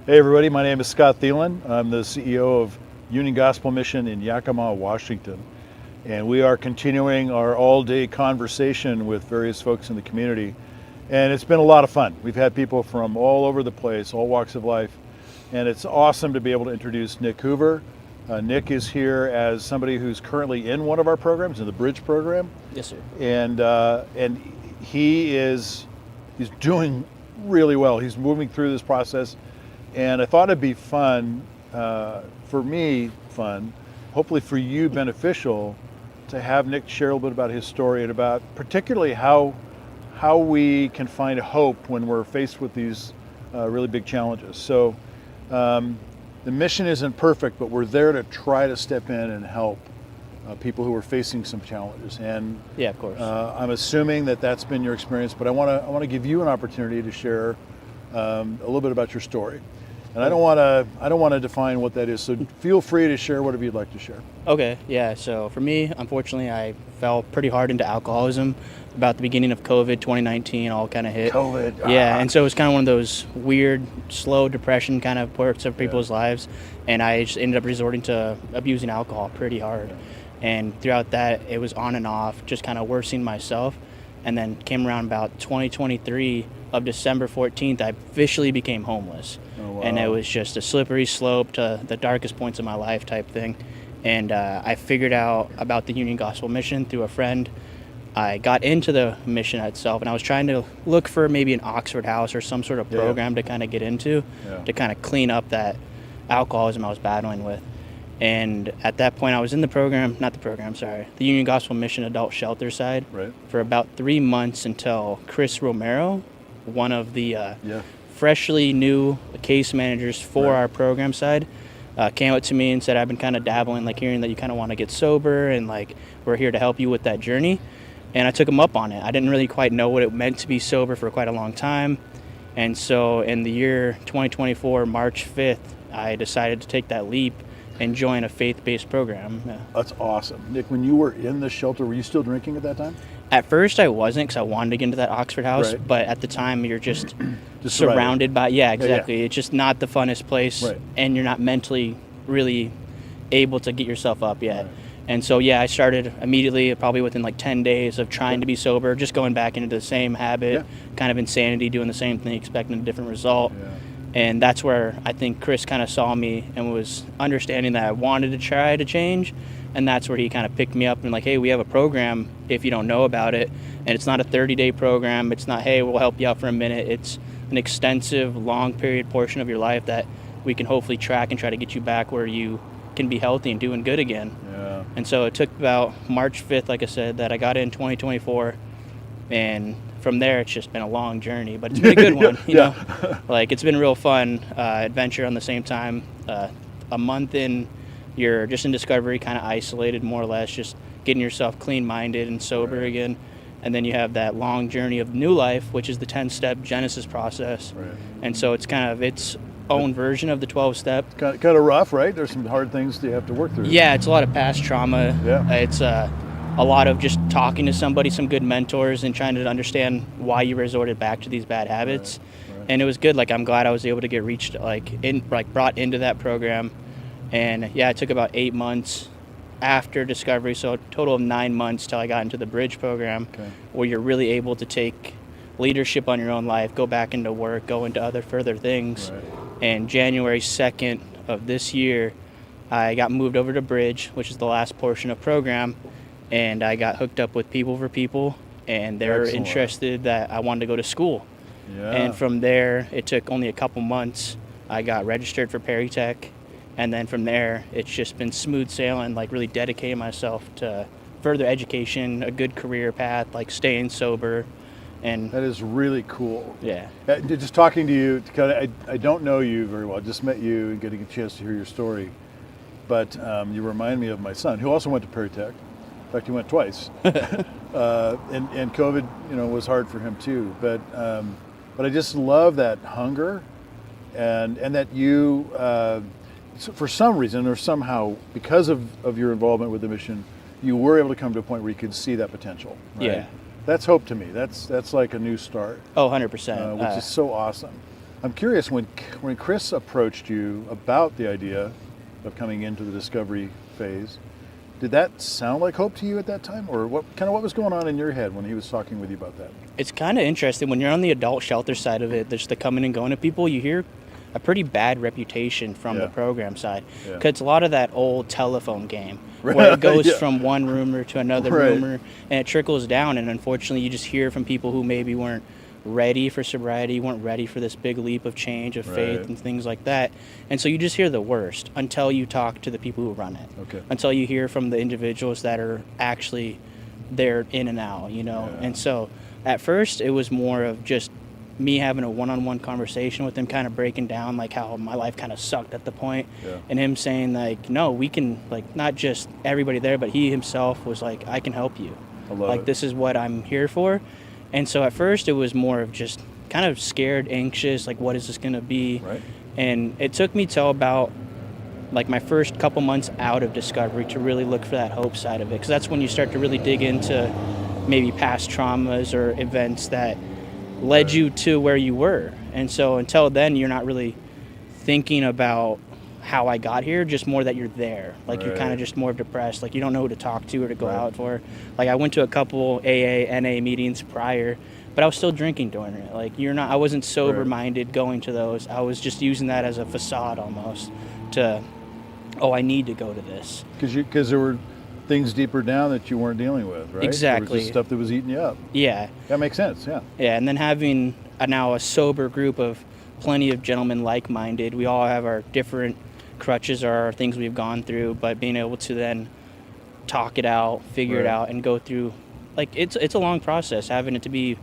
Hey everybody, my name is Scott Thielen. I'm the CEO of Union Gospel Mission in Yakima, Washington. And we are continuing our all-day conversation with various folks in the community. And it's been a lot of fun. We've had people from all over the place, all walks of life. And it's awesome to be able to introduce Nick Hoover. Nick is here as somebody who's currently in one of our programs, in the Bridge program. Yes, sir. And he's doing really well. He's moving through this process. And I thought it'd be fun, for me, hopefully for you, beneficial, to have Nick share a little bit about his story and about particularly how we can find hope when we're faced with these really big challenges. So the mission isn't perfect, but we're there to try to step in and help people who are facing some challenges. And yeah, of course. I'm assuming that that's been your experience, but I want to give you an opportunity to share a little bit about your story. And I don't want to define what that is, so feel free to share whatever you'd like to share. Okay, yeah, so for me, unfortunately, I fell pretty hard into alcoholism about the beginning of COVID, 2019, all kind of hit. COVID. Yeah, and so it was kind of one of those weird, slow depression kind of parts of people's lives, and I just ended up resorting to abusing alcohol pretty hard. And throughout that, it was on and off, just kind of worsening myself. And then came around about 2023 of December 14th, I officially became homeless. Oh, wow. And it was just a slippery slope to the darkest points of my life type thing. And I figured out about the Union Gospel Mission through a friend. I got into the mission itself, and I was trying to look for maybe an Oxford House or some sort of program to kind of get into, to kind of clean up that alcoholism I was battling with. And at that point, I was in the Union Gospel Mission Adult Shelter side for about 3 months until Chris Romero, one of the freshly new case managers for our program side, came up to me and said, I've been kind of dabbling, like hearing that you kind of want to get sober and like we're here to help you with that journey. And I took him up on it. I didn't really quite know what it meant to be sober for quite a long time. And so in the year 2024, March 5th, I decided to take that leap and join a faith-based program. Yeah. That's awesome. Nick, when you were in the shelter, were you still drinking at that time? At first I wasn't, because I wanted to get into that Oxford House, but at the time you're just surrounded by, exactly. It's just not the funnest place, and you're not mentally really able to get yourself up yet. And so, I started immediately, probably within like 10 days of trying to be sober, just going back into the same habit, kind of insanity, doing the same thing, expecting a different result. And that's where I think Chris kind of saw me and was understanding that I wanted to try to change. And that's where he kind of picked me up and like, hey, we have a program if you don't know about it. And it's not a 30-day program. It's not, hey, we'll help you out for a minute. It's an extensive, long period portion of your life that we can hopefully track and try to get you back where you can be healthy and doing good again. And so it took about March 5th, like I said, that I got in 2024. And from there, it's just been a long journey, but it's been a good one, you know? Like, it's been a real fun adventure on the same time. A month in, you're just in discovery, kind of isolated, more or less, just getting yourself clean-minded and sober again. And then you have that long journey of new life, which is the 10-step Genesis process. And so it's kind of its own version of the 12-step. Kind of rough, right? There's some hard things you have to work through. Yeah, it's a lot of past trauma. It's a lot of just talking to somebody, some good mentors, and trying to understand why you resorted back to these bad habits. And it was good. Like, I'm glad I was able to get brought into that program. And yeah, it took about 8 months after Discovery, so a total of 9 months till I got into the Bridge program, where you're really able to take leadership on your own life, go back into work, go into other further things. Right. And January 2nd of this year, I got moved over to Bridge, which is the last portion of program, and I got hooked up with People for People, and they were interested that I wanted to go to school. Yeah. And from there, it took only a couple months. I got registered for Paratech, and then from there, it's just been smooth sailing, like really dedicating myself to further education, a good career path, like staying sober. And that is really cool. Yeah. Just talking to you, I don't know you very well. I just met you and getting a chance to hear your story. But you remind me of my son, who also went to Paratech. In fact, he went twice. And COVID, was hard for him too. But I just love that hunger, and that you, for some reason or somehow, because of your involvement with the mission, you were able to come to a point where you could see that potential. Right? Yeah. That's hope to me. That's like a new start. Oh, 100%. Which is so awesome. I'm curious, when Chris approached you about the idea of coming into the Discovery phase, did that sound like hope to you at that time? Or what was going on in your head when he was talking with you about that? It's kind of interesting. When you're on the adult shelter side of it, there's the coming and going of people, you hear a pretty bad reputation from the program side. Because it's a lot of that old telephone game where it goes from one rumor to another rumor, and it trickles down. And unfortunately, you just hear from people who maybe weren't ready for sobriety, weren't ready for this big leap of change, of faith and things like that. And so you just hear the worst until you talk to the people who run it. Okay. Until you hear from the individuals that are actually there in and out, And so at first it was more of just me having a one-on-one conversation with him, kind of breaking down like how my life kind of sucked at the point, and him saying like, no, we can, like, not just everybody there, but he himself was like, I can help you. This is what I'm here for. And so at first it was more of just kind of scared, anxious, like, what is this going to be? Right. And it took me till about like my first couple months out of Discovery to really look for that hope side of it, because that's when you start to really dig into maybe past traumas or events that led you to where you were. And so until then, you're not really thinking about how I got here, just more that you're there. Like, you're kind of just more depressed. Like, you don't know who to talk to or to go out for. Like, I went to a couple AA, NA meetings prior, but I was still drinking during it. Like, I wasn't sober-minded going to those. I was just using that as a facade almost to, I need to go to this. Because there were things deeper down that you weren't dealing with, right? Exactly. There was just stuff that was eating you up. Yeah. That makes sense, yeah. Yeah, and then having now a sober group of plenty of gentlemen like-minded. We all have our different crutches or our things we've gone through, but being able to then talk it out, figure it out, and go through, like, it's a long process. Having it to be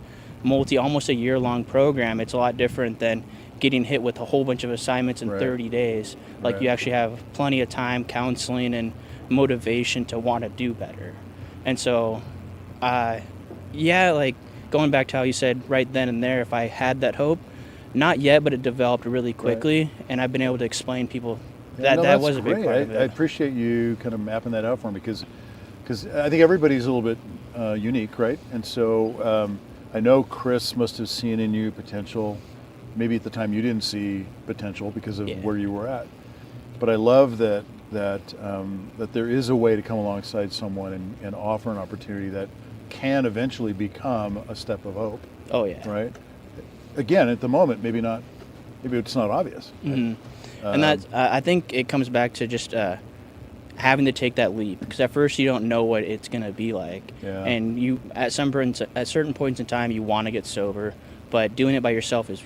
almost a year-long program, it's a lot different than getting hit with a whole bunch of assignments in 30 days. Like, you actually have plenty of time, counseling, and motivation to want to do better. And so, like, going back to how you said right then and there, if I had that hope, not yet, but it developed really quickly, and I've been able to explain people that was a big part of it. I appreciate you kind of mapping that out for me, because I think everybody's a little bit unique, right? And so I know Chris must have seen in you potential. Maybe at the time you didn't see potential because of where you were at. But I love that there is a way to come alongside someone and offer an opportunity that can eventually become a step of hope. Oh yeah. Right. Again, at the moment, maybe it's not obvious. Mm-hmm. And that's, I think it comes back to just having to take that leap, because at first you don't know what it's going to be like, and you at certain points in time you want to get sober, but doing it by yourself is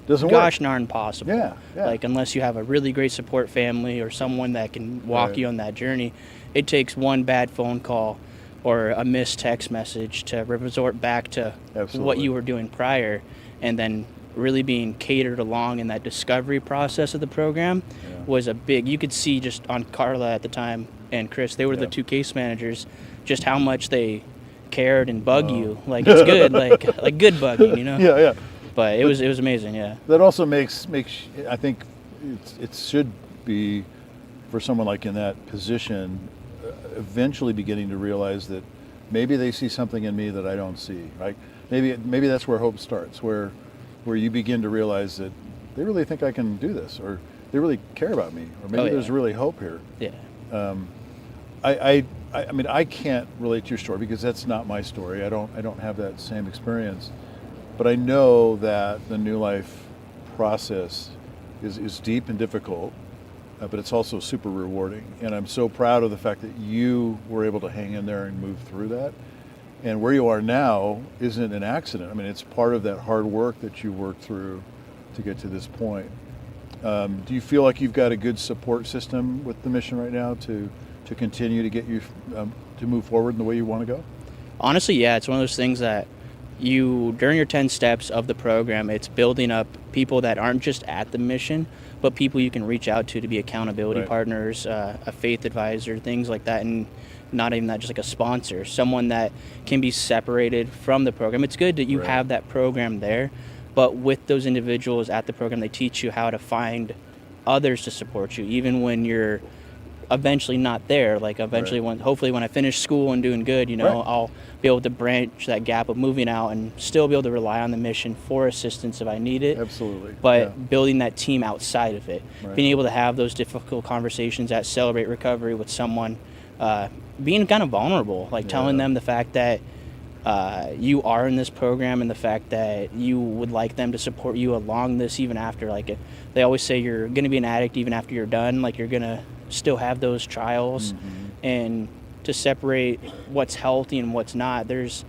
gosh darn impossible. Yeah. Like, unless you have a really great support family or someone that can walk you on that journey, it takes one bad phone call or a missed text message to resort back to what you were doing prior, and then really being catered along in that discovery process of the program was a big, you could see just on Carla at the time and Chris, they were the two case managers, just how much they cared and bug you. Like, it's good, like good bugging, Yeah. But it was amazing, yeah. That also makes I think it should be, for someone like in that position, eventually beginning to realize that maybe they see something in me that I don't see. Right? Maybe that's where hope starts. Where where you begin to realize that they really think I can do this, or they really care about me, or maybe there's really hope here. Yeah. I mean, I can't relate to your story because that's not my story. I don't have that same experience, but I know that the New Life process is deep and difficult, but it's also super rewarding. And I'm so proud of the fact that you were able to hang in there and move through that. And where you are now isn't an accident. I mean, it's part of that hard work that you worked through to get to this point. Do you feel like you've got a good support system with the mission right now to continue to get you to move forward in the way you want to go? Honestly, yeah, it's one of those things that during your 10 steps of the program, it's building up people that aren't just at the mission, but people you can reach out to be accountability partners, a faith advisor, things like that, and not even that, just like a sponsor, someone that can be separated from the program. It's good that you have that program there, but with those individuals at the program, they teach you how to find others to support you, even when you're eventually not there. Like eventually, hopefully when I finish school and doing good, I'll be able to branch that gap of moving out and still be able to rely on the mission for assistance if I need it. Absolutely. But building that team outside of it, being able to have those difficult conversations at Celebrate Recovery with someone, being kind of vulnerable, like telling them the fact that you are in this program and the fact that you would like them to support you along this even after. Like they always say, you're going to be an addict even after you're done. Like you're going to still have those trials, and to separate what's healthy and what's not, there's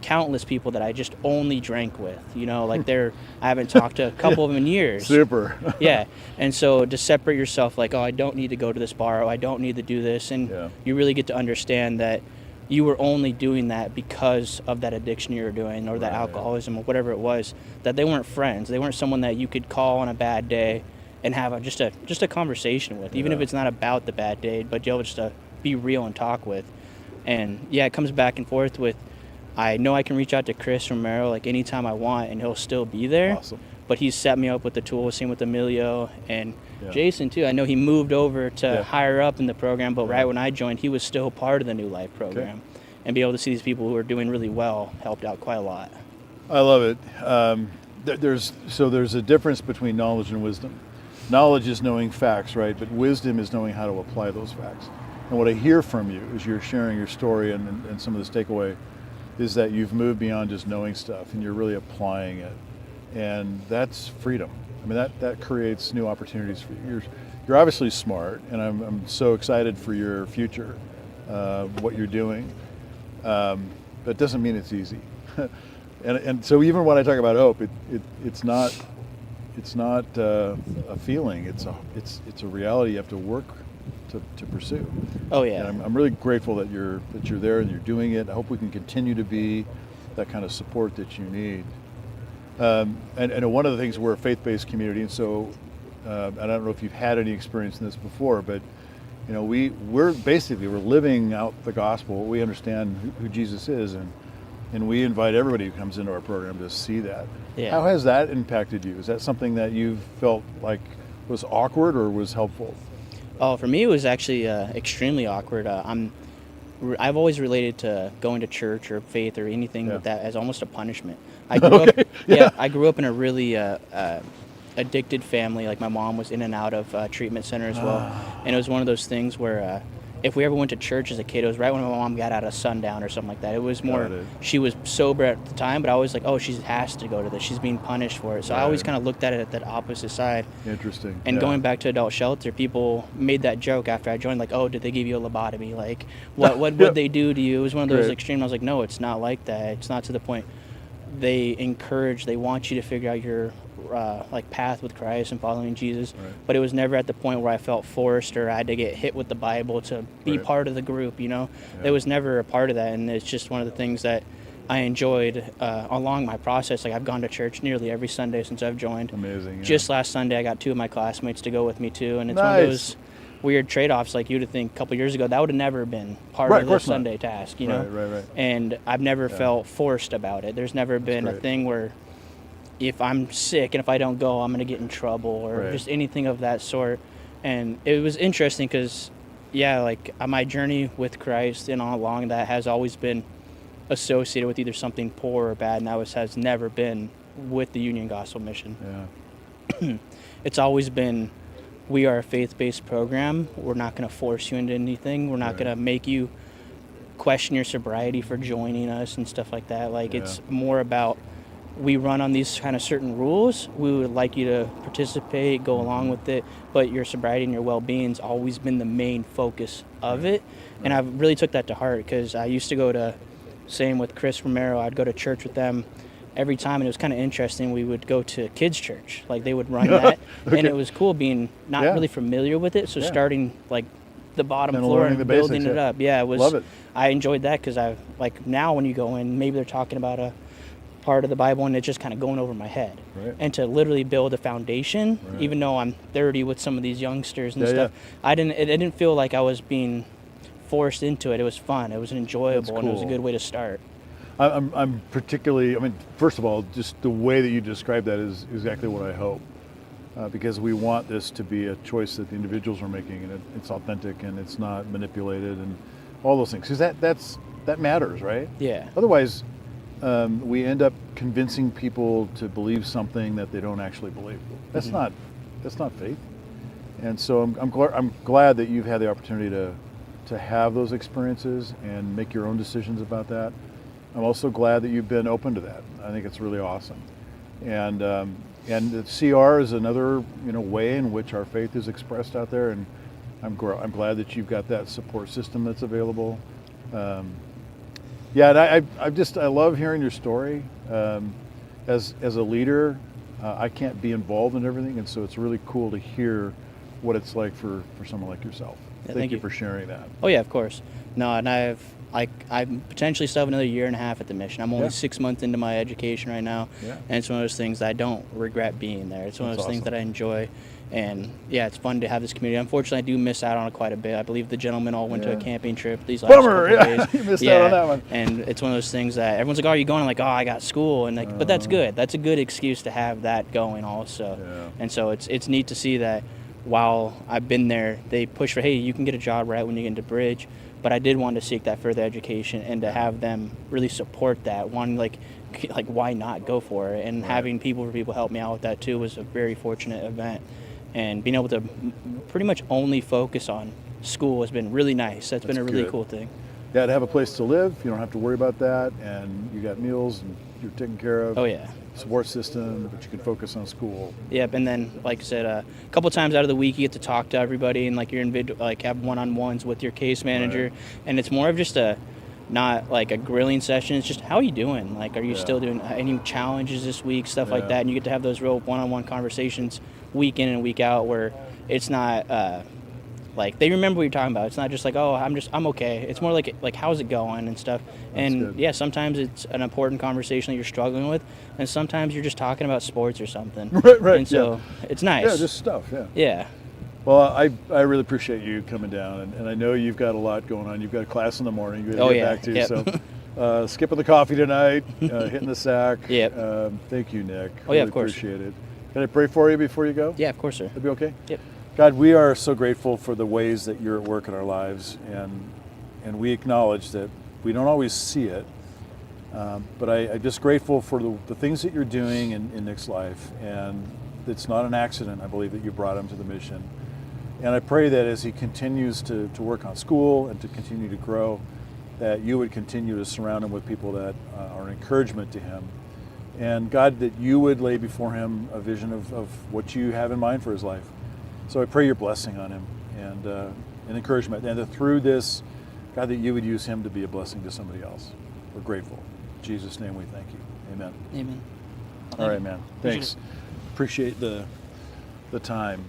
countless people that I just only drank with, like I haven't talked to a couple of them in years. Super. Yeah. And so to separate yourself, like, I don't need to go to this bar, I don't need to do this, and you really get to understand that you were only doing that because of that addiction you were doing, or that alcoholism, or whatever it was, that they weren't friends. They weren't someone that you could call on a bad day and have just a conversation with, even if it's not about the bad day, but you'll just be real and talk with. And it comes back and forth with, I know I can reach out to Chris Romero like anytime I want, and he'll still be there. Awesome. But he's set me up with the tools, same with Emilio and Jason too. I know he moved over to higher up in the program, but right when I joined, he was still part of the New Life program. And be able to see these people who are doing really well helped out quite a lot. I love it. There's a difference between knowledge and wisdom. Knowledge is knowing facts, right? But wisdom is knowing how to apply those facts. And what I hear from you as you're sharing your story and some of this takeaway is that you've moved beyond just knowing stuff and you're really applying it. And that's freedom. I mean, that creates new opportunities for you. You're obviously smart, and I'm so excited for your future, what you're doing. But it doesn't mean it's easy. and so even when I talk about hope, it's not a feeling. It's a reality you have to work to pursue. Oh yeah. And I'm really grateful that you're there and you're doing it. I hope we can continue to be that kind of support that you need. And one of the things, we're a faith-based community, and so I don't know if you've had any experience in this before, but we're living out the gospel. We understand who Jesus is, and we invite everybody who comes into our program to see that. Yeah. How has that impacted you? Is that something that you felt like was awkward or was helpful? Oh, for me, it was actually extremely awkward. I've always related to going to church or faith or anything with that as almost a punishment. I grew up in a really addicted family. Like my mom was in and out of treatment center as well, and it was one of those things where if we ever went to church as a kid, it was right when my mom got out of sundown or something like that. It was more, she was sober at the time, but I was like, oh, she has to go to this. She's being punished for it. So I always kind of looked at it at that opposite side. Interesting. And going back to adult shelter, people made that joke after I joined, like, oh, did they give you a lobotomy? Like, what would they do to you? It was one of those extreme. I was like, no, it's not like that. It's not to the point. They want you to figure out your path with Christ and following Jesus, but it was never at the point where I felt forced or I had to get hit with the Bible to be part of the group. It was never a part of that, and it's just one of the things that I enjoyed along my process. Like, I've gone to church nearly every Sunday since I've joined. Amazing. Yeah. Just last Sunday, I got 2 of my classmates to go with me too, and it's one of those weird trade-offs. Like, you'd have think a couple years ago that would have never been part of the Sunday task, Right. And I've never felt forced about it. There's never been a thing where if I'm sick and if I don't go, I'm going to get in trouble or just anything of that sort. And it was interesting because, my journey with Christ and all along that has always been associated with either something poor or bad, and that has never been with the Union Gospel Mission. Yeah. It's always been, we are a faith-based program. We're not going to force you into anything. We're not going to make you question your sobriety for joining us and stuff like that. Like, it's more about, we run on these kind of certain rules. We would like you to participate, go along with it, but your sobriety and your well-being's always been the main focus of it. And I really took that to heart, because I used to go to, same with Chris Romero, I'd go to church with them every time, and it was kind of interesting. We would go to kids' church, like they would run that, and it was cool being not really familiar with it. So starting like the bottom floor and building it up. Yeah, it was. Love it. I enjoyed that, because I like, now when you go in, maybe they're talking about a part of the Bible and it's just kind of going over my head. And to literally build a foundation, even though I'm 30 with some of these youngsters and stuff, it didn't feel like I was being forced into it. It was fun. It was enjoyable, and it was a good way to start. I'm particularly, I mean, first of all, just the way that you describe that is exactly what I hope, because we want this to be a choice that the individuals are making, and it's authentic and it's not manipulated and all those things, because that matters, right? Yeah. Otherwise, we end up convincing people to believe something that they don't actually believe. That's not faith. And so I'm glad that you've had the opportunity to have those experiences and make your own decisions about that. I'm also glad that you've been open to that. I think it's really awesome. And the CR is another way in which our faith is expressed out there, and I'm glad that you've got that support system that's available. And I love hearing your story. As a leader, I can't be involved in everything, and so it's really cool to hear what it's like for someone like yourself. Thank you for sharing that. Oh yeah, of course. No, and I potentially still have another year and a half at the mission. I'm only 6 months into my education right now, and it's one of those things that I don't regret being there. It's one of those things that I enjoy, and it's fun to have this community. Unfortunately, I do miss out on it quite a bit. I believe the gentlemen all went to a camping trip these last couple days. You missed out on that one. And it's one of those things that everyone's like, "Oh, are you going?" I'm like, "Oh, I got school," and like, but that's good. That's a good excuse to have that going also. And so it's neat to see that while I've been there, they push for, hey, you can get a job right when you get into Bridge. But I did want to seek that further education, and to have them really support that. One, like why not go for it? And having people help me out with that too was a very fortunate event. And being able to pretty much only focus on school has been really nice. That's been a really cool thing. Yeah, to have a place to live, you don't have to worry about that, and you got meals and you're taken care of. Oh yeah. Support system, but you can focus on school. Yep, and then like I said, a couple times out of the week you get to talk to everybody, and like you're have one-on-ones with your case manager, and it's more of just not like a grilling session. It's just, how are you doing? Like, are you still doing any challenges this week, stuff like that, and you get to have those real one-on-one conversations week in and week out, where it's not like they remember what you're talking about. It's not just like, oh, I'm okay. It's more like how's it going and stuff. And sometimes it's an important conversation that you're struggling with, and sometimes you're just talking about sports or something. Right. And so it's nice. Yeah, just stuff. Yeah. Well, I really appreciate you coming down, and I know you've got a lot going on. You've got a class in the morning you got to get back to. Yep. So skipping the coffee tonight, hitting the sack. Yep. Thank you, Nick. Oh, yeah, of course. Appreciate it. Can I pray for you before you go? Yeah, of course, sir. That'd be okay? Yep. God, we are so grateful for the ways that you're at work in our lives, and we acknowledge that we don't always see it, but I'm just grateful for the things that you're doing in Nick's life, and it's not an accident, I believe, that you brought him to the mission. And I pray that as he continues to work on school and to continue to grow, that you would continue to surround him with people that are an encouragement to him. And God, that you would lay before him a vision of what you have in mind for his life. So I pray your blessing on him and encouragement. And that through this, God, that you would use him to be a blessing to somebody else. We're grateful. In Jesus' name we thank you. Amen. Amen. All right, man. Thanks. Appreciate the time.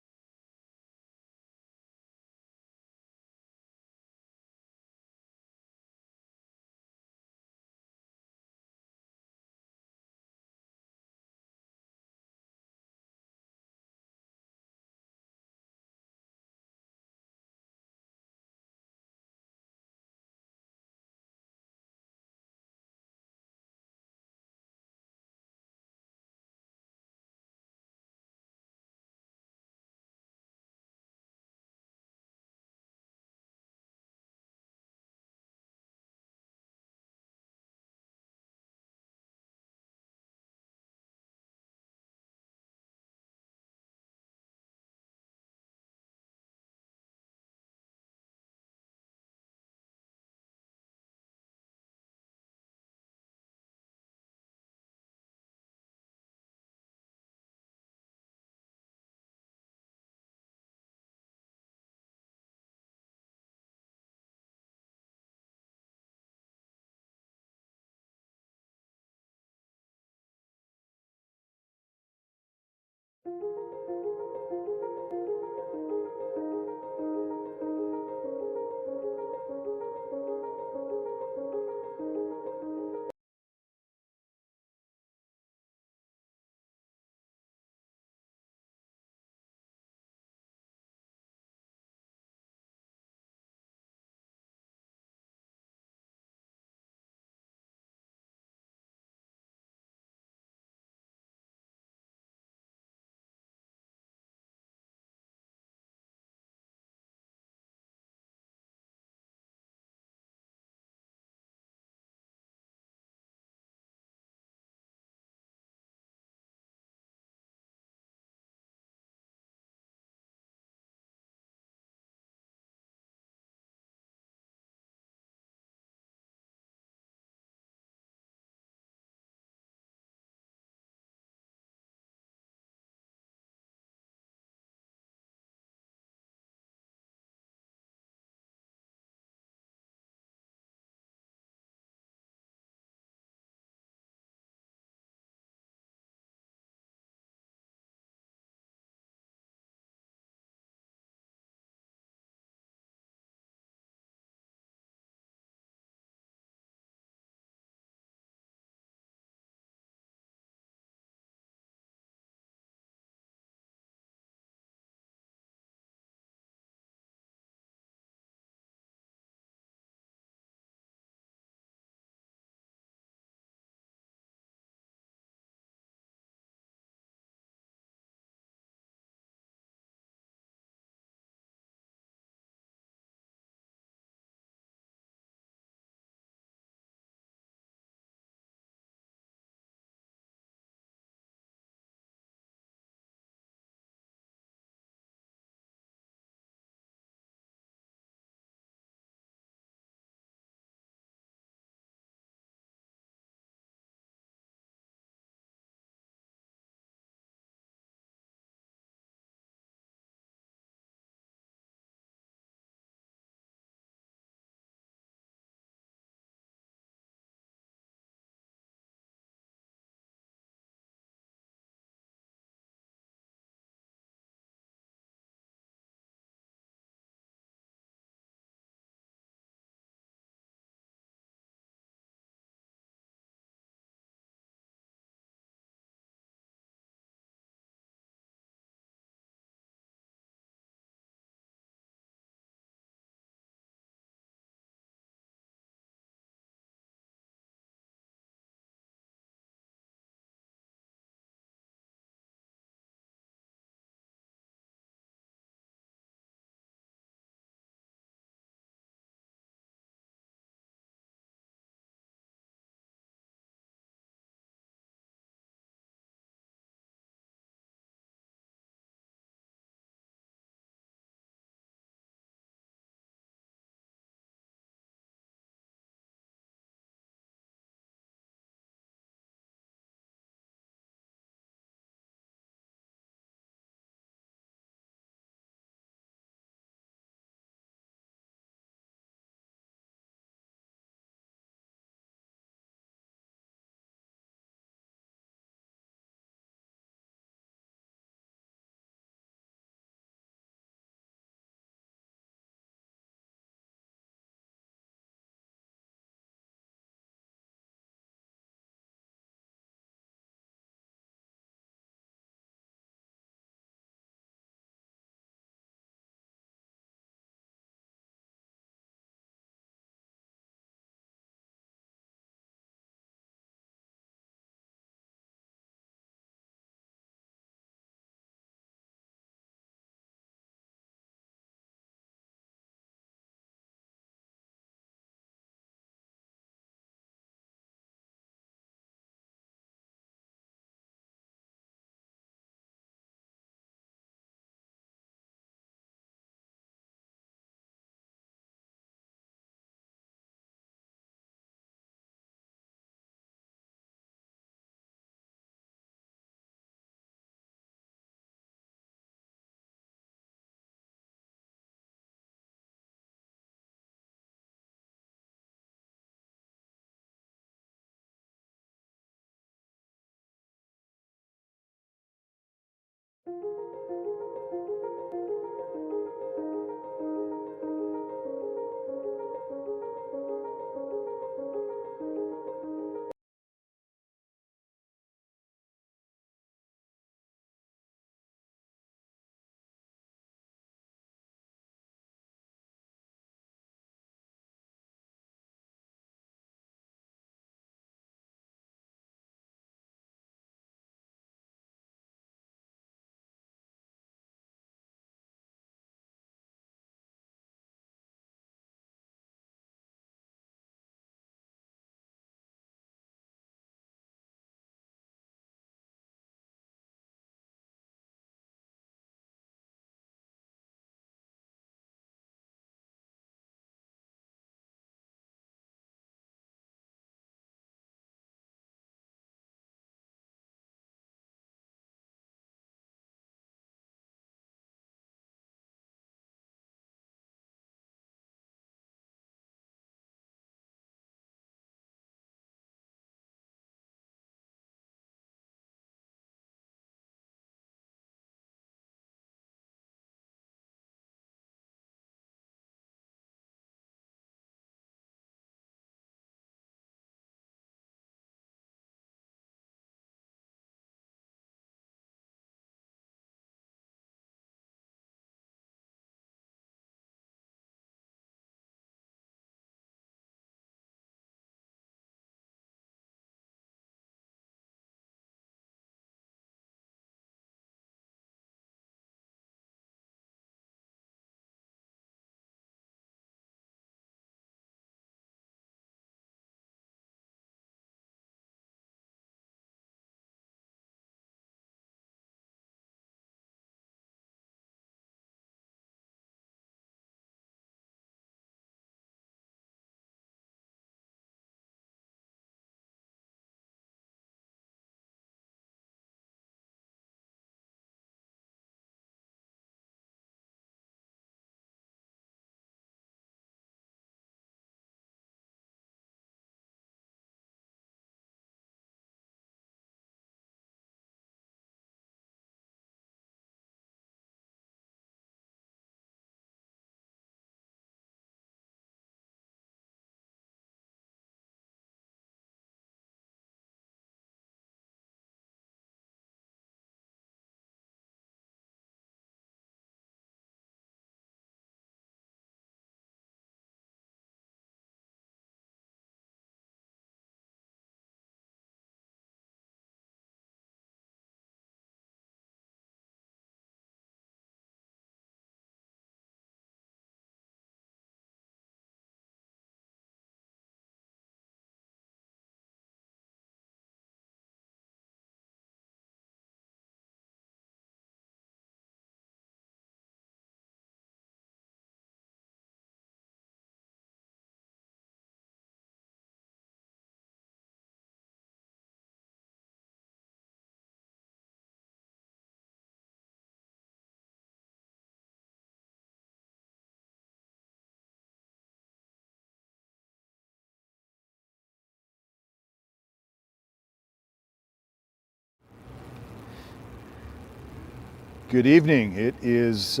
Good evening. It is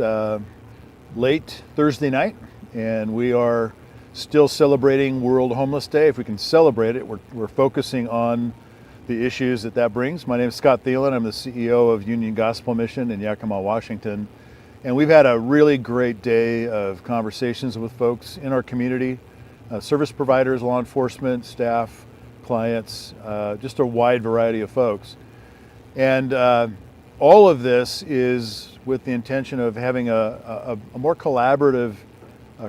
late Thursday night, and we are still celebrating World Homeless Day. If we can celebrate it, we're focusing on the issues that brings. My name is Scott Thielen. I'm the CEO of Union Gospel Mission in Yakima, Washington. And we've had a really great day of conversations with folks in our community, service providers, law enforcement, staff, clients, just a wide variety of folks. And all of this is with the intention of having a more collaborative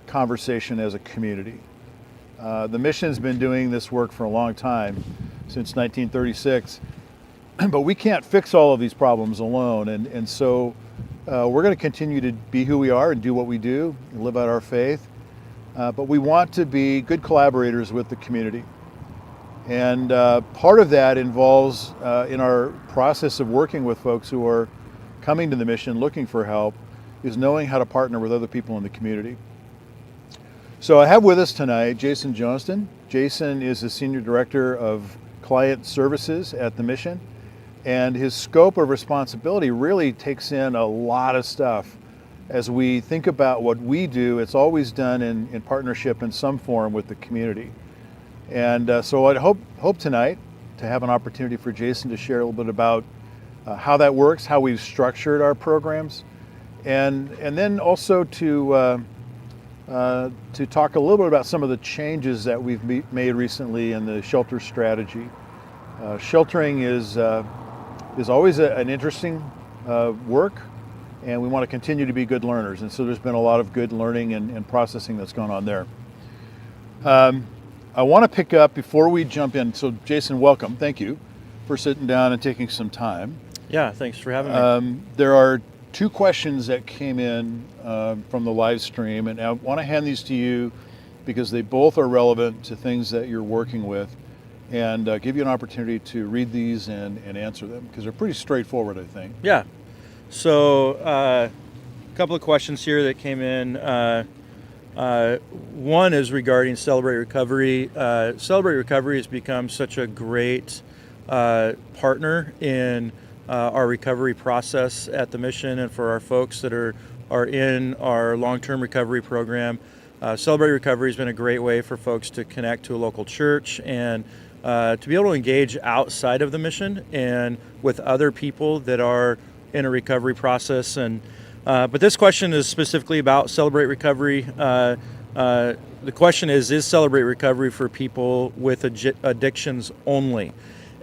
conversation as a community. The mission's been doing this work for a long time, since 1936, but we can't fix all of these problems alone. And so we're going to continue to be who we are and do what we do and live out our faith. But we want to be good collaborators with the community. And part of that involves, in our process of working with folks who are coming to the mission looking for help, is knowing how to partner with other people in the community. So I have with us tonight Jason Johnston. Jason is the Senior Director of Client Services at the mission. And his scope of responsibility really takes in a lot of stuff. As we think about what we do, it's always done in partnership in some form with the community. And so I'd hope tonight to have an opportunity for Jason to share a little bit about how that works, how we've structured our programs, and then also to talk a little bit about some of the changes that we've made recently in the shelter strategy. Sheltering is always an interesting work, and we want to continue to be good learners. And so there's been a lot of good learning and processing that's gone on there. I want to pick up before we jump in. So Jason, welcome. Thank you for sitting down and taking some time. Yeah, thanks for having me. There are two questions that came in from the live stream, and I want to hand these to you because they both are relevant to things that you're working with, and give you an opportunity to read these and answer them, because they're pretty straightforward, I think. Yeah. So a couple of questions here that came in. One is regarding Celebrate Recovery. Celebrate Recovery has become such a great partner in our recovery process at the mission, and for our folks that are in our long-term recovery program. Celebrate Recovery has been a great way for folks to connect to a local church and to be able to engage outside of the mission and with other people that are in a recovery process. And but this question is specifically about Celebrate Recovery. The question is Celebrate Recovery for people with addictions only?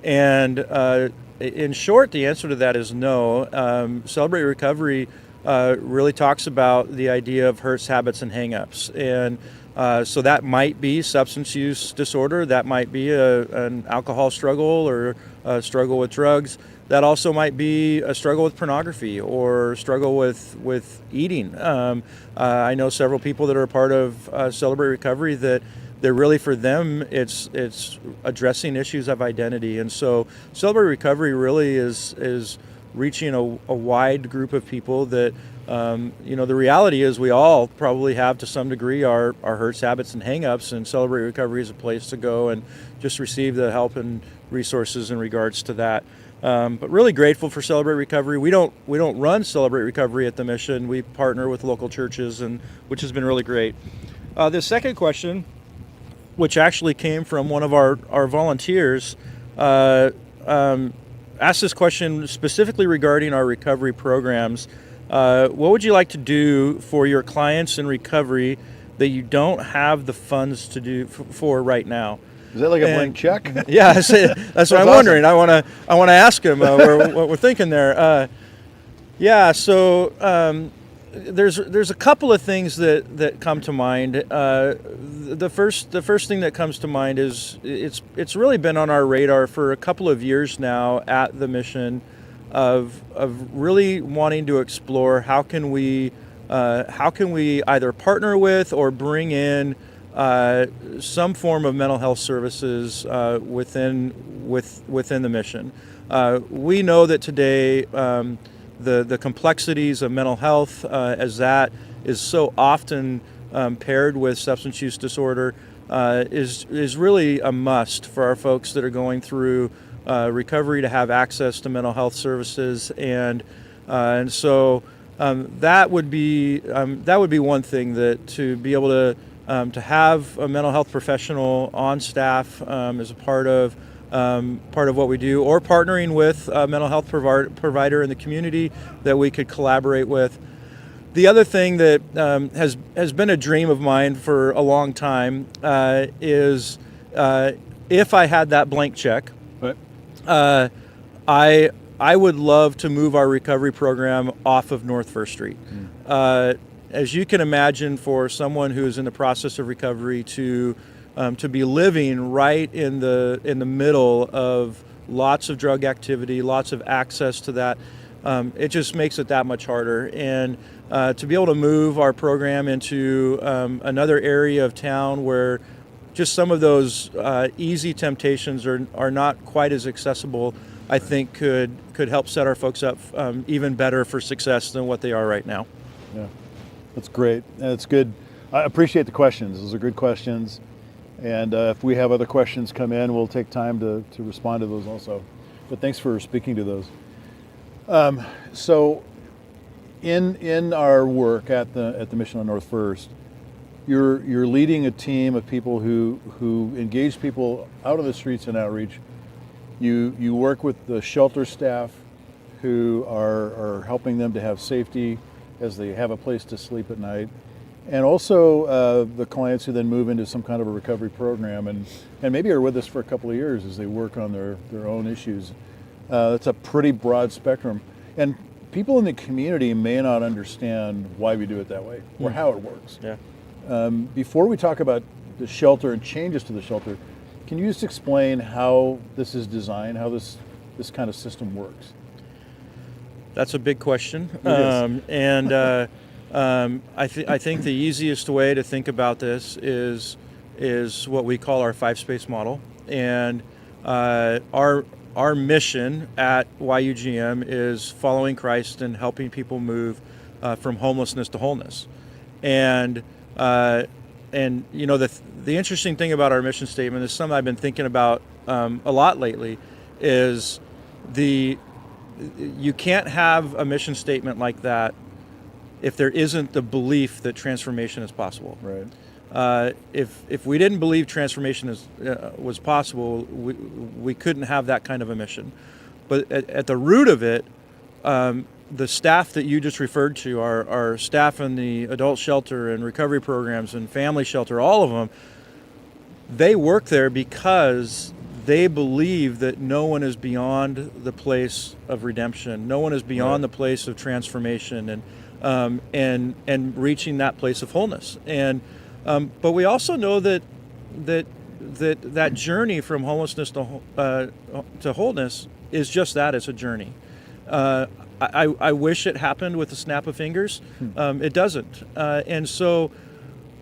And in short, the answer to that is no. Celebrate Recovery really talks about the idea of hurts, habits, and hang-ups. And so that might be substance use disorder, that might be an alcohol struggle or a struggle with drugs. That also might be a struggle with pornography or struggle with eating. I know several people that are a part of Celebrate Recovery that really, for them, it's addressing issues of identity. And so Celebrate Recovery really is reaching a wide group of people that, the reality is we all probably have to some degree our hurts, habits, and hang-ups, and Celebrate Recovery is a place to go and just receive the help and resources in regards to that. But really grateful for Celebrate Recovery. We don't run Celebrate Recovery at the mission. We partner with local churches, and which has been really great. The second question, which actually came from one of our volunteers, asked this question specifically regarding our recovery programs. What would you like to do for your clients in recovery that you don't have the funds to do for right now? Is that like a blank check? Yeah, that's what I'm wondering. I want to ask him what we're thinking there. So there's a couple of things that come to mind. The first thing that comes to mind is it's really been on our radar for a couple of years now at the mission of really wanting to explore how can we either partner with or bring in some form of mental health services within the mission. We know that today the complexities of mental health, as that is so often paired with substance use disorder, is really a must for our folks that are going through recovery to have access to mental health services, and so that would be one thing, that to be able to have a mental health professional on staff as a part of what we do, or partnering with a mental health provider in the community that we could collaborate with. The other thing that has been a dream of mine for a long time is if I had that blank check, I would love to move our recovery program off of North First Street. As you can imagine, for someone who is in the process of recovery to be living right in the middle of lots of drug activity, lots of access to that, it just makes it that much harder. And to be able to move our program into another area of town where just some of those easy temptations are not quite as accessible, I think could help set our folks up even better for success than what they are right now. Yeah, that's great. That's good. I appreciate the questions. Those are good questions. And if we have other questions come in, we'll take time to respond to those also. but thanks for speaking to those. So in our work at the Mission on North First, you're leading a team of people who engage people out of the streets in outreach. You work with the shelter staff who are helping them to have safety as they have a place to sleep at night, and also the clients who then move into some kind of a recovery program and maybe are with us for a couple of years as they work on their own issues. That's a pretty broad spectrum, and people in the community may not understand why we do it that way or how it works. Yeah. Before we talk about the shelter and changes to the shelter, can you just explain how this is designed, how this kind of system works? That's a big question, I think the easiest way to think about this is what we call our 5-space model, and our mission at YUGM is following Christ and helping people move from homelessness to wholeness, and you know, the interesting thing about our mission statement is something I've been thinking about a lot lately. Is you can't have a mission statement like that if there isn't the belief that transformation is possible. Right. If we didn't believe transformation was possible, we couldn't have that kind of a mission. But at the root of it, the staff that you just referred to, our staff in the adult shelter and recovery programs and family shelter, all of them, they work there because they believe that no one is beyond the place of redemption. No one is beyond the place of transformation and reaching that place of wholeness. And but we also know that journey from homelessness to wholeness is just that. It's a journey. I wish it happened with a snap of fingers. It doesn't. And so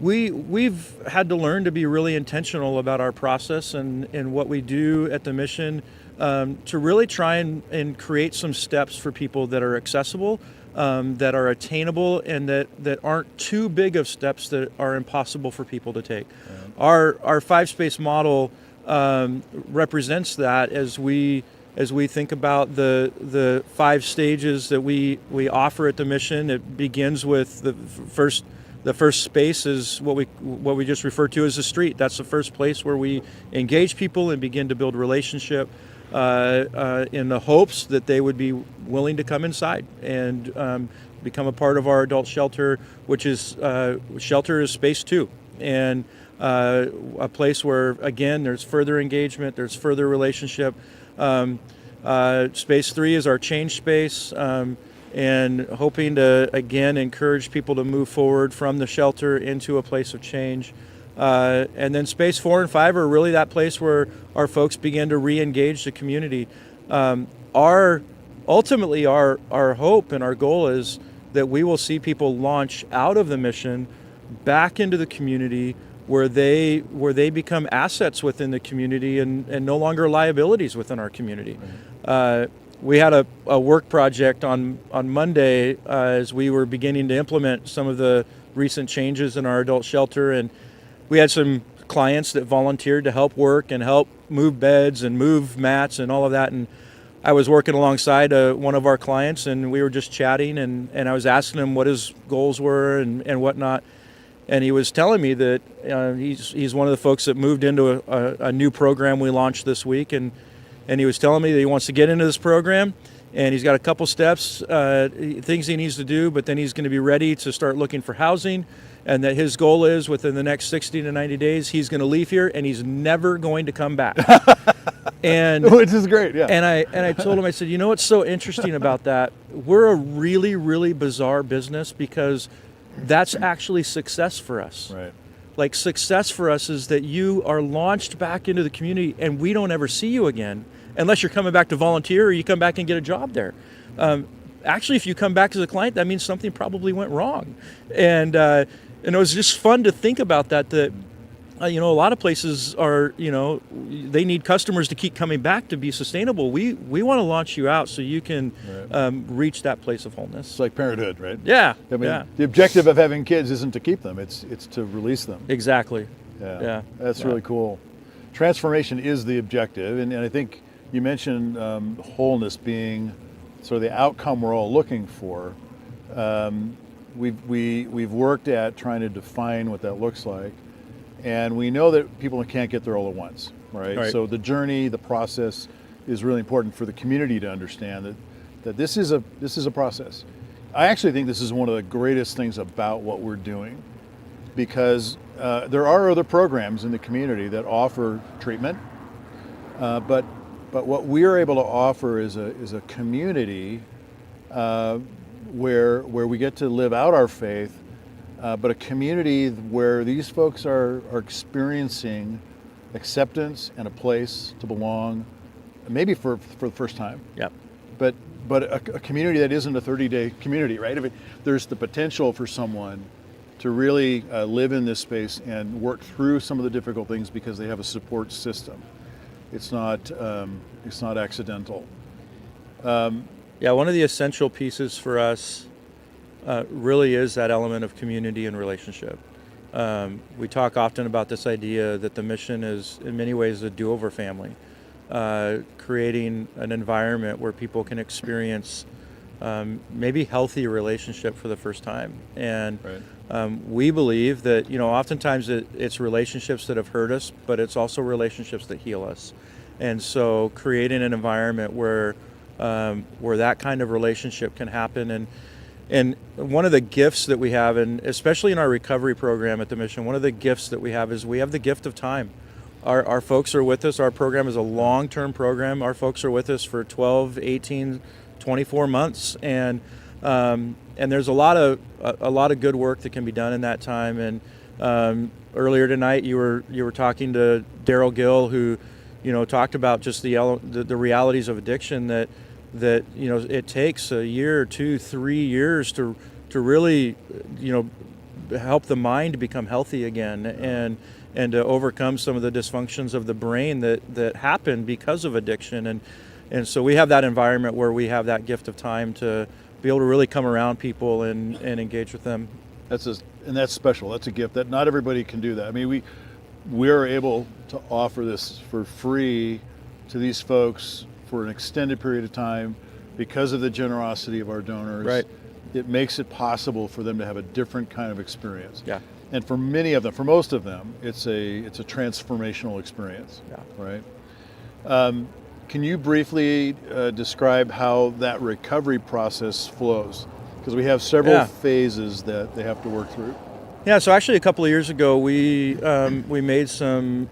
we've had to learn to be really intentional about our process and what we do at the mission, to really try and create some steps for people that are accessible, that are attainable, and that aren't too big of steps that are impossible for people to take. Our 5-space model represents that as we think about the 5 stages that we offer at the mission. It begins with the first space is what we just referred to as the street. That's the first place where we engage people and begin to build relationship in the hopes that they would be willing to come inside and become a part of our adult shelter, which is shelter is space 2, and a place where, again, there's further engagement, there's further relationship. Space 3 is our change space, and hoping to, again, encourage people to move forward from the shelter into a place of change. And then space 4 and 5 are really that place where our folks begin to re-engage the community. Ultimately, our hope and our goal is that we will see people launch out of the mission back into the community, where they become assets within the community and no longer liabilities within our community. We had a work project on Monday as we were beginning to implement some of the recent changes in our adult shelter, and we had some clients that volunteered to help work and help move beds and move mats and all of that. And I was working alongside one of our clients, and we were just chatting, and I was asking him what his goals were and whatnot. And he was telling me that he's one of the folks that moved into a new program we launched this week, and he was telling me that he wants to get into this program, and he's got a couple steps, things he needs to do, but then he's going to be ready to start looking for housing, and that his goal is within the next 60 to 90 days he's going to leave here and he's never going to come back. And which is great, yeah. And I told him, I said, you know what's so interesting about that? We're a really, really bizarre business, because that's actually success for us. Right. Like, success for us is that you are launched back into the community and we don't ever see you again, unless you're coming back to volunteer or you come back and get a job there. Actually, if you come back as a client, that means something probably went wrong. And it was just fun to think about that a lot of places are, they need customers to keep coming back to be sustainable. We want to launch you out so you can reach that place of wholeness. It's like parenthood, right? Yeah. I mean, the objective of having kids isn't to keep them; it's to release them. Exactly. Yeah. That's really cool. Transformation is the objective, and I think you mentioned wholeness being sort of the outcome we're all looking for. We've worked at trying to define what that looks like, and we know that people can't get there all at once, right? So the journey, the process, is really important for the community to understand that this is a process. I actually think this is one of the greatest things about what we're doing, because there are other programs in the community that offer treatment, but what we are able to offer is a community where we get to live out our faith, but a community where these folks are experiencing acceptance and a place to belong, maybe for the first time. Yep. But a community that isn't a 30-day community, right? There's the potential for someone to really live in this space and work through some of the difficult things because they have a support system. It's not accidental. Yeah, one of the essential pieces for us really is that element of community and relationship. We talk often about this idea that the mission is in many ways a do-over family, creating an environment where people can experience maybe healthy relationship for the first time. And we believe that, oftentimes it's relationships that have hurt us, but it's also relationships that heal us. And so creating an environment where that kind of relationship can happen. And one of the gifts that we have, and especially in our recovery program at the mission, one of the gifts that we have is we have the gift of time. Our folks are with us. Our program is a long-term program. Our folks are with us for 12, 18, 24 months. And there's a lot of good work that can be done in that time. And earlier tonight, you were talking to Daryl Gill, who talked about just the realities of addiction, that it takes a year, 2, 3 years to really help the mind become healthy again, and to overcome some of the dysfunctions of the brain that happen because of addiction. And so we have that environment where we have that gift of time to be able to really come around people and engage with them. And that's special. That's a gift that not everybody can do that. I mean, we're able to offer this for free to these folks for an extended period of time because of the generosity of our donors. Right. It makes it possible for them to have a different kind of experience. Yeah. And for most of them, it's a transformational experience. Yeah. Right. Can you briefly describe how that recovery process flows? Because we have several phases that they have to work through. Yeah, so actually a couple of years ago, we made some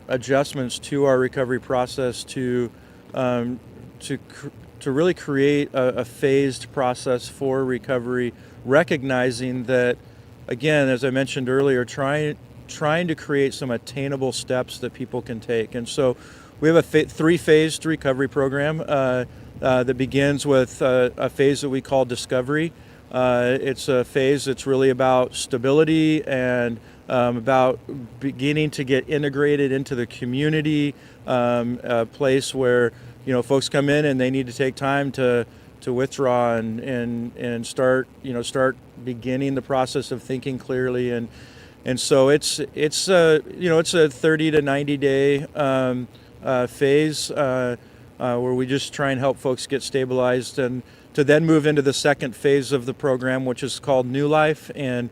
adjustments to our recovery process to really create a phased process for recovery, recognizing that, again, as I mentioned earlier, trying to create some attainable steps that people can take. And so we have a 3-phased recovery program that begins with a phase that we call discovery. It's a phase that's really about stability and about beginning to get integrated into the community, a place where folks come in and they need to take time to withdraw and start beginning the process of thinking clearly, and so it's a 30 to 90 day phase where we just try and help folks get stabilized, and to then move into the second phase of the program, which is called New Life. And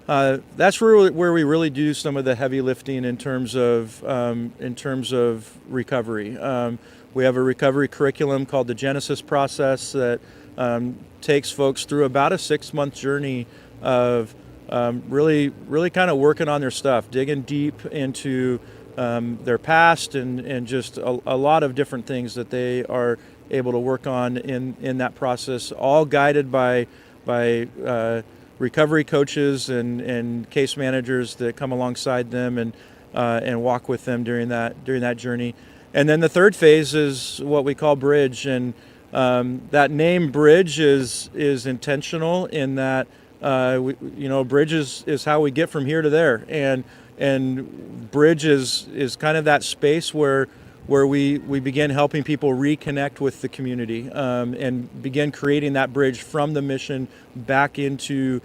that's where we really do some of the heavy lifting in terms of recovery. We have a recovery curriculum called the Genesis process that takes folks through about a 6-month journey of really kind of working on their stuff, digging deep into their past and just a lot of different things that they are able to work on in that process, all guided by recovery coaches and case managers that come alongside them and walk with them during that journey. And then the third phase is what we call Bridge, and that name Bridge is intentional in that Bridge is how we get from here to there, and Bridge is kind of that space where we begin helping people reconnect with the community and begin creating that bridge from the mission back into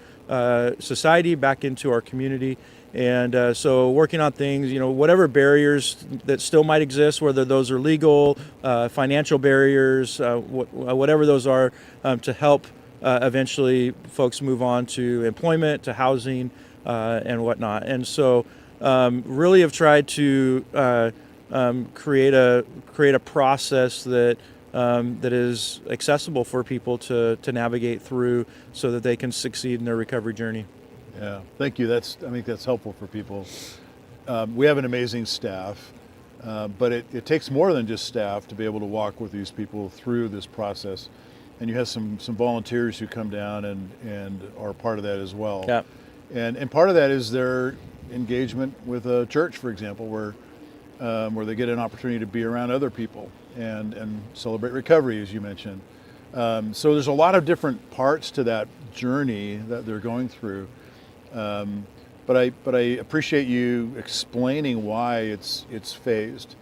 society, back into our community. And so working on things, whatever barriers that still might exist, whether those are legal, financial barriers, whatever those are, to help eventually folks move on to employment, to housing, and whatnot. And so really have tried to create a process that is accessible for people to navigate through so that they can succeed in their recovery journey. Yeah, thank you. I think that's helpful for people. We have an amazing staff, but it takes more than just staff to be able to walk with these people through this process. And you have some volunteers who come down and are part of that as well. Yeah. And part of that is their engagement with a church, for example, where they get an opportunity to be around other people and celebrate recovery, as you mentioned. So there's a lot of different parts to that journey that they're going through. But I appreciate you explaining why it's phased.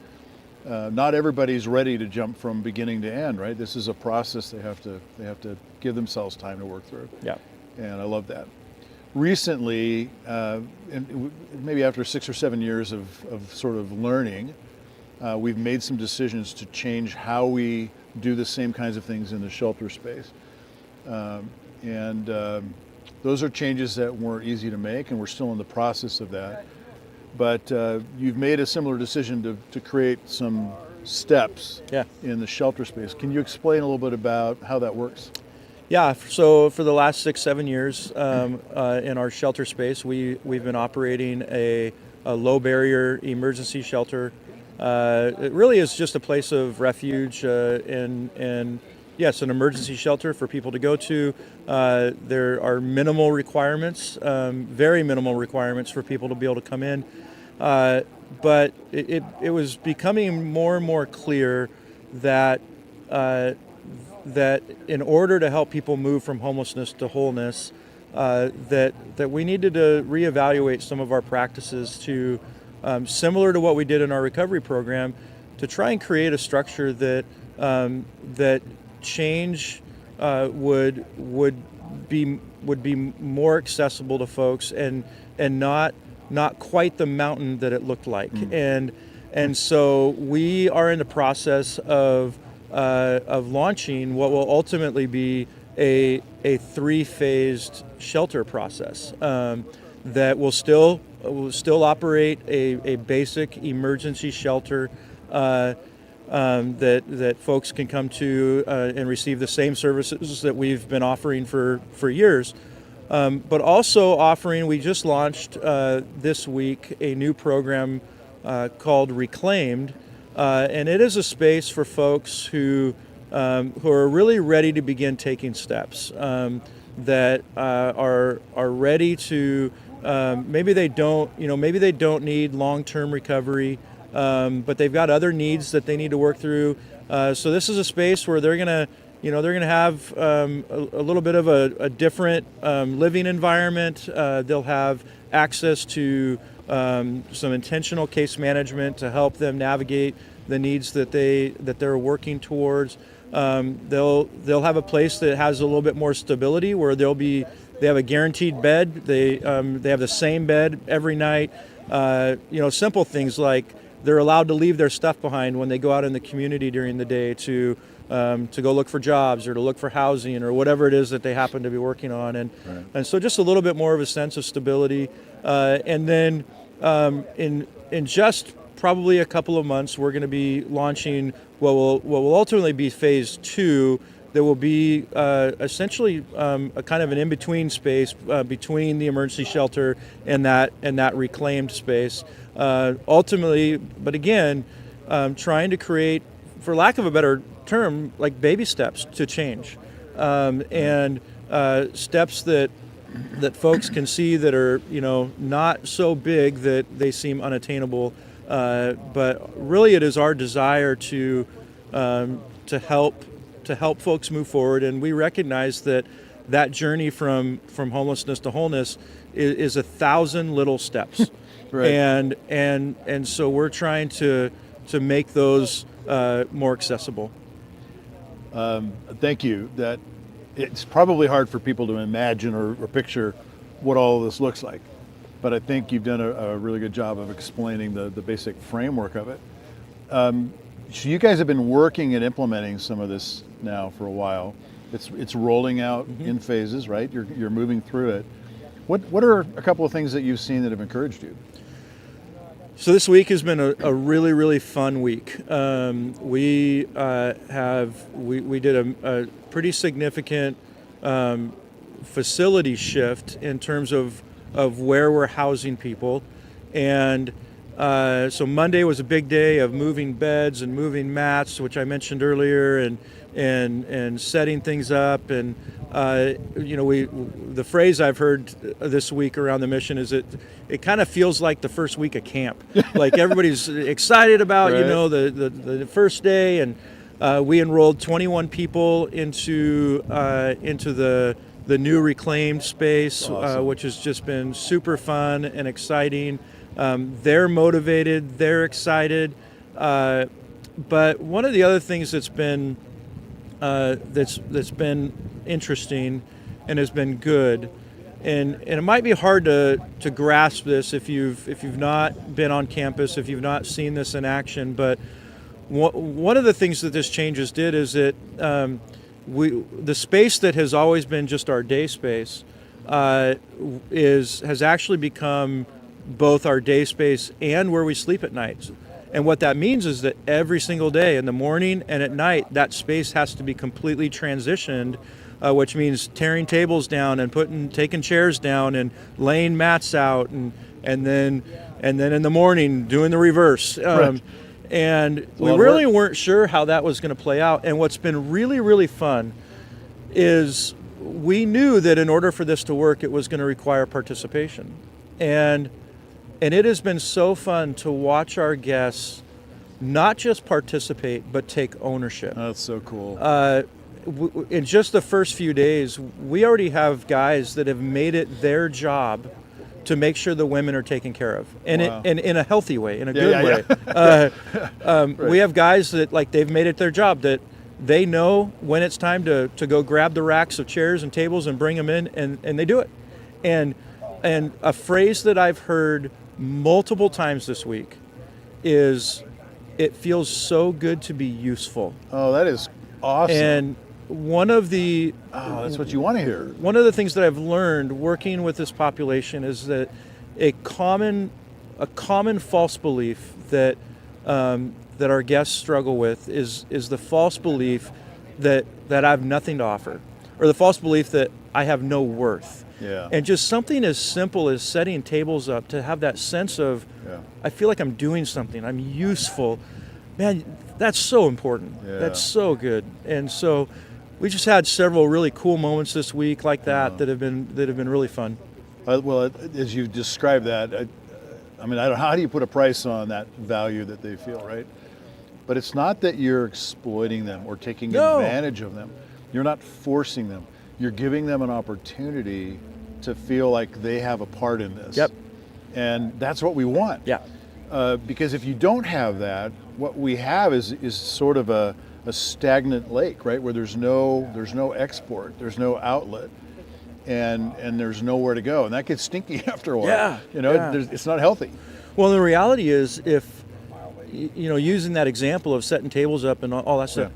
Not everybody's ready to jump from beginning to end, right? This is a process they have to give themselves time to work through. Yeah. And I love that. Recently, and maybe after 6 or 7 years of sort of learning, we've made some decisions to change how we do the same kinds of things in the shelter space. Those are changes that weren't easy to make, and we're still in the process of that. But you've made a similar decision to create some steps in the shelter space. Can you explain a little bit about how that works? Yeah, so for the last 6-7 years in our shelter space, we've been operating a low barrier emergency shelter. It really is just a place of refuge and yes, an emergency shelter for people to go to. There are minimal requirements, very minimal requirements for people to be able to come in. But it was becoming more and more clear that in order to help people move from homelessness to wholeness, that we needed to reevaluate some of our practices to, similar to what we did in our recovery program, to try and create a structure that change would be more accessible to folks and not quite the mountain that it looked like. And so we are in the process of launching what will ultimately be a 3-phased shelter process that will still operate a basic emergency shelter that folks can come to and receive the same services that we've been offering for years. But also offering, we just launched this week a new program called Reclaimed, and it is a space for folks who are really ready to begin taking steps, that are ready to maybe they don't need long-term recovery, but they've got other needs that they need to work through. So this is a space where they're gonna have a little bit of a different living environment. They'll have access to some intentional case management to help them navigate the needs that they're working towards. They'll have a place that has a little bit more stability, where they have a guaranteed bed. They have the same bed every night. Simple things like they're allowed to leave their stuff behind when they go out in the community during the day to go look for jobs or to look for housing or whatever it is that they happen to be working on. And so just a little bit more of a sense of stability. And then in just probably a couple of months, we're going to be launching what will ultimately be phase 2. There will be essentially a kind of an in-between space between the emergency shelter and that reclaimed space. Ultimately, but again, trying to create, for lack of a better term, like baby steps to change, and steps that folks can see that are not so big that they seem unattainable, but really it is our desire to help folks move forward, and we recognize that journey from homelessness to wholeness is 1,000 little steps. Right. And so we're trying to make those more accessible. Thank you. That it's probably hard for people to imagine or picture what all of this looks like. but I think you've done a really good job of explaining the basic framework of it. So you guys have been working and implementing some of this now for a while. It's rolling out in phases, right? You're moving through it. What are a couple of things that you've seen that have encouraged you? So this week has been a really, really fun week. We did a pretty significant facility shift in terms of where we're housing people, and so Monday was a big day of moving beds and moving mats, which I mentioned earlier, and setting things up. And the phrase I've heard this week around the mission is it kind of feels like the first week of camp. Like everybody's excited about right. the first day, and we enrolled 21 people into the new reclaimed space, awesome. which has just been super fun and exciting. They're motivated, they're excited, but one of the other things that's been interesting and has been good, and it might be hard to grasp this if you've not been on campus, if you've not seen this in action, but one of the things that this changes did is that the space that has always been just our day space has actually become both our day space and where we sleep at night. And what that means is that every single day, in the morning and at night, that space has to be completely transitioned, which means tearing tables down and taking chairs down and laying mats out, and then in the morning doing the reverse. Right. And we really weren't sure how that was going to play out. And what's been really, really fun is we knew that in order for this to work, it was going to require participation. And it has been so fun to watch our guests not just participate, but take ownership. Oh, that's so cool. In just the first few days, we already have guys that have made it their job to make sure the women are taken care of, and Wow. in a healthy way, in a good way. Right. We have guys that they've made it their job, that they know when it's time to go grab the racks of chairs and tables and bring them in, and they do it. And a phrase that I've heard multiple times this week is, "It feels so good to be useful." Oh, that is awesome. And that's what you want to hear. one of the things that I've learned working with this population is that a common false belief that our guests struggle with is the false belief that I have nothing to offer, or the false belief that I have no worth. Yeah. And just something as simple as setting tables up, to have that sense of, I feel like I'm doing something, I'm useful. Man, that's so important. Yeah. That's so good. And so we just had several really cool moments this week like that that have been really fun. Well, as you described that, I mean, I don't know, how do you put a price on that value that they feel, right? But it's not that you're exploiting them or taking advantage of them. You're not forcing them. You're giving them an opportunity to feel like they have a part in this. Yep. And that's what we want. Yeah. Because if you don't have that, what we have is sort of a stagnant lake, right? Where there's no export, there's no outlet, and there's nowhere to go, and that gets stinky after a while. Yeah. It's not healthy. Well, the reality is, if using that example of setting tables up and all that stuff,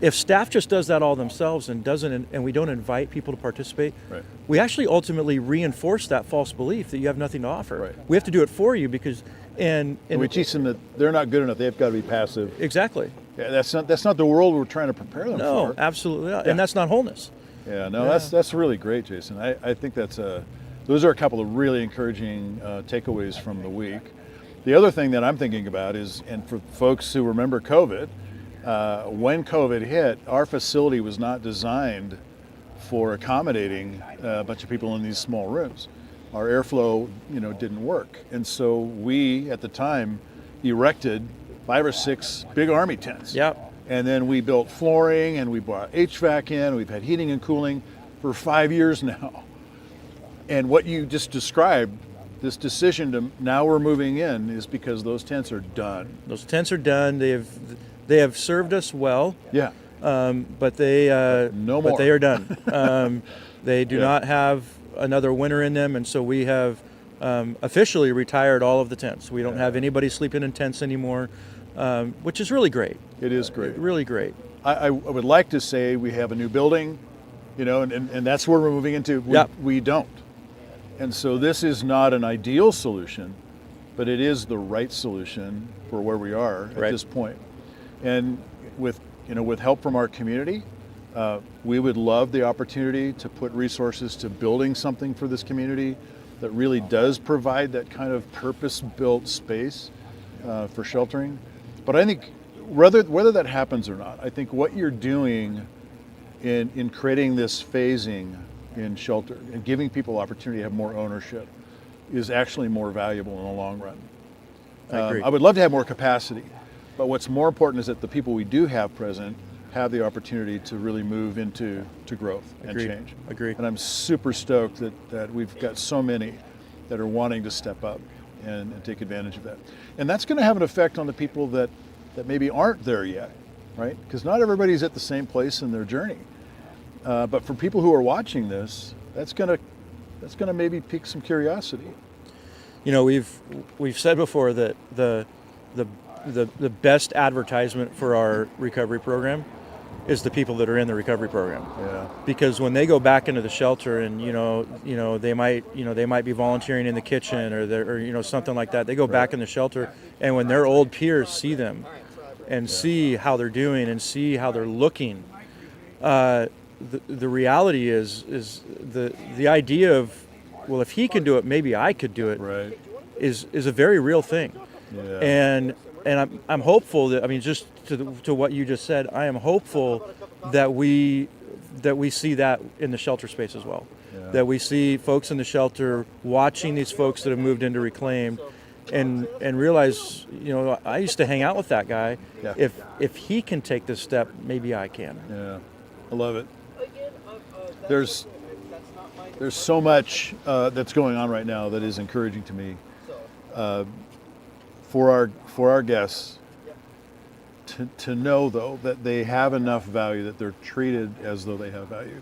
if staff just does that all themselves and we don't invite people to participate, Right. we actually ultimately reinforce that false belief that you have nothing to offer. Right. We have to do it for you because and we teach them that they're not good enough. They've got to be passive. Exactly. Yeah, that's not the world we're trying to prepare them for. No, absolutely not. And that's not wholeness. Yeah, no, that's really great, Jason. I think those are a couple of really encouraging takeaways from the week. The other thing that I'm thinking about is, and for folks who remember COVID, when COVID hit, our facility was not designed for accommodating a bunch of people in these small rooms. Our airflow, didn't work. And so we, at the time, erected 5 or 6 big Army tents. Yep. And then we built flooring and we brought HVAC in. We've had heating and cooling for 5 years now. And what you just described, this decision to now we're moving in, is because those tents are done. Those tents are done. They have served us well. Yeah. But they no more. But they are done. They do not have another winter in them, and so we have officially retired all of the tents. We don't have anybody sleeping in tents anymore, which is really great. It is great. Really great. I would like to say we have a new building, and that's where we're moving into. We don't. And so this is not an ideal solution, but it is the right solution for where we are at this point. And with help from our community, we would love the opportunity to put resources to building something for this community that really does provide that kind of purpose-built space for sheltering. But I think whether that happens or not, I think what you're doing in creating this phasing in shelter and giving people opportunity to have more ownership is actually more valuable in the long run. I agree. I would love to have more capacity, but what's more important is that the people we do have present have the opportunity to really move into growth and change. Agree. And I'm super stoked that we've got so many that are wanting to step up and take advantage of that. And that's going to have an effect on the people that maybe aren't there yet, right? Because not everybody's at the same place in their journey. But for people who are watching this, that's going to maybe pique some curiosity. We've said before that the best advertisement for our recovery program is the people that are in the recovery program. Yeah. Because when they go back into the shelter and they might be volunteering in the kitchen or something like that, they go back in the shelter, and when their old peers see them and see how they're doing and see how they're looking, the reality is the idea of, well, if he can do it, maybe I could do it. Right. Is a very real thing. Yeah. And I'm hopeful that, just to what you just said, I am hopeful that we see that in the shelter space as well. Yeah. That we see folks in the shelter watching these folks that have moved into Reclaimed and realize, I used to hang out with that guy. Yeah. If he can take this step, maybe I can. Yeah. I love it. There's so much that's going on right now that is encouraging to me. For our guests to know, though, that they have enough value, that they're treated as though they have value,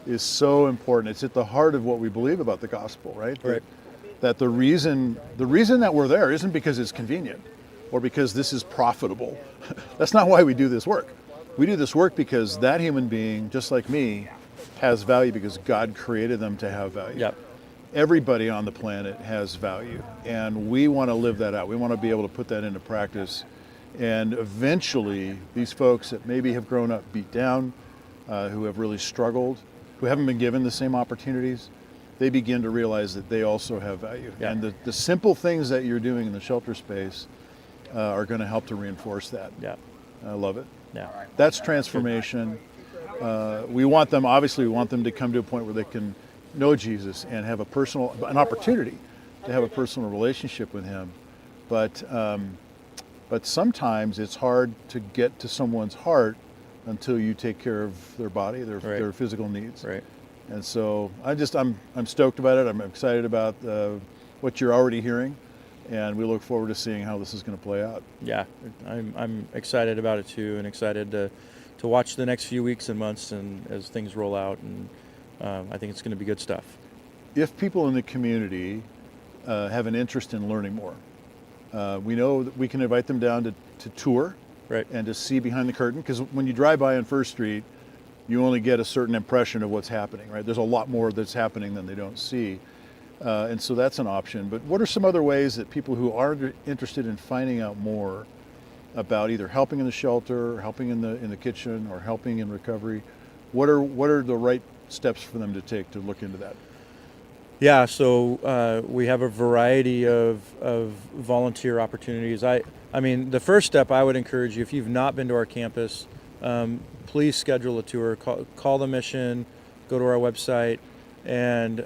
is so important. It's at the heart of what we believe about the gospel, right? Right. That the reason that we're there isn't because it's convenient or because this is profitable. That's not why we do this work. We do this work because that human being, just like me, has value because God created them to have value. Yep. Everybody on the planet has value, and we want to live that out. We want to be able to put that into practice, and eventually these folks that maybe have grown up beat down, who have really struggled, who haven't been given the same opportunities, they begin to realize that they also have value. Yeah. And the simple things that you're doing in the shelter space are going to help to reinforce that. Yeah. I love it. Yeah. That's transformation. We want them to come to a point where they can know Jesus and have an opportunity to have a personal relationship with him. But sometimes it's hard to get to someone's heart until you take care of their body, their physical needs. Right. And so I'm stoked about it. I'm excited about what you're already hearing, and we look forward to seeing how this is going to play out. Yeah, I'm excited about it too, and excited to watch the next few weeks and months and as things roll out, and I think it's going to be good stuff. If people in the community have an interest in learning more, we know that we can invite them down to tour, right, and to see behind the curtain, because when you drive by on First Street, you only get a certain impression of what's happening, right? There's a lot more that's happening than they don't see. And so that's an option. But what are some other ways that people who are interested in finding out more about either helping in the shelter, or helping in the kitchen, or helping in recovery, what are the right steps for them to take to look into that? Yeah, so we have a variety of volunteer opportunities. I mean, the first step I would encourage you, if you've not been to our campus, please schedule a tour. Call the mission, go to our website, and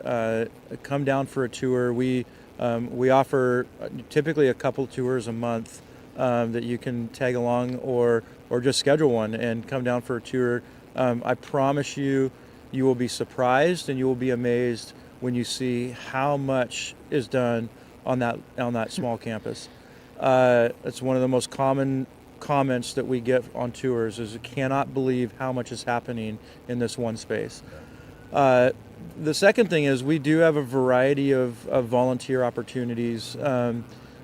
come down for a tour. We offer typically a couple tours a month that you can tag along or just schedule one and come down for a tour. I promise you will be surprised and you will be amazed when you see how much is done on that small campus. It's one of the most common comments that we get on tours is, I cannot believe how much is happening in this one space. The second thing is we do have a variety of volunteer opportunities,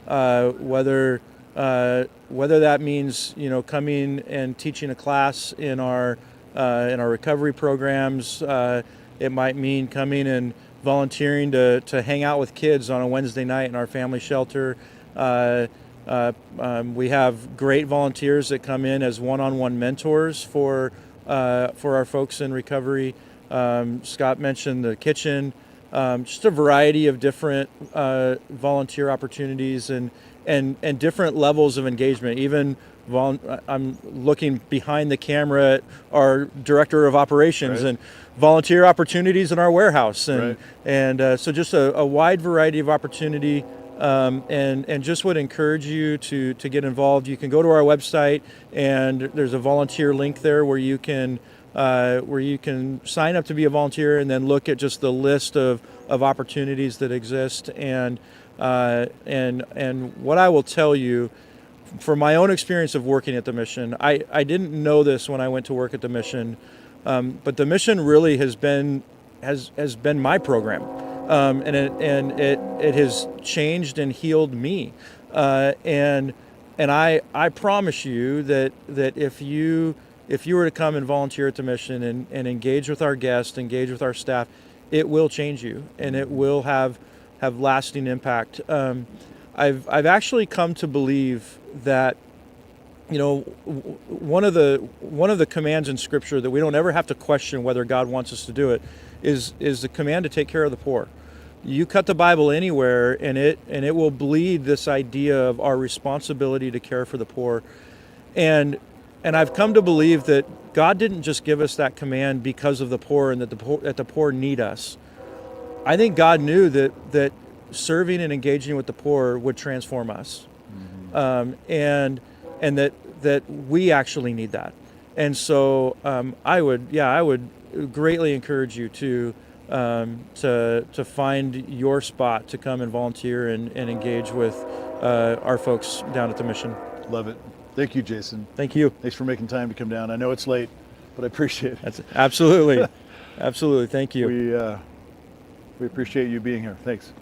whether that means coming and teaching a class in our recovery programs. It might mean coming and volunteering to hang out with kids on a Wednesday night in our family shelter. We have great volunteers that come in as one-on-one mentors for our folks in recovery. Scott mentioned the kitchen, just a variety of different volunteer opportunities and different levels of engagement. Even I'm looking behind the camera at our director of operations, Right. and volunteer opportunities in our warehouse, and Right. so just a wide variety of opportunity. And just would encourage you to get involved. You can go to our website, and there's a volunteer link there where you can sign up to be a volunteer, and then look at just the list of opportunities that exist. And what I will tell you, from my own experience of working at the mission, I didn't know this when I went to work at the mission, but the mission really has been my program. And it has changed and healed me, and I promise you that if you were to come and volunteer at the mission and engage with our guests, engage with our staff, it will change you, and it will have lasting impact. I've actually come to believe that one of the commands in Scripture that we don't ever have to question whether God wants us to do it is the command to take care of the poor. You cut the Bible anywhere, and it will bleed this idea of our responsibility to care for the poor. And I've come to believe that God didn't just give us that command because of the poor, and that the poor need us. I think God knew that serving and engaging with the poor would transform us, and that we actually need that. And so I would greatly encourage you to find your spot to come and volunteer and engage with our folks down at the mission. Love it. Thank you, Jason. Thank you. Thanks for making time to come down. I know it's late, but I appreciate it. That's absolutely, absolutely. Thank you. We appreciate you being here. Thanks.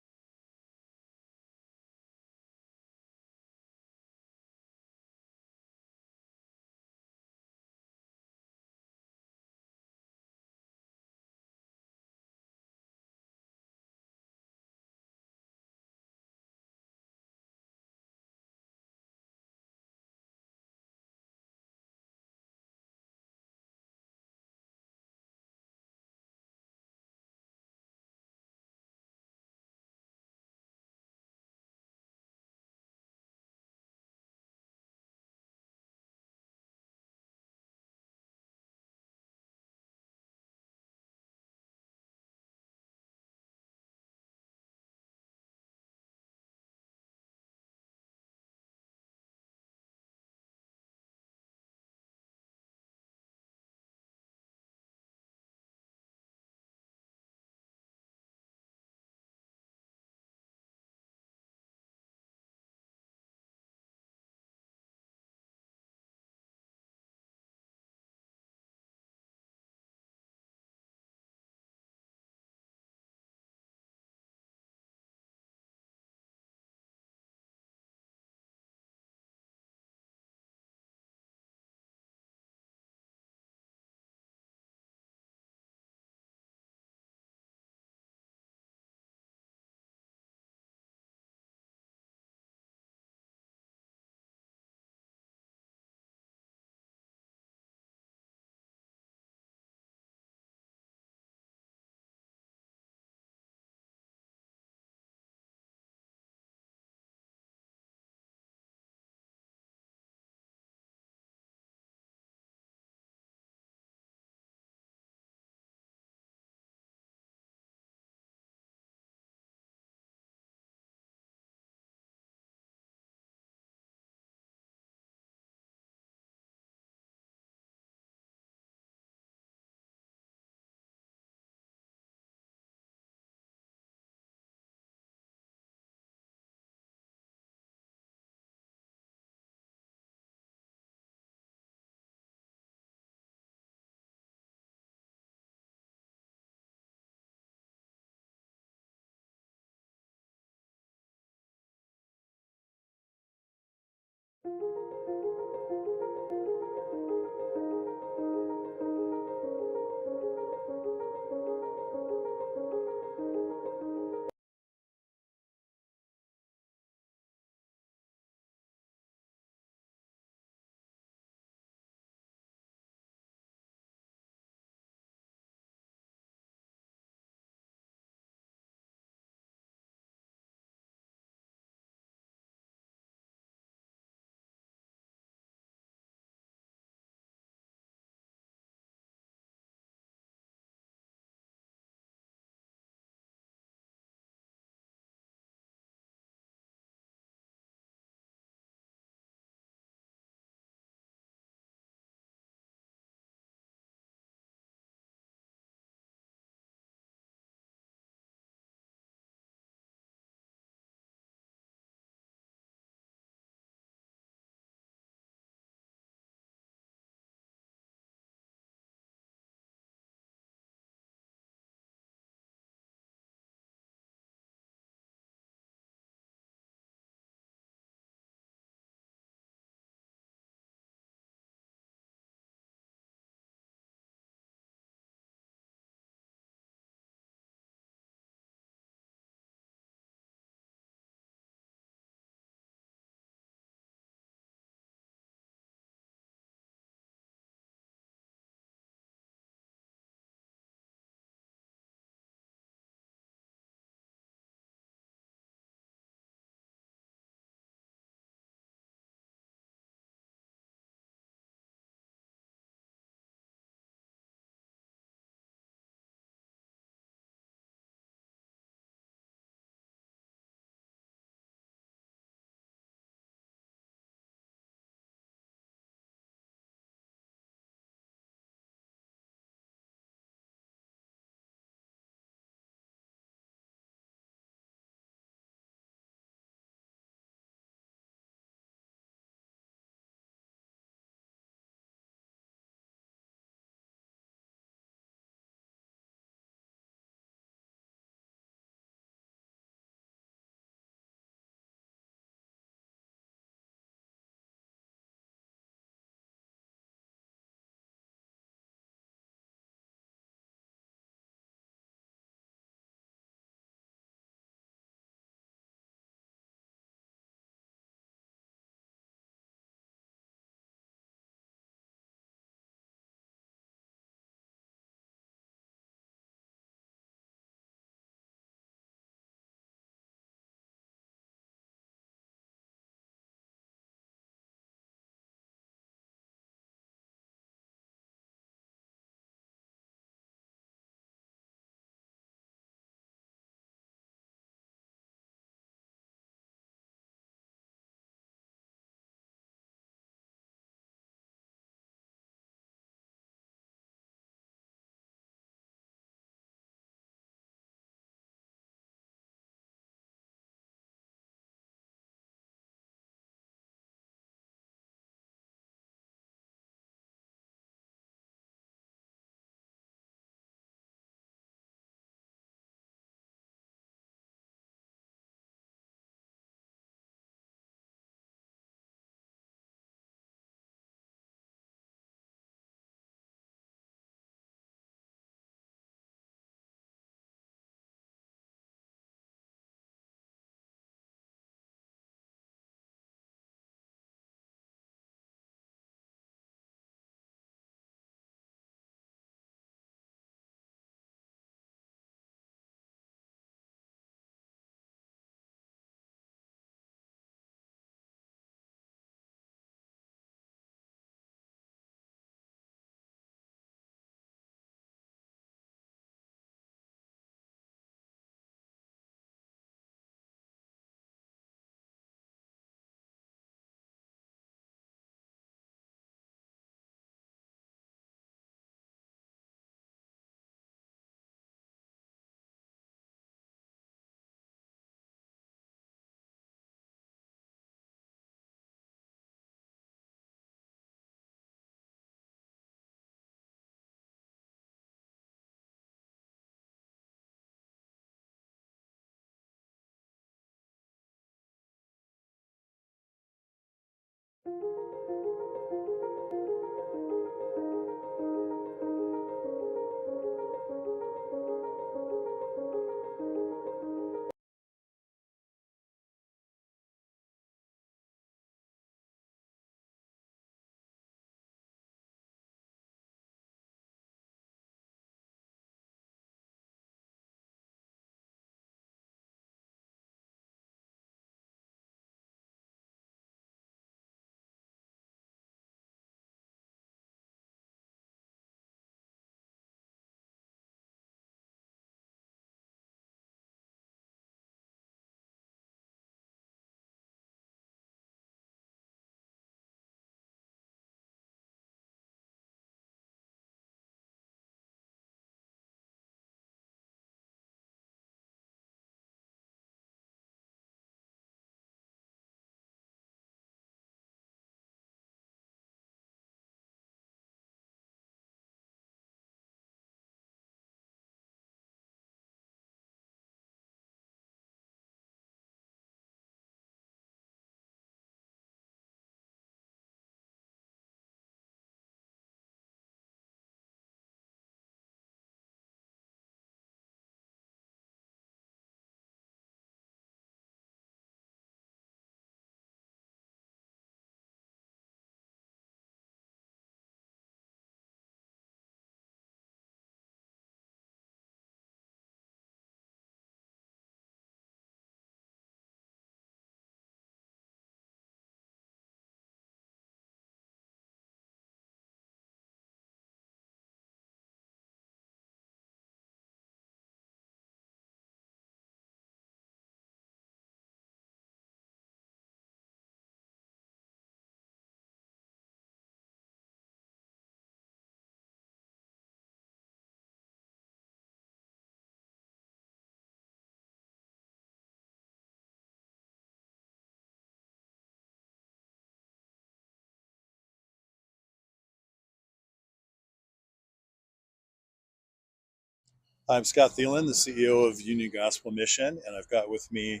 I'm Scott Thielen, the CEO of Union Gospel Mission, and I've got with me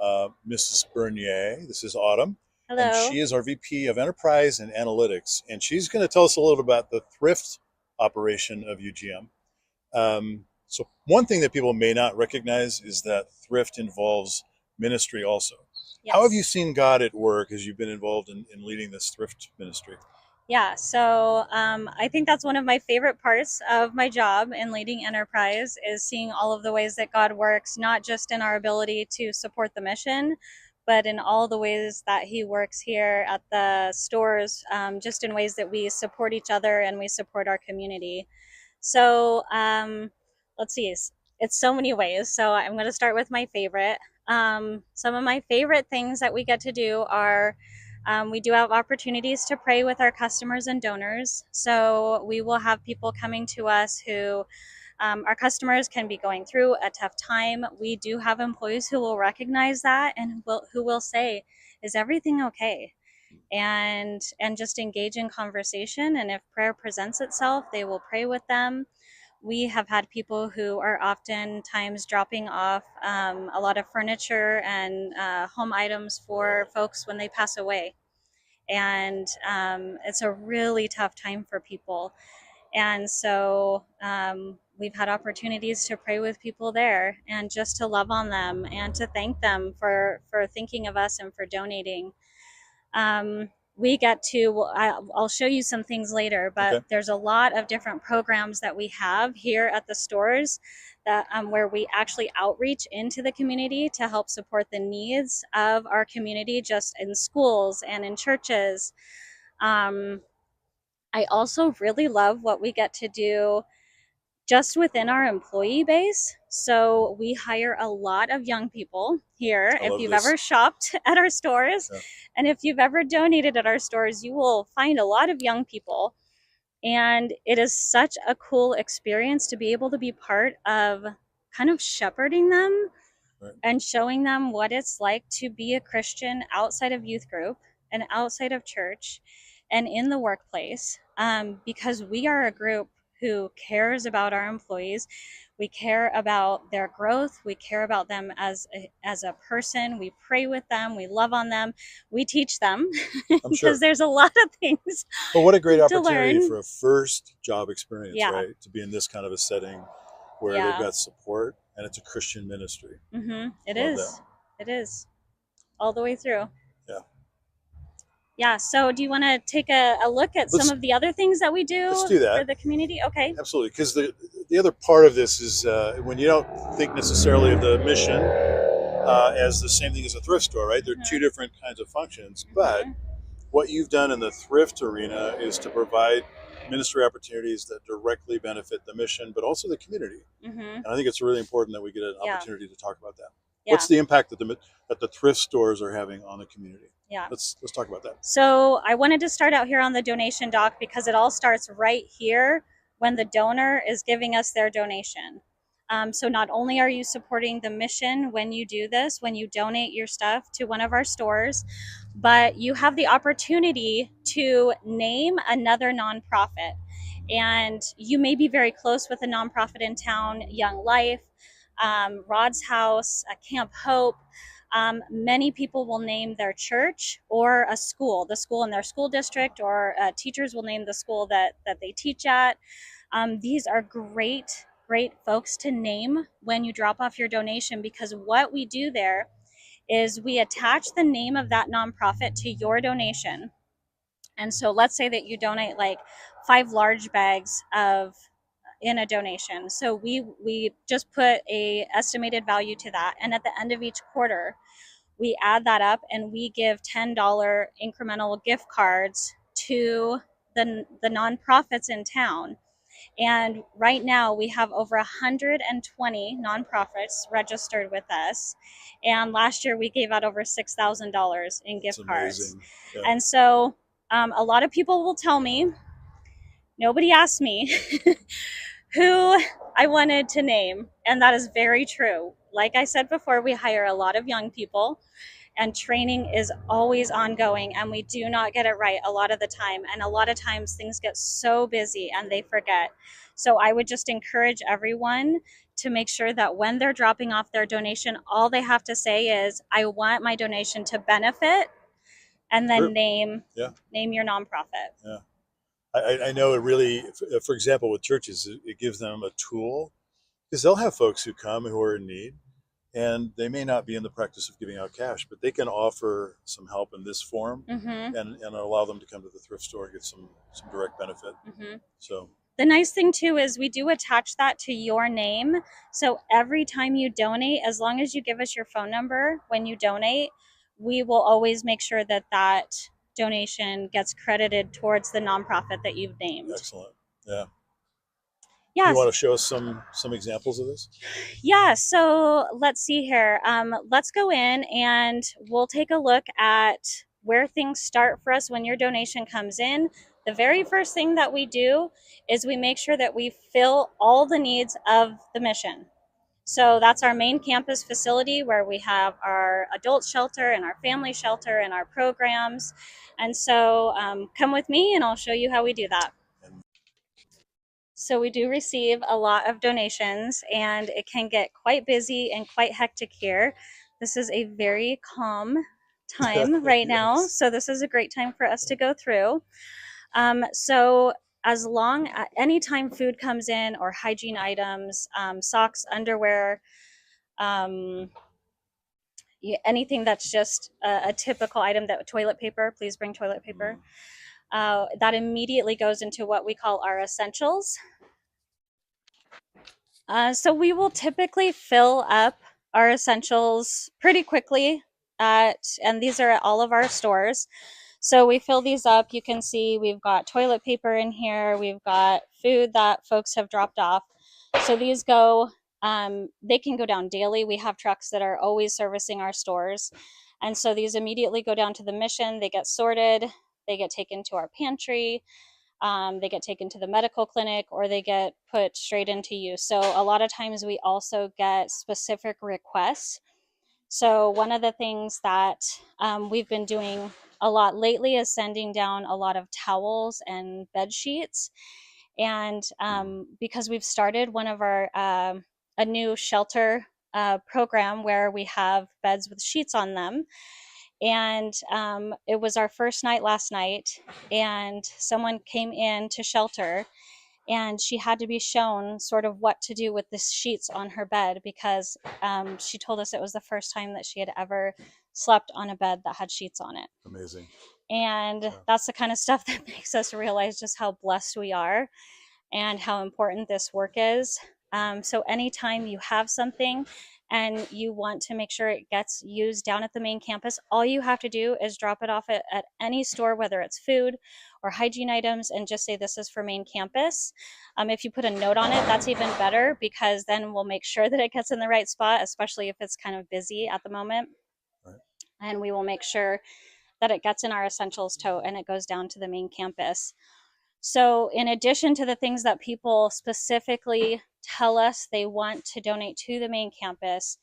Mrs. Bernier. This is Autumn, and Hello. she is our VP of Enterprise and Analytics, and she's going to tell us a little about the thrift operation of UGM. So one thing that people may not recognize is that thrift involves ministry also. Yes. How have you seen God at work as you've been involved in leading this thrift ministry? Yeah, so I think that's one of my favorite parts of my job in leading enterprise is seeing all of the ways that God works, not just in our ability to support the mission, but in all the ways that He works here at the stores, just in ways that we support each other and we support our community. So let's see, it's so many ways. So I'm going to start with my favorite. Some of my favorite things that we get to do are we do have opportunities to pray with our customers and donors. So we will have people coming to us who our customers can be going through a tough time. We do have employees who will recognize that and who will say, "Is everything okay?" and just engage in conversation. And if prayer presents itself, they will pray with them. We have had people who are oftentimes dropping off a lot of furniture and home items for folks when they pass away. And it's a really tough time for people. And so we've had opportunities to pray with people there and just to love on them and to thank them for thinking of us and for donating. We get to, I'll show you some things later, but Okay. there's a lot of different programs that we have here at the stores that where we actually outreach into the community to help support the needs of our community, just in schools and in churches. I also really love what we get to do just within our employee base. So we hire a lot of young people here. If you've ever shopped at our stores, yeah, and if you've ever donated at our stores, you will find a lot of young people. And it is such a cool experience to be able to be part of kind of shepherding them, right, and showing them what it's like to be a Christian outside of youth group and outside of church and in the workplace, because we are a group who cares about our employees. We care about their growth. We care about them as a person. We pray with them. We love on them. We teach them because sure, there's a lot of things. But what a great to opportunity learn for a first job experience, Yeah. right? To be in this kind of a setting where Yeah. they've got support and it's a Christian ministry. It Love is. that. It is. All the way through. Yeah. Yeah. So do you want to take a look at some of the other things that we do, let's do that, for the community? Okay. Absolutely. Because the other part of this is when you don't think necessarily of the mission as the same thing as a thrift store, right? They're two different kinds of functions. But what you've done in the thrift arena is to provide ministry opportunities that directly benefit the mission, but also the community. And I think it's really important that we get an opportunity to talk about that. Yeah. What's the impact that the thrift stores are having on the community? Yeah. Let's talk about that. So I wanted to start out here on the donation dock because it all starts right here when the donor is giving us their donation. So not only are you supporting the mission when you do this, when you donate your stuff to one of our stores, but you have the opportunity to name another nonprofit. And you may be very close with a nonprofit in town, Young Life, Rod's House, Camp Hope. Many people will name their church or a school, the school in their school district, or teachers will name the school that they teach at. These are great folks to name when you drop off your donation, because what we do there is we attach the name of that nonprofit to your donation. And so let's say that you donate like 5 large bags in a donation. So we just put a estimated value to that, and at the end of each quarter, we add that up and we give $10 incremental gift cards to the nonprofits in town. And right now we have over 120 nonprofits registered with us. And last year we gave out over $6,000 in gift cards. Yeah. And so a lot of people will tell me, nobody asked me who I wanted to name. And that is very true. Like I said before, we hire a lot of young people. and training is always ongoing, and we do not get it right a lot of the time, and a lot of times things get so busy and they forget. So I would just encourage everyone to make sure that when they're dropping off their donation, all they have to say is, I want my donation to benefit, and then name your nonprofit. Yeah. I know it really, for example, with churches, it gives them a tool, because they'll have folks who come who are in need, and they may not be in the practice of giving out cash, but they can offer some help in this form, and allow them to come to the thrift store and get some direct benefit. So the nice thing too is we do attach that to your name. So every time you donate, as long as you give us your phone number when you donate, we will always make sure that that donation gets credited towards the nonprofit that you've named. Excellent. Yeah. Yes. You want to show us some examples of this? Yeah, so let's see here. Let's go in and we'll take a look at where things start for us when your donation comes in. The very first thing that we do is we make sure that we fill all the needs of the mission. So that's our main campus facility where we have our adult shelter and our family shelter and our programs. And so come with me and I'll show you how we do that. So we do receive a lot of donations and it can get quite busy and quite hectic here. This is a very calm time right now. So this is a great time for us to go through. So as long as anytime food comes in or hygiene items, socks, underwear, anything that's just a typical item, that toilet paper, please bring toilet paper. That immediately goes into what we call our essentials. So we will typically fill up our essentials pretty quickly and these are at all of our stores. So we fill these up. You can see we've got toilet paper in here. We've got food that folks have dropped off. So these go, they can go down daily. We have trucks that are always servicing our stores. And so these immediately go down to the mission. They get sorted. They get taken to our pantry. They get taken to the medical clinic or they get put straight into use. So a lot of times we also get specific requests. So one of the things that we've been doing a lot lately is sending down a lot of towels and bed sheets. And because we've started one of our, a new shelter program where we have beds with sheets on them. And it was our first night last night, and someone came in to shelter and she had to be shown sort of what to do with the sheets on her bed because she told us it was the first time that she had ever slept on a bed that had sheets on it. Amazing. And that's the kind of stuff that makes us realize just how blessed we are and how important this work is. So anytime you have something and you want to make sure it gets used down at the main campus, all you have to do is drop it off at any store, whether it's food or hygiene items, and just say this is for main campus. If you put a note on it, that's even better because then we'll make sure that it gets in the right spot, especially if it's kind of busy at the moment. Right. And we will make sure that it gets in our essentials tote and it goes down to the main campus. So in addition to the things that people specifically tell us they want to donate to the main campus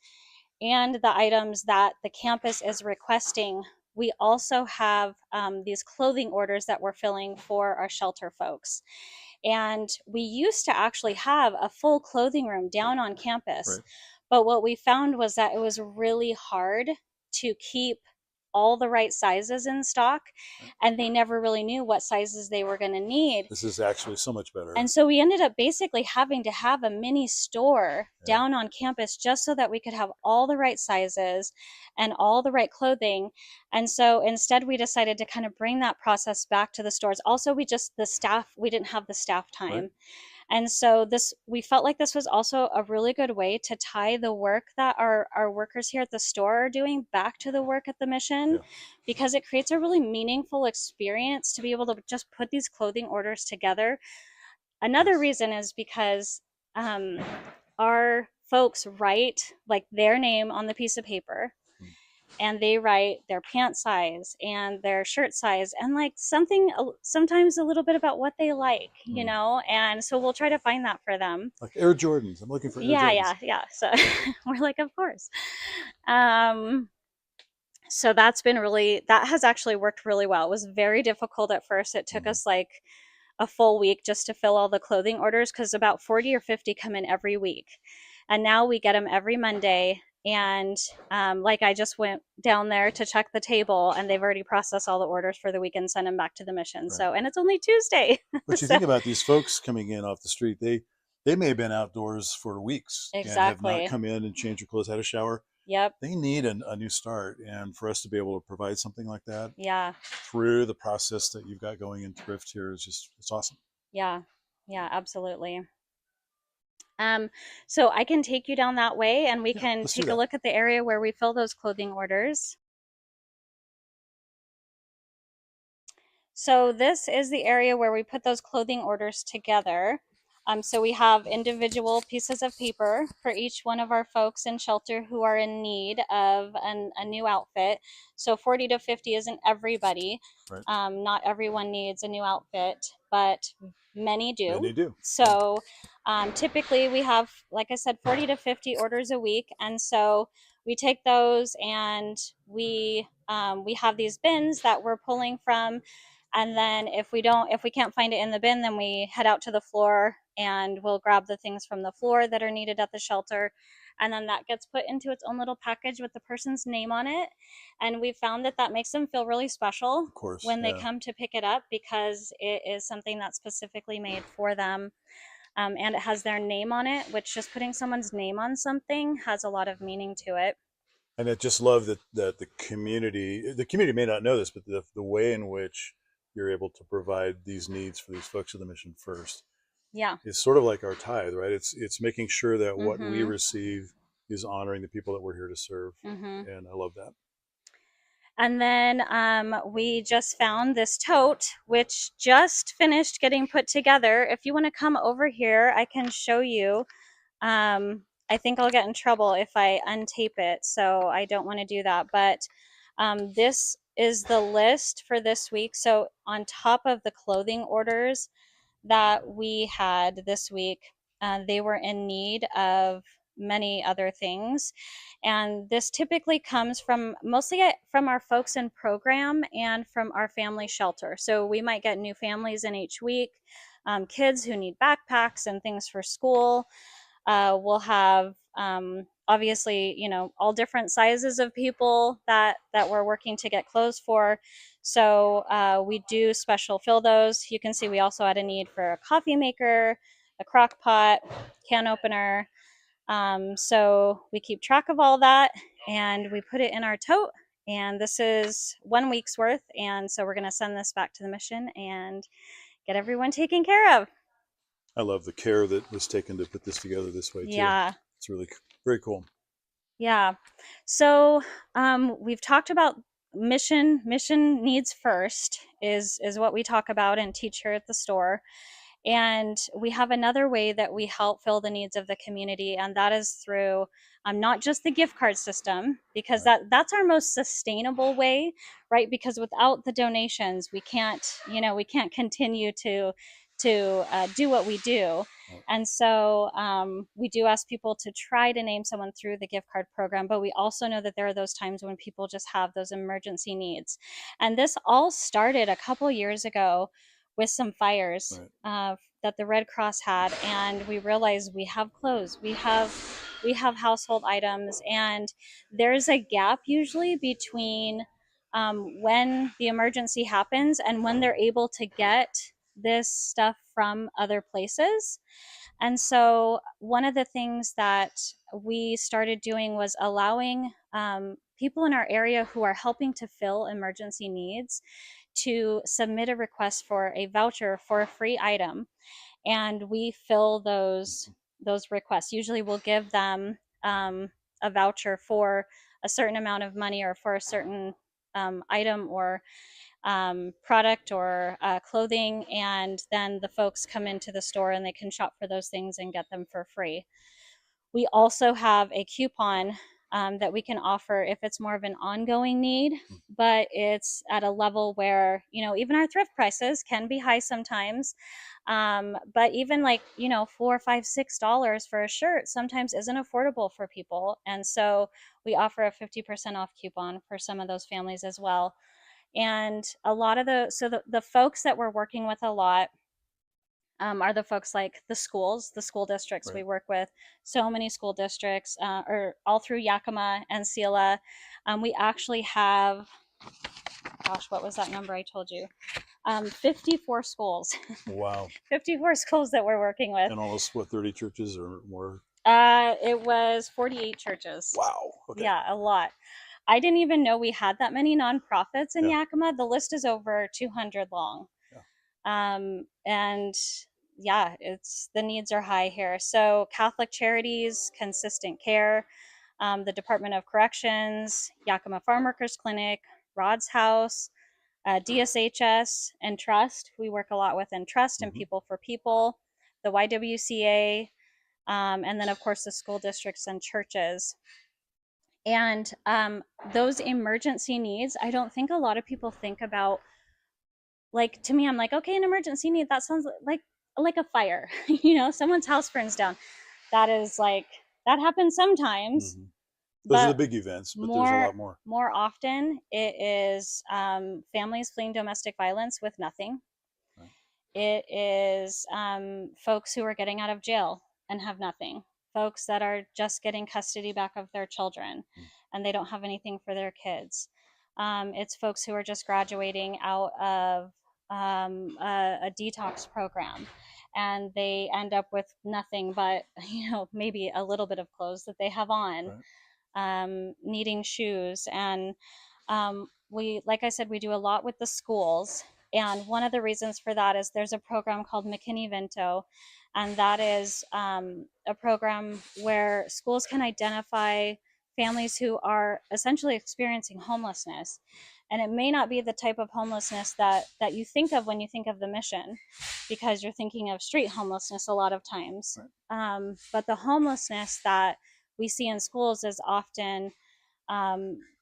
and the items that the campus is requesting, we also have these clothing orders that we're filling for our shelter folks. And we used to actually have a full clothing room down on campus. Right. But what we found was that it was really hard to keep all the right sizes in stock, and they never really knew what sizes they were going to need. This is actually so much better. And so we ended up basically having to have a mini store down on campus just so that we could have all the right sizes and all the right clothing. And so instead we decided to kind of bring that process back to the stores. Also, we didn't have the staff time. Right. And so we felt like this was also a really good way to tie the work that our workers here at the store are doing back to the work at the mission, because it creates a really meaningful experience to be able to just put these clothing orders together. Another reason is because our folks write like their name on the piece of paper. And they write their pant size and their shirt size and like something, sometimes a little bit about what they like, you know? And so we'll try to find that for them. Like Air Jordans. I'm looking for Air Jordans. Yeah. So we're like, of course. So that has actually worked really well. It was very difficult at first. It took us like a full week just to fill all the clothing orders because about 40 or 50 come in every week. And now we get them every Monday. And like I just went down there to check the table, and they've already processed all the orders for the week and sent them back to the mission. Right. So, and it's only Tuesday. But you So, think about these folks coming in off the street, they may have been outdoors for weeks and have not exactly. come in and changed their clothes, had a shower. Yep. They need a new start. And for us to be able to provide something like that Yeah. through the process that you've got going in Thrift here is just, it's awesome. Yeah. Yeah, absolutely. So I can take you down that way, and we Yeah, can let's do take a that. look at the area where we fill those clothing orders. So this is the area where we put those clothing orders together. So we have individual pieces of paper for each one of our folks in shelter who are in need of a new outfit. So 40 to 50 isn't everybody. Right. Not everyone needs a new outfit, but many do. Many do. So typically we have, like I said, 40 to 50 orders a week. And so we take those, and we have these bins that we're pulling from. And then if we can't find it in the bin, then we head out to the floor and we'll grab the things from the floor that are needed at the shelter. And then that gets put into its own little package with the person's name on it. And we found that makes them feel really special, Of course, when they yeah. come to pick it up, because it is something that's specifically made for them. And it has their name on it, which just putting someone's name on something has a lot of meaning to it. And I just love that the community may not know this, but the way in which you're able to provide these needs for these folks of the mission first Yeah. is sort of like our tithe, right? It's making sure that what we Mm-hmm. receive is honoring the people that we're here to serve. Mm-hmm. And I love that. And then we just found this tote, which just finished getting put together. If you want to come over here, I can show you. I think I'll get in trouble if I untape it, so I don't want to do that. But this is the list for this week. So on top of the clothing orders that we had this week, they were in need of many other things. And this typically comes from mostly from our folks in program and from our family shelter. So we might get new families in each week, kids who need backpacks and things for school. We'll have obviously, all different sizes of people that we're working to get clothes for. So we do special fill those. You can see we also had a need for a coffee maker, a crock pot, can opener. So we keep track of all that, and we put it in our tote. And this is 1 week's worth. And so we're going to send this back to the mission and get everyone taken care of. I love the care that was taken to put this together this way too. Yeah. It's really very cool. Yeah. So we've talked about mission needs first is what we talk about and teach here at the store. And we have another way that we help fill the needs of the community, and that is through not just the gift card system, because that's our most sustainable way, right? Because without the donations, we can't continue to do what we do. And so we do ask people to try to name someone through the gift card program, but we also know that there are those times when people just have those emergency needs. And this all started a couple years ago with some fires that the Red Cross had, and we realized we have clothes, we have household items, and there's a gap usually between when the emergency happens and when they're able to get this stuff from other places. And so one of the things that we started doing was allowing people in our area who are helping to fill emergency needs to submit a request for a voucher for a free item, and we fill those requests. Usually we'll give them a voucher for a certain amount of money or for a certain item or product or clothing, and then the folks come into the store and they can shop for those things and get them for free. We also have a coupon that we can offer if it's more of an ongoing need, but it's at a level where, you know, even our thrift prices can be high sometimes. But even like, you know, $4, $5, $6 for a shirt sometimes isn't affordable for people. And so we offer a 50% off coupon for some of those families as well. And a lot of the folks that we're working with a lot are the folks like the schools, the school districts. Right. We work with so many school districts, or all through Yakima and Selah. We actually have, gosh, what was that number I told you? 54 schools. Wow. 54 schools that we're working with. And almost, what, 30 churches or more? It was 48 churches. Wow. Okay. Yeah, a lot. I didn't even know we had that many nonprofits in Yakima. The list is over 200 long. And yeah, the needs are high here. So Catholic Charities, Consistent Care, the Department of Corrections, Yakima Farm Workers Clinic, Rod's House, DSHS, and Trust. We work a lot with Trust and People for People, the YWCA, and then of course the school districts and churches. And those emergency needs, I don't think a lot of people think about. Like, to me, I'm like, okay, an emergency need, that sounds like a fire. You know, someone's house burns down. That is like, that happens sometimes. Those are the big events, but there's a lot more. More often, it is families fleeing domestic violence with nothing. Right. It is folks who are getting out of jail and have nothing. Folks that are just getting custody back of their children and they don't have anything for their kids. It's folks who are just graduating out of a detox program and they end up with nothing but, you know, maybe a little bit of clothes that they have on, right. Needing shoes. And we, like I said, we do a lot with the schools. And one of the reasons for that is there's a program called McKinney-Vento, and that is a program where schools can identify families who are essentially experiencing homelessness. And it may not be the type of homelessness that you think of when you think of the mission, because you're thinking of street homelessness a lot of times. Right. But the homelessness that we see in schools is often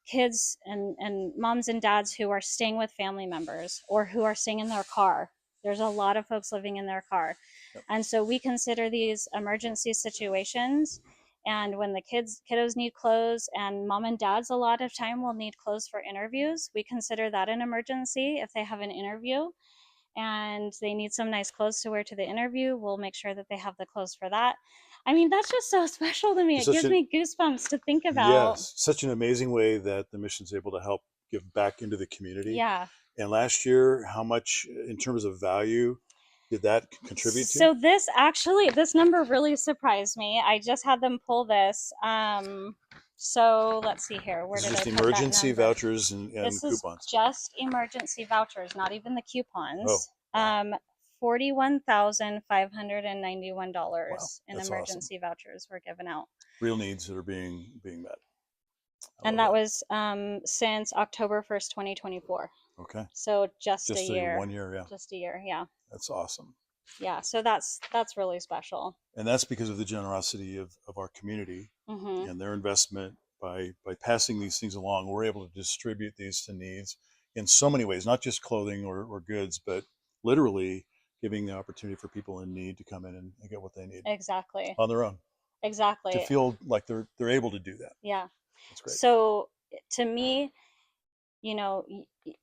kids and moms and dads who are staying with family members or who are staying in their car. There's a lot of folks living in their car. Yep. And so we consider these emergency situations. And when the kiddos need clothes, and mom and dads a lot of time will need clothes for interviews, we consider that an emergency. If they have an interview and they need some nice clothes to wear to the interview, we'll make sure that they have the clothes for that. I mean, that's just so special to me. It gives me goosebumps to think about. Yes, such an amazing way that the mission's able to help give back into the community. Yeah. And last year, how much in terms of value did that contribute to? So this number really surprised me. I just had them pull this. So let's see here. Where did I put that number? Just emergency vouchers and this coupons. Is just emergency vouchers, not even the coupons. Oh. $41,591 in emergency vouchers were given out. Real needs that are being met. And that was since October 1st, 2024. Okay. So just a year. 1 year, yeah. Just a year, yeah. That's awesome. Yeah, so that's really special. And that's because of the generosity of our community and their investment by passing these things along. We're able to distribute these to needs in so many ways, not just clothing or goods, but literally giving the opportunity for people in need to come in and get what they need. Exactly. On their own. Exactly. To feel like they're able to do that. Yeah. That's great. So to me, you know,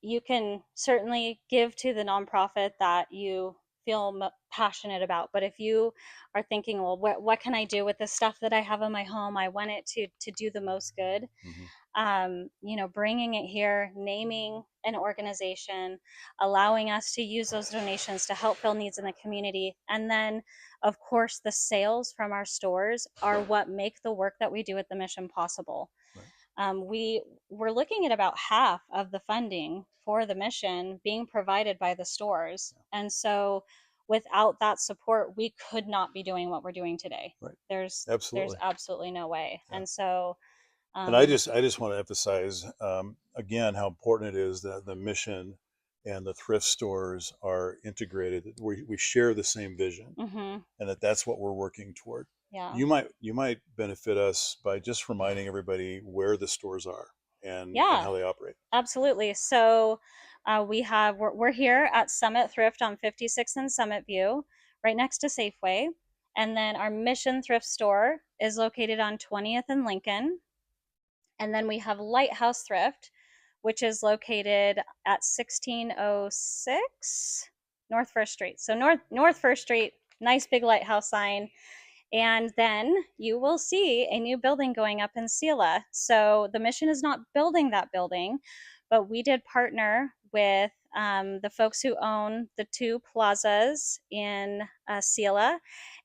you can certainly give to the nonprofit that you feel passionate about, but if you are thinking, well, what can I do with the stuff that I have in my home? I want it to do the most good. You know, bringing it here, naming an organization, allowing us to use those donations to help fill needs in the community, and then of course the sales from our stores are what make the work that we do at the mission possible. Right. We're looking at about half of the funding for the mission being provided by the stores. And so without that support, we could not be doing what we're doing today. Right. There's absolutely no way. Yeah. And so, and I just want to emphasize again how important it is that the mission and the thrift stores are integrated. We share the same vision, and that's what we're working toward. Yeah. You might benefit us by just reminding everybody where the stores are and Yeah, how they operate. absolutely. So we're here at Summit Thrift on 56th and Summit View, right next to Safeway. And then our Mission Thrift store is located on 20th and Lincoln. And then we have Lighthouse Thrift, which is located at 1606 North First Street. So North First Street, nice big lighthouse sign. And then you will see a new building going up in Sela. So the mission is not building that building, but we did partner with the folks who own the two plazas in Sela,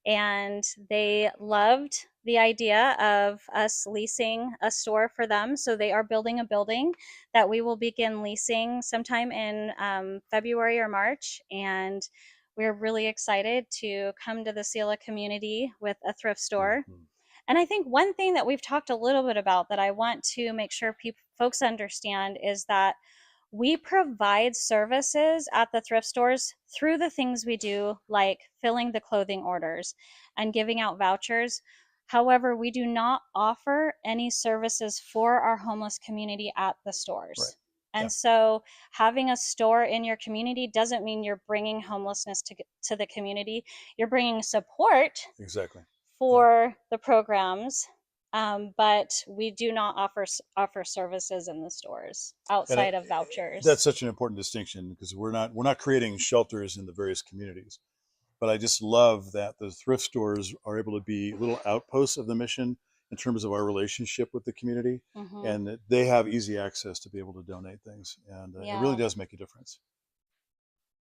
and they loved the idea of us leasing a store for them. So they are building a building that we will begin leasing sometime in February or March. And we're really excited to come to the Sela community with a thrift store. Mhm. And I think one thing that we've talked a little bit about that I want to make sure folks understand is that we provide services at the thrift stores through the things we do, like filling the clothing orders and giving out vouchers. However, we do not offer any services for our homeless community at the Right. stores. Yeah. And so having a store in your community doesn't mean you're bringing homelessness to the community. You're bringing support Exactly. for the programs, but we do not offer services in the stores And outside of vouchers. that's such an important distinction because we're not creating shelters in the various communities. But I just love that the thrift stores are able to be little outposts of the mission in terms of our relationship with the community, Hmm. and that they have easy access to be able to donate things, and it really Yeah, does make a difference.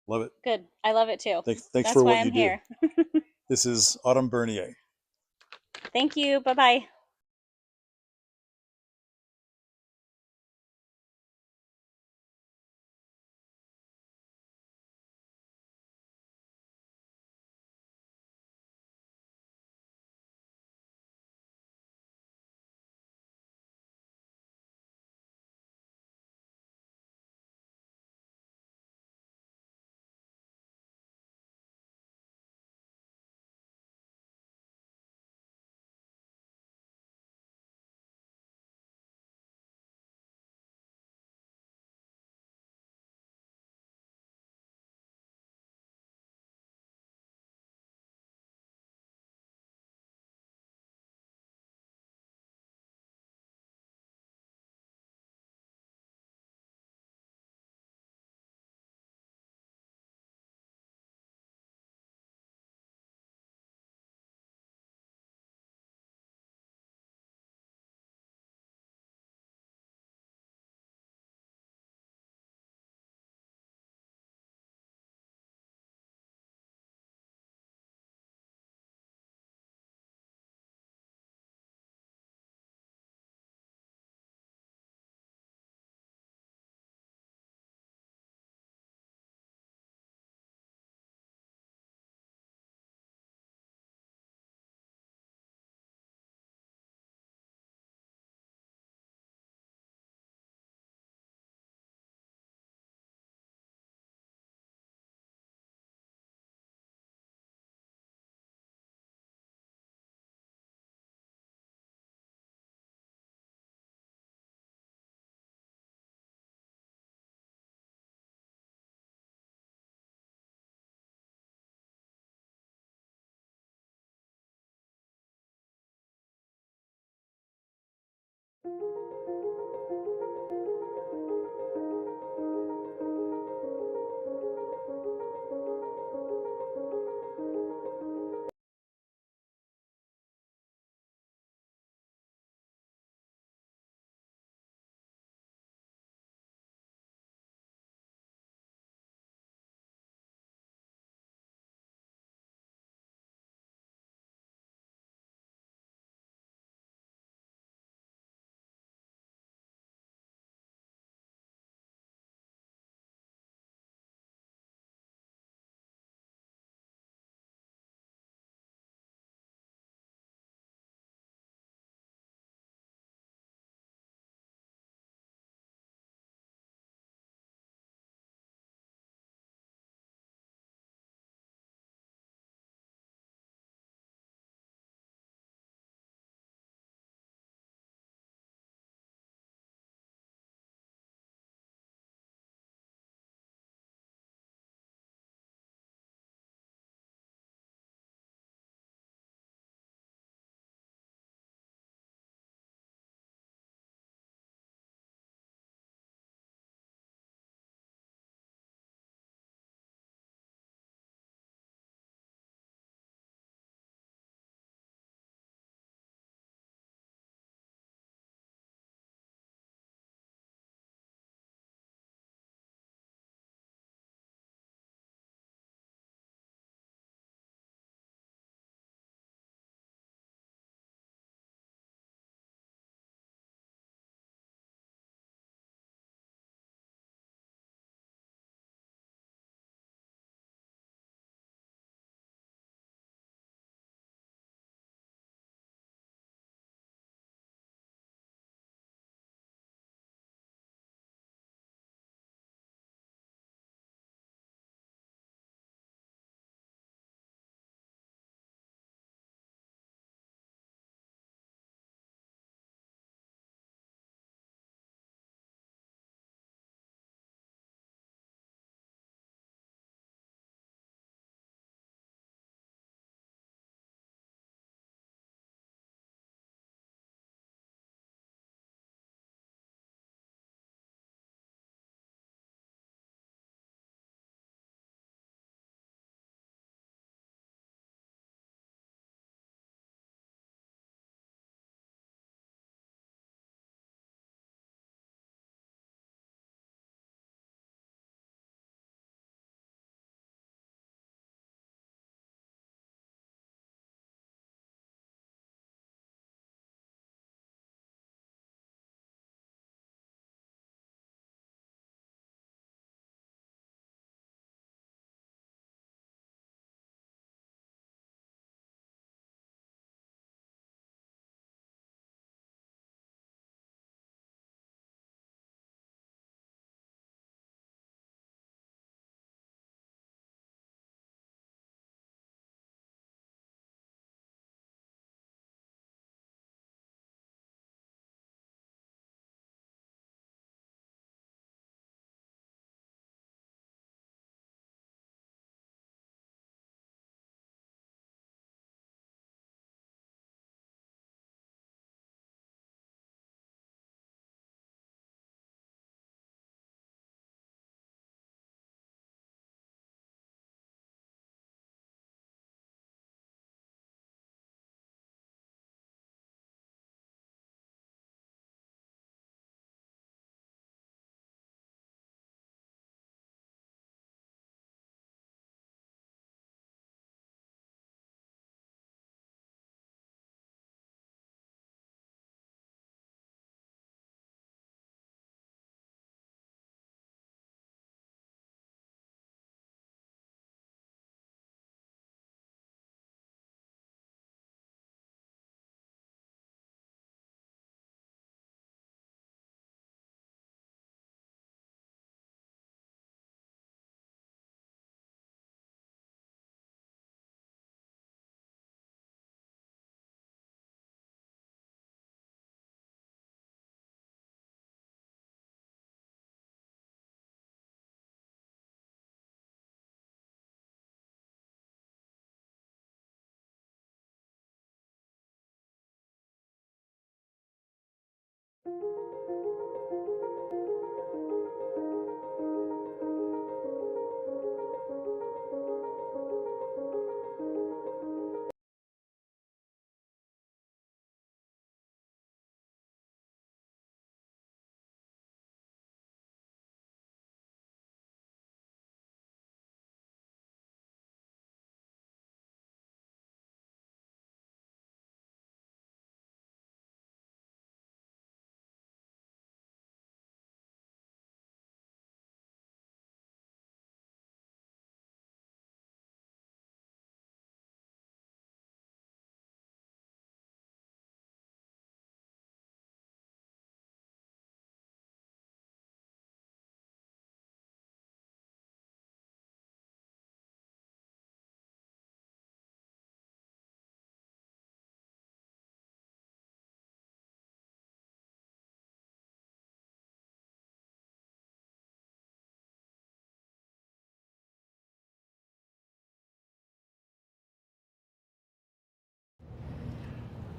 Love it. good. I love it too. Thanks That's for why what I'm you do. here. This is Autumn Bernier. Thank you. Bye bye.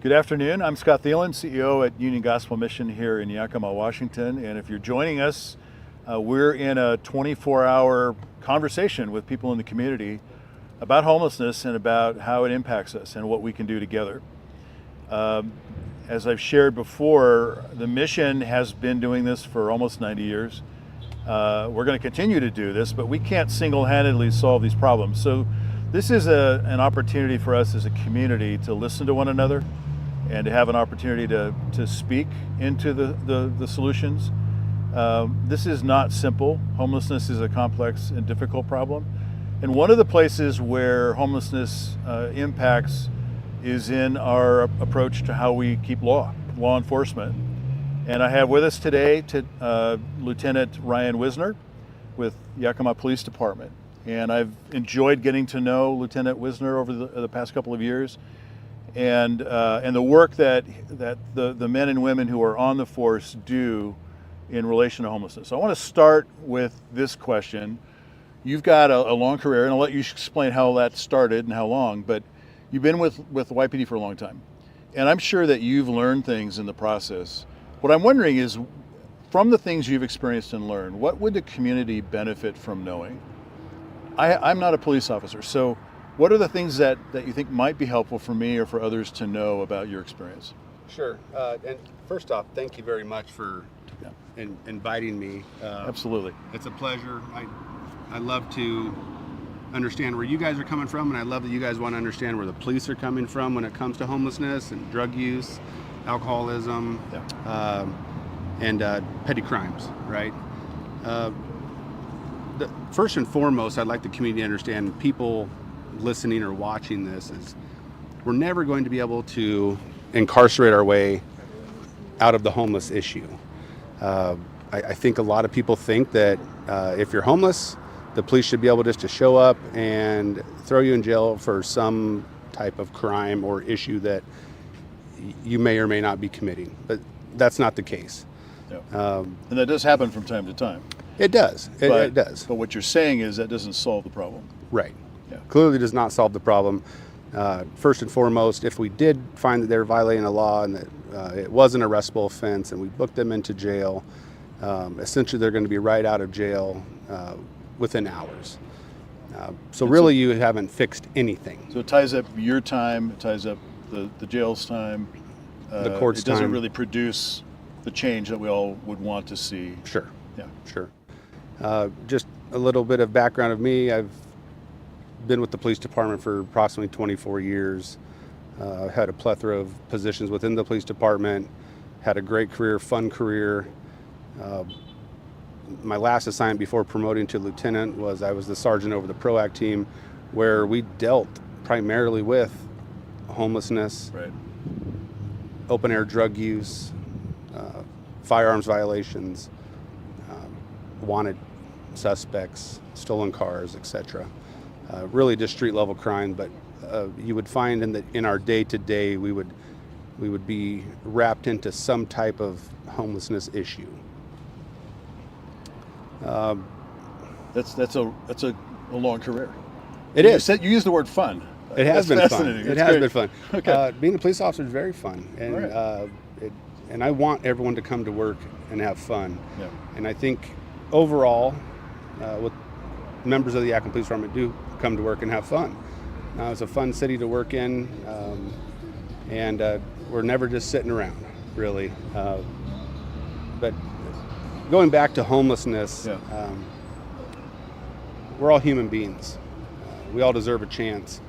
Good afternoon. I'm Scott Thielen, CEO at Union Gospel Mission here in Yakima, Washington. And if you're joining us, we're in a 24-hour conversation with people in the community about homelessness and about how it impacts us and what we can do together. As I've shared before, the mission has been doing this for almost 90 years. We're going to continue to do this, but we can't single-handedly solve these problems. So this is an opportunity for us as a community to listen to one another and to have an opportunity to speak into the solutions. This is not simple. Homelessness is a complex and difficult problem. And one of the places where homelessness impacts is in our approach to how we keep law enforcement. And I have with us today Lieutenant Ryan Wisner with Yakima Police Department. And I've enjoyed getting to know Lieutenant Wisner over the past couple of years, and the work that the men and women who are on the force do in relation to homelessness. So I want to start with this question. You've got a long career, and I'll let you explain how that started and how long, but you've been with YPD for a long time. And I'm sure that you've learned things in the process. What I'm wondering is, from the things you've experienced and learned, what would the community benefit from knowing? I'm not a police officer, so what are the things that you think might be helpful for me or for others to know about your experience? Sure. And first off, thank you very much for inviting me. Absolutely. It's a pleasure. I love to understand where you guys are coming from, and I love that you guys want to understand where the police are coming from when it comes to homelessness and drug use, alcoholism, and petty crimes, right? First and foremost, I'd like the community to understand, people listening or watching this, is we're never going to be able to incarcerate our way out of the homeless issue. I think a lot of people think that if you're homeless, the police should be able just to show up and throw you in jail for some type of crime or issue that you may or may not be committing. But that's not the case. Yeah. And that does happen from time to time. It does. It does. But what you're saying is that doesn't solve the problem. Right. Yeah. Clearly does not solve the problem. First and foremost, if we did find that they were violating a law and that it was an arrestable offense and we booked them into jail, essentially they're going to be right out of jail within hours. So really you haven't fixed anything. So it ties up your time, it ties up the jail's time. The court's time. It doesn't time. really produce the change that we all would want to see. Sure. Yeah. Sure. Just a little bit of background of me. I've been with the police department for approximately 24 years. I've had a plethora of positions within the police department, had a great career, fun career. My last assignment before promoting to lieutenant was I was the sergeant over the PROACT team, where we dealt primarily with homelessness, Right. open air drug use, firearms violations, wanted suspects, stolen cars, etc. Really just street level crime, but you would find in our day to day we would be wrapped into some type of homelessness issue. That's a long career. It is. You used the word fun. It has That's been fun. fascinating. It That's has great. been fun. Okay. Being a police officer is very fun, and All right. and I want everyone to come to work and have fun. Yeah. And I think overall, with members of the Yakima Police Department do come to work and have fun. It's a fun city to work in, and we're never just sitting around, really. But going back to homelessness, we're all human beings. We all deserve a chance.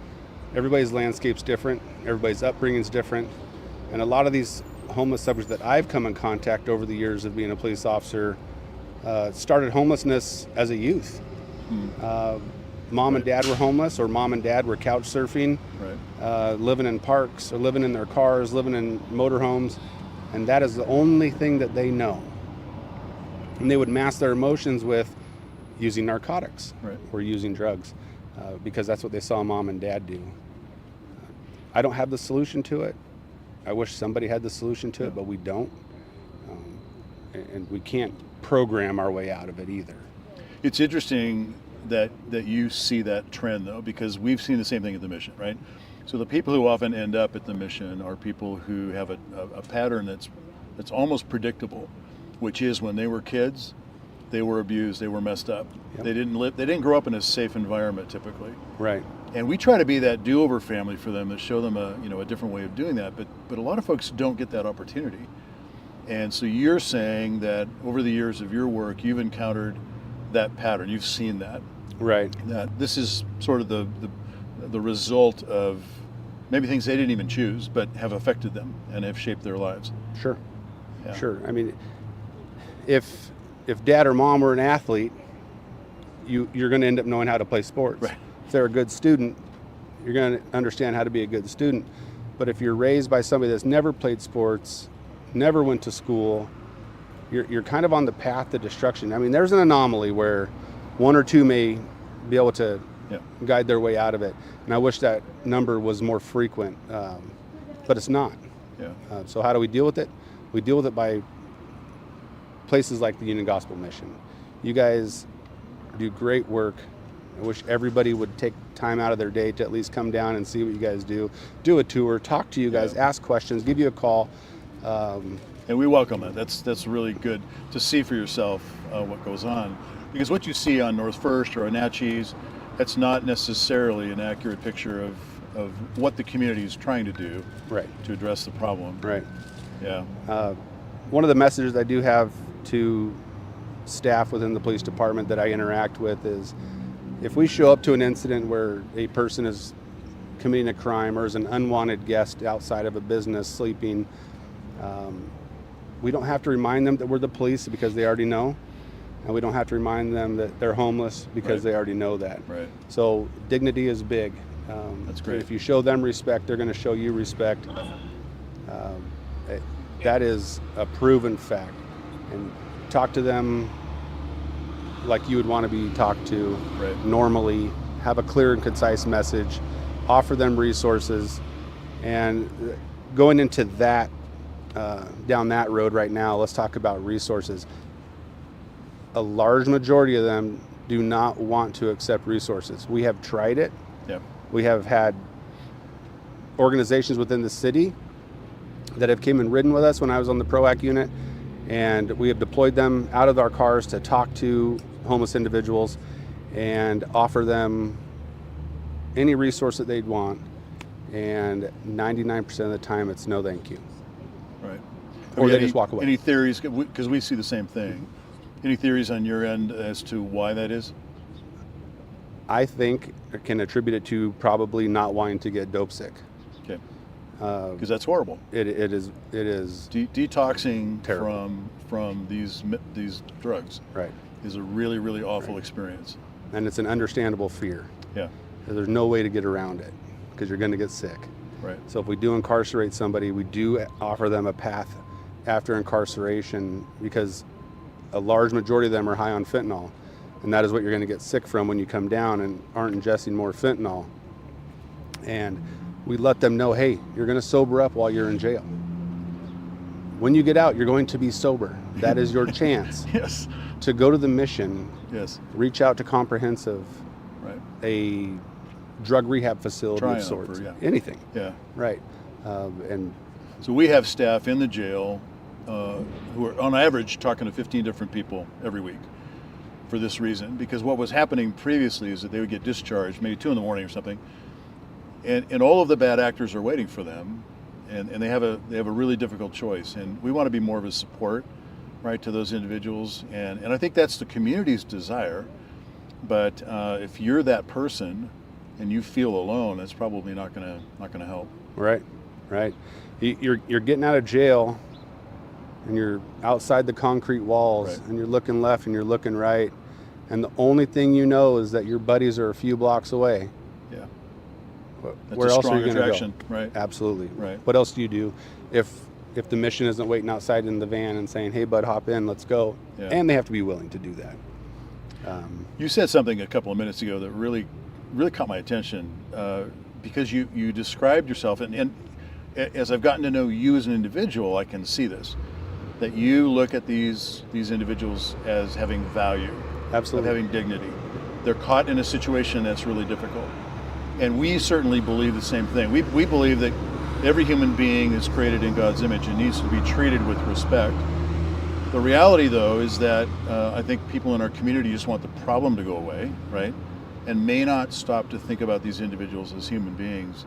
Everybody's landscape's different, everybody's upbringing's different, and a lot of these homeless subjects that I've come in contact over the years of being a police officer started homelessness as a youth. Mom and dad were homeless, or mom and dad were couch surfing, living in parks, or living in their cars, living in motorhomes, and that is the only thing that they know. And they would mask their emotions with using narcotics or using drugs, because that's what they saw mom and dad do. I don't have the solution to it. I wish somebody had the solution to it, but we don't. And we can't program our way out of it either. It's interesting that you see that trend, though, because we've seen the same thing at the mission, right? So the people who often end up at the mission are people who have a pattern that's almost predictable, which is when they were kids, they were abused, they were messed up. They didn't grow up in a safe environment typically. Right. And we try to be that do-over family for them, to show them a different way of doing that. But a lot of folks don't get that opportunity. And so you're saying that over the years of your work, you've encountered that pattern. You've seen that. Right. That this is sort of the result of maybe things they didn't even choose, but have affected them and have shaped their lives. Sure. Yeah. Sure. I mean, if dad or mom were an athlete, you're going to end up knowing how to play sports. Right. If they're a good student, you're going to understand how to be a good student. But if you're raised by somebody that's never played sports, never went to school, you're kind of on the path to destruction. I mean, there's an anomaly where one or two may be able to guide their way out of it. And I wish that number was more frequent, but it's not. Yeah. So how do we deal with it? We deal with it by places like the Union Gospel Mission. You guys do great work. I wish everybody would take time out of their day to at least come down and see what you guys do. Do a tour, talk to you guys, ask questions, give you a call. And we welcome it. That's really good to see for yourself what goes on. Because what you see on North First or on Natchez, that's not necessarily an accurate picture of what the community is trying to do to address the problem. Right. Yeah. One of the messages I do have to staff within the police department that I interact with is, if we show up to an incident where a person is committing a crime or is an unwanted guest outside of a business sleeping, we don't have to remind them that we're the police, because they already know. And we don't have to remind them that they're homeless, because they already know that. Right. So dignity is big. That's great. If you show them respect, they're going to show you respect. That is a proven fact. And talk to them like you would want to be talked to normally. Have a clear and concise message. Offer them resources. And going into that, down that road right now, let's talk about resources. A large majority of them do not want to accept resources. We have tried it. Yep. We have had organizations within the city that have came and ridden with us when I was on the PROAC unit, and we have deployed them out of our cars to talk to homeless individuals and offer them any resource that they'd want, and 99% of the time it's no thank you. Right. Or they just walk away. Any theories, because we see the same thing, any theories on your end as to why that is? I think I can attribute it to probably not wanting to get dope sick. Okay. Because that's horrible. It is Detoxing terrible from these drugs is a really, really awful experience. And it's an understandable fear. Yeah. There's no way to get around it, because you're going to get sick. Right. So if we do incarcerate somebody, we do offer them a path after incarceration, because a large majority of them are high on fentanyl, and that is what you're going to get sick from when you come down and aren't ingesting more fentanyl. And we let them know, hey, you're going to sober up while you're in jail. When you get out, you're going to be sober. That is your chance. Yes. To go to the mission. Yes. Reach out to Comprehensive. Right. A drug rehab facility of sorts. Anything. Yeah. Right. And so we have staff in the jail who are on average talking to 15 different people every week for this reason. Because what was happening previously is that they would get discharged maybe 2 in the morning or something, and all of the bad actors are waiting for them, and they have a really difficult choice. And we want to be more of a support, right, to those individuals, and I think that's the community's desire. But if you're that person and you feel alone, that's probably not gonna help. Right, right. You're getting out of jail, and you're outside the concrete walls, Right. and you're looking left and you're looking right, and the only thing you know is that your buddies are a few blocks away. Yeah, that's Where a else strong are you going to attraction, go? right? Absolutely. Right. What else do you do if the mission isn't waiting outside in the van and saying, "Hey, bud, hop in, let's go," Yeah. and they have to be willing to do that. You said something a couple of minutes ago that really caught my attention, because you described yourself, and as I've gotten to know you as an individual, I can see this, that you look at these individuals as having value, Absolutely. of having dignity. They're caught in a situation that's really difficult, and we certainly believe the same thing. We believe that every human being is created in God's image and needs to be treated with respect. The reality, though, is that I think people in our community just want the problem to go away, right? And may not stop to think about these individuals as human beings.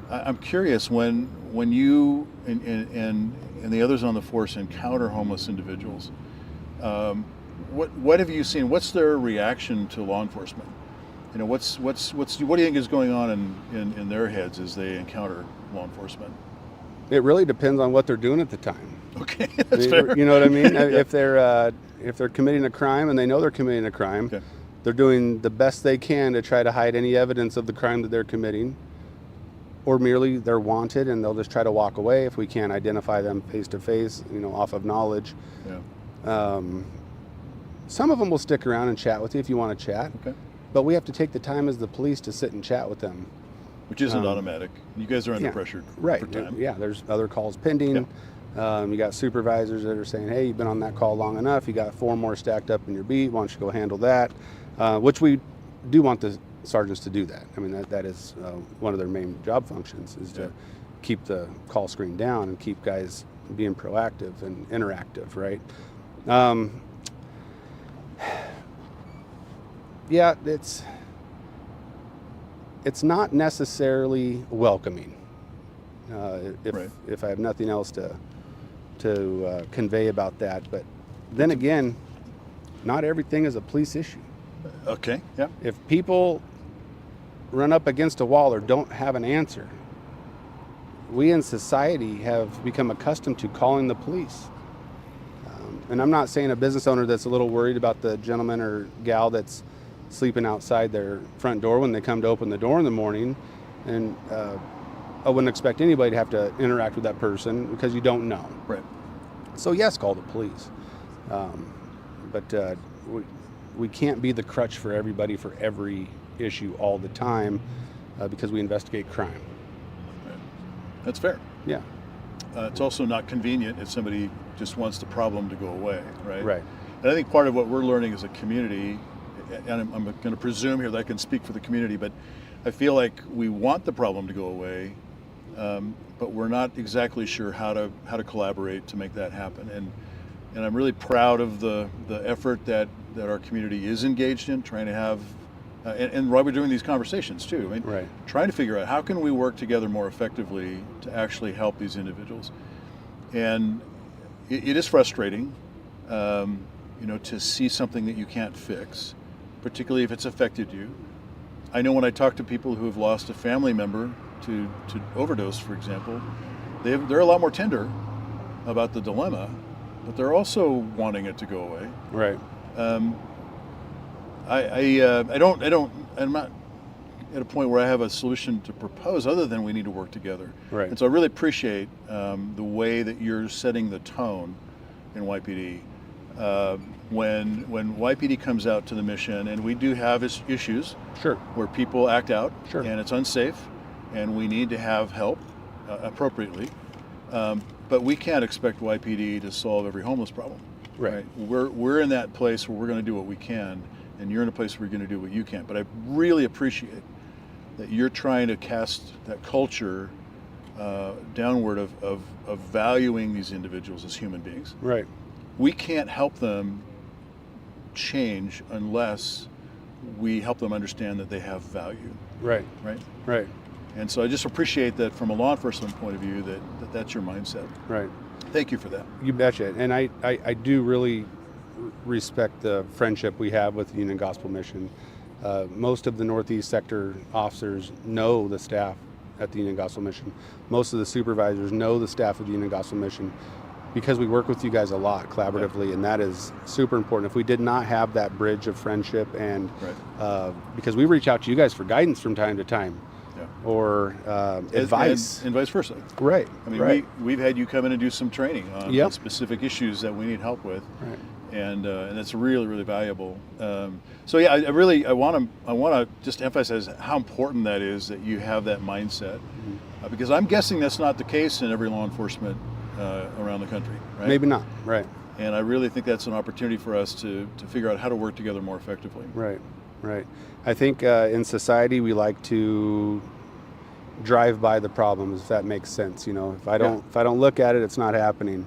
I'm curious, when you and the others on the force encounter homeless individuals, what have you seen? What's their reaction to law enforcement? You know, what do you think is going on in their heads as they encounter law enforcement? It really depends on what they're doing at the time. Okay, that's fair. You know what I mean? If they're committing a crime and they know they're committing a crime, Okay. they're doing the best they can to try to hide any evidence of the crime that they're committing, or merely they're wanted and they'll just try to walk away if we can't identify them face to face, off of knowledge. Yeah. Some of them will stick around and chat with you if you want to chat, Okay. but we have to take the time as the police to sit and chat with them. Which isn't automatic. You guys are under pressure Right. for time. Yeah, there's other calls pending. You got supervisors that are saying, "Hey, you've been on that call long enough. You got 4 more stacked up in your beat. Why don't you go handle that?" Which we do want the sergeants to do that. I mean, that is one of their main job functions, is to keep the call screen down and keep guys being proactive and interactive, right? Yeah, it's not necessarily welcoming. If I have nothing else to convey about that, but then again, not everything is a police issue. Okay. Yeah. If people run up against a wall or don't have an answer, we in society have become accustomed to calling the police. And I'm not saying a business owner that's a little worried about the gentleman or gal that's sleeping outside their front door when they come to open the door in the morning, and I wouldn't expect anybody to have to interact with that person because you don't know. Right. So yes, call the police, but we can't be the crutch for everybody for every issue all the time, because we investigate crime. Right. That's fair. Yeah. It's also not convenient if somebody just wants the problem to go away, right? Right. And I think part of what we're learning as a community, and I'm going to presume here that I can speak for the community, but I feel like we want the problem to go away, but we're not exactly sure how to collaborate to make that happen. And I'm really proud of the effort that our community is engaged in, trying to have, and why we're doing these conversations too. I mean, Right. Trying to figure out how can we work together more effectively to actually help these individuals. And it is frustrating, to see something that you can't fix, particularly if it's affected you. I know when I talk to people who have lost a family member to overdose, for example, they're a lot more tender about the dilemma, but they're also wanting it to go away. Right. I'm not at a point where I have a solution to propose other than we need to work together. Right. And so I really appreciate the way that you're setting the tone in YPD. When YPD comes out to the mission, and we do have issues Sure. where people act out, Sure. and it's unsafe, and we need to have help appropriately. But we can't expect YPD to solve every homeless problem. Right. We're in that place where we're going to do what we can, and you're in a place where you're going to do what you can. But I really appreciate that you're trying to cast that culture downward of valuing these individuals as human beings. Right. We can't help them change unless we help them understand that they have value. Right. Right. Right. And so I just appreciate that from a law enforcement point of view that's your mindset. Right. Thank you for that. You betcha. And I do really respect the friendship we have with the Union Gospel Mission. Most of the Northeast sector officers know the staff at the Union Gospel Mission. Most of the supervisors know the staff of the Union Gospel Mission because we work with you guys a lot collaboratively, and that is super important. If we did not have that bridge of friendship and because we reach out to you guys for guidance from time to time, or advice, and vice versa. Right. I mean, we've had you come in and do some training on specific issues that we need help with, and it's really, really valuable. So yeah, I want to just emphasize how important that is, that you have that mindset, because I'm guessing that's not the case in every law enforcement around the country, right? Maybe not. Right. And I really think that's an opportunity for us to figure out how to work together more effectively. Right. Right. I think in society we like to drive by the problems, if that makes sense. You know, if I don't look at it, it's not happening.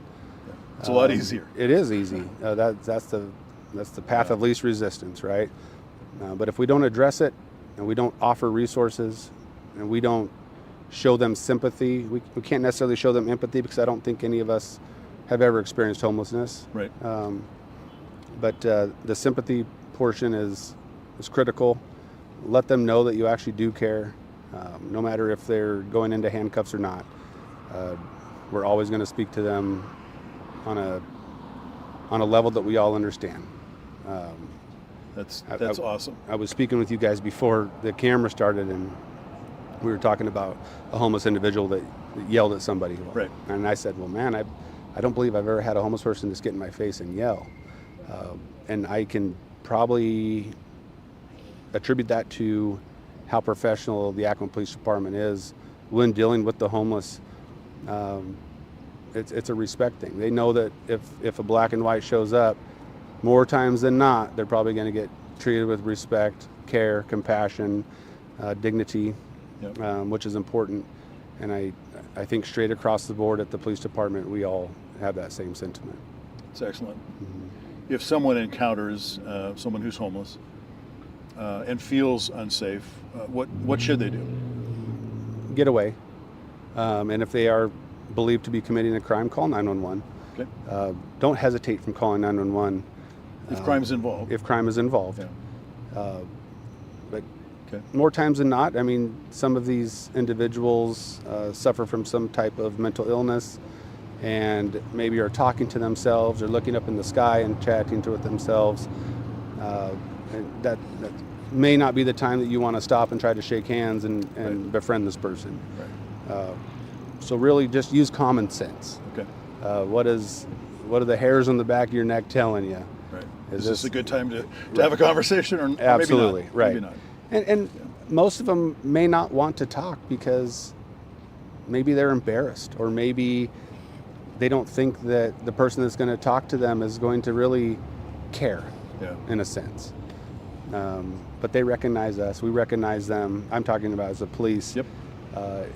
It's a lot easier. It is easy. That's the path of least resistance, right? But if we don't address it, and we don't offer resources, and we don't show them sympathy, we can't necessarily show them empathy, because I don't think any of us have ever experienced homelessness. Right. But the sympathy portion is critical. Let them know that you actually do care, no matter if they're going into handcuffs or not. We're always going to speak to them on a level that we all understand. That's awesome. I was speaking with you guys before the camera started, and we were talking about a homeless individual that yelled at somebody. Right. And I said, well, man, I don't believe I've ever had a homeless person just get in my face and yell. And I can probably attribute that to how professional the Yakima Police Department is when dealing with the homeless. It's a respect thing. They know that if a black and white shows up, more times than not, they're probably going to get treated with respect, care, compassion, dignity, which is important. And I think straight across the board at the police department, we all have that same sentiment. It's excellent. If someone encounters someone who's homeless and feels unsafe, what should they do? Get away. And if they are believed to be committing a crime, call 911. Okay. Don't hesitate from calling 911. If crime is involved. If crime is involved. Yeah. But more times than not, I mean, some of these individuals suffer from some type of mental illness, and maybe are talking to themselves or looking up in the sky and chatting with themselves. And that may not be the time that you want to stop and try to shake hands and befriend this person. Right. So really just use common sense. Okay. What are the hairs on the back of your neck telling you? Right. Is this a good time to have a conversation, or absolutely maybe not? right? Maybe not. And most of them may not want to talk because maybe they're embarrassed, or maybe they don't think that the person that's going to talk to them is going to really care. In a sense. But they recognize us. We recognize them. I'm talking about as the police. Yep.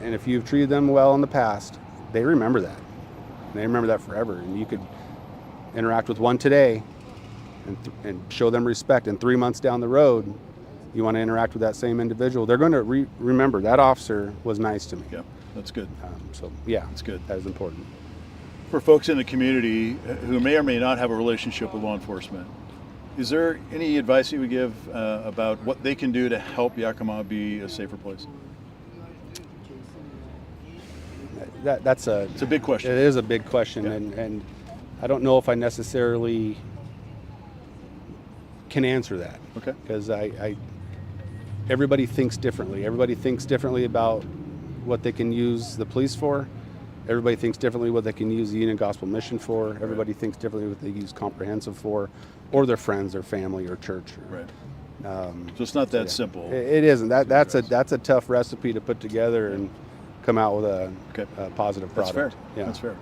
And if you've treated them well in the past, they remember that. They remember that forever. And you could interact with one today and show them respect. And 3 months down the road, you want to interact with that same individual. They're going to remember that officer was nice to me. Yeah, that's good. So yeah, that's good. That is important. For folks in the community who may or may not have a relationship with law enforcement, is there any advice you would give about what they can do to help Yakima be a safer place? It's a big question. It is a big question, and I don't know if I necessarily can answer that. Okay. Because everybody thinks differently. Everybody thinks differently about what they can use the police for. Everybody thinks differently what they can use the Union Gospel Mission for. Everybody thinks differently what they use comprehensive for, or their friends, their family, or church. Right. So it's not that simple. It isn't. That's a tough recipe to put together and come out with a positive product. That's fair. Yeah. That's fair.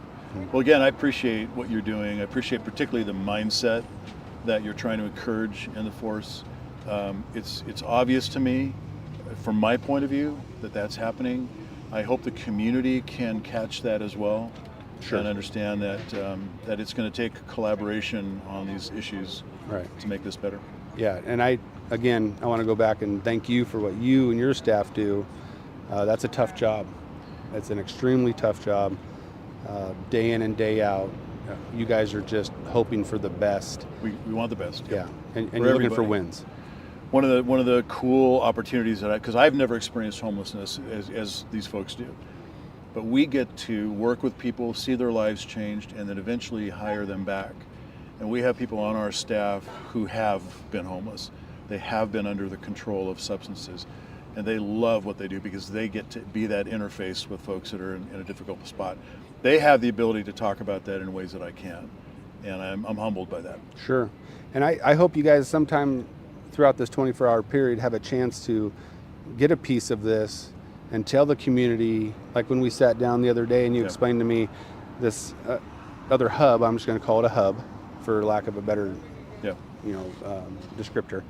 Well, again, I appreciate what you're doing. I appreciate particularly the mindset that you're trying to encourage in the force. It's obvious to me, from my point of view, that that's happening. I hope the community can catch that as well. Sure. And understand that that it's going to take collaboration on these issues to make this better. Yeah, and I want to go back and thank you for what you and your staff do. That's a tough job. It's an extremely tough job, day in and day out. You guys are just hoping for the best. We want the best. Yeah, and you're looking for wins. One of the cool opportunities because I've never experienced homelessness as these folks do, but we get to work with people, see their lives changed, and then eventually hire them back. And we have people on our staff who have been homeless. They have been under the control of substances, and they love what they do because they get to be that interface with folks that are in a difficult spot. They have the ability to talk about that in ways that I can't, and I'm humbled by that. Sure, and I hope you guys sometime throughout this 24-hour period have a chance to get a piece of this and tell the community, like when we sat down the other day and you explained to me this other hub, I'm just going to call it a hub for lack of a better descriptor,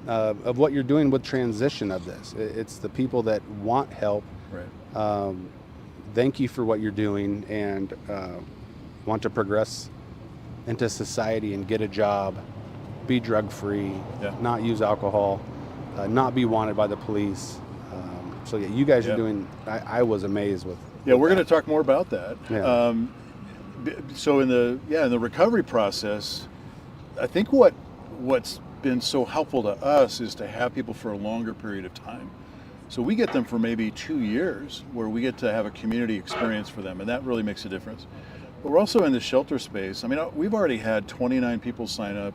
of what you're doing with transition of this. It's the people that want help. Right. Thank you for what you're doing and want to progress into society and get a job, be drug-free, not use alcohol, not be wanted by the police. So you guys are doing, I was amazed with. Yeah, we're going to talk more about that. Yeah. So in the recovery process, I think what's been so helpful to us is to have people for a longer period of time. So we get them for maybe 2 years where we get to have a community experience for them, and that really makes a difference. But we're also in the shelter space. I mean, we've already had 29 people sign up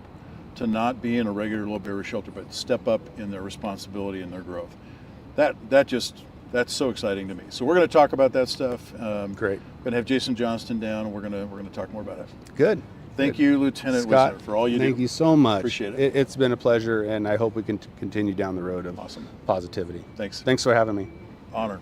to not be in a regular low-barrier shelter, but step up in their responsibility and their growth. That's so exciting to me. So we're going to talk about that stuff. Great. We're going to have Jason Johnston down, and we're going to talk more about it. Good. Thank you, Lieutenant Scott, Wisner, for all you do. Thank you so much. Appreciate it. It's been a pleasure, and I hope we can continue down the road of positivity. Thanks. Thanks for having me. Honor.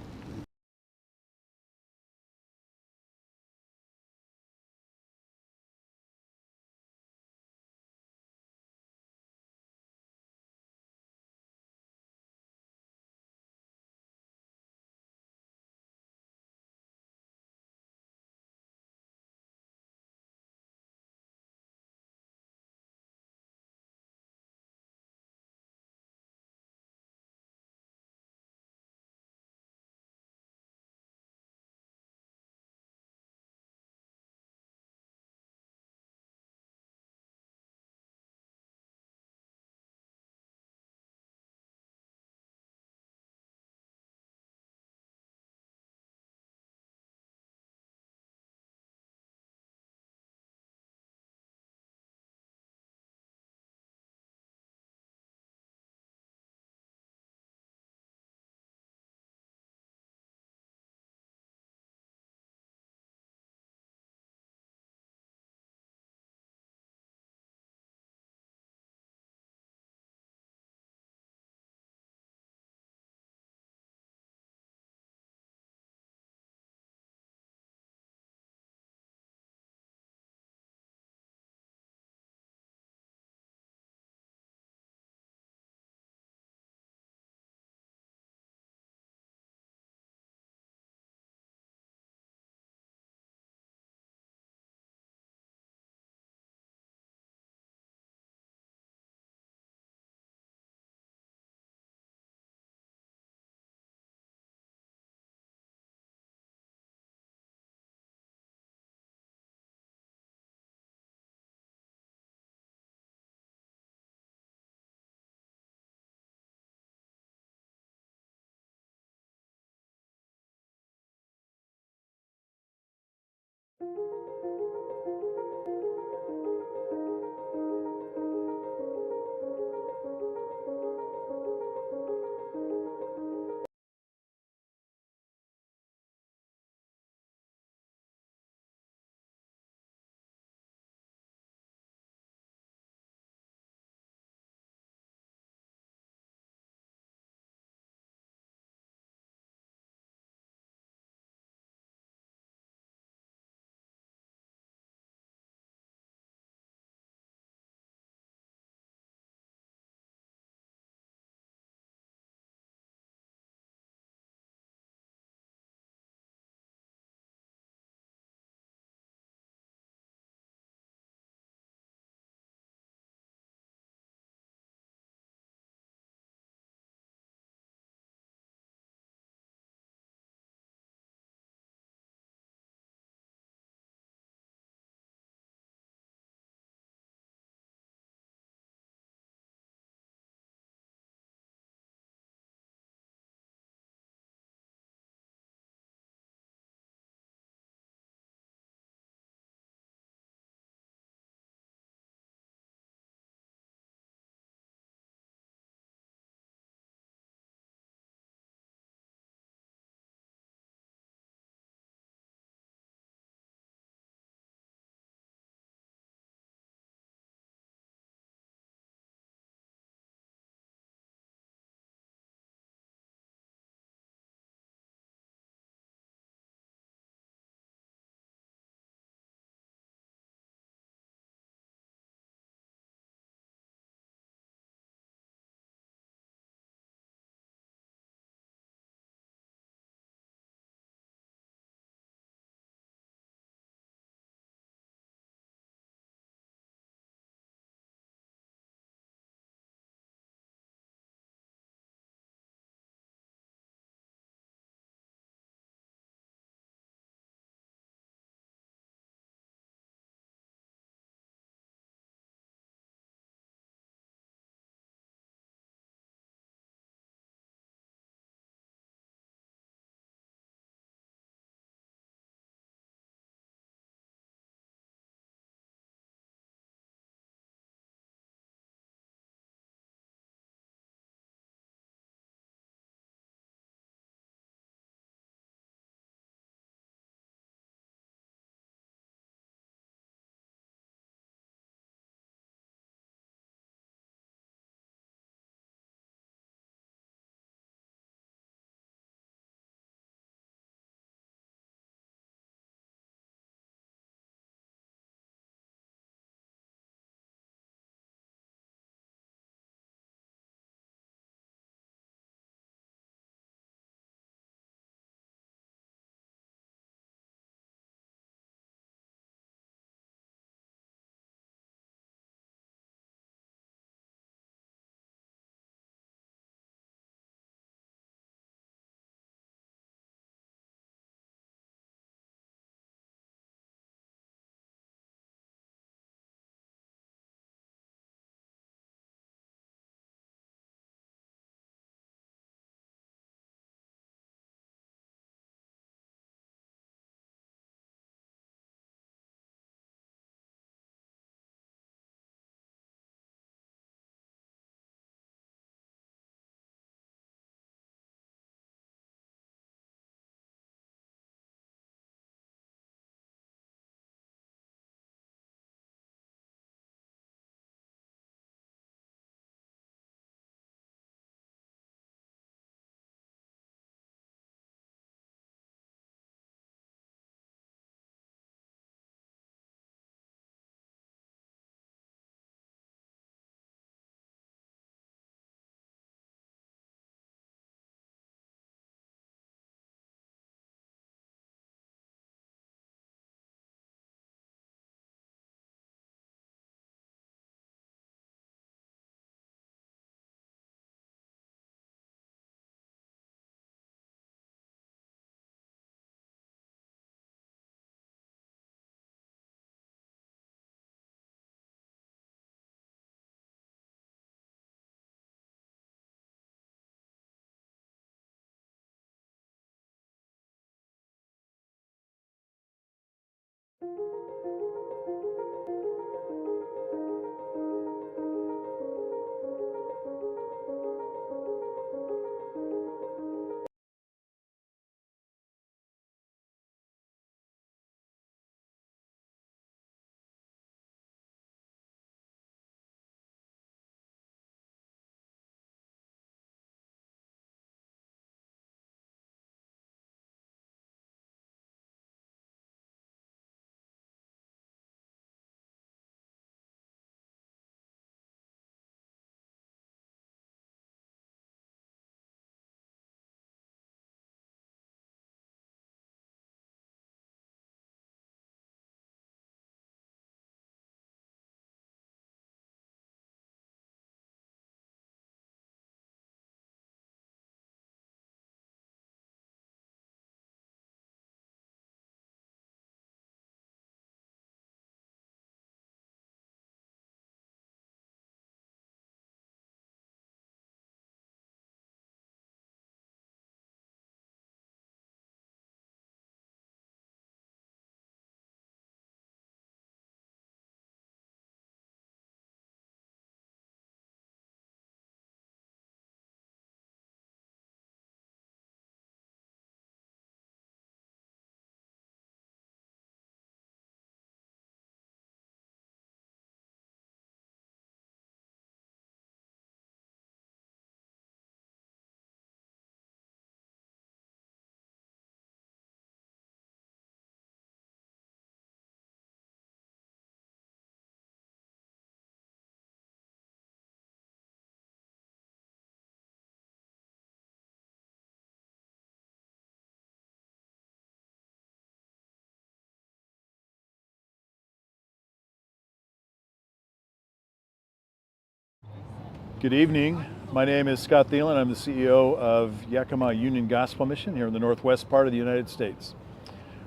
Good evening. My name is Scott Thielen. I'm the CEO of Yakima Union Gospel Mission here in the northwest part of the United States.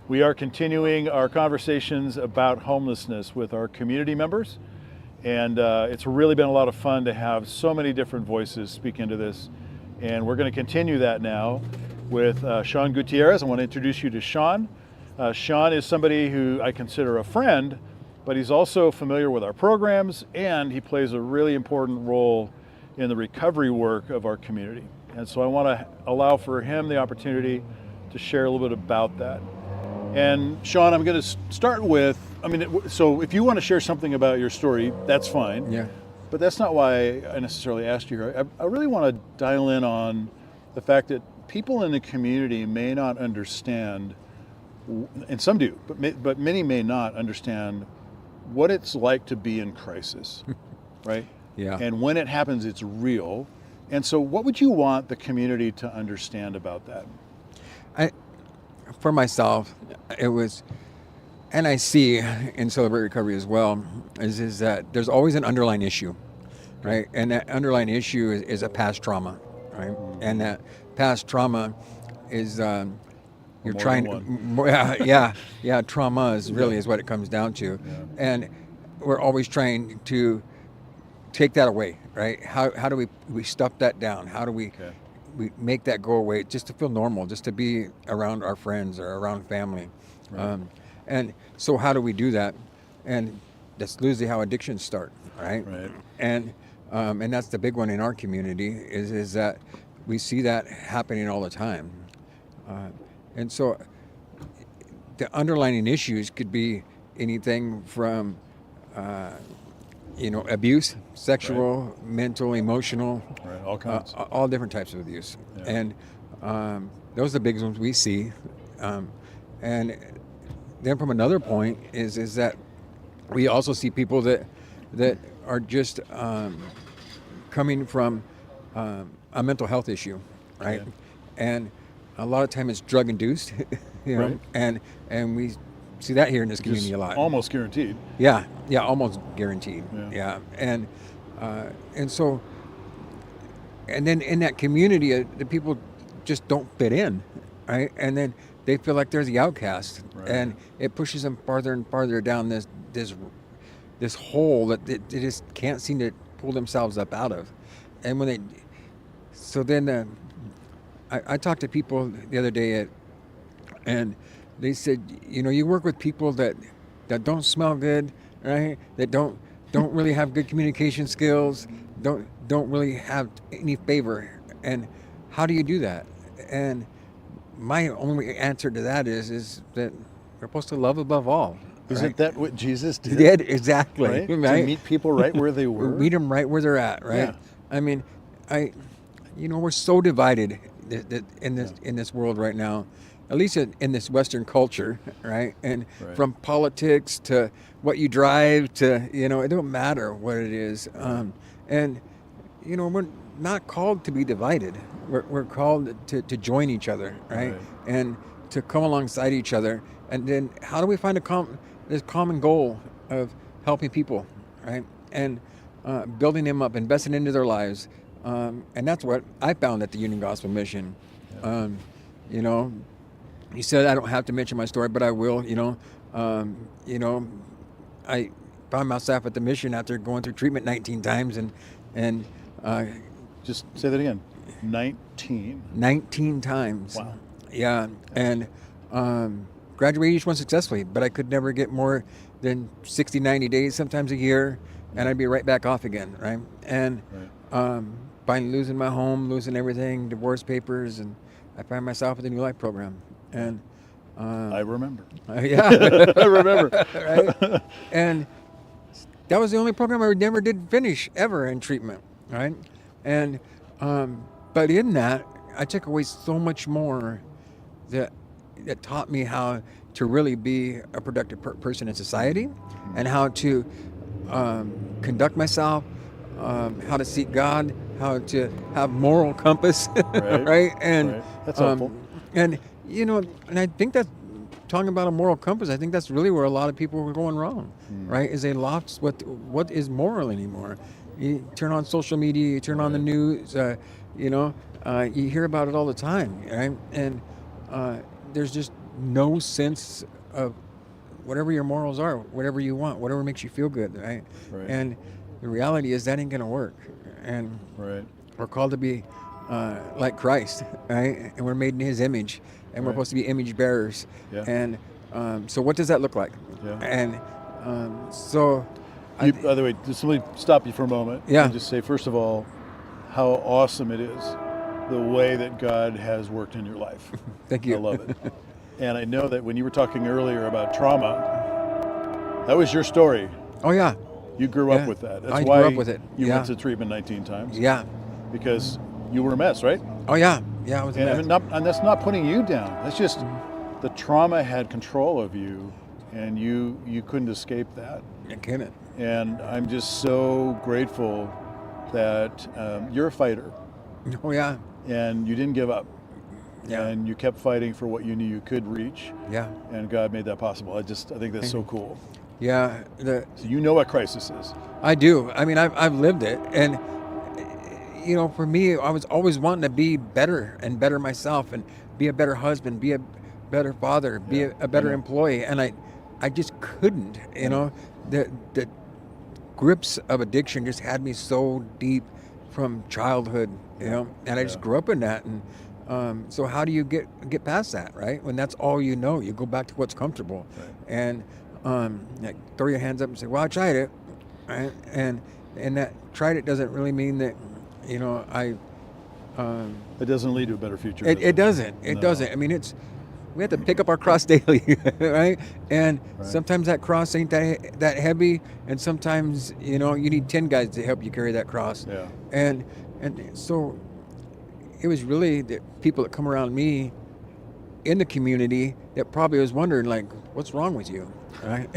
We are continuing our conversations about homelessness with our community members, and it's really been a lot of fun to have so many different voices speak into this. And we're going to continue that now with Sean Gutierrez. I want to introduce you to Sean. Sean is somebody who I consider a friend, but he's also familiar with our programs, and he plays a really important role in the recovery work of our community. And so I want to allow for him the opportunity to share a little bit about that. And Sean, I'm going to start with, so if you want to share something about your story, that's fine. Yeah. But that's not why I necessarily asked you here. I really want to dial in on the fact that people in the community may not understand, and some do, but many may not understand what it's like to be in crisis, right? Yeah. And when it happens, it's real. And so what would you want the community to understand about that? For myself, it was, and I see in Celebrate Recovery as well, is that there's always an underlying issue, right? And that underlying issue is a past trauma, right? And that past trauma is you're More trying than to, yeah, trauma is really is what it comes down to. Yeah. And we're always trying to take that away, right? How do we stuff that down? How do we make that go away just to feel normal, just to be around our friends or around family? Right. And so how do we do that? And that's usually how addictions start, right? Right. And that's the big one in our community is that we see that happening all the time. And so the underlying issues could be anything from abuse, sexual, mental, emotional, Right, all kinds. all different types of abuse. Yeah. And those are the big ones we see. And then from another point is that we also see people that are just coming from a mental health issue, right? Yeah. And a lot of time it's drug induced, Right. and we see that here in this community Just a lot. almost guaranteed. Yeah, almost guaranteed. Yeah. Yeah, and so, and then in that community, the people just don't fit in, right? And then they feel like they're the outcast, Right. and it pushes them farther and farther down this hole that they just can't seem to pull themselves up out of. And when I talked to people the other day and they said, you work with people that that don't smell good, right? That don't really have good communication skills, don't really have any favor. And how do you do that? And my only answer to that is that we're supposed to love above all. Isn't that what Jesus did? He did, exactly. Right? Right? To meet people right where they were. Meet them right where they're at, right? Yeah. I mean, we're so divided in this world right now, at least in this Western culture, right? And Right. from politics to what you drive to, it don't matter what it is. And we're not called to be divided. We're called to join each other, right? And to come alongside each other. And then how do we find this common goal of helping people, right? And building them up, investing into their lives. And that's what I found at the Union Gospel Mission. He said I don't have to mention my story, but I will. I found myself at the mission after going through treatment 19 times, and Just say that again. 19. 19 times. Wow. Yeah, and graduated each one successfully, but I could never get more than 60, 90 days, sometimes a year, and I'd be right back off again, right? And finally losing my home, losing everything, divorce papers, and I find myself at the New Life program. And I remember. yeah, I remember. right? And that was the only program I never did finish ever in treatment, right? And but in that, I took away so much more that taught me how to really be a productive person in society, and how to conduct myself, how to seek God, how to have moral compass, right? And that's helpful. And and I think that talking about a moral compass, I think that's really where a lot of people are going wrong, right? Is they lost what is moral anymore. You turn on social media, you turn on the news, you hear about it all the time, right? And there's just no sense of whatever your morals are, whatever you want, whatever makes you feel good, right? And the reality is that ain't gonna work. And we're called to be like Christ, right? And we're made in His image, and we're supposed to be image bearers. And so what does that look like? And by the way, just let me stop you for a moment and just say, first of all, how awesome it is the way that God has worked in your life. Thank you. I love it. And I know that when you were talking earlier about trauma, that was your story. Oh yeah. You grew up with that. That's I why grew up with it. You went to treatment 19 times. Yeah. Because you were a mess, right? Oh yeah. Yeah, I was a mess. And that's not putting you down. That's just the trauma had control of you, and you couldn't escape that. I couldn't. And I'm just so grateful that you're a fighter. Oh yeah. And you didn't give up. Yeah. And you kept fighting for what you knew you could reach. Yeah. And God made that possible. I think that's so cool. Yeah. So you know what crisis is. I do. I mean, I've lived it, and for me, I was always wanting to be better and better myself, and be a better husband, be a better father, be a better employee, and I just couldn't. The grips of addiction just had me so deep from childhood. And I just grew up in that, and so how do you get past that, right? When that's all you know, you go back to what's comfortable, and throw your hands up and say, "Well, I tried it," right? And that tried it doesn't really mean that, it doesn't lead to a better future. It doesn't. It doesn't. I mean, we have to pick up our cross daily, right? And sometimes that cross ain't that heavy, and sometimes you need 10 guys to help you carry that cross. Yeah. And so it was really the people that come around me in the community that probably was wondering, like, what's wrong with you, right?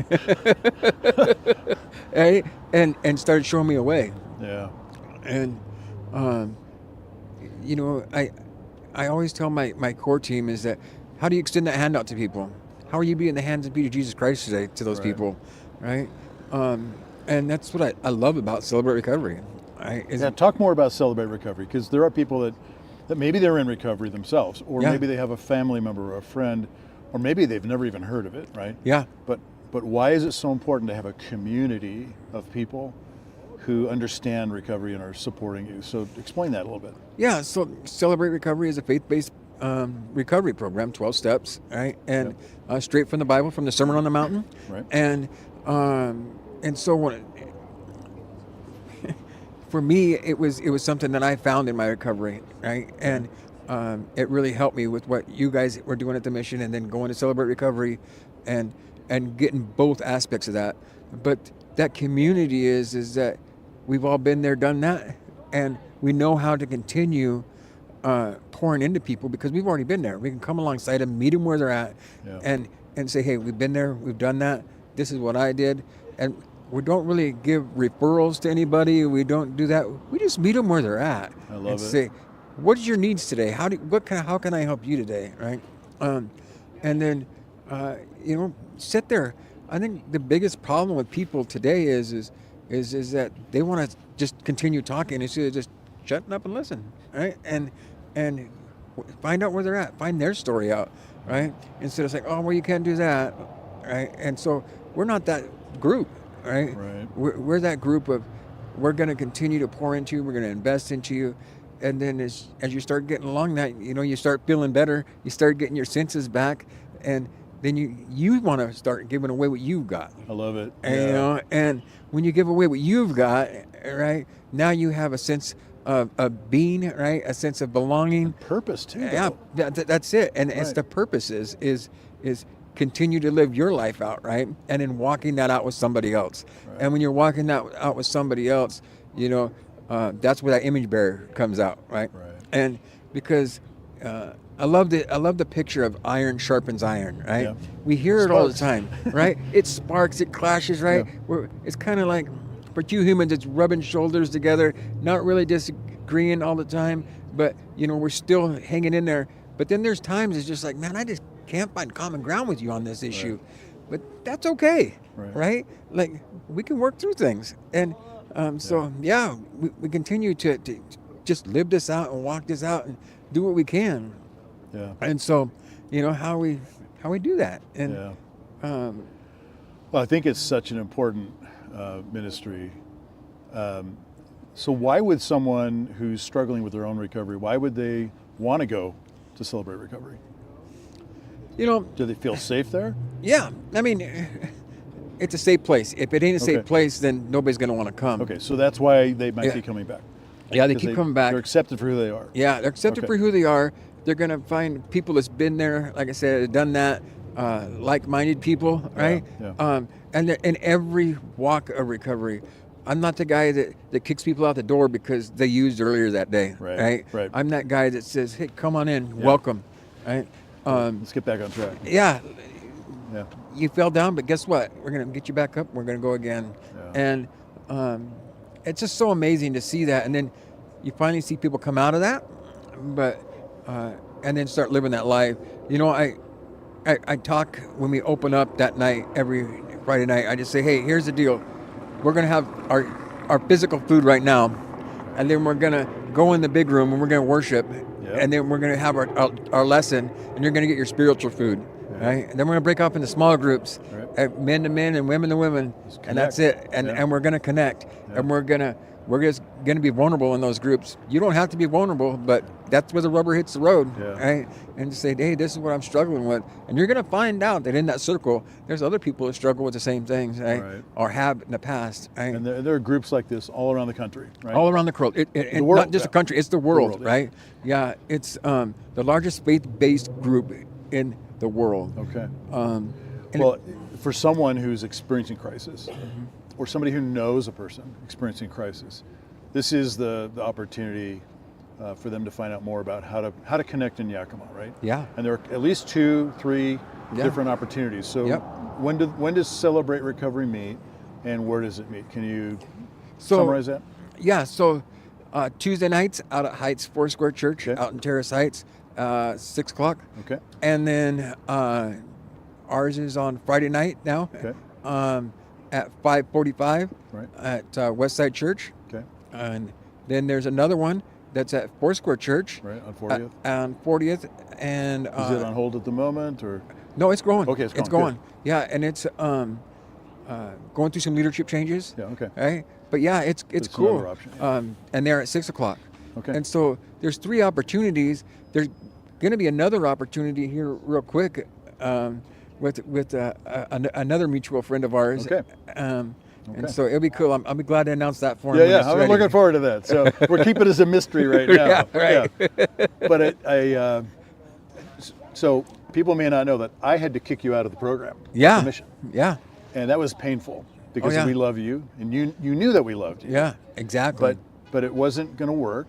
Right? And started showing me a way. Yeah. And I always tell my core team is that, how do you extend that hand out to people? How are you being the hands and feet of Jesus Christ today to those people, right? And that's what I love about Celebrate Recovery. Talk more about Celebrate Recovery, because there are people that maybe they're in recovery themselves, or maybe they have a family member or a friend, or maybe they've never even heard of it, right? Yeah. But why is it so important to have a community of people who understand recovery and are supporting you? So explain that a little bit. Yeah, so Celebrate Recovery is a faith-based recovery program, 12 steps, right? And straight from the Bible, from the Sermon on the Mountain. Right. And so for me, it was something that I found in my recovery, right? And it really helped me with what you guys were doing at the mission, and then going to Celebrate Recovery, and getting both aspects of that. But that community is that we've all been there, done that, and we know how to continue pouring into people because we've already been there. We can come alongside them, meet them where they're at, and say, hey, we've been there, we've done that. This is what I did, and we don't really give referrals to anybody. We don't do that. We just meet them where they're at. I love and it. say, what is your needs today? How can I help you today, right? And then sit there. I think the biggest problem with people today is that they want to just continue talking instead of just shutting up and listen, right? And find out where they're at, find their story out, right? Instead of saying, oh, well, you can't do that, right? And so we're not that group, right? We're that group of, we're going to continue to pour into you, we're going to invest into you. And then as you start getting along that, you start feeling better, you start getting your senses back, and then you want to start giving away what you've got. I love it. And, and when you give away what you've got, right, now you have a sense of being, right, a sense of belonging. And purpose too. Yeah, that's it. And it's the purpose is continue to live your life out, right, and then walking that out with somebody else. Right. And when you're walking that out with somebody else, that's where that image bearer comes out, right? And because I love the picture of iron sharpens iron, right? Yeah. We hear it all the time, right? It sparks, it clashes, right? Yeah. It's kind of like, for two humans, it's rubbing shoulders together, not really disagreeing all the time, but we're still hanging in there. But then there's times it's just like, man, I just can't find common ground with you on this issue. But that's okay, right? Like, we can work through things. And we continue to just live this out and walk this out and do what we can. Yeah. And so, how we do that. And well, I think it's such an important ministry. So why would someone who's struggling with their own recovery, why would they want to go to Celebrate Recovery? Do they feel safe there? Yeah. I mean, it's a safe place. If it ain't a safe place, then nobody's going to want to come. Okay, so that's why they might be coming back. Yeah, they keep coming back. They're accepted for who they are. Yeah, they're accepted for who they are. They're going to find people that's been there, like I said, done that, like-minded people, right? Yeah. And in every walk of recovery, I'm not the guy that kicks people out the door because they used earlier that day, right? I'm that guy that says, hey, come on in, welcome, right? Let's get back on track. Yeah. You fell down, but guess what? We're going to get you back up. We're going to go again. Yeah. And it's just so amazing to see that. And then you finally see people come out of that, but and then start living that life. I talk when we open up that night, every Friday night. I just say, hey, here's the deal. We're going to have our physical food right now, and then we're going to go in the big room and we're going to worship. And then we're going to have our lesson, and you're going to get your spiritual food, right? And then we're going to break off into smaller groups, men to men and women to women, and that's it. And we're going to connect, and we're just going to be vulnerable in those groups. You don't have to be vulnerable, but that's where the rubber hits the road, right? And just say, hey, this is what I'm struggling with. And you're going to find out that in that circle, there's other people that struggle with the same things, right? Or have in the past, right? And there are groups like this all around the country, right? All around the world. The world, not just the country, it's the world, right? Yeah, it's the largest faith-based group in the world. Okay. Well, for someone who's experiencing crisis, or somebody who knows a person experiencing crisis, this is the opportunity for them to find out more about how to connect in Yakima, right? Yeah. And there are at least 2-3 different opportunities. So when does Celebrate Recovery meet, and where does it meet? Can you summarize that? Yeah. So Tuesday nights out at Heights Foursquare Church out in Terrace Heights, 6 o'clock. Okay. And then ours is on Friday night now. Okay. At 5:45 at Westside Church. Okay. And then there's another one that's at Foursquare Church. Right, on 40th. On 40th. And is it on hold at the moment, or? No, it's growing. Okay, it's going. Yeah, and it's going through some leadership changes. Yeah, okay. Right? But yeah, it's cool. Another option. And they're at 6 o'clock. Okay. And so there's 3 opportunities. going to be another opportunity here, real quick, with another mutual friend of ours. Okay. And so it'll be cool. I'll be glad to announce that for him. Yeah, when yeah. it's I'm ready. looking forward to that. So we're keeping it as a mystery right now. Yeah, right. Yeah. But so people may not know that I had to kick you out of the program. Yeah. The mission. Yeah. And that was painful because yeah. we love you, and you knew that we loved you. Yeah. Exactly. But it wasn't going to work.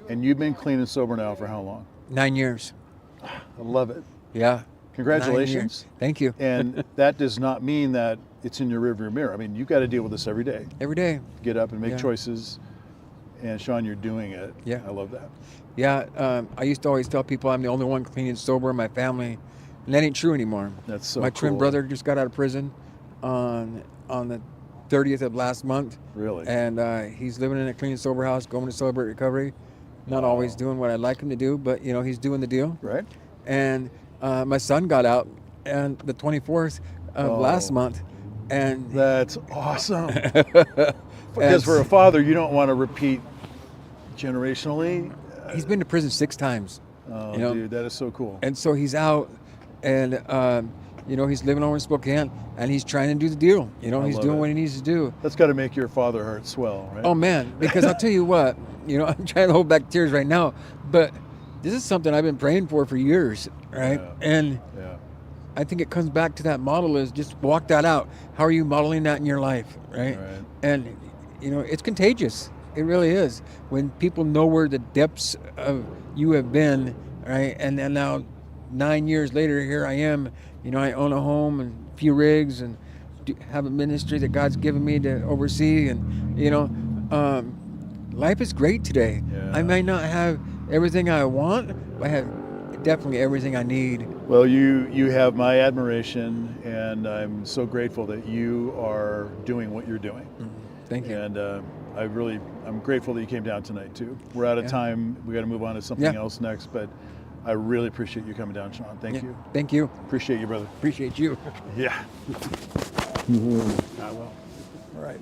And you've been clean and sober now for how long? 9 years. I love it. Yeah. Congratulations. Thank you. And that does not mean that it's in your rearview mirror. I mean, you've got to deal with this every day. Every day. Get up and make Yeah. choices. And Sean, you're doing it. Yeah. I love that. Yeah. I used to always tell people I'm the only one clean and sober in my family, and that ain't true anymore. That's so My cool. twin brother just got out of prison on the 30th of last month. Really? And he's living in a clean and sober house, going to Celebrate Recovery. Not always doing what I'd like him to do, but he's doing the deal. Right. And my son got out and the 24th of last month, and That's awesome. Because for a father, you don't want to repeat generationally. he's been to prison 6 times. Oh, You know? dude, that is so cool. And so he's out, and he's living over in Spokane, and he's trying to do the deal. He's love doing it. what he needs to do. That's got to make your father heart swell, right? Oh man, because I'll tell you what, I'm trying to hold back tears right now, but this is something I've been praying for years, right? Yeah. And Yeah. I think it comes back to that model is just walk that out. How are you modeling that in your life, right? Right. And it's contagious. It really is. When people know where the depths of you have been, right? And then now 9 years later, here I am. I own a home and a few rigs and have a ministry that God's given me to oversee. And, life is great today. Yeah. I might not have everything I want, but I have definitely everything I need. Well, you have my admiration, and I'm so grateful that you are doing what you're doing. Thank you. And I'm grateful that you came down tonight too. We're out of Yeah. time. We got to move on to something Yeah. else next, but I really appreciate you coming down, Sean. Thank Yeah. you. Thank you. Appreciate you, brother. Appreciate you. Yeah. I will. All right.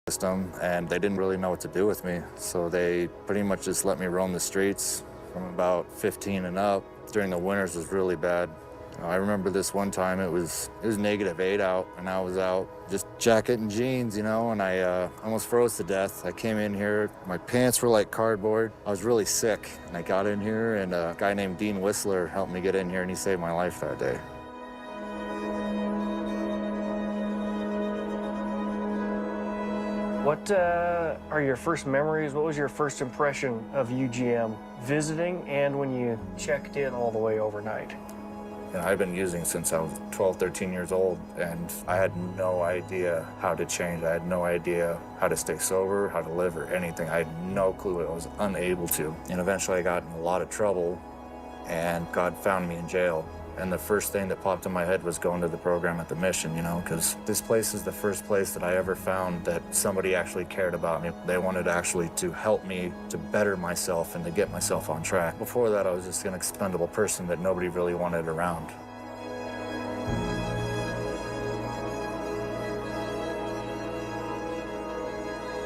System, and they didn't really know what to do with me, so they pretty much just let me roam the streets from about 15 and up. During the winters was really bad. I remember this one time it was -8 out, and I was out just jacket and jeans, and I almost froze to death. I came in here, my pants were like cardboard. I was really sick, and I got in here, and a guy named Dean Whistler helped me get in here, and he saved my life that day. What are your first memories? What was your first impression of UGM visiting and when you checked in all the way overnight? I've been using since I was 12, 13 years old, and I had no idea how to change. I had no idea how to stay sober, how to live, or anything. I had no clue. I was unable to. And eventually I got in a lot of trouble, and God found me in jail. And the first thing that popped in my head was going to the program at the mission, because this place is the first place that I ever found that somebody actually cared about me. They wanted actually to help me to better myself and to get myself on track. Before that, I was just an expendable person that nobody really wanted around.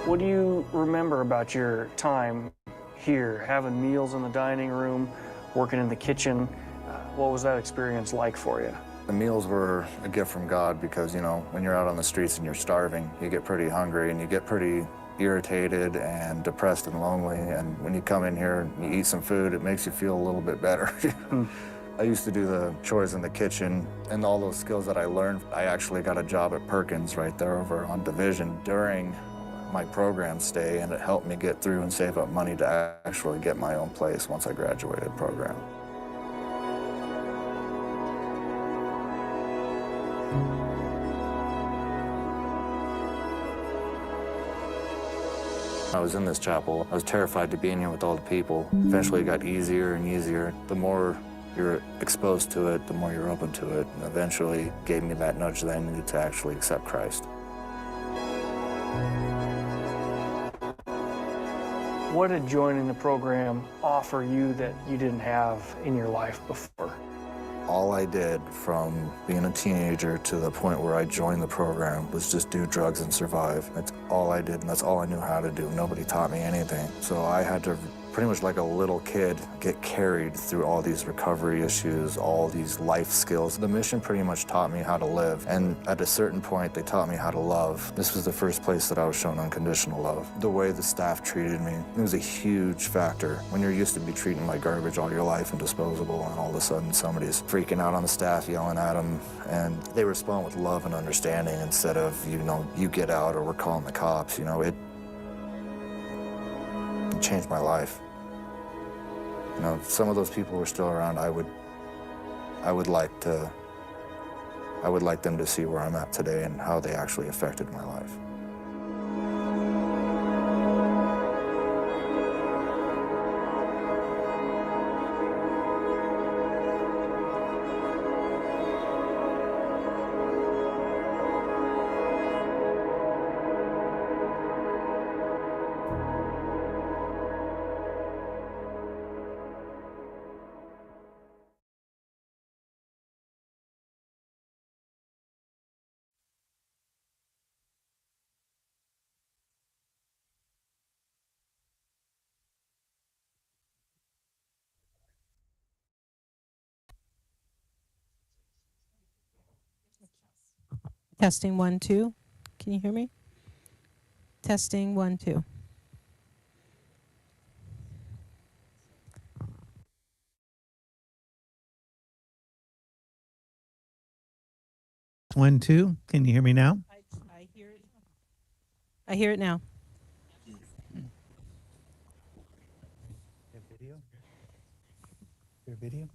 What do you remember about your time here, having meals in the dining room, working in the kitchen? What was that experience like for you? The meals were a gift from God because, when you're out on the streets and you're starving, you get pretty hungry and you get pretty irritated and depressed and lonely. And when you come in here and you eat some food, it makes you feel a little bit better. I used to do the chores in the kitchen, and all those skills that I learned, I actually got a job at Perkins right there over on Division during my program stay, and it helped me get through and save up money to actually get my own place once I graduated program. I was in this chapel, I was terrified to be in here with all the people. Eventually it got easier and easier. The more you're exposed to it, the more you're open to it, and eventually gave me that nudge that I needed to actually accept Christ. What did joining the program offer you that you didn't have in your life before? All I did from being a teenager to the point where I joined the program was just do drugs and survive. That's all I did, and that's all I knew how to do. Nobody taught me anything. So I had to, pretty much like a little kid, get carried through all these recovery issues, all these life skills. The mission pretty much taught me how to live, and at a certain point, they taught me how to love. This was the first place that I was shown unconditional love. The way the staff treated me, it was a huge factor. When you're used to be treated like garbage all your life and disposable, and all of a sudden somebody's freaking out on the staff, yelling at them, and they respond with love and understanding instead of, you know, you get out or we're calling the cops. You know, it changed my life. You know, if some of those people were still around, I would like them to see where I'm at today and how they actually affected my life. Testing 1 2. Can you hear me? Testing 1 2. One, two. Can you hear me now? I hear it. I hear it now. Video? Your video?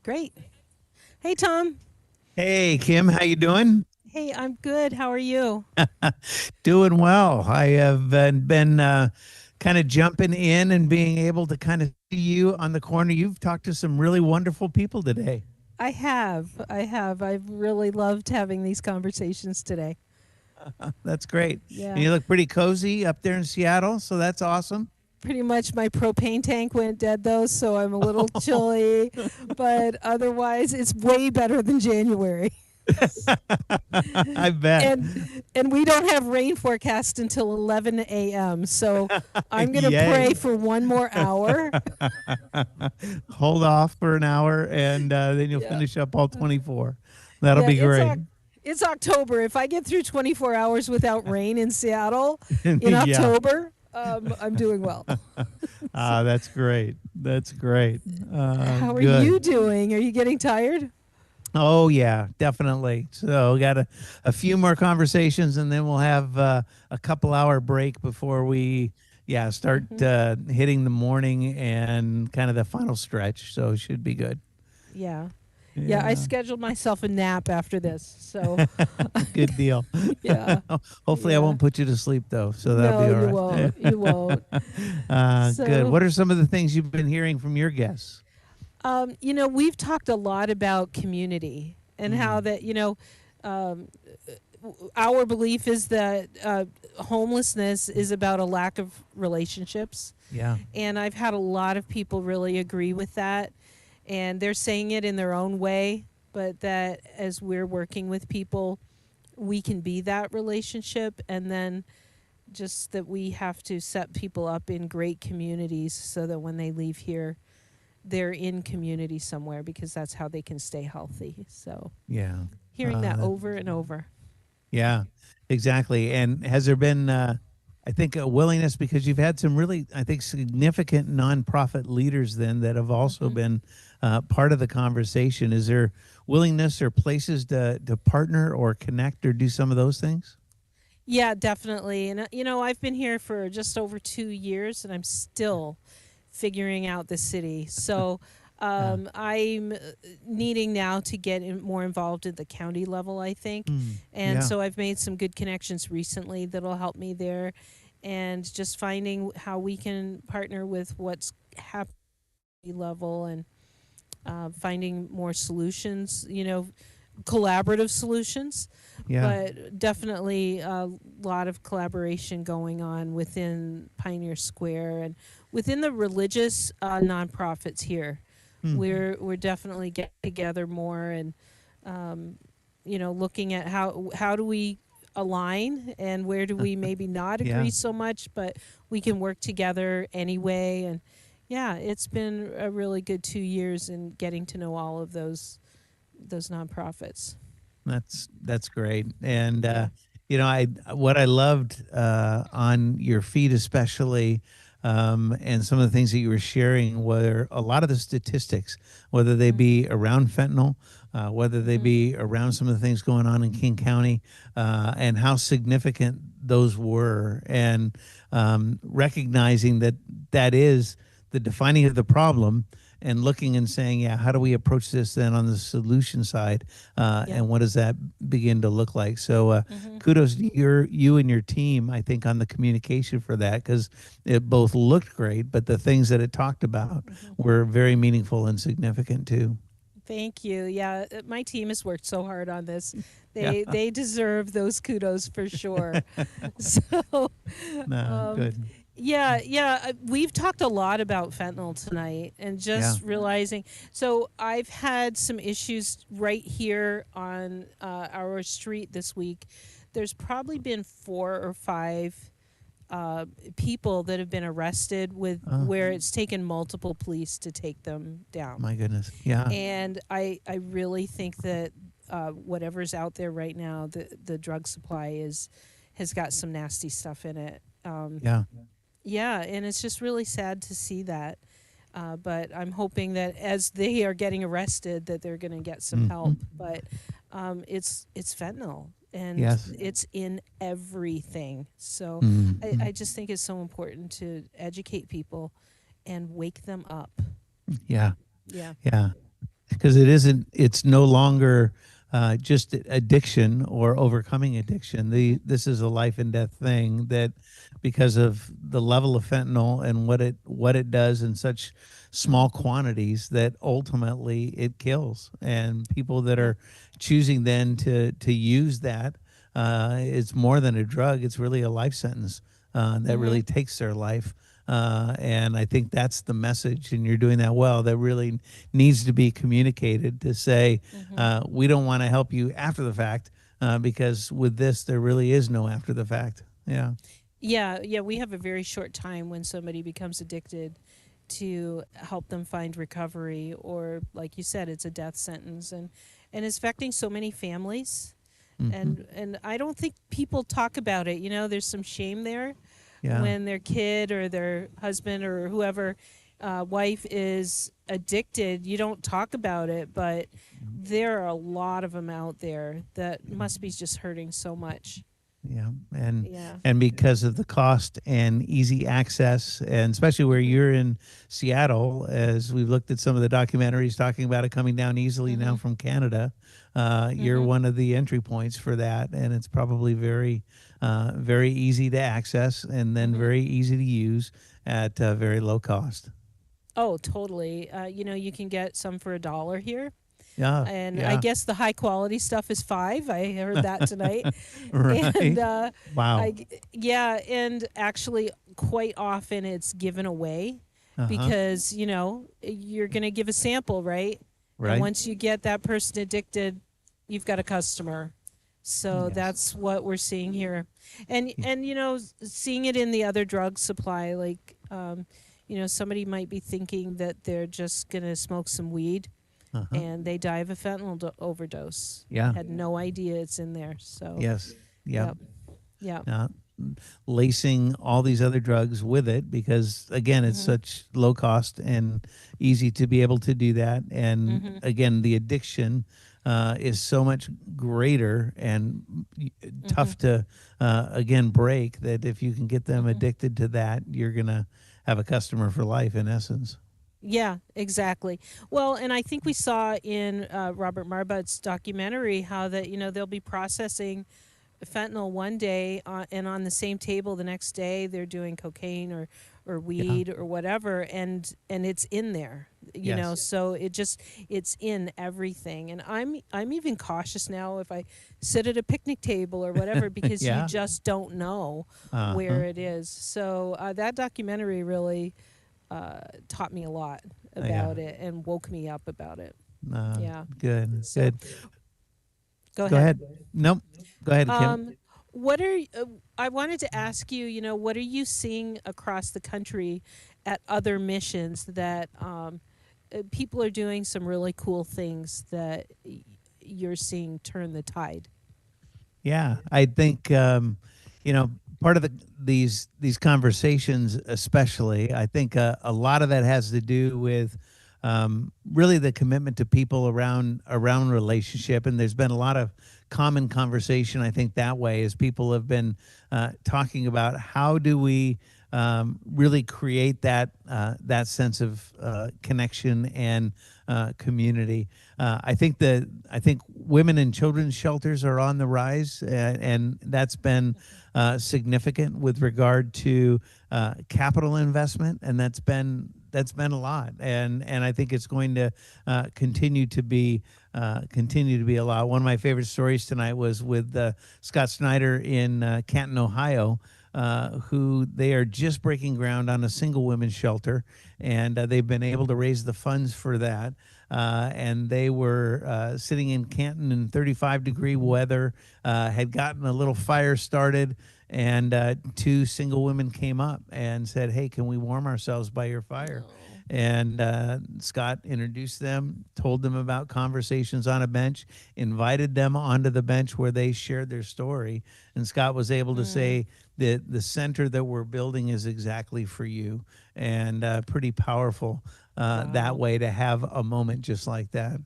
Great. Hey, Tom. Hey, Kim, how you doing? Hey, I'm good. How are you? Doing well. I have been kind of jumping in and being able to kind of see you on the corner. You've talked to some really wonderful people today. I have. I've really loved having these conversations today. That's great. Yeah. And you look pretty cozy up there in Seattle, so that's awesome. Pretty much my propane tank went dead, though, so I'm a little chilly. But otherwise, it's way better than January. I bet. And we don't have rain forecast until 11 a.m. So I'm going to Yay. pray for 1 more hour. Hold off for an hour, and then you'll finish up all 24. That'll be great. It's October. If I get through 24 hours without rain in Seattle in Yeah. October, I'm doing well. That's great. That's great. How are good. you doing? Are you getting tired? Oh yeah, definitely. So got a few more conversations, and then we'll have a couple-hour break before we start hitting the morning and kind of the final stretch. So it should be good. Yeah. Yeah, I scheduled myself a nap after this, so good deal. Yeah. Hopefully, I won't put you to sleep though, so that'll be all right. You won't. Good. What are some of the things you've been hearing from your guests? We've talked a lot about community and how that, our belief is that homelessness is about a lack of relationships. Yeah. And I've had a lot of people really agree with that. And they're saying it in their own way, but that as we're working with people, we can be that relationship. And then just that we have to set people up in great communities so that when they leave here, they're in community somewhere, because that's how they can stay healthy. So hearing that over and over. Yeah, exactly. And has there been, I think, a willingness, because you've had some really, I think, significant nonprofit leaders then that have also been part of the conversation. Is there willingness or places to partner or connect or do some of those things? Yeah, definitely. And, I've been here for just over 2 years, and I'm still figuring out the city. So I'm needing now to get more involved at the county level, I think. So I've made some good connections recently that'll help me there. and just finding how we can partner with what's happening level, and finding more solutions, collaborative solutions. Yeah. But definitely a lot of collaboration going on within Pioneer Square and within the religious nonprofits here. We're definitely getting together more, and looking at how do we align, and where do we maybe not agree Yeah. so much, but we can work together anyway. And yeah, it's been a really good 2 years in getting to know all of those nonprofits. That's great. And I what I loved on your feed especially, and some of the things that you were sharing were a lot of the statistics, whether they be around fentanyl, whether they be around some of the things going on in King County, and how significant those were, and recognizing that that is the defining of the problem, and looking and saying, yeah, how do we approach this then on the solution side, and what does that begin to look like? So kudos to you and your team, I think, on the communication for that, because it both looked great, but the things that it talked about were very meaningful and significant too. Thank you. Yeah, my team has worked so hard on this. They deserve those kudos for sure. So, No, good. yeah. We've talked a lot about fentanyl tonight, and just realizing. So I've had some issues right here on our street this week. There's probably been 4 or 5 people that have been arrested with where it's taken multiple police to take them down. My goodness. Yeah. And I really think that whatever's out there right now, the drug supply has got some nasty stuff in it. Yeah, and it's just really sad to see that. But I'm hoping that as they are getting arrested, that they're going to get some help. But it's fentanyl, and it's in everything. So I just think it's so important to educate people and wake them up. Yeah. Yeah. Yeah. Because it's no longer just addiction or overcoming addiction. This is a life and death thing, that because of the level of fentanyl and what it does in such small quantities, that ultimately it kills. And people that are choosing then to use that, it's more than a drug. It's really a life sentence that really takes their life. And I think that's the message, and you're doing that well. That really needs to be communicated, to say, we don't want to help you after the fact, because with this, there really is no after the fact. Yeah. Yeah, we have a very short time when somebody becomes addicted to help them find recovery, or like you said, it's a death sentence, and it's affecting so many families. And I don't think people talk about it. There's some shame there. When their kid or their husband or whoever, wife, is addicted, you don't talk about it, but there are a lot of them out there that must be just hurting so much. Yeah, and because of the cost and easy access, and especially where you're in Seattle, as we've looked at some of the documentaries talking about it coming down easily now from Canada, you're one of the entry points for that, and it's probably very, very easy to access, and then very easy to use at very low cost. Oh, totally. You can get some for $1 here. Yeah. And I guess the high quality stuff is $5. I heard that tonight. Right. And wow. and actually quite often it's given away because, you're going to give a sample, right? Right. And once you get that person addicted, you've got a customer. So that's what we're seeing here. And seeing it in the other drug supply, like somebody might be thinking that they're just going to smoke some weed. And they die of a fentanyl overdose. Yeah. Had no idea it's in there. So Yes. Yep. Lacing all these other drugs with it, because again, it's such low cost and easy to be able to do that. And again, the addiction is so much greater and tough to again break, that if you can get them addicted to that, you're gonna have a customer for life, in essence. Yeah, exactly. Well, and I think we saw in Robert Marbut's documentary how that they'll be processing fentanyl one day, and on the same table the next day they're doing cocaine or Yeah. weed or whatever, and it's in there, Yes. so it's in everything. And I'm even cautious now if I sit at a picnic table or whatever, because you Yeah. just don't know Uh-huh. where it is. So that documentary really taught me a lot Yeah. about it and woke me up about it. Yeah. Good. So Good. go Go ahead. ahead. Nope. Go ahead, Kim. What are I wanted to ask you, what are you seeing across the country at other missions that people are doing some really cool things that you're seeing turn the tide? Yeah, I think you know part of these conversations, especially, I think a lot of that has to do with really the commitment to people around relationship, and there's been a lot of common conversation. I think that way, as people have been talking about how do we really create that sense of connection and community. I think women and children's shelters are on the rise, and that's been significant with regard to capital investment, and that's been a lot, and I think it's going to continue to be a lot. One of my favorite stories tonight was with Scott Snyder in Canton, Ohio, who they are just breaking ground on a single women's shelter, and they've been able to raise the funds for that. And they were sitting in Canton in 35-degree weather, had gotten a little fire started, and two single women came up and said, "Hey, can we warm ourselves by your fire?" And Scott introduced them, told them about conversations on a bench, invited them onto the bench where they shared their story. And Scott was able to say that the center that we're building is exactly for you, and pretty powerful that way to have a moment just like that.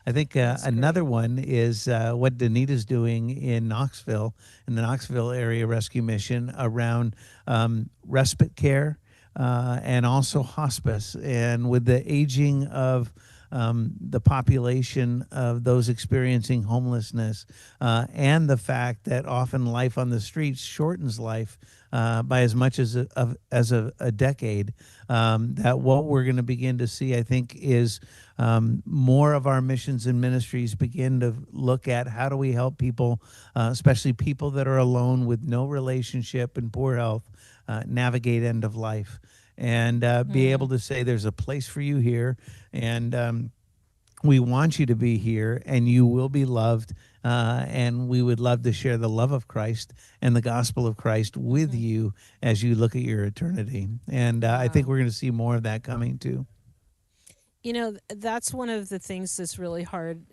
I think another one is what Danita's doing in Knoxville, in the Knoxville Area Rescue Mission, around respite care and also hospice. And with the aging of the population of those experiencing homelessness, and the fact that often life on the streets shortens life by as much as a decade, that what we're going to begin to see, I think, is more of our missions and ministries begin to look at how do we help people, especially people that are alone with no relationship and poor health, navigate end of life, and be able to say there's a place for you here, and we want you to be here, and you will be loved, and we would love to share the love of Christ and the gospel of Christ with you as you look at your eternity. And I think we're going to see more of that coming too. That's one of the things that's really hard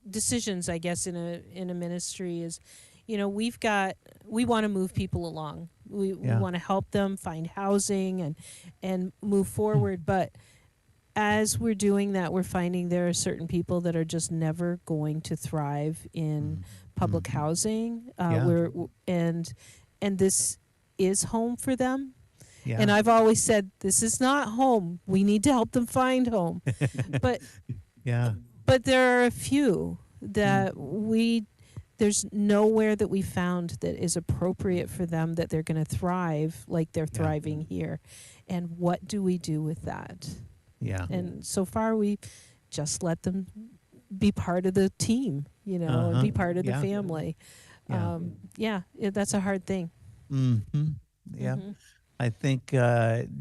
decisions, I guess, in a ministry is, we want to move people along. We want to help them find housing and move forward. But as we're doing that, we're finding there are certain people that are just never going to thrive in public housing. And this is home for them. Yeah. And I've always said, this is not home. We need to help them find home. But but there are a few that there's nowhere that we found that is appropriate for them, that they're going to thrive like they're thriving here. And what do we do with that? Yeah. And so far, we just let them be part of the team, and be part of the family. That's a hard thing. Yeah. I think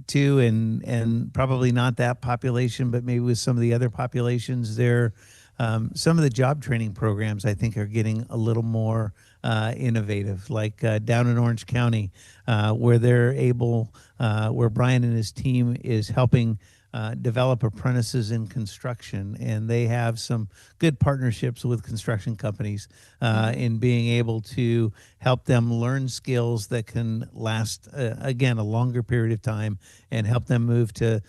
too, and probably not that population, but maybe with some of the other populations there, some of the job training programs I think are getting a little more innovative, like down in Orange County, where they're able, where Brian and his team is helping develop apprentices in construction, and they have some good partnerships with construction companies in being able to help them learn skills that can last, again, a longer period of time, and help them move to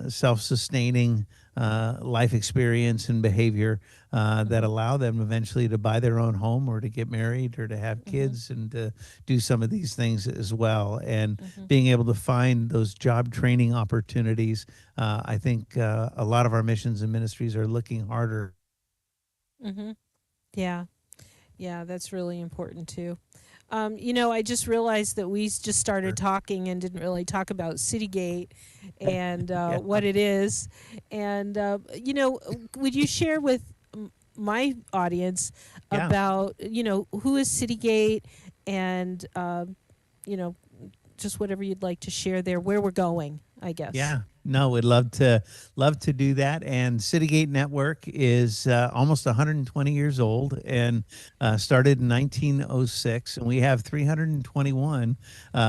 self-sustaining life experience and behavior that allow them eventually to buy their own home, or to get married, or to have kids, and to do some of these things as well. And being able to find those job training opportunities, I think a lot of our missions and ministries are looking harder. Yeah. Yeah, that's really important too. I just realized that we just started talking and didn't really talk about Citygate and Yeah. what it is. And, would you share with my audience Yeah. about, who is Citygate and, you know, just whatever you'd like to share there, where we're going, I guess. Yeah, no, we'd love to do that. And Citygate Network is almost 120 years old and started in 1906. And we have 321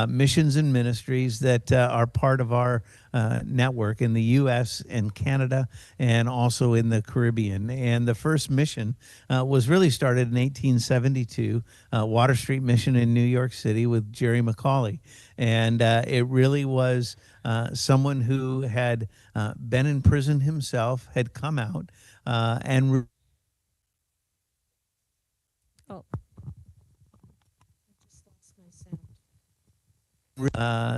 missions and ministries that are part of our network in the U.S. and Canada, and also in the Caribbean. And the first mission was really started in 1872, Water Street Mission in New York City with Jerry McCauley. And it really was someone who had been in prison himself, had come out and Oh, I just lost my sound.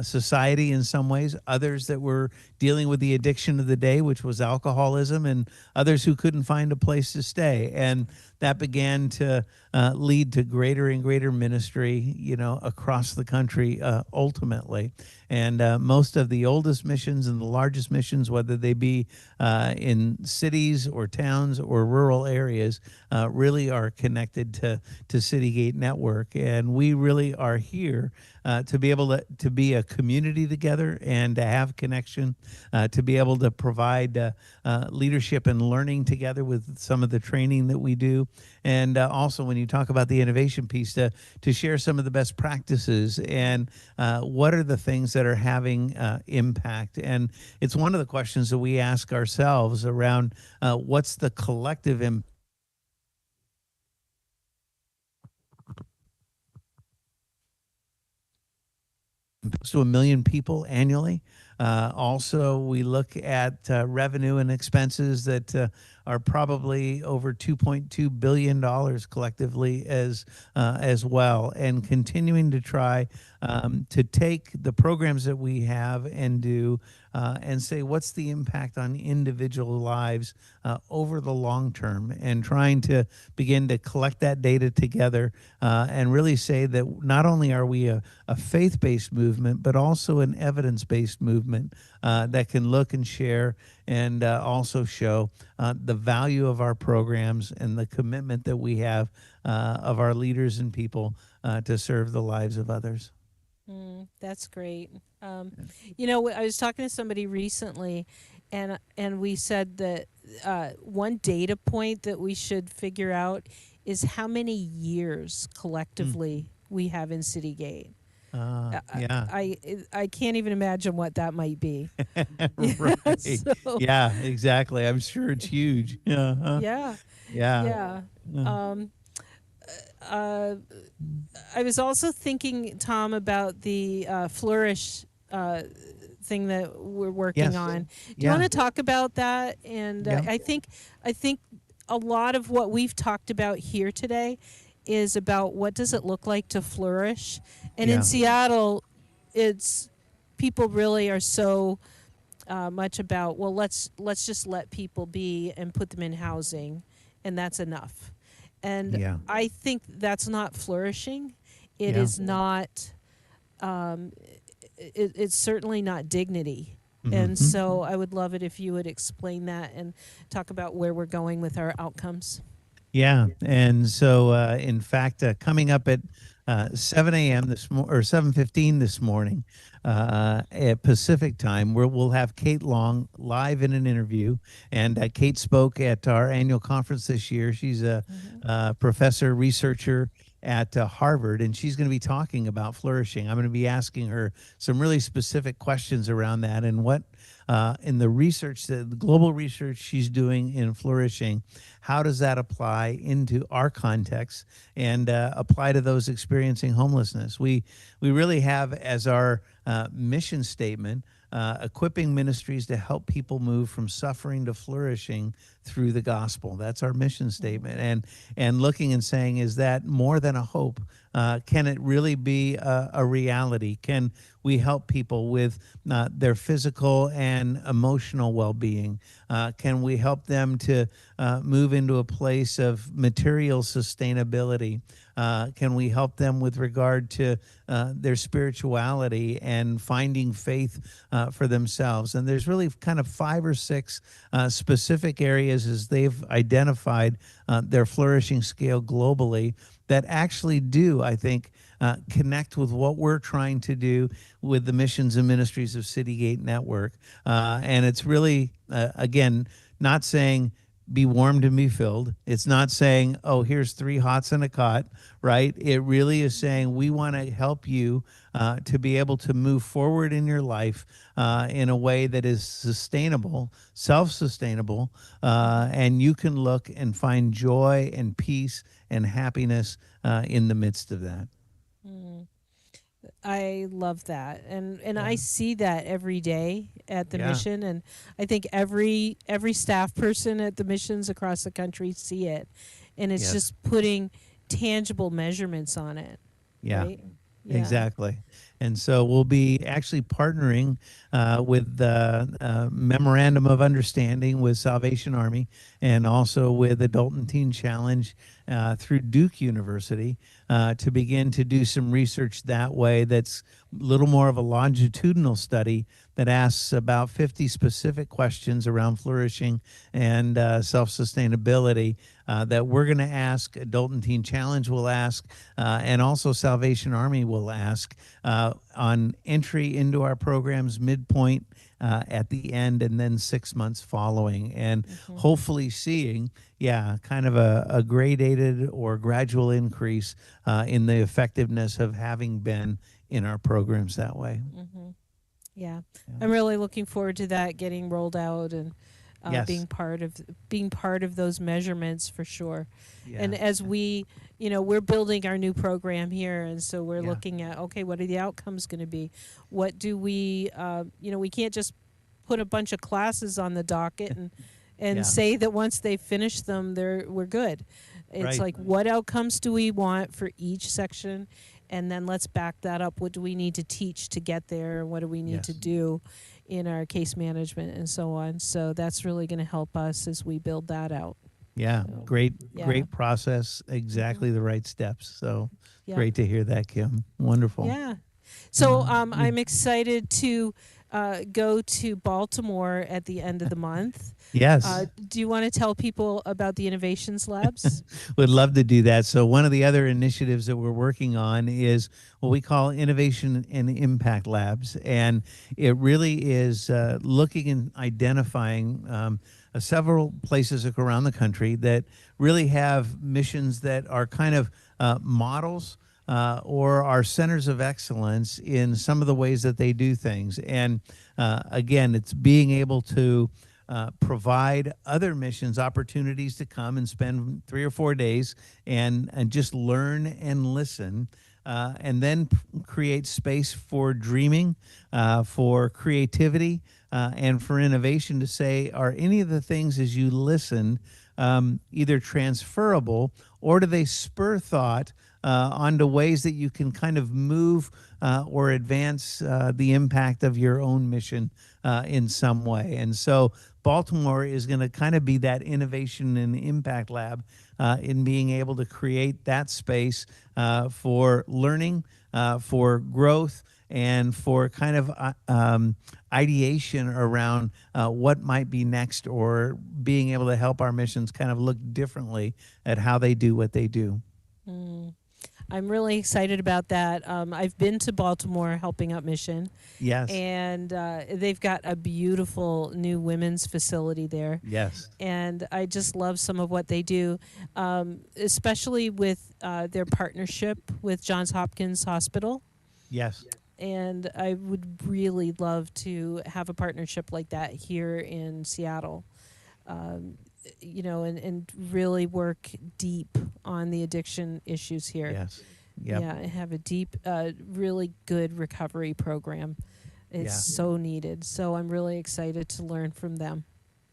society in some ways, others that were dealing with the addiction of the day, which was alcoholism, and others who couldn't find a place to stay. And that began to lead to greater and greater ministry, across the country ultimately. And most of the oldest missions and the largest missions, whether they be in cities or towns or rural areas, really are connected to Citygate Network. And we really are here to be able to be a community together and to have connection, to be able to provide leadership and learning together with some of the training that we do. And also, when you talk about the innovation piece, to share some of the best practices and what are the things that are having impact. And it's one of the questions that we ask ourselves around what's the collective impact to 1 million people annually. Also, we look at revenue and expenses that are probably over $2.2 billion collectively as well, and continuing to try to take the programs that we have and do and say what's the impact on individual lives over the long term, and trying to begin to collect that data together and really say that not only are we a faith-based movement, but also an evidence-based movement that can look and share and also show the value of our programs and the commitment that we have of our leaders and people to serve the lives of others. That's great. I was talking to somebody recently, and we said that one data point that we should figure out is how many years collectively we have in Citygate. Yeah. I can't even imagine what that might be. Right. So, Yeah, exactly. I'm sure it's huge. Yeah. yeah, Yeah. yeah. I was also thinking, Tom, about the Flourish thing that we're working Yes. on. Do you Yeah. want to talk about that? And Yeah. I think a lot of what we've talked about here today is about what does it look like to flourish. And Yeah. in Seattle, it's people really are so much about, well, let's just let people be and put them in housing, and that's enough. And Yeah. I think that's not flourishing. It Yeah. is not. It's certainly not dignity. And Mhm. so I would love it if you would explain that and talk about where we're going with our outcomes. Yeah, and so in fact, coming up at 7 a.m. or 7:15 this morning at Pacific time, we'll have Kate Long live in an interview. And Kate spoke at our annual conference this year. She's a professor, researcher at Harvard, and she's going to be talking about flourishing. I'm going to be asking her some really specific questions around that and what in the research, the global research she's doing in flourishing, how does that apply into our context and apply to those experiencing homelessness? We really have as our mission statement, equipping ministries to help people move from suffering to flourishing through the gospel. That's our mission statement. And looking and saying, is that more than a hope, can it really be a reality? Can we help people with their physical and emotional well-being? Can we help them to move into a place of material sustainability? Can we help them with regard to their spirituality and finding faith for themselves? And there's really kind of 5 or 6 specific areas as they've identified their flourishing scale globally that actually do, I think, connect with what we're trying to do with the missions and ministries of Citygate Network. And it's really, again, not saying be warmed and be filled. It's not saying, oh, here's 3 hots and a cot, right? It really is saying we want to help you to be able to move forward in your life in a way that is sustainable, self-sustainable, and you can look and find joy and peace and happiness in the midst of that. I love that, and I see that every day at the Yeah. mission, and I think every staff person at the missions across the country see it, and it's Yes. just putting tangible measurements on it. Yeah. Right? Yeah. Exactly. And so we'll be actually partnering with the Memorandum of Understanding with Salvation Army and also with Adult and Teen Challenge through Duke University to begin to do some research that way that's a little more of a longitudinal study that asks about 50 specific questions around flourishing and self-sustainability that we're going to ask, Adult and Teen Challenge will ask, and also Salvation Army will ask on entry into our programs, midpoint at the end, and then 6 months following, and hopefully seeing, kind of a gradated or gradual increase in the effectiveness of having been in our programs that way. Yeah. I'm really looking forward to that getting rolled out and Yes. being part of those measurements for sure. And Yeah. as we, we're building our new program here, and so we're Yeah. looking at, okay, what are the outcomes going to be? What do we, we can't just put a bunch of classes on the docket and Yeah. say that once they finish them, we're good. It's Right. like, what outcomes do we want for each section? And then let's back that up. What do we need to teach to get there? What do we need to Yes. do in our case management and so on? So that's really going to help us as we build that out. Yeah, So, great yeah. process, exactly the right steps. So Yeah. great to hear that, Kim. Wonderful. Yeah. So I'm excited to go to Baltimore at the end of the month. Yes. Do you want to tell people about the Innovations Labs? Would love to do that. So one of the other initiatives that we're working on is what we call Innovation and Impact Labs. And it really is looking and identifying several places around the country that really have missions that are kind of models or are centers of excellence in some of the ways that they do things. And again, it's being able to provide other missions opportunities to come and spend 3 or 4 days and just learn and listen, and then create space for dreaming, for creativity, and for innovation to say, are any of the things as you listen either transferable or do they spur thought onto ways that you can kind of move or advance the impact of your own mission in some way. And so Baltimore is going to kind of be that innovation and impact lab in being able to create that space for learning, for growth, and for kind of ideation around what might be next, or being able to help our missions kind of look differently at how they do what they do. I'm really excited about that. I've been to Baltimore helping out Mission. Yes. And they've got a beautiful new women's facility there. Yes. And I just love some of what they do, especially with their partnership with Johns Hopkins Hospital. Yes. And I would really love to have a partnership like that here in Seattle. And really work deep on the addiction issues here. Yes. Yep. Yeah, and have a deep, really good recovery program. It's so needed. So I'm really excited to learn from them.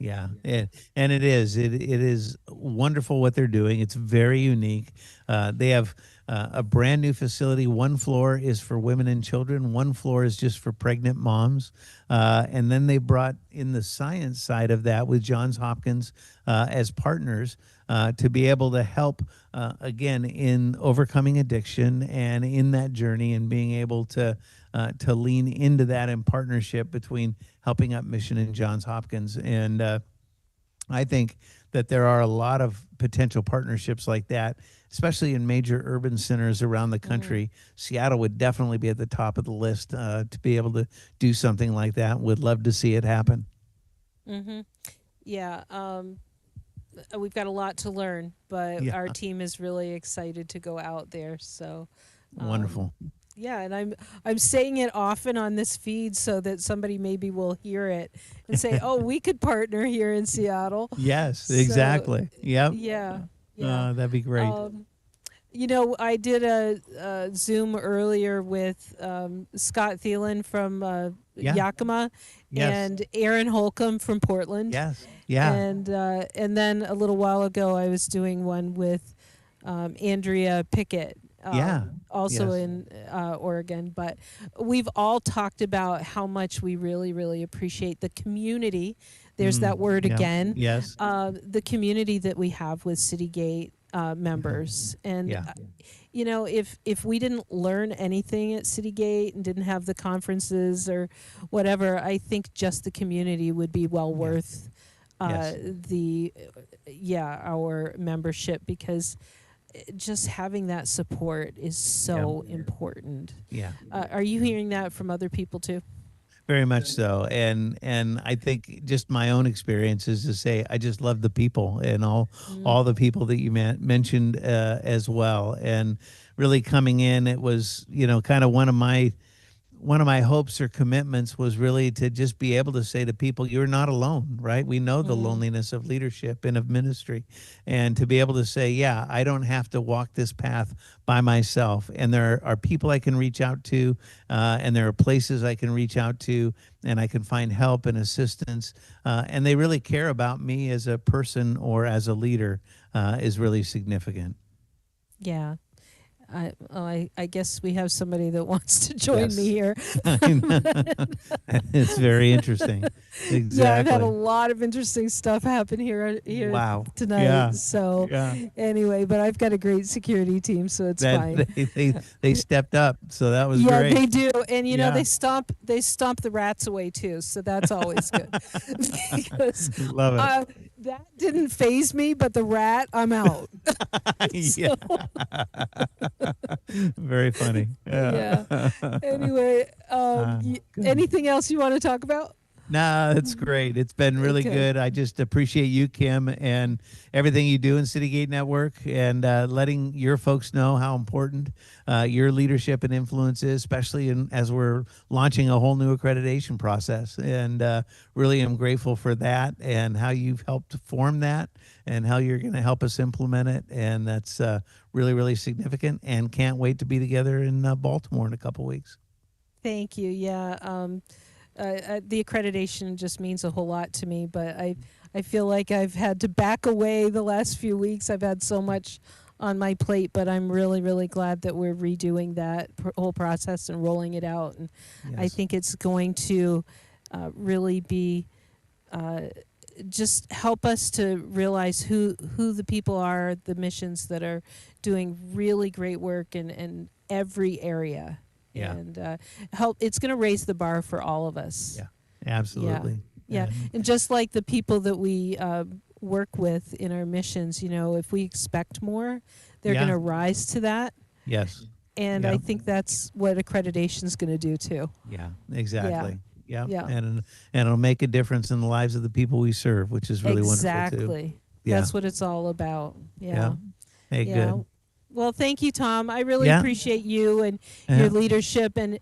Yeah, and it is. It is wonderful what they're doing. It's very unique. They have a brand new facility. One floor is for women and children. One floor is just for pregnant moms. And then they brought in the science side of that with Johns Hopkins as partners to be able to help again in overcoming addiction and in that journey and being able to lean into that in partnership between Helping Up Mission and Johns Hopkins. And I think that there are a lot of potential partnerships like that, especially in major urban centers around the country. Seattle would definitely be at the top of the list to be able to do something like that. Would love to see it happen. Mm-hmm. Yeah. We've got a lot to learn, but Yeah. our team is really excited to go out there. So Wonderful. yeah, and I'm saying it often on this feed so that somebody maybe will hear it and say, "Oh, we could partner here in Seattle." Yes, So, exactly. Yep. yeah, yeah. That'd be great. I did a Zoom earlier with Scott Thielen from Yeah. Yakima Yes. and Aaron Holcomb from Portland. Yes. Yeah. And then a little while ago, I was doing one with Andrea Pickett. Yeah. Also Yes. in Oregon. But we've all talked about how much we really, really appreciate the community. There's that word Yeah. again. Yes. The community that we have with Citygate members. And, Yeah. If we didn't learn anything at Citygate and didn't have the conferences or whatever, I think just the community would be well worth Yes. our membership, because just having that support is so important. Yeah. Are you hearing that from other people too? Very much so, and I think just my own experience is to say I just love the people and all the people that you mentioned as well, and really coming in, it was kind of one of my hopes or commitments was really to just be able to say to people, you're not alone, right? We know the loneliness of leadership and of ministry, and to be able to say, yeah, I don't have to walk this path by myself. And there are people I can reach out to, and there are places I can reach out to, and I can find help and assistance. And they really care about me as a person or as a leader is really significant. Yeah. I guess we have somebody that wants to join me here. It's very interesting. Exactly. Yeah, I've had a lot of interesting stuff happen here Wow. tonight. Yeah. So Yeah. anyway, but I've got a great security team, so it's fine. They stepped up, so that was Yeah, great. they do, and Yeah. they stomp the rats away too, so that's always good. Because Love it. that didn't phase me, but the rat, I'm out. Yeah. Very funny. Yeah. Anyway, anything else you want to talk about? No, that's great. It's been really Okay. good. I just appreciate you, Kim, and everything you do in Citygate Network, and letting your folks know how important your leadership and influence is, especially as we're launching a whole new accreditation process. And really am grateful for that and how you've helped form that and how you're going to help us implement it. And that's really, really significant, and can't wait to be together in Baltimore in a couple weeks. Thank you. Yeah. The accreditation just means a whole lot to me, but I feel like I've had to back away the last few weeks. I've had so much on my plate, but I'm really, really glad that we're redoing that whole process and rolling it out. And I Yes. think it's going to really be just help us to realize who the people are, the missions that are doing really great work in every area. Yeah. And it's going to raise the bar for all of us. Yeah, absolutely. Yeah. And just like the people that we work with in our missions, if we expect more, they're Yeah. going to rise to that. Yes. And Yeah. I think that's what accreditation is going to do too. Yeah, exactly. Yeah. Yeah. And it'll make a difference in the lives of the people we serve, which is really wonderful too. Exactly. Yeah. That's what it's all about. Yeah. Hey, Yeah. good. Well, thank you, Tom. I really Yeah. appreciate you and Yeah. your leadership and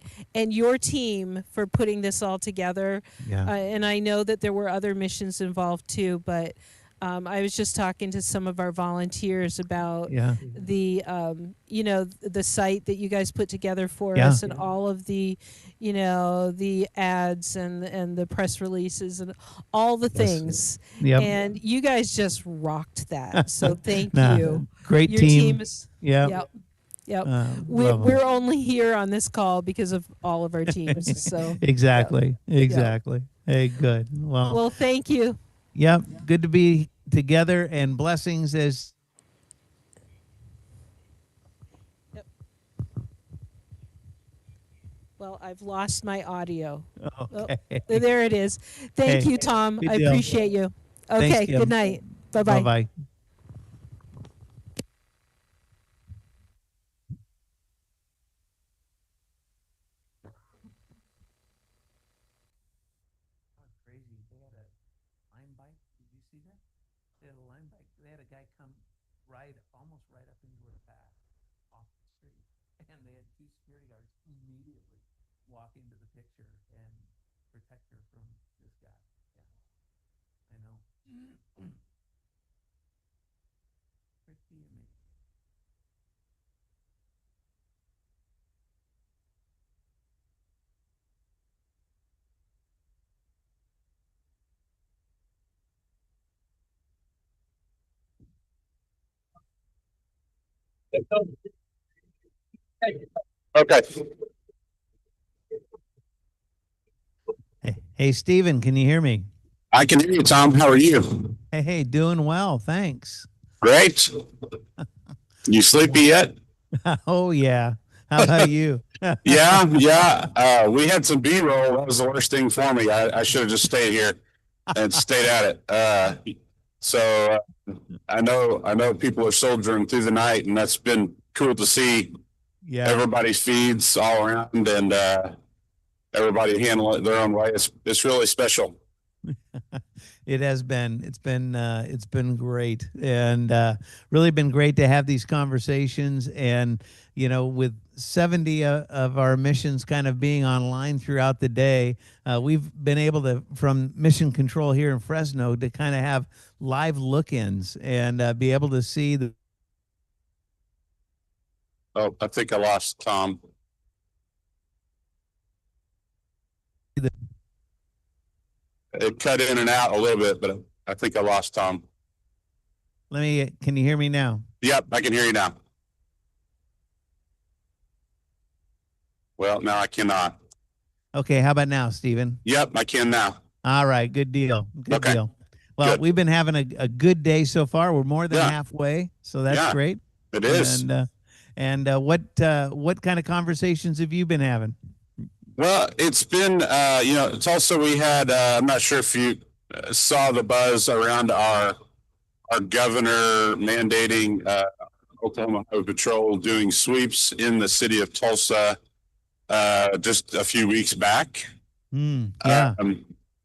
your team for putting this all together. Yeah. And I know that there were other missions involved too, but I was just talking to some of our volunteers about Yeah. the, the site that you guys put together for Yeah. us, and all of the, the ads and the press releases and all the things. Yep. And you guys just rocked that. So thank Nah, you. great Your team. is. Yep. Yep. Yep. Love 'em. We're only here on this call because of all of our teams. So Exactly. Exactly. Hey, good. well, thank you. Yep. Good to be together, and blessings as Well, I've lost my audio. okay. Oh, there it is. Thank Hey, you, Tom. good I deal. appreciate you. Thanks, Okay, Kim. good night. Bye-bye. Bye-bye. Crazy. They had a line bike. Did you see that? They had a line bike. They had a guy come almost right up into her path off the street. And they had two security guards immediately walk into the picture and protect her from this guy. Yeah. I know. Pretty amazing. Okay. Hey, Steven, can you hear me? I can hear you, Tom. How are you? Hey, doing well, thanks. Great. You sleepy yet? Oh yeah. How about you? Yeah. We had some B-roll. That was the worst thing for me. I should have just stayed here and stayed at it. So I know people are soldiering through the night, and that's been cool to see. Yeah. Everybody's feeds all around, and everybody handle it their own way. It's really special. It has been. It's been great, and really been great to have these conversations. And with 70 of our missions kind of being online throughout the day, we've been able to, from Mission Control here in Fresno, to kind of have live look-ins and be able to see the. Oh, I think I lost Tom. It cut in and out a little bit, but I think I lost Tom. Can you hear me now? Yep, I can hear you now. Well, now I cannot. Okay, how about now, Stephen? Yep, I can now. All right, good deal. Good Okay. deal. Well, Good. we've been having a good day so far. We're more than Yeah. halfway, so that's Yeah, great. It is. And what kind of conversations have you been having? Well, it's been, it's also, we had, I'm not sure if you saw the buzz around our governor mandating Oklahoma Highway Patrol doing sweeps in the city of Tulsa just a few weeks back. Yeah.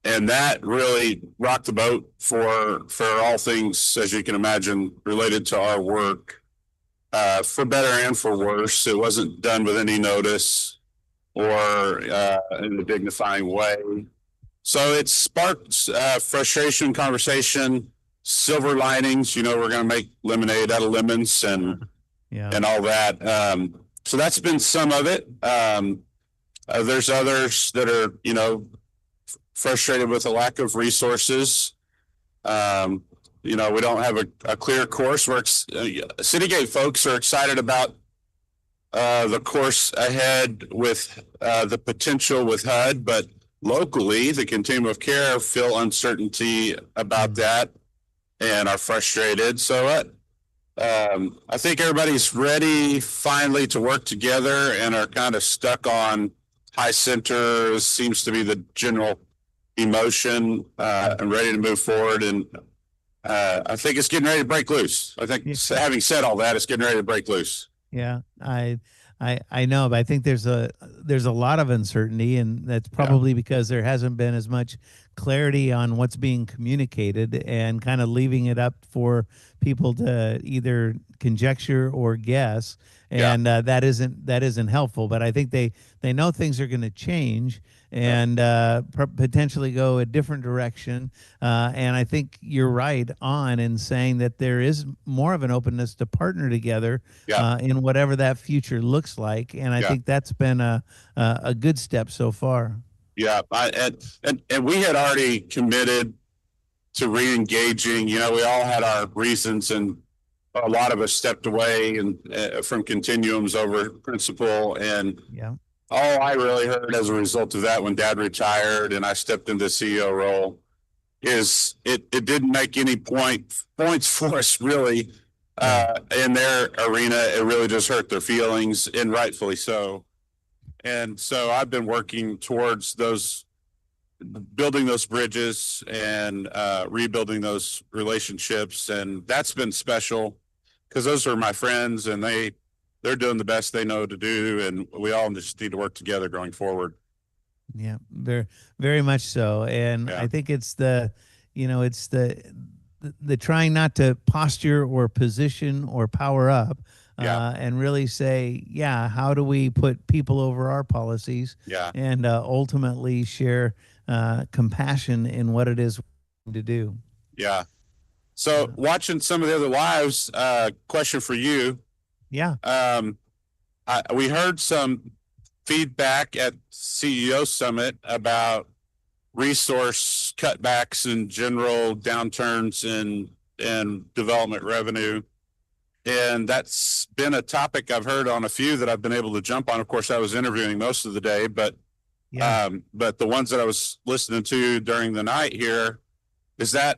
And that really rocked the boat for all things, as you can imagine, related to our work, for better and for worse. It wasn't done with any notice or in a dignifying way. So it sparked frustration, conversation, silver linings. We're going to make lemonade out of lemons and all that. So that's been some of it. There's others that are, frustrated with a lack of resources. We don't have a clear course. Citygate folks are excited about the course ahead with the potential with HUD, but locally, the continuum of care feel uncertainty about that and are frustrated. So I think everybody's ready finally to work together and are kind of stuck on high center seems to be the general emotion and ready to move forward. And I think it's getting ready to break loose. I think having said all that, it's getting ready to break loose. Yeah, I know, but I think there's a lot of uncertainty, and that's probably because there hasn't been as much clarity on what's being communicated and kind of leaving it up for people to either conjecture or guess. And that isn't helpful. But I think they know things are going to change and potentially go a different direction. And I think you're right on in saying that there is more of an openness to partner together in whatever that future looks like. And I think that's been a good step so far. Yeah, and we had already committed to re-engaging. You know, we all had our reasons, and a lot of us stepped away and from continuums over principle. And all I really heard as a result of that, when Dad retired and I stepped into the CEO role, is it didn't make any points for us really in their arena. It really just hurt their feelings, and rightfully so. And so I've been working towards building those bridges and rebuilding those relationships. And that's been special because those are my friends, and they're doing the best they know to do. And we all just need to work together going forward. Yeah, very, very much so. And I think it's the trying not to posture or position or power up. And really say, how do we put people over our policies? And ultimately share compassion in what it is to do. Yeah. So watching some of the other lives, question for you. Yeah. We heard some feedback at CEO Summit about resource cutbacks and general downturns in development revenue. And that's been a topic I've heard on a few that I've been able to jump on. Of course, I was interviewing most of the day, but the ones that I was listening to during the night here, is that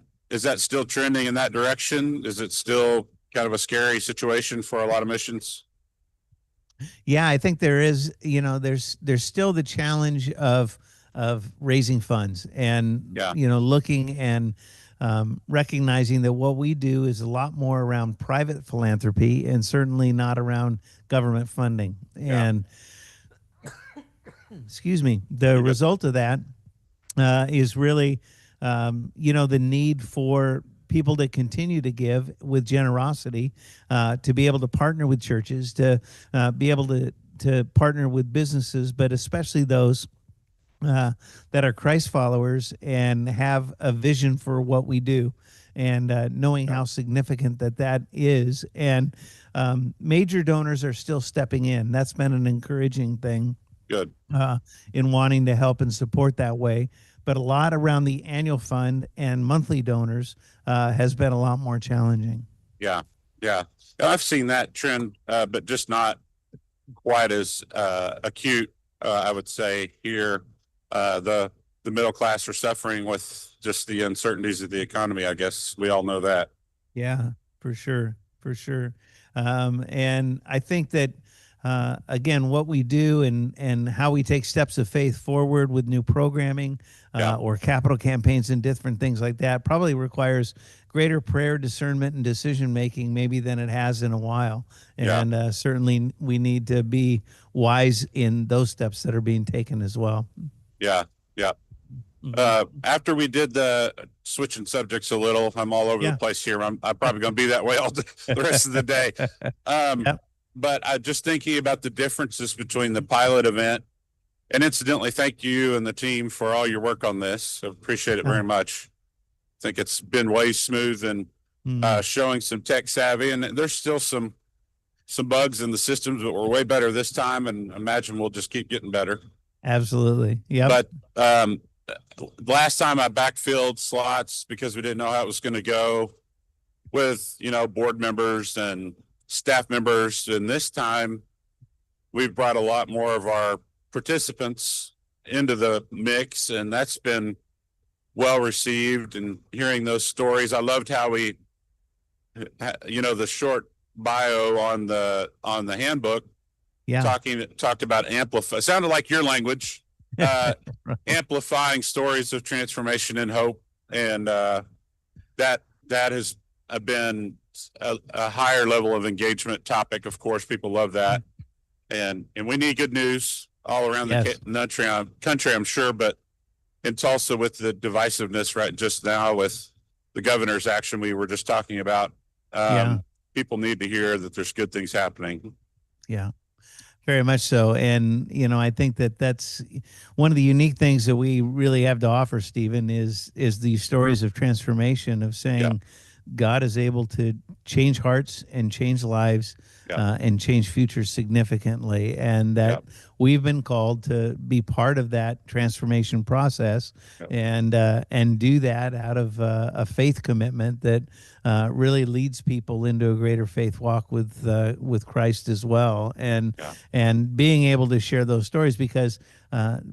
still trending in that direction? Is it still kind of a scary situation for a lot of missions? Yeah, I think there is. There's still the challenge of raising funds and looking and recognizing that what we do is a lot more around private philanthropy and certainly not around government funding. And excuse me, the result of that is really, the need for people to continue to give with generosity, to be able to partner with churches, to be able to partner with businesses, but especially those that are Christ followers and have a vision for what we do, and knowing how significant that is. And major donors are still stepping in. That's been an encouraging thing. Good. In wanting to help and support that way. But a lot around the annual fund and monthly donors has been a lot more challenging. Yeah. I've seen that trend, but just not quite as acute, I would say, here. The middle class are suffering with just the uncertainties of the economy. I guess we all know that. Yeah, for sure. And I think that again, what we do and how we take steps of faith forward with new programming or capital campaigns and different things like that probably requires greater prayer, discernment, and decision making maybe than it has in a while. And certainly we need to be wise in those steps that are being taken as well. Yeah. After we did the switching subjects a little, I'm all over the place here. I'm probably going to be that way all the rest of the day. But I just thinking about the differences between the pilot event, and incidentally, thank you and the team for all your work on this. I appreciate it very much. I think it's been way smooth and showing some tech savvy, and there's still some bugs in the systems, but we're way better this time, and imagine we'll just keep getting better. Absolutely. Yeah. But last time I backfilled slots because we didn't know how it was going to go with, board members and staff members. And this time we've brought a lot more of our participants into the mix, and that's been well received. And hearing those stories, I loved how we, the short bio on the handbook, talked about amplify. It sounded like your language, amplifying stories of transformation and hope, and that has been a higher level of engagement topic. Of course, people love that, and we need good news all around the country. I'm sure, but in Tulsa with the divisiveness right just now with the governor's action we were just talking about. Yeah. People need to hear that there's good things happening. Yeah. Very much so. And, I think that that's one of the unique things that we really have to offer, Stephen, is these stories of transformation, of saying God is able to change hearts and change lives and change futures significantly. And that we've been called to be part of that transformation process and do that out of a faith commitment that really leads people into a greater faith walk with Christ as well. And being able to share those stories, because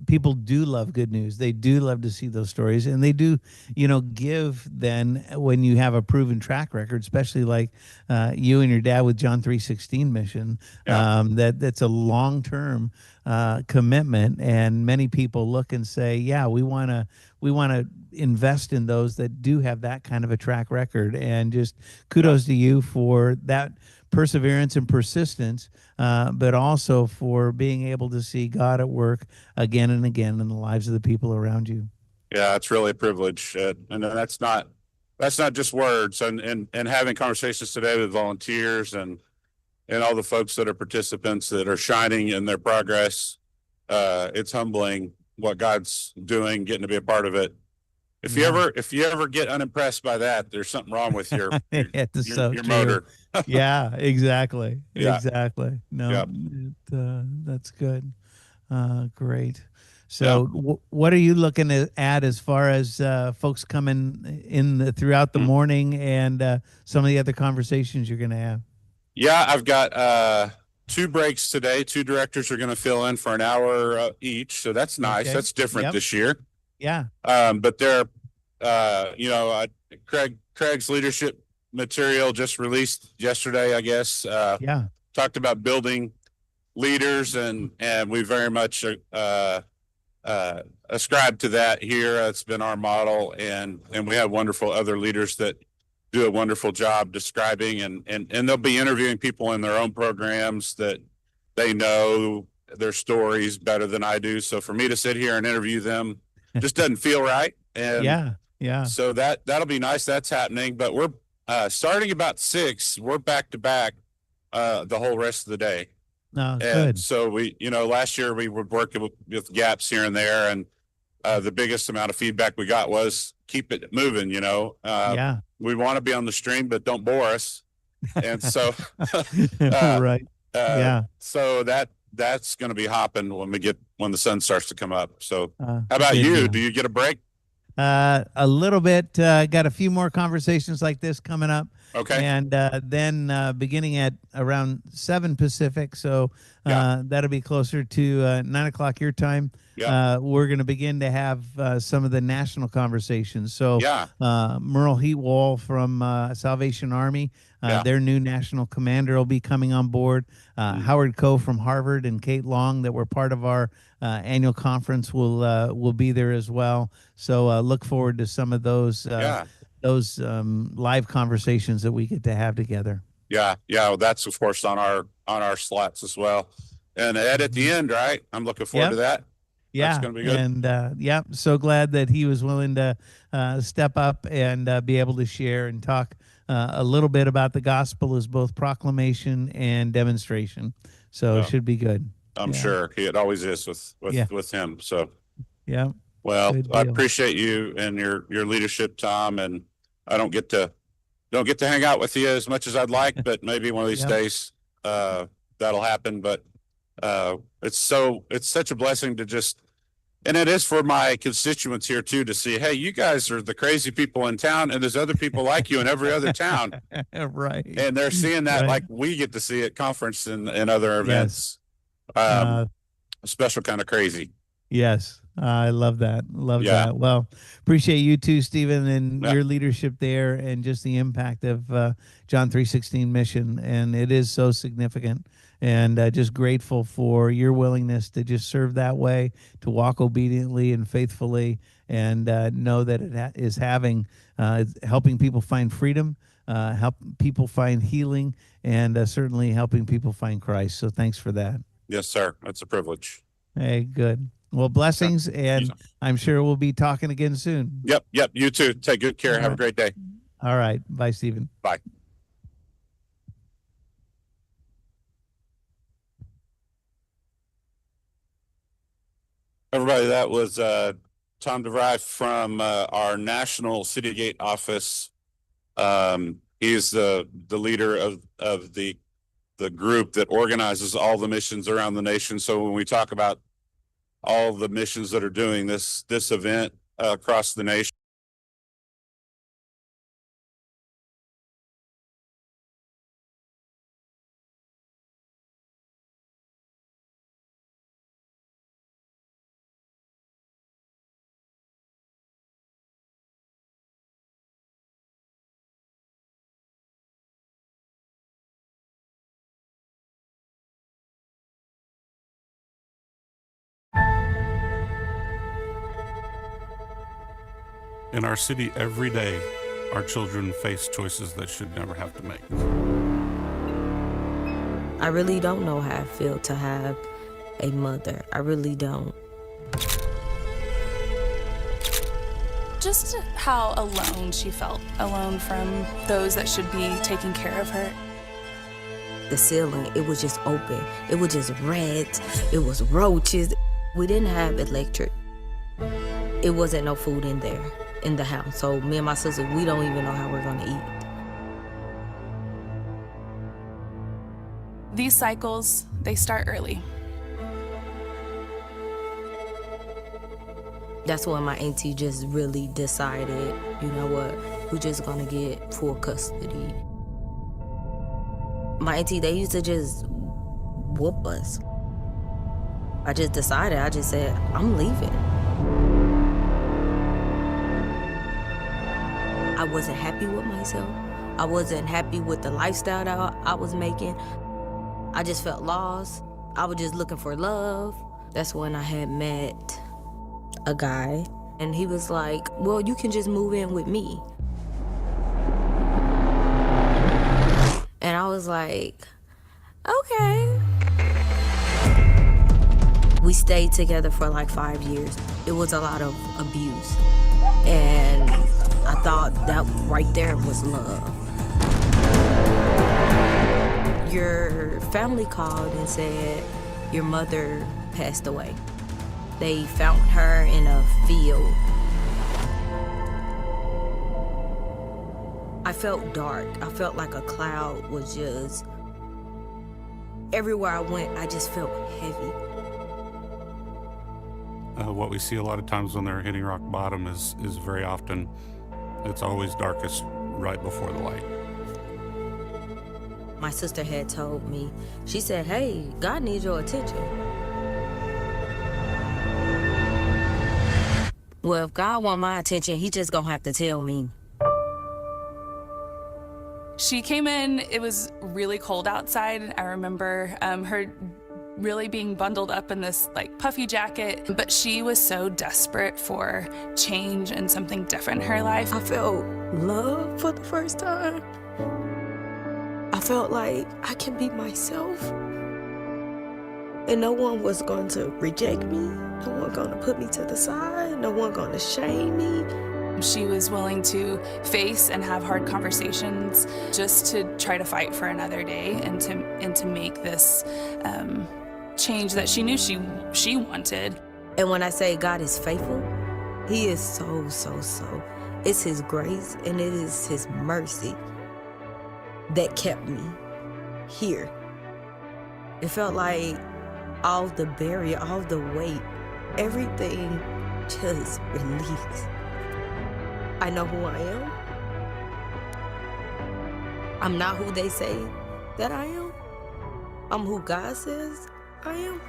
people do love good news. They do love to see those stories, and they do, give then when you have a proven track record, especially like you and your dad with John 3:16 mission. That's a long-term commitment, and many people look and say, "Yeah, we want to invest in those that do have that kind of a track record." And just kudos to you for that perseverance and persistence, but also for being able to see God at work again and again in the lives of the people around you. Yeah, it's really a privilege, and that's not just words. And having conversations today with volunteers and all the folks that are participants that are shining in their progress, it's humbling what God's doing, getting to be a part of it. If you ever get unimpressed by that, there's something wrong with your motor. Yeah, exactly. Yeah. Exactly. No, Yep. That's good. Great. So what are you looking at as far as folks coming in throughout the morning and some of the other conversations you're going to have? Yeah, I've got 2 breaks today. 2 directors are going to fill in for an hour each. So that's nice. Okay. That's different this year. Yeah. But they're, Craig's leadership material just released yesterday, I guess. Talked about building leaders, and we very much ascribe to that here. It's been our model, and we have wonderful other leaders that do a wonderful job describing, and they'll be interviewing people in their own programs that they know their stories better than I do. So for me to sit here and interview them just doesn't feel right. And so that'll be nice. That's happening. But we're starting about 6. We're back to back the whole rest of the day. And good. So we, last year we were working with gaps here and there, and the biggest amount of feedback we got was keep it moving. We want to be on the stream, but don't bore us. And so, right. So that's going to be hopping when the sun starts to come up. So how about you? Do you get a break? A little bit. Got a few more conversations like this coming up. Okay. And then beginning at around 7 Pacific, so that'll be closer to 9 o'clock your time. We're going to begin to have some of the national conversations. So Merle Heatwall from Salvation Army, their new national commander, will be coming on board. Howard Coe from Harvard and Kate Long, that were part of our annual conference, will be there as well. So look forward to some of those live conversations that we get to have together. Well, that's of course on our slots as well. And Ed at the end, right? I'm looking forward to that. Yeah, that's going to be good. And so glad that he was willing to step up and be able to share and talk a little bit about the gospel as both proclamation and demonstration. So it should be good. I'm sure it always is with him. So well, I appreciate you and your leadership, Tom. And I don't get to hang out with you as much as I'd like, but maybe one of these days that'll happen. But it's such a blessing to just, and it is for my constituents here too, to see, hey, you guys are the crazy people in town, and there's other people like you in every other town. Right. And they're seeing that like we get to see at conference and other events. A special kind of crazy. Yes. I love that. That. Well, appreciate you too, Stephen, and your leadership there, and just the impact of John 3:16 mission. And it is so significant, and just grateful for your willingness to just serve that way, to walk obediently and faithfully, and know that it is helping people find freedom, help people find healing, and certainly helping people find Christ. So thanks for that. Yes, sir. That's a privilege. Hey, good. Well, blessings, and I'm sure we'll be talking again soon. Yep. You too. Take good care. Have a great day. All right. Bye, Stephen. Bye. Everybody, that was Tom DeVry from our National City Gate office. He's the leader of the group that organizes all the missions around the nation. So when we talk about all the missions that are doing this event across the nation, in our city every day, our children face choices they should never have to make. I really don't know how I feel to have a mother. I really don't. Just how alone she felt, alone from those that should be taking care of her. The ceiling, it was just open. It was just rats. It was roaches. We didn't have electric. It wasn't no food in there, in the house. So me and my sister, we don't even know how we're gonna eat. These cycles, they start early. That's when my auntie just really decided, you know what, we're just gonna get full custody. My auntie, they used to just whoop us. I just decided, I just said, I'm leaving. I wasn't happy with myself. I wasn't happy with the lifestyle that I was making. I just felt lost. I was just looking for love. That's when I had met a guy, and he was like, well, you can just move in with me. And I was like, okay. We stayed together for like 5 years. It was a lot of abuse. And I thought that right there was love. Your family called and said your mother passed away. They found her in a field. I felt dark. I felt like a cloud was just, everywhere I went, I just felt heavy. What we see a lot of times when they're hitting rock bottom is very often, it's always darkest right before the light. My sister had told me, she said, hey, God needs your attention. Well, if God want my attention, he just gonna have to tell me. She came in, it was really cold outside. I remember her really being bundled up in this like puffy jacket, but she was so desperate for change and something different in her life. I felt love for the first time. I felt like I can be myself. And no one was going to reject me. No one going to put me to the side. No one going to shame me. She was willing to face and have hard conversations just to try to fight for another day and to make this change that she knew she wanted. And when I say God is faithful, he is so. It's his grace and it is his mercy that kept me here. It felt like all the barrier, all the weight, everything just released. I know who I am. I'm not who they say that I am. I'm who God says I am.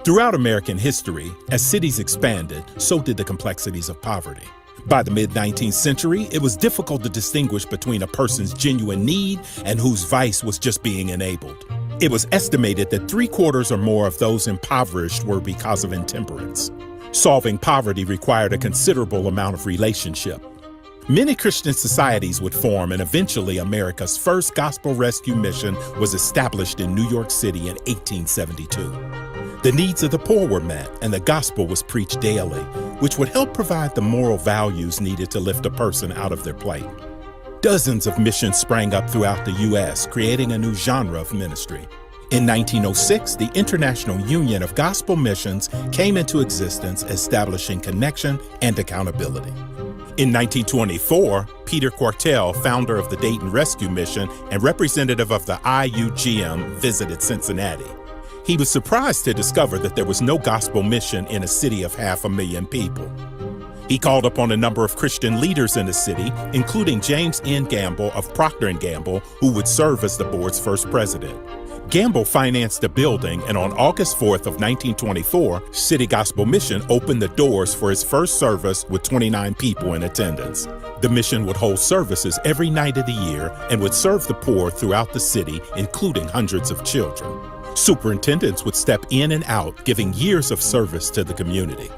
Throughout American history, as cities expanded, so did the complexities of poverty. By the mid-19th century, it was difficult to distinguish between a person's genuine need and whose vice was just being enabled. It was estimated that 3/4 or more of those impoverished were because of intemperance. Solving poverty required a considerable amount of relationship. Many Christian societies would form, and eventually America's first gospel rescue mission was established in New York City in 1872. The needs of the poor were met, and the gospel was preached daily, which would help provide the moral values needed to lift a person out of their plight. Dozens of missions sprang up throughout the U.S., creating a new genre of ministry. In 1906, the International Union of Gospel Missions came into existence, establishing connection and accountability. In 1924, Peter Quartel, founder of the Dayton Rescue Mission and representative of the YUGM, visited Cincinnati. He was surprised to discover that there was no gospel mission in a city of 500,000 people. He called upon a number of Christian leaders in the city, including James N. Gamble of Procter & Gamble, who would serve as the board's first president. Gamble financed the building, and on August 4th of 1924, City Gospel Mission opened the doors for its first service with 29 people in attendance. The mission would hold services every night of the year and would serve the poor throughout the city, including hundreds of children. Superintendents would step in and out, giving years of service to the community.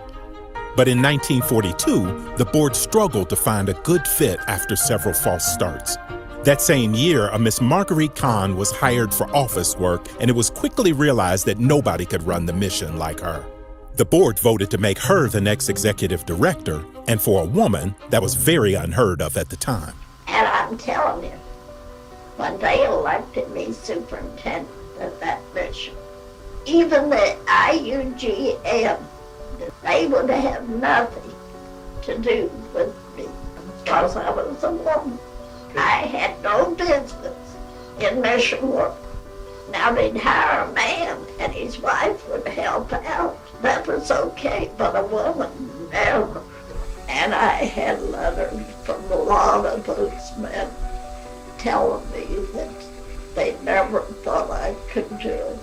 But in 1942, the board struggled to find a good fit after several false starts. That same year, a Miss Marguerite Kahn was hired for office work, and it was quickly realized that nobody could run the mission like her. The board voted to make her the next executive director, and for a woman, that was very unheard of at the time. And I'm telling you, when they elected me superintendent of that mission, even the IUGM, they would have nothing to do with me because I was a woman. I had no business in mission work. Now they'd hire a man and his wife would help out. That was okay, but a woman, never. And I had letters from a lot of those men telling me that they never thought I could do it.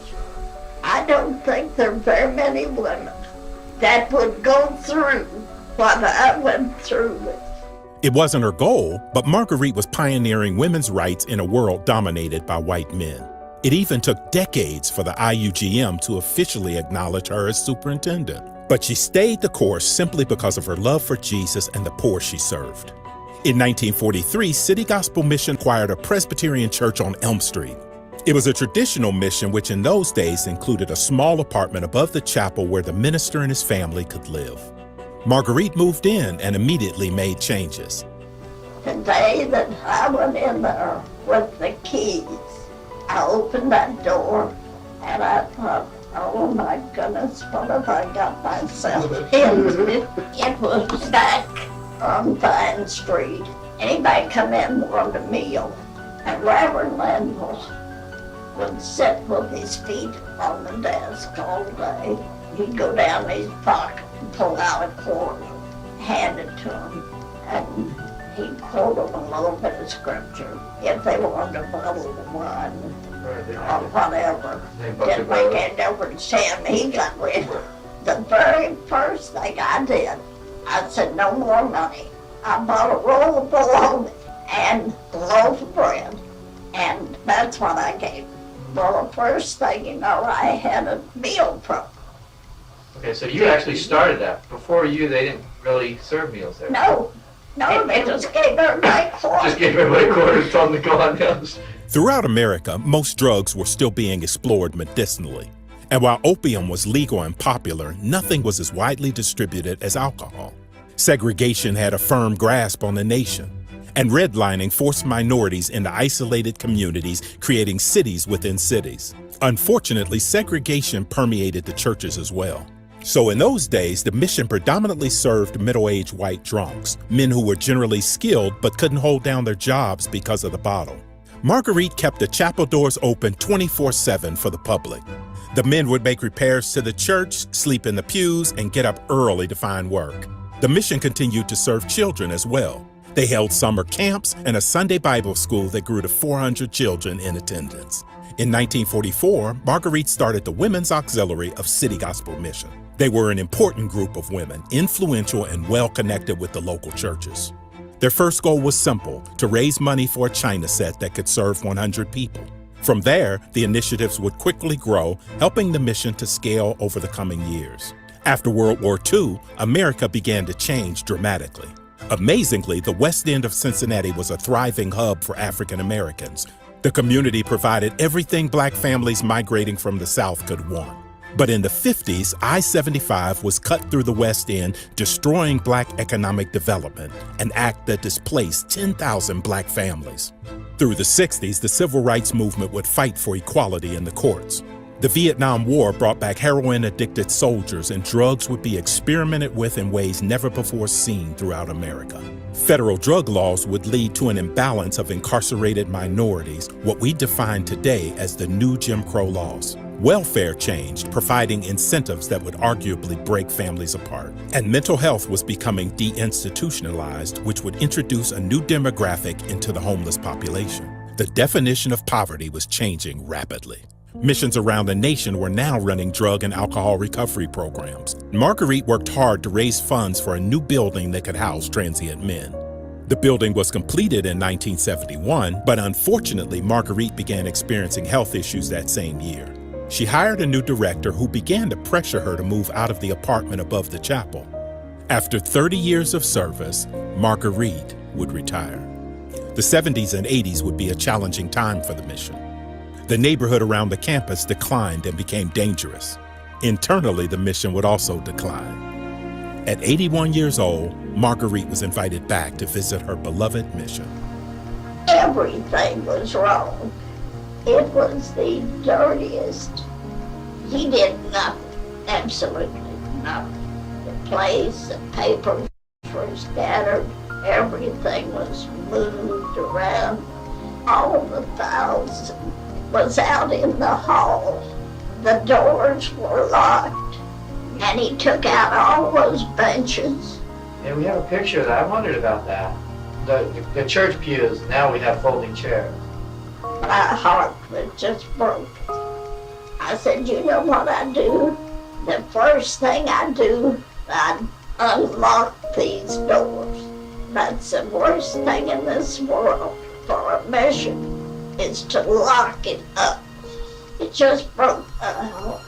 I don't think there are very many women that would go through what I went through with. It wasn't her goal, but Marguerite was pioneering women's rights in a world dominated by white men. It even took decades for the IUGM to officially acknowledge her as superintendent. But she stayed the course simply because of her love for Jesus and the poor she served. In 1943, City Gospel Mission acquired a Presbyterian church on Elm Street. It was a traditional mission which in those days included a small apartment above the chapel where the minister and his family could live. Marguerite moved in and immediately made changes. The day that I went in there with the keys, I opened that door and I thought, oh my goodness, what have I got myself into? It was back on Vine Street. Anybody come in wanted a meal, and Reverend Linville would sit with his feet on the desk all day. He'd go down his pocket and pull out a quarter, hand it to him, and he'd quote them a little bit of scripture. If they wanted a bottle of wine or whatever, didn't make any difference to him. He got rid of it. The very first thing I did, I said, no more money. I bought a roll of bologna and a loaf of bread, and that's what I gave him. Well, the first thing you know, I had a meal program. Okay, so you actually started that. Before you, they didn't really serve meals there. No, they just gave everybody quarters. Just gave everybody quarters, told them to go on meals. Throughout America, most drugs were still being explored medicinally. And while opium was legal and popular, nothing was as widely distributed as alcohol. Segregation had a firm grasp on the nation, and redlining forced minorities into isolated communities, creating cities within cities. Unfortunately, segregation permeated the churches as well. So in those days, the mission predominantly served middle-aged white drunks, men who were generally skilled but couldn't hold down their jobs because of the bottle. Marguerite kept the chapel doors open 24/7 for the public. The men would make repairs to the church, sleep in the pews, and get up early to find work. The mission continued to serve children as well. They held summer camps and a Sunday Bible school that grew to 400 children in attendance. In 1944, Marguerite started the Women's Auxiliary of City Gospel Mission. They were an important group of women, influential and well-connected with the local churches. Their first goal was simple, to raise money for a China set that could serve 100 people. From there, the initiatives would quickly grow, helping the mission to scale over the coming years. After World War II, America began to change dramatically. Amazingly, the West End of Cincinnati was a thriving hub for African Americans. The community provided everything Black families migrating from the South could want. But in the 50s, I-75 was cut through the West End, destroying Black economic development, an act that displaced 10,000 Black families. Through the 60s, the civil rights movement would fight for equality in the courts. The Vietnam War brought back heroin-addicted soldiers, and drugs would be experimented with in ways never before seen throughout America. Federal drug laws would lead to an imbalance of incarcerated minorities, what we define today as the new Jim Crow laws. Welfare changed, providing incentives that would arguably break families apart. And mental health was becoming deinstitutionalized, which would introduce a new demographic into the homeless population. The definition of poverty was changing rapidly. Missions around the nation were now running drug and alcohol recovery programs. Marguerite worked hard to raise funds for a new building that could house transient men. The building was completed in 1971, but unfortunately, Marguerite began experiencing health issues that same year. She hired a new director who began to pressure her to move out of the apartment above the chapel. After 30 years of service, Marguerite would retire. The 70s and 80s would be a challenging time for the mission. The neighborhood around the campus declined and became dangerous. Internally, the mission would also decline. At 81 years old, Marguerite was invited back to visit her beloved mission. Everything was wrong. It was the dirtiest. He did nothing, absolutely nothing. The place, the papers were scattered, everything was moved around. All the files was out in the hall. The doors were locked, and he took out all those benches. Yeah, we have a picture of that. I wondered about that. The church pews, now we have folding chairs. My heart was just broken. I said, you know what I do? The first thing I do, I unlock these doors. That's the worst thing in this world for a mission, is to lock it up. It just broke my heart.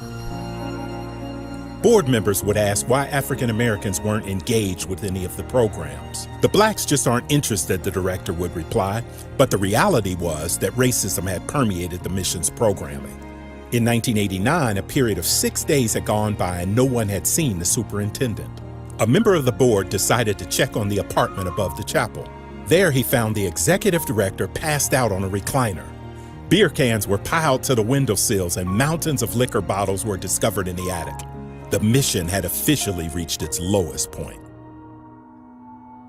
Board members would ask why African Americans weren't engaged with any of the programs. The blacks just aren't interested, the director would reply, but the reality was that racism had permeated the mission's programming. In 1989, a period of 6 days had gone by and no one had seen the superintendent. A member of the board decided to check on the apartment above the chapel. There he found the executive director passed out on a recliner. Beer cans were piled to the windowsills and mountains of liquor bottles were discovered in the attic. The mission had officially reached its lowest point.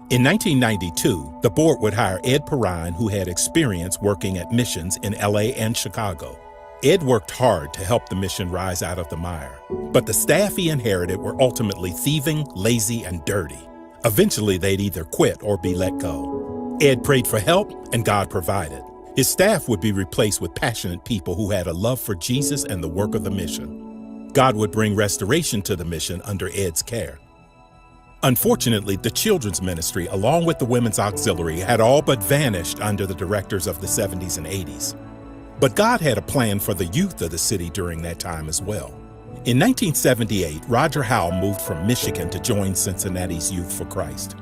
In 1992, the board would hire Ed Perrine, who had experience working at missions in LA and Chicago. Ed worked hard to help the mission rise out of the mire, but the staff he inherited were ultimately thieving, lazy, and dirty. Eventually, they'd either quit or be let go. Ed prayed for help, and God provided. His staff would be replaced with passionate people who had a love for Jesus and the work of the mission. God would bring restoration to the mission under Ed's care. Unfortunately, the children's ministry, along with the women's auxiliary, had all but vanished under the directors of the 70s and 80s. But God had a plan for the youth of the city during that time as well. In 1978, Roger Howell moved from Michigan to join Cincinnati's Youth for Christ.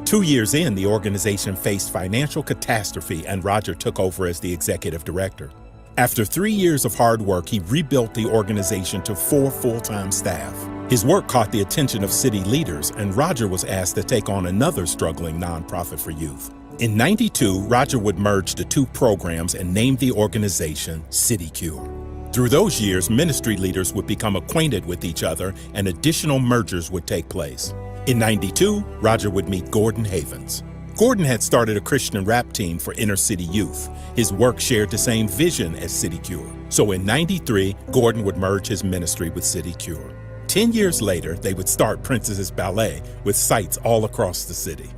2 years in, the organization faced financial catastrophe and Roger took over as the executive director. After 3 years of hard work, he rebuilt the organization to 4 full-time staff. His work caught the attention of city leaders, and Roger was asked to take on another struggling nonprofit for youth. In '92, Roger would merge the 2 programs and name the organization City Cure. Through those years, ministry leaders would become acquainted with each other and additional mergers would take place. In '92, Roger would meet Gordon Havens. Gordon had started a Christian rap team for inner city youth. His work shared the same vision as City Cure. So in '93, Gordon would merge his ministry with City Cure. 10 years later, they would start Princess's Ballet with sites all across the city.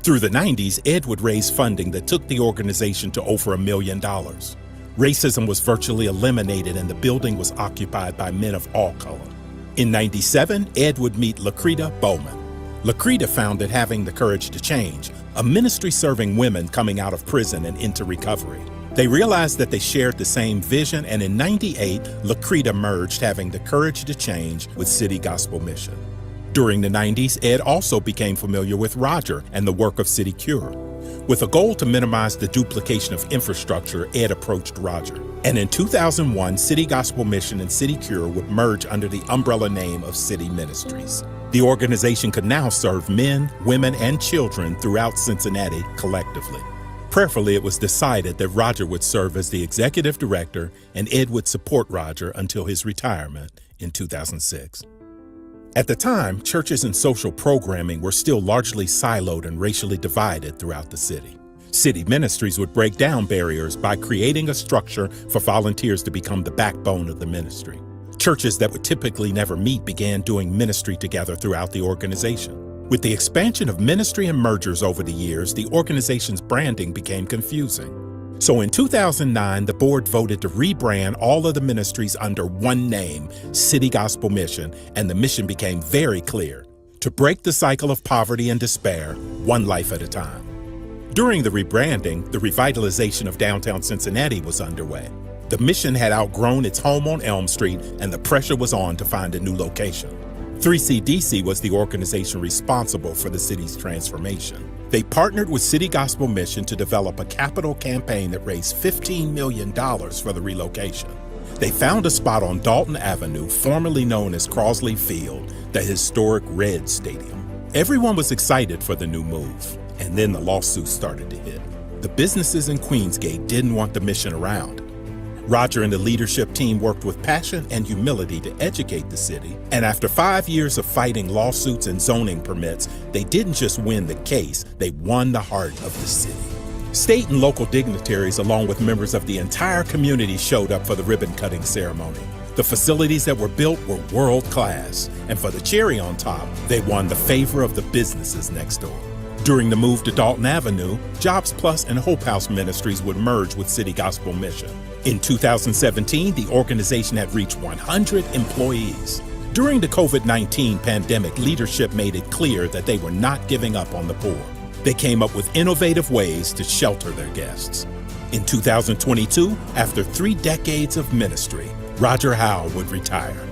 Through the 90s, Ed would raise funding that took the organization to over $1 million. Racism was virtually eliminated and the building was occupied by men of all color. In '97, Ed would meet Lakrita Bowman. Lakrita founded Having the Courage to Change, a ministry serving women coming out of prison and into recovery. They realized that they shared the same vision, and in '98, Lakrita merged Having the Courage to Change with City Gospel Mission. During the '90s, Ed also became familiar with Roger and the work of City Cure. With a goal to minimize the duplication of infrastructure, Ed approached Roger. And in 2001, City Gospel Mission and City Cure would merge under the umbrella name of City Ministries. The organization could now serve men, women, and children throughout Cincinnati collectively. Prayerfully, it was decided that Roger would serve as the executive director and Ed would support Roger until his retirement in 2006. At the time, churches and social programming were still largely siloed and racially divided throughout the city. City Ministries would break down barriers by creating a structure for volunteers to become the backbone of the ministry. Churches that would typically never meet began doing ministry together throughout the organization. With the expansion of ministry and mergers over the years, the organization's branding became confusing. So in 2009, the board voted to rebrand all of the ministries under one name, City Gospel Mission, and the mission became very clear: to break the cycle of poverty and despair, one life at a time. During the rebranding, the revitalization of downtown Cincinnati was underway. The mission had outgrown its home on Elm Street, and the pressure was on to find a new location. 3CDC was the organization responsible for the city's transformation. They partnered with City Gospel Mission to develop a capital campaign that raised $15 million for the relocation. They found a spot on Dalton Avenue, formerly known as Crosley Field, the historic Red Stadium. Everyone was excited for the new move, and then the lawsuits started to hit. The businesses in Queensgate didn't want the mission around. Roger and the leadership team worked with passion and humility to educate the city, and after 5 years of fighting lawsuits and zoning permits, they didn't just win the case, they won the heart of the city. State and local dignitaries, along with members of the entire community, showed up for the ribbon-cutting ceremony. The facilities that were built were world-class, and for the cherry on top, they won the favor of the businesses next door. During the move to Dalton Avenue, Jobs Plus and Hope House Ministries would merge with City Gospel Mission. In 2017, the organization had reached 100 employees. During the COVID-19 pandemic, leadership made it clear that they were not giving up on the poor. They came up with innovative ways to shelter their guests. In 2022, after 3 decades of ministry, Roger Howell would retire.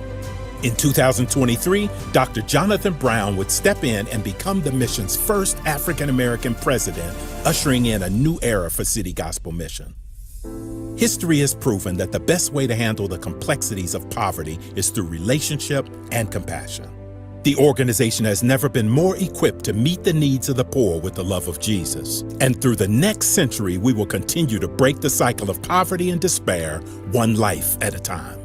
In 2023, Dr. Jonathan Brown would step in and become the mission's first African-American president, ushering in a new era for City Gospel Mission. History has proven that the best way to handle the complexities of poverty is through relationship and compassion. The organization has never been more equipped to meet the needs of the poor with the love of Jesus. And through the next century, we will continue to break the cycle of poverty and despair, one life at a time.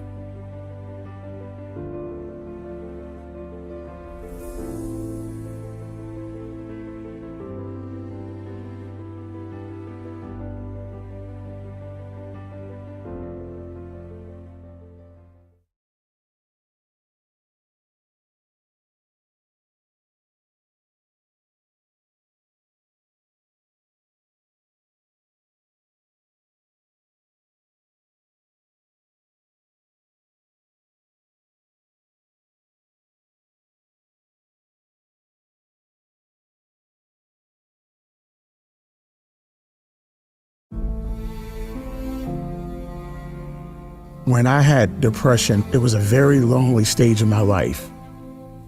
When I had depression, it was a very lonely stage in my life.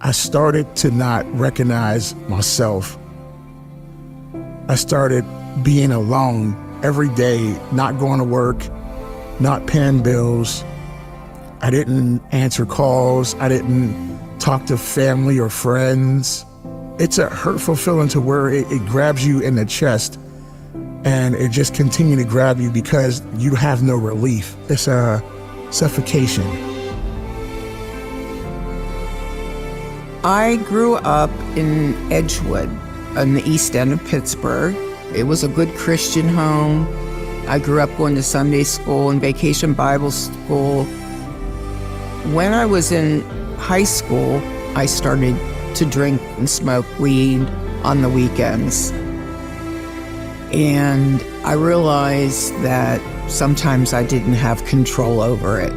I started to not recognize myself. I started being alone every day, not going to work, not paying bills. I didn't answer calls. I didn't talk to family or friends. It's a hurtful feeling to where it grabs you in the chest and it just continues to grab you because you have no relief. It's a suffocation. I grew up in Edgewood on the east end of Pittsburgh. It was a good Christian home. I grew up going to Sunday school and vacation Bible school. When I was in high school, I started to drink and smoke weed on the weekends. And I realized that sometimes I didn't have control over it.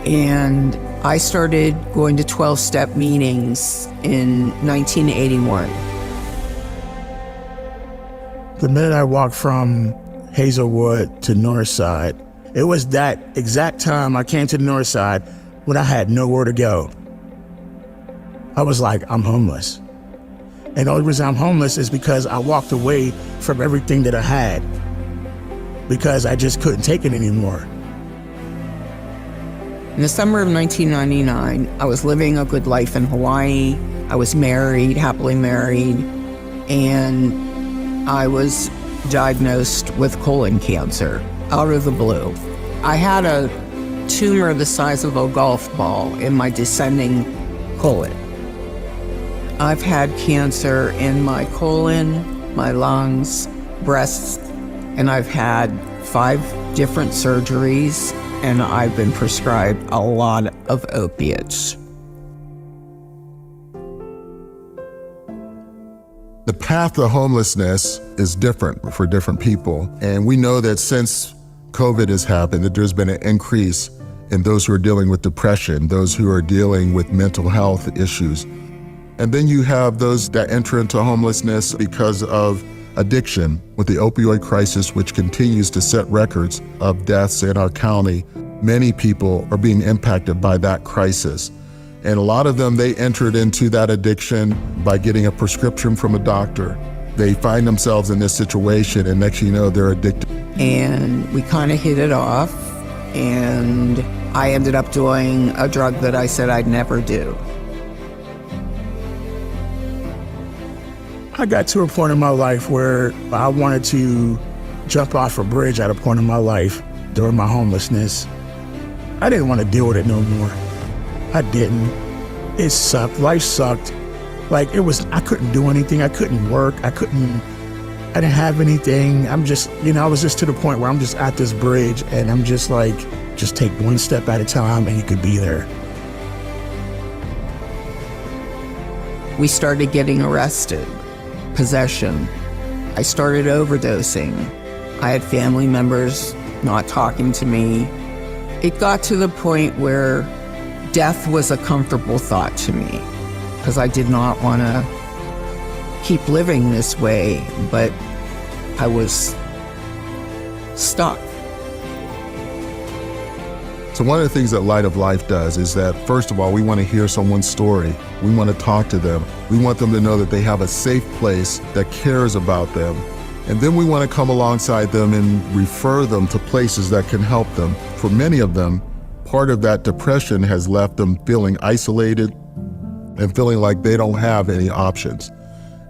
And I started going to 12-step meetings in 1981. The minute I walked from Hazelwood to Northside, it was that exact time I came to the Northside when I had nowhere to go. I was like, I'm homeless. And the only reason I'm homeless is because I walked away from everything that I had, because I just couldn't take it anymore. In the summer of 1999, I was living a good life in Hawaii. I was married, happily married, and I was diagnosed with colon cancer out of the blue. I had a tumor the size of a golf ball in my descending colon. I've had cancer in my colon, my lungs, breasts, and I've had 5 different surgeries, and I've been prescribed a lot of opiates. The path to homelessness is different for different people. And we know that since COVID has happened, that there's been an increase in those who are dealing with depression, those who are dealing with mental health issues. And then you have those that enter into homelessness because of addiction, with the opioid crisis, which continues to set records of deaths in our county. Many people are being impacted by that crisis. And a lot of them, they entered into that addiction by getting a prescription from a doctor. They find themselves in this situation, and next thing you know, they're addicted. And we kind of hit it off, and I ended up doing a drug that I said I'd never do. I got to a point in my life where I wanted to jump off a bridge at a point in my life during my homelessness. I didn't want to deal with it no more. I didn't. It sucked. Life sucked. Like, I couldn't do anything. I couldn't work. I didn't have anything. I was just to the point where I'm just at this bridge, and I'm just like, just take one step at a time and you could be there. We started getting arrested, possession. I started overdosing. I had family members not talking to me. It got to the point where death was a comfortable thought to me, because I did not want to keep living this way, but I was stuck. So one of the things that Light of Life does is that, first of all, we want to hear someone's story. We want to talk to them. We want them to know that they have a safe place that cares about them. And then we want to come alongside them and refer them to places that can help them. For many of them, part of that depression has left them feeling isolated and feeling like they don't have any options.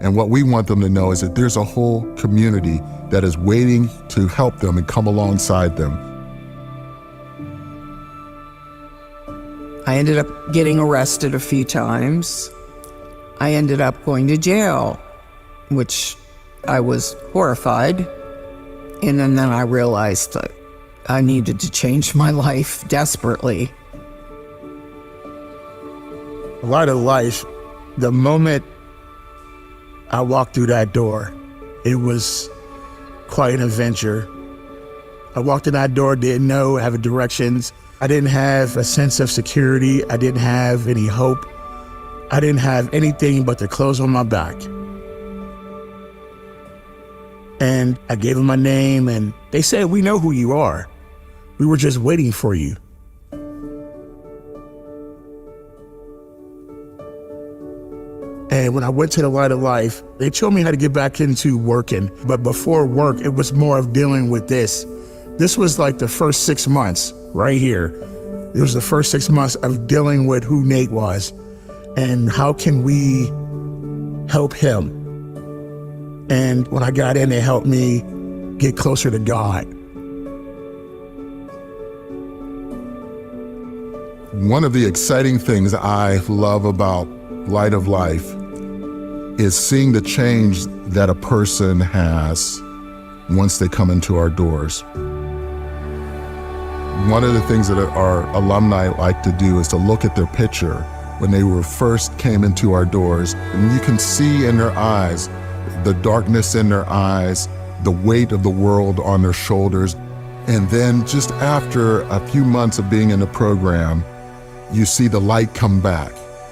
And what we want them to know is that there's a whole community that is waiting to help them and come alongside them. I ended up getting arrested a few times. I ended up going to jail, which I was horrified. And then I realized that I needed to change my life desperately. Light of Life, the moment I walked through that door, it was quite an adventure. I walked in that door, didn't know, have directions. I didn't have a sense of security. I didn't have any hope. I didn't have anything but the clothes on my back. And I gave them my name, and they said, "We know who you are. We were just waiting for you." And when I went to the Light of Life, they told me how to get back into working. But before work, it was more of dealing with this. This was like the first 6 months right here. It was the first 6 months of dealing with who Nate was and how can we help him. And when I got in, it helped me get closer to God. One of the exciting things I love about Light of Life is seeing the change that a person has once they come into our doors. One of the things that our alumni like to do is to look at their picture when they first came into our doors, and you can see in their eyes the darkness in their eyes, the weight of the world on their shoulders. And then just after a few months of being in the program, you see the light come back.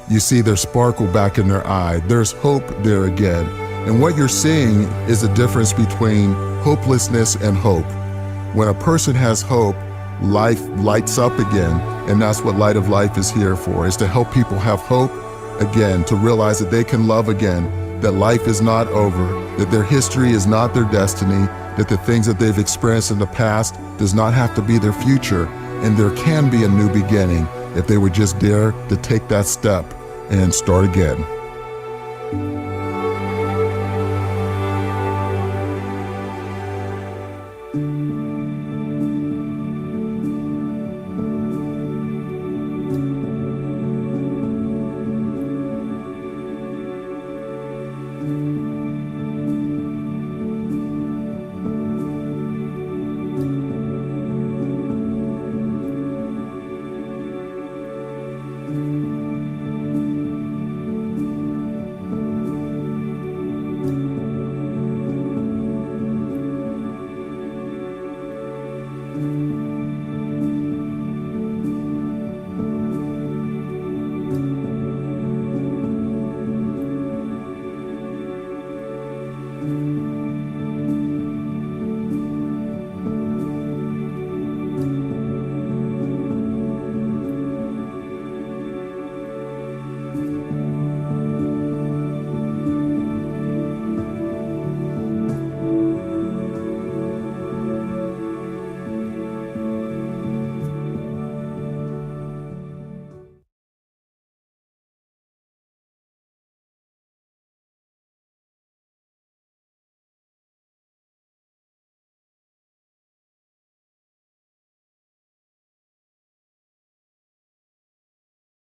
You see their sparkle back in their eye. There's hope there again. And what you're seeing is the difference between hopelessness and hope. When a person has hope, life lights up again, and that's what Light of Life is here for, is to help people have hope again, to realize that they can love again, that life is not over, that their history is not their destiny, that the things that they've experienced in the past does not have to be their future, and there can be a new beginning if they would just dare to take that step and start again.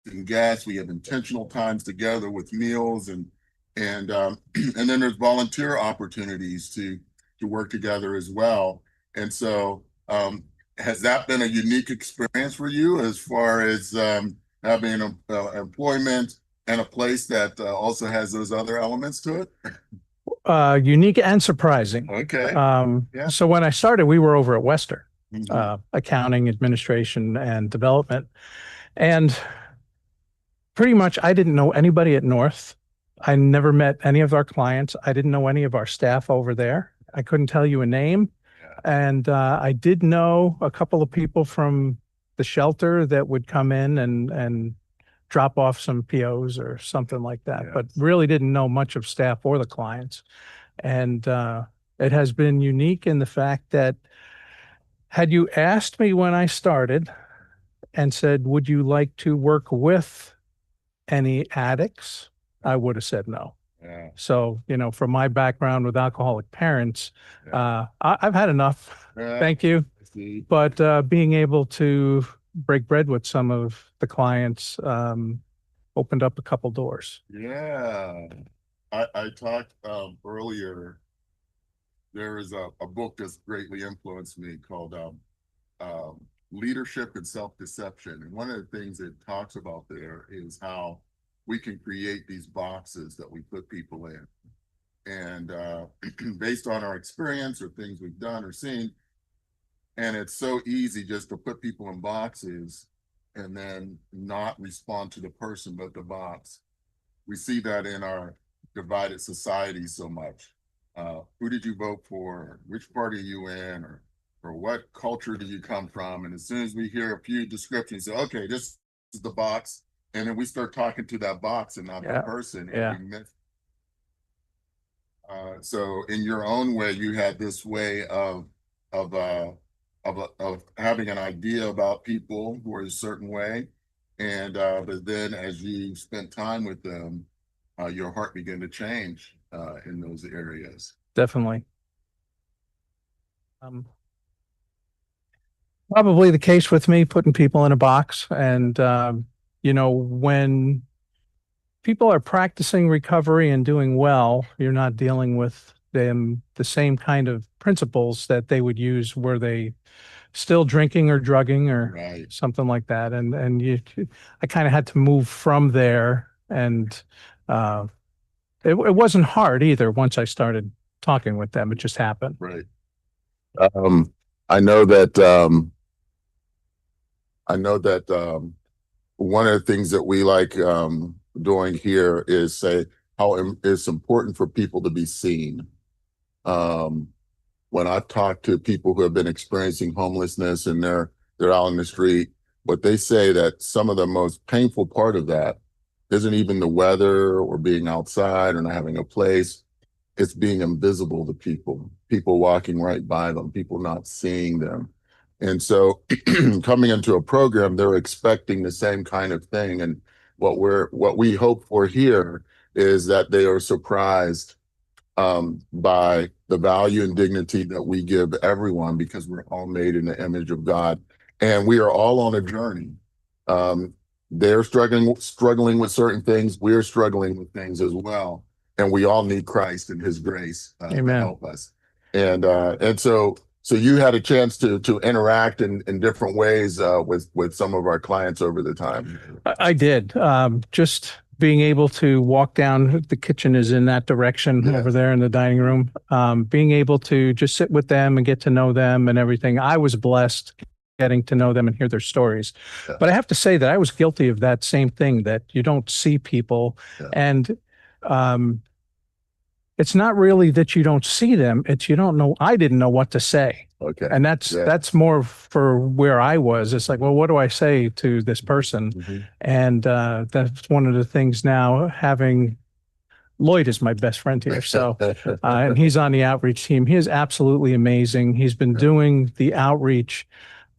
And gas. We have intentional times together with meals, and and then there's volunteer opportunities to work together as well. And so, has that been a unique experience for you as far as having employment and a place that also has those other elements to it? Unique and surprising. Okay. Yeah. So when I started, we were over at Western, accounting, administration, and development. And pretty much I didn't know anybody at North. I never met any of our clients. I didn't know any of our staff over there. I couldn't tell you a name. And I did know a couple of people from the shelter that would come in and drop off some POs or something like that, but really didn't know much of staff or the clients. And it has been unique in the fact that had you asked me when I started and said, would you like to work with any addicts, I would have said no. Yeah. So, from my background with alcoholic parents, I've had enough. Thank you. But being able to break bread with some of the clients opened up a couple doors. Yeah. I talked earlier, there is a book that's greatly influenced me called Leadership and Self-Deception. And one of the things it talks about there is how we can create these boxes that we put people in. And based on our experience or things we've done or seen, and it's so easy just to put people in boxes and then not respond to the person but the box. We see that in our divided society so much. Who did you vote for? Which party are you in? Or what culture do you come from? And as soon as we hear a few descriptions, say, okay, this is the box. And then we start talking to that box and not the person. So in your own way, you had this way of having an idea about people who are a certain way. And but then as you spent time with them, your heart began to change in those areas. Definitely. Probably the case with me, putting people in a box. And, when people are practicing recovery and doing well, you're not dealing with them the same kind of principles that they would use were they still drinking or drugging or something like that. And I kind of had to move from there and it wasn't hard either once I started talking with them. It just happened. Right. I know that one of the things that we like doing here is say how it's important for people to be seen. When I've talked to people who have been experiencing homelessness and they're out in the street, but they say that some of the most painful part of that isn't even the weather or being outside or not having a place. It's being invisible to people walking right by them, people not seeing them. And so coming into a program, they're expecting the same kind of thing. And what we hope for here is that they are surprised by the value and dignity that we give everyone, because we're all made in the image of God, and we are all on a journey. They're struggling with certain things. We're struggling with things as well, and we all need Christ and His grace to help us. And so you had a chance to interact in different ways with some of our clients over the time. I did. Just being able to walk down, the kitchen is in that direction over there in the dining room. Being able to just sit with them and get to know them and everything. I was blessed getting to know them and hear their stories. But I have to say that I was guilty of that same thing, that you don't see people. And it's not really that you don't see them, it's you don't know. I didn't know what to say. Okay. And that's more for where I was. It's like, well, what do I say to this person? And that's one of the things now, having Lloyd is my best friend here. So, and he's on the outreach team. He is absolutely amazing. He's been doing the outreach.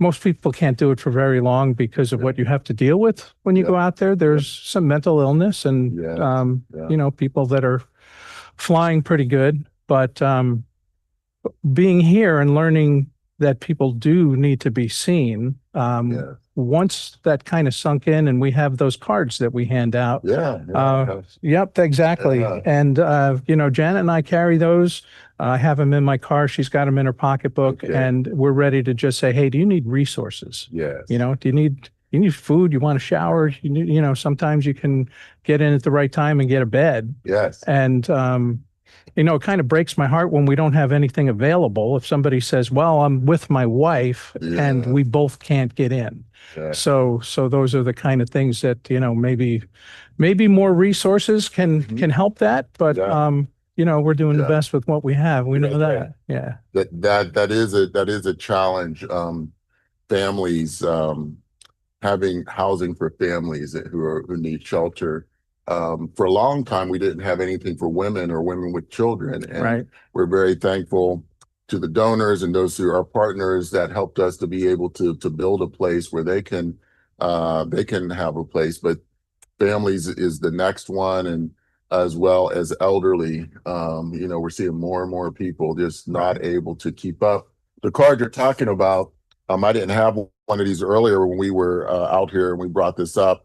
Most people can't do it for very long because of what you have to deal with when you go out there. There's some mental illness and, you know, people that are flying pretty good, but being here and learning that people do need to be seen. Once that kind of sunk in, and we have those cards that we hand out. Yep, exactly. And, you know, Janet and I carry those. I have them in my car. She's got them in her pocketbook, and we're ready to just say, hey, do you need resources? You know, do you need food? You want a shower? You know, sometimes you can get in at the right time and get a bed. And, you know, it kind of breaks my heart when we don't have anything available. If somebody says, well, I'm with my wife and we both can't get in. So those are the kind of things that, you know, maybe more resources can help that. But, you know, we're doing the best with what we have. We know that. That is a challenge. Families, having housing for families who need shelter. For a long time, we didn't have anything for women or women with children. And we're very thankful to the donors and those who are partners that helped us to be able to build a place where they can have a place. But families is the next one, and as well as elderly. You know, we're seeing more and more people just not able to keep up. The card you're talking about, I didn't have one of these earlier when we were out here and we brought this up.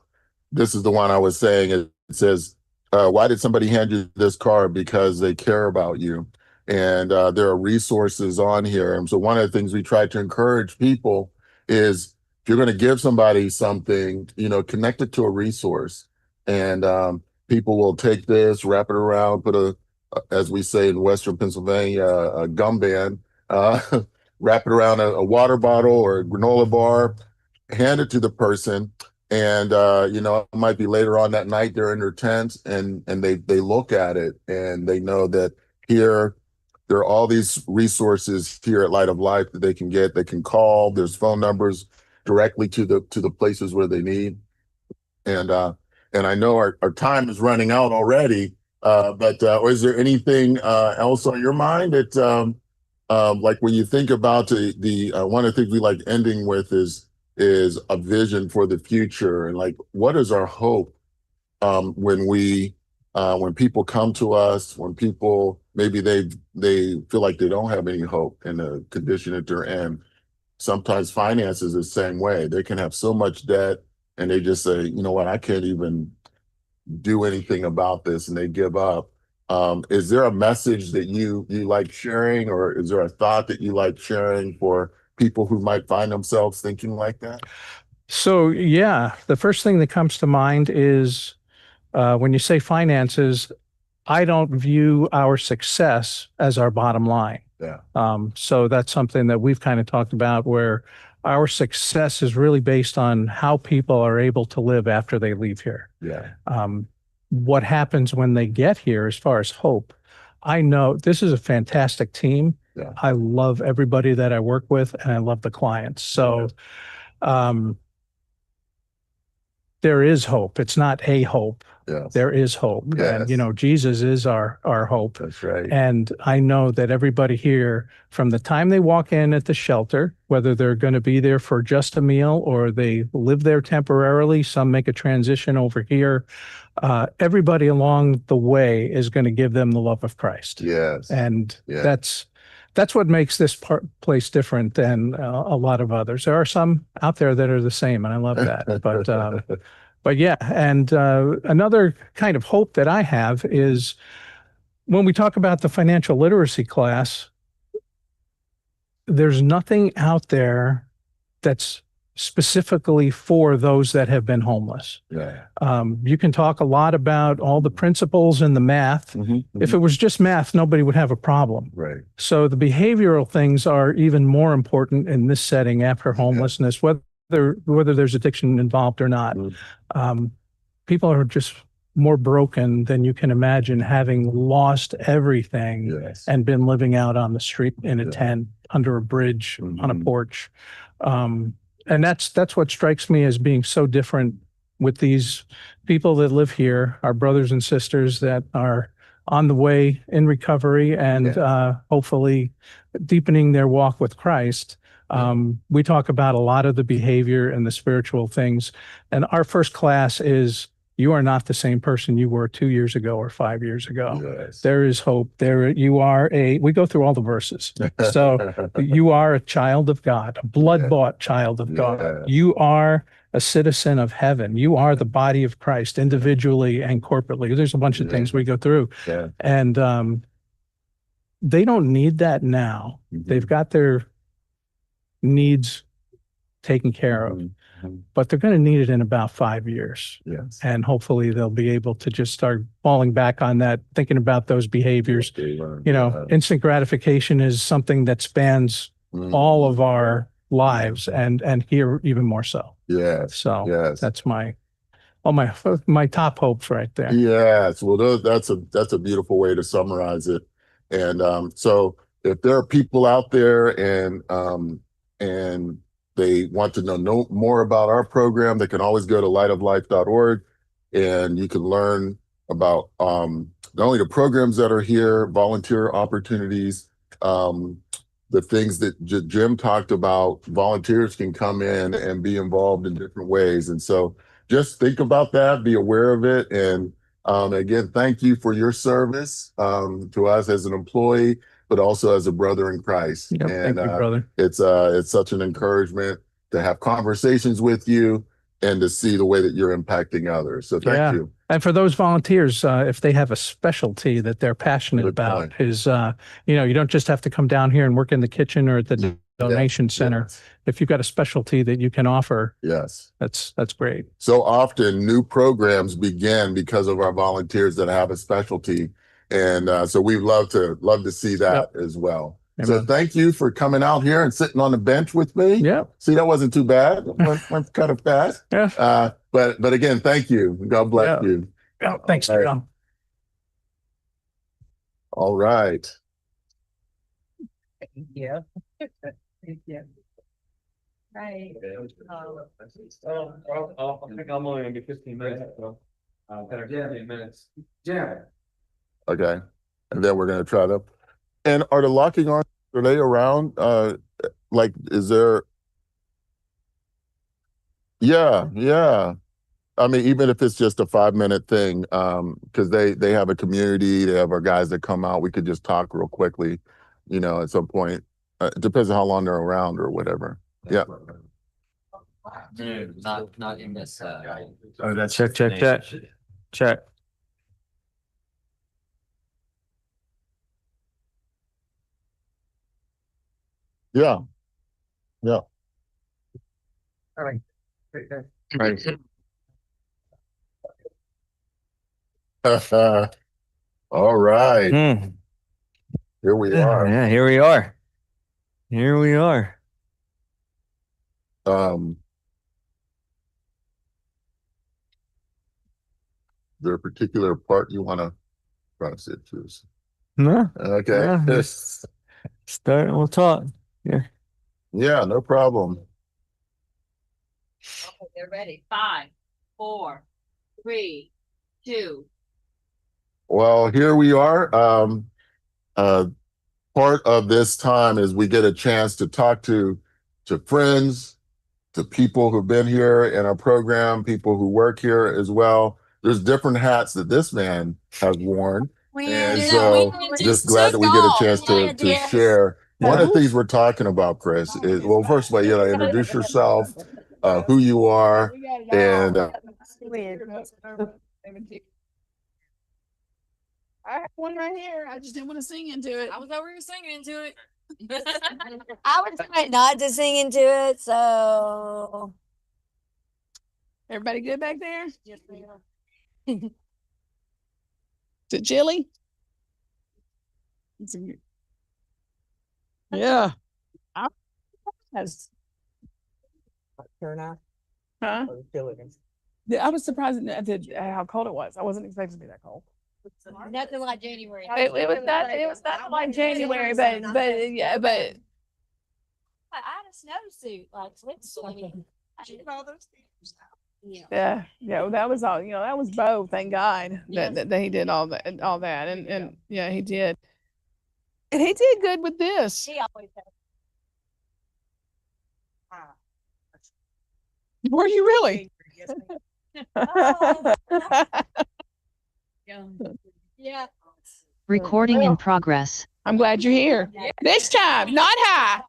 This is the one I was saying. It says, why did somebody hand you this card? Because they care about you. And there are resources on here. And so one of the things we try to encourage people is, if you're going to give somebody something, you know, connect it to a resource. And people will take this, wrap it around, put as we say in Western Pennsylvania, a gum band, wrap it around a water bottle or a granola bar, hand it to the person. And, you know, it might be later on that night, they're in their tent and they look at it and they know that here, there are all these resources here at Light of Life that they can get. They can call. There's phone numbers directly to the places where they need. And I know our time is running out already. But is there anything else on your mind that, like when you think about the one of the things we like ending with is a vision for the future, and like, what is our hope when people come to us, when people maybe they feel like they don't have any hope in the condition that they're in. Sometimes finance is the same way. They can have so much debt and they just say, you know what, I can't even do anything about this, and they give up. Is there a message that you like sharing, or is there a thought that you like sharing for people who might find themselves thinking like that? So, yeah, the first thing that comes to mind is when you say finances, I don't view our success as our bottom line. Yeah. So that's something that we've kind of talked about, where our success is really based on how people are able to live after they leave here. Yeah. What happens when they get here as far as hope. I know this is a fantastic team. Yeah. I love everybody that I work with, and I love the clients. So there is hope. It's not a hope. Yes. There is hope. Yes. And, Jesus is our hope. That's right. And I know that everybody here, from the time they walk in at the shelter, whether they're going to be there for just a meal or they live there temporarily, some make a transition over here, everybody along the way is going to give them the love of Christ. Yes. And Yeah. that's what makes this place different than a lot of others. There are some out there that are the same, and I love that. But yeah, and another kind of hope that I have is when we talk about the financial literacy class, there's nothing out there that's specifically for those that have been homeless. Yeah. You can talk a lot about all the principles and the math. If it was just math, nobody would have a problem. Right. So the behavioral things are even more important in this setting after homelessness, whether there's addiction involved or not. People are just more broken than you can imagine, having lost everything Yes. and been living out on the street in a tent, under a bridge, on a porch. And that's what strikes me as being so different with these people that live here, our brothers and sisters that are on the way in recovery and hopefully deepening their walk with Christ. We talk about a lot of the behavior and the spiritual things. And our first class is, you are not the same person you were 2 years ago or 5 years ago. Yes. There is hope. We go through all the verses. So you are a child of God, a blood-bought child of God. Yes. You are a citizen of heaven. You are the body of Christ, individually and corporately. There's a bunch of things we go through. Yeah. And they don't need that now. They've got their needs taken care of. But they're going to need it in about 5 years. Yes. And hopefully they'll be able to just start falling back on that, thinking about those behaviors. Instant gratification is something that spans all of our lives, and here even more so. Yes. So that's my top hopes right there. Yes. Well, that's a beautiful way to summarize it. And so if there are people out there and they want to know more about our program, they can always go to lightoflife.org, and you can learn about not only the programs that are here, volunteer opportunities, the things that Jim talked about. Volunteers can come in and be involved in different ways. And so just think about that, be aware of it. And again, thank you for your service to us as an employee, but also as a brother in Christ. Yep, and thank you, brother. It's such an encouragement to have conversations with you and to see the way that you're impacting others. So thank you. And for those volunteers, if they have a specialty that they're passionate about, is you don't just have to come down here and work in the kitchen or at the donation center. If you've got a specialty that you can offer, that's great. So often new programs begin because of our volunteers that have a specialty. And so we love to see that as well. Amen. So thank you for coming out here and sitting on the bench with me. Yeah. See, that wasn't too bad. Went kind of fast. Yeah. But again, thank you. God bless you. Yeah. Thanks, John. All right. Yeah. Yeah. Right. I think I'm only gonna be 15 minutes. So, 15 minutes. Yeah. Okay. And then we're going to try to. And are the locking arms, are they around? Is there? Yeah. I mean, even if it's just a 5-minute thing, because they have a community, they have our guys that come out. We could just talk real quickly, at some point. It depends on how long they're around or whatever. Yeah. Not in this. Oh, that's check. Yeah. All right. Right. All right. Here we are. Yeah, here we are. Here we are. There a particular part you want to sit to? No. Okay. Yeah, just start and we'll talk. Yeah. Yeah, no problem. Okay, they're ready. 5, 4, 3, 2. Well, here we are. Part of this time is we get a chance to talk to friends, to people who've been here in our program, people who work here as well. There's different hats that this man has worn. And so just glad that we get a chance to share. One of the things we're talking about, Chris, is, well, first of all, you gotta introduce yourself, who you are, and I have one right here. I just didn't want to sing into it. I was over here singing into it. I was trying not to sing into it, so Everybody good back there? Yes, we are. Is it chilly? Yeah. Turn Huh? I was surprised at how cold it was. I wasn't expecting to be that cold. Nothing like January. It was not like January, but yeah, but I had a snowsuit, like swimsuit. I should have all those things. yeah, that was all. That was Bo. Thank God that he did all that, and yeah, he did, and he did good with this. He always has. Were you really? Yeah. Recording in progress. I'm glad you're here. This time, not high.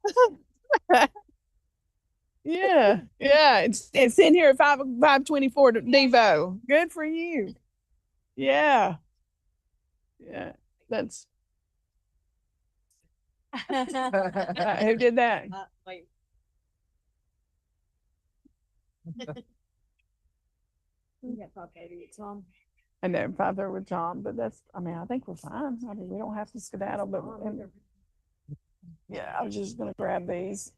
Yeah. It's sitting here at 5:24 to Devo. Good for you. Yeah. That's who did that? Wait. I know 5:30 with John, but I think we're fine. We don't have to skedaddle, but yeah, I was just gonna grab these.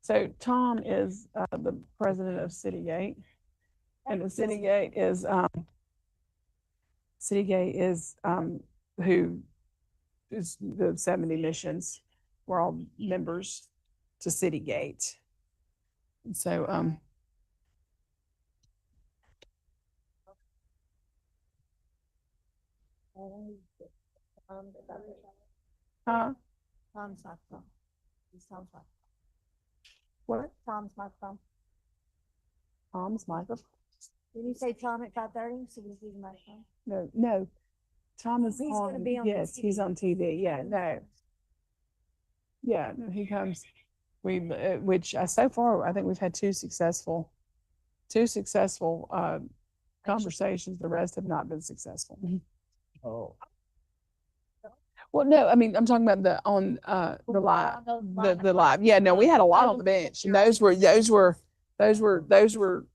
So Tom is the president of Citygate, and the Citygate is who is the 70 missions. We're all members to Citygate, and so huh? Tom's microphone. It's Tom's microphone. What? Tom's microphone. Tom's microphone? Didn't you say Tom at 5:30? So we see the microphone. No. Tom is He's on. gonna be on Yes, TV. he's on TV. Yeah, no. Yeah, no, he comes. Which so far I think we've had two successful conversations. The rest have not been successful. Oh. Well, no, I'm talking about the live, the live. Yeah, no, we had a lot on the bench, and those were all those were,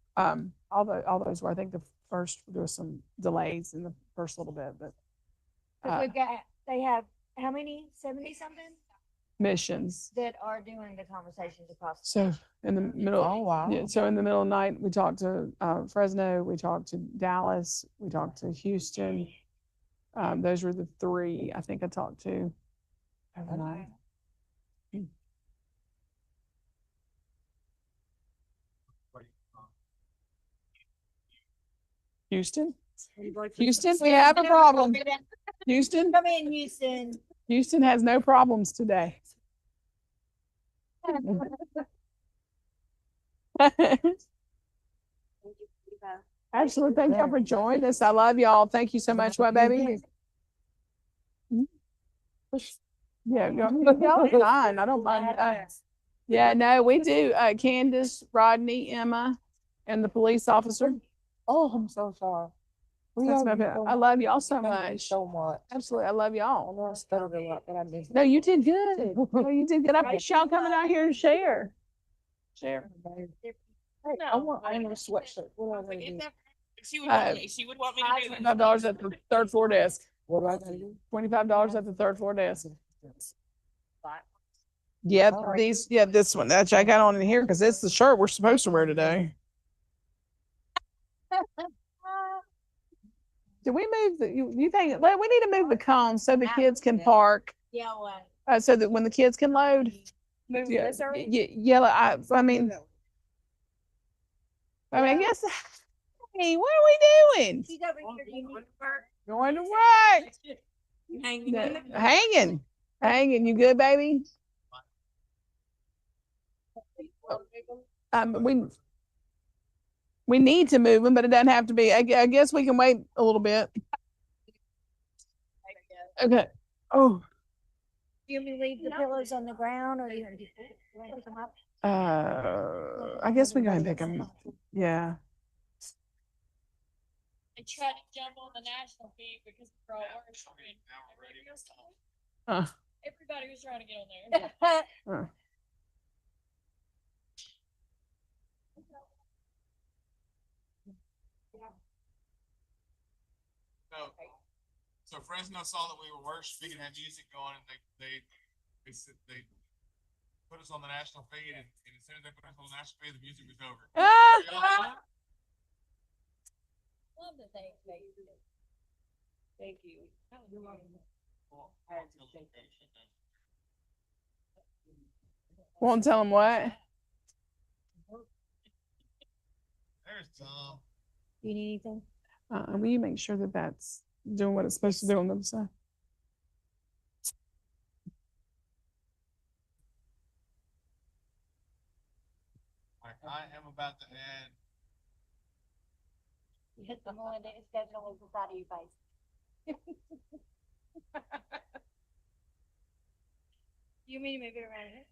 I think, the first. There was some delays in the first little bit, but They have how many? 70 something missions. that are doing the conversations across. So in the middle, Oh, wow. Yeah, so in the middle of the night, we talked to Fresno, we talked to Dallas, we talked to Houston. Those were the three I think I talked to overnight. Houston, we have a problem. Houston, Come in, Houston. Houston has no problems today. Absolutely. Thank y'all for joining us. I love y'all. Thank you so much. What, baby? Yeah, y'all fine. I don't mind. Yeah, no, we do. Candace, Rodney, Emma, and the police officer. Oh, I'm so sorry. That's my bad. I love y'all so much. So much. Absolutely. I love y'all. I know I stuttered a lot, but I missed. No, you did good. No, you did good. I appreciate y'all coming out here and share. Hey, I want a sweatshirt. What do I want to do? She would want me. She would want me to do that. $25 at the third floor desk. What do I gotta do? $25 at the third floor desk. Yep, this one. That's I got on in here because it's the shirt we're supposed to wear today. Do we move you think well, we need to move the cones so the kids can park? Yeah, what? So that when the kids can load. Move Yeah, this already? yellow. I mean, I guess. Hey, what are we doing? She's over here. Do you need to work? Going to work. Hanging. You good, baby? We need to move them, but it doesn't have to be. I guess we can wait a little bit. Okay. Oh. Do you want me to leave the pillows on the ground, or do you want to pick them up? I guess we go ahead and pick them. Yeah. I tried to jump on the national feed because we're all working. Everybody was trying to get on there. So Fresno saw that we were worshiping and had music going, and they put us on the national feed, and as soon as they put us on the national feed, the music was over. Love the thank you. Thank you. Won't tell them what? There's Tom. Do you need anything? Will you make sure that that's doing what it's supposed to do on the other side? I am about to add. You hit the holiday schedule is inside of your face. You mean to move it around here?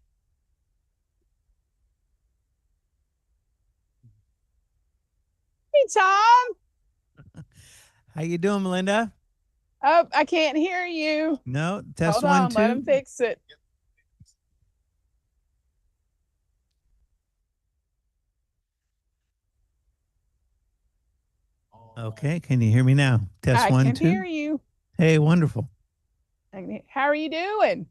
Hey, Tom. How you doing, Melinda? Oh, I can't hear you. No, test Hold one, on, two. let him fix it. Okay, can you hear me now? Test I one, can two. hear you. Hey, wonderful. How are you doing?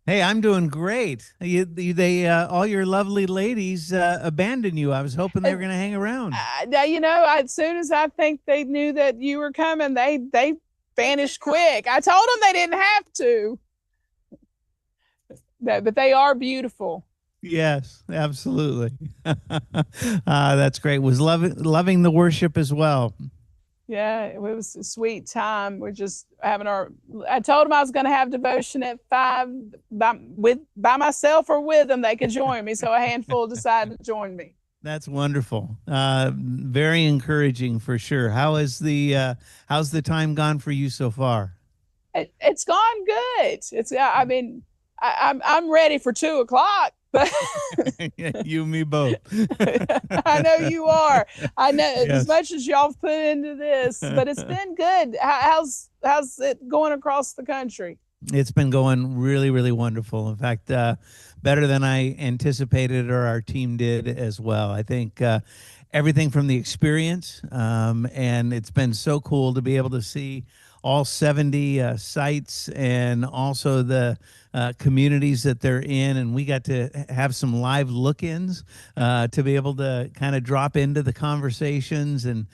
Hey, I'm doing great. They all your lovely ladies abandoned you. I was hoping they were going to hang around. As soon as I think they knew that you were coming, they vanished quick. I told them they didn't have to. But they are beautiful. Yes, absolutely. That's great. Was loving the worship as well. Yeah, it was a sweet time. We're just having I told them I was going to have devotion at 5 by myself or with them. They could join me. So a handful decided to join me. That's wonderful. Very encouraging for sure. How's the time gone for you so far? It's gone good. I'm ready for 2:00. But you and me both. I know you are. I know Yes. as much as y'all put into this, but it's been good. How's it going across the country? It's been going really, really wonderful. In fact, better than I anticipated or our team did as well. I think everything from the experience, and it's been so cool to be able to see all 70 sites and also the communities that they're in. And we got to have some live look-ins to be able to kind of drop into the conversations and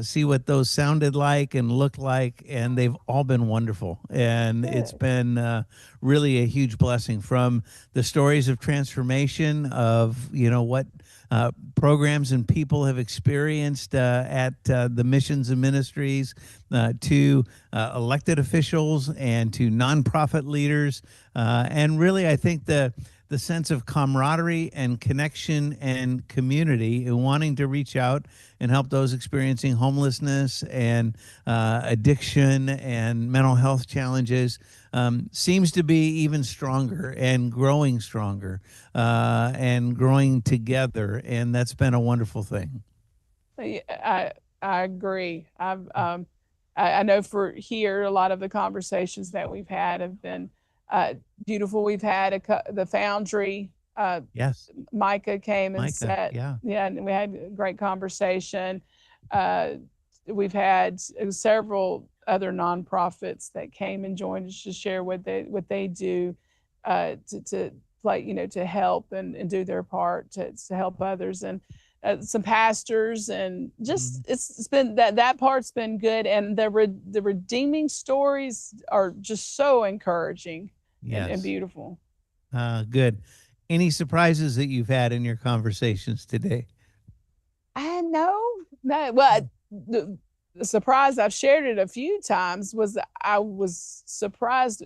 see what those sounded like and looked like. And they've all been wonderful. And it's been really a huge blessing, from the stories of transformation of, what programs and people have experienced at the missions and ministries, to elected officials and to nonprofit leaders. And really, I think the sense of camaraderie and connection and community, and wanting to reach out and help those experiencing homelessness and addiction and mental health challenges seems to be even stronger and growing stronger and growing together. And that's been a wonderful thing. I agree. I know for here, a lot of the conversations that we've had have been beautiful. We've had the Foundry. Yes. Micah came and Micah, sat. yeah. Yeah, and we had a great conversation. we've had several other nonprofits that came and joined us to share what they do to play, to help and do their part to help others, and some pastors, and just it's been that part's been good, and the redeeming stories are just so encouraging and beautiful. Good. Any surprises that you've had in your conversations today? No. Well, the surprise, I've shared it a few times, was I was surprised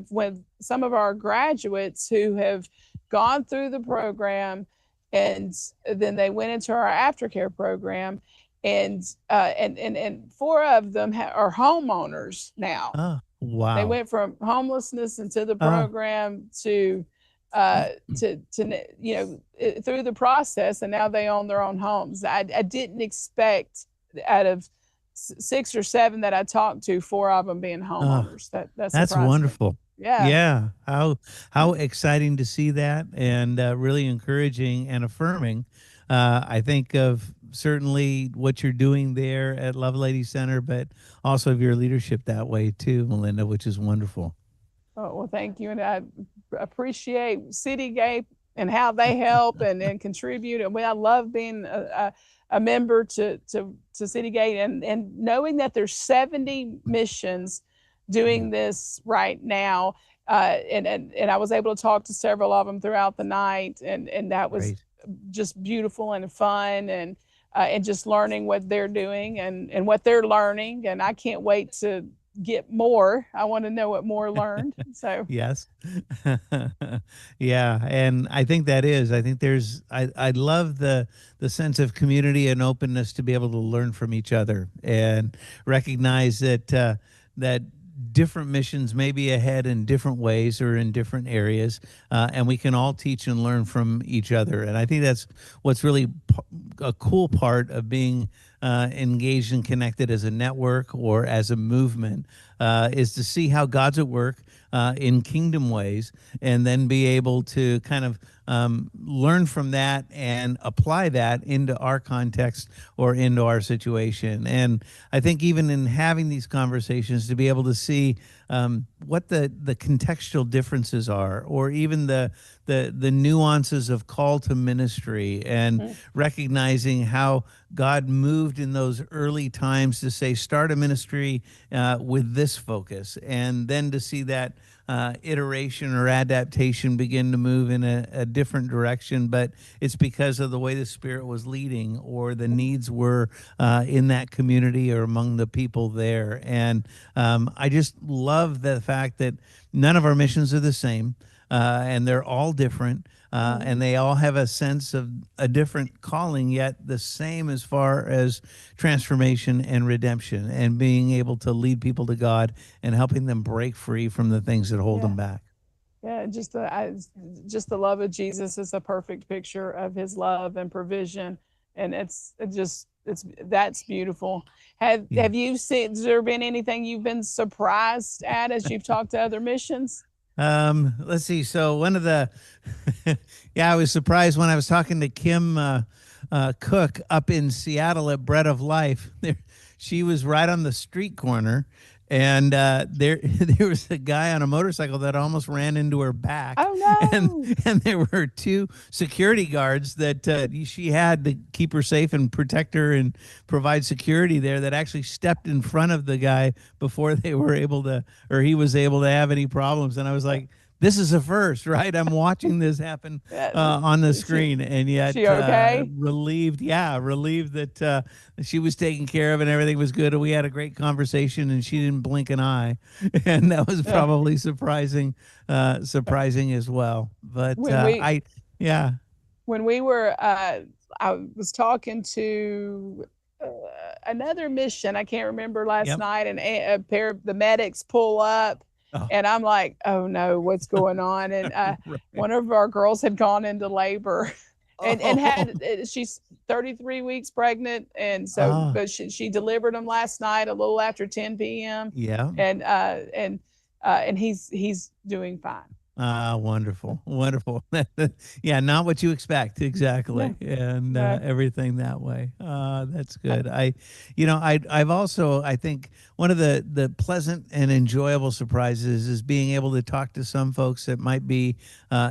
when some of our graduates who have gone through the program, and then they went into our aftercare program, and 4 of them are homeowners now. Oh, wow. They went from homelessness into the program to through the process, and now they own their own homes. I didn't expect, out of 6 or 7 that I talked to, 4 of them being homeowners. That's wonderful. Me. Yeah. How exciting to see that, and really encouraging and affirming. I think of certainly what you're doing there at Love Lady Center, but also of your leadership that way too, Melinda, which is wonderful. Oh, well, thank you. And I appreciate Citygate and how they help and contribute. And I love being a member to Citygate, and knowing that there's 70 missions doing this right now. And I was able to talk to several of them throughout the night, and that was just beautiful and fun, and just learning what they're doing and what they're learning. And I can't wait to get more. I want to know what more learned. So yes. Yeah. And I think I love the sense of community and openness to be able to learn from each other, and recognize that different missions may be ahead in different ways or in different areas, and we can all teach and learn from each other. And I think that's what's really a cool part of being engaged and connected as a network or as a movement, is to see how God's at work in kingdom ways, and then be able to kind of learn from that and apply that into our context or into our situation. And I think even in having these conversations, to be able to see what the contextual differences are, or even the nuances of call to ministry, and recognizing how God moved in those early times to say, start a ministry with this focus, and then to see that iteration or adaptation begin to move in a different direction, but it's because of the way the Spirit was leading, or the needs were in that community or among the people there. And I just love the fact that none of our missions are the same, and they're all different, and they all have a sense of a different calling, yet the same as far as transformation and redemption, and being able to lead people to God and helping them break free from the things that hold them back. Yeah, just the love of Jesus is a perfect picture of His love and provision, and that's beautiful. Have you seen? Has there been anything you've been surprised at as you've talked to other missions? Let's see. So one of the, I was surprised when I was talking to Kim Cook up in Seattle at Bread of Life. She was right on the street corner, and there was a guy on a motorcycle that almost ran into her back. Oh no! And there were 2 security guards that she had to keep her safe and protect her and provide security there, that actually stepped in front of the guy before they were able to, or he was able to have any problems. And I was like, this is a first, right? I'm watching this happen on the screen, and yet she okay? Relieved that she was taken care of and everything was good. And we had a great conversation, and she didn't blink an eye, and that was probably surprising as well. But when we were, I was talking to another mission. I can't remember last night, and a pair of the medics pull up. Oh. And I'm like, oh no, what's going on? And one of our girls had gone into labor, and had she's 33 weeks pregnant, and so but she delivered him last night a little after 10 p.m. Yeah. And he's doing fine. Ah, wonderful, wonderful. Yeah, not what you expect exactly, and No. everything that way. That's good. I've also, I think one of the pleasant and enjoyable surprises is being able to talk to some folks that might be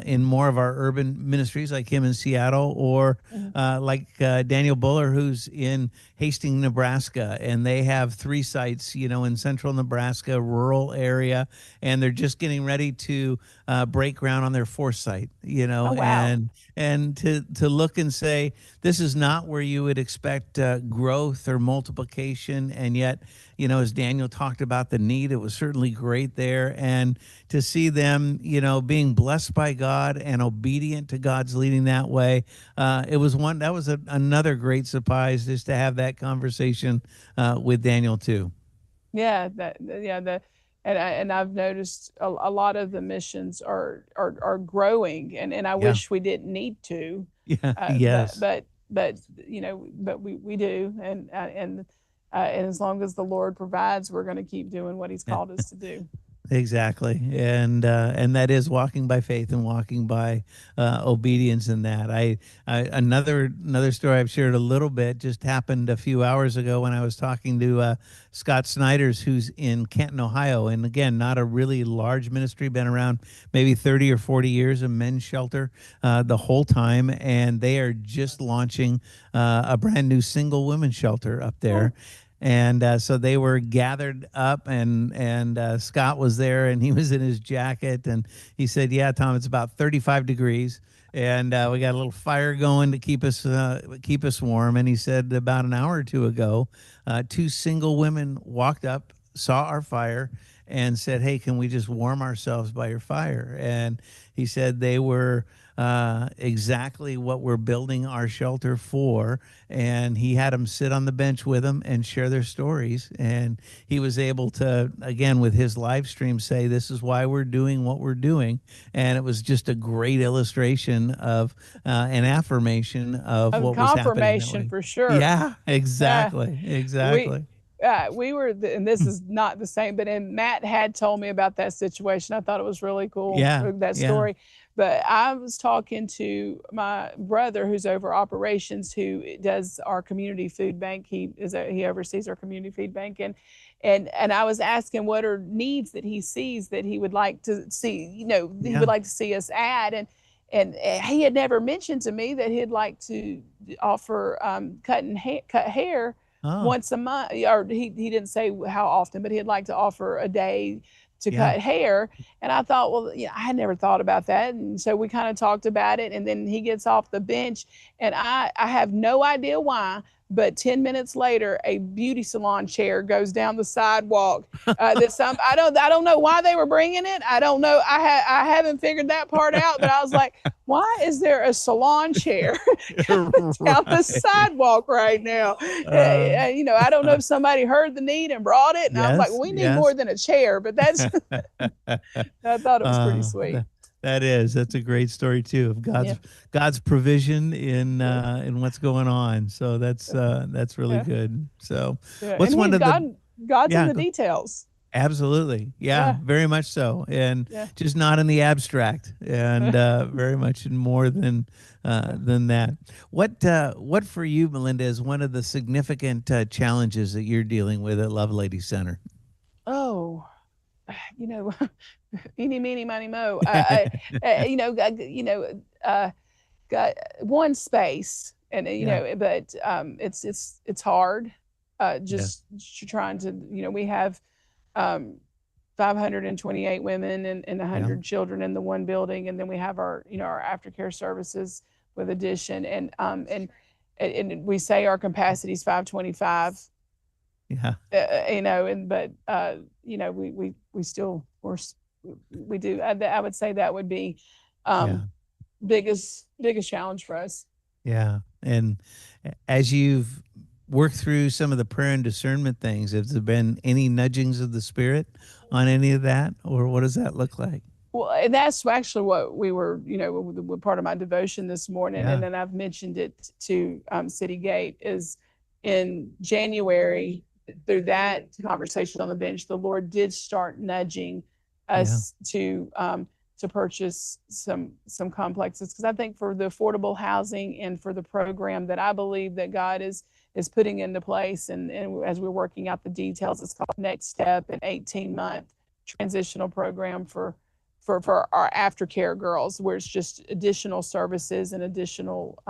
in more of our urban ministries, like him in Seattle, or like Daniel Buller, who's in Hastings, Nebraska, and they have 3 sites, in central Nebraska, rural area, and they're just getting ready to break ground on their 4th site, Oh, wow. and to look and say, this is not where you would expect growth or multiplication, and yet, as Daniel talked about the need, it was certainly great there, and to see them, being blessed by God and obedient to God's leading that way, it was another great surprise, just to have that conversation with Daniel too. Yeah, and I've noticed a lot of the missions are growing, and I Yeah. wish we didn't need to. Yeah. Uh, Yes. but we do, and as long as the Lord provides, we're going to keep doing what He's called us to do. Exactly, and that is walking by faith and walking by obedience in that. Another story I've shared a little bit just happened a few hours ago when I was talking to Scott Snyder's, who's in Canton, Ohio, and again, not a really large ministry, been around maybe 30 or 40 years, a men's shelter the whole time, and they are just launching a brand new single women's shelter up there. And so they were gathered up, and Scott was there, and he was in his jacket, and he said, "Yeah, Tom, it's about 35 degrees, and we got a little fire going to keep us warm." And he said about an hour or two ago, 2 single women walked up, saw our fire, and said, "Hey, can we just warm ourselves by your fire?" And he said they were exactly what we're building our shelter for. And he had them sit on the bench with him and share their stories. And he was able to, again, with his live stream, say, this is why we're doing what we're doing. And it was just a great illustration of an affirmation of what was happening. Confirmation for sure. Yeah, exactly. Exactly. We were, and this is not the same, but Matt had told me about that situation. I thought it was really cool, that story. But I was talking to my brother, who's over operations, who does our community food bank. He oversees our community food bank, and I was asking what are needs that he sees that he would like to see. He would like to see us add, and he had never mentioned to me that he'd like to offer cut hair. Once a month, or he didn't say how often, but he'd like to offer a day to cut hair. And I thought, well, I had never thought about that. And so we kind of talked about it, and then he gets off the bench, and I have no idea why, but 10 minutes later, a beauty salon chair goes down the sidewalk. I don't know why they were bringing it. I don't know. I haven't figured that part out, but I was like, why is there a salon chair down the sidewalk right now? I don't know if somebody heard the need and brought it, and I was like, we need more than a chair, but that's, I thought it was pretty sweet. That's a great story too, of God's provision in what's going on. So that's really good. So what's one of God's in the details. Absolutely. Yeah, very much so. And just not in the abstract, and very much in more than that. What for you, Melinda, is one of the significant challenges that you're dealing with at Love Lady Center? Oh, eeny, meeny, miny, mo. Got one space, and but it's hard. Just trying to, we have 528 women and 100 children in the one building, and then we have our our aftercare services with addition, and we say our capacity is 525. We still, of course, we do. I would say that would be biggest challenge for us. Yeah. And as you've worked through some of the prayer and discernment things, has there been any nudgings of the Spirit on any of that, or what does that look like? Well, and that's actually what we were, part of my devotion this morning, and then I've mentioned it to City Gate, is in January. Through that conversation on the bench, the Lord did start nudging us to to purchase some complexes, because I think for the affordable housing and for the program that I believe that God is putting into place, and as we're working out the details, it's called Next Step, an 18-month transitional program for our aftercare girls, where it's just additional services and additional.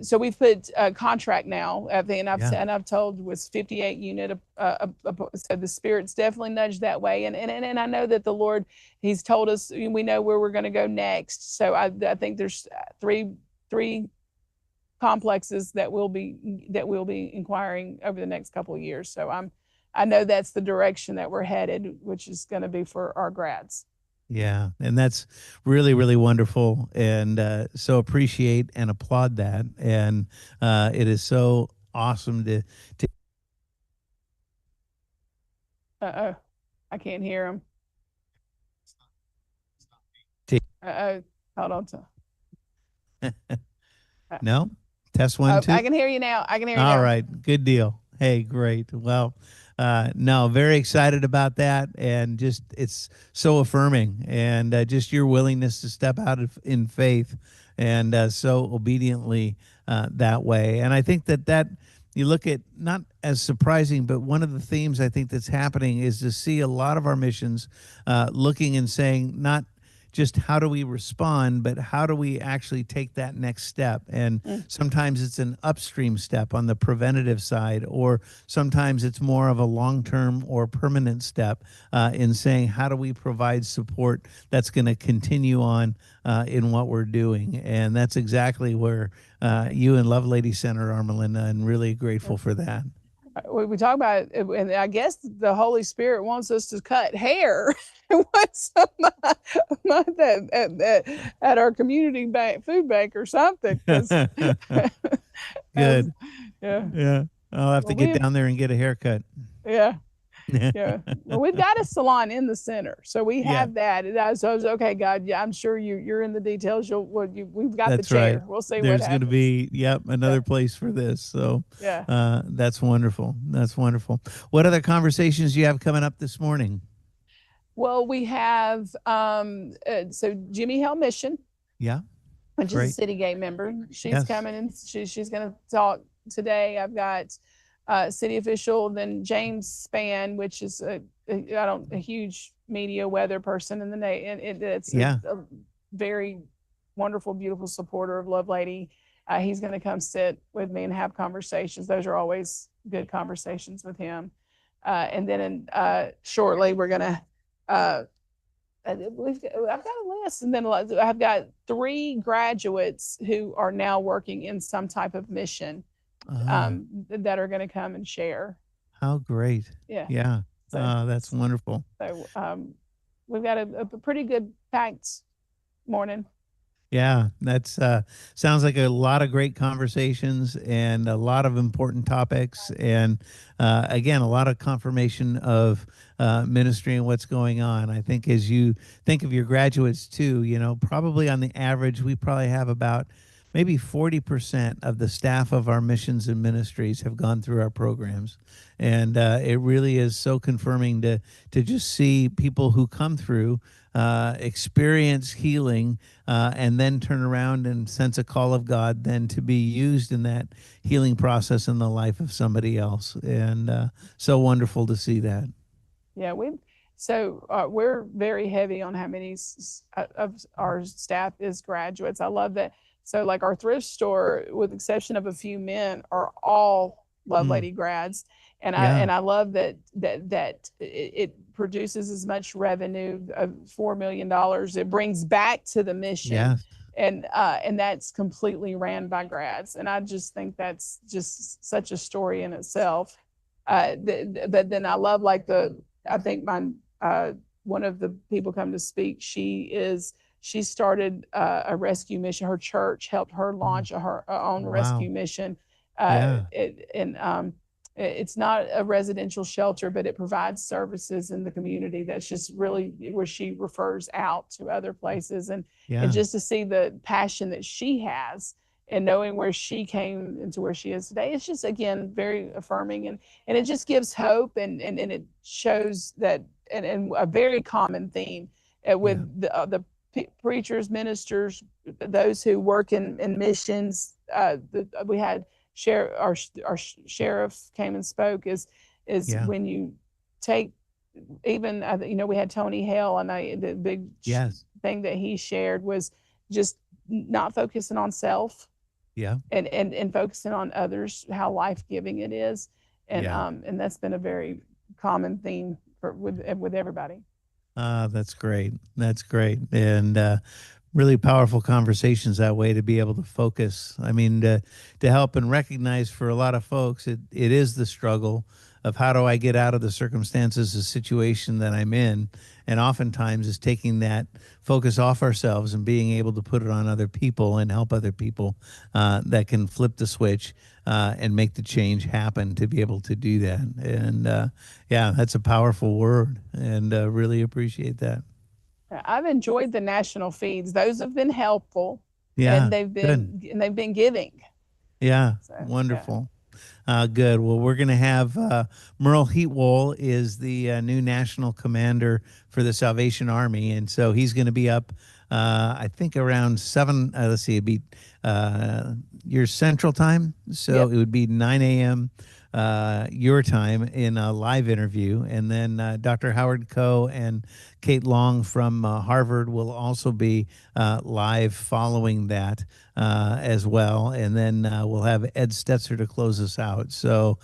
So we've put a contract now, and I've told was 58 unit. So the Spirit's definitely nudged that way, and I know that the Lord, He's told us we know where we're going to go next. So I think there's three complexes that we'll be inquiring over the next couple of years. So I know that's the direction that we're headed, which is going to be for our grads. Yeah, and that's really, really wonderful, and so appreciate and applaud that. And it is so awesome to. I can't hear him. Hold on. No, test 1, 2. I can hear you now. All right, good deal. Hey, great. Well, no, very excited about that, and just it's so affirming, and just your willingness to step out in faith, and so obediently that way. And I think that you look at, not as surprising, but one of the themes I think that's happening is to see a lot of our missions looking and saying, not just how do we respond, but how do we actually take that next step? And sometimes it's an upstream step on the preventative side, or sometimes it's more of a long-term or permanent step in saying, how do we provide support that's going to continue on in what we're doing? And that's exactly where you and Love Lady Center are, Melinda, and really grateful for that. We talk about it, and I guess the Holy Spirit wants us to cut hair at our community food bank or something. Good. Yeah. I'll have to get down there and get a haircut. Yeah. Yeah. Well, we've got a salon in the center, so we have that. And so I was okay, God. Yeah, I'm sure you're in the details. We've got That's the chair. right. We'll see There's what going to happens. be another place for this. So Yeah. that's wonderful. That's wonderful. What other conversations do you have coming up this morning? Well, we have so Jimmy Hill Mission. Yeah. Which is a City Gate member. She's coming, and she's going to talk today. I've got city official, then James Spann, which is a huge media weather person in the it's a very wonderful, beautiful supporter of Love Lady. He's going to come sit with me and have conversations. Those are always good conversations with him. And then shortly we're going to I've got a list, and then I've got 3 graduates who are now working in some type of mission that are going to come and share. How great. Yeah. So, that's wonderful. So we've got a pretty good packed morning. Yeah, that's sounds like a lot of great conversations and a lot of important topics, and again, a lot of confirmation of ministry and what's going on. I think as you think of your graduates too, probably on the average, we probably have about maybe 40% of the staff of our missions and ministries have gone through our programs. And it really is so confirming to just see people who come through experience healing and then turn around and sense a call of God, then to be used in that healing process in the life of somebody else. And so wonderful to see that. Yeah, we're very heavy on how many of our staff is graduates. I love that. So like our thrift store, with the exception of a few men, are all Love Lady grads. And I love that it produces as much revenue of $4 million. It brings back to the mission. Yeah. And that's completely ran by grads. And I just think that's just such a story in itself. But then I love I think one of the people come to speak, she started a rescue mission. Her church helped her launch her own rescue mission. It's not a residential shelter, but it provides services in the community. That's just really where she refers out to other places. And just to see the passion that she has and knowing where she came into where she is today, it's just, again, very affirming. And it just gives hope, and it shows that, and a very common theme with the preachers, ministers, those who work in missions. We had our sheriff came and spoke. Is Yeah. when you take even we had Tony Hale, and the big Yes. thing that he shared was just not focusing on self Yeah. and focusing on others, how life-giving it is. And Yeah. And that's been a very common theme with everybody. That's great. That's great. And really powerful conversations that way, to be able to focus. I mean, to help and recognize for a lot of folks, it is the struggle of how do I get out of the circumstances, the situation that I'm in. And oftentimes is taking that focus off ourselves and being able to put it on other people and help other people that can flip the switch and make the change happen, to be able to do that. And yeah, that's a powerful word, and really appreciate that. I've enjoyed the national feeds. Those have been helpful. Yeah, And they've been giving. Yeah, So, wonderful. Good. Well, we're going to have Merle Heatwole is the new national commander for the Salvation Army, and so he's going to be up, I think, around 7. Let's see, it'd be your Central Time, so it would be 9 a.m. Your time in a live interview, and then Dr. Howard Koh and Kate Long from Harvard will also be live following that as well, and then we'll have Ed Stetzer to close us out. So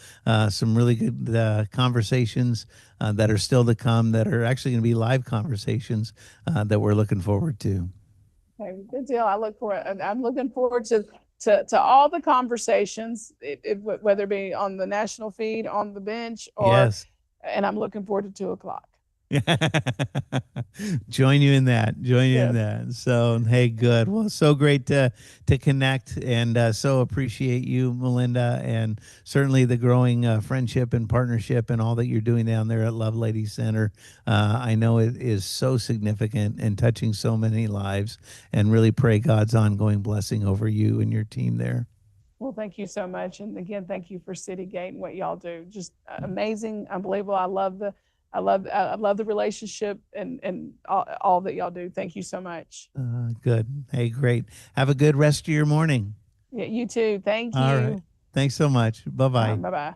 some really good conversations that are still to come, that are actually going to be live conversations that we're looking forward to. Okay, good deal. I'm looking forward to all the conversations, whether it be on the national feed, on the bench, Yes. and I'm looking forward to 2:00. Join you in that. Join you in Yes. that. So, hey, good. Well, so great to connect, and so appreciate you, Melinda, and certainly the growing friendship and partnership and all that you're doing down there at Love Lady Center. I know it is so significant and touching so many lives, and really pray God's ongoing blessing over you and your team there. Well, thank you so much. And again, thank you for City Gate and what y'all do. Just amazing, unbelievable. I love the relationship and all that y'all do. Thank you so much. Good. Hey, great. Have a good rest of your morning. Yeah, you too. Thank you. All right. Thanks so much. Bye-bye. Bye-bye.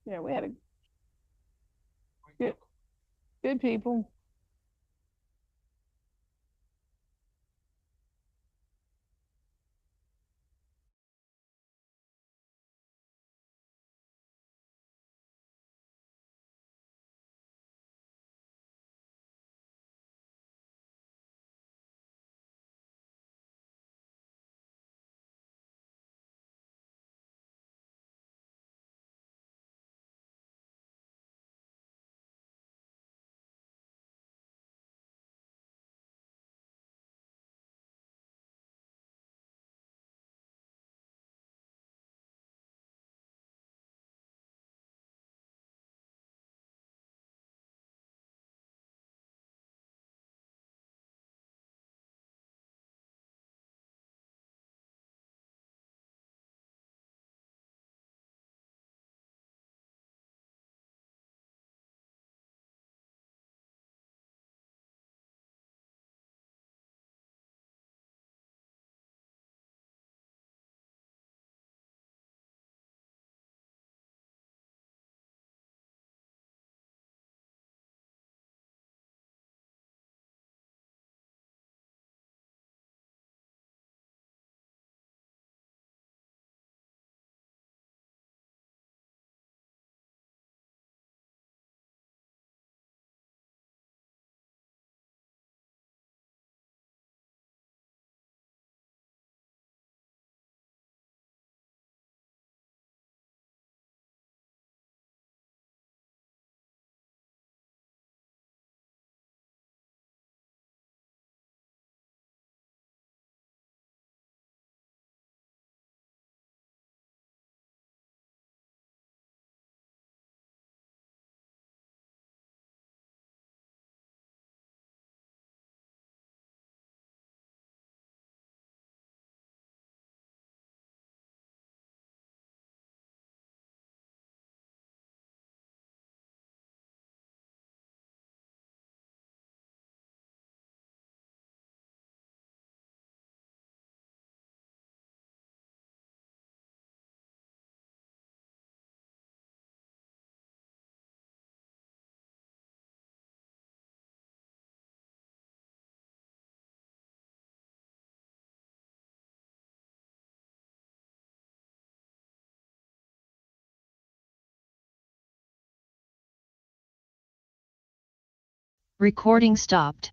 Yeah, we had a good people. Recording stopped.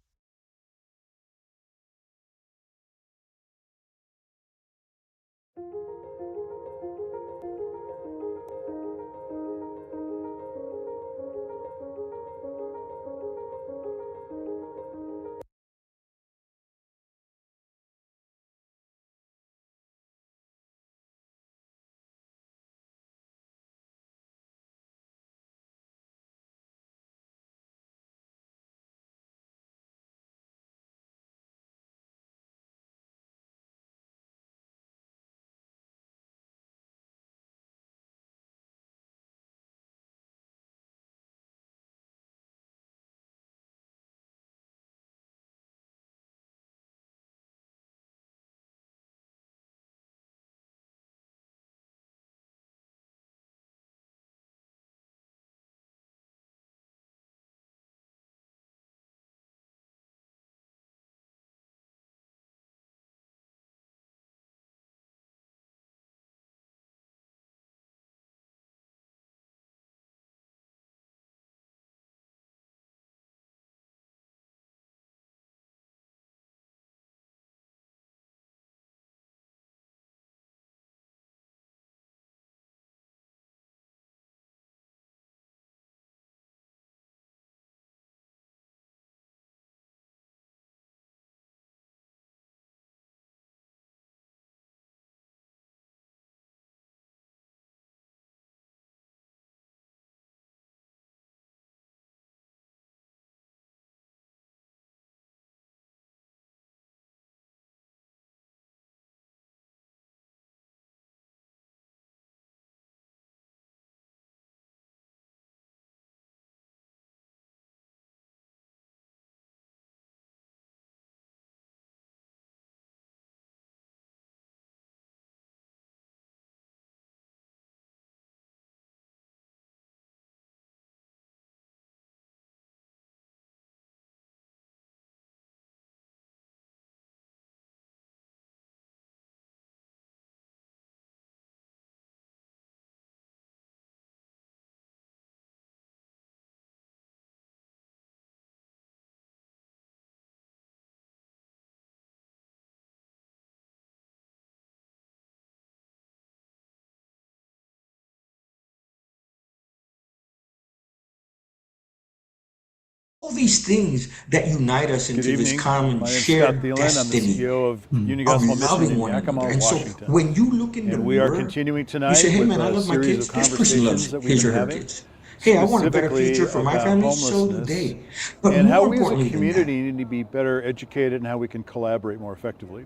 All these things that unite us into this common shared destiny of of loving one another. And so when you look in the mirror, you say, hey man, I love my kids. This person loves his or her kids. Hey, I want a better future for my family, so do they. But and how more we as a importantly than that, community need to be better educated and how we can collaborate more effectively.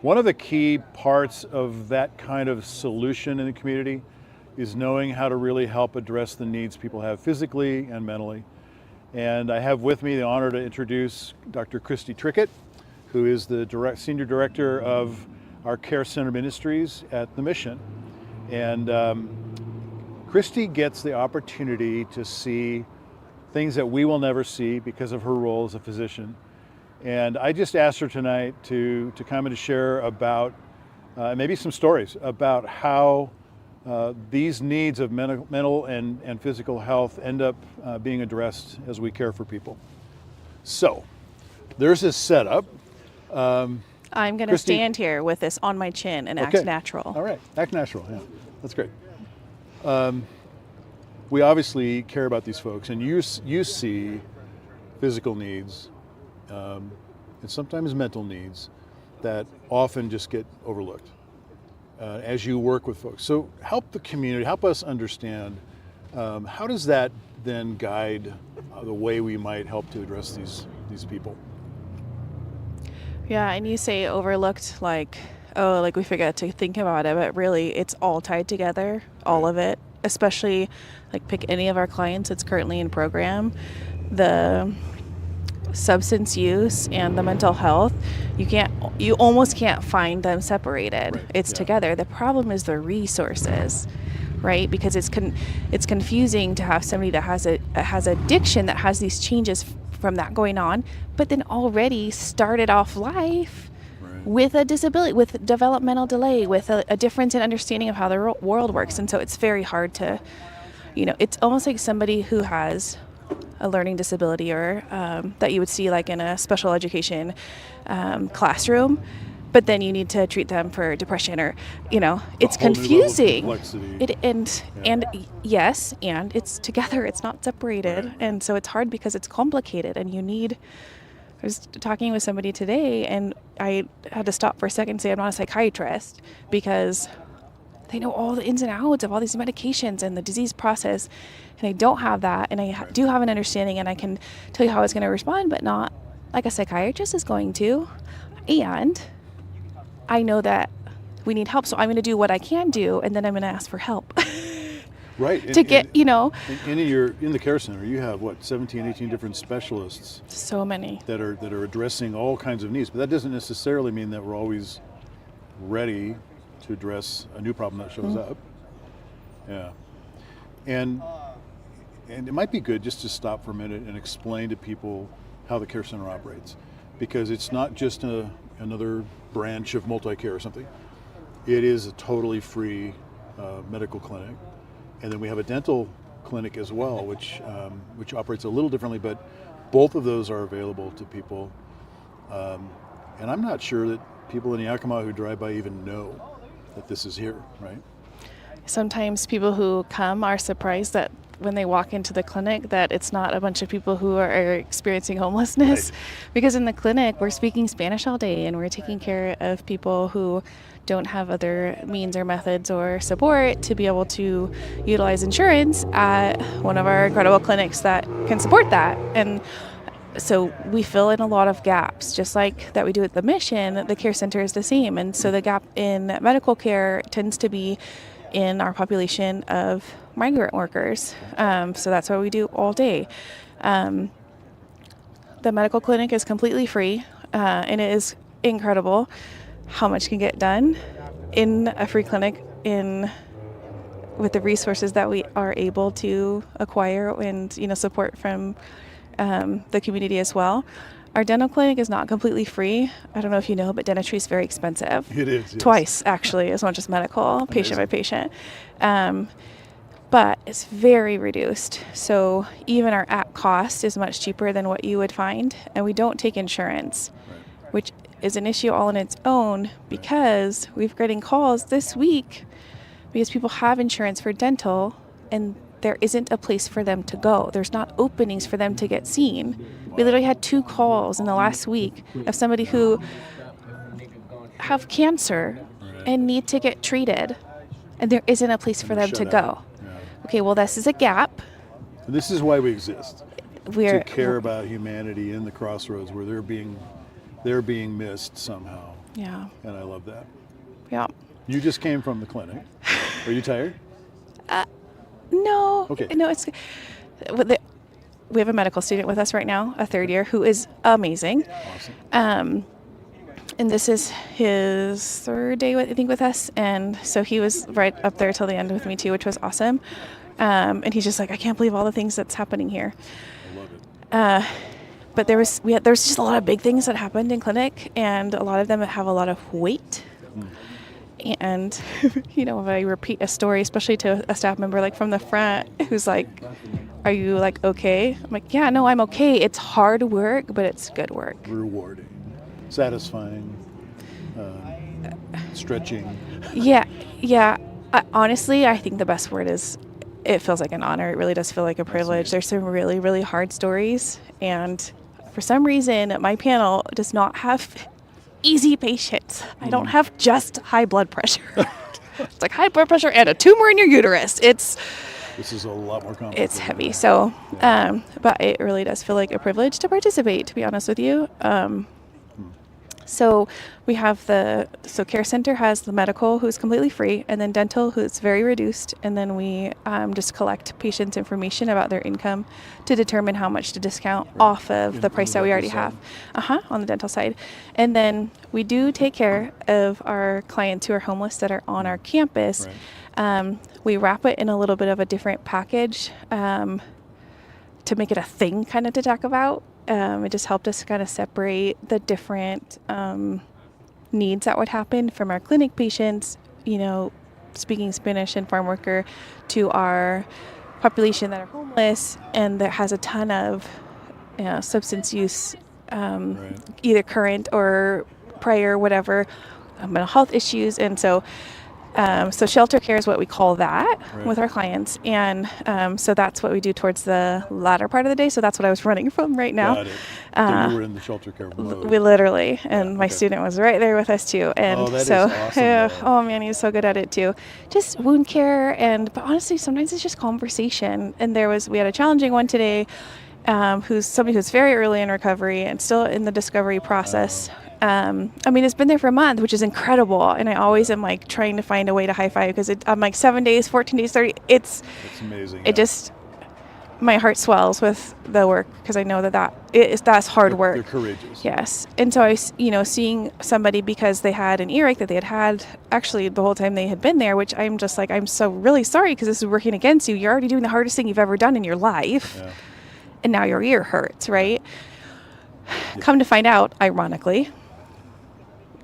One of the key parts of that kind of solution in the community is knowing how to really help address the needs people have physically and mentally. And I have with me the honor to introduce Dr. Christy Trickett, who is the Senior Director of our Care Center Ministries at the Mission. And Christy gets the opportunity to see things that we will never see because of her role as a physician. And I just asked her tonight to come and to share about maybe some stories about how these needs of mental and physical health end up being addressed as we care for people. So there's this setup. I'm going to stand here with this on my chin and act natural. All right, act natural. Yeah, that's great. We obviously care about these folks, and you see physical needs and sometimes mental needs that often just get overlooked as you work with folks. So help the community, help us understand how does that then guide the way we might help to address these people? Yeah, and you say overlooked like, oh, like we forget to think about it, but really it's all tied together, all of it, especially like pick any of our clients that's currently in program. The substance use and the mental health, you almost can't find them separated. Right. It's together. The problem is the resources, right? Because it's confusing to have somebody that has addiction, that has these changes from that going on, but then already started off life with a disability, with developmental delay, with a difference in understanding of how the world works. And so it's very hard to, it's almost like somebody who has a learning disability or that you would see like in a special education classroom, but then you need to treat them for depression or, it's confusing. And yes, and it's together, it's not separated. Right. And so it's hard because it's complicated and I was talking with somebody today and I had to stop for a second and say I'm not a psychiatrist because they know all the ins and outs of all these medications and the disease process. And I don't have that. And I do have an understanding and I can tell you how it's going to respond, but not like a psychiatrist is going to. And I know that we need help. So I'm going to do what I can do. And then I'm going to ask for help. Right. And in the care center, you have 17, 18 different specialists. So many. That are addressing all kinds of needs. But that doesn't necessarily mean that we're always ready to address a new problem that shows up. Yeah. And it might be good just to stop for a minute and explain to people how the care center operates, because it's not just another branch of multi-care or something. It is a totally free medical clinic. And then we have a dental clinic as well, which operates a little differently, but both of those are available to people. And I'm not sure that people in Yakima who drive by even know that this is here, right? Sometimes people who come are surprised that when they walk into the clinic that it's not a bunch of people who are experiencing homelessness. Right. Because in the clinic we're speaking Spanish all day and we're taking care of people who don't have other means or methods or support to be able to utilize insurance at one of our incredible clinics that can support that. And so we fill in a lot of gaps, just like that we do at the Mission. The care center is the same. And so the gap in medical care tends to be in our population of migrant workers. So that's what we do all day. The medical clinic is completely free, and it is incredible how much can get done in a free clinic with the resources that we are able to acquire and support from the community as well. Our dental clinic is not completely free. I don't know if you know, but dentistry is very expensive. It is. Yes. Twice, actually, as much as medical, patient by patient. But it's very reduced. So even our at cost is much cheaper than what you would find. And we don't take insurance, which is an issue all on its own because we've getting calls this week because people have insurance for dental and there isn't a place for them to go. There's not openings for them to get seen. We literally had 2 calls in the last week of somebody who have cancer and need to get treated, and there isn't a place for them to go. Yeah. Okay, well, this is a gap. And this is why we exist. To care about humanity in the crossroads where they're being missed somehow. Yeah. And I love that. Yeah. You just came from the clinic. Are you tired? No. Okay. No, it's we have a medical student with us right now, a 3rd year, who is amazing. Awesome. And this is his 3rd day, I think, with us. And so he was right up there till the end with me too, which was awesome. And he's just like, I can't believe all the things that's happening here. I love it. But there was just a lot of big things that happened in clinic, and a lot of them have a lot of weight. And, if I repeat a story, especially to a staff member like from the front who's like, are you like okay? I'm like, yeah, no, I'm okay. It's hard work, but it's good work. Rewarding, satisfying, stretching. Yeah. Honestly, I think the best word is it feels like an honor. It really does feel like a privilege. There's some really, really hard stories. And for some reason, my panel does not have easy patients. I don't have just high blood pressure. It's like high blood pressure and a tumor in your uterus. This is a lot more complicated. It's heavy. So, but it really does feel like a privilege to participate, to be honest with you. So we have care center has the medical, who's completely free, and then dental, who's very reduced. And then we just collect patients' information about their income to determine how much to discount off of the price that we already have. On the dental side. And then we do take care of our clients who are homeless that are on our campus. Right. We wrap it in a little bit of a different package to make it a thing kind of to talk about. It just helped us kind of separate the different needs that would happen from our clinic patients, speaking Spanish and farm worker, to our population that are homeless and that has a ton of substance use, either current or prior, whatever, mental health issues. And so shelter care is what we call that with our clients. And so that's what we do towards the latter part of the day. So that's what I was running from right now. Got it. So you were in the shelter care mode. We literally, and my student was right there with us too. And that so, is awesome, oh man, he's so good at it too. Just wound care, but honestly, sometimes it's just conversation. And we had a challenging one today, who's somebody who's very early in recovery and still in the discovery process. It's been there for a month, which is incredible. And I always am like trying to find a way to high five because I'm like 7 days, 14 days, 30. It's amazing. It just, my heart swells with the work because I know that's hard work. They're courageous. Yes. And so I, seeing somebody because they had an earache that they had actually the whole time they had been there, which I'm just like, I'm so really sorry because this is working against you. You're already doing the hardest thing you've ever done in your life. Yeah. And now your ear hurts, right? Yeah. Come to find out, ironically,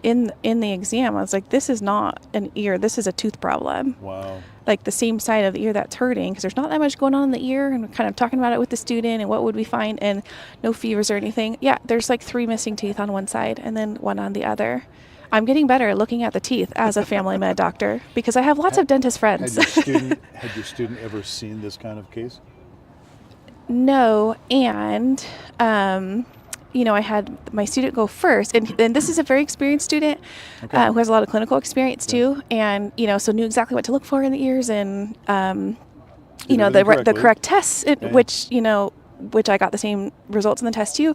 in the exam, I was like, this is not an ear, this is a tooth problem. Wow. Like the same side of the ear that's hurting because there's not that much going on in the ear, and we're kind of talking about it with the student and what would we find, and no fevers or anything. Yeah, there's like 3 missing teeth on one side and then 1 on the other. I'm getting better at looking at the teeth as a family med doctor because I have lots of dentist friends. Had your student ever seen this kind of case? No, and I had my student go first, and this is a very experienced student who has a lot of clinical experience too, and so knew exactly what to look for in the ears, and the correct tests, which I got the same results in the test too.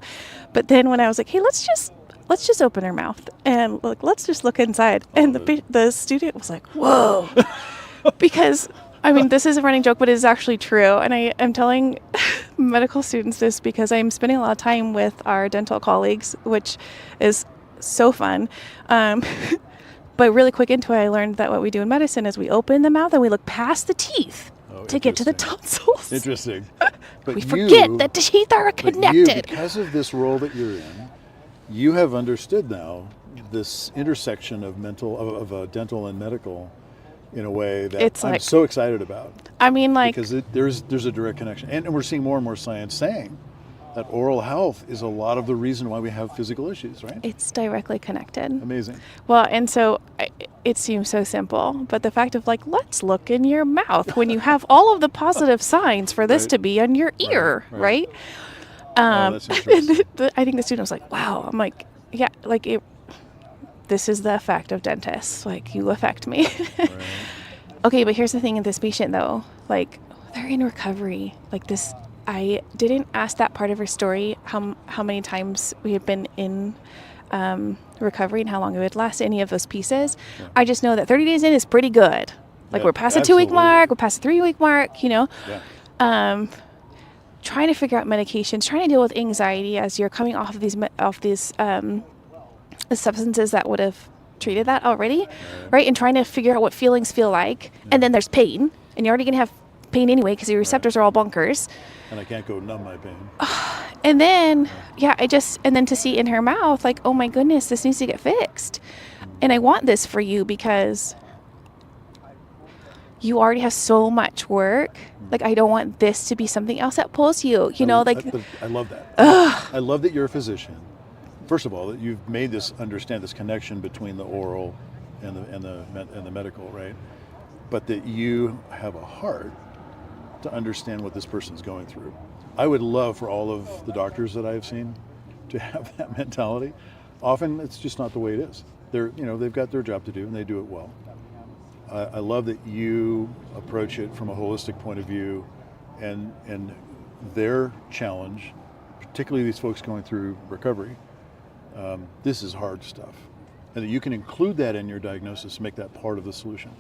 But then when I was like, hey, let's just open her mouth and let's just look inside, and the student was like, whoa, because. This is a running joke, but it is actually true. And I am telling medical students this because I'm spending a lot of time with our dental colleagues, which is so fun. But really quick into it, I learned that what we do in medicine is we open the mouth and we look past the teeth to get to the tonsils. Interesting. But we forget that the teeth are connected. Because of this role that you're in, you have understood now this intersection of dental and medical in a way that I'm so excited about. Because there's a direct connection. And we're seeing more and more science saying that oral health is a lot of the reason why we have physical issues, right? It's directly connected. Amazing. Well, and so it seems so simple, but the fact of let's look in your mouth when you have all of the positive signs for this to be on your ear, right? That's interesting. I think the student was like, wow. I'm like, yeah, this is the effect of dentists. You affect me. Right. Okay, but here's the thing in this patient though. They're in recovery. I didn't ask that part of her story, how many times we had been in recovery and how long it would last, any of those pieces. Yeah. I just know that 30 days in is pretty good. We're past the 2-week mark, we're past the 3-week mark, Yeah. Trying to figure out medications, trying to deal with anxiety as you're coming off of these substances that would have treated that already, right? And trying to figure out what feelings feel like. Yeah. And then there's pain, and you're already going to have pain anyway because your receptors are all bonkers. And I can't go numb my pain. And then, and then to see in her mouth, oh my goodness, this needs to get fixed. And I want this for you because you already have so much work. I don't want this to be something else that pulls you, I love that. I love that you're a physician. First of all, that you've made understand this connection between the oral and the medical, right? But that you have a heart to understand what this person's going through. I would love for all of the doctors that I've seen to have that mentality. Often it's just not the way it is. They've got their job to do and they do it well. I love that you approach it from a holistic point of view, and their challenge, particularly these folks going through recovery. This is hard stuff, and that you can include that in your diagnosis, make that part of the solution.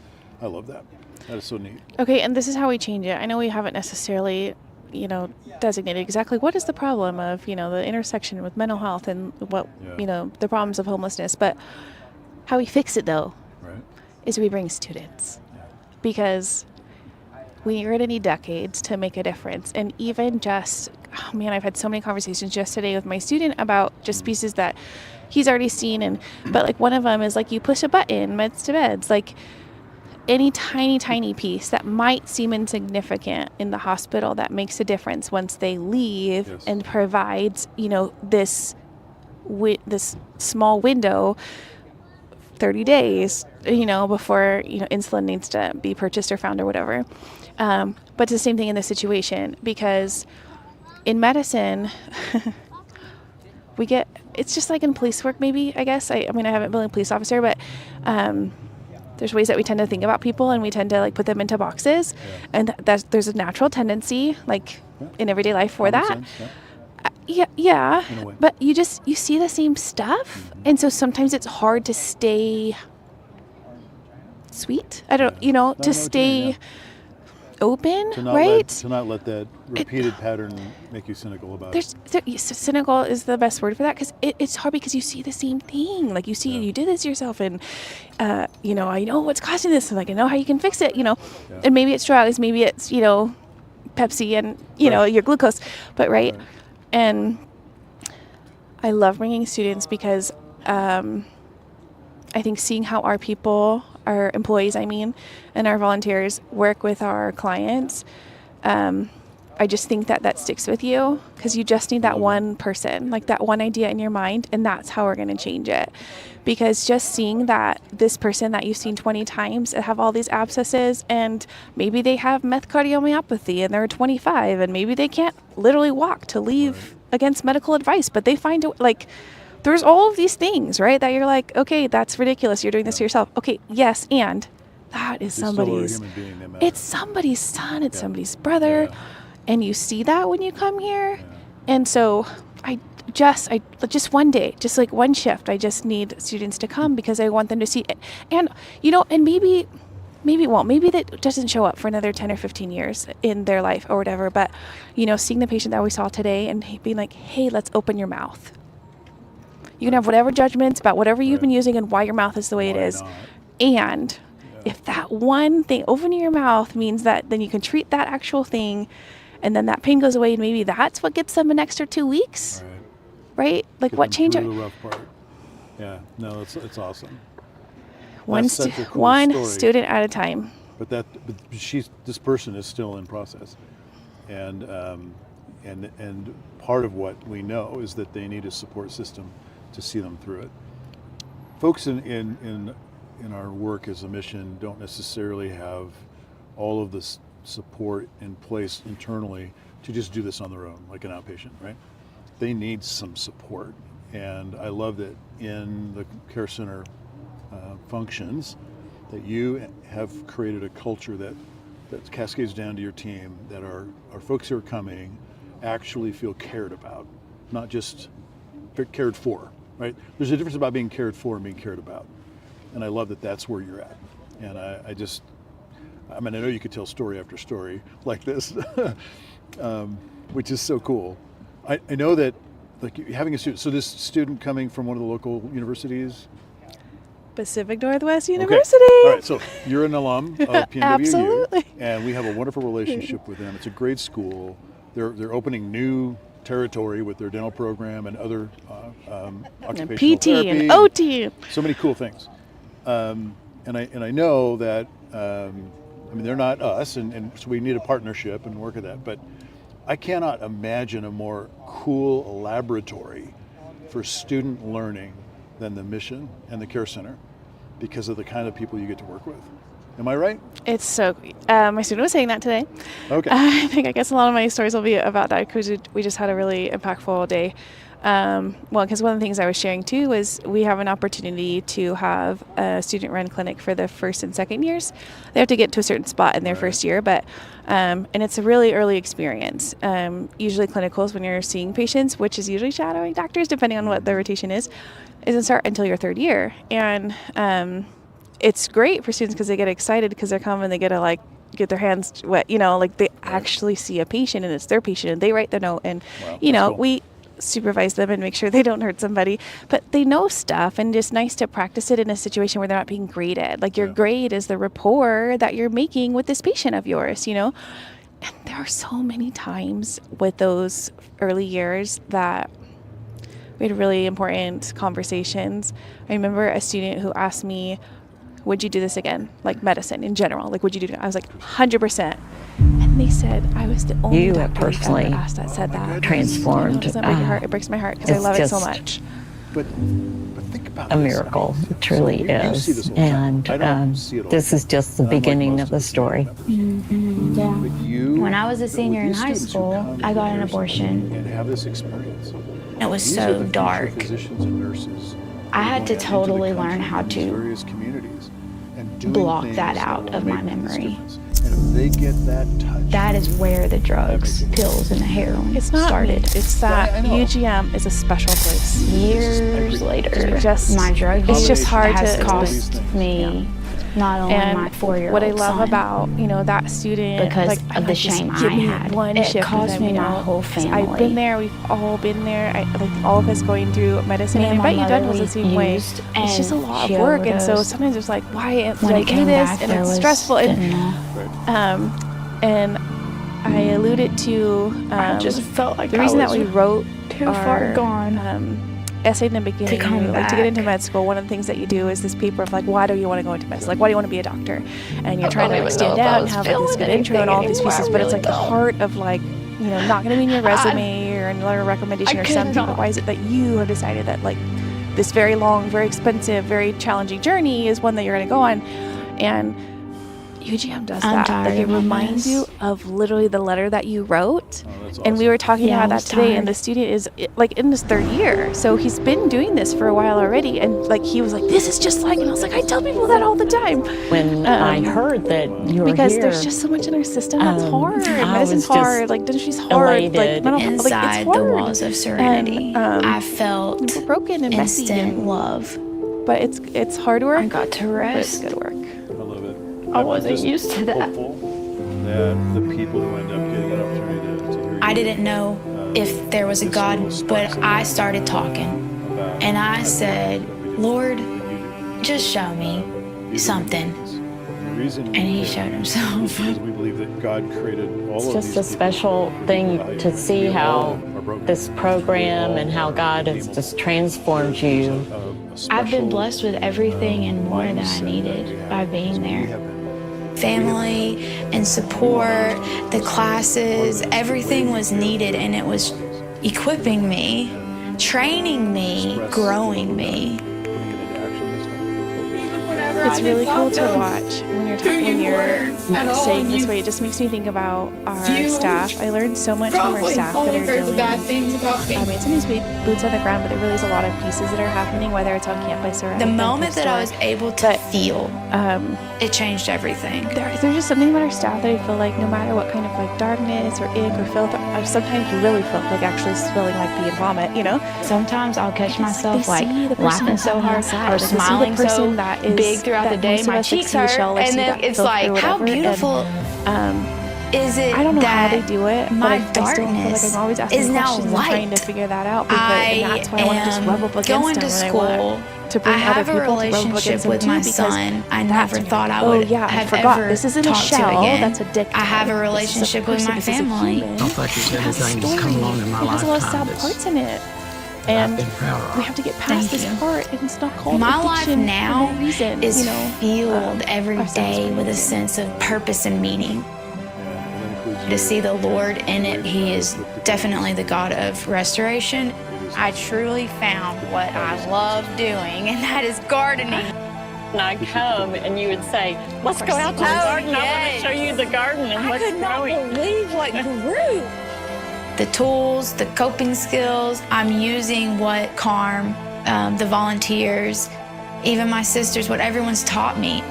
I love that. That is so neat. Okay, and this is how we change it. I know we haven't necessarily, designated exactly what is the problem of, the intersection with mental health and what, the problems of homelessness, but how we fix it though, is we bring students, because we are going to need decades to make a difference. And even just, I've had so many conversations yesterday with my student about just pieces that he's already seen. But one of them is you push a button, meds to beds. any tiny piece that might seem insignificant in the hospital that makes a difference once they leave, Yes. and provides, this small window, 30 days, before, insulin needs to be purchased or found or whatever. But it's the same thing in this situation, because in medicine, it's just like in police work, maybe, I guess. I haven't been a police officer, but there's ways that we tend to think about people, and we tend to put them into boxes. Yeah. And there's a natural tendency, in everyday life for that. Sense, Yeah. But you see the same stuff. Mm-hmm. And so sometimes it's hard to stay sweet. I don't, to stay open, right? To not let that repeated pattern make you cynical about it. Cynical is the best word for that, because it's hard, because you see the same thing. Like, you see, you did this yourself, and I know what's causing this, and I know how you can fix it. And maybe it's drugs, maybe it's Pepsi, and your glucose, but right. And I love bringing students, because I think seeing how our people, our employees, and our volunteers work with our clients, I just think that sticks with you, because you just need that one person, that one idea in your mind, and that's how we're going to change it. Because just seeing that this person that you've seen 20 times have all these abscesses, and maybe they have meth cardiomyopathy and they're 25, and maybe they can't literally walk to leave against medical advice, but they find it, there's all of these things, right? That you're like, okay, that's ridiculous. You're doing this to yourself. Okay, yes, and that is somebody's. It's somebody's son. It's somebody's brother, and you see that when you come here. And so, I just one day, just one shift, I just need students to come, because I want them to see it. And and maybe it won't. Maybe that doesn't show up for another 10 or 15 years in their life or whatever. But seeing the patient that we saw today and being like, hey, let's open your mouth. You can have whatever judgments about whatever you've been using and why your mouth is the way it is. And if that one thing, opening your mouth, means that then you can treat that actual thing, and then that pain goes away, and maybe that's what gets them an extra 2 weeks, right? What change? The rough part. Yeah, no, it's awesome. One student at a time. But this person is still in process, and part of what we know is that they need a support system to see them through it. Folks in our work as a mission don't necessarily have all of this support in place internally to just do this on their own, like an outpatient, right? They need some support. And I love that in the care center functions, that you have created a culture that cascades down to your team, that our folks who are coming actually feel cared about, not just cared for, right? There's a difference about being cared for and being cared about. And I love that that's where you're at. And I know you could tell story after story like this, which is so cool. I know that, having a student, so this student coming from one of the local universities? Pacific Northwest University. Okay. All right, so you're an alum of PNWU. Absolutely. And we have a wonderful relationship with them. It's a great school. They're opening new territory with their dental program and other occupational and PT therapy, and OT. So many cool things. And I know that they're not us, and so we need a partnership and work at that. But I cannot imagine a more cool laboratory for student learning than the mission and the care center, because of the kind of people you get to work with. Am I right? It's so, my student was saying that today. Okay. I guess a lot of my stories will be about that, because we just had a really impactful day. Because one of the things I was sharing too was we have an opportunity to have a student-run clinic for the first and second years. They have to get to a certain spot in their first year, but and it's a really early experience. Usually clinicals, when you're seeing patients, which is usually shadowing doctors, depending on what the rotation is, doesn't start until your third year. And it's great for students because they get excited because they're coming, they get to get their hands wet, they actually see a patient and it's their patient and they write the note, and cool. We supervise them and make sure they don't hurt somebody, but they know stuff, and just nice to practice it in a situation where they're not being graded. Your grade is the rapport that you're making with this patient of yours, and there are so many times with those early years that we had really important conversations. I remember a student who asked me, would you do this again? Like medicine in general, like would you do it? I was like 100%. And they said I was the only doctor personally ever asked that said that. transformed. Doesn't break your heart? It breaks my heart because I love it so much. But think about a miracle. It truly is. And this is just the beginning of the story. Yeah. When I was a senior in high school, I got an abortion. And have this experience. It was so dark. I had to totally learn how to block that out of my memory. And if they get that touch, that is where the drugs, pills, and the heroin started. It's that UGM is a special place. Years later, my drug use has cost me not only my 4-year-old what I love son, about that student, because like, of the shame I had, it cost me my whole family. I've been there. We've all been there. All of us going through medicine. And I bet you done was the same way. It's just a lot of work, and so sometimes it's like, why did I do this? And it's stressful. And I alluded to I just felt like the reason I that we wrote too far gone. Essay in the beginning, to get into med school. One of the things that you do is this paper of like, why do you want to go into med school? Like, why do you want to be a doctor? And you're trying to like stand out and have like this good intro and all of these pieces, but it's like the heart of like, not going to be in your resume or in a letter of recommendation or something. But why is it that you have decided that like this very long, very expensive, very challenging journey is one that you're going to go on? And UGM does that. Like it reminds you of literally the letter that you wrote. And we were talking about that today, and the student is like in his 3rd year. So he's been doing this for a while already. And like he was like, this is just like, and I was like, I tell people that all the time. When I heard that you were because here, there's just so much in our system that's hard. Medicine's hard, like dentistry's hard. Like mental health, like, inside it's hard. the walls of Serenity, I felt we're broken and messy instant love. But it's hard work. I got to rest. But it's good work. I love it. I wasn't used to that. That the people who end up getting an opportunity to hear you, I didn't know if there was a God, but I started talking. And I said, Lord, just show me something. And he showed himself. We believe that God created all it's of just these a special thing to see how this program and how God has just transformed you. I've been blessed with everything and more than I needed by being there. Family and support, the classes, everything was needed, and it was equipping me, training me, growing me. It's really cool to watch when you're saying this way. It just makes me think about our staff. I learned so much from our staff that are doing. Sometimes we boots on the ground, but there really is a lot of pieces that are happening, whether it's on campus or the moment that I was able to feel, it changed everything. There's just something about our staff that I feel like no matter what kind of like darkness or ick or filth, I sometimes really feel like actually spilling like pee and vomit. Sometimes I'll catch myself like laughing so hard or smiling so big throughout the day, my cheeks hurt, and then it's like, how beautiful is it? I don't know that how they do it. My but I still feel like I'm always asking is now questions and light. trying to figure that out. And that's why I want to just rub up against going them to and school. To bring I have other a people to rub up relationship against them with too, my because son. I never thought I would have ever this isn't a talked to shell. again. That's a dick. I have a relationship with my family. It has a lot of sad parts in it. And we have to get past this part, and it's not called My life addiction now for no reason, is fueled every day with a sense of purpose and meaning. To see the Lord in it, He is definitely the God of restoration. I truly found what I love doing, and that is gardening. And I'd come and you would say, let's go out to the garden. I want to show you the garden and what's growing. I could not believe what grew. The tools, the coping skills, I'm using what Carm, the volunteers, even my sisters, what everyone's taught me.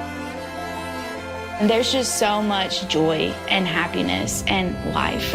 And there's just so much joy and happiness and life.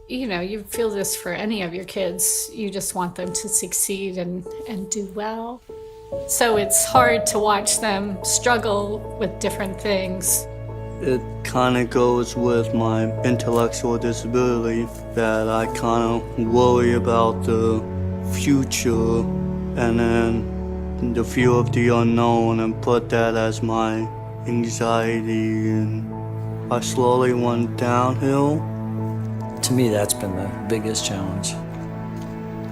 You feel this for any of your kids. You just want them to succeed and do well. So it's hard to watch them struggle with different things. It kind of goes with my intellectual disability that I kind of worry about the future and then the fear of the unknown and put that as my anxiety, and I slowly went downhill. To me, that's been the biggest challenge,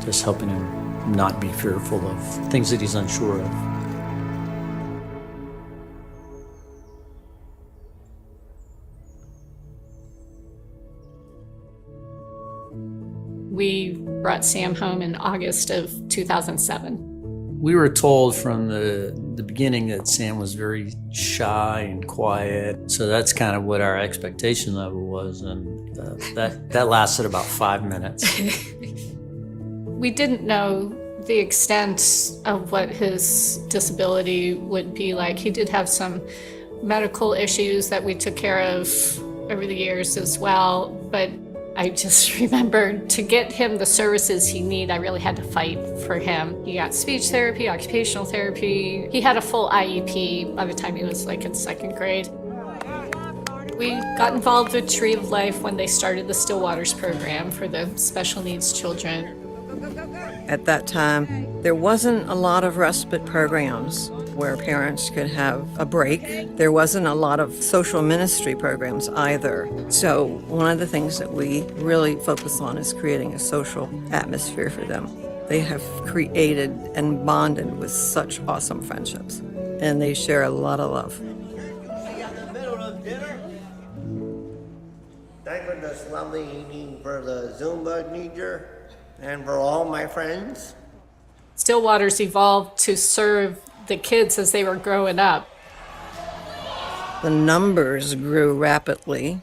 just helping him not be fearful of things that he's unsure of. We brought Sam home in August of 2007. We were told from the beginning that Sam was very shy and quiet, so that's kind of what our expectation level was, and that lasted about 5 minutes. We didn't know the extent of what his disability would be like. He did have some medical issues that we took care of over the years as well, but I just remembered to get him the services he needed, I really had to fight for him. He got speech therapy, occupational therapy. He had a full IEP by the time he was like in 2nd grade. We got involved with Tree of Life when they started the Still Waters program for the special needs children. At that time, there wasn't a lot of respite programs where parents could have a break. There wasn't a lot of social ministry programs either. So one of the things that we really focus on is creating a social atmosphere for them. They have created and bonded with such awesome friendships, and they share a lot of love. Thank you for this lovely evening for the Zumba teacher and for all my friends. Still Waters evolved to serve the kids as they were growing up. The numbers grew rapidly,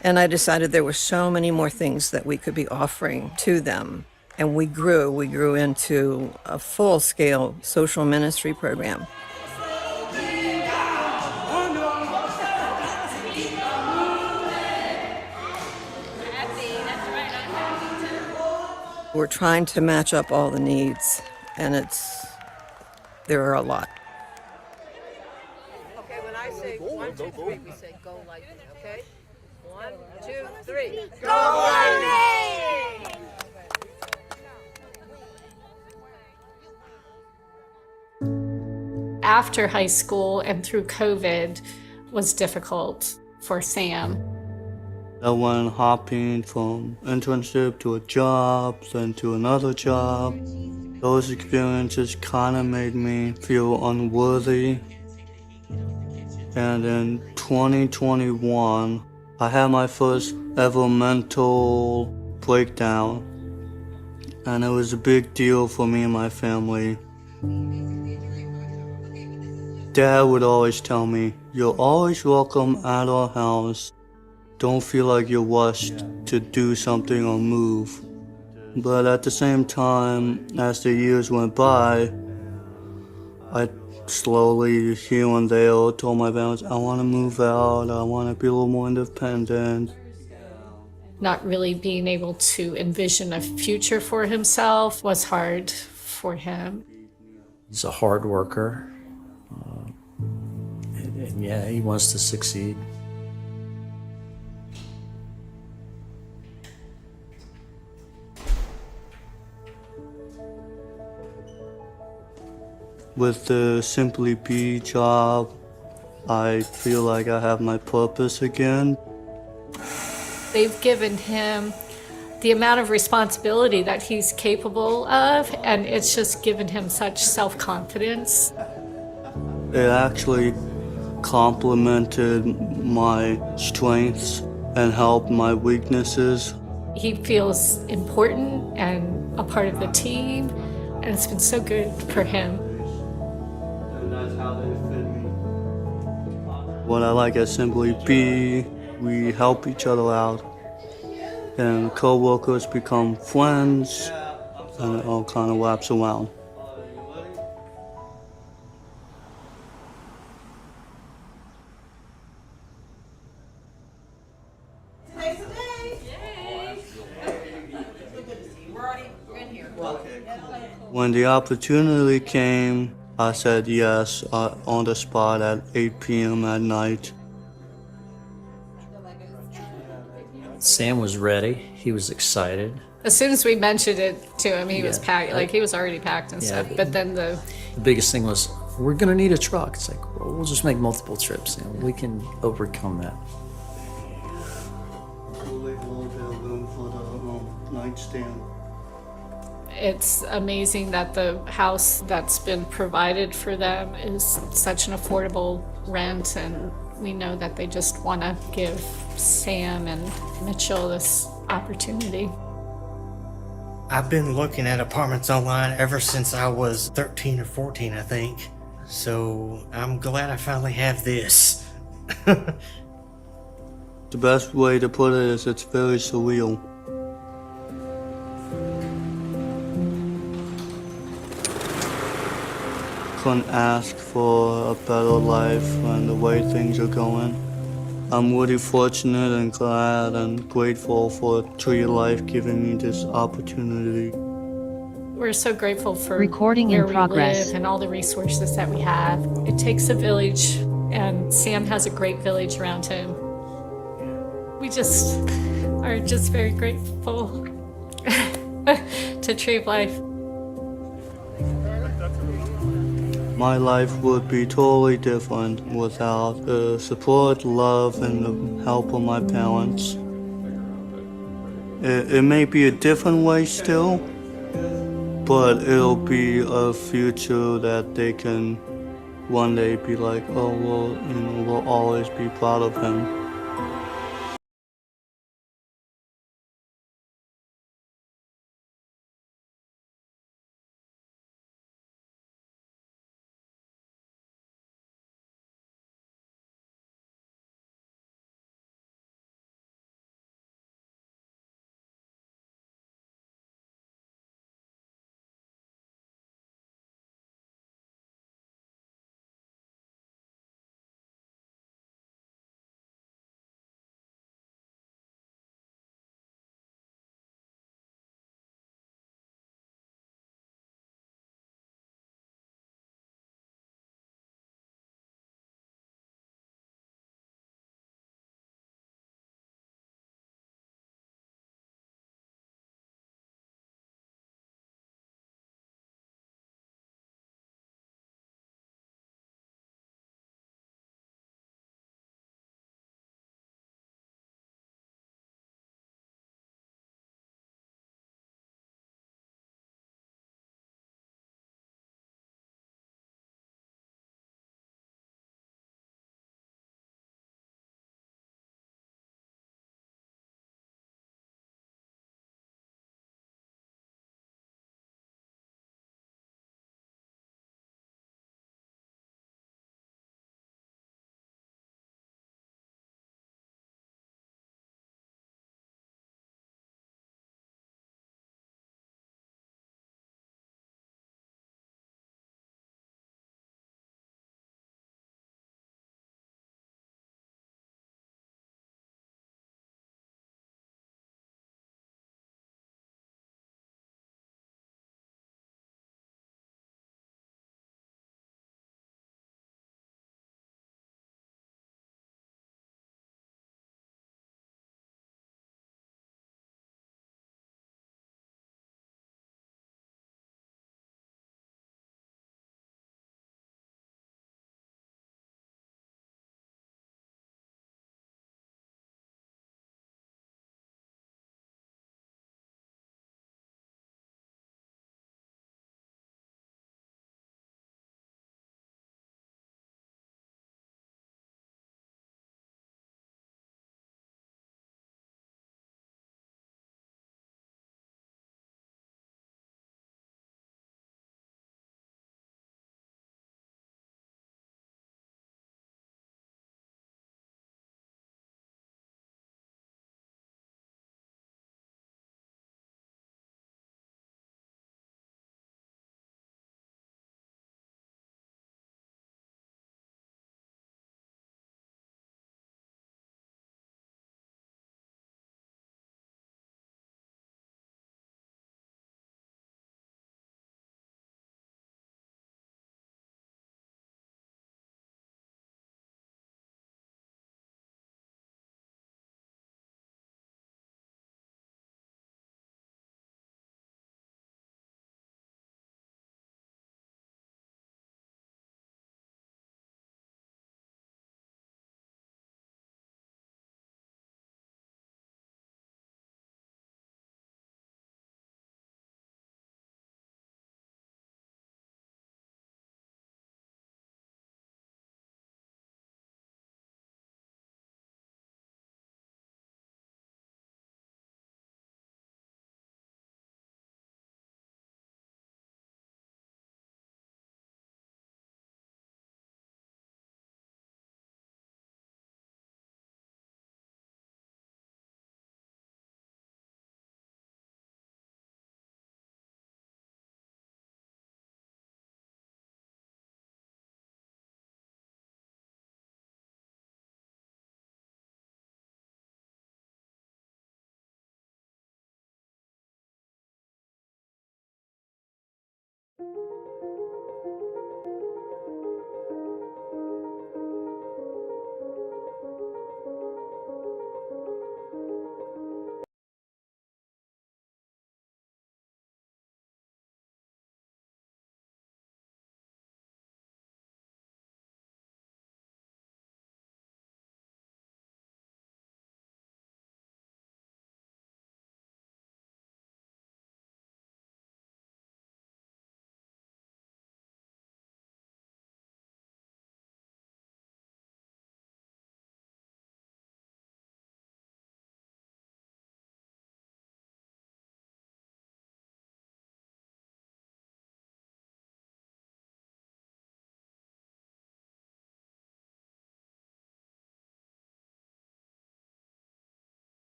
and I decided there were so many more things that we could be offering to them. And we grew into a full-scale social ministry program. We're trying to match up all the needs, and there are a lot. Okay, when I say 1, 2, 3, we say go lightning, okay? 1, 2, 3. Go lightning! After high school and through COVID was difficult for Sam. I went hopping from internship to a job, then to another job. Those experiences kind of made me feel unworthy. And in 2021, I had my first ever mental breakdown. And it was a big deal for me and my family. Dad would always tell me, "You're always welcome at our house. Don't feel like you're rushed to do something or move." But at the same time, as the years went by, I slowly, here and there, told my parents, I want to move out, I want to be a little more independent. Not really being able to envision a future for himself was hard for him. He's a hard worker, and yeah, he wants to succeed. With the Simply Be job, I feel like I have my purpose again. They've given him the amount of responsibility that he's capable of, and it's just given him such self-confidence. It actually complemented my strengths and helped my weaknesses. He feels important and a part of the team, and it's been so good for him. And that's how they fit me. What I like at Simply Be, we help each other out. And co-workers become friends, and it all kind of wraps around. When the opportunity came, I said yes on the spot at 8 p.m. at night. Sam was ready. He was excited. As soon as we mentioned it to him, he was Yeah. packed. Like, he was already packed and Yeah, stuff. But then the biggest thing was, we're gonna need a truck. It's like, well, we'll just make multiple trips. You know, we can overcome that. We'll leave a little bit of room for the nightstand. it's amazing that the house that's been provided for them is such an affordable rent, and we know that they just want to give Sam and Mitchell this opportunity. I've been looking at apartments online ever since I was 13 or 14, I think. So I'm glad I finally have this. The best way to put it is it's very surreal. Couldn't ask for a better life and the way things are going. I'm really fortunate and glad and grateful for Tree of Life giving me this opportunity. We're so grateful for Recording where in we progress. live and all the resources that we have. It takes a village, and Sam has a great village around him. We just are just very grateful to Tree of Life. My life would be totally different without the support, love, and the help of my parents. It may be a different way still, but it'll be a future that they can one day be like, oh, well, we'll always be proud of him.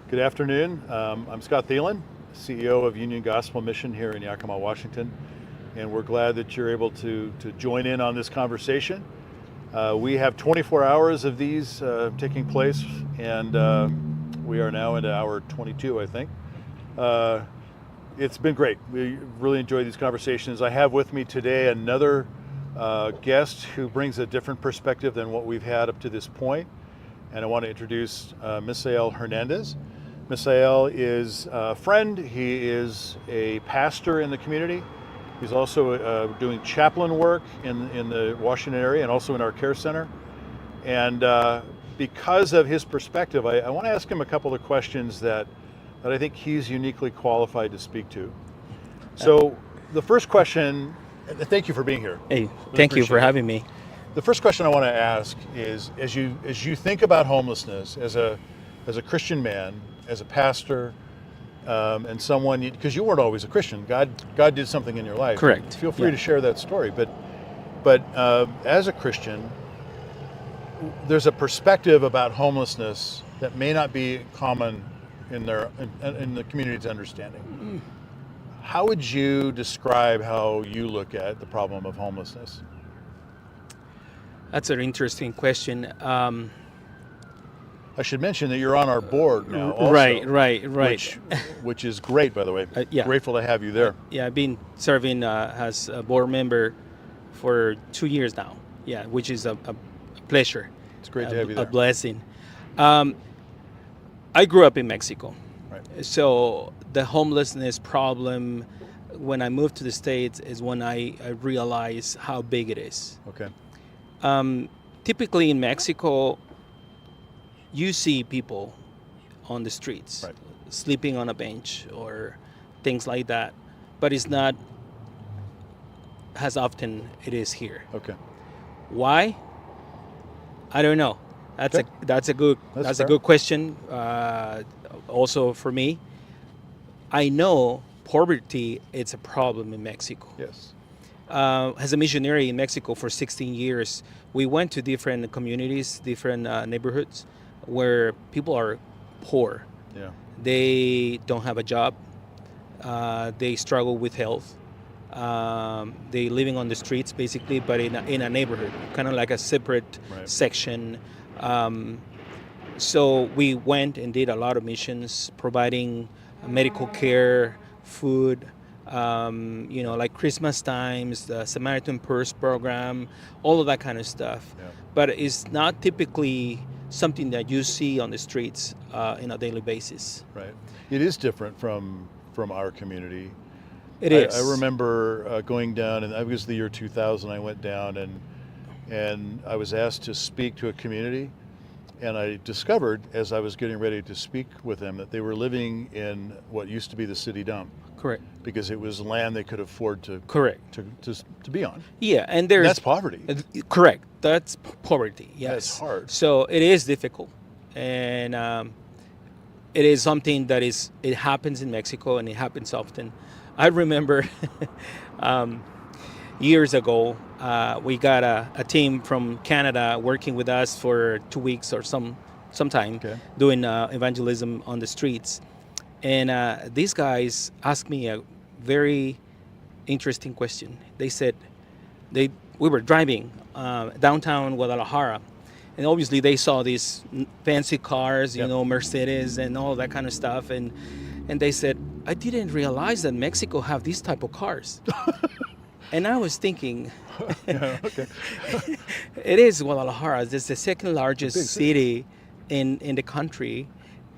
Good afternoon. I'm Scott Thielen, CEO of Union Gospel Mission here in Yakima, Washington, and we're glad that you're able to join in on this conversation. We have 24 hours of these taking place, and we are now into hour 22, I think. It's been great. We really enjoy these conversations. I have with me today another guest who brings a different perspective than what we've had up to this point, and I want to introduce Misael Hernandez. Misael is a friend. He is a pastor in the community. He's also doing chaplain work in the Washington area and also in our care center. And because of his perspective, I want to ask him a couple of questions that I think he's uniquely qualified to speak to. So the first question, thank you for being here. Hey, thank you for having me. The first question I want to ask is, as you think about homelessness as a Christian man, as a pastor, and someone, because you weren't always a Christian, God did something in your life. Correct. Feel free to share that story. But as a Christian, there's a perspective about homelessness that may not be common in the community's understanding. How would you describe how you look at the problem of homelessness? That's an interesting question. I should mention that you're on our board now also, Right. Which is great, by the way. Yeah. Grateful to have you there. Yeah, I've been serving as a board member for 2 years now. Yeah, which is a pleasure. It's great to have you there. A blessing. I grew up in Mexico. Right. So the homelessness problem, when I moved to the States, is when I realized how big it is. Okay. Typically in Mexico, you see people on the streets, right, sleeping on a bench or things like that, but it's not as often it is here. Okay. Why? I don't know. That's a good question. Also for me, I know poverty is a problem in Mexico. Yes. As a missionary in Mexico for 16 years, we went to different communities, different neighborhoods where people are poor. Yeah. They don't have a job. They struggle with health. They living on the streets basically, but in a neighborhood, kind of like a separate section. So we went and did a lot of missions, providing medical care, food, like Christmas times, the Samaritan Purse program, all of that kind of stuff. Yeah. But it's not typically something that you see on the streets on a daily basis. Right. It is different from our community. It is. I remember going down, and it was the year 2000. I went down and I was asked to speak to a community, And I discovered, as I was getting ready to speak with them, that they were living in what used to be the city dump. Correct. Because it was land they could afford to to be on. Yeah, and that's poverty. Correct. That's poverty. Yes. That's hard. So it is difficult, and it is something that it happens in Mexico, and it happens often. I remember years ago, we got a team from Canada working with us for 2 weeks or some time, doing evangelism on the streets. And these guys asked me a very interesting question. They said, we were driving downtown Guadalajara, and obviously they saw these fancy cars, you know, Mercedes and all that kind of stuff. And they said, I didn't realize that Mexico have these type of cars. And I was thinking, it is Guadalajara. It's the second largest city in the country.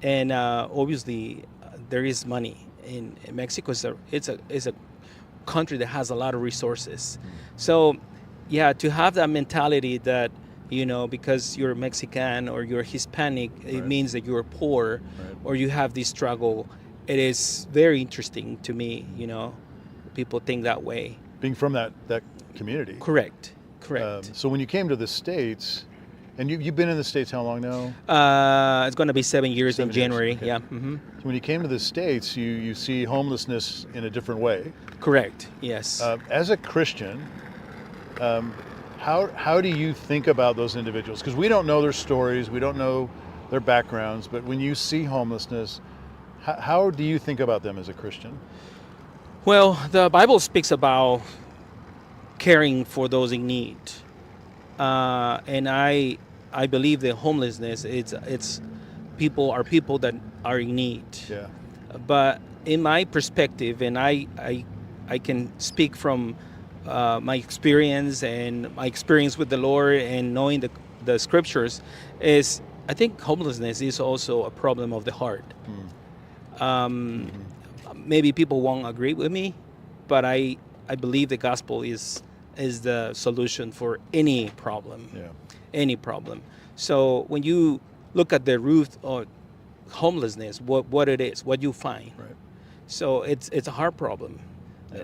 And obviously there is money in Mexico. It's a country that has a lot of resources. So yeah, to have that mentality that, you know, because you're Mexican or you're Hispanic, it means that you're poor or you have this struggle. It is very interesting to me, you know, people think that way. Being from that community. Correct. So when you came to the States, and you've been in the States how long now? It's going to be 7 years in January. Okay. Yeah. Mm-hmm. So when you came to the States, you see homelessness in a different way. Correct. Yes. As a Christian, how do you think about those individuals? Because we don't know their stories, we don't know their backgrounds, but when you see homelessness, how do you think about them as a Christian? Well, the Bible speaks about caring for those in need, and I believe that homelessness it's people that are in need. Yeah. But in my perspective, and I can speak from my experience and my experience with the Lord and knowing the scriptures, is I think homelessness is also a problem of the heart. Maybe people won't agree with me, but I believe the gospel is the solution for any problem. Yeah. Any problem. So when you look at the root of homelessness, what it is, what you find. Right. So it's a hard problem.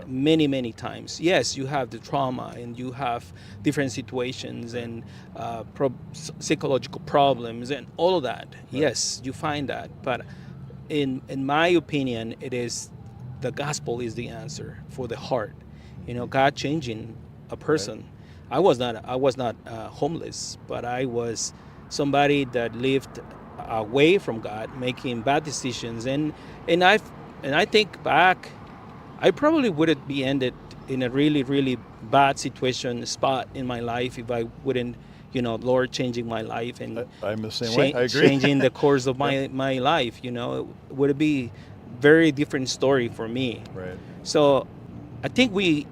Many times. Yes, you have the trauma and you have different situations and psychological problems and all of that. Right. Yes, you find that, but in my opinion, it is the gospel is the answer for the heart. You know, God changing a person. Right. I was not homeless, but I was somebody that lived away from God, making bad decisions, and I think back, I probably wouldn't be ended in a really bad spot in my life if I wouldn't, you know, Lord changing my life and I'm the same way. I agree. Changing the course of my life. You know, it would be very different story for me. Right. So I think we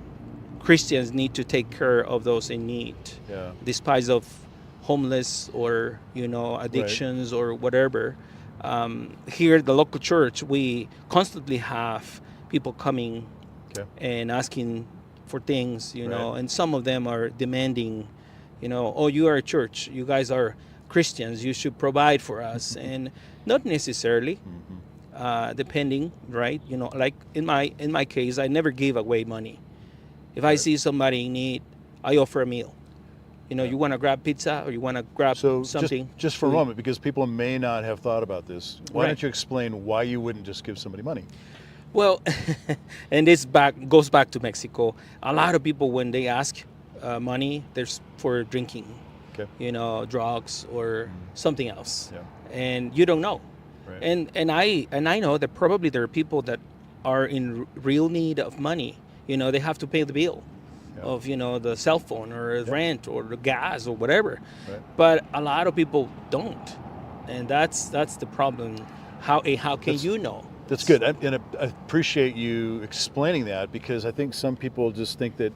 Christians need to take care of those in need. Yeah. Despite of homeless or, you know, addictions or whatever. Here at the local church, we constantly have people coming and asking for things, you know, and some of them are demanding, you know, oh, you are a church, you guys are Christians, you should provide for us. And not necessarily, depending, right? You know, like in my case, I never gave away money. If I see somebody in need, I offer a meal. You know, you want to grab pizza or you want to grab something. Just for a moment, because people may not have thought about this, why don't you explain why you wouldn't just give somebody money? Well, and this goes back to Mexico. A lot of people, when they ask money, there's for drinking, you know, drugs or something else, and you don't know. Right. And I know that probably there are people that are in real need of money. You know, they have to pay the bill of, you know, the cell phone or rent or the gas or whatever. Right. But a lot of people don't, and that's the problem. How can you know? That's good, and I appreciate you explaining that, because I think some people just think that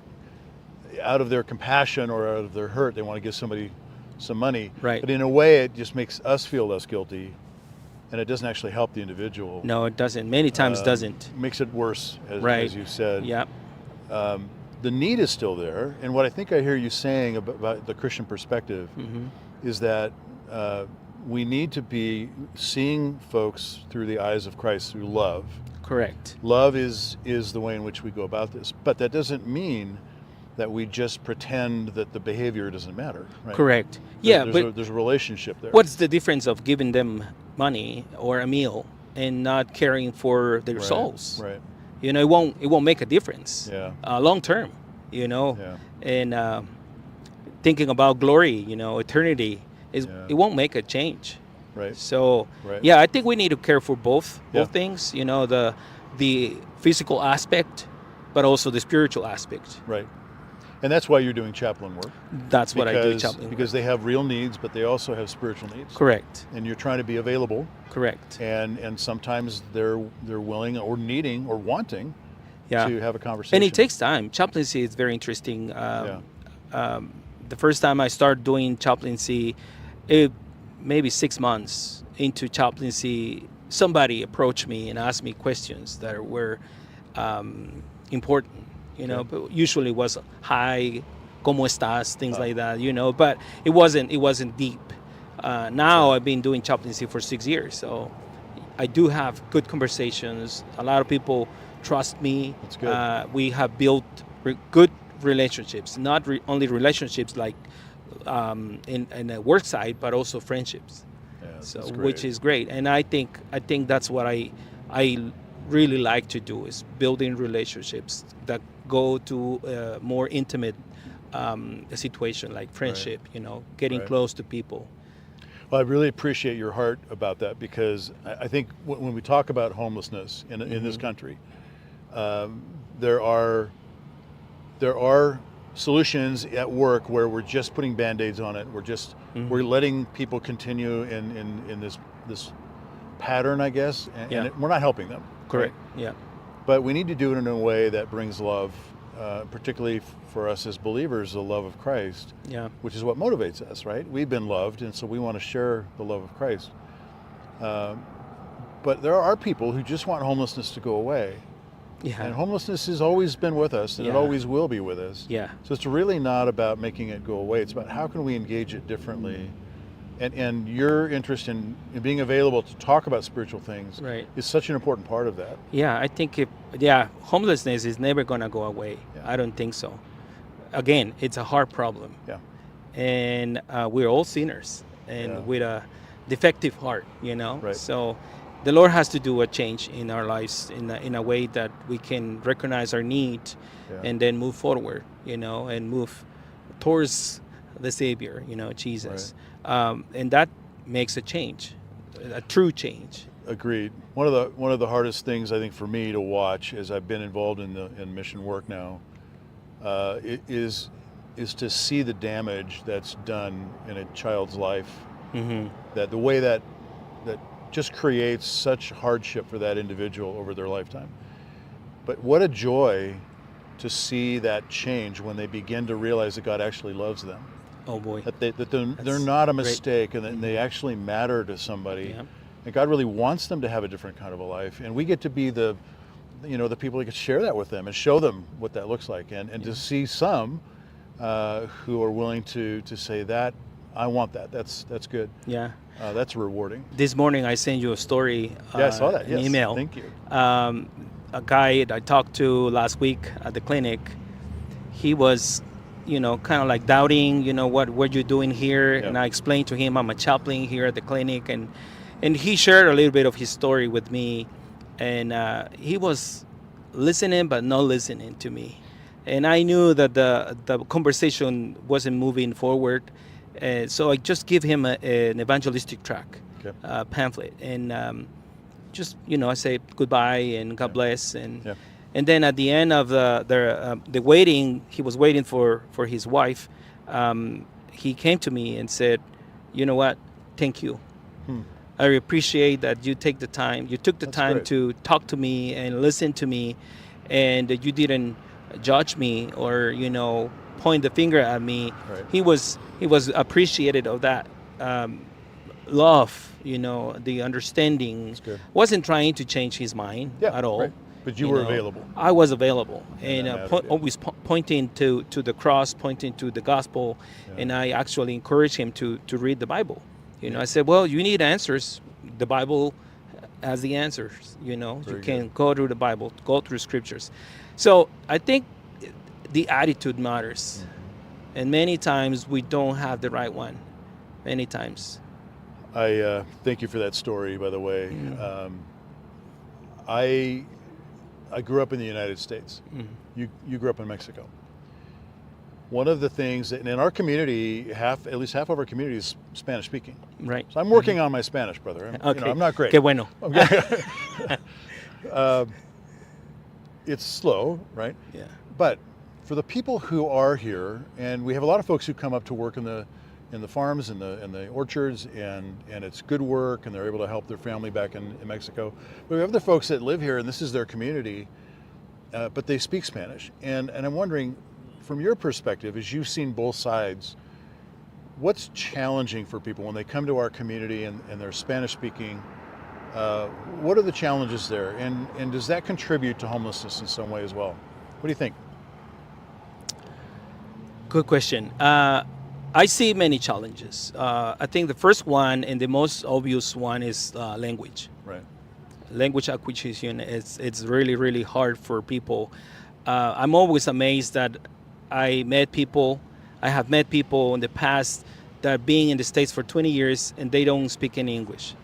out of their compassion or out of their hurt, they want to give somebody some money. Right. But in a way, it just makes us feel less guilty, and it doesn't actually help the individual. No, it doesn't. Many times doesn't. Makes it worse, as you said. Yeah. The need is still there, and what I think I hear you saying about the Christian perspective is that we need to be seeing folks through the eyes of Christ, through love. Correct. Love is the way in which we go about this. But that doesn't mean that we just pretend that the behavior doesn't matter. Right? Correct. Yeah, there's a relationship there. What's the difference of giving them money or a meal and not caring for their souls? Right. You know, it won't make a difference. Yeah. Long term. You know. Yeah. And thinking about glory, you know, eternity, it won't make a change. Right. So yeah, I think we need to care for both things. You know, the physical aspect, but also the spiritual aspect. Right. And that's why you're doing chaplain work. That's what I do, chaplain work. Because they have real needs, but they also have spiritual needs. Correct. And you're trying to be available. Correct. And sometimes they're willing or needing or wanting to have a conversation. And it takes time. Chaplaincy is very interesting. The first time I started doing chaplaincy, maybe 6 months into chaplaincy, somebody approached me and asked me questions that were important. You know, but usually it was hi, ¿cómo estás? Things like that, you know, but it wasn't deep. Now I've been doing chaplaincy for 6 years, so I do have good conversations. A lot of people trust me. That's good. We have built good relationships, not only relationships like in a work site, but also friendships. Yeah, which is great. And I think that's what I really like to do, is building relationships that go to a more intimate situation like friendship, you know, getting close to people. Well, I really appreciate your heart about that, because I think when we talk about homelessness in this country, there are solutions at work where we're just putting Band-Aids on it. We're letting people continue in this pattern, I guess, and we're not helping them. Correct. Yeah. But we need to do it in a way that brings love, particularly for us as believers, the love of Christ, which is what motivates us, right? We've been loved, and so we want to share the love of Christ. But there are people who just want homelessness to go away. Yeah. And homelessness has always been with us, and it always will be with us. Yeah. So it's really not about making it go away. It's about how can we engage it differently. And your interest in being available to talk about spiritual things is such an important part of that. Yeah, I think homelessness is never going to go away. Yeah. I don't think so. Again, it's a hard problem. Yeah. And we're all sinners and with a defective heart, you know. Right. So the Lord has to do a change in our lives in a way that we can recognize our need and then move forward, you know, and move towards the Savior, you know, Jesus. And that makes a change, a true change. Agreed. One of the hardest things I think for me to watch, as I've been involved in mission work now, is to see the damage that's done in a child's life. Mm-hmm. That the way that just creates such hardship for that individual over their lifetime. But what a joy to see that change when they begin to realize that God actually loves them. Oh boy! That they're not a mistake, and that they actually matter to somebody. Yeah. And God really wants them to have a different kind of a life, and we get to be the people who can share that with them and show them what that looks like, and to see some who are willing to say that I want that. That's good. Yeah. That's rewarding. This morning I sent you a story. Yeah, I saw that. An email. Thank you. A guy I talked to last week at the clinic, he was, kind of like doubting, what you're doing here. Yep. And I explained to him I'm a chaplain here at the clinic, and he shared a little bit of his story with me, and he was listening but not listening to me, and I knew that the conversation wasn't moving forward. So I just give him an evangelistic tract, pamphlet, and I say goodbye and God bless, and then at the end of the waiting, he was waiting for his wife. He came to me and said, "You know what? Thank you. I appreciate that you took the time. You took the time to talk to me and listen to me, and you didn't judge me or point the finger at me." Right. He was appreciated of that love, the understanding. Wasn't trying to change his mind at all. Right. But you were available. I was available, and always pointing to the cross, pointing to the gospel, and I actually encouraged him to read the Bible. You know, I said, well, you need answers. The Bible has the answers. You know, Very you can good. go through the Bible, go through scriptures. So I think the attitude matters. And many times we don't have the right one. Many times. I thank you for that story, by the way. I grew up in the United States. You grew up in Mexico. One of the things that in our community, at least half of our community is Spanish speaking. Right. So I'm working on my Spanish, brother. Okay. You know, I'm not great. Que bueno. It's slow, right? Yeah. But for the people who are here, and we have a lot of folks who come up to work in the farms and the orchards, and it's good work, and they're able to help their family back in Mexico. But we have other folks that live here, and this is their community, but they speak Spanish. And I'm wondering, from your perspective, as you've seen both sides, what's challenging for people when they come to our community and they're Spanish speaking? What are the challenges there? And does that contribute to homelessness in some way as well? What do you think? Good question. I see many challenges. I think the first one and the most obvious one is language. Right. Language acquisition it's really, really hard for people. I'm always amazed that I have met people in the past that being in the States for 20 years and they don't speak any English.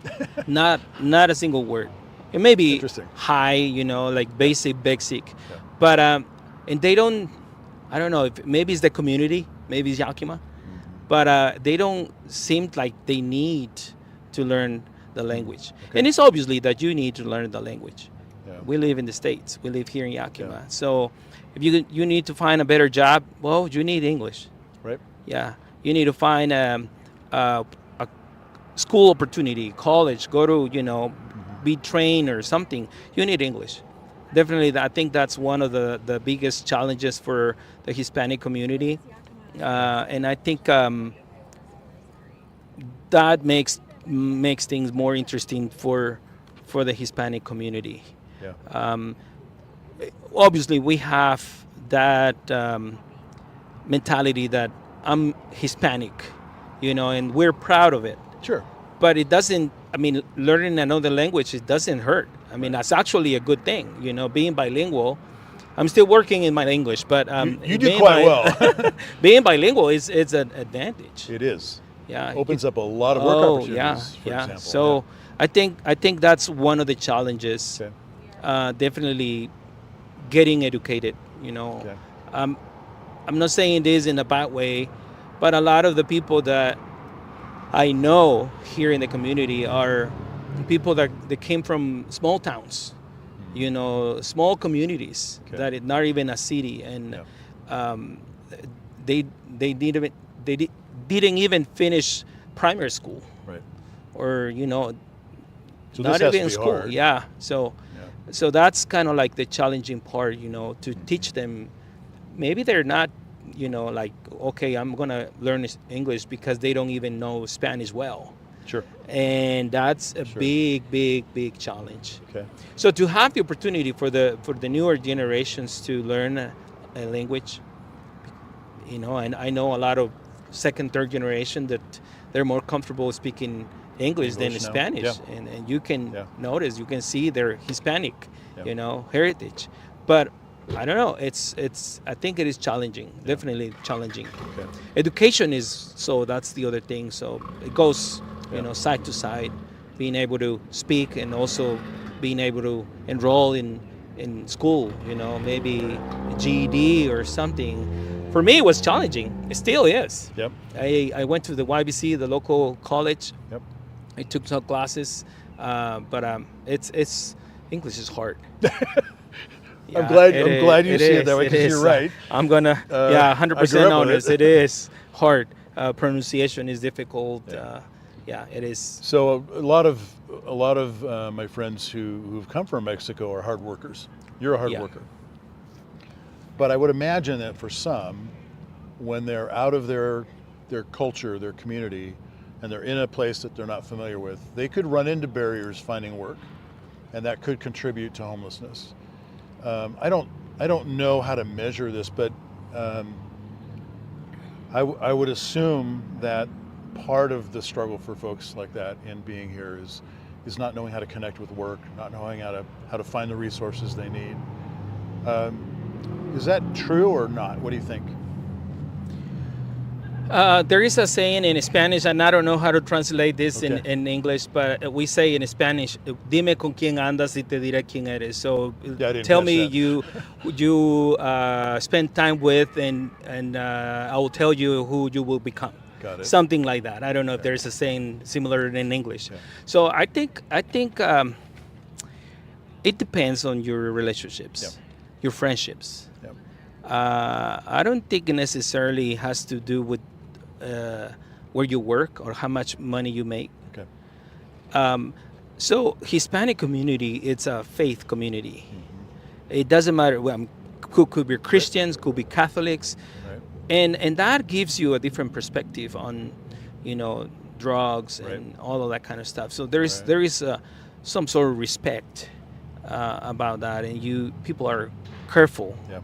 not a single word. It may be high, you know, like basic. Yeah. But and they don't, I don't know, if maybe it's the community, maybe it's Yakima, but they don't seem like they need to learn the language. Okay. And it's obviously that you need to learn the language. Yeah. We live in the States. We live here in Yakima. Yeah. So if you need to find a better job, well, you need English. Right. Yeah. You need to find a school opportunity, college, go to, you know, be trained or something. You need English. Definitely, I think that's one of the biggest challenges for the Hispanic community. And I think that makes things more interesting for the Hispanic community. Yeah. Obviously, we have that mentality that I'm Hispanic, you know, and we're proud of it. Sure. But it doesn't, I mean, learning another language, it doesn't hurt. I mean, that's actually a good thing, you know, being bilingual. I'm still working in my English, but you do quite well. Being bilingual it's an advantage. It is. Yeah. Opens up a lot of work opportunities, for example. So I think that's one of the challenges. Okay. Definitely getting educated, you know. Okay. I'm not saying this in a bad way, but a lot of the people that I know here in the community are people that came from small towns, you know, small communities that is not even a city, and they didn't even finish primary school, right? Or you know, so not this even has to be school. hard. Yeah. So that's kind of like the challenging part, you know, to teach them. Maybe they're not, you know, like, okay, I'm going to learn English because they don't even know Spanish well. Sure. And that's a big challenge. Okay. So to have the opportunity for the newer generations to learn a language, you know, and I know a lot of second, third generation that they're more comfortable speaking English than Spanish. Yeah. And you can notice, you can see their Hispanic, you know, heritage. But I don't know. I think it is challenging. Definitely challenging. Okay. Education is, so that's the other thing. So it goes, you know, side to side, being able to speak and also being able to enroll in school, you know, maybe a GED or something. For me, it was challenging. It still is. Yep. I went to the YBC, the local college. Yep. I took some classes, but it's English is hard. I'm glad you see it that way, because you're right. I'm gonna 100% honest. It is hard. Pronunciation is difficult. It is. So a lot of my friends who've come from Mexico are hard workers. You're a hard worker. But I would imagine that for some, when they're out of their culture, their community, and they're in a place that they're not familiar with, they could run into barriers finding work, and that could contribute to homelessness. I don't know how to measure this, but I would assume that part of the struggle for folks like that in being here is not knowing how to connect with work, not knowing how to find the resources they need. Is that true or not? What do you think? There is a saying in Spanish, and I don't know how to translate this in English, but we say in Spanish, "Dime con quién andas y te diré quién eres." So tell me you spend time with, and I will tell you who you will become. Got it. Something like that. I don't know if there's a saying similar in English. Yeah. So I think it depends on your relationships, your friendships. Yep. I don't think it necessarily has to do with where you work or how much money you make. Okay. So Hispanic community, it's a faith community. Mm-hmm. It doesn't matter. Could be Christians, could be Catholics, and that gives you a different perspective on, drugs and all of that kind of stuff. So there is some sort of respect about that, and people are careful. Yeah.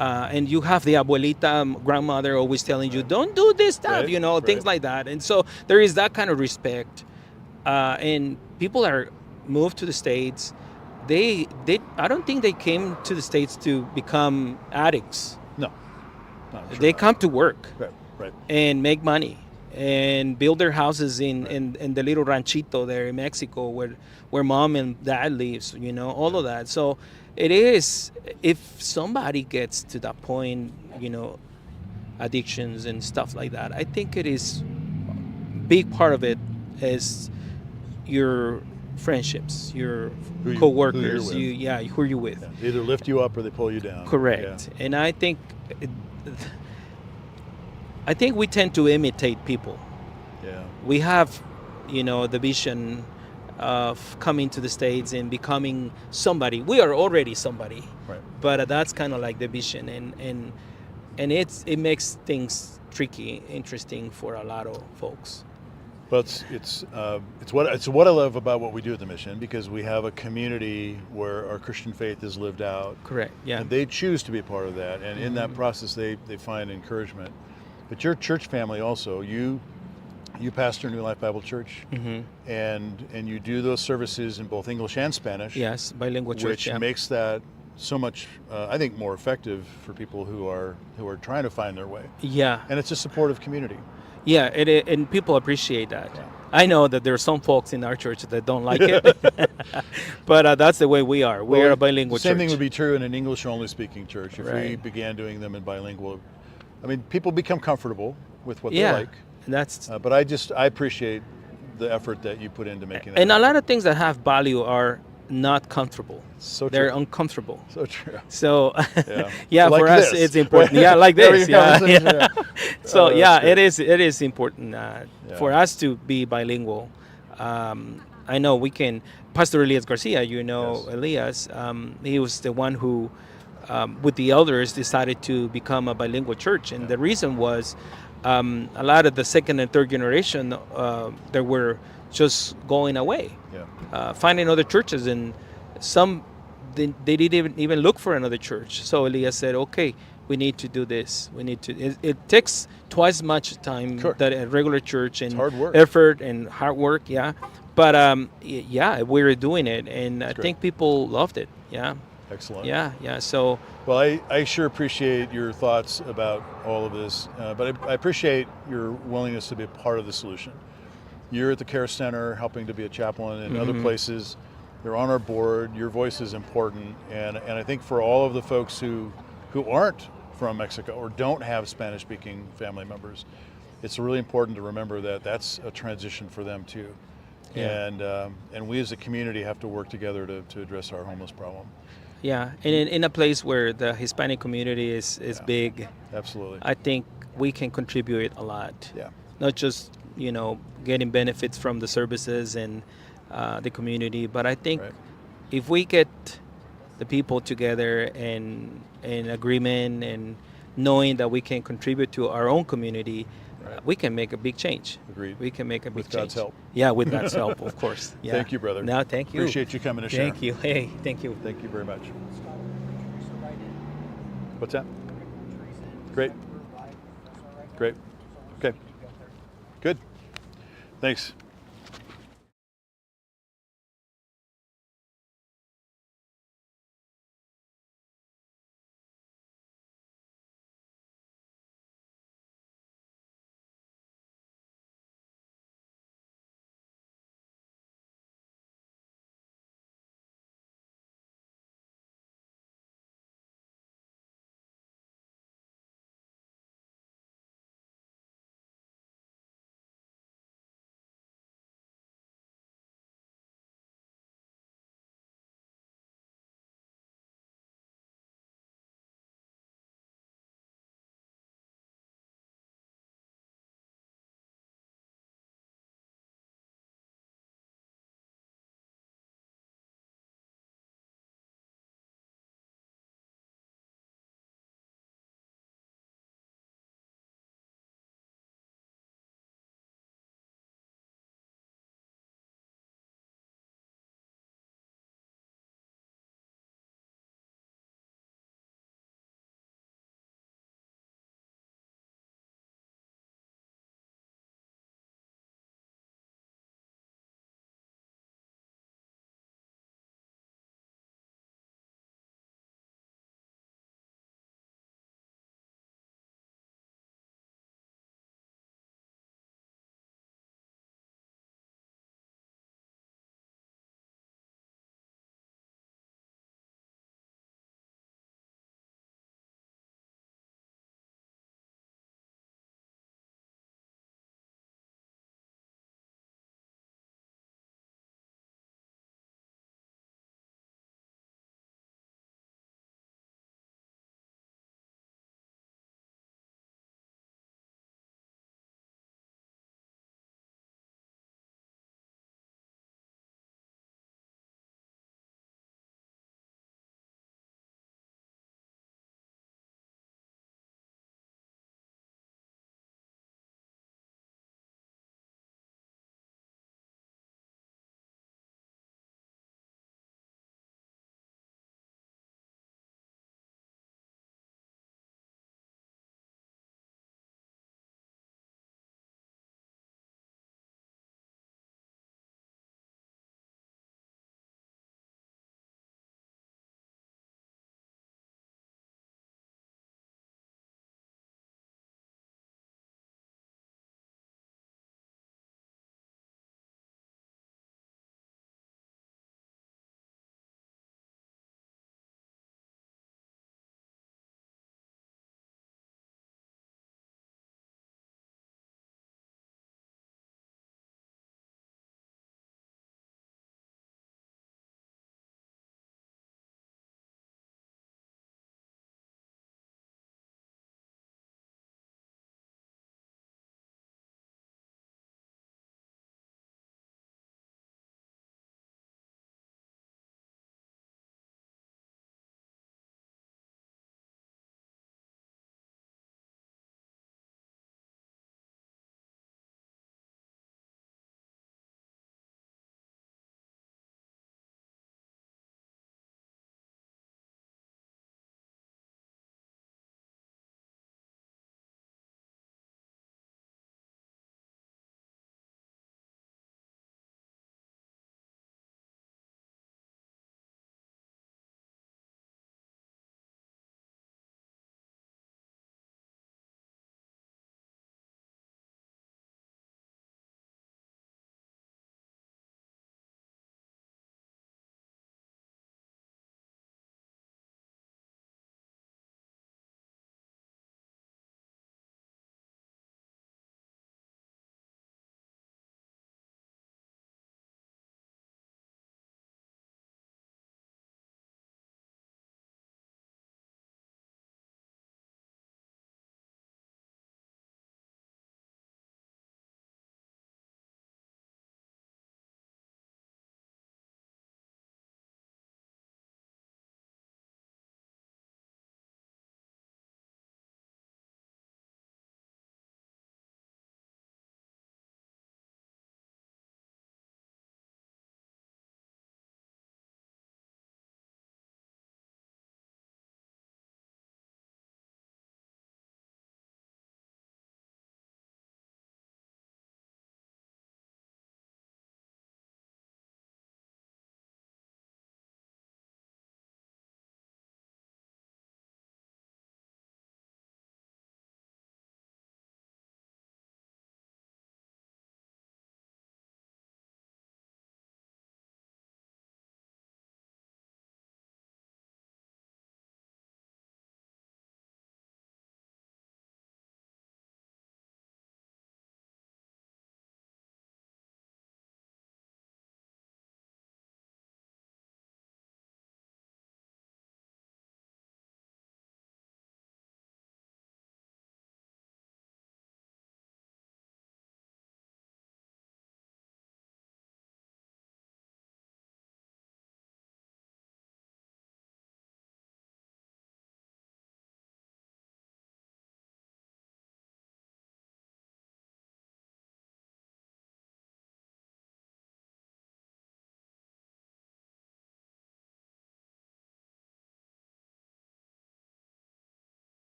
And you have the abuelita, grandmother, always telling you, don't do this stuff, things like that. And so there is that kind of respect. And people are moved to the States. I don't think they came to the States to become addicts. No. They come to work right. and make money and build their houses in the little ranchito there in Mexico where mom and dad lives, all of that. So it is, if somebody gets to that point, addictions and stuff like that, I think it is big part of it is your friendships, your co-workers, who you're with. Yeah. They either lift you up or they pull you down. Correct. Yeah. And I think we tend to imitate people. Yeah. We have, the vision of coming to the States and becoming somebody. We are already somebody. Right. But that's kind of like the vision, and it makes things tricky, interesting for a lot of folks. But it's what I love about what we do at the mission, because we have a community where our Christian faith is lived out. Correct. Yeah. And they choose to be a part of that, and in that process, they find encouragement. But your church family also, you pastor New Life Bible Church, and you do those services in both English and Spanish. Yes, bilingual church, which makes that so much, I think, more effective for people who are trying to find their way. Yeah. And it's a supportive community. Yeah, and people appreciate that. Yeah. I know that there are some folks in our church that don't like it, but that's the way we are. We're a bilingual church. Same thing would be true in an English-only speaking church. If we began doing them in bilingual, people become comfortable with what they like. But I appreciate the effort that you put into making that. And a lot of things that have value are not comfortable. So they're true. uncomfortable. So true. So like for us this. it's important. Yeah, like this. Yeah. So it is important for us to be bilingual. I know we can. Pastor Elias Garcia, Elias, he was the one who, with the elders, decided to become a bilingual church, and the reason was a lot of the second and third generation that were just going away, finding other churches, and some they didn't even look for another church. So Elias said, "Okay, we need to do this. We need to." It takes twice as much time that a regular church, and hard work. Effort and hard work. Yeah, but we were doing it, and I think people loved it. Yeah. Excellent. Yeah. So, well, I sure appreciate your thoughts about all of this, but I appreciate your willingness to be a part of the solution. You're at the Care Center helping to be a chaplain in other places. You're on our board. Your voice is important, and I think for all of the folks who aren't from Mexico or don't have Spanish-speaking family members, it's really important to remember that that's a transition for them too. Yeah. And we as a community have to work together to address our homeless problem. Yeah, and in a place where the Hispanic community is big, absolutely, I think we can contribute a lot. Yeah, not just getting benefits from the services and the community, but I think if we get the people together and in agreement and knowing that we can contribute to our own community, we can make a big change. Agreed. We can make a big change. With God's help. Yeah, with God's help, of course. Yeah. Thank you, brother. No, thank you. Appreciate you coming to share. Thank you. Hey, thank you. Thank you very much. What's that? Great. Okay. Good. Thanks.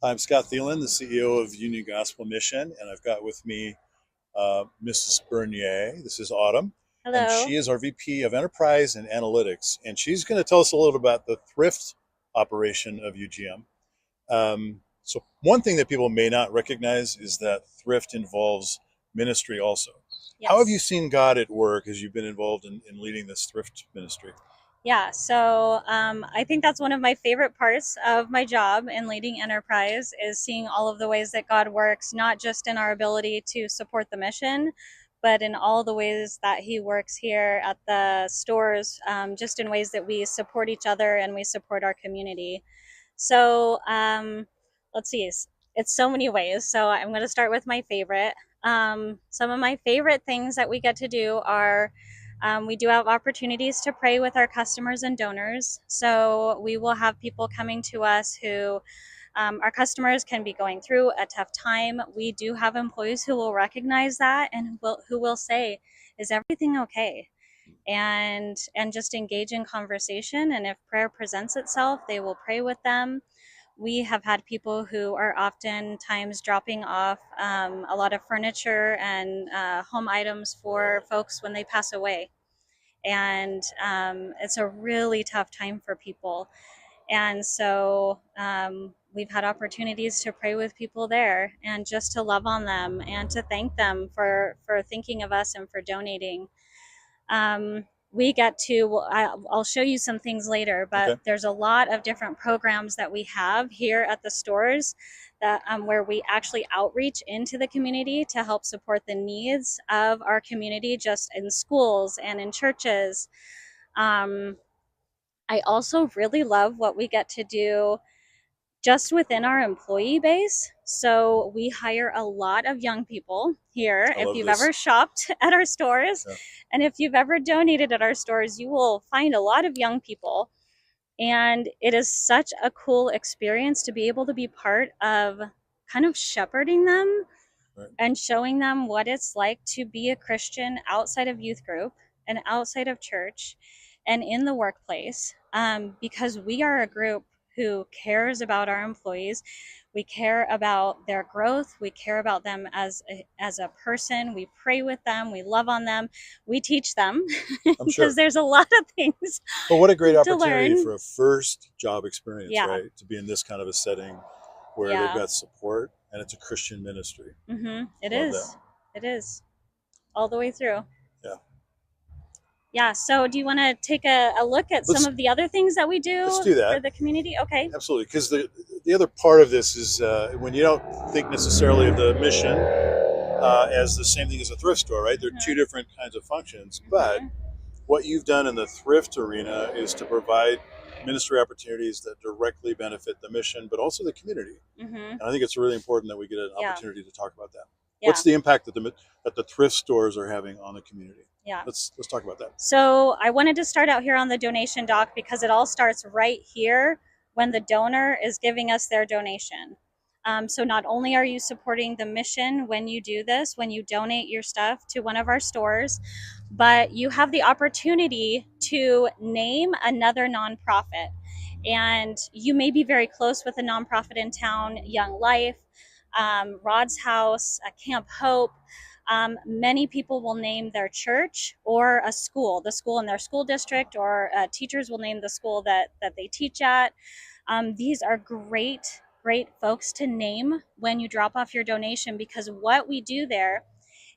I'm Scott Thielen, the CEO of Union Gospel Mission, and I've got with me Mrs. Bernier. This is Autumn. Hello. And she is our VP of Enterprise and Analytics. And she's going to tell us a little about the thrift operation of UGM. So one thing that people may not recognize is that thrift involves ministry also. Yes. How have you seen God at work as you've been involved in leading this thrift ministry? Yeah, so I think that's one of my favorite parts of my job in leading Enterprise is seeing all of the ways that God works, not just in our ability to support the mission, but in all the ways that he works here at the stores, just in ways that we support each other and we support our community. So let's see, it's so many ways. So I'm going to start with my favorite. Some of my favorite things that we get to do are we do have opportunities to pray with our customers and donors. So we will have people coming to us who our customers can be going through a tough time. We do have employees who will recognize that and who will say, is everything okay? And just engage in conversation. And if prayer presents itself, they will pray with them. We have had people who are oftentimes dropping off a lot of furniture and home items for folks when they pass away. And it's a really tough time for people. And so we've had opportunities to pray with people there and just to love on them and to thank them for thinking of us and for donating. We get to, I'll show you some things later, but okay. There's a lot of different programs that we have here at the stores that where we actually outreach into the community to help support the needs of our community, just in schools and in churches. I also really love what we get to do just within our employee base. So we hire a lot of young people here. If you've ever shopped at our stores, yeah. And if you've ever donated at our stores, you will find a lot of young people. And it is such a cool experience to be able to be part of kind of shepherding them, right, and showing them what it's like to be a Christian outside of youth group and outside of church and in the workplace, because we are a group who cares about our employees. We care about their growth. We care about them as a person. We pray with them. We love on them. We teach them because sure. There's a lot of things. But what a great opportunity for a first job experience, yeah. Right? To be in this kind of a setting where yeah. They've got support and it's a Christian ministry. Mm-hmm. It is. It is all the way through. Yeah. Yeah, so do you want to take a look at some of the other things that we do, let's do that. For the community? Okay. Absolutely, because the other part of this is when you don't think necessarily of the mission as the same thing as a thrift store, right? They're mm-hmm. two different kinds of functions, but mm-hmm. what you've done in the thrift arena is to provide ministry opportunities that directly benefit the mission, but also the community. Mm-hmm. And I think it's really important that we get an opportunity to talk about that. Yeah. What's the impact that the thrift stores are having on the community? Yeah. Let's talk about that. So I wanted to start out here on the donation doc because it all starts right here when the donor is giving us their donation. So not only are you supporting the mission when you do this, when you donate your stuff to one of our stores, but you have the opportunity to name another nonprofit. And you may be very close with a nonprofit in town, Young Life, Rod's House, Camp Hope. Many people will name their church or a school, the school in their school district, or teachers will name the school that they teach at. These are great folks to name when you drop off your donation, because what we do there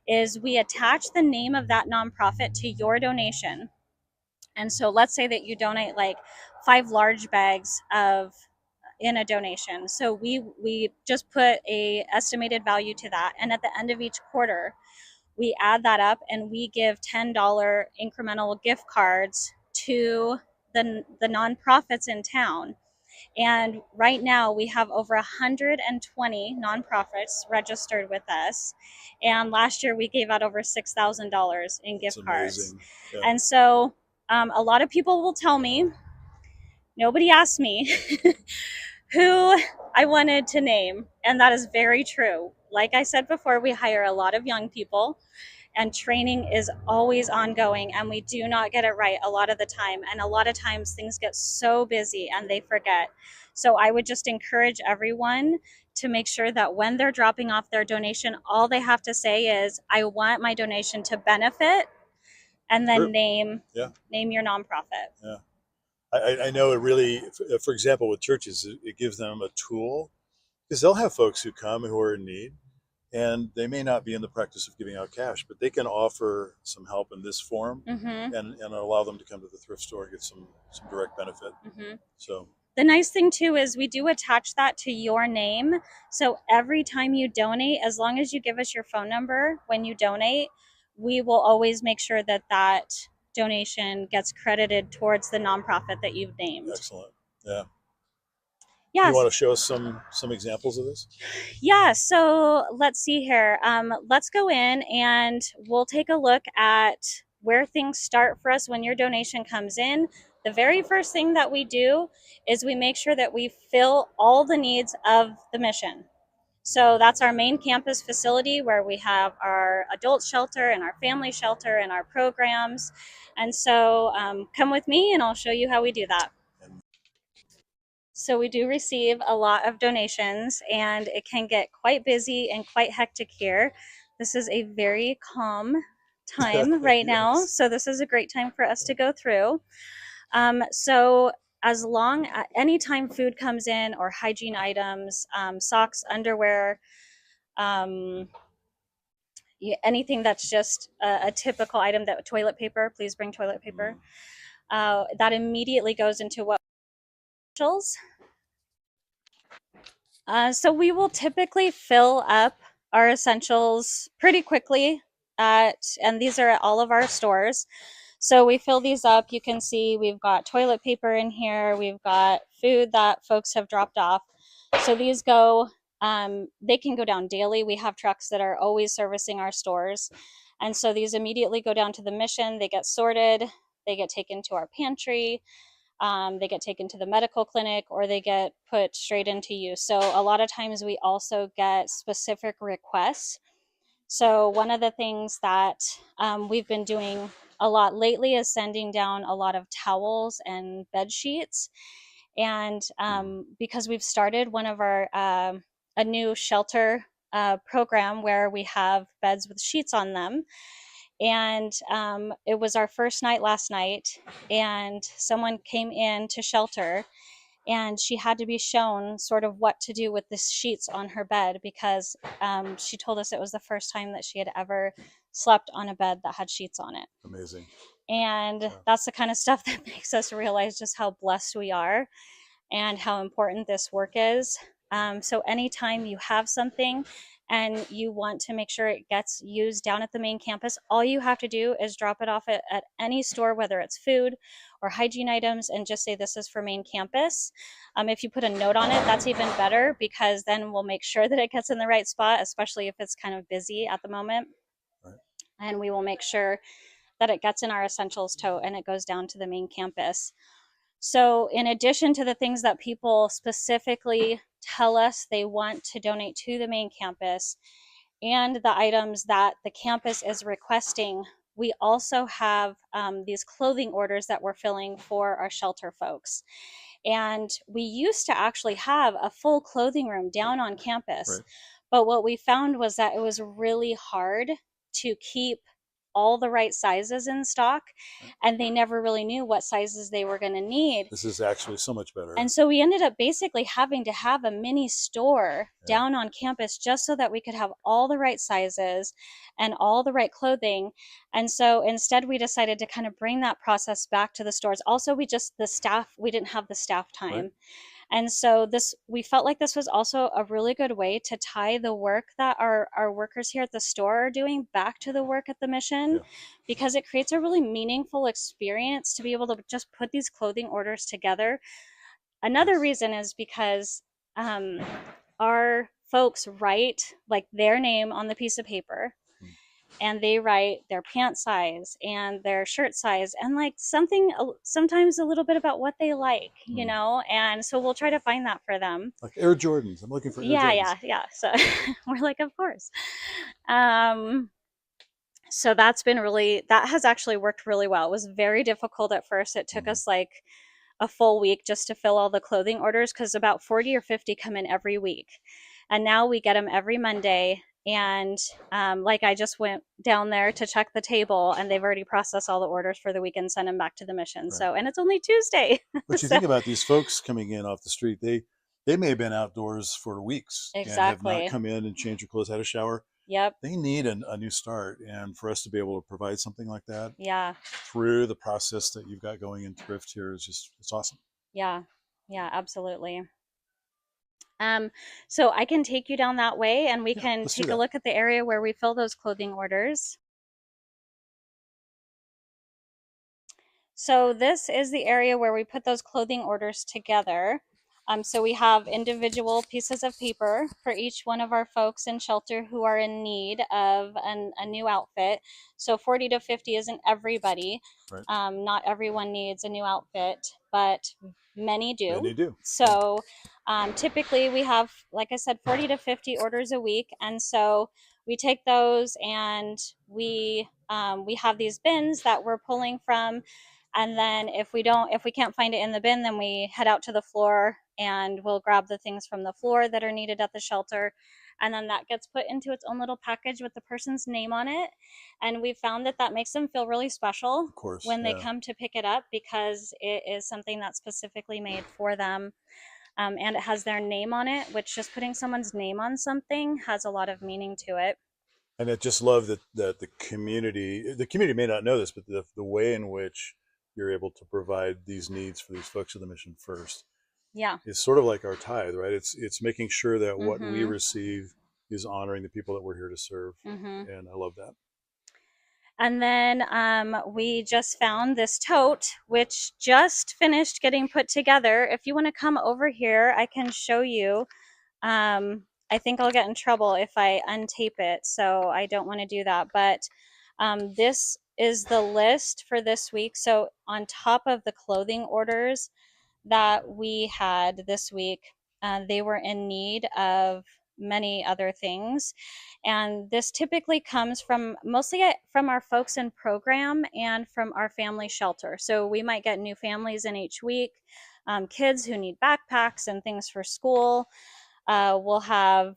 is we attach the name of that nonprofit to your donation. And so let's say that you donate like 5 large bags in a donation. So we just put a estimated value to that. And at the end of each quarter, we add that up and we give $10 incremental gift cards to the nonprofits in town. And right now we have over 120 nonprofits registered with us. And last year we gave out over $6,000 in gift cards. Yeah. And so a lot of people will tell me, nobody asked me who I wanted to name. And that is very true. Like I said before, we hire a lot of young people. and training is always ongoing, and we do not get it right a lot of the time. And a lot of times things get so busy and they forget. So I would just encourage everyone to make sure that when they're dropping off their donation, all they have to say is, I want my donation to benefit, and then name your nonprofit. Yeah. I know it really, for example, with churches, it gives them a tool, because they'll have folks who come who are in need, and they may not be in the practice of giving out cash, but they can offer some help in this form and allow them to come to the thrift store and get some direct benefit. So the nice thing too is we do attach that to your name. So every time you donate, as long as you give us your phone number when you donate, we will always make sure that that donation gets credited towards the nonprofit that you've named. Excellent. Yeah. Yes. You want to show us some examples of this? Yeah, so let's see here. Let's go in and we'll take a look at where things start for us when your donation comes in. The very first thing that we do is we make sure that we fill all the needs of the mission. So that's our main campus facility where we have our adult shelter and our family shelter and our programs. And so come with me and I'll show you how we do that. So we do receive a lot of donations, and it can get quite busy and quite hectic here. This is a very calm time right now, so this is a great time for us to go through. So as long anytime food comes in, or hygiene items, socks, underwear, anything that's just a typical item, that toilet paper, please bring toilet paper, that immediately goes into what so we will typically fill up our essentials pretty quickly and these are at all of our stores. So we fill these up. You can see we've got toilet paper in here. We've got food that folks have dropped off. So these go, they can go down daily. We have trucks that are always servicing our stores. And so these immediately go down to the mission. They get sorted. They get taken to our pantry. They get taken to the medical clinic, or they get put straight into use. So a lot of times we also get specific requests. So one of the things that we've been doing a lot lately is sending down a lot of towels and bed sheets. And because we've started one of our a new shelter program where we have beds with sheets on them. And it was our first night last night, and someone came in to shelter, and she had to be shown sort of what to do with the sheets on her bed, because she told us it was the first time that she had ever slept on a bed that had sheets on it. Amazing. And that's the kind of stuff that makes us realize just how blessed we are and how important this work is. So anytime you have something and you want to make sure it gets used down at the main campus, all you have to do is drop it off at any store, whether it's food or hygiene items, and just say this is for main campus. If you put a note on it, that's even better, because then we'll make sure that it gets in the right spot, especially if it's kind of busy at the moment. Right. And we will make sure that it gets in our essentials tote and it goes down to the main campus. So in addition to the things that people specifically tell us they want to donate to the main campus and the items that the campus is requesting, we also have these clothing orders that we're filling for our shelter folks. And we used to actually have a full clothing room down on campus. Right. But what we found was that it was really hard to keep all the right sizes in stock, and they never really knew what sizes they were going to need. This is actually so much better. And so we ended up basically having to have a mini store down on campus just so that we could have all the right sizes and all the right clothing. And so instead we decided to kind of bring that process back to the stores. Also, we didn't have the staff time. Right. And so we felt like this was also a really good way to tie the work that our workers here at the store are doing back to the work at the mission, because it creates a really meaningful experience to be able to just put these clothing orders together. Another reason is because our folks write like their name on the piece of paper, and they write their pant size and their shirt size and like sometimes a little bit about what they like, you know, and so we'll try to find that for them. Like Air Jordans. I'm looking for Air Jordans. Yeah. So we're like, of course. So that has actually worked really well. It was very difficult at first. It took us like a full week just to fill all the clothing orders, because about 40 or 50 come in every week. And now we get them every Monday. And like I just went down there to check the table, and they've already processed all the orders for the week and sent them back to the mission. Right. So, and it's only Tuesday. But you think about these folks coming in off the street, they may have been outdoors for weeks and have not come in and changed their clothes, had a shower. Yep. They need a new start, and for us to be able to provide something like that, yeah, through the process that you've got going in Thrift here is just, it's awesome. Yeah, absolutely. So I can take you down that way, and we can take a look at the area where we fill those clothing orders. So this is the area where we put those clothing orders together. So we have individual pieces of paper for each one of our folks in shelter who are in need of a new outfit. So 40 to 50 isn't everybody. Right. Not everyone needs a new outfit, but many do. Many do. So typically we have, like I said, 40 to 50 orders a week. And so we take those, and we have these bins that we're pulling from. And then if we can't find it in the bin, then we head out to the floor and we'll grab the things from the floor that are needed at the shelter. And then that gets put into its own little package with the person's name on it. And we found that makes them feel really special, of course, when they come to pick it up, because it is something that's specifically made for them. And it has their name on it, which just putting someone's name on something has a lot of meaning to it. And I just love that the community may not know this, but the way in which you're able to provide these needs for these folks of the mission first. Yeah. It's sort of like our tithe, right? It's making sure that what we receive is honoring the people that we're here to serve. And I love that. And then we just found this tote, which just finished getting put together. If you want to come over here, I can show you. I think I'll get in trouble if I untape it, so I don't want to do that. But this is the list for this week. So on top of the clothing orders that we had this week, they were in need of many other things. And this typically comes mostly from our folks in program and from our family shelter. So we might get new families in each week, kids who need backpacks and things for school. We'll have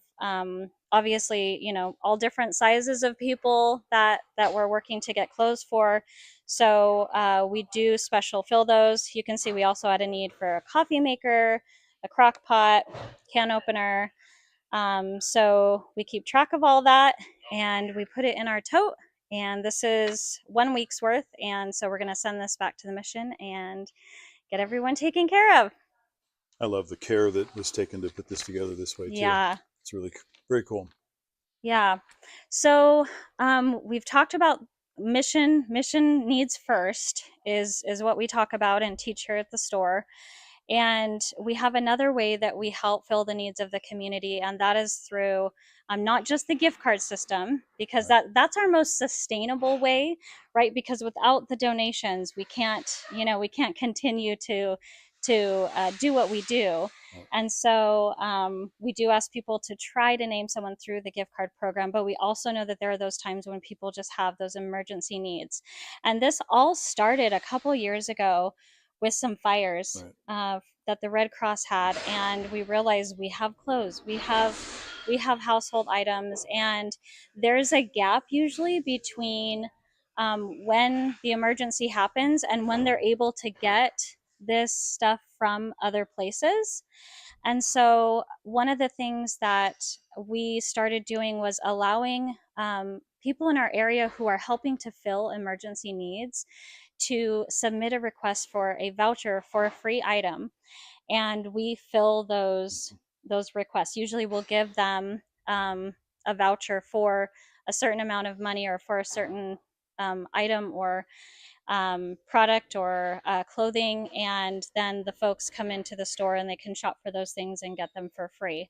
obviously, all different sizes of people that we're working to get clothes for. So we do special fill those. You can see we also had a need for a coffee maker, a crock pot, can opener. So we keep track of all that, and we put it in our tote. And this is 1 week's worth. And so we're going to send this back to the mission and get everyone taken care of. I love the care that was taken to put this together this way, too. Yeah. It's really very cool. Yeah. So we've talked about mission needs first is what we talk about and teach here at the store. And we have another way that we help fill the needs of the community, and that is through not just the gift card system, because that's our most sustainable way, right? Because without the donations, we can't continue to do what we do. And so we do ask people to try to name someone through the gift card program, but we also know that there are those times when people just have those emergency needs. And this all started a couple years ago with some fires that the Red Cross had, and we realized we have clothes, we have household items, and there's a gap usually between when the emergency happens and when they're able to get this stuff from other places. And so one of the things that we started doing was allowing people in our area who are helping to fill emergency needs to submit a request for a voucher for a free item. And we fill those requests. Usually we'll give them a voucher for a certain amount of money or for a certain item or product or clothing, and then the folks come into the store and they can shop for those things and get them for free.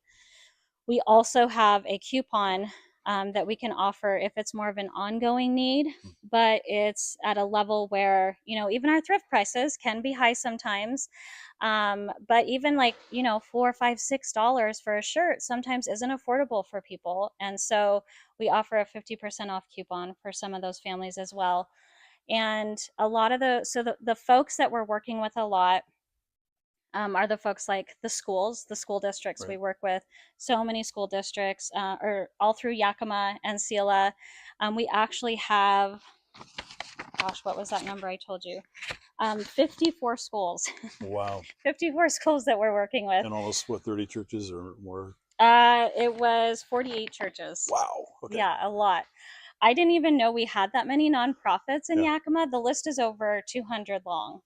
We also have a coupon that we can offer if it's more of an ongoing need, but it's at a level where, you know, even our thrift prices can be high sometimes. But even like, you know, $4, $5, $6 for a shirt sometimes isn't affordable for people. And so we offer a 50% off coupon for some of those families as well. And a lot of the folks that we're working with a lot are the folks like the schools, the school districts. Right. We work with so many school districts, or all through Yakima and Selah. We actually have, gosh, what was that number I told you? 54 schools. Wow. 54 schools that we're working with. And almost, what, 30 churches or more? It was 48 churches. Wow. Okay. Yeah, a lot. I didn't even know we had that many nonprofits in Yakima. The list is over 200 long.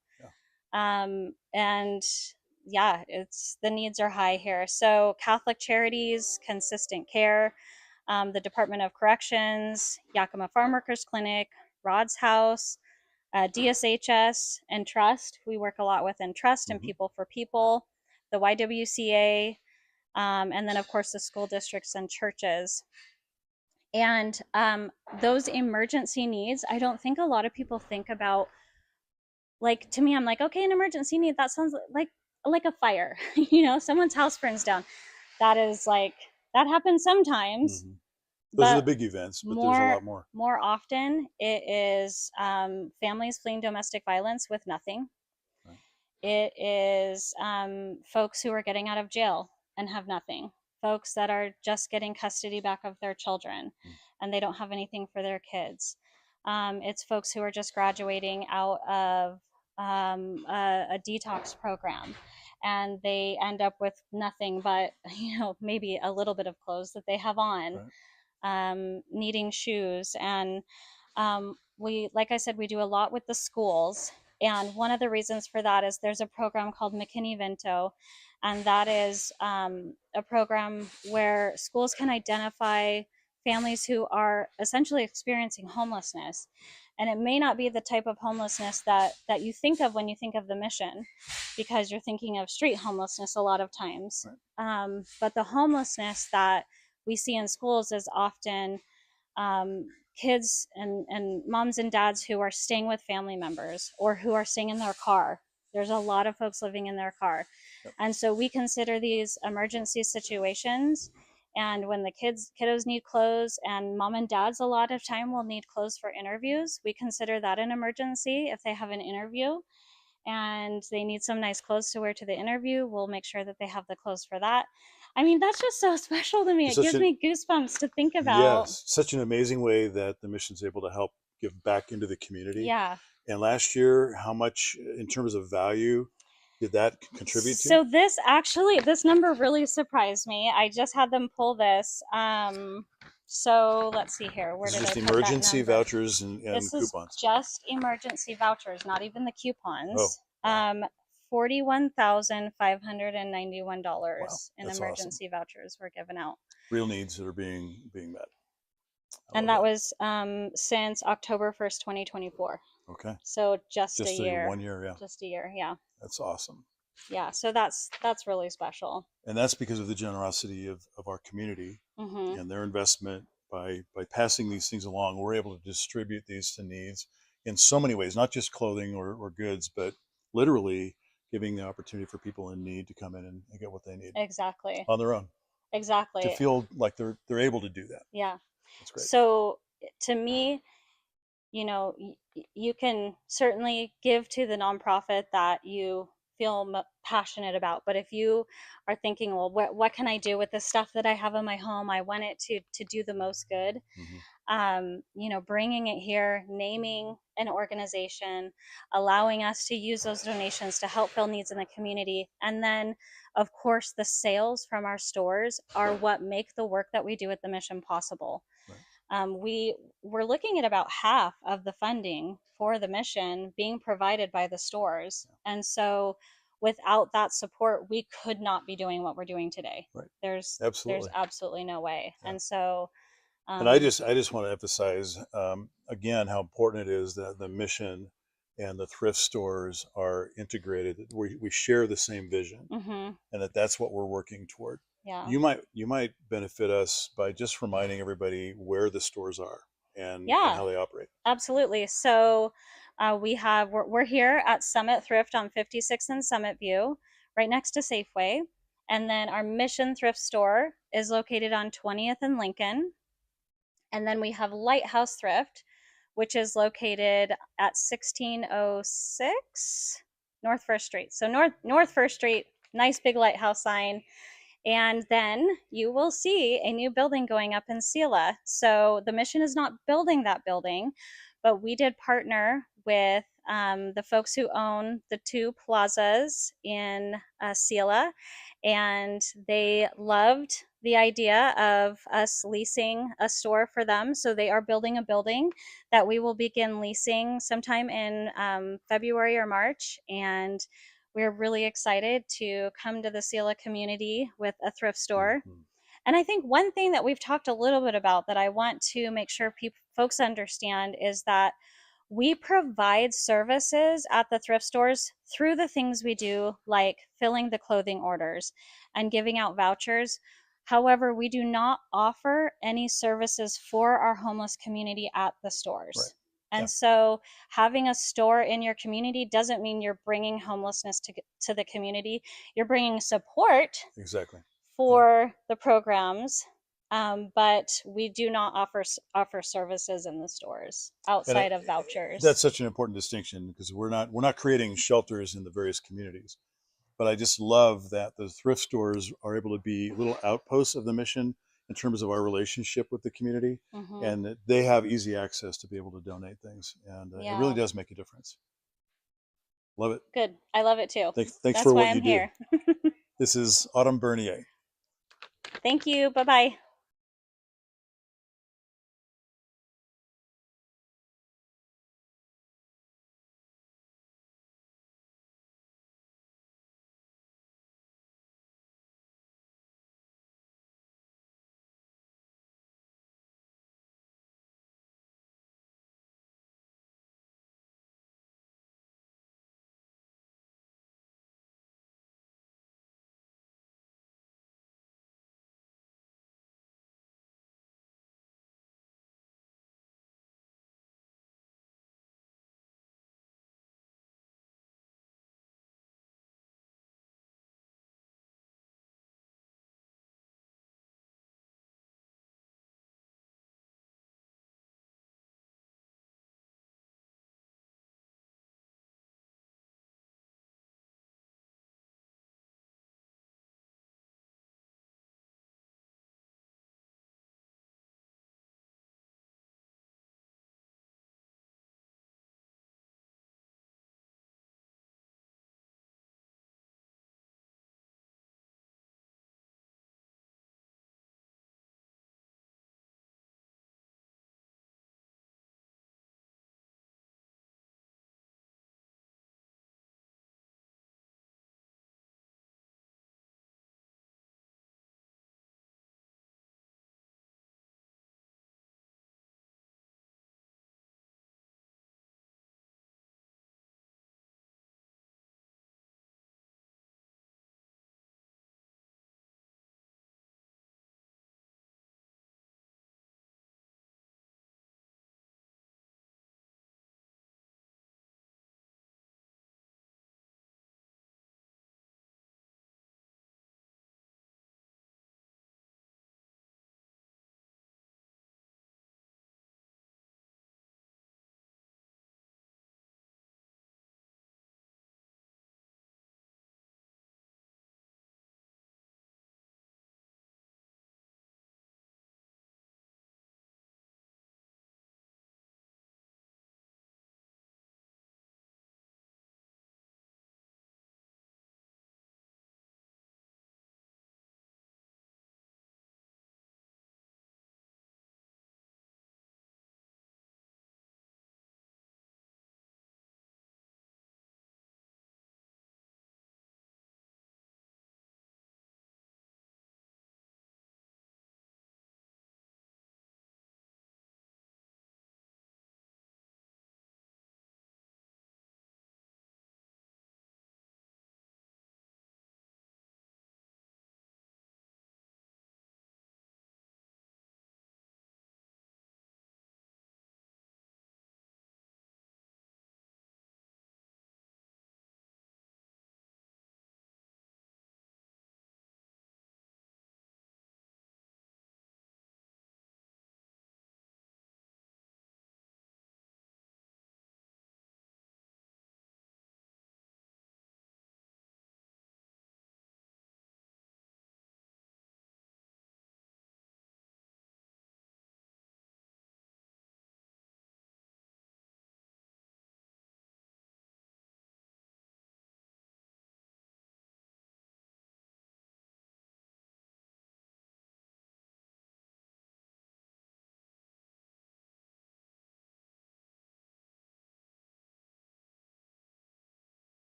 And yeah, the needs are high here. So Catholic Charities, Consistent Care, the Department of Corrections, Yakima Farm Workers Clinic, Rod's House, DSHS, and Trust. We work a lot with Trust and People for People, the YWCA, and then of course the school districts and churches. And those emergency needs, I don't think a lot of people think about. Like, to me, I'm like, okay, an emergency need, that sounds like a fire. You know, someone's house burns down. That is like, that happens sometimes. Those are the big events, but there's a lot more. More often, it is families fleeing domestic violence with nothing. Right. It is folks who are getting out of jail and have nothing. Folks that are just getting custody back of their children and they don't have anything for their kids. It's folks who are just graduating out of a detox program and they end up with nothing but, you know, maybe a little bit of clothes that they have on, needing shoes. And we, like I said, we do a lot with the schools. And one of the reasons for that is there's a program called McKinney-Vento, and that is a program where schools can identify families who are essentially experiencing homelessness. And it may not be the type of homelessness that you think of when you think of the mission, because you're thinking of street homelessness a lot of times. Right. But the homelessness that we see in schools is often kids and moms and dads who are staying with family members or who are staying in their car. There's a lot of folks living in their car. Yep. And so we consider these emergency situations. And when the kiddos need clothes, and mom and dads a lot of time will need clothes for interviews, we consider that an emergency. If they have an interview and they need some nice clothes to wear to the interview, we'll make sure that they have the clothes for that. I mean, that's just so special to me. It gives me goosebumps to think about. Yes, such an amazing way that the mission's able to help give back into the community. Yeah. And last year, how much in terms of value did that contribute to? So this number really surprised me. I just had them pull this. So let's see here. Where did I put that number? Just emergency vouchers and this coupons. Is just emergency vouchers, not even the coupons. Oh. $41,591 in emergency vouchers were given out. Real needs that are being met. And that was since October 1st, 2024. Okay. So just a year. 1 year, yeah. Just a year, yeah. That's awesome. Yeah, so that's really special. And that's because of the generosity of our community and their investment by passing these things along. We're able to distribute these to needs in so many ways, not just clothing or goods, but literally giving the opportunity for people in need to come in and get what they need. Exactly. On their own. Exactly. To feel like they're able to do that. Yeah. That's great. So to me, you know, you can certainly give to the nonprofit that you feel passionate about, but if you are thinking, well, what can I do with the stuff that I have in my home? I want it to do the most good. You know, bringing it here, naming an organization, allowing us to use those donations to help fill needs in the community, and then of course the sales from our stores are what make the work that we do at the mission possible. We're looking at about half of the funding for the mission being provided by the stores. And so without that support, we could not be doing what we're doing today. Right. There's absolutely no way. Yeah. And so and I just want to emphasize again how important it is that the mission and the thrift stores are integrated. We share the same vision, and that's what we're working toward. Yeah. You might benefit us by just reminding everybody where the stores are and Yeah. how they operate. Absolutely. So we're here at Summit Thrift on 56th and Summit View, right next to Safeway. And then our Mission Thrift store is located on 20th and Lincoln. And then we have Lighthouse Thrift, which is located at 1606 North First Street. So North First Street, nice big lighthouse sign. And then you will see a new building going up in Selah. So the mission is not building that building, but we did partner with the folks who own the two plazas in Selah, and they loved the idea of us leasing a store for them. So they are building a building that we will begin leasing sometime in February or March. And we're really excited to come to the Selah community with a thrift store. And I think one thing that we've talked a little bit about that I want to make sure folks understand is that we provide services at the thrift stores through the things we do, like filling the clothing orders and giving out vouchers. However, we do not offer any services for our homeless community at the stores. Right. And so having a store in your community doesn't mean you're bringing homelessness to the community. You're bringing support Exactly. for the programs, but we do not offer services in the stores outside of vouchers. That's such an important distinction because we're not creating shelters in the various communities. But I just love that the thrift stores are able to be little outposts of the mission in terms of our relationship with the community, and that they have easy access to be able to donate things, and it really does make a difference. Love it. Good. I love it too. Thanks That's for why what I'm you here. do. This is Autumn Bernier. Thank you. Bye-bye.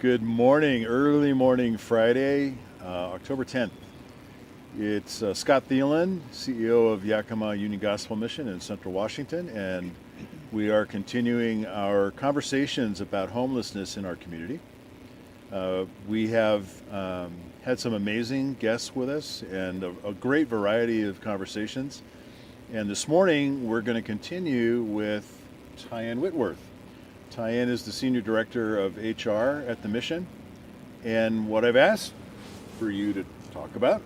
Good morning, early morning Friday, October 10th. It's Scott Thielen, CEO of Yakima Union Gospel Mission in Central Washington, and we are continuing our conversations about homelessness in our community. We have had some amazing guests with us and a great variety of conversations. And this morning, we're going to continue with Tyann Whitworth. Tyann is the Senior Director of HR at the Mission. And what I've asked for you to talk about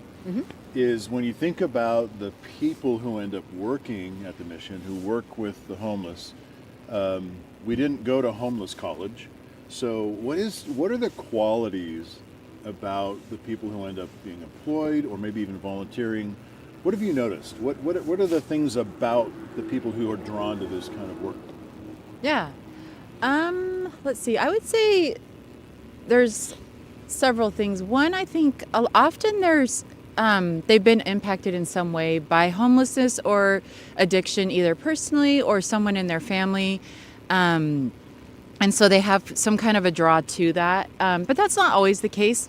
is when you think about the people who end up working at the Mission, who work with the homeless, we didn't go to homeless college. So what are the qualities about the people who end up being employed or maybe even volunteering? What have you noticed? What are the things about the people who are drawn to this kind of work? Yeah. Let's see. I would say there's several things. One, I think often they've been impacted in some way by homelessness or addiction, either personally or someone in their family. And so they have some kind of a draw to that. But that's not always the case.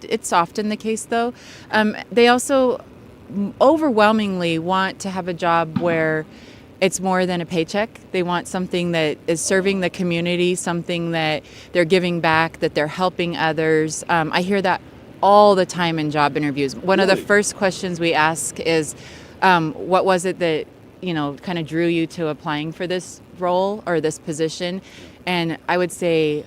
It's often the case, though. They also overwhelmingly want to have a job where it's more than a paycheck. They want something that is serving the community, something that they're giving back, that they're helping others. I hear that all the time in job interviews. One of the first questions we ask is, what was it that, kind of drew you to applying for this role or this position? And I would say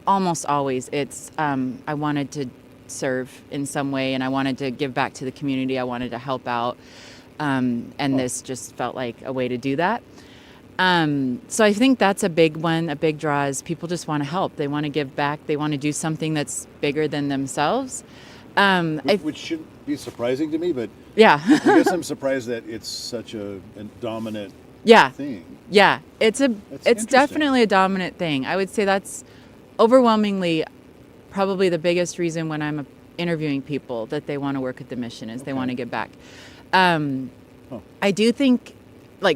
almost always it's, I wanted to serve in some way and I wanted to give back to the community. I wanted to help out. And this just felt like a way to do that. So I think that's a big one. A big draw is people just want to help. They want to give back. They want to do something that's bigger than themselves. Which shouldn't be surprising to me, but yeah, I guess I'm surprised that it's such a dominant thing. Yeah, it's definitely a dominant thing. I would say that's overwhelmingly probably the biggest reason when I'm interviewing people that they want to work at the Mission is they want to give back. I do think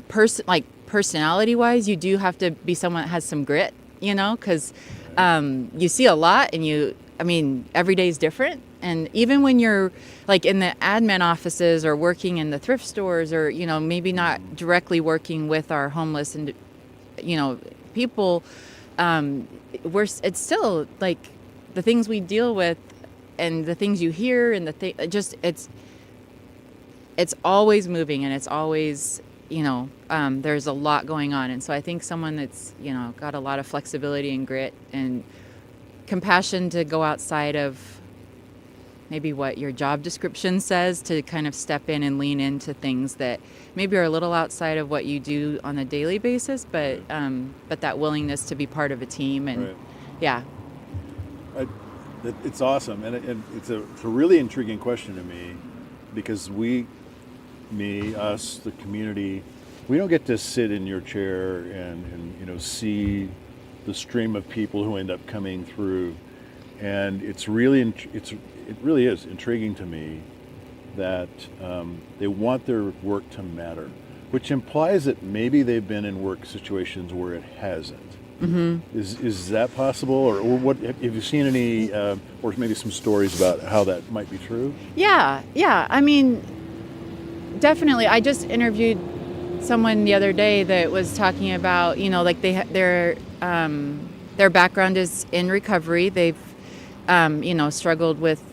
personality wise, you do have to be someone that has some grit, because you see a lot and every day is different. And even when you're like in the admin offices or working in the thrift stores or, maybe not directly working with our homeless and, people, it's still like the things we deal with and the things you hear and it's always moving and it's always, there's a lot going on. And so I think someone that's, got a lot of flexibility and grit and compassion to go outside of maybe what your job description says, to kind of step in and lean into things that maybe are a little outside of what you do on a daily basis, but that willingness to be part of a team and It's awesome. And it's a really intriguing question to me because us, the community, we don't get to sit in your chair and see the stream of people who end up coming through, and it really is intriguing to me that they want their work to matter, which implies that maybe they've been in work situations where it hasn't. Is that possible, or what? Have you seen any, or maybe some stories about how that might be true? Yeah. Definitely. I just interviewed someone the other day that was talking about, their background is in recovery. They've, struggled with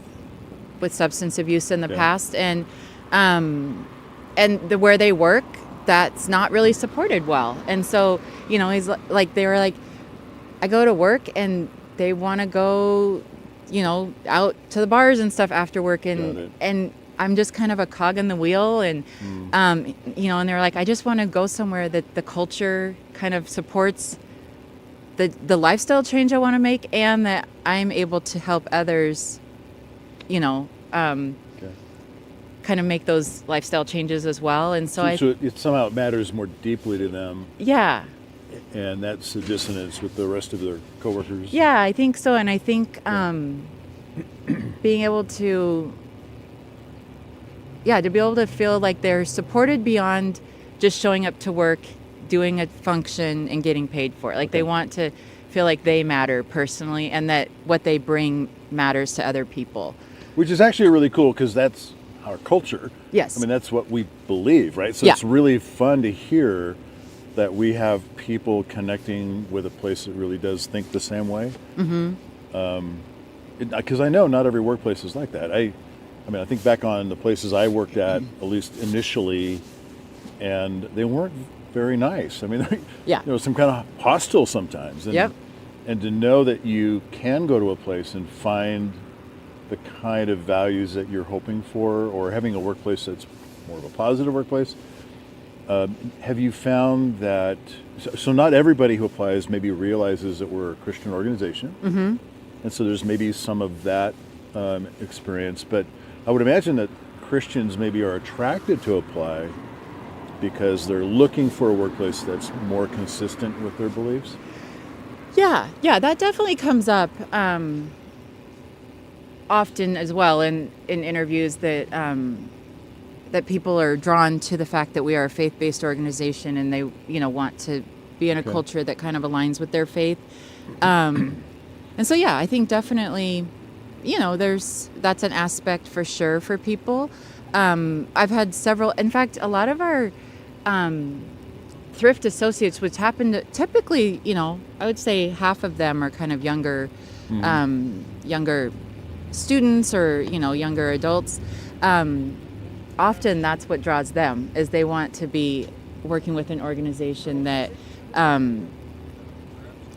substance abuse in the past, and where they work, that's not really supported well. And so, he's like, they were like, I go to work and they want to go, out to the bars and stuff after work, and I'm just kind of a cog in the wheel, and and they're like, I just want to go somewhere that the culture kind of supports the lifestyle change I want to make, and that I'm able to help others, kind of make those lifestyle changes as well. And so it somehow matters more deeply to them. Yeah. And that's the dissonance with the rest of their coworkers. Yeah, I think so. And I think being able to be able to feel like they're supported beyond just showing up to work, doing a function and getting paid for it. Like they want to feel like they matter personally and that what they bring matters to other people. Which is actually really cool because that's our culture. Yes. I mean, that's what we believe, right? So Yeah. it's really fun to hear that we have people connecting with a place that really does think the same way. Because I know not every workplace is like that. I mean, I think back on the places I worked at least initially, and they weren't very nice. I mean, Yeah. there was some kind of hostile sometimes. And, Yep. and to know that you can go to a place and find the kind of values that you're hoping for, or having a workplace that's more of a positive workplace. Have you found that, so not everybody who applies maybe realizes that we're a Christian organization. Mm-hmm. And so there's maybe some of that experience, but I would imagine that Christians maybe are attracted to apply because they're looking for a workplace that's more consistent with their beliefs. Yeah, that definitely comes up often as well in interviews that that people are drawn to the fact that we are a faith-based organization and they want to be in a culture that kind of aligns with their faith. And so I think definitely that's an aspect for sure for people. I've had several, in fact, a lot of our thrift associates, which happen to typically, I would say half of them are kind of younger, younger students or, younger adults. Often that's what draws them, is they want to be working with an organization that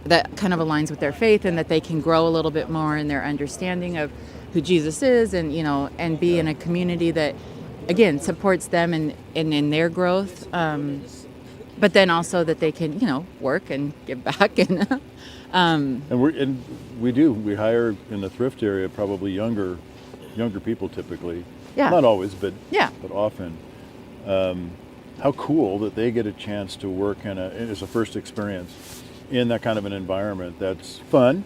that kind of aligns with their faith and that they can grow a little bit more in their understanding of who Jesus is and, and be in a community that, again, supports them in their growth. But then also that they can, work and give back and we hire in the thrift area probably younger people typically. Yeah. Not always, but yeah. But often. How cool that they get a chance to work as a first experience in that kind of an environment that's fun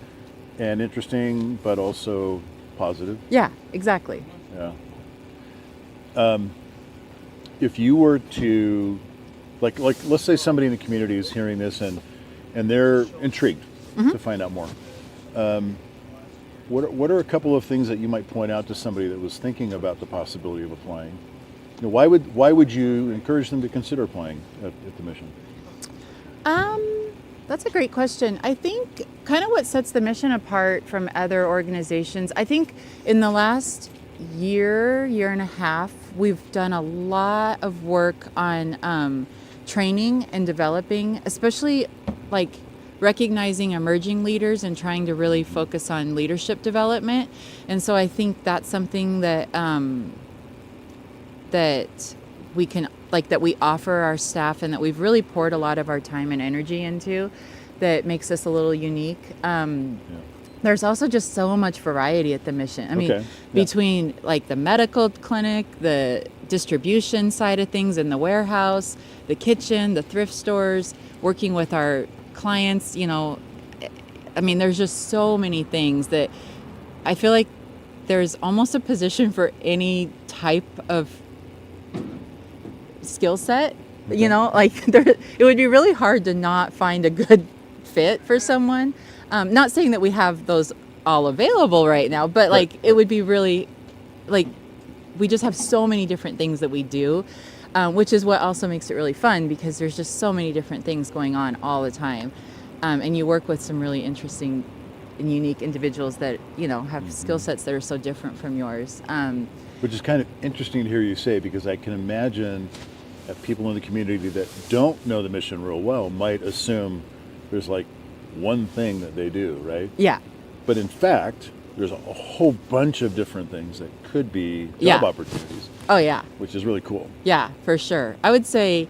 and interesting, but also positive. Yeah, exactly. Yeah. If you were to, like, let's say somebody in the community is hearing this and they're intrigued to find out more. What are a couple of things that you might point out to somebody that was thinking about the possibility of applying? Why would you encourage them to consider applying at the mission? That's a great question. I think kind of what sets the mission apart from other organizations, I think in the last year and a half, we've done a lot of work on training and developing, especially like recognizing emerging leaders and trying to really focus on leadership development. And so I think that's something that that we can, that we offer our staff and that we've really poured a lot of our time and energy into, that makes us a little unique. There's also just so much variety at the mission. I mean, between like the medical clinic, the distribution side of things in the warehouse, the kitchen, the thrift stores, working with our clients, I mean, there's just so many things that I feel like there's almost a position for any type of skill set, it would be really hard to not find a good fit for someone. Not saying that we have those all available right now, but it would be really, we just have so many different things that we do, which is what also makes it really fun because there's just so many different things going on all the time. And you work with some really interesting and unique individuals that, have skill sets that are so different from yours. Which is kind of interesting to hear you say, because I can imagine that people in the community that don't know the mission real well might assume there's one thing that they do, right? Yeah. But in fact, there's a whole bunch of different things that could be job opportunities. Oh, yeah. Which is really cool. Yeah, for sure. I would say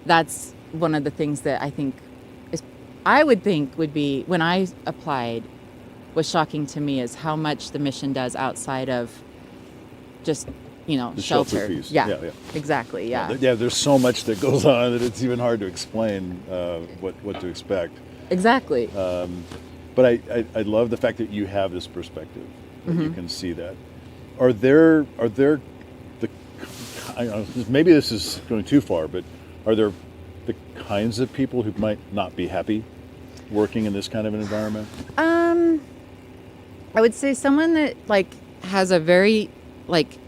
that's one of the things that I would think would be, when I applied, was shocking to me, is how much the mission does outside of just, The shelter. piece. Yeah, exactly. Yeah. Yeah, there's so much that goes on that it's even hard to explain what to expect. Exactly. But I love the fact that you have this perspective, that you can see that. Are there maybe this is going too far, but are there the kinds of people who might not be happy working in this kind of an environment? I would say someone that like has a very like,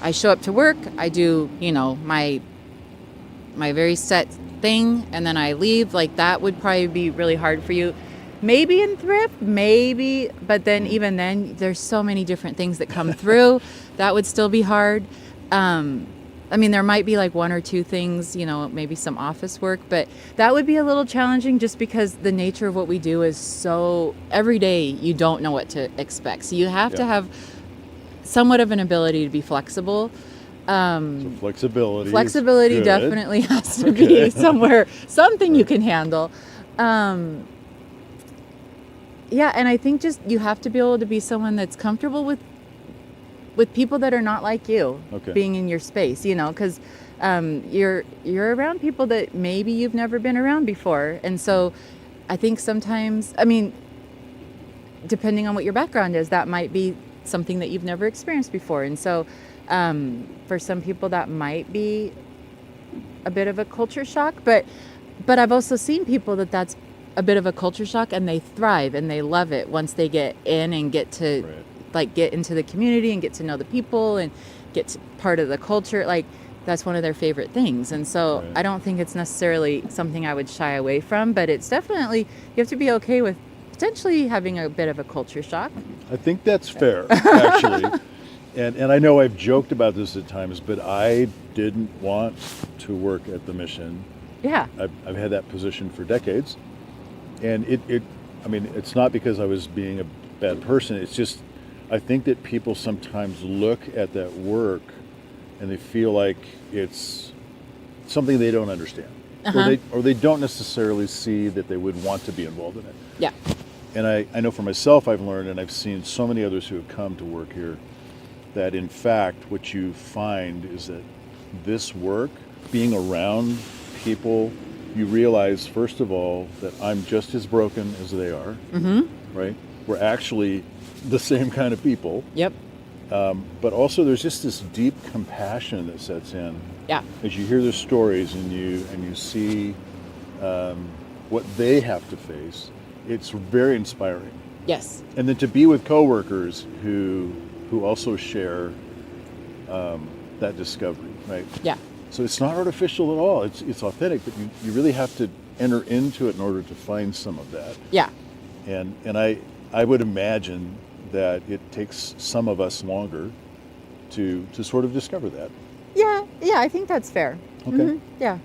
I show up to work, I do, you know, my very set thing, and then I leave. Like that would probably be really hard for you. Maybe in thrift, maybe, but then even then, there's so many different things that come through. That would still be hard. I mean, there might be like one or two things, you know, maybe some office work, but that would be a little challenging just because the nature of what we do is so every day you don't know what to expect. So you have to have somewhat of an ability to be flexible. So flexibility. Flexibility definitely has to be somewhere, something you can handle. Yeah, and I think just you have to be able to be someone that's comfortable with people that are not like you being in your space, you know, because you're around people that maybe you've never been around before. And so I think sometimes, I mean, depending on what your background is, that might be something that you've never experienced before. And so for some people that might be a bit of a culture shock, but I've also seen people that's a bit of a culture shock and they thrive and they love it once they get in and get to like get into the community and get to know the people and get to part of the culture. Like that's one of their favorite things. And so I don't think it's necessarily something I would shy away from, but it's definitely, you have to be okay with potentially having a bit of a culture shock. I think that's fair, actually. And I know I've joked about this at times, but I didn't want to work at the mission. Yeah. I've had that position for decades. And I mean, it's not because I was being a bad person. It's just, I think that people sometimes look at that work and they feel like it's something they don't understand. Or they don't necessarily see that they would want to be involved in it. Yeah. And I know for myself, I've learned, and I've seen so many others who have come to work here, that in fact, what you find is that this work, being around people, you realize, first of all, that I'm just as broken as they are, right? We're actually the same kind of people. Yep. But also there's just this deep compassion that sets in. Yeah. As you hear their stories and you see what they have to face, it's very inspiring. Yes. And then to be with coworkers who also share that discovery, right? Yeah. So it's not artificial at all. It's authentic, but you really have to enter into it in order to find some of that. Yeah. And I would imagine that it takes some of us longer to sort of discover that. Yeah, I think that's fair. Okay. Yeah.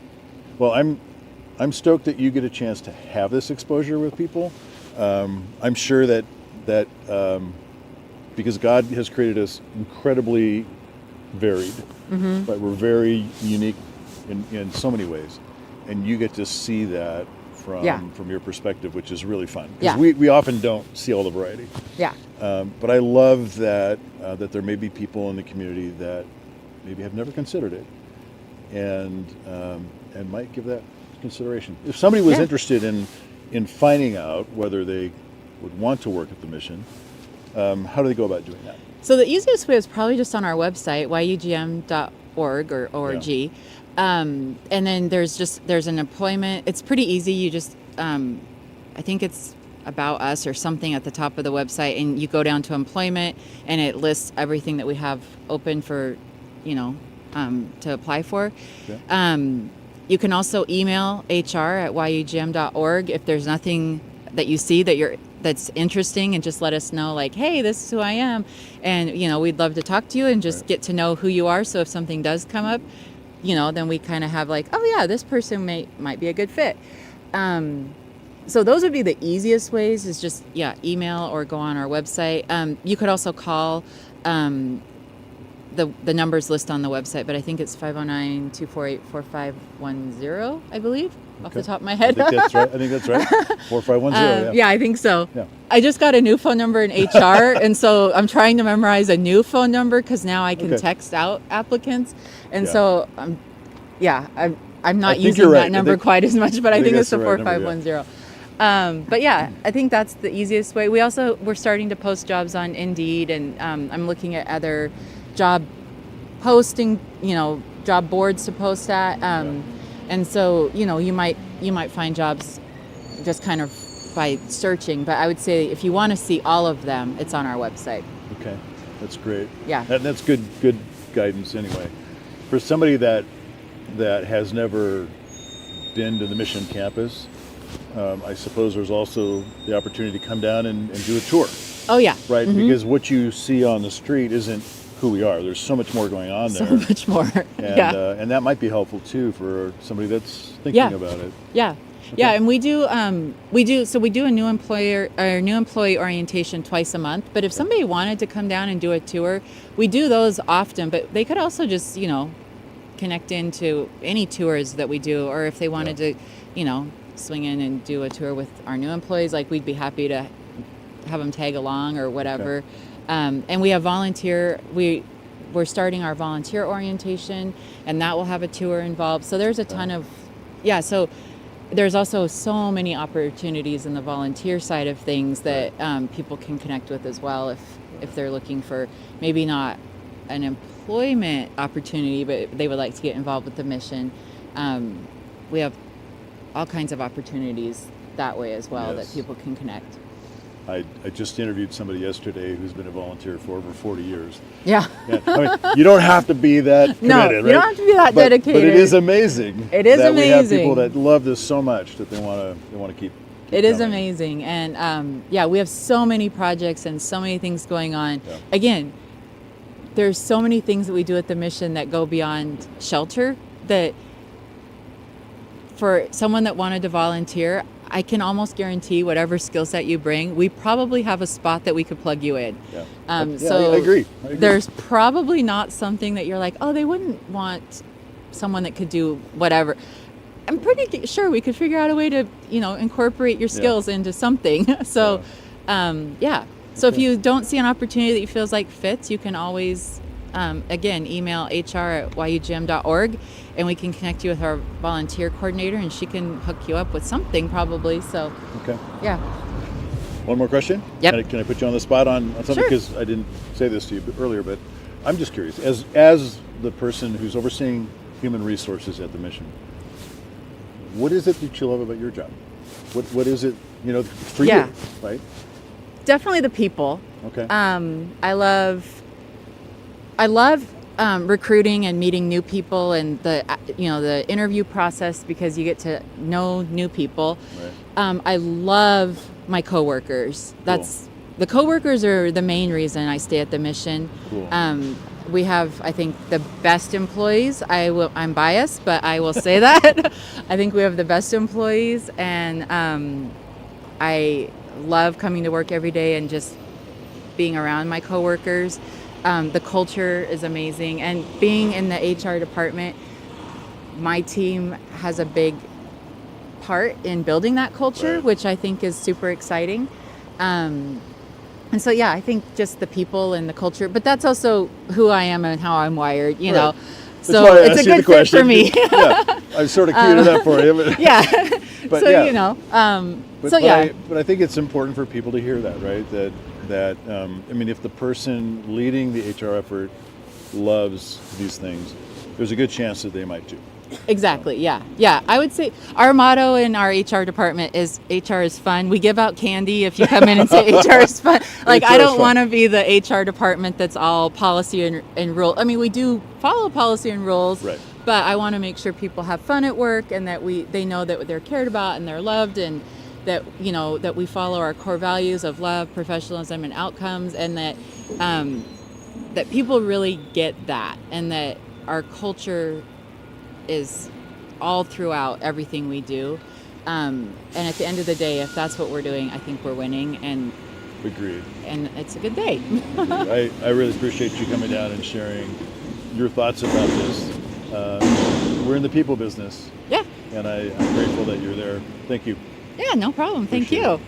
Well, I'm stoked that you get a chance to have this exposure with people. I'm sure that because God has created us incredibly varied, but we're very unique in so many ways, and you get to see that from your perspective, which is really fun. Because we often don't see all the variety. Yeah. But I love that there may be people in the community that maybe have never considered it, and might give that consideration. If somebody was interested in finding out whether they would want to work at the mission, how do they go about doing that? So the easiest way is probably just on our website, YUGM.org or org. Yeah. And then there's an employment. It's pretty easy. You just, I think it's about us or something at the top of the website, and you go down to employment and it lists everything that we have open for, to apply for. Yeah. You can also email hr@yugm.org if there's nothing that you see that's interesting, and just let us know, like, hey, this is who I am, and we'd love to talk to you and just get to know who you are. So if something does come up, then we kind of have like, oh yeah, this person might be a good fit. So those would be the easiest ways, is just email or go on our website. You could also call the numbers list on the website, but I think it's 509-248-4510, I believe, off the top of my head. I think that's right. 4510. Yeah, I think so. Yeah. I just got a new phone number in HR, and so I'm trying to memorize a new phone number because now I can text out applicants, and so I'm not using that number quite as much, but I think it's the 4510. But I think that's the easiest way. We're starting to post jobs on Indeed, and I'm looking at other job posting, job boards to post at. And so, you might find jobs just kind of by searching, but I would say if you want to see all of them, it's on our website. Okay, that's great. Yeah. That's good guidance anyway. For somebody that has never been to the Mission campus, I suppose there's also the opportunity to come down and do a tour. Oh yeah. Right, Mhm. because what you see on the street isn't who we are. There's so much more going on there. So much more. And, Yeah. and that might be helpful too for somebody that's thinking Yeah. about it. Yeah. Yeah, and we do a new employee orientation twice a month. But if somebody wanted to come down and do a tour, we do those often. But they could also just connect into any tours that we do, or if they wanted to swing in and do a tour with our new employees, like we'd be happy to have them tag along or whatever. Okay. And we have we're starting our volunteer orientation, and that will have a tour involved. So there's a ton of so there's also so many opportunities in the volunteer side of things that people can connect with as well if they're looking for maybe not an employment opportunity, but they would like to get involved with the mission. We have all kinds of opportunities that way as well that people can connect. I just interviewed somebody yesterday who's been a volunteer for over 40 years. Yeah. I mean, you don't have to be that committed, No, right? you don't have to be that dedicated. But it is amazing. It is that we have amazing. people that love this so much that they want to keep It is coming. amazing. And we have so many projects and so many things going on. Yeah. Again, there's so many things that we do at the mission that go beyond shelter that for someone that wanted to volunteer, I can almost guarantee whatever skill set you bring, we probably have a spot that we could plug you in. Yeah. So I agree. There's probably not something that you're like, oh, they wouldn't want someone that could do whatever. I'm pretty sure we could figure out a way to, incorporate your skills into something. So, So if you don't see an opportunity that you feels like fits, you can always, again, email hr@yugm.org, and we can connect you with our volunteer coordinator, and she can hook you up with something probably. So, Okay. yeah. One more question? Yep. Can I put you on the spot on something? Sure. Because I didn't say this to you earlier, but I'm just curious. As the person who's overseeing human resources at the mission, what is it that you love about your job? What is it, for you, right? Definitely the people. Okay. I love recruiting and meeting new people, and the interview process, because you get to know new people. Right. I love my coworkers. The coworkers are the main reason I stay at the mission. Cool. We have, I think, the best employees. I'm biased, but I will say that. I think we have the best employees, and I love coming to work every day and just being around my coworkers. The culture is amazing, and being in the HR department, my team has a big part in building that culture, which I think is super exciting. And so, I think just the people and the culture, but that's also who I am and how I'm wired, you know. So it's a good fit for me. I sort of queued it up for you. But But But I think it's important for people to hear that, right? That if the person leading the HR effort loves these things, there's a good chance that they might too. Exactly. Yeah. I would say our motto in our HR department is HR is fun. We give out candy if you come in and say HR is fun. Like, I don't want to be the HR department that's all policy and rule. I mean, we do follow policy and rules, right, but I want to make sure people have fun at work, and that they know that they're cared about and they're loved, and that that we follow our core values of love, professionalism, and outcomes, and that that people really get that, and that our culture is all throughout everything we do. And at the end of the day, if that's what we're doing, I think we're winning. And agreed. And it's a good day. I really appreciate you coming down and sharing your thoughts about this. We're in the people business. Yeah. And I'm grateful that you're there. Thank you. Yeah, no problem. Thank you.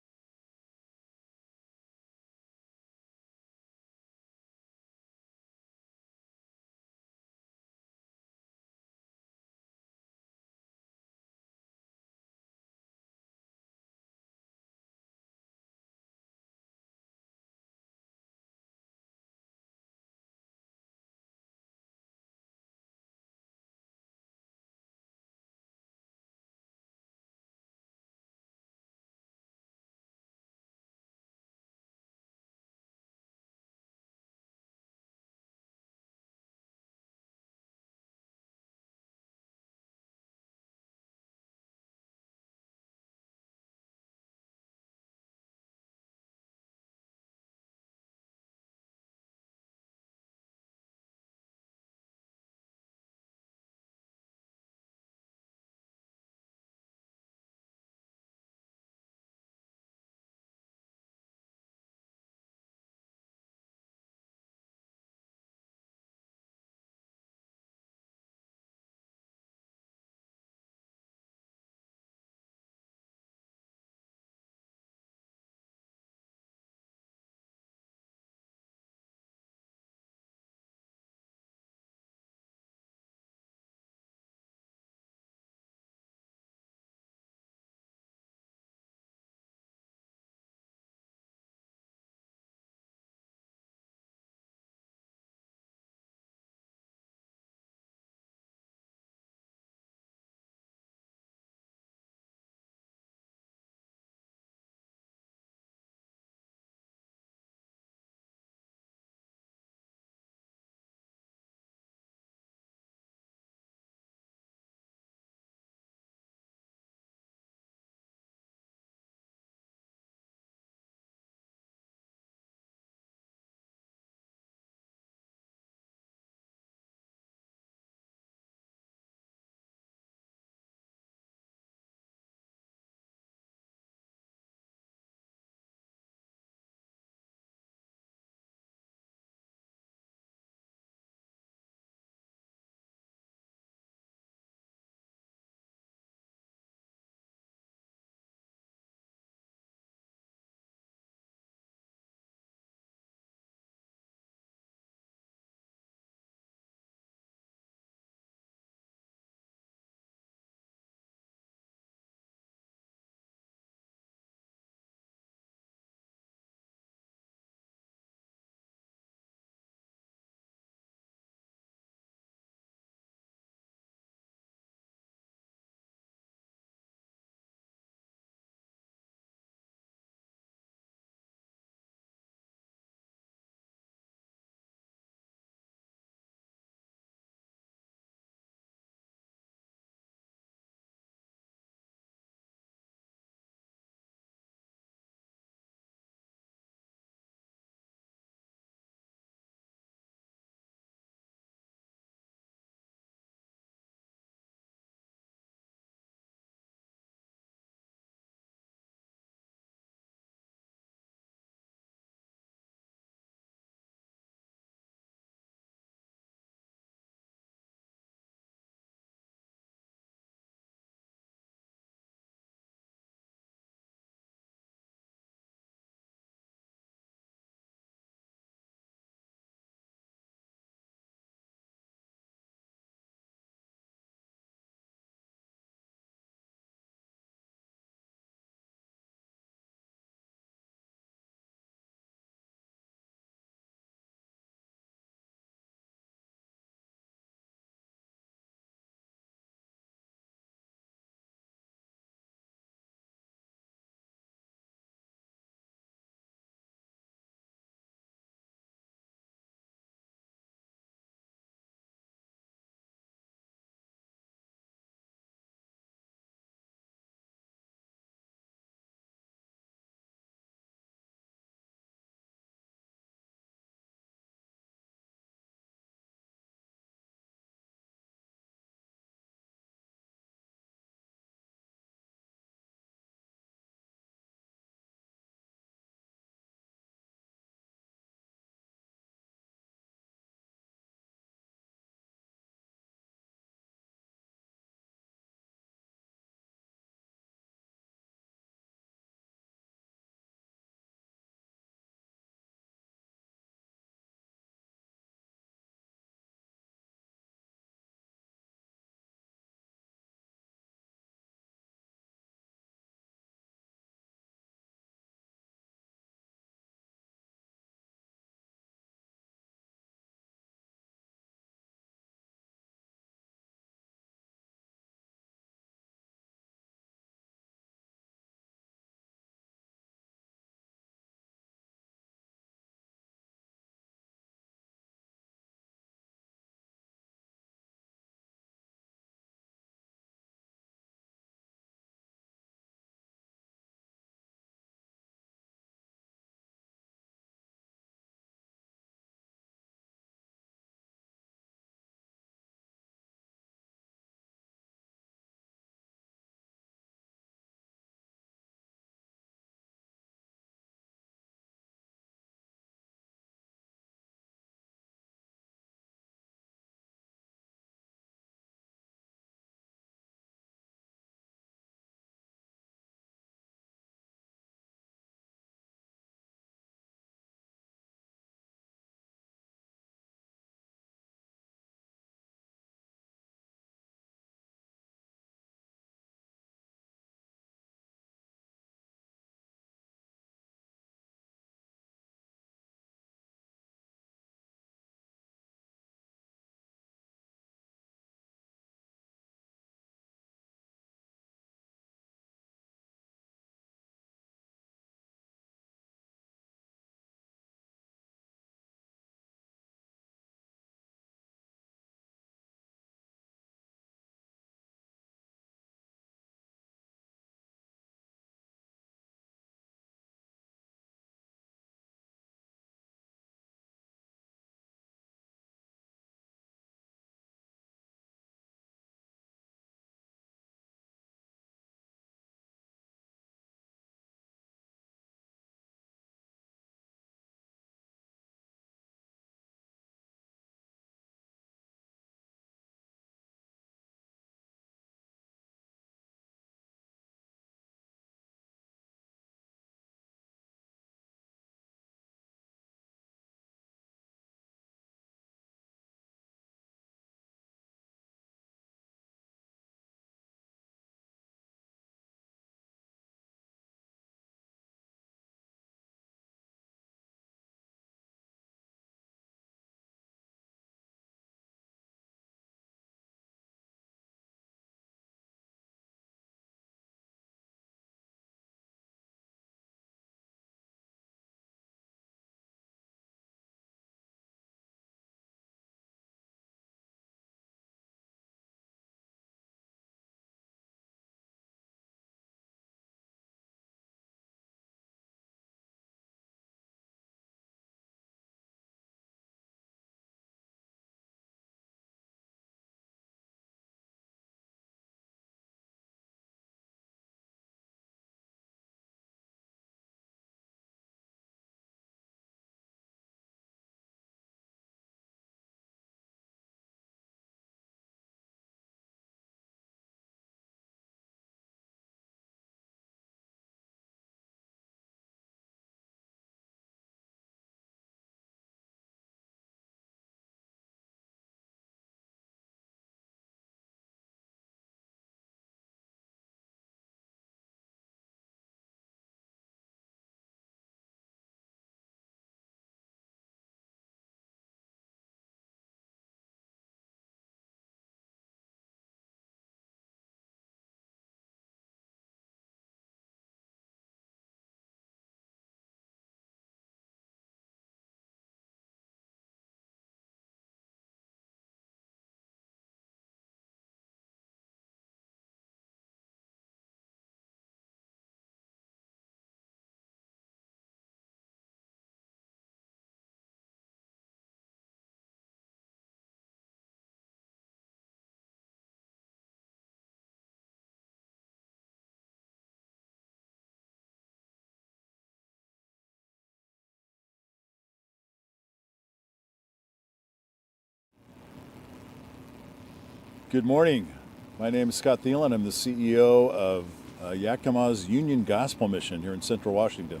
Good morning. My name is Scott Thielen. I'm the CEO of Yakima's Union Gospel Mission here in Central Washington.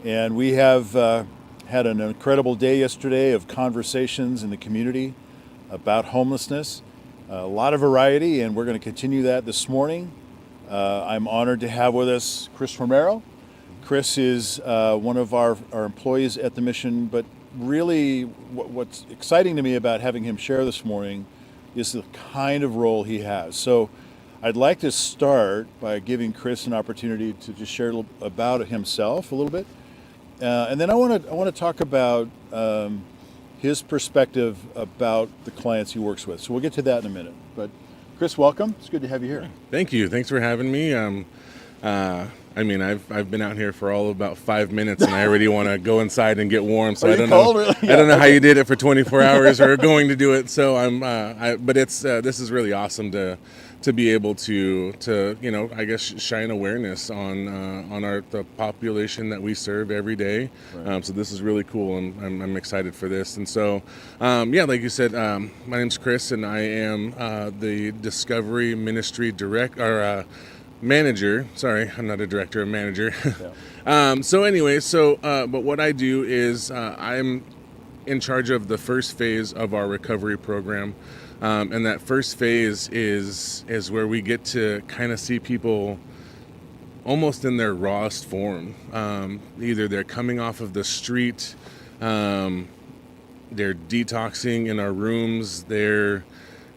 And we have had an incredible day yesterday of conversations in the community about homelessness. A lot of variety, and we're going to continue that this morning. I'm honored to have with us Chris Romero. Chris is one of our employees at the mission, but really what's exciting to me about having him share this morning is the kind of role he has. So I'd like to start by giving Chris an opportunity to just share about himself a little bit. And then I want to talk about his perspective about the clients he works with. So we'll get to that in a minute. But Chris, welcome. It's good to have you here. Thank you. Thanks for having me. I've been out here for all of about 5 minutes, and I already want to go inside and get warm. So I don't know. Really? Yeah, I don't know how you did it for 24 hours or going to do it. So this is really awesome to be able to I guess shine awareness on the population that we serve every day. Right. So this is really cool, and I'm excited for this. And so like you said, my name's Chris, and I am the Discovery Ministry manager. Sorry, I'm not a director, a manager. Yeah. But what I do is I'm in charge of the first phase of our recovery program. And that first phase is where we get to kind of see people almost in their rawest form. Either they're coming off of the street, they're detoxing in our rooms, they're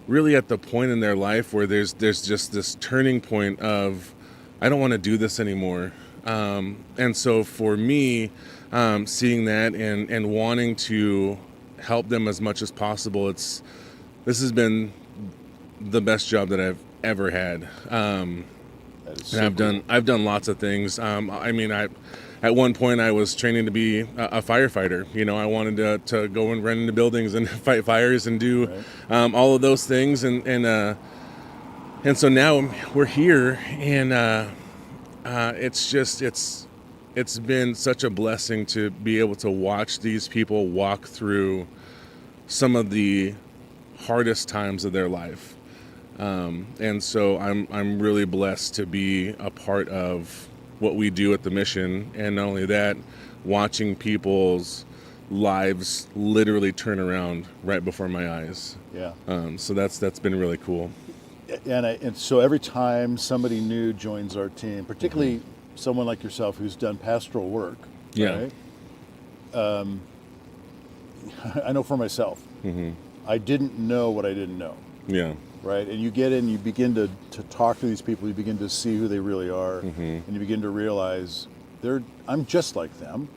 really at the point in their life where there's just this turning point of, I don't want to do this anymore. And so for me, seeing that and wanting to help them as much as possible, this has been the best job that I've ever had. And I've done lots of things. At one point I was training to be a firefighter. I wanted to go and run into buildings and fight fires and do all of those things. And so now we're here, and it's been such a blessing to be able to watch these people walk through some of the hardest times of their life. And so I'm really blessed to be a part of what we do at the mission, and not only that, watching people's lives literally turn around right before my eyes. Yeah. So that's been really cool. And so every time somebody new joins our team, particularly someone like yourself who's done pastoral work, yeah. Right? I know for myself, I didn't know what I didn't know. Yeah. Right, and you get in, you begin to talk to these people, you begin to see who they really are, and you begin to realize I'm just like them.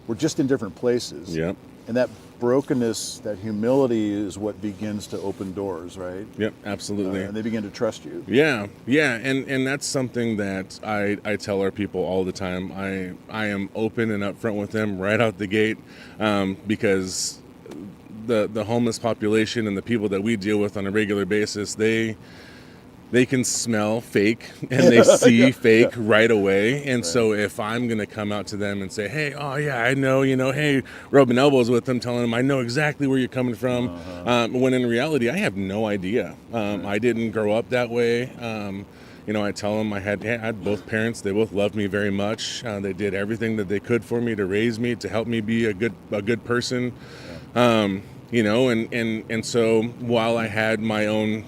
We're just in different places. Yep. And that brokenness, that humility is what begins to open doors, right? Yep, absolutely. And they begin to trust you. Yeah, and that's something that I tell our people all the time. I am open and upfront with them right out the gate, because the homeless population and the people that we deal with on a regular basis, they can smell fake and they see fake right away. And so if I'm going to come out to them and say, hey, oh yeah, I know, hey, rubbing elbows with them, telling them I know exactly where you're coming from, when in reality, I have no idea. I didn't grow up that way. I tell them I had both parents. They both loved me very much. They did everything that they could for me to raise me, to help me be a good person. And so while I had my own,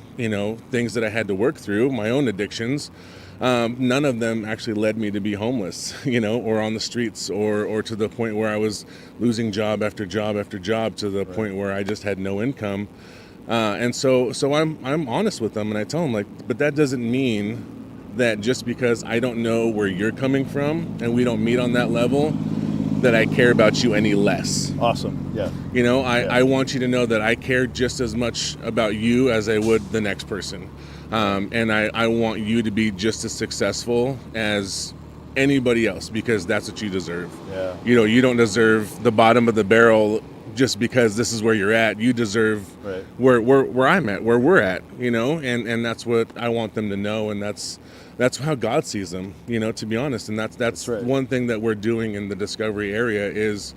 things that I had to work through, my own addictions, none of them actually led me to be homeless, or on the streets, or to the point where I was losing job after job after job, to the point where I just had no income. And so I'm honest with them, and I tell them, but that doesn't mean that just because I don't know where you're coming from and we don't meet on that level, that I care about you any less. Awesome. Yeah. I want you to know that I care just as much about you as I would the next person. And I want you to be just as successful as anybody else, because that's what you deserve. Yeah. You don't deserve the bottom of the barrel just because this is where you're at. You deserve where I'm at, where we're at, and that's what I want them to know, and that's how God sees them, to be honest. And that's one thing that we're doing in the Discovery area, is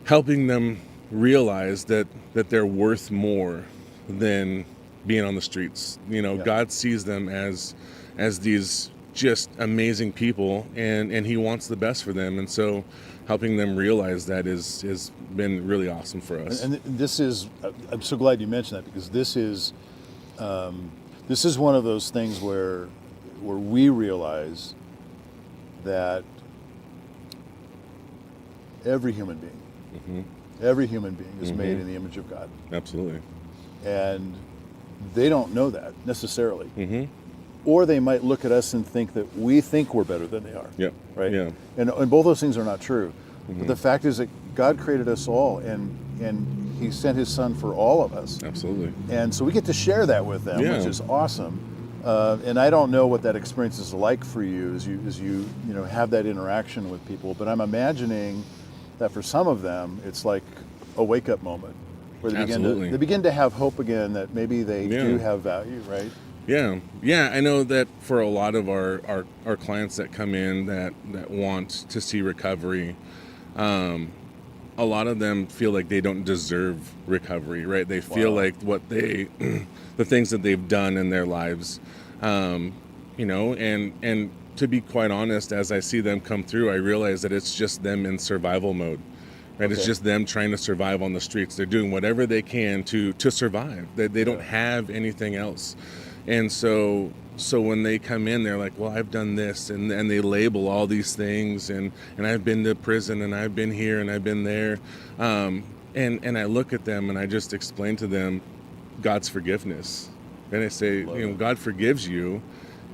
helping them realize that they're worth more than being on the streets. You know, God sees them as these just amazing people, and he wants the best for them. And so helping them realize that has been really awesome for us. And this is, I'm so glad you mentioned that, because this is one of those things where we realize that every human being, every human being is made in the image of God. Absolutely. And they don't know that necessarily. Or they might look at us and think that we think we're better than they are. Yeah. Right? Yeah. And both those things are not true. But the fact is that God created us all, and he sent his son for all of us. Absolutely. And so we get to share that with them, which is awesome. And I don't know what that experience is like for you as you have that interaction with people, but I'm imagining that for some of them it's like a wake-up moment where they begin to have hope again, that maybe they do have value, right? Yeah, I know that for a lot of our clients that come in that want to see recovery, a lot of them feel like they don't deserve recovery, right? They feel like what the things that they've done in their lives, and to be quite honest, as I see them come through, I realize that it's just them in survival mode. Right? It's just them trying to survive on the streets. They're doing whatever they can to survive. They don't have anything else. And so when they come in, they're like, well, I've done this, and they label all these things, and I've been to prison, and I've been here, and I've been there. And I look at them, and I just explain to them God's forgiveness. And I say, God forgives you.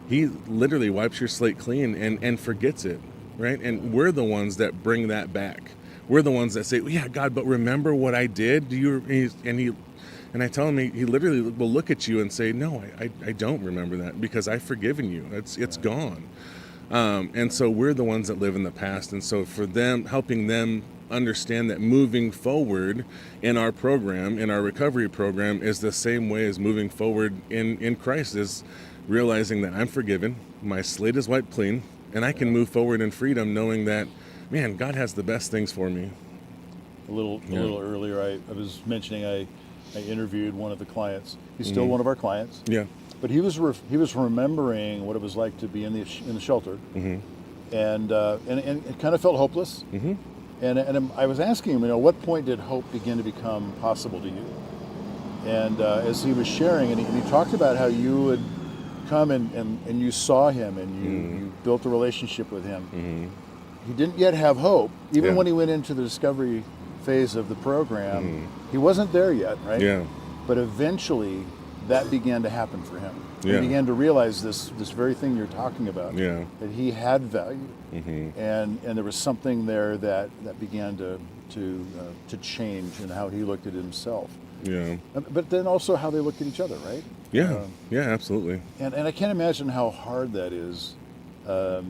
He literally wipes your slate clean and forgets it, right? And we're the ones that bring that back. We're the ones that say, well, yeah, God, but remember what I did? And I tell him, he literally will look at you and say, no, I don't remember that, because I've forgiven you. It's gone. And so we're the ones that live in the past. And so for them, helping them understand that moving forward in our program, in our recovery program, is the same way as moving forward in Christ, is realizing that I'm forgiven, my slate is wiped clean, and I can move forward in freedom, knowing that, man, God has the best things for me. A little earlier, I was mentioning I interviewed one of the clients. He's still one of our clients. Yeah. But he was remembering what it was like to be in the shelter, and it kind of felt hopeless. And I was asking him, what point did hope begin to become possible to you? And as he was sharing, and he talked about how you would come and you saw him, and you built a relationship with him. He didn't yet have hope, even when he went into the discovery phase of the program. He wasn't there yet, right? Yeah. But eventually that began to happen for him. Yeah. He began to realize this very thing you're talking about, that he had value, and there was something there that began to change in how he looked at himself. Yeah. But then also how they looked at each other, right? Yeah. Yeah, absolutely. And I can't imagine how hard that is, to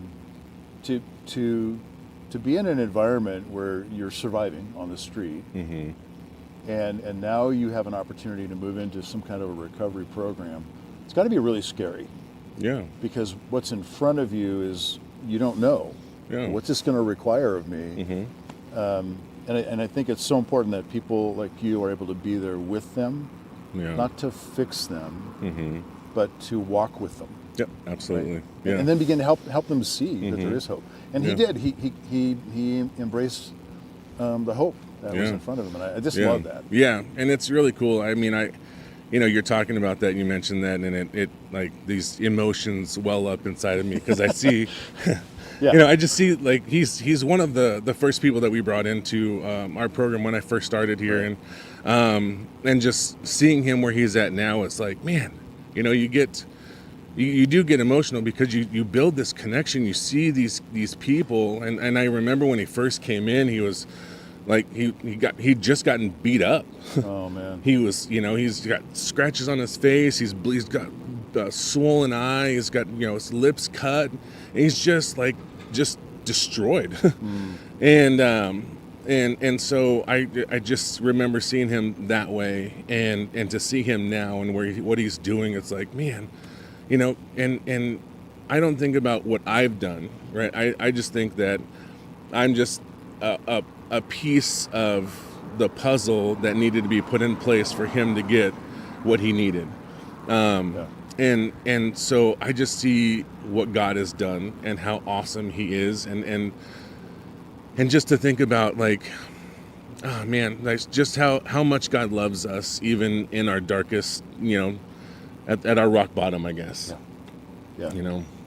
be in an environment where you're surviving on the street, and now you have an opportunity to move into some kind of a recovery program. It's got to be really scary. Yeah. Because what's in front of you is, you don't know. Yeah. What's this going to require of me? And I think it's so important that people like you are able to be there with them, not to fix them, but to walk with them. Yep, absolutely. Right? Yeah. And then begin to help them see that there is hope. And he did. He embraced the hope that was in front of him, and I just love that. Yeah, and it's really cool. I mean, you're talking about that. You mentioned that, and it like these emotions well up inside of me, because I see. I just see, like, he's one of the first people that we brought into our program when I first started here, and just seeing him where he's at now, it's like, man, you do get emotional, because you build this connection. You see these people, and I remember when he first came in, he was like, he'd just gotten beat up. Oh man. He was, he's got scratches on his face. He's got a swollen eye. He's got, his lips cut. And he's just destroyed. And so I just remember seeing him that way, and to see him now and what he's doing, it's like, man, and I don't think about what I've done, right? I just think that I'm just a piece of the puzzle that needed to be put in place for him to get what he needed. And so I just see what God has done and how awesome He is, and just to think about, like, oh man, like just how much God loves us, even in our darkest, at our rock bottom, I guess. Yeah.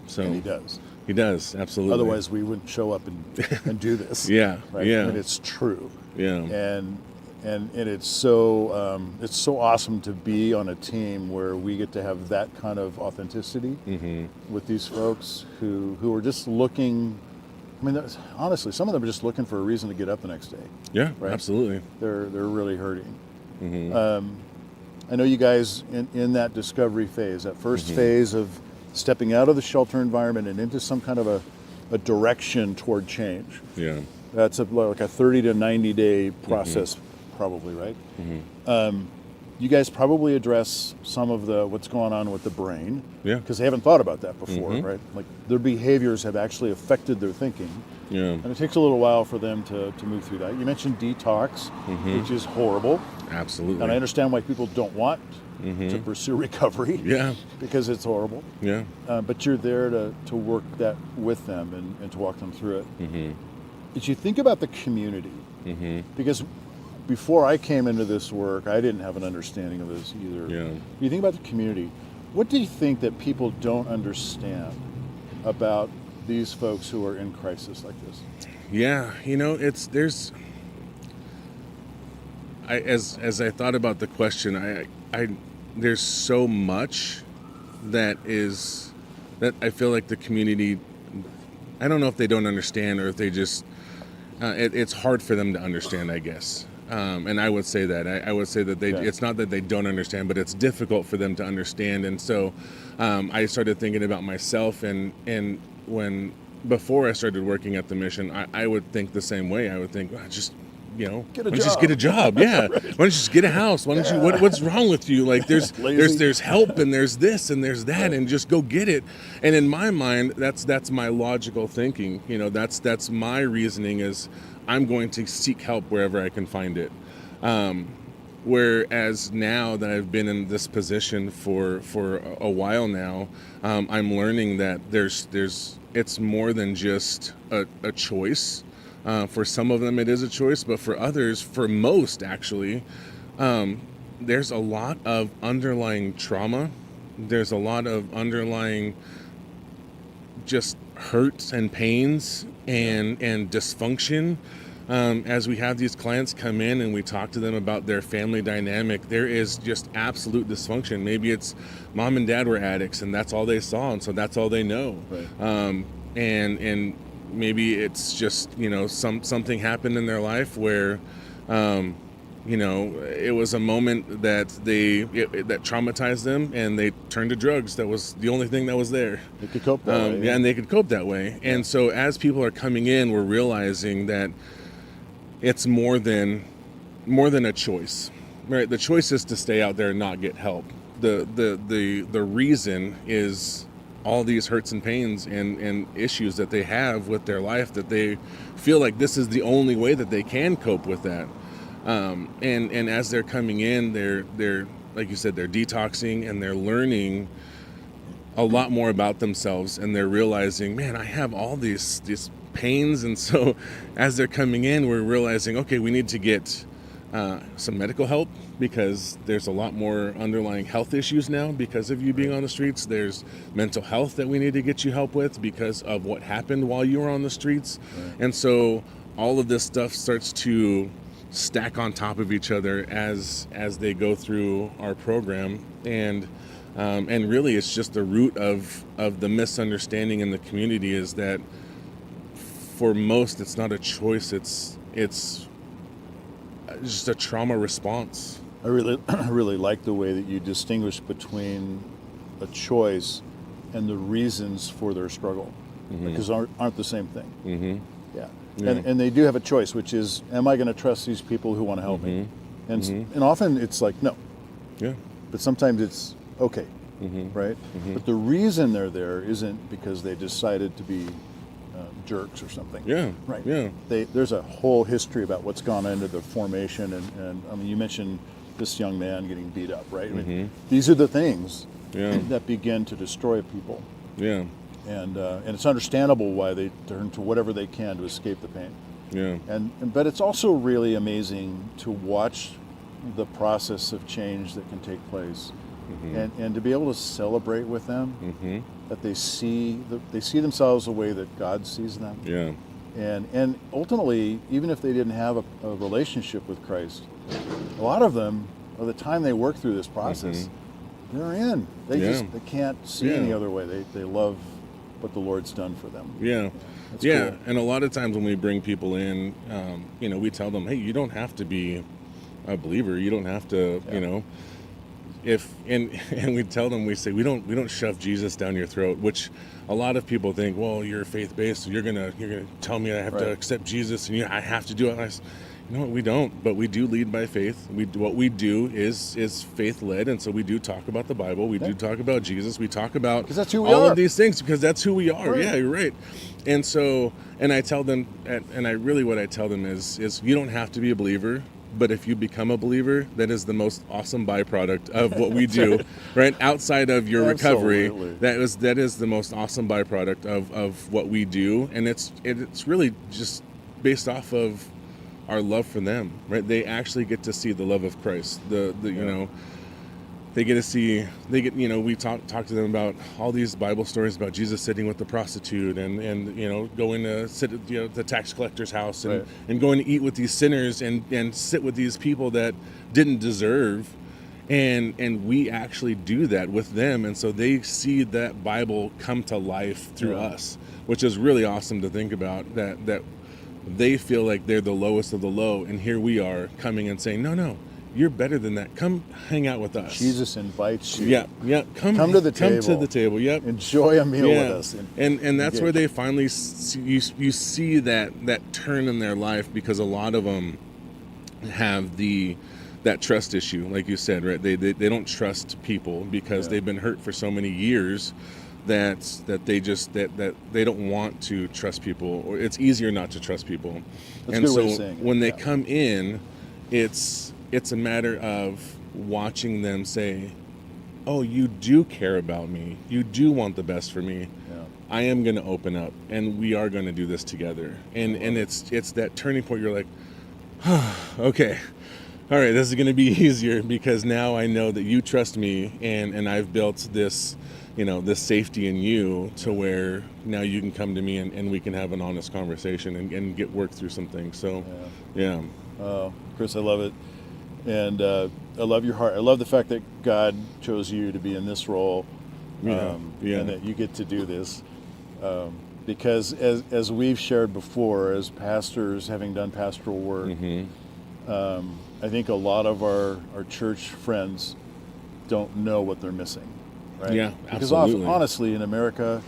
So And He does. He does, absolutely. Otherwise, we wouldn't show up and do this. Yeah, right? yeah. And it's true. Yeah. And it's so awesome to be on a team where we get to have that kind of authenticity with these folks who are just looking. I mean, honestly, some of them are just looking for a reason to get up the next day. Yeah, right? Absolutely. They're really hurting. I know you guys in that discovery phase, that first phase of stepping out of the shelter environment and into some kind of a direction toward change. Yeah. That's like a 30 to 90 day process, probably, right? You guys probably address some of what's going on with the brain. Yeah. Because they haven't thought about that before, right? Like their behaviors have actually affected their thinking. Yeah. And it takes a little while for them to move through that. You mentioned detox, which is horrible. Absolutely. And I understand why people don't want to pursue recovery. Yeah. Because it's horrible. Yeah. But you're there to work that with them and to walk them through it. Did you think about the community? Because before I came into this work, I didn't have an understanding of this either. Yeah. You think about the community. What do you think that people don't understand about these folks who are in crisis like this? Yeah, as I thought about the question, there's so much that I feel like the community, I don't know if they don't understand or if they just, it's hard for them to understand, I guess. And I would say that. I would say that it's not that they don't understand, but it's difficult for them to understand. And so I started thinking about myself, and before I started working at the mission, I would think the same way. I would think, just get a job. Yeah. Right. Why don't you just get a house? Why don't you, what's wrong with you? Like there's help and there's this and there's that, and just go get it. And in my mind, that's my logical thinking. That's my reasoning is I'm going to seek help wherever I can find it. Whereas now that I've been in this position for a while now, I'm learning that it's more than just a choice. For some of them it is a choice, but for others, for most actually, there's a lot of underlying trauma. There's a lot of underlying just hurts and pains and dysfunction. As we have these clients come in and we talk to them about their family dynamic, there is just absolute dysfunction. Maybe it's mom and dad were addicts and that's all they saw, and so that's all they know. Right. And maybe it's just, something happened in their life where, it was a moment that that traumatized them and they turned to drugs. That was the only thing that was there. They could cope that way. Yeah, and they could cope that way. And so as people are coming in, we're realizing that it's more than a choice, right? The choice is to stay out there and not get help. The reason is all these hurts and pains and issues that they have with their life, that they feel like this is the only way that they can cope with that. And as they're coming in, they're like you said, they're detoxing and they're learning a lot more about themselves, and they're realizing, man, I have all these pains. And so as they're coming in, we're realizing, okay, we need to get some medical help, because there's a lot more underlying health issues now because of you being on the streets. There's mental health that we need to get you help with because of what happened while you were on the streets. Right. And so all of this stuff starts to stack on top of each other as they go through our program. And really it's just the root of the misunderstanding in the community is that for most it's not a choice, it's just a trauma response. I really like the way that you distinguish between a choice and the reasons for their struggle, because aren't the same thing. Yeah. And they do have a choice, which is, am I going to trust these people who want to help me? And often it's like, no. Yeah. But sometimes it's okay, right? But the reason they're there isn't because they decided to be jerks or something. Yeah. Right. Yeah. There's a whole history about what's gone into the formation, and I mean, you mentioned this young man getting beat up, right? I mean, these are the things that begin to destroy people. Yeah. And it's understandable why they turn to whatever they can to escape the pain. Yeah. But it's also really amazing to watch the process of change that can take place, and to be able to celebrate with them that they see themselves the way that God sees them. Yeah. And ultimately, even if they didn't have a relationship with Christ, a lot of them, by the time they work through this process, they're in. They can't see any other way. They love what the Lord's done for them. Yeah. That's yeah. cool. And a lot of times when we bring people in, we tell them, hey, you don't have to be a believer. You don't have to, and we tell them, we say, we don't shove Jesus down your throat, which a lot of people think, well, you're faith-based, so you're gonna tell me I have to accept Jesus and I have to do it. And I say, no, we don't, but we do lead by faith. What we do is faith-led, and so we do talk about the Bible. We do talk about Jesus. We talk about all of these things because that's who we are. Right. Yeah, you're right. And so, and I tell them, what I tell them is you don't have to be a believer, but if you become a believer, that is the most awesome byproduct of what we do, right? Outside of your recovery, that is the most awesome byproduct of what we do, and it's really just based off of our love for them, right? They actually get to see the love of Christ. They get to see, we talk to them about all these Bible stories about Jesus sitting with the prostitute and going to sit at the tax collector's house and going to eat with these sinners and sit with these people that didn't deserve. And we actually do that with them. And so they see that Bible come to life through us, which is really awesome to think about, that they feel like they're the lowest of the low. And here we are coming and saying, no, you're better than that. Come hang out with us. Jesus invites you. Yeah. Come to the table. Yep. Enjoy a meal with us. And that's where they finally you see that turn in their life, because a lot of them have that trust issue, like you said, right? They don't trust people because they've been hurt for so many years that they don't want to trust people, or it's easier not to trust people. That's and a good so way of saying it. When they come in, it's a matter of watching them say, oh, you do care about me. You do want the best for me. Yeah. I am going to open up, and we are going to do this together. And it's that turning point. You're like, okay, all right, this is going to be easier because now I know that you trust me, and I've built this, this safety in you to where now you can come to me and we can have an honest conversation and get work through some things. So, yeah. Chris, I love it. And I love your heart. I love the fact that God chose you to be in this role, and that you get to do this. Because as we've shared before, as pastors, having done pastoral work, I think a lot of our church friends don't know what they're missing, right? Yeah, because absolutely. Honestly, in America,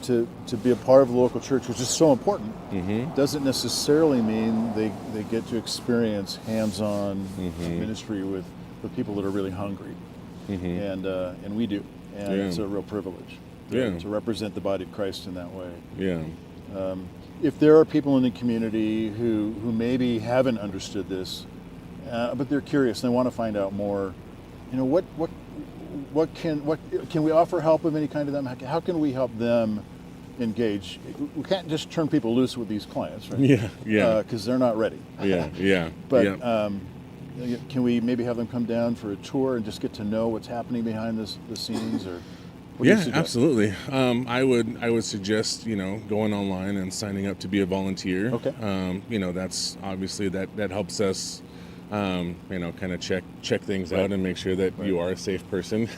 to be a part of the local church, which is so important, doesn't necessarily mean they get to experience hands-on ministry with people that are really hungry, and we do, and it's a real privilege to represent the body of Christ in that way. Yeah. If there are people in the community who maybe haven't understood this, but they're curious and they want to find out more, what can we offer help of any kind to them? How can we help them engage? We can't just turn people loose with these clients, right? Yeah. Because they're not ready. Yeah. But can we maybe have them come down for a tour and just get to know what's happening behind the scenes, or? Absolutely. I would suggest going online and signing up to be a volunteer. Okay. That's obviously that helps us. Kind of check things out and make sure that you are a safe person.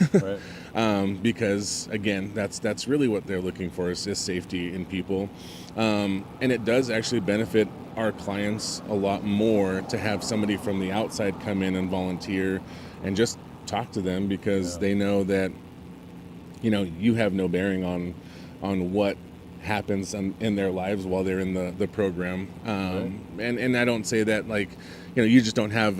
Right. Because again, that's really what they're looking for is safety in people. And it does actually benefit our clients a lot more to have somebody from the outside come in and volunteer and just talk to them, because they know that you have no bearing on what happens in their lives while they're in the program. And I don't say that like, you just don't have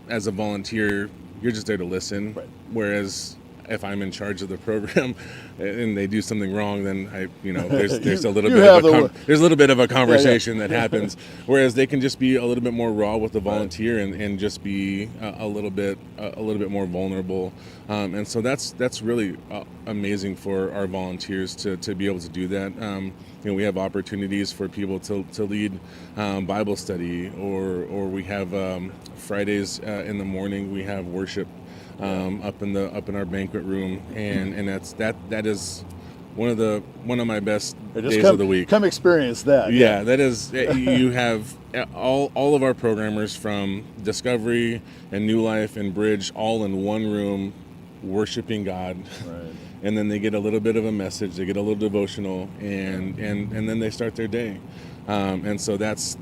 as a volunteer, you're just there to listen. Right. Whereas if I'm in charge of the program and they do something wrong, then there's a little bit of a conversation that happens. Whereas they can just be a little bit more raw with the volunteer and just be a little bit more vulnerable. And so that's really amazing for our volunteers to be able to do that. We have opportunities for people to lead Bible study, or we have Fridays in the morning we have worship up in our banquet room, and that is one of my best days of the week. Come experience that. Yeah, that is. You have all of our programmers from Discovery and New Life and Bridge all in one room worshiping God. Right. And then they get a little bit of a message, they get a little devotional, and then they start their day. And so that's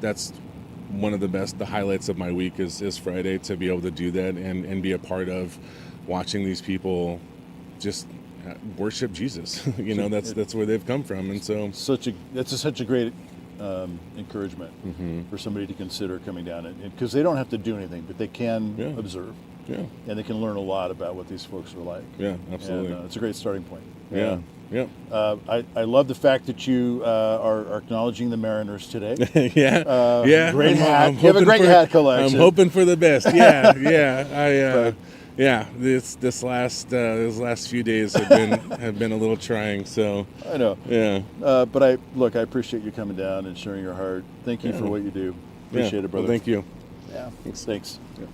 one of the highlights of my week is Friday, to be able to do that and be a part of watching these people just worship Jesus. That's where they've come from, and so that's such a great encouragement for somebody to consider coming down, because they don't have to do anything, but they can observe. Yeah. And they can learn a lot about what these folks are like. Yeah, absolutely. And, it's a great starting point. Yeah. Yeah. I love the fact that you are acknowledging the Mariners today. Yeah. Great hat. You have a great hat collection. I'm hoping for the best. Yeah. This last few days have been a little trying. So I know. Yeah. But I appreciate you coming down and sharing your heart. Thank you for what you do. Appreciate it, brother. Well, thank you. Yeah. Thanks. Yeah.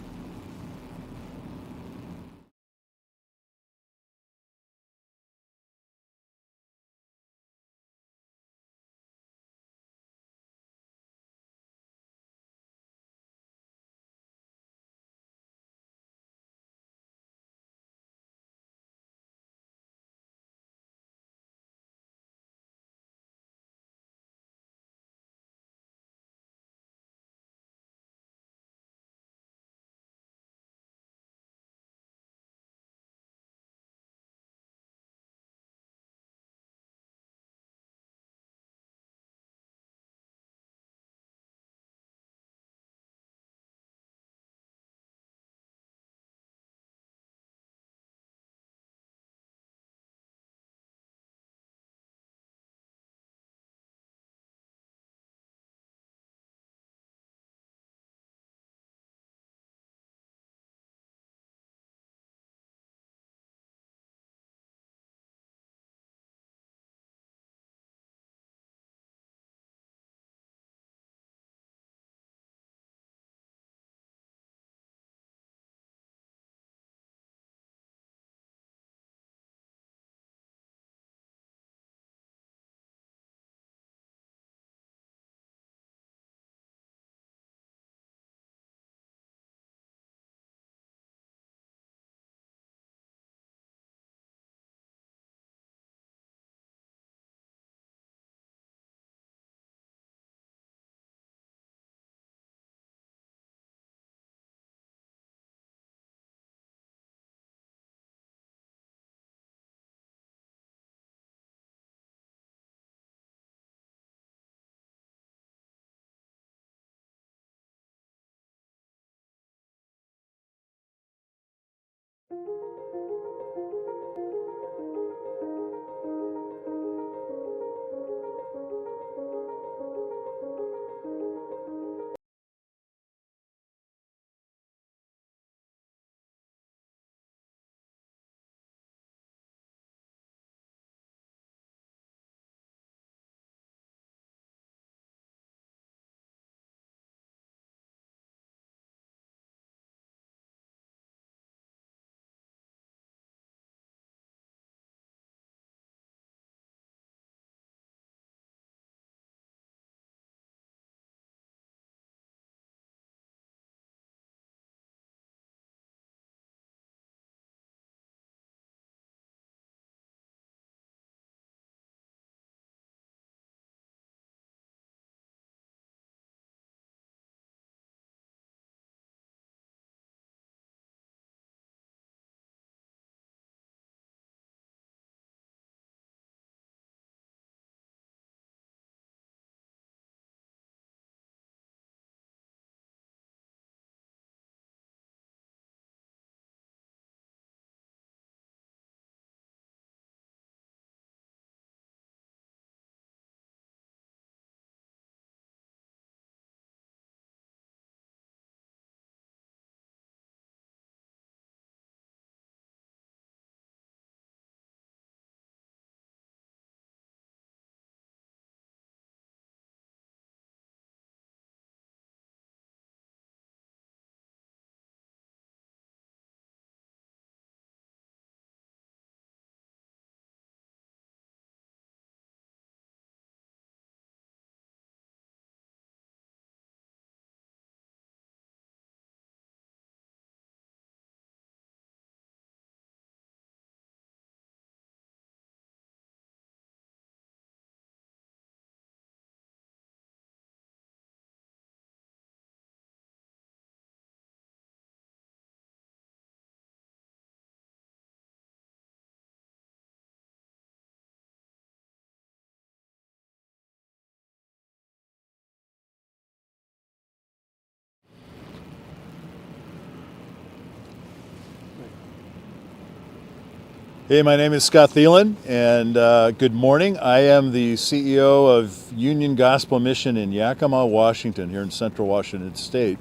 Hey, my name is Scott Thielen, and good morning. I am the CEO of Union Gospel Mission in Yakima, Washington, here in Central Washington State.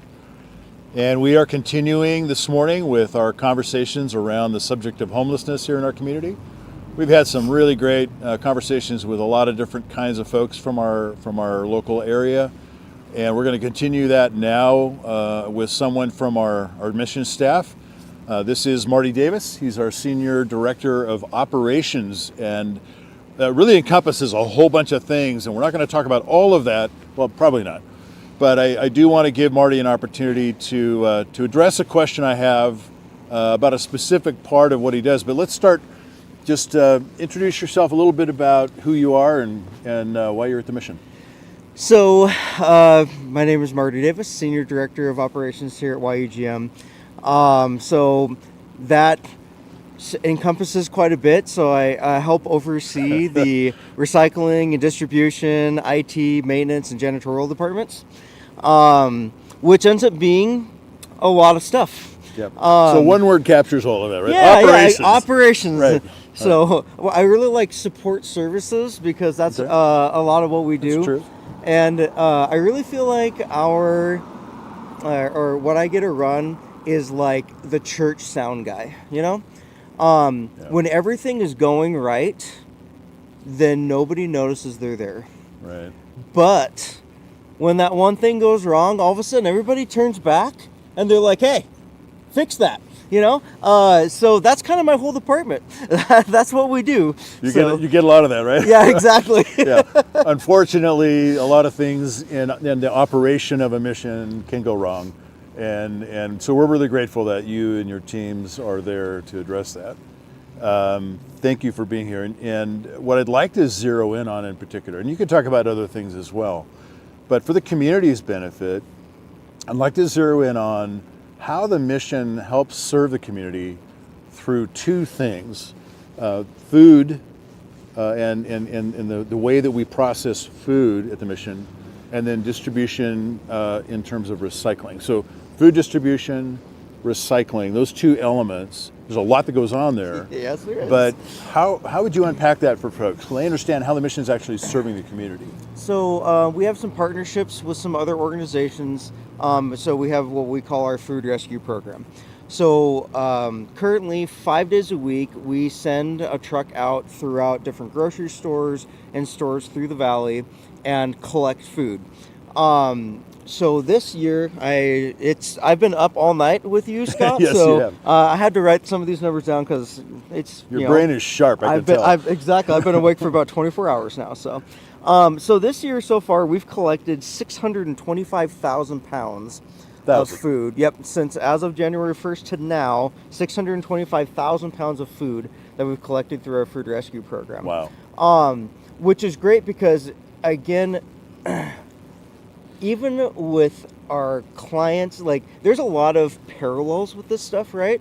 And we are continuing this morning with our conversations around the subject of homelessness here in our community. We've had some really great conversations with a lot of different kinds of folks from our local area, and we're going to continue that now with someone from our mission staff. This is Marty Davis. He's our Senior Director of Operations, and really encompasses a whole bunch of things, and we're not going to talk about all of that. Well, probably not. But I do want to give Marty an opportunity to address a question I have about a specific part of what he does. But let's start. Just introduce yourself a little bit about who you are and why you're at the mission. So, my name is Marty Davis, Senior Director of Operations here at YUGM. So that encompasses quite a bit. So I help oversee the recycling and distribution, IT, maintenance, and janitorial departments, which ends up being a lot of stuff. Yep. So one word captures all of that, right? Yeah, operations. Yeah, operations. Right. So I really like support services because that's a lot of what we do. That's true. And I really feel like or what I get to run is like the church sound guy, you know? When everything is going right, then nobody notices they're there. Right. But when that one thing goes wrong, all of a sudden everybody turns back and they're like, hey, fix that, you know? So that's kind of my whole department. That's what we do. You get a lot of that, right? Yeah, exactly. Yeah. Unfortunately, a lot of things in the operation of a mission can go wrong. And so we're really grateful that you and your teams are there to address that. Thank you for being here. And what I'd like to zero in on in particular, and you can talk about other things as well, but for the community's benefit, I'd like to zero in on how the mission helps serve the community through two things: food and the way that we process food at the mission, and then distribution in terms of recycling. So food distribution, recycling, those two elements, there's a lot that goes on there. Yes, there is. But how would you unpack that for folks so they understand how the mission is actually serving the community? So we have some partnerships with some other organizations. So we have what we call our food rescue program. So currently 5 days a week, we send a truck out throughout different grocery stores and stores through the valley and collect food. So this year, I've been up all night with you, Scott. Yes, so you have. I had to write some of these numbers down because it's your brain is sharp. I can tell. Exactly. I've been awake for about 24 hours now. So, so this year so far, we've collected 625,000 pounds of food. Yep. Since as of January 1st to now, 625,000 pounds of food that we've collected through our food rescue program. Wow. Which is great because, again, even with our clients, like there's a lot of parallels with this stuff, right?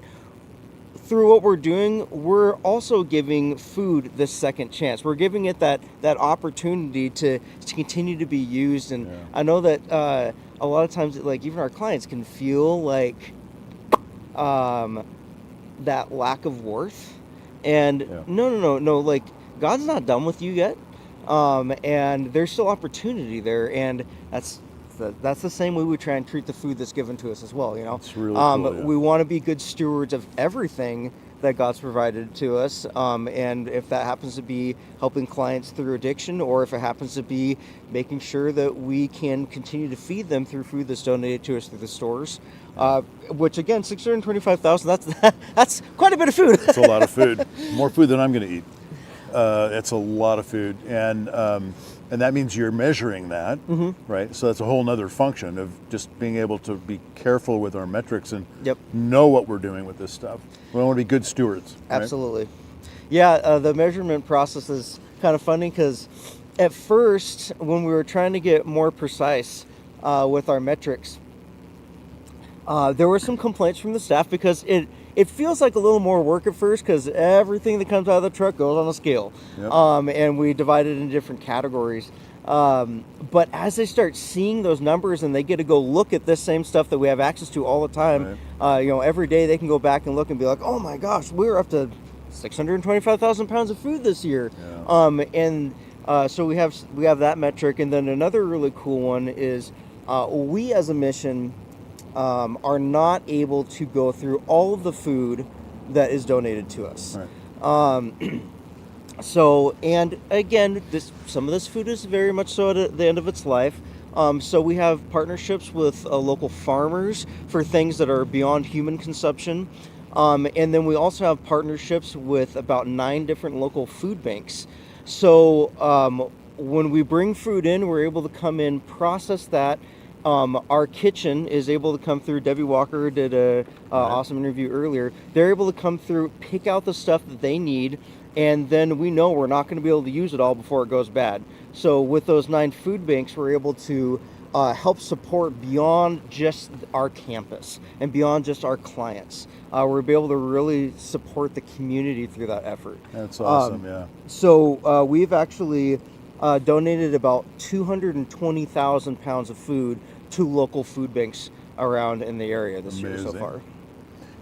Through what we're doing, we're also giving food this second chance. We're giving it that opportunity to continue to be used. And I know that a lot of times, like even our clients can feel like that lack of worth. And no, like God's not done with you yet. And there's still opportunity there. And that's the same way we try and treat the food that's given to us as well, you know. It's really cool, yeah. We want to be good stewards of everything that God's provided to us, and if that happens to be helping clients through addiction, or if it happens to be making sure that we can continue to feed them through food that's donated to us through the stores, which again, 625,000, that's quite a bit of food. That's a lot of food. More food than I'm going to eat. It's a lot of food, and that means you're measuring that, right? So that's a whole nother function of just being able to be careful with our metrics and know what we're doing with this stuff. We want to be good stewards. Right? Absolutely. Yeah, the measurement process is kind of funny because at first, when we were trying to get more precise with our metrics, there were some complaints from the staff because it feels like a little more work at first because everything that comes out of the truck goes on a scale. Yep. And we divide it into different categories. But as they start seeing those numbers and they get to go look at this same stuff that we have access to all the time, right. Every day they can go back and look and be like, oh my gosh, we're up to 625,000 pounds of food this year. So we have that metric. And then another really cool one is we as a mission are not able to go through all of the food that is donated to us. Right. So, and again, some of this food is very much so at the end of its life. So we have partnerships with local farmers for things that are beyond human consumption. And then we also have partnerships with about 9 different local food banks. So when we bring food in, we're able to come in, process that. Our kitchen is able to come through. Debbie Walker did a awesome interview earlier. They're able to come through, pick out the stuff that they need, and then we know we're not going to be able to use it all before it goes bad. So with those 9 food banks, we're able to help support beyond just our campus and beyond just our clients. We're able to really support the community through that effort. That's awesome, yeah. So we've actually donated about 220,000 pounds of food to local food banks around in the area this year so far.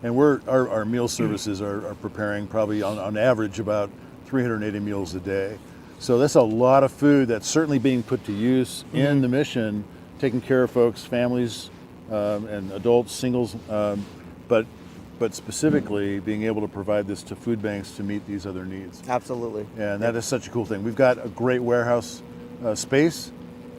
And our meal services are preparing probably on average about 380 meals a day. So that's a lot of food that's certainly being put to use in the mission, taking care of folks, families, and adults, singles, but specifically being able to provide this to food banks to meet these other needs. Absolutely. And that is such a cool thing. We've got a great warehouse space,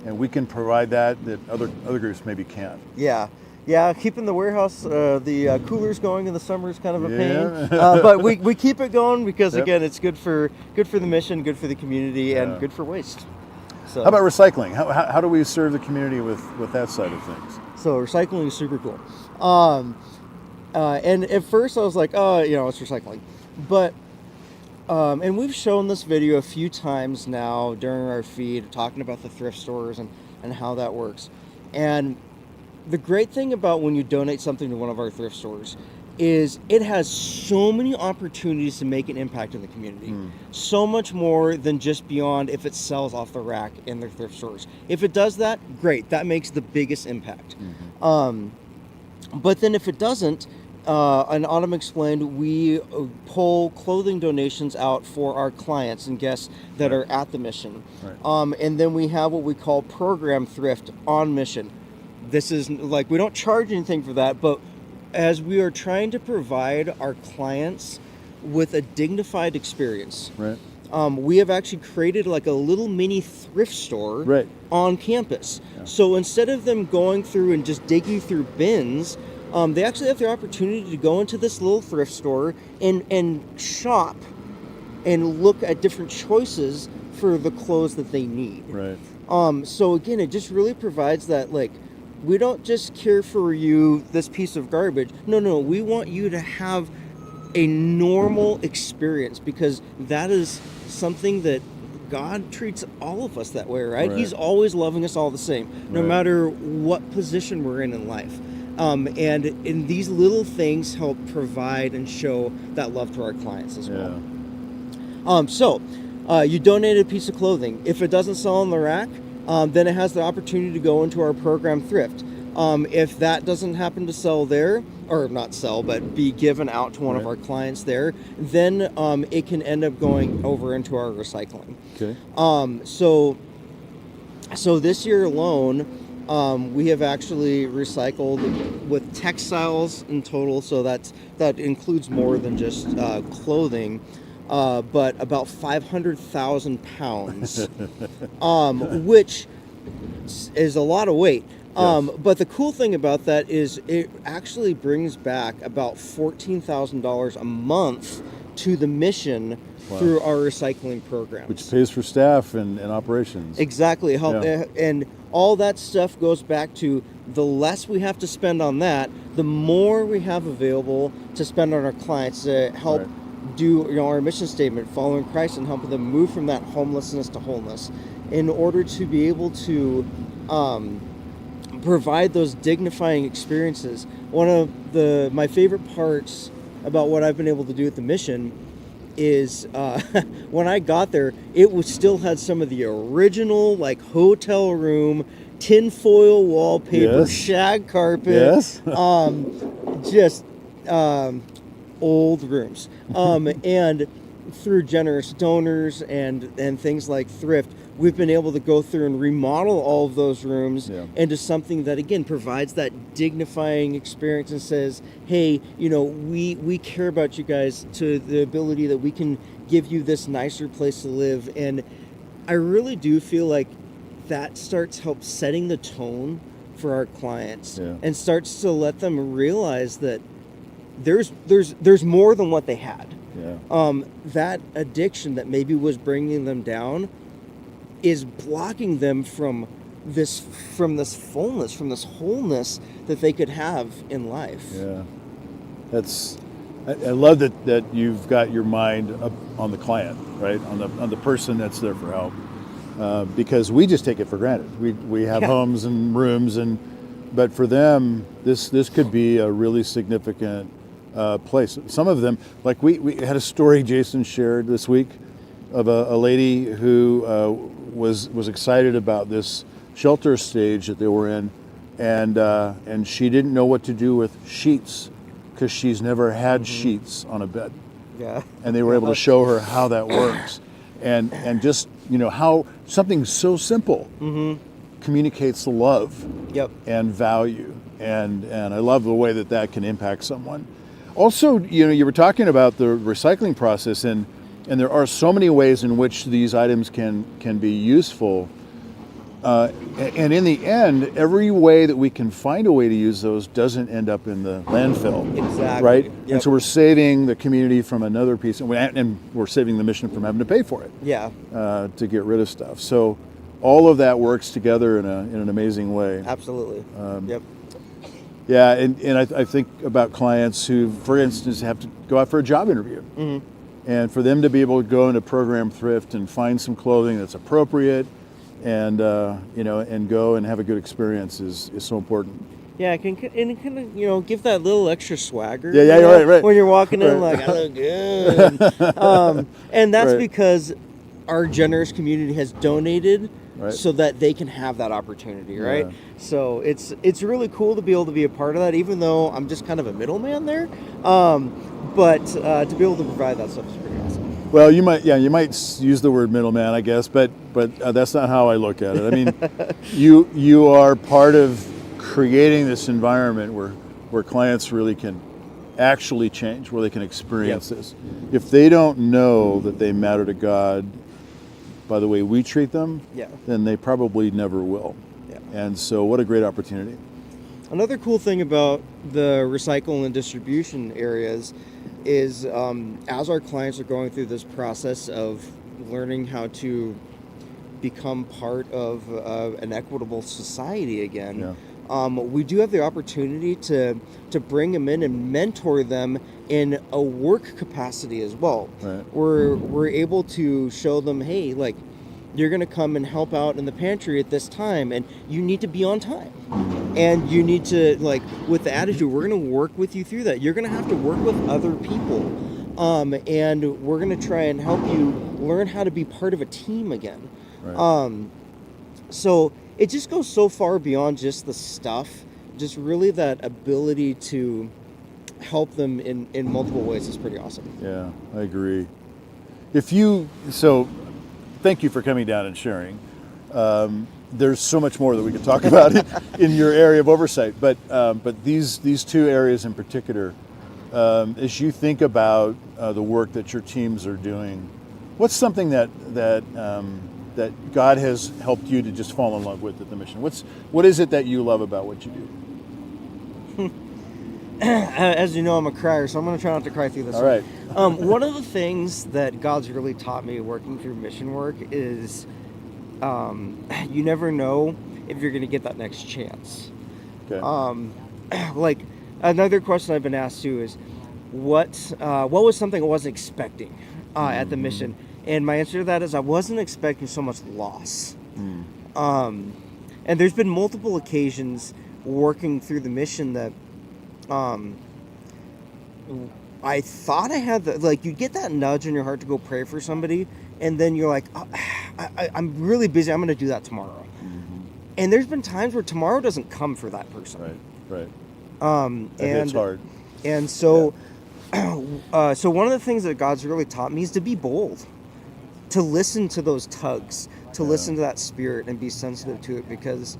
and we can provide that other groups maybe can't. Yeah, keeping the warehouse, the coolers going in the summer is kind of a pain, but we keep it going because again, it's good for the mission, good for the community, and good for waste. So, how about recycling? How do we serve the community with that side of things? So recycling is super cool. And at first I was like, oh, it's recycling, but and we've shown this video a few times now during our feed, talking about the thrift stores and how that works. And the great thing about when you donate something to one of our thrift stores is it has so many opportunities to make an impact in the community. So much more than just beyond if it sells off the rack in their thrift stores. If it does that, great. That makes the biggest impact. But then if it doesn't, and Autumn explained, we pull clothing donations out for our clients and guests that are at the mission. And then we have what we call program thrift on mission. This is like, we don't charge anything for that, but as we are trying to provide our clients with a dignified experience, we have actually created like a little mini thrift store on campus. So instead of them going through and just digging through bins, they actually have the opportunity to go into this little thrift store and shop and look at different choices for the clothes that they need. So again, it just really provides that, like, we don't just care for you this piece of garbage. No, we want you to have a normal experience, because that is something that God treats all of us that way, right? He's always loving us all the same, no matter what position we're in life. And in these little things help provide and show that love to our clients as well. So you donated a piece of clothing. If it doesn't sell on the rack, then it has the opportunity to go into our program thrift. If that doesn't happen to sell there, or not sell, but be given out to one of our clients there, then it can end up going over into our recycling. So this year alone, we have actually recycled with textiles in total, so that includes more than just clothing, but about 500,000 pounds, which is a lot of weight. But the cool thing about that is it actually brings back about $14,000 a month to the mission through our recycling programs. Which pays for staff and operations. Exactly. And all that stuff goes back to the less we have to spend on that, the more we have available to spend on our clients to help do our mission statement, following Christ, and helping them move from that homelessness to wholeness, in order to be able to provide those dignifying experiences. One of my favorite parts about what I've been able to do at the mission is when I got there, it still had some of the original, like, hotel room, tinfoil wallpaper, shag carpet, old rooms. And through generous donors and things like thrift, we've been able to go through and remodel all of those rooms into something that, again, provides that dignifying experience and says, hey, you know, we care about you guys to the ability that we can give you this nicer place to live. And I really do feel like that starts help setting the tone for our clients and starts to let them realize that there's more than what they had. That addiction that maybe was bringing them down is blocking them from this fullness, from this wholeness that they could have in life. I love that you've got your mind up on the client, right, on the person that's there for help, because we just take it for granted. We have homes and rooms, but for them this could be a really significant place. Some of them, like we had a story Jason shared this week of a lady who was excited about this shelter stage that they were in, and she didn't know what to do with sheets because she's never had sheets on a bed. And they were able to show her how that works, and just, you know, how something so simple communicates love and value, and I love the way that can impact someone. Also, you know, you were talking about the recycling process, and there are so many ways in which these items can be useful. And in the end, every way that we can find a way to use those doesn't end up in the landfill. Right? And so we're saving the community from another piece, and we're saving the mission from having to pay for it. To get rid of stuff. So all of that works together in an amazing way. Absolutely. Yeah, and I think about clients who, for instance, have to go out for a job interview. And for them to be able to go into program thrift and find some clothing that's appropriate and you know, and go and have a good experience is so important. Yeah, it can you know, give that little extra swagger. Right. When you're walking in, like, I look good. And that's because our generous community has donated so that they can have that opportunity, right? So it's really cool to be able to be a part of that, even though I'm just kind of a middleman there. But to be able to provide that stuff is pretty awesome. Well, you might use the word middleman, I guess, but that's not how I look at it. I mean, you are part of creating this environment where clients really can actually change, where they can experience this. If they don't know that they matter to God by the way we treat them, then they probably never will. And so what a great opportunity. Another cool thing about the recycle and distribution areas is as our clients are going through this process of learning how to become part of an equitable society again, we do have the opportunity to bring them in and mentor them in a work capacity as well. We're able to show them, hey, like, you're going to come and help out in the pantry at this time, and you need to be on time. And you need to, like, with the attitude, we're going to work with you through that. You're going to have to work with other people. And we're going to try and help you learn how to be part of a team again. So it just goes so far beyond just the stuff. Just really that ability to help them in multiple ways is pretty awesome. Yeah, I agree. Thank you for coming down and sharing. There's so much more that we could talk about in your area of oversight, but these two areas in particular, as you think about the work that your teams are doing, what's something that God has helped you to just fall in love with at the mission? What is it that you love about what you do? As you know, I'm a crier, so I'm going to try not to cry through this. All right. One of the things that God's really taught me working through mission work is you never know if you're going to get that next chance. Like, another question I've been asked too is, what was something I wasn't expecting at the mission? And my answer to that is I wasn't expecting so much loss. And there's been multiple occasions working through the mission that I thought I had you get that nudge in your heart to go pray for somebody, and then you're like, I'm really busy, I'm going to do that tomorrow. And there's been times where tomorrow doesn't come for that person. Right. And it's hard. And so So one of the things that God's really taught me is to be bold, to listen to those tugs, to listen to that spirit and be sensitive to it, because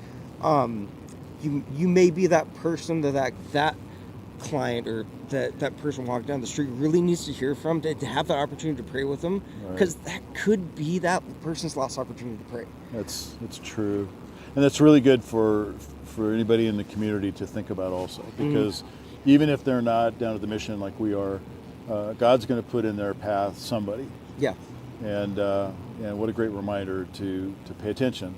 you may be that person that client or that person walking down the street really needs to hear from, to have that opportunity to pray with them, because that could be that person's last opportunity to pray. That's true, and that's really good for anybody in the community to think about also, because even if they're not down at the mission like we are, God's going to put in their path somebody. Yeah. And what a great reminder to pay attention,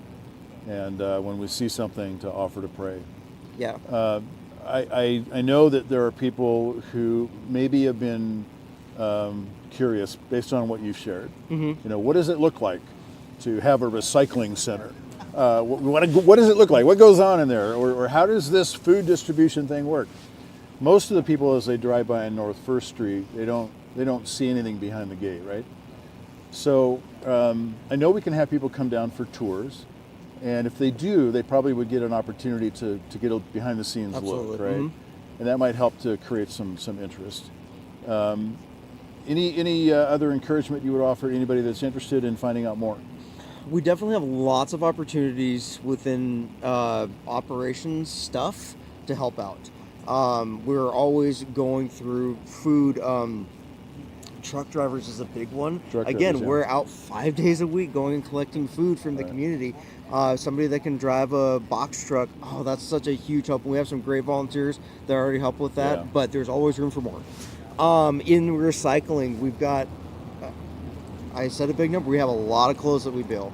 and when we see something, to offer to pray. Yeah. I know that there are people who maybe have been curious based on what you've shared. You know, what does it look like to have a recycling center? What does it look like? What goes on in there? Or how does this food distribution thing work? Most of the people, as they drive by on North First Street, they don't see anything behind the gate, right? So I know we can have people come down for tours, and if they do, they probably would get an opportunity to get a behind the scenes look, right? And that might help to create some interest. Any other encouragement you would offer to anybody that's interested in finding out more? We definitely have lots of opportunities within operations stuff to help out. We're always going through food. Truck drivers is a big one. We're out 5 days a week going and collecting food from the community. Somebody that can drive a box truck, that's such a huge help. We have some great volunteers that already help with that, but there's always room for more. In recycling, we've got, I said a big number, we have a lot of clothes that we bill.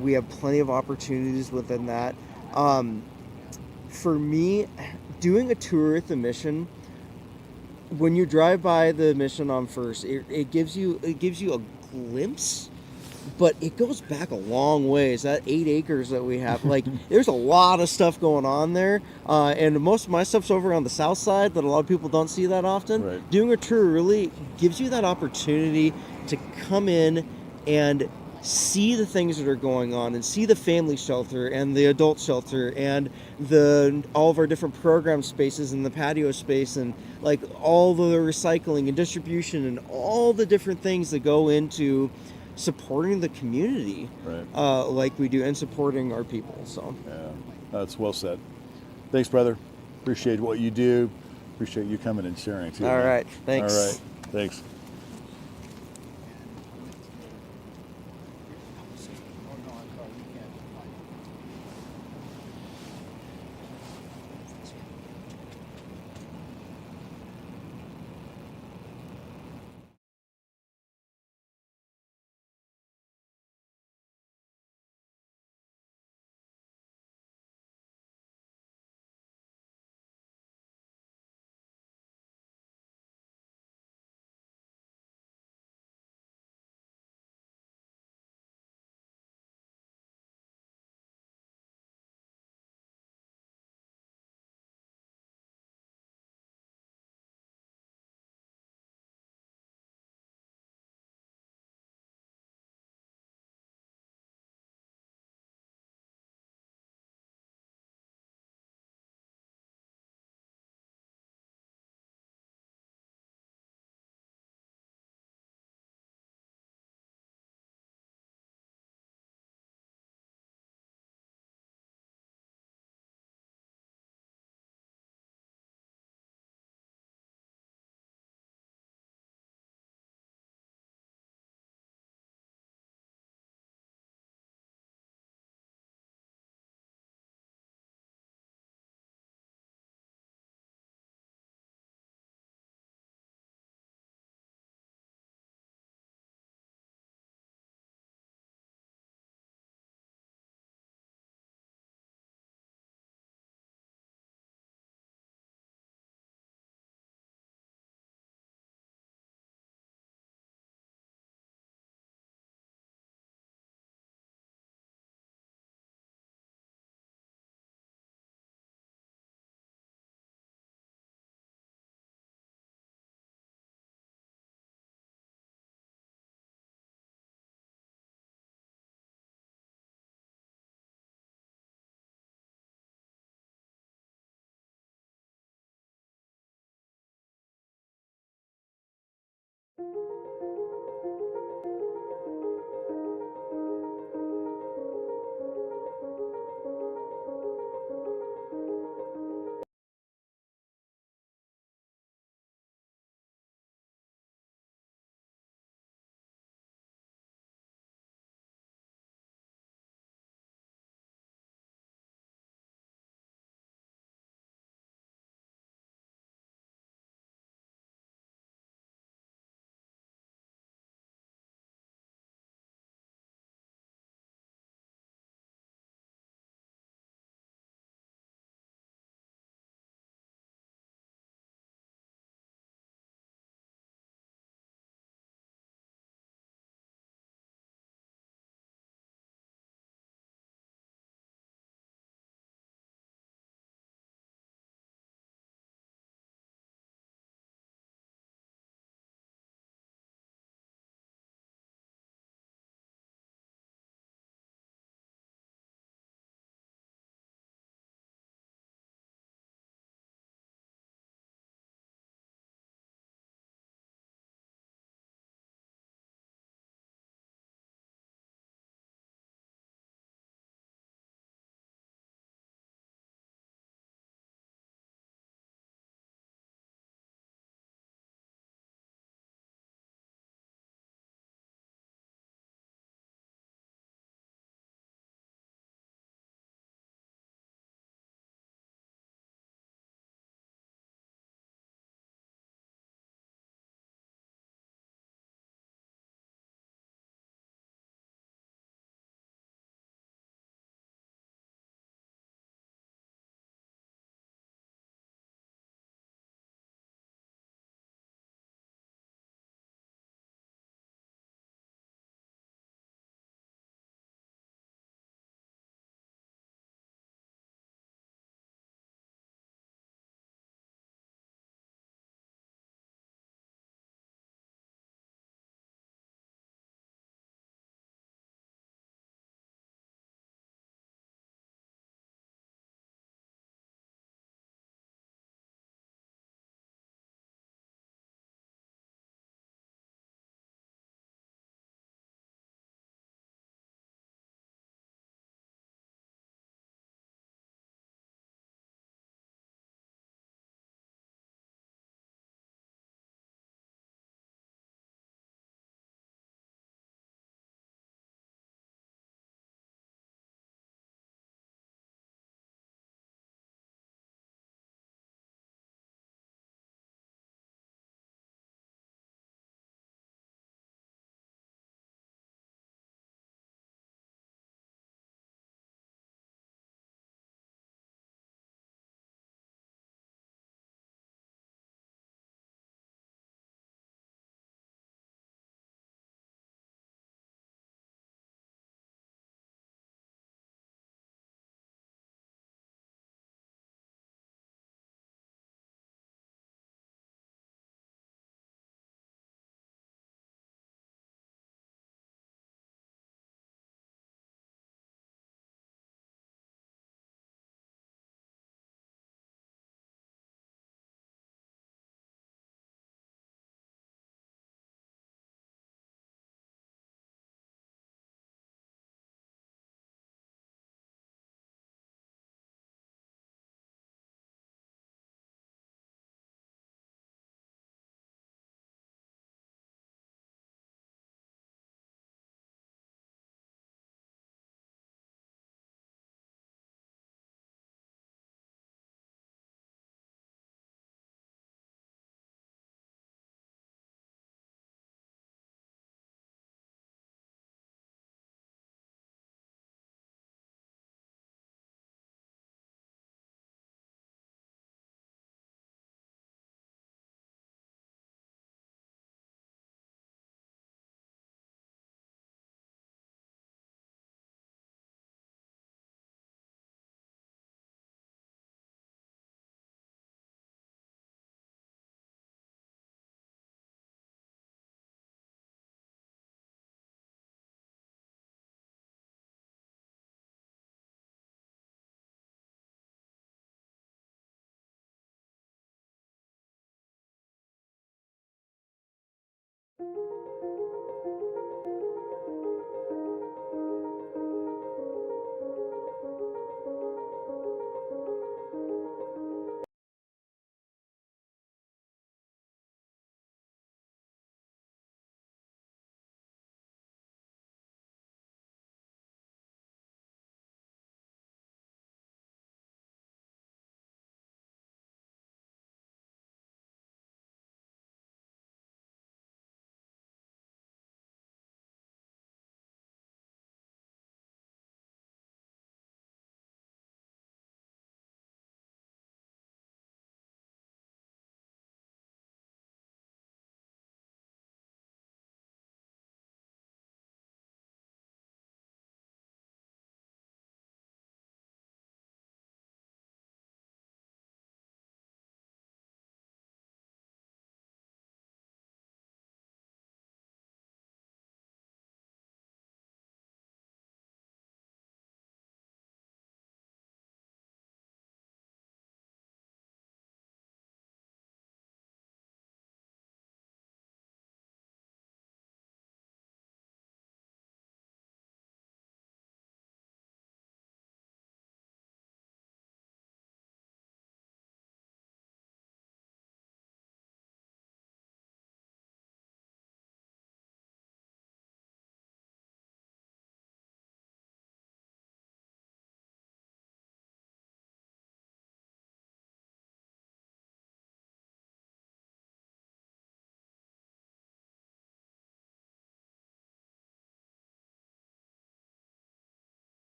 We have plenty of opportunities within that. For me, doing a tour at the mission, when you drive by the mission on First, it gives you a glimpse, but it goes back a long ways. That 8 acres that we have, like, there's a lot of stuff going on there, and most of my stuff's over on the south side that a lot of people don't see that often. Doing a tour really gives you that opportunity to come in and see the things that are going on, and see the family shelter and the adult shelter and all of our different program spaces and the patio space, and like all the recycling and distribution and all the different things that go into supporting the community, like we do, and supporting our people. So that's well said. Thanks, brother. Appreciate what you do. Appreciate you coming and sharing too. All right, thanks. All right, thanks.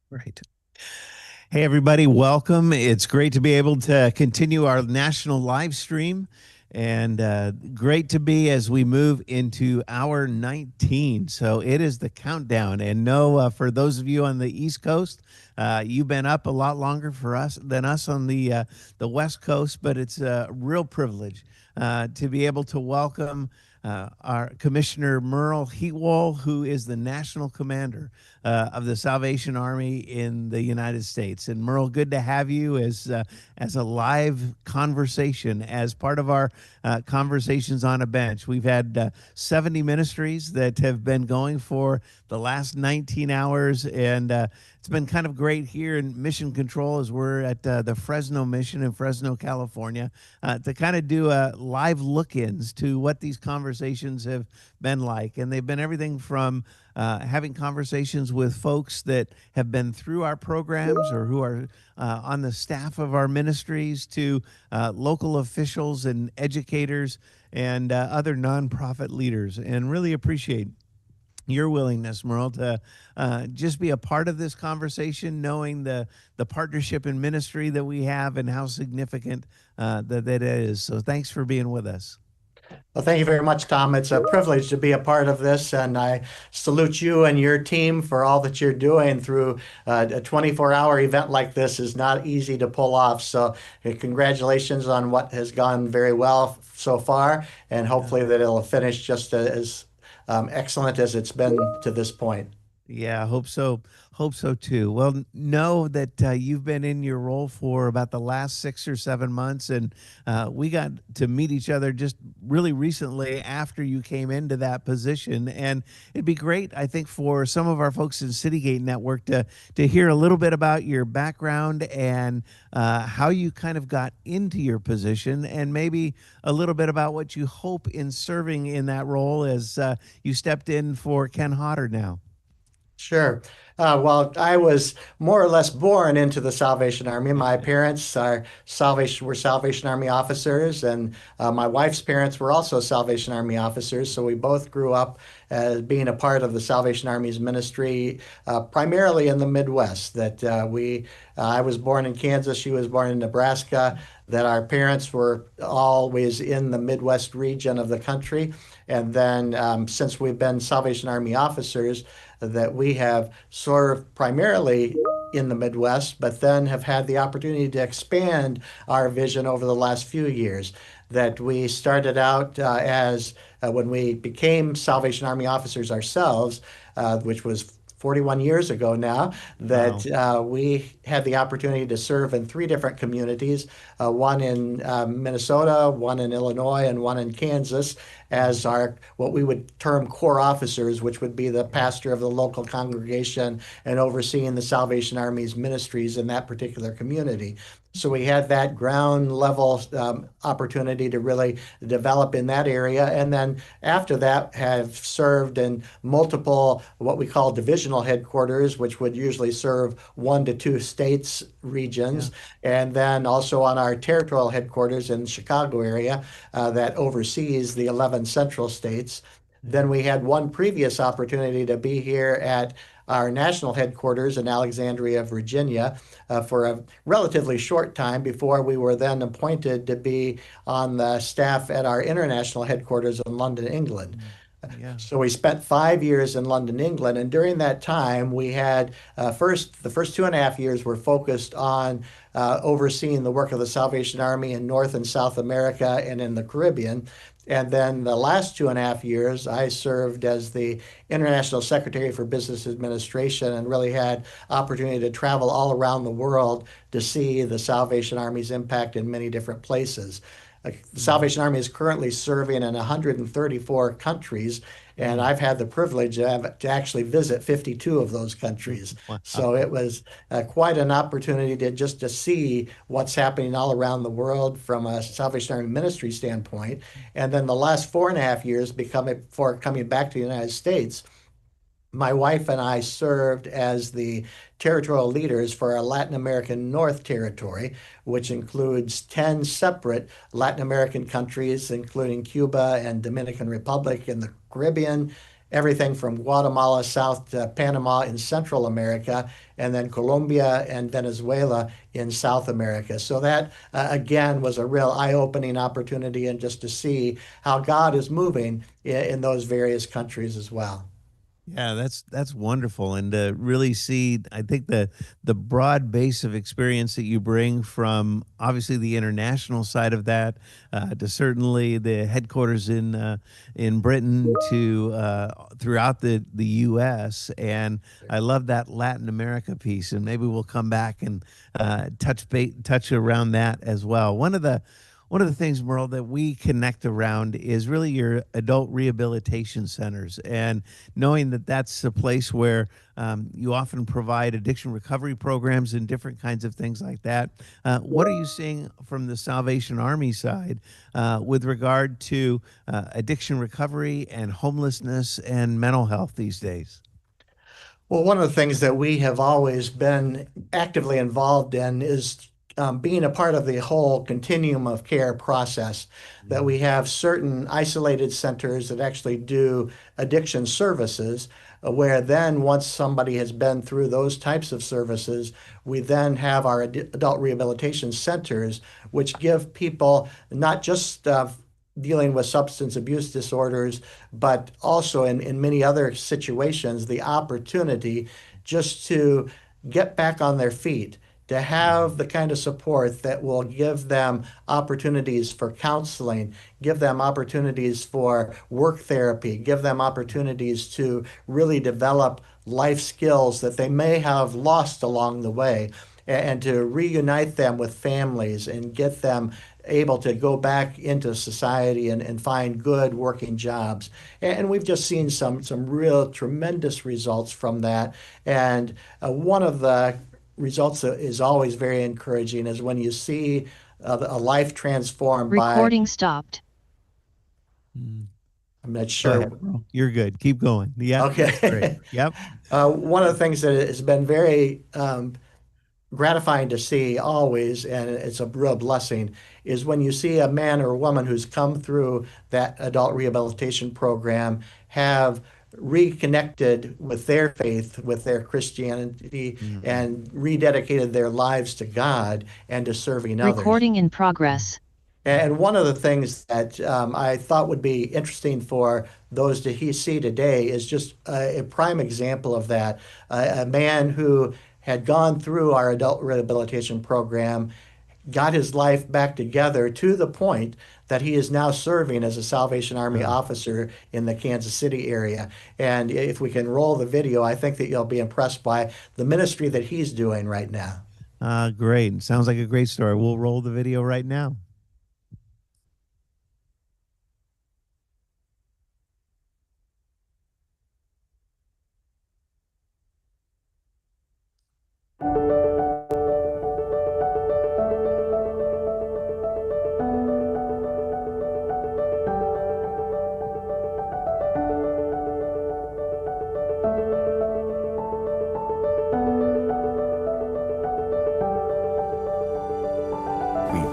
Right. Hey, everybody, welcome. It's great to be able to continue our national live stream, and great to be as we move into hour 19. So it is the countdown. And no, for those of you on the East Coast, you've been up a lot longer for us than us on the West Coast, but it's a real privilege to be able to welcome our Commissioner Merle Heatwall, who is the National Commander of the Salvation Army in the United States. And Merle, good to have you as a live conversation, as part of our Conversations on a Bench. We've had 70 ministries that have been going for the last 19 hours, and it's been kind of great here in Mission Control as we're at the Fresno Mission in Fresno, California, to kind of do live look-ins to what these conversations have been like. And they've been everything from having conversations with folks that have been through our programs or who are on the staff of our ministries, to local officials and educators and other nonprofit leaders. And really appreciate your willingness, Merle, to just be a part of this conversation, knowing the partnership in ministry that we have and how significant that is. So thanks for being with us. Well, thank you very much, Tom. It's a privilege to be a part of this, and I salute you and your team for all that you're doing through a 24-hour event like this. Is not easy to pull off. So congratulations on what has gone very well so far, and hopefully that it'll finish just as excellent as it's been to this point. Yeah, I hope so. Hope so too. Well, know that you've been in your role for about the last 6 or 7 months, and we got to meet each other just really recently after you came into that position. And it'd be great, I think, for some of our folks in Citygate Network to hear a little bit about your background and how you kind of got into your position, and maybe a little bit about what you hope in serving in that role as you stepped in for Ken Hodder now. Sure. Well, I was more or less born into the Salvation Army. My parents were Salvation Army officers, and my wife's parents were also Salvation Army officers. So we both grew up as being a part of the Salvation Army's ministry, primarily in the Midwest. I was born in Kansas, she was born in Nebraska. That our parents were always in the Midwest region of the country, and then since we've been Salvation Army officers, that we have served primarily in the Midwest, but then have had the opportunity to expand our vision over the last few years. That we started out as when we became Salvation Army officers ourselves, which was 41 years ago now, that we had the opportunity to serve in 3 different communities, one in Minnesota, one in Illinois, and one in Kansas, as our what we would term core officers, which would be the pastor of the local congregation and overseeing the Salvation Army's ministries in that particular community. So we had that ground level opportunity to really develop in that area. And then after that, have served in multiple what we call divisional headquarters, which would usually serve 1 to 2 states, regions. And then also on our territorial headquarters in the Chicago area that oversees the 11 central states. Then we had one previous opportunity to be here at our national headquarters in Alexandria, Virginia, for a relatively short time before we were then appointed to be on the staff at our international headquarters in London, England. So we spent 5 years in London, England, and during that time we had the first 2.5 years were focused on overseeing the work of the Salvation Army in North and South America and in the Caribbean. And then the last 2.5 years, I served as the International Secretary for Business Administration and really had opportunity to travel all around the world to see the Salvation Army's impact in many different places. The Salvation Army is currently serving in 134 countries, and I've had the privilege to actually visit 52 of those countries. Wow. So it was quite an opportunity to see what's happening all around the world from a Salvation Army ministry standpoint. And then the last 4.5 years before coming back to the United States, my wife and I served as the territorial leaders for our Latin American North Territory, which includes 10 separate Latin American countries, including Cuba and Dominican Republic in the Caribbean, everything from Guatemala south to Panama in Central America, and then Colombia and Venezuela in South America. So that, again, was a real eye-opening opportunity, and just to see how God is moving in those various countries as well. Yeah, that's wonderful, and to really see, I think the broad base of experience that you bring from obviously the international side of that, to certainly the headquarters in Britain to throughout the U.S. And I love that Latin America piece, and maybe we'll come back and touch around that as well. One of the things, Merle, that we connect around is really your adult rehabilitation centers, and knowing that that's a place where you often provide addiction recovery programs and different kinds of things like that. What are you seeing from the Salvation Army side with regard to addiction recovery and homelessness and mental health these days? Well, one of the things that we have always been actively involved in is being a part of the whole continuum of care process, that we have certain isolated centers that actually do addiction services, where then once somebody has been through those types of services, we then have our adult rehabilitation centers, which give people not just dealing with substance abuse disorders, but also in many other situations, the opportunity just to get back on their feet to have the kind of support that will give them opportunities for counseling, give them opportunities for work therapy, give them opportunities to really develop life skills that they may have lost along the way, and to reunite them with families and get them able to go back into society and find good working jobs. And we've just seen some real tremendous results from that. And one of the results that is always very encouraging is when you see a life transformed by. Recording stopped. I'm not Go sure. ahead, bro. You're good. Keep going. Yeah. That's great. Okay. Yep. One of the things that has been very gratifying to see always, and it's a real blessing, is when you see a man or a woman who's come through that adult rehabilitation program have reconnected with their faith, with their Christianity, and rededicated their lives to God and to serving others. Recording in progress. And one of the things that I thought would be interesting for those to see today is just a prime example of that. A man who had gone through our adult rehabilitation program, got his life back together to the point that he is now serving as a Salvation Army officer in the Kansas City area. And if we can roll the video, I think that you'll be impressed by the ministry that he's doing right now. Great. Sounds like a great story. We'll roll the video right now.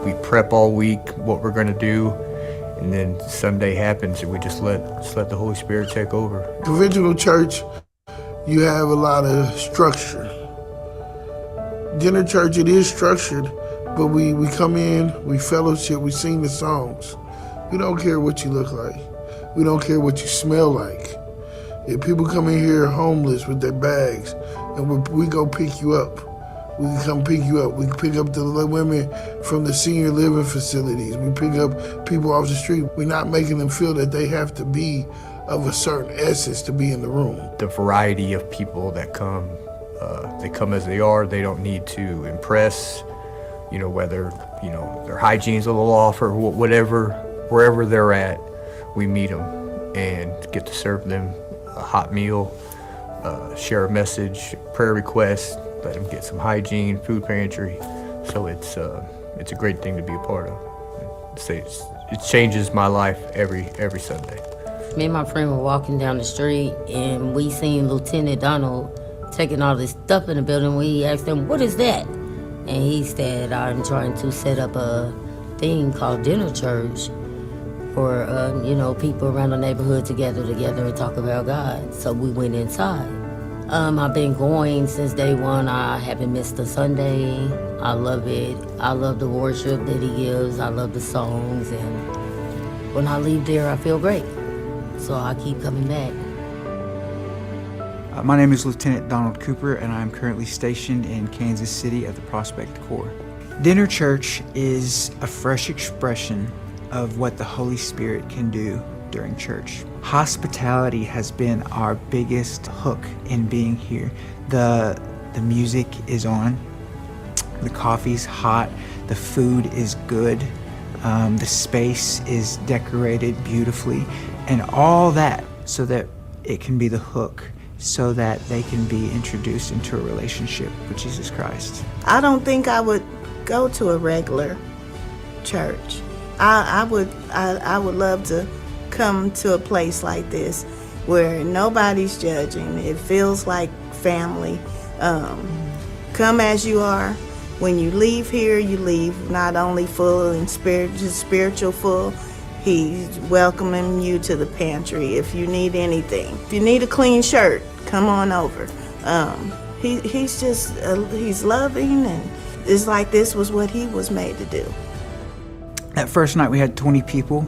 We prep all week what we're going to do, and then Sunday happens and we just let the Holy Spirit take over. Conventional church, you have a lot of structure. Dinner church, it is structured, but we come in, we fellowship, we sing the songs. We don't care what you look like. We don't care what you smell like. If people come in here homeless with their bags, and we go pick you up. We can come pick you up. We can pick up the women from the senior living facilities. We pick up people off the street. We're not making them feel that they have to be of a certain essence to be in the room. The variety of people that come, they come as they are. They don't need to impress, whether, their hygiene's a little off or whatever, wherever they're at, we meet them and get to serve them a hot meal, share a message, prayer request, let them get some hygiene, food pantry. So it's a great thing to be a part of. It changes my life every Sunday. Me and my friend were walking down the street and we seen Lieutenant Donald taking all this stuff in the building. We asked him, "What is that?" And he said, "I'm trying to set up a thing called dinner church for people around the neighborhood to gather together and talk about God." So we went inside. I've been going since day one. I haven't missed a Sunday. I love it. I love the worship that he gives. I love the songs. And when I leave there, I feel great. So I keep coming back. My name is Lieutenant Donald Cooper, and I'm currently stationed in Kansas City at the Prospect Corps. Dinner Church is a fresh expression of what the Holy Spirit can do during church. Hospitality has been our biggest hook in being here. The music is on, the coffee's hot, the food is good, the space is decorated beautifully, and all that so that it can be the hook, so that they can be introduced into a relationship with Jesus Christ. I don't think I would go to a regular church. I would love to come to a place like this where nobody's judging. It feels like family. Come as you are. When you leave here, you leave not only full and spiritual full. He's welcoming you to the pantry if you need anything. If you need a clean shirt, come on over. He's loving, and it's like this was what he was made to do. That first night we had 20 people.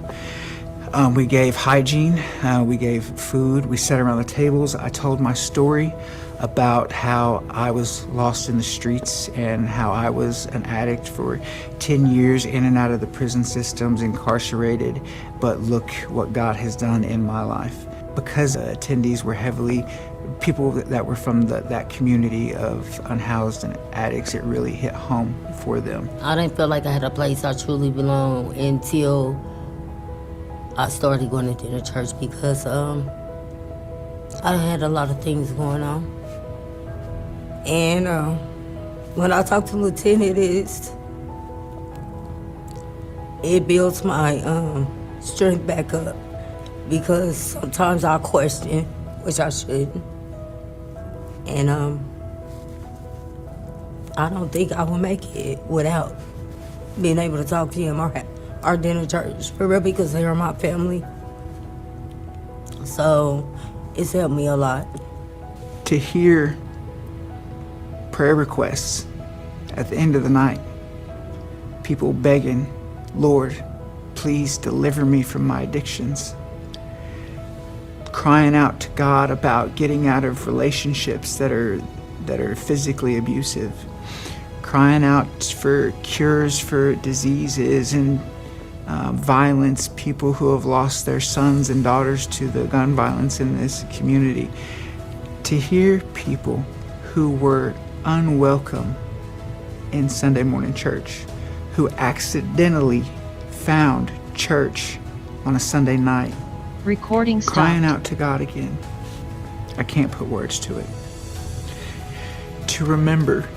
We gave hygiene, we gave food, we sat around the tables. I told my story about how I was lost in the streets and how I was an addict for 10 years in and out of the prison systems, incarcerated, but look what God has done in my life. Because attendees were heavily people that were from that community of unhoused and addicts, it really hit home for them. I didn't feel like I had a place I truly belong until I started going to dinner church because I had a lot of things going on. And when I talk to Lieutenant, it builds my strength back up, because sometimes I question, which I shouldn't. And I don't think I will make it without being able to talk to him or our dinner church, for real, because they are my family. So it's helped me a lot. To hear prayer requests at the end of the night, people begging, Lord, please deliver me from my addictions. Crying out to God about getting out of relationships that are physically abusive. Crying out for cures for diseases and violence, people who have lost their sons and daughters to the gun violence in this community. To hear people who were unwelcome in Sunday morning church, who accidentally found church on a Sunday night, Recording stopped. crying out to God again. I can't put words to it. To remember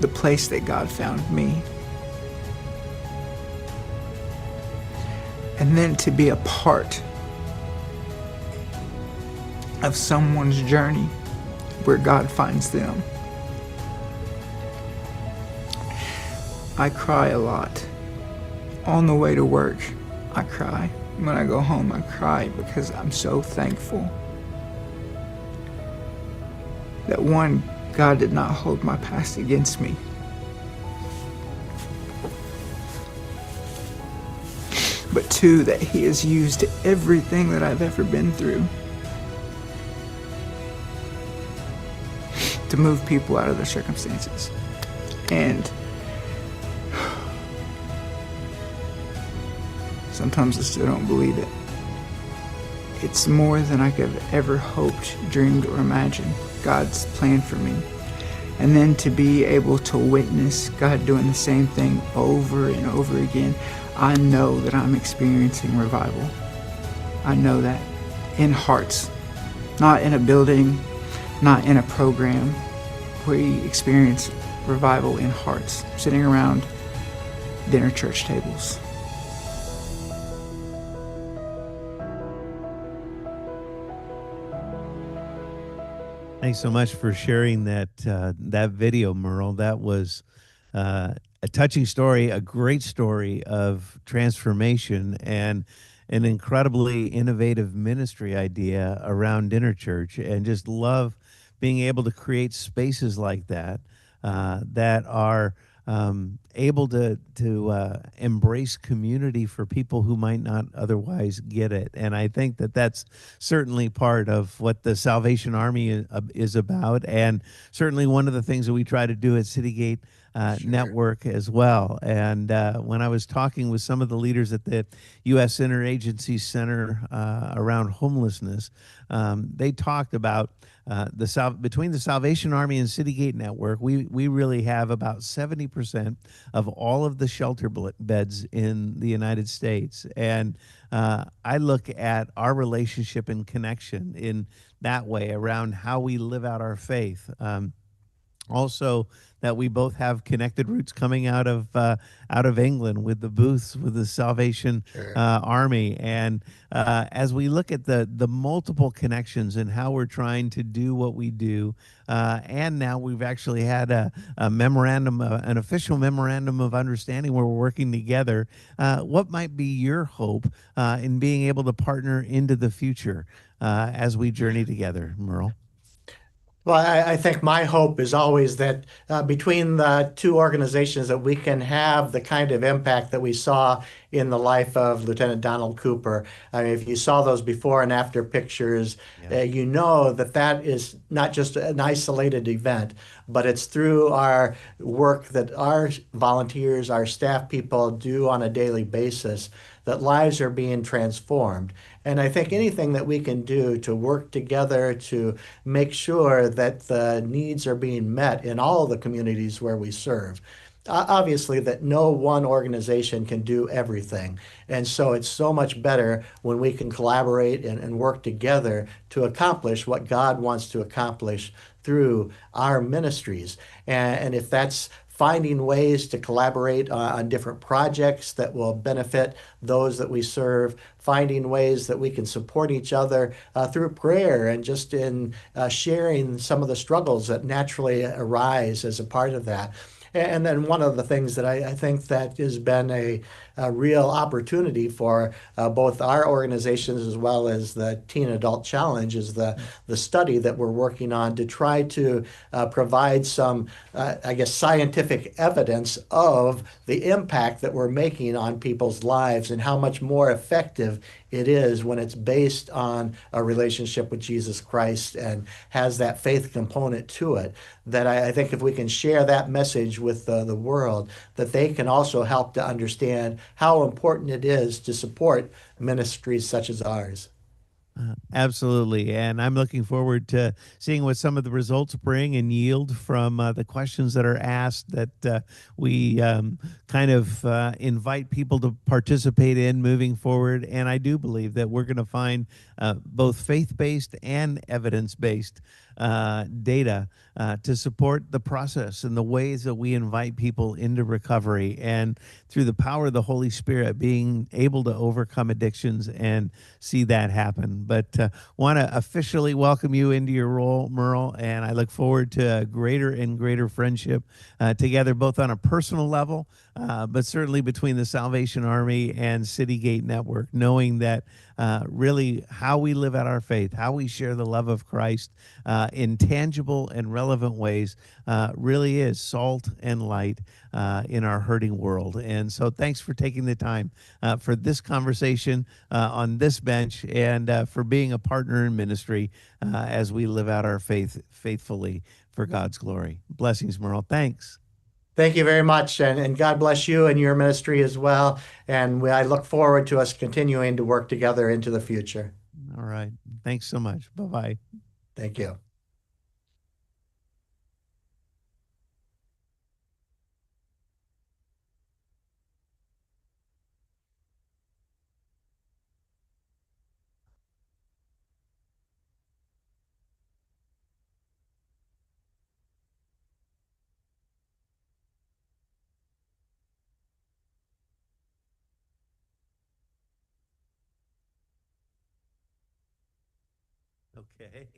the place that God found me. And then to be a part of someone's journey where God finds them. I cry a lot. On the way to work, I cry. When I go home, I cry because I'm so thankful that, one, God did not hold my past against me. But two, that He has used everything that I've ever been through to move people out of their circumstances. And sometimes I still don't believe it. It's more than I could have ever hoped, dreamed, or imagined, God's plan for me. And then to be able to witness God doing the same thing over and over again, I know that I'm experiencing revival. I know that in hearts, not in a building, not in a program. We experience revival in hearts, sitting around dinner church tables. Thanks so much for sharing that that video, Merle. That was a touching story, a great story of transformation, and an incredibly innovative ministry idea around dinner church. And just love being able to create spaces like that that are able to embrace community for people who might not otherwise get it. And I think that that's certainly part of what the Salvation Army is about, and certainly one of the things that we try to do at Citygate Network as well. And when I was talking with some of the leaders at the U.S. Interagency Center around homelessness, they talked about between the Salvation Army and Citygate Network, we really have about 70% of all of the shelter beds in the United States. And I look at our relationship and connection in that way around how we live out our faith. Also, that we both have connected roots coming out of England with the booths with the Salvation Army, and as we look at the multiple connections and how we're trying to do what we do, and now we've actually had a memorandum, an official memorandum of understanding where we're working together. What might be your hope in being able to partner into the future as we journey together, Merle? Well, I think my hope is always that between the two organizations that we can have the kind of impact that we saw in the life of Lieutenant Donald Cooper. I mean, if you saw those before and after pictures, you know that that is not just an isolated event, but it's through our work that our volunteers, our staff people do on a daily basis that lives are being transformed. And I think anything that we can do to work together to make sure that the needs are being met in all the communities where we serve. Obviously, that no one organization can do everything. And so it's so much better when we can collaborate and work together to accomplish what God wants to accomplish through our ministries. And if that's finding ways to collaborate on different projects that will benefit those that we serve, finding ways that we can support each other through prayer and just in sharing some of the struggles that naturally arise as a part of that. And then one of the things that I think that has been a real opportunity for both our organizations as well as the Teen Adult Challenge is the study that we're working on to try to provide some, I guess, scientific evidence of the impact that we're making on people's lives and how much more effective it is when it's based on a relationship with Jesus Christ and has that faith component to it. That I think if we can share that message with the world, that they can also help to understand how important it is to support ministries such as ours. Absolutely. And I'm looking forward to seeing what some of the results bring and yield from the questions that are asked that we kind of invite people to participate in moving forward. And I do believe that we're going to find both faith based and evidence based data to support the process and the ways that we invite people into recovery and through the power of the Holy Spirit being able to overcome addictions and see that happen. But want to officially welcome you into your role, Merle, and I look forward to a greater and greater friendship together, both on a personal level, but certainly between the Salvation Army and City Gate Network, knowing that really how we live out our faith, how we share the love of Christ in tangible and relevant ways really is salt and light in our hurting world. And so thanks for taking the time for this conversation on this bench and for being a partner in ministry as we live out our faith faithfully for God's glory. Blessings, Merle. Thanks. Thank you very much, and God bless you and your ministry as well. And I look forward to us continuing to work together into the future. All right. Thanks so much. Bye-bye. Thank you. Okay.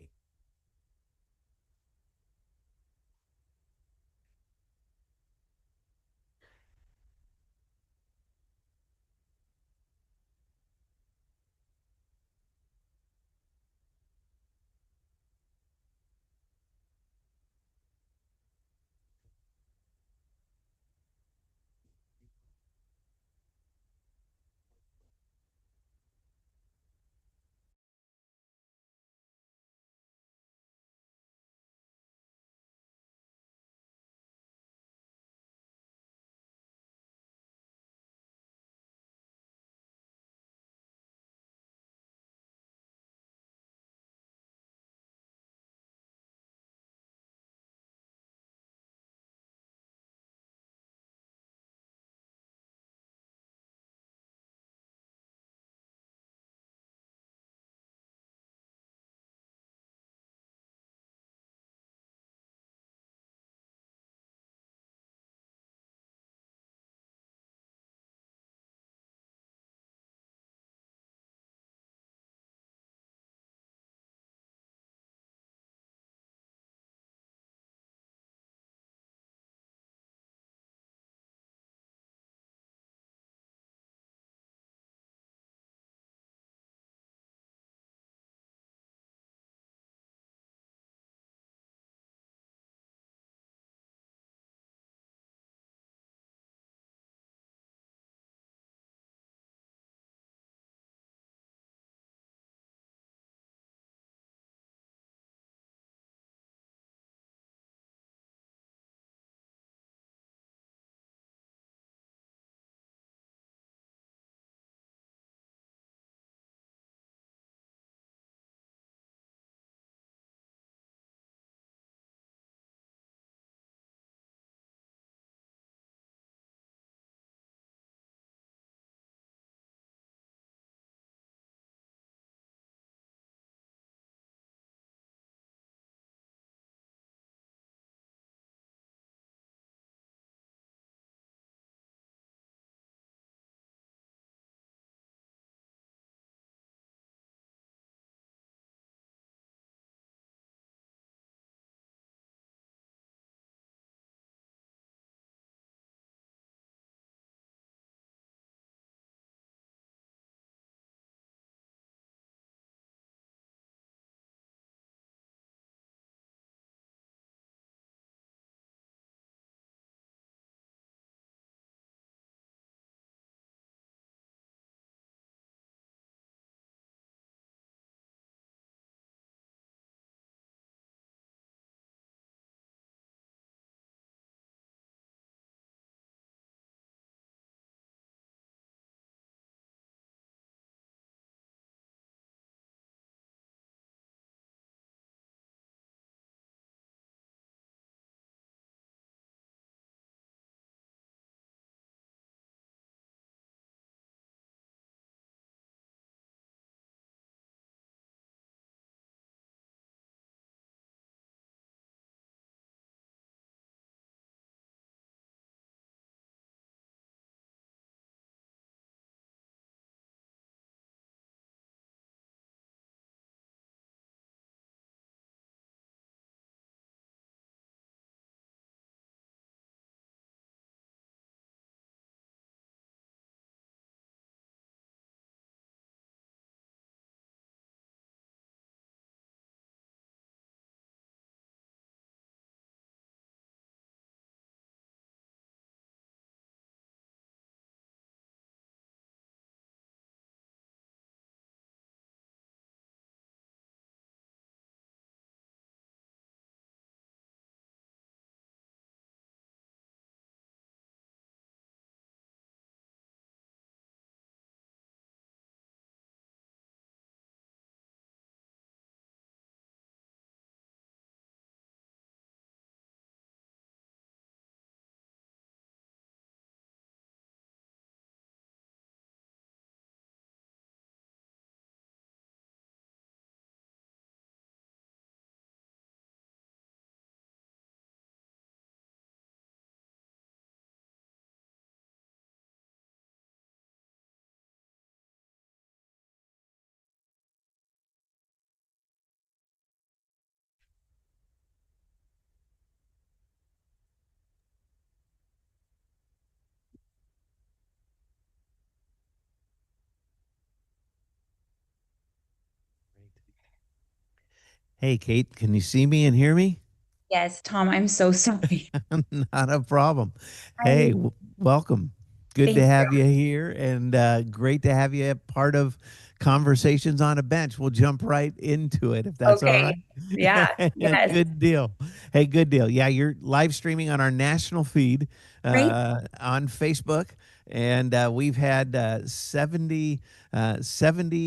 Hey, Kate, can you see me and hear me? Yes, Tom, I'm so sorry. Not a problem. Hey, I welcome. Good to thank have you here, and great to have you part of Conversations on a Bench. We'll jump right into it if that's all right. Okay. Yeah. Yes. Good deal. Hey, good deal. Yeah, you're live streaming on our national feed Great. on Facebook, and we've had 70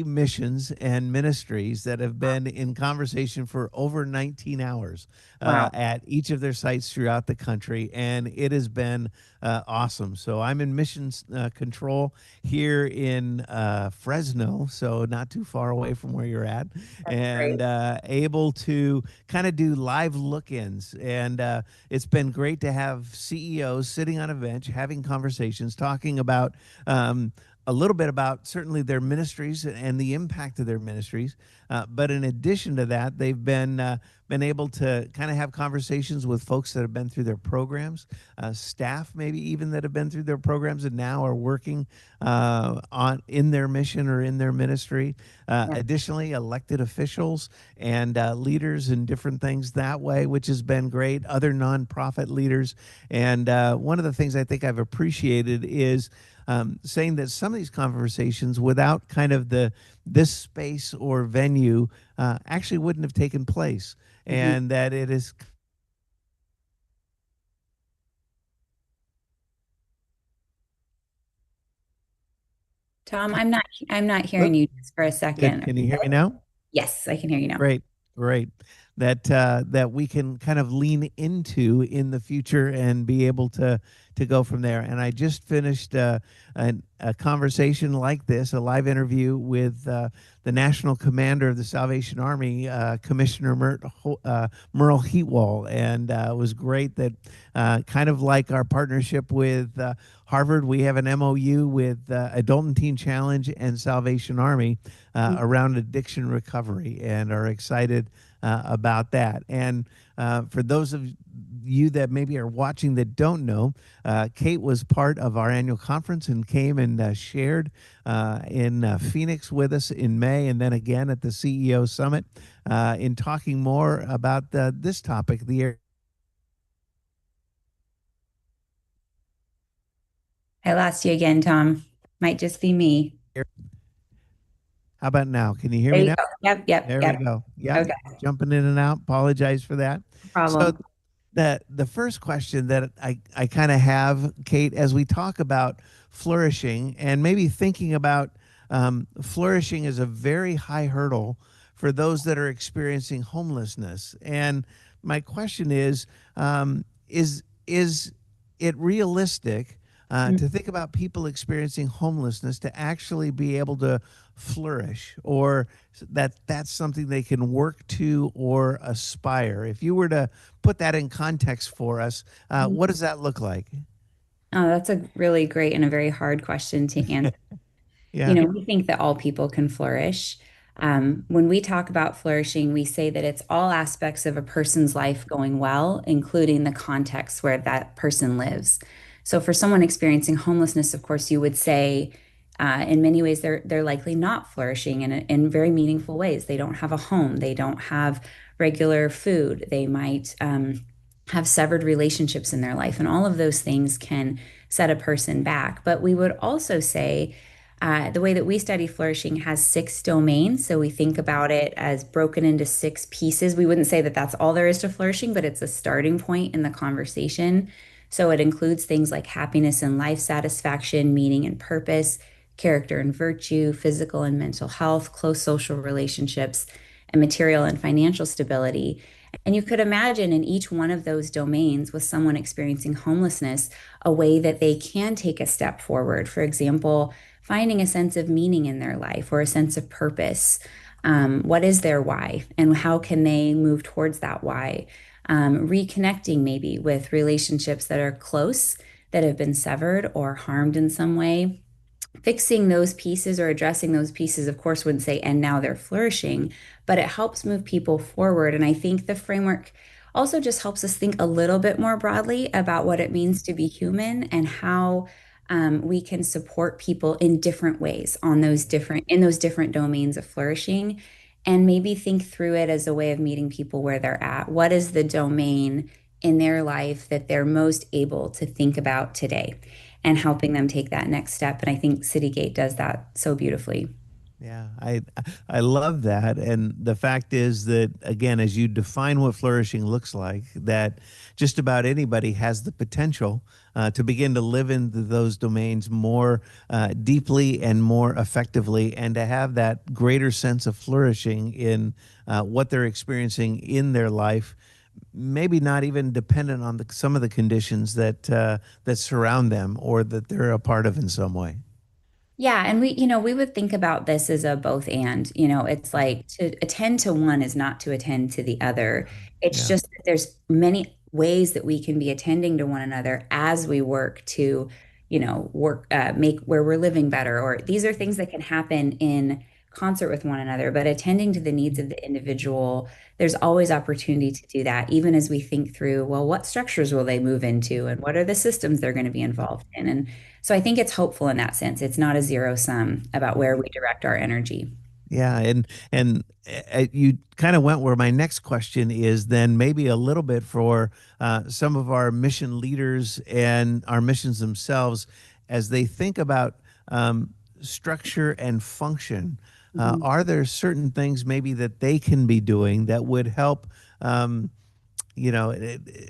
missions and ministries that have been in conversation for over 19 hours Wow. at each of their sites throughout the country, and it has been awesome. So I'm in missions control here in Fresno, so not too far away from where you're at, and able to kind of do live look-ins. And it's been great to have CEOs sitting on a bench having conversations, talking about a little bit about certainly their ministries and the impact of their ministries. But in addition to that, they've been able to kind of have conversations with folks that have been through their programs, staff maybe even that have been through their programs and now are working on in their mission or in their ministry. Additionally, elected officials and leaders and different things that way, which has been great. Other nonprofit leaders, and one of the things I think I've appreciated is saying that some of these conversations, without kind of this space or venue, actually wouldn't have taken place, and that it is. Tom, I'm not hearing you just for a Good. second. Can you hear me now? Yes, I can hear you now. Great, great. That we can kind of lean into in the future and be able to go from there. And I just finished a conversation like this, a live interview with the National Commander of the Salvation Army, Commissioner Merle Heatwall, and it was great that kind of like our partnership with Harvard, we have an MOU with Adult and Teen Challenge and Salvation Army around addiction recovery, and are excited about that. And for those of you that maybe are watching that don't know, Kate was part of our annual conference and came and shared in Phoenix with us in May, and then again at the CEO Summit in talking more about this topic, I lost you again, Tom. Might just be me. How about now? Can you hear There me you now? go. Yep. There we go. Yeah, Okay. jumping in and out. Apologize for that. No So problem. the first question that I kind of have, Kate, as we talk about flourishing and maybe thinking about flourishing is a very high hurdle for those that are experiencing homelessness. And my question is it realistic to think about people experiencing homelessness to actually be able to flourish, or that's something they can work to or aspire? If you were to put that in context for us, what does that look like? Oh, that's a really great and a very hard question to answer. Yeah. We think that all people can flourish. When we talk about flourishing, we say that it's all aspects of a person's life going well, including the context where that person lives. So, for someone experiencing homelessness, of course, you would say, in many ways, they're likely not flourishing in very meaningful ways. They don't have a home. They don't have regular food. They might have severed relationships in their life, and all of those things can set a person back. But we would also say the way that we study flourishing has 6 domains. So we think about it as broken into 6 pieces. We wouldn't say that that's all there is to flourishing, but it's a starting point in the conversation. So it includes things like happiness and life satisfaction, meaning and purpose, character and virtue, physical and mental health, close social relationships, and material and financial stability. And you could imagine in each one of those domains, with someone experiencing homelessness, a way that they can take a step forward. For example, finding a sense of meaning in their life or a sense of purpose. What is their why, and how can they move towards that why? Reconnecting maybe with relationships that are close, that have been severed or harmed in some way. Fixing those pieces or addressing those pieces, of course, wouldn't say, and now they're flourishing, but it helps move people forward. And I think the framework also just helps us think a little bit more broadly about what it means to be human and how we can support people in different ways on those different domains of flourishing. and maybe think through it as a way of meeting people where they're at. What is the domain in their life that they're most able to think about today, and helping them take that next step? And I think Citygate does that so beautifully. Yeah, I love that. And the fact is that, again, as you define what flourishing looks like, that just about anybody has the potential to begin to live into those domains more deeply and more effectively, and to have that greater sense of flourishing in what they're experiencing in their life, maybe not even dependent on some of the conditions that surround them or that they're a part of in some way. Yeah, and we would think about this as a both and. It's like to attend to one is not to attend to the other. It's Yeah. just that there's many ways that we can be attending to one another as we work to, make where we're living better. Or these are things that can happen in concert with one another, but attending to the needs of the individual, there's always opportunity to do that, even as we think through, well, what structures will they move into and what are the systems they're going to be involved in? And so I think it's hopeful in that sense. It's not a zero sum about where we direct our energy. Yeah, and you kind of went where my next question is, then maybe a little bit for some of our mission leaders and our missions themselves as they think about structure and function. Are there certain things maybe that they can be doing that would help?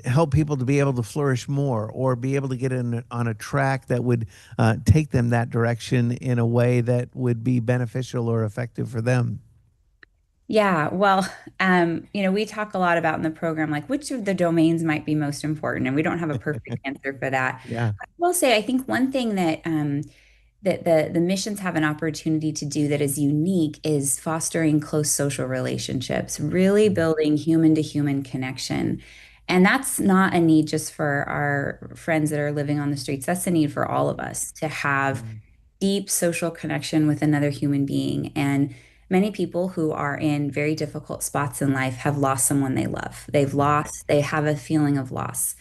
Help people to be able to flourish more, or be able to get in on a track that would take them that direction in a way that would be beneficial or effective for them. Yeah, well, we talk a lot about in the program, like which of the domains might be most important, and we don't have a perfect answer for that. Yeah. I will say, I think one thing that the missions have an opportunity to do that is unique is fostering close social relationships, really building human to human connection. And that's not a need just for our friends that are living on the streets. That's a need for all of us to have deep social connection with another human being. And many people who are in very difficult spots in life have lost someone they love. They have a feeling of loss.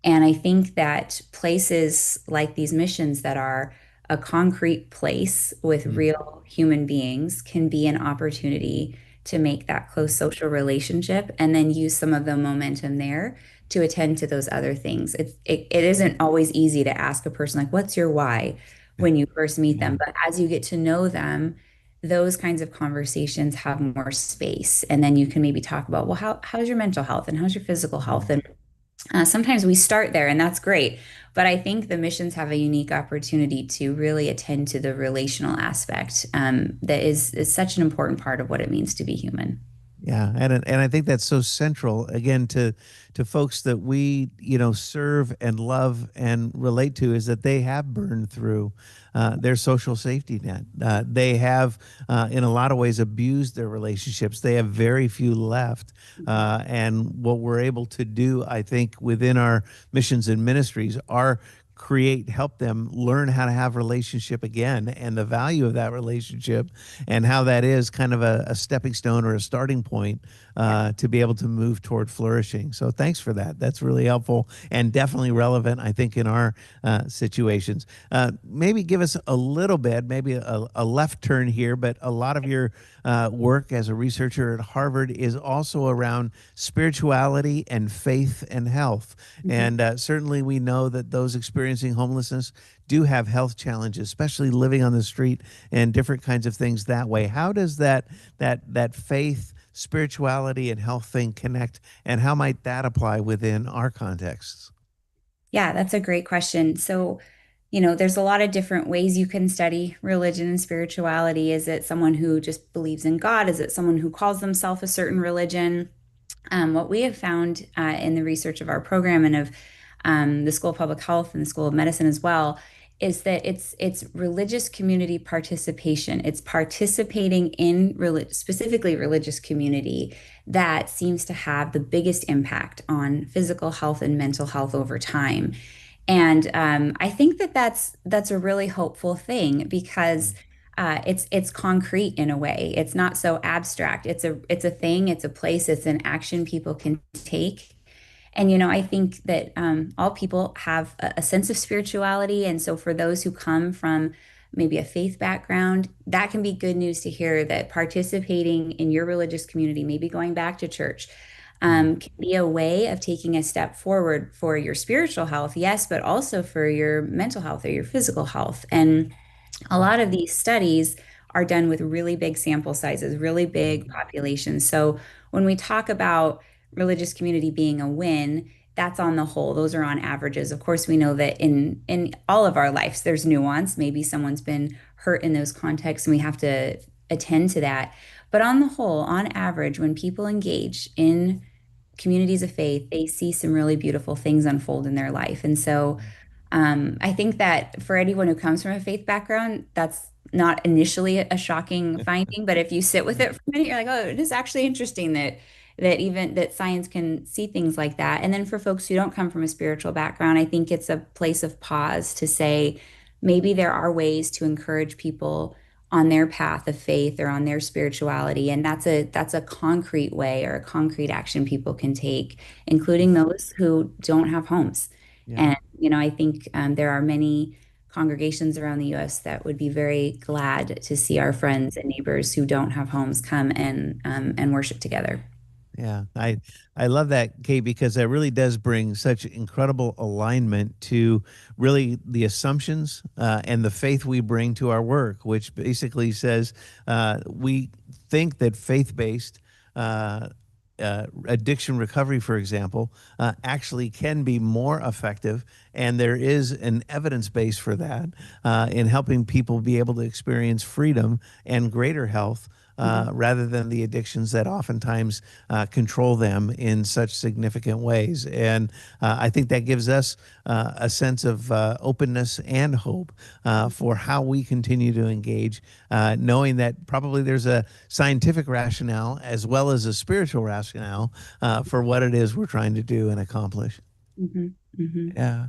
And I think that places like these missions that are a concrete place with real human beings can be an opportunity to make that close social relationship and then use some of the momentum there to attend to those other things. It isn't always easy to ask a person, like, what's your why when you first meet them? But as you get to know them, those kinds of conversations have more space. And then you can maybe talk about, well, how's your mental health and how's your physical health? And sometimes we start there, and that's great. But I think the missions have a unique opportunity to really attend to the relational aspect that is such an important part of what it means to be human. Yeah, and I think that's so central again to folks that we serve and love and relate to, is that they have burned through their social safety net. They have, in a lot of ways, abused their relationships. They have very few left, and what we're able to do, I think, within our missions and ministries are help them learn how to have relationship again, and the value of that relationship, and how that is kind of a stepping stone or a starting point to be able to move toward flourishing. So thanks for that. That's really helpful and definitely relevant, I think, in our situations. Maybe give us a little bit, maybe a left turn here, but a lot of your work as a researcher at Harvard is also around spirituality and faith and health. And certainly we know that those experiencing homelessness do have health challenges, especially living on the street and different kinds of things that way. How does that faith, spirituality, and health thing connect, and how might that apply within our contexts? Yeah, that's a great question. So, there's a lot of different ways you can study religion and spirituality. Is it someone who just believes in God? Is it someone who calls themselves a certain religion? What we have found in the research of our program and of the School of Public Health and the School of Medicine as well is that it's religious community participation. It's participating in specifically religious community that seems to have the biggest impact on physical health and mental health over time. And I think that that's a really hopeful thing, because it's concrete in a way. It's not so abstract. It's a thing. It's a place. It's an action people can take. And I think that all people have a sense of spirituality, and so for those who come from maybe a faith background, that can be good news to hear that participating in your religious community, maybe going back to church, can be a way of taking a step forward for your spiritual health, yes, but also for your mental health or your physical health. And a lot of these studies are done with really big sample sizes, really big populations. So when we talk about religious community being a win, that's on the whole. Those are on averages. Of course, we know that in all of our lives, there's nuance. Maybe someone's been hurt in those contexts, and we have to attend to that. But on the whole, on average, when people engage in communities of faith, they see some really beautiful things unfold in their life. And so I think that for anyone who comes from a faith background, that's not initially a shocking finding, but if you sit with it for a minute, you're like, oh, it is actually interesting that science can see things like that. And then for folks who don't come from a spiritual background, I think it's a place of pause to say maybe there are ways to encourage people on their path of faith or on their spirituality, and that's a concrete way or a concrete action people can take, including those who don't have homes. Yeah. And I think there are many congregations around the U.S. that would be very glad to see our friends and neighbors who don't have homes come and worship together. Yeah, I love that, Kate, because that really does bring such incredible alignment to really the assumptions and the faith we bring to our work, which basically says we think that faith-based addiction recovery, for example, actually can be more effective, and there is an evidence base for that in helping people be able to experience freedom and greater health rather than the addictions that oftentimes control them in such significant ways. And I think that gives us a sense of openness and hope for how we continue to engage, knowing that probably there's a scientific rationale as well as a spiritual rationale for what it is we're trying to do and accomplish. Yeah.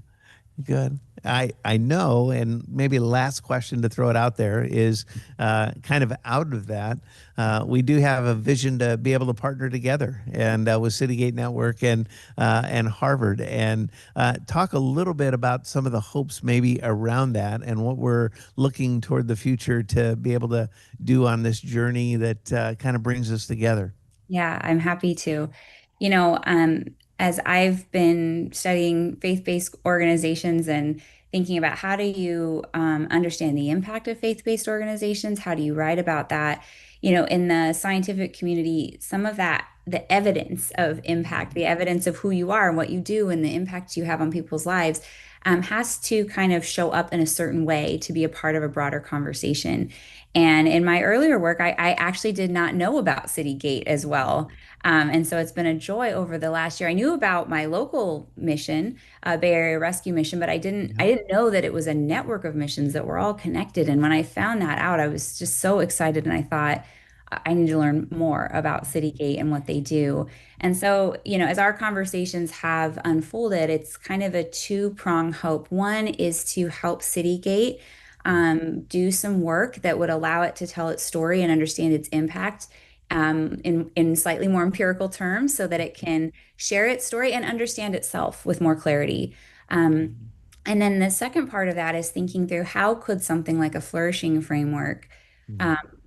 Good. I know, and maybe the last question to throw it out there is kind of out of that. We do have a vision to be able to partner together and with Citygate Network and Harvard, and talk a little bit about some of the hopes maybe around that and what we're looking toward the future to be able to do on this journey that kind of brings us together. Yeah, I'm happy to. As I've been studying faith-based organizations and thinking about how do you understand the impact of faith-based organizations, how do you write about that? In the scientific community, some of that, the evidence of impact, the evidence of who you are and what you do and the impact you have on people's lives has to kind of show up in a certain way to be a part of a broader conversation. And in my earlier work, I actually did not know about Citygate as well. And so it's been a joy over the last year. I knew about my local mission, Bay Area Rescue Mission, but I didn't know that it was a network of missions that were all connected. And when I found that out, I was just so excited, and I thought, I need to learn more about Citygate and what they do. And so, as our conversations have unfolded, it's kind of a two-prong hope. One is to help Citygate do some work that would allow it to tell its story and understand its impact in slightly more empirical terms, so that it can share its story and understand itself with more clarity. And then the second part of that is thinking through how could something like a flourishing framework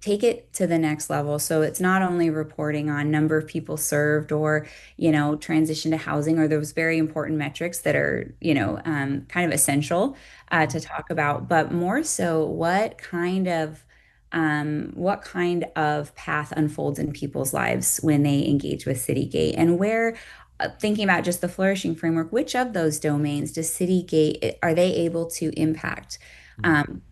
take it to the next level. So it's not only reporting on number of people served or, transition to housing or those very important metrics that are, kind of essential to talk about, but more so what kind of path unfolds in people's lives when they engage with Citygate, and where thinking about just the flourishing framework, which of those domains does Citygate are they able to impact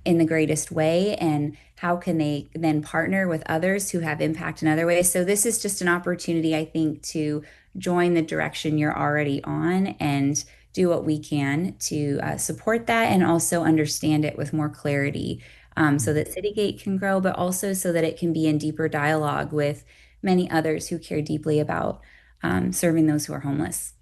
in the greatest way, and how can they then partner with others who have impact in other ways? So this is just an opportunity, I think, to join the direction you're already on and do what we can to support that and also understand it with more clarity, so that Citygate can grow, but also so that it can be in deeper dialogue with many others who care deeply about serving those who are homeless.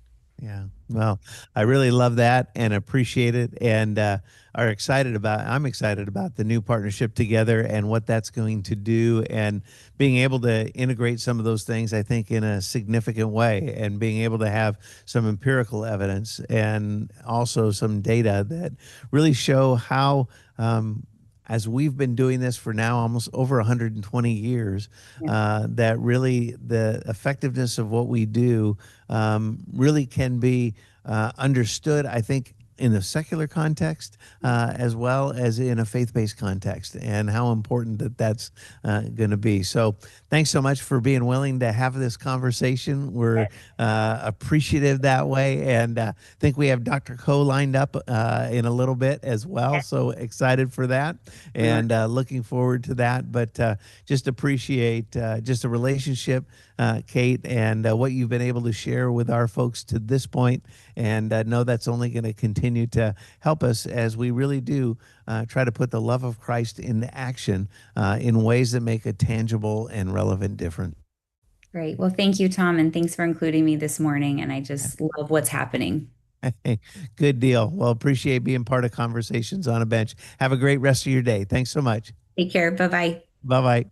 Yeah. Well, I really love that and appreciate it, and I'm excited about the new partnership together and what that's going to do, and being able to integrate some of those things, I think, in a significant way, and being able to have some empirical evidence and also some data that really show as we've been doing this for now almost over 120 years, that really the effectiveness of what we do really can be understood, I think, in a secular context as well as in a faith-based context, and how important that's going to be. So thanks so much for being willing to have this conversation. We're appreciative that way, and think we have Dr. Coe lined up in a little bit as well. So excited for that, and looking forward to that. But just appreciate just the relationship, Kate, and what you've been able to share with our folks to this point, and know that's only going to continue to help us as we really do try to put the love of Christ into action in ways that make a tangible and relevant difference. Great. Well, thank you, Tom, and thanks for including me this morning. And I just love what's happening. Good deal. Well, appreciate being part of Conversations on a Bench. Have a great rest of your day. Thanks so much. Take care. Bye-bye. Bye-bye.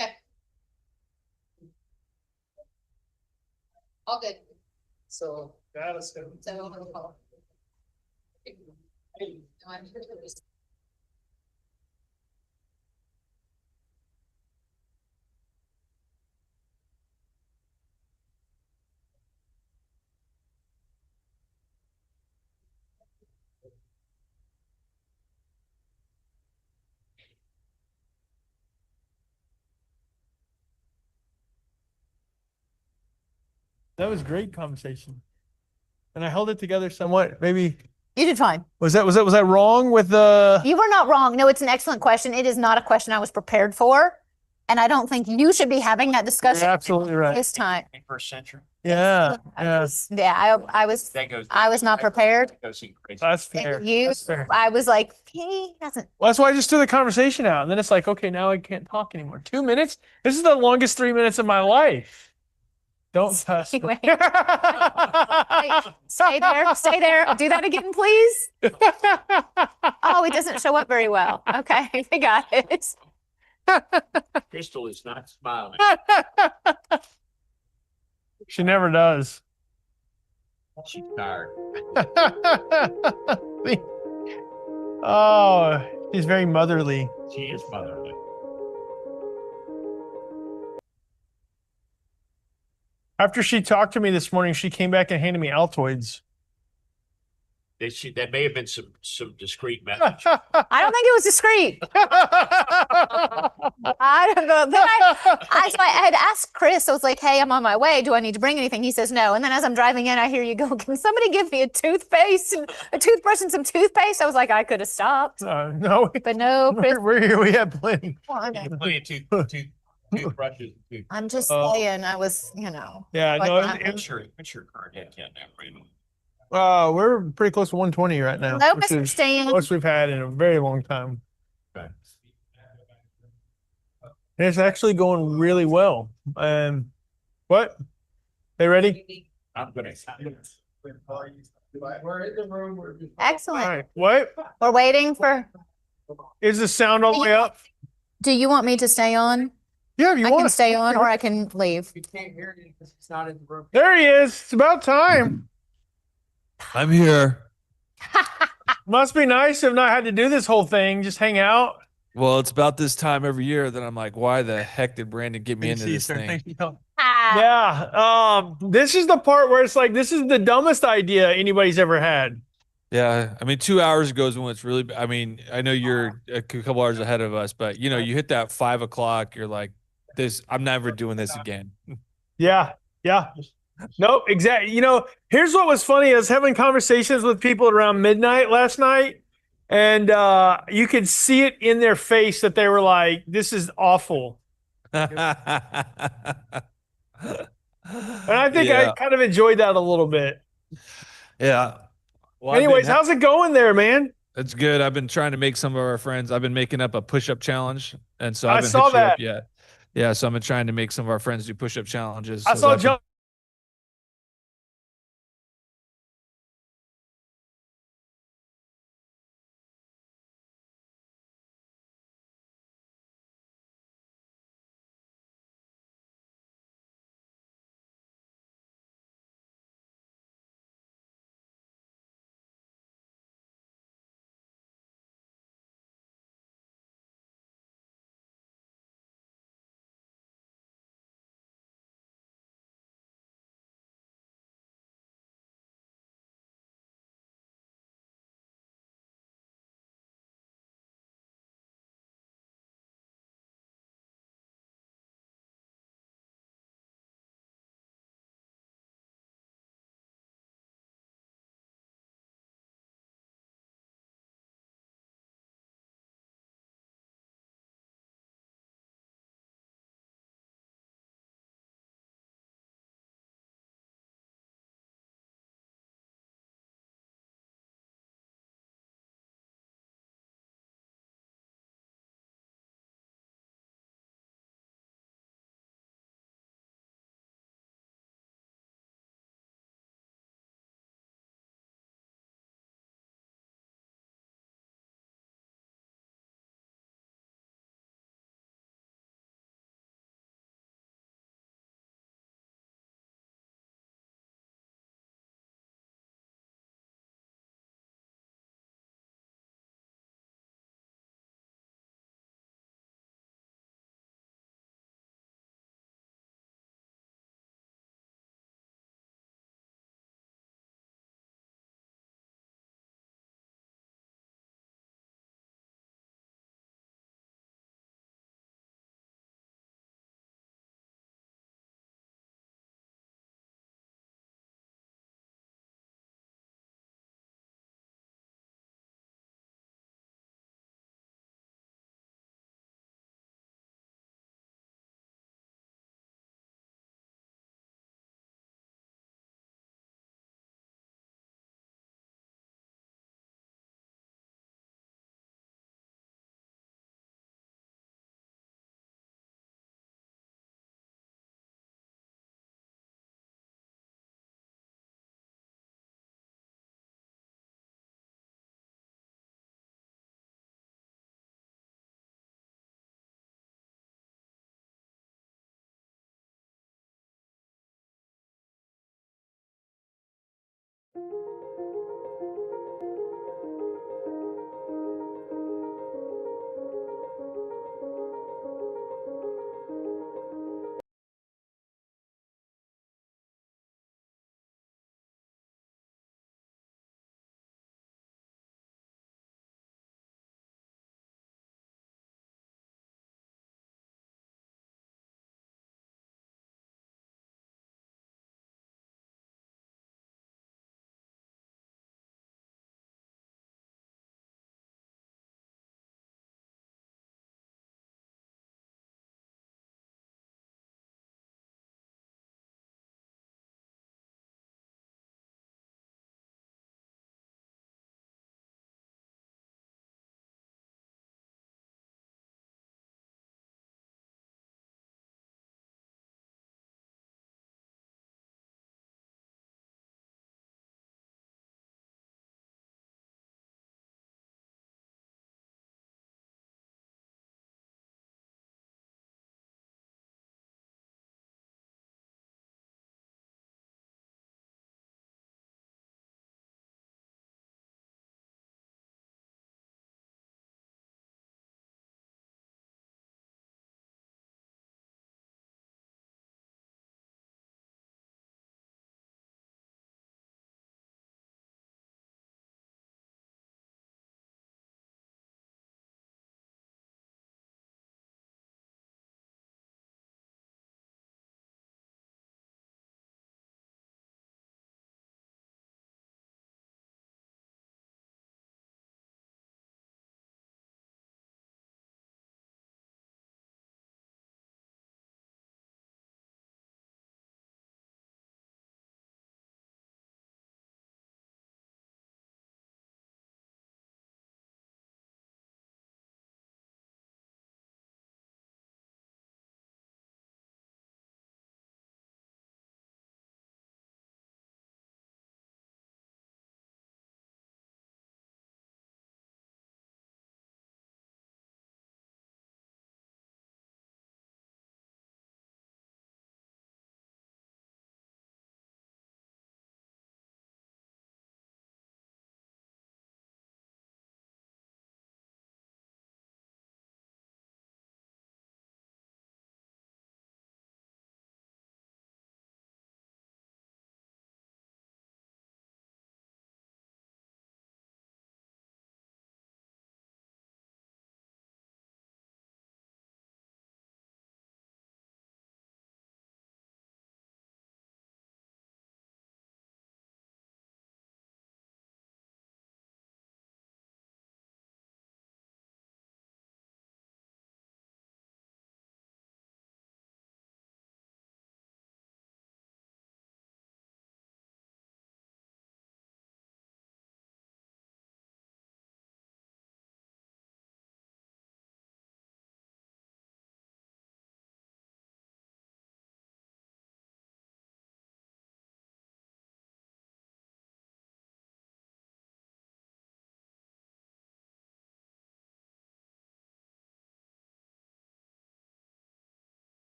Okay. All good. So, let's go. So, over the call. That was great conversation. And I held it together somewhat, maybe. You did fine. Was that wrong with the? You were not wrong. No, it's an excellent question. It is not a question I was prepared for. And I don't think you should be having that discussion. You're absolutely right. This time. First century. Yeah. Yeah. I was not prepared. That's fair. That's fair. I was like, he doesn't. Well, that's why I just threw the conversation out. And then it's like, okay, now I can't talk anymore. 2 minutes? This is the longest 3 minutes of my life. Don't fuss. Anyway. Stay there. Do that again, please. Oh, it doesn't show up very well. Okay, I got it. Crystal is not smiling. She never does. She's tired. Oh, she's very motherly. She is motherly. After she talked to me this morning, she came back and handed me Altoids. That may have been some discreet message. I don't think it was discreet. I don't know. Then so I had asked Chris, I was like, hey, I'm on my way. Do I need to bring anything? He says no. And then as I'm driving in, I hear you go, can somebody give me a toothpaste and a toothbrush and some toothpaste? I was like, I could have stopped. No. But no, Chris. We're here. We have plenty. Plenty of toothbrushes. I'm just saying, I was, Yeah, no. What's your current head count now, Brandon? We're pretty close to 120 right now. Hello, which Mr. is Stan. most we've had in a very long time. Okay. And it's actually going really well. What? They ready? I'm gonna. We're in the room. Excellent. All right. What? We're waiting for. Is the sound all the way up? Do you want me to stay on? Yeah, if you I want can stay on or I can leave. You can't hear you because it's not in the room. There he is. It's about time. I'm here. Must be nice to have not had to do this whole thing. Just hang out. Well, it's about this time every year that I'm like, why the heck did Brandon get me into this thing? Yeah. This is the part where it's like, this is the dumbest idea anybody's ever had. Yeah. I mean, 2 hours ago is when it's really, I mean, I know you're a couple hours ahead of us, but you hit that 5 o'clock, you're like, I'm never doing this again. Yeah. Yeah. Nope, exactly. Here's what was funny. I was having conversations with people around midnight last night, and you could see it in their face that they were like, this is awful. And I think I kind of enjoyed that a little bit. Yeah. Well, anyways, how's it going there, man? It's good. I've been trying to make some of our friends. I've been making up a push-up challenge, and so I haven't saw hit you that. up yet. Yeah, so I've been trying to make some of our friends do push-up challenges. I So saw that's John.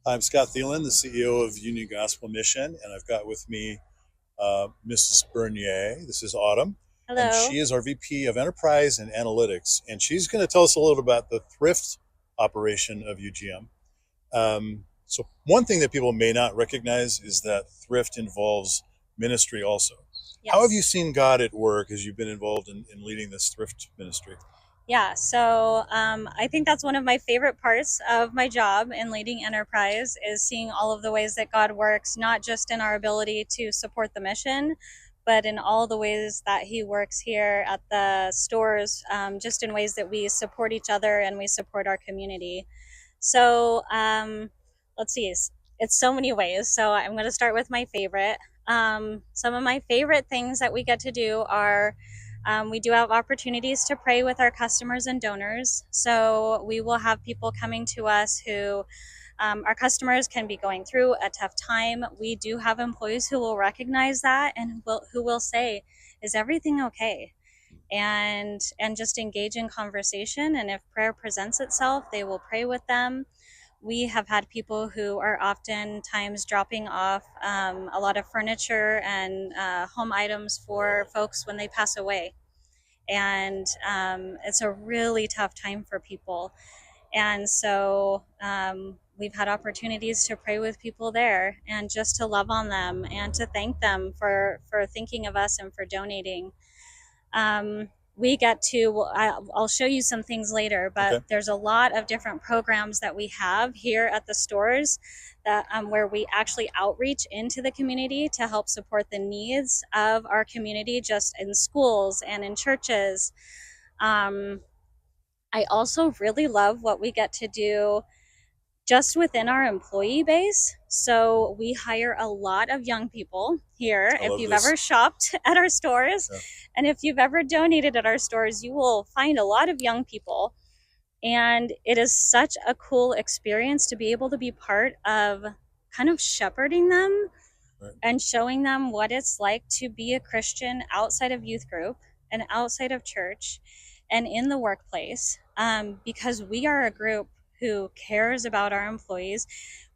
I'm Scott Thielen, the CEO of Union Gospel Mission, and I've got with me Mrs. Bernier. This is Autumn. Hello. And she is our VP of Enterprise and Analytics. And she's going to tell us a little about the thrift operation of UGM. So one thing that people may not recognize is that thrift involves ministry also. Yes. How have you seen God at work as you've been involved in leading this thrift ministry? Yeah, so I think that's one of my favorite parts of my job in leading enterprise is seeing all of the ways that God works, not just in our ability to support the mission, but in all the ways that he works here at the stores, just in ways that we support each other and we support our community. So let's see, it's so many ways. So I'm going to start with my favorite. Some of my favorite things that we get to do are we do have opportunities to pray with our customers and donors. So we will have people coming to us who our customers can be going through a tough time. We do have employees who will recognize that and who will say, "Is everything okay?" And just engage in conversation. And if prayer presents itself, they will pray with them. We have had people who are oftentimes dropping off a lot of furniture and home items for folks when they pass away. And it's a really tough time for people. And so we've had opportunities to pray with people there and just to love on them and to thank them for thinking of us and for donating. We get to, I'll show you some things later, but okay. There's a lot of different programs that we have here at the stores that where we actually outreach into the community to help support the needs of our community, just in schools and in churches. I also really love what we get to do just within our employee base. So we hire a lot of young people here. If you've ever shopped at our stores, yeah. And if you've ever donated at our stores, you will find a lot of young people. And it is such a cool experience to be able to be part of kind of shepherding them, right, and showing them what it's like to be a Christian outside of youth group and outside of church and in the workplace, because we are a group who cares about our employees.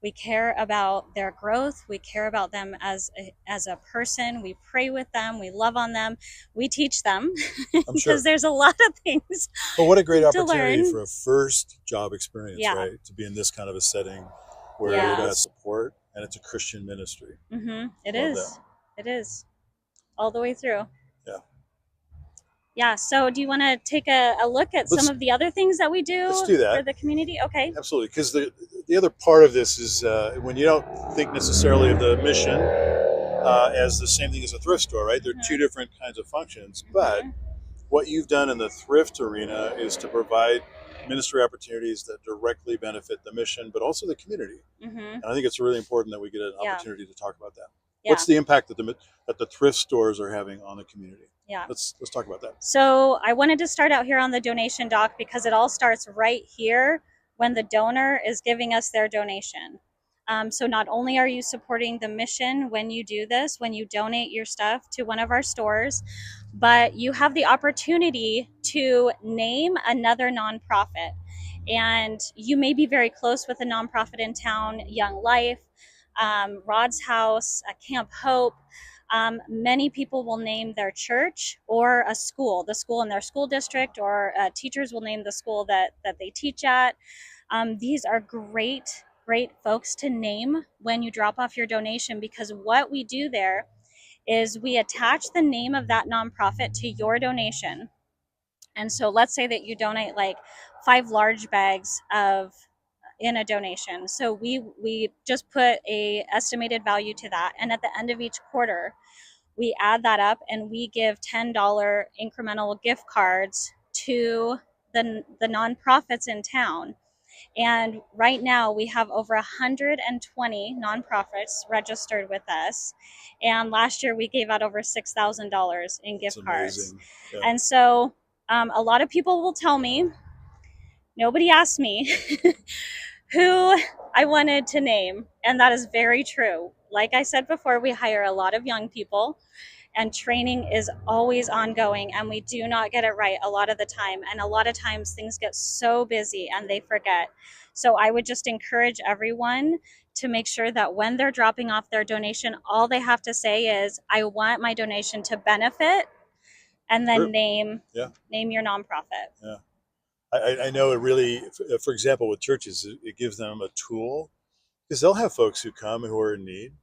We care about their growth. We care about them as a person. We pray with them. We love on them. We teach them because sure. There's a lot of things. But what a great opportunity for a first job experience, yeah. Right? To be in this kind of a setting where yeah. You got support and it's a Christian ministry. Mm-hmm. It is. That. It is. All the way through. Yeah. Yeah, so do you want to take a look at some of the other things that we do for the community? Okay. Absolutely, because the other part of this is when you don't think necessarily of the mission as the same thing as a thrift store, right? They're two different kinds of functions, but what you've done in the thrift arena is to provide ministry opportunities that directly benefit the mission, but also the community. And I think it's really important that we get an opportunity to talk about that. Yeah. What's the impact that the thrift stores are having on the community? Yeah. Let's talk about that. So I wanted to start out here on the donation doc because it all starts right here when the donor is giving us their donation. So not only are you supporting the mission when you do this, when you donate your stuff to one of our stores, but you have the opportunity to name another nonprofit. And you may be very close with a nonprofit in town, Young Life, Rod's House, Camp Hope. Many people will name their church or a school, the school in their school district, or teachers will name the school that they teach at. These are great folks to name when you drop off your donation, because what we do there is we attach the name of that nonprofit to your donation. And so let's say that you donate like 5 large bags in a donation. So we just put a estimated value to that. And at the end of each quarter, we add that up and we give $10 incremental gift cards to the nonprofits in town. And right now we have over 120 nonprofits registered with us. And last year we gave out over $6,000 in gift cards. Yeah. And so a lot of people will tell me, nobody asked me who I wanted to name. And that is very true. Like I said before, we hire a lot of young people. and training is always ongoing, and we do not get it right a lot of the time, and a lot of times things get so busy and they forget. So I would just encourage everyone to make sure that when they're dropping off their donation, all they have to say is, I want my donation to benefit, and then name your nonprofit. Yeah. I know it really, for example, with churches, it gives them a tool, because they'll have folks who come who are in need,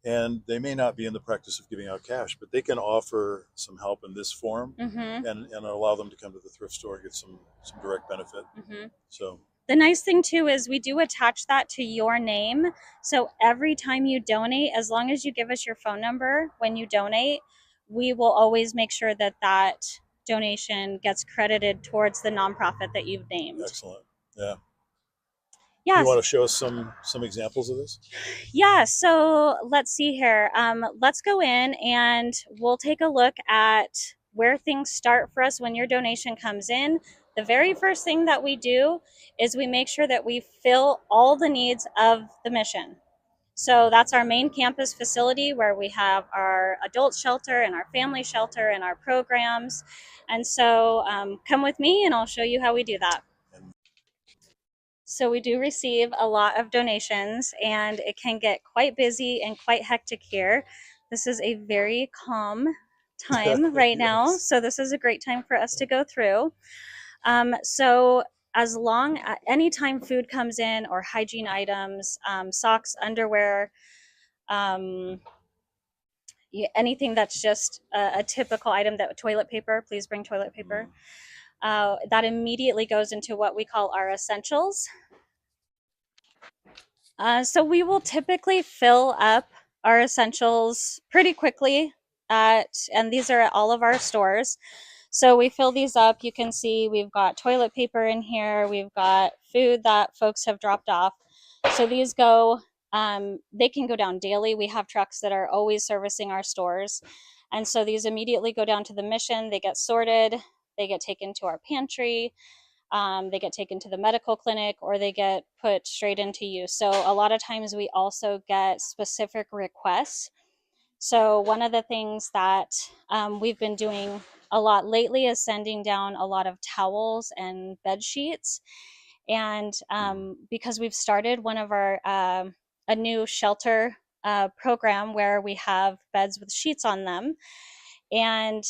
and they may not be in the practice of giving out cash, but they can offer some help in this form, and allow them to come to the thrift store and get some direct benefit. So the nice thing too is we do attach that to your name. So every time you donate, as long as you give us your phone number when you donate, we will always make sure that that donation gets credited towards the nonprofit that you've named. Excellent. Yeah. Yes. You want to show us some examples of this? Yeah, so let's see here. Let's go in and we'll take a look at where things start for us when your donation comes in. The very first thing that we do is we make sure that we fill all the needs of the mission. So that's our main campus facility where we have our adult shelter and our family shelter and our programs. And so come with me and I'll show you how we do that. So we do receive a lot of donations and it can get quite busy and quite hectic here. This is a very calm time right now. So this is a great time for us to go through. So as long anytime food comes in or hygiene items, socks, underwear, anything that's just a typical item, that toilet paper, please bring toilet paper. That immediately goes into what we call our essentials. So we will typically fill up our essentials pretty quickly and these are at all of our stores. So we fill these up. You can see we've got toilet paper in here. We've got food that folks have dropped off. So these go, they can go down daily. We have trucks that are always servicing our stores. And so these immediately go down to the mission. They get sorted. They get taken to our pantry. They get taken to the medical clinic, or they get put straight into use. So a lot of times we also get specific requests. So one of the things that we've been doing a lot lately is sending down a lot of towels and bed sheets. And because we've started one of our a new shelter program where we have beds with sheets on them. And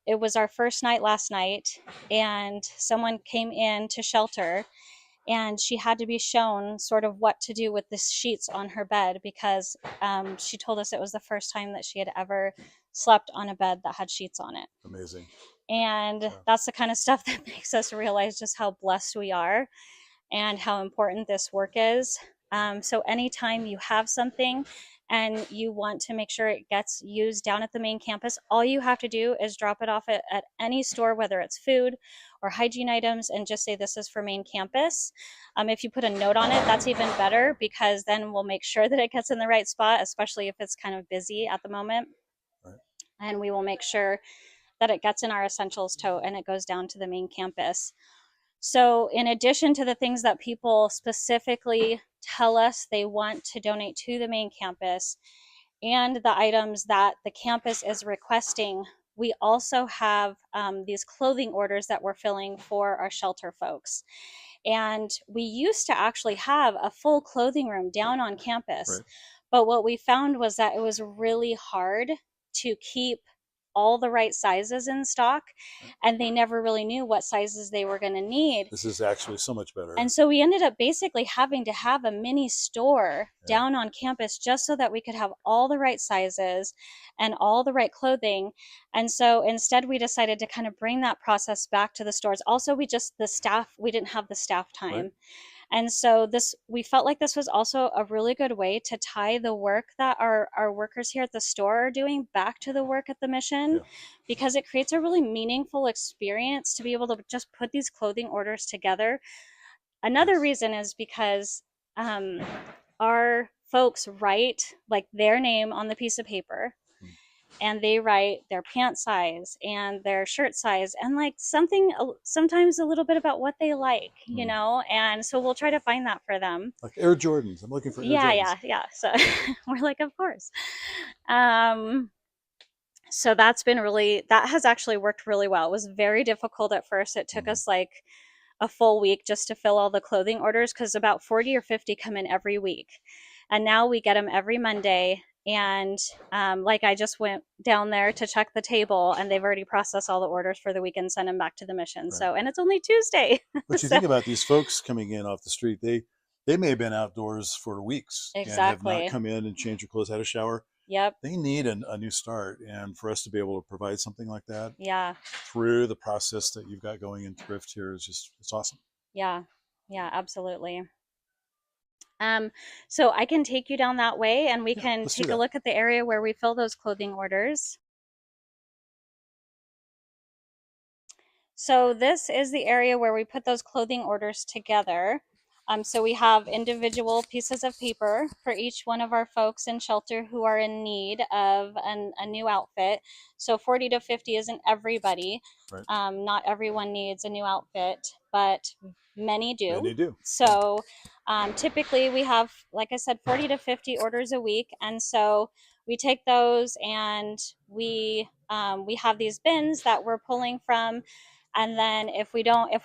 it was our first night last night, and someone came in to shelter and she had to be shown sort of what to do with the sheets on her bed, because she told us it was the first time that she had ever slept on a bed that had sheets on it. Amazing. And that's the kind of stuff that makes us realize just how blessed we are and how important this work is. So anytime you have something and you want to make sure it gets used down at the main campus, all you have to do is drop it off at any store, whether it's food or hygiene items, and just say this is for main campus. If you put a note on it, that's even better, because then we'll make sure that it gets in the right spot, especially if it's kind of busy at the moment. Right. And we will make sure that it gets in our essentials tote and it goes down to the main campus. So in addition to the things that people specifically tell us they want to donate to the main campus and the items that the campus is requesting, we also have these clothing orders that we're filling for our shelter folks. And we used to actually have a full clothing room down on campus. Right. But what we found was that it was really hard to keep all the right sizes in stock, and they never really knew what sizes they were going to need. This is actually so much better. And so we ended up basically having to have a mini store down on campus just so that we could have all the right sizes and all the right clothing. And so instead we decided to kind of bring that process back to the stores. Also, we didn't have the staff time. Right. And so we felt like this was also a really good way to tie the work that our workers here at the store are doing back to the work at the mission, because it creates a really meaningful experience to be able to just put these clothing orders together. Another reason is because our folks write like their name on the piece of paper, and they write their pant size and their shirt size and like sometimes a little bit about what they like, you know, and so we'll try to find that for them. Like Air Jordans. I'm looking for Air Jordans. Yeah. So we're like, of course. So that has actually worked really well. It was very difficult at first. It took us like a full week just to fill all the clothing orders because about 40 or 50 come in every week. And now we get them every Monday. And like I just went down there to check the table and they've already processed all the orders for the week and sent them back to the mission. Right. So, and it's only Tuesday. But you think about these folks coming in off the street, they may have been outdoors for weeks and have not Exactly. come in and changed their clothes, had a shower. Yep. They need a new start. And for us to be able to provide something like that Yeah. through the process that you've got going in Thrift here is just, it's awesome. Yeah. Yeah, absolutely. So I can take you down that way and we can let's do take a that. look at the area where we fill those clothing orders. So this is the area where we put those clothing orders together. So we have individual pieces of paper for each one of our folks in shelter who are in need of a new outfit. So 40 to 50 isn't everybody. Right. Not everyone needs a new outfit, but many do. Many do. So typically we have, like I said, 40 to 50 orders a week. And so we take those and we have these bins that we're pulling from. And then if we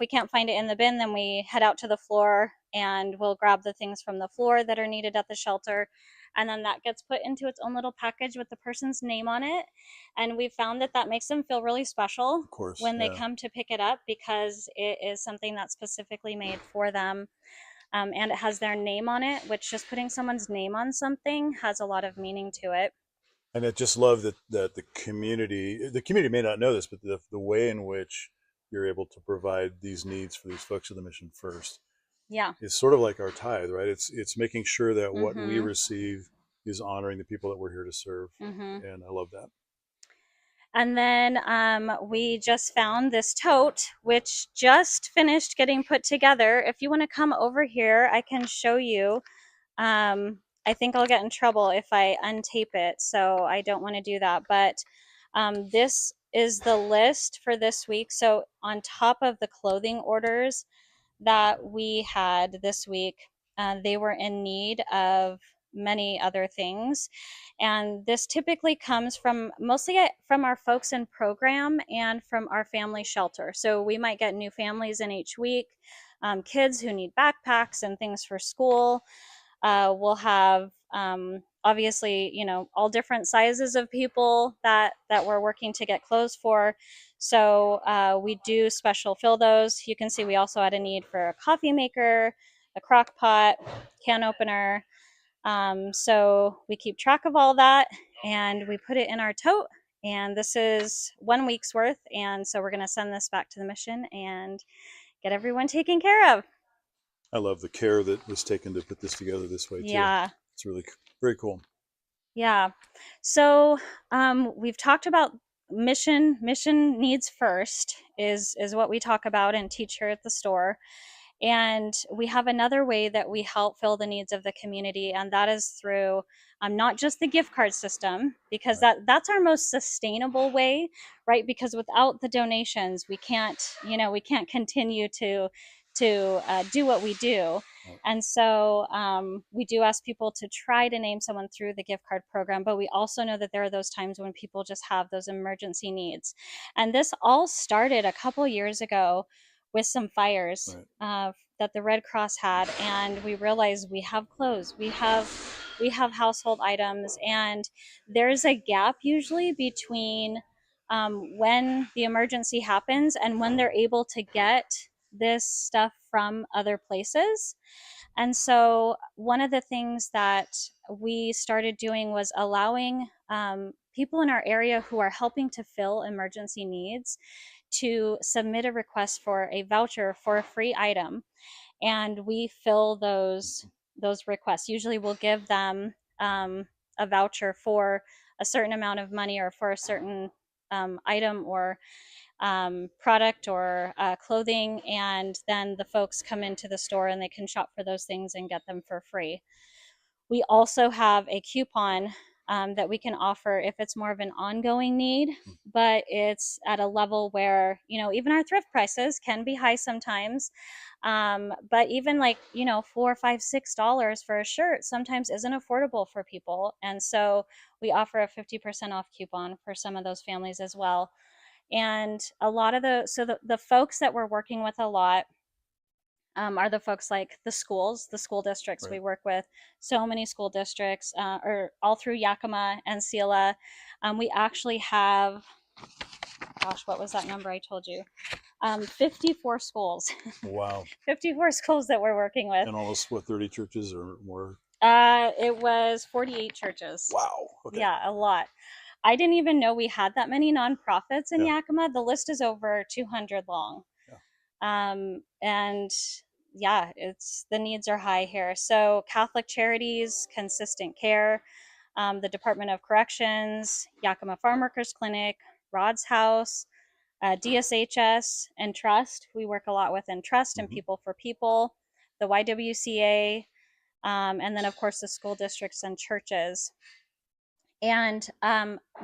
can't find it in the bin, then we head out to the floor and we'll grab the things from the floor that are needed at the shelter. And then that gets put into its own little package with the person's name on it. And we found that makes them feel really special when they come to pick it up because it is something that's specifically made for them. And it has their name on it, which just putting someone's name on something has a lot of meaning to it. And I just love that the community may not know this, but the way in which you're able to provide these needs for these folks of the mission first. Yeah. It's sort of like our tithe, right? It's making sure that what we Mhm. receive is honoring the people that we're here to serve. Mhm. And I love that. And then we just found this tote, which just finished getting put together. If you want to come over here, I can show you. I think I'll get in trouble if I untape it, so I don't want to do that. But this is the list for this week. So on top of the clothing orders that we had this week, they were in need of many other things. And this typically comes from mostly from our folks in program and from our family shelter. So we might get new families in each week, kids who need backpacks and things for school. We'll have obviously, all different sizes of people that we're working to get clothes for. So we do special fill those. You can see we also had a need for a coffee maker, a crock pot, can opener. So we keep track of all that and we put it in our tote. And this is 1 week's worth. And so we're going to send this back to the mission and get everyone taken care of. I love the care that was taken to put this together this way too. Yeah. It's really very cool. Yeah. So we've talked about mission needs first is what we talk about and teach here at the store. And we have another way that we help fill the needs of the community, and that is through not just the gift card system, because that's our most sustainable way, right? Because without the donations, we can't continue to do what we do. And so we do ask people to try to name someone through the gift card program, but we also know that there are those times when people just have those emergency needs. And this all started a couple years ago with some fires that the Red Cross had, and we realized we have clothes, we have household items, and there's a gap usually between when the emergency happens and when they're able to get this stuff from other places. And so one of the things that we started doing was allowing people in our area who are helping to fill emergency needs to submit a request for a voucher for a free item, and we fill those requests. Usually we'll give them a voucher for a certain amount of money or for a certain item or product or clothing, and then the folks come into the store and they can shop for those things and get them for free. We also have a coupon that we can offer if it's more of an ongoing need, but it's at a level where, you know, even our thrift prices can be high sometimes. But even like, you know, $4, $5, $6 for a shirt sometimes isn't affordable for people. And so we offer a 50% off coupon for some of those families as well. And a lot of the folks that we're working with a lot are the folks like the schools, the school districts. Right. We work with so many school districts, or all through Yakima and Selah. We actually have, gosh, what was that number I told you? 54 schools. Wow. 54 schools that we're working with. And almost, what, 30 churches or more? It was 48 churches. Wow. Okay. Yeah, a lot. I didn't even know we had that many nonprofits in Yakima. The list is over 200 long. And yeah, it's the needs are high here. So Catholic Charities, Consistent Care, the Department of Corrections, Yakima Farm Workers Clinic, Rod's House, DSHS, and Trust. We work a lot with Trust and People for People, the YWCA, and then of course the school districts and churches. And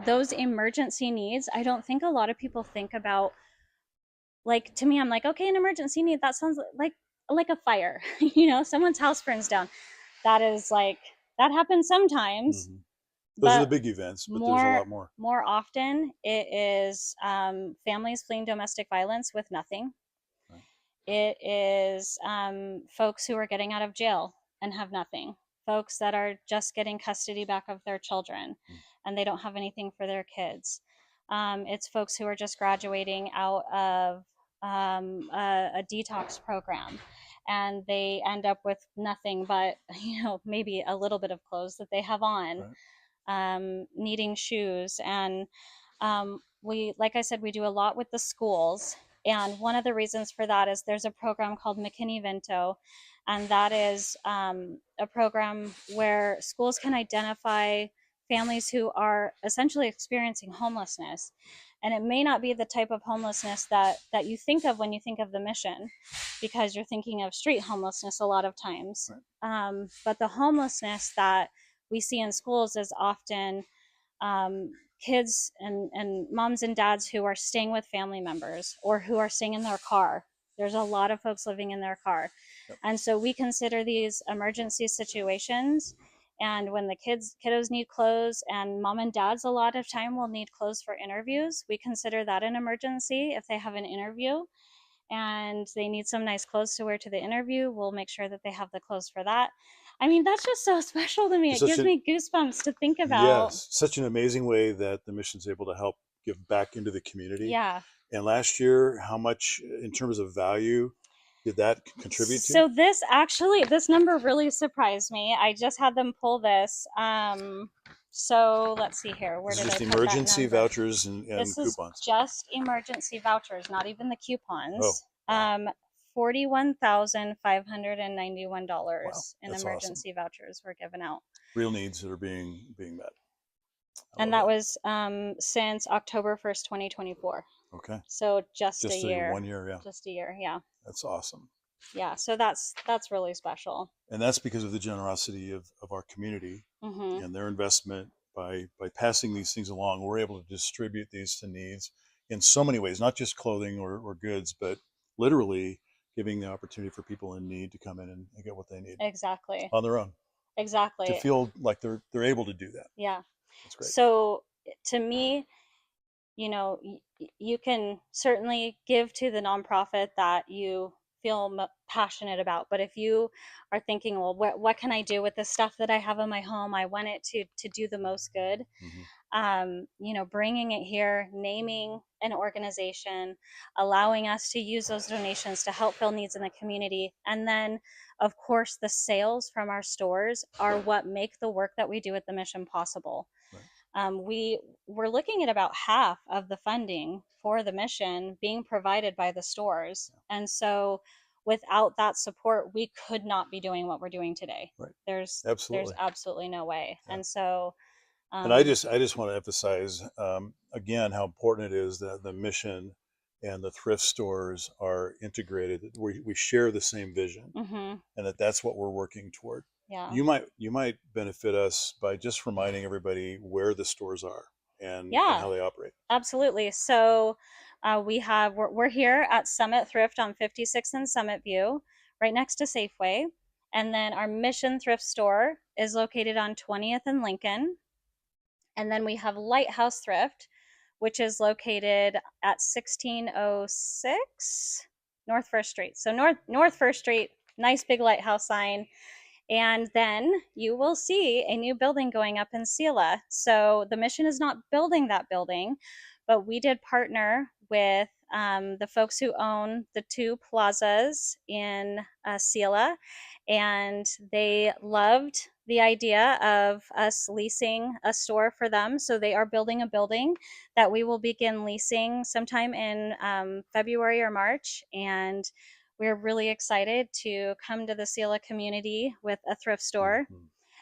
those emergency needs, I don't think a lot of people think about. Like, to me, I'm like, okay, an emergency need, that sounds like a fire. You know, someone's house burns down. That is like, that happens sometimes. Those are the big events, but there's a lot more. More often, it is families fleeing domestic violence with nothing. Right. It is folks who are getting out of jail and have nothing. Folks that are just getting custody back of their children and they don't have anything for their kids. It's folks who are just graduating out of a detox program and they end up with nothing but, you know, maybe a little bit of clothes that they have on, needing shoes. And we, like I said, we do a lot with the schools. And one of the reasons for that is there's a program called McKinney-Vento, and that is a program where schools can identify families who are essentially experiencing homelessness. And it may not be the type of homelessness that you think of when you think of the mission, because you're thinking of street homelessness a lot of times. But the homelessness that we see in schools is often kids and moms and dads who are staying with family members or who are staying in their car. There's a lot of folks living in their car. And so we consider these emergency situations. And when the kiddos need clothes, and mom and dads a lot of time will need clothes for interviews, we consider that an emergency. If they have an interview and they need some nice clothes to wear to the interview, we'll make sure that they have the clothes for that. I mean, that's just so special to me. It gives me goosebumps to think about. Yes, such an amazing way that the mission's able to help give back into the community. Yeah. And last year, how much in terms of value did that contribute to? So this number really surprised me. I just had them pull this. So let's see here. Where did I put that number? Just emergency vouchers and this coupons. Is just emergency vouchers, not even the coupons. Oh. $41,591 in emergency vouchers were given out. Real needs that are being met. And that was since October 1st, 2024. Okay. So just a year. 1 year, yeah. Just a year, yeah. That's awesome. Yeah, so that's really special. And that's because of the generosity of our community and their investment by passing these things along. We're able to distribute these to needs in so many ways, not just clothing or goods, but literally giving the opportunity for people in need to come in and get what they need. Exactly. On their own. Exactly. To feel like they're able to do that. Yeah. That's great. So to me, you know, you can certainly give to the nonprofit that you feel passionate about, but if you are thinking, well, what can I do with the stuff that I have in my home? I want it to do the most good. You know, bringing it here, naming an organization, allowing us to use those donations to help fill needs in the community. And then, of course, the sales from our stores are what make the work that we do at the mission possible. We're looking at about half of the funding for the mission being provided by the stores. And so without that support, we could not be doing what we're doing today. Right. There's absolutely no way. Yeah. And so and I just want to emphasize again how important it is that the mission and the thrift stores are integrated. We share the same vision, and that's what we're working toward. Yeah. You might benefit us by just reminding everybody where the stores are and Yeah, how they operate. absolutely. So we're here at Summit Thrift on 56th and Summit View, right next to Safeway. And then our Mission Thrift store is located on 20th and Lincoln. And then we have Lighthouse Thrift, which is located at 1606 North First Street. So North First Street, nice big lighthouse sign. And then you will see a new building going up in Selah. So the mission is not building that building, but we did partner with the folks who own the two plazas in Selah, and they loved the idea of us leasing a store for them. So they are building a building that we will begin leasing sometime in February or March. And we're really excited to come to the Selah community with a thrift store.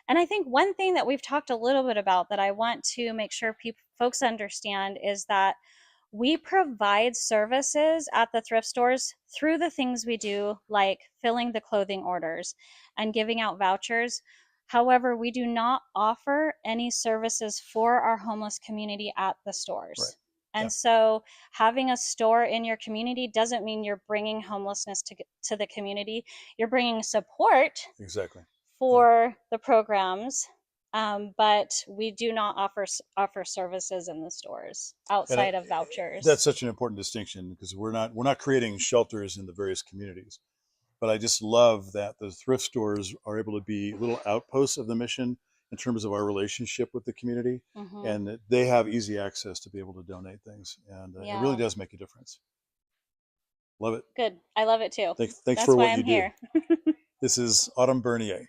And I think one thing that we've talked a little bit about that I want to make sure folks understand is that we provide services at the thrift stores through the things we do, like filling the clothing orders and giving out vouchers. However, we do not offer any services for our homeless community at the stores. Right. And so having a store in your community doesn't mean you're bringing homelessness to the community. You're bringing support Exactly. for the programs, but we do not offer services in the stores outside of vouchers. That's such an important distinction because we're not creating shelters in the various communities. But I just love that the thrift stores are able to be little outposts of the mission in terms of our relationship with the community, and that they have easy access to be able to donate things, and it really does make a difference. Love it. Good. I love it too. Thanks That's for why what I'm you here. do. This is Autumn Bernier.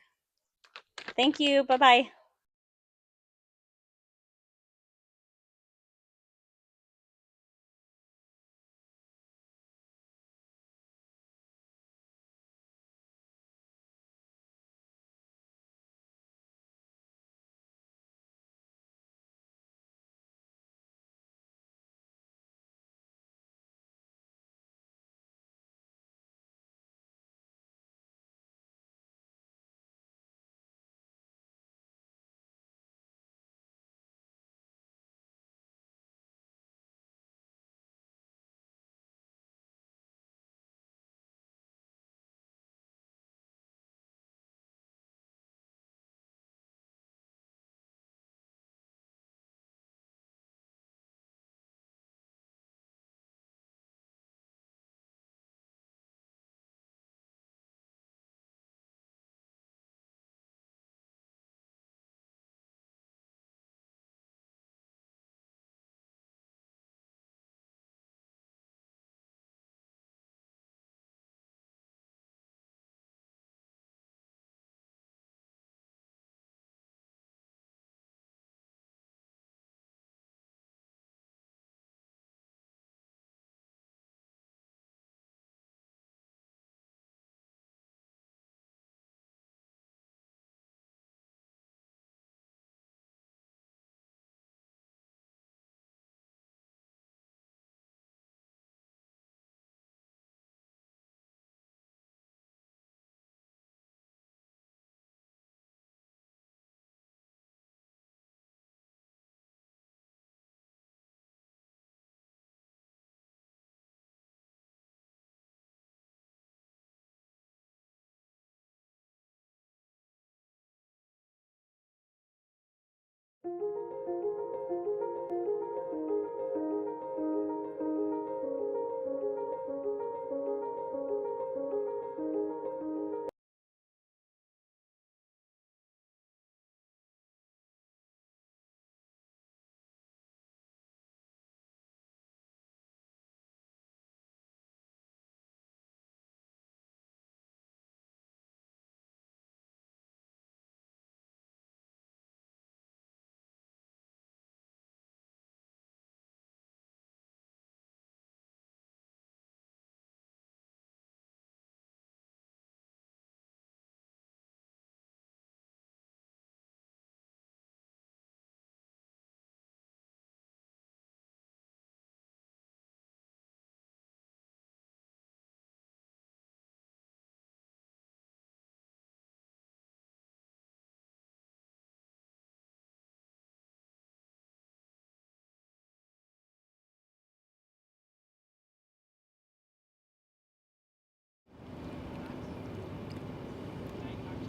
Thank you. Bye-bye.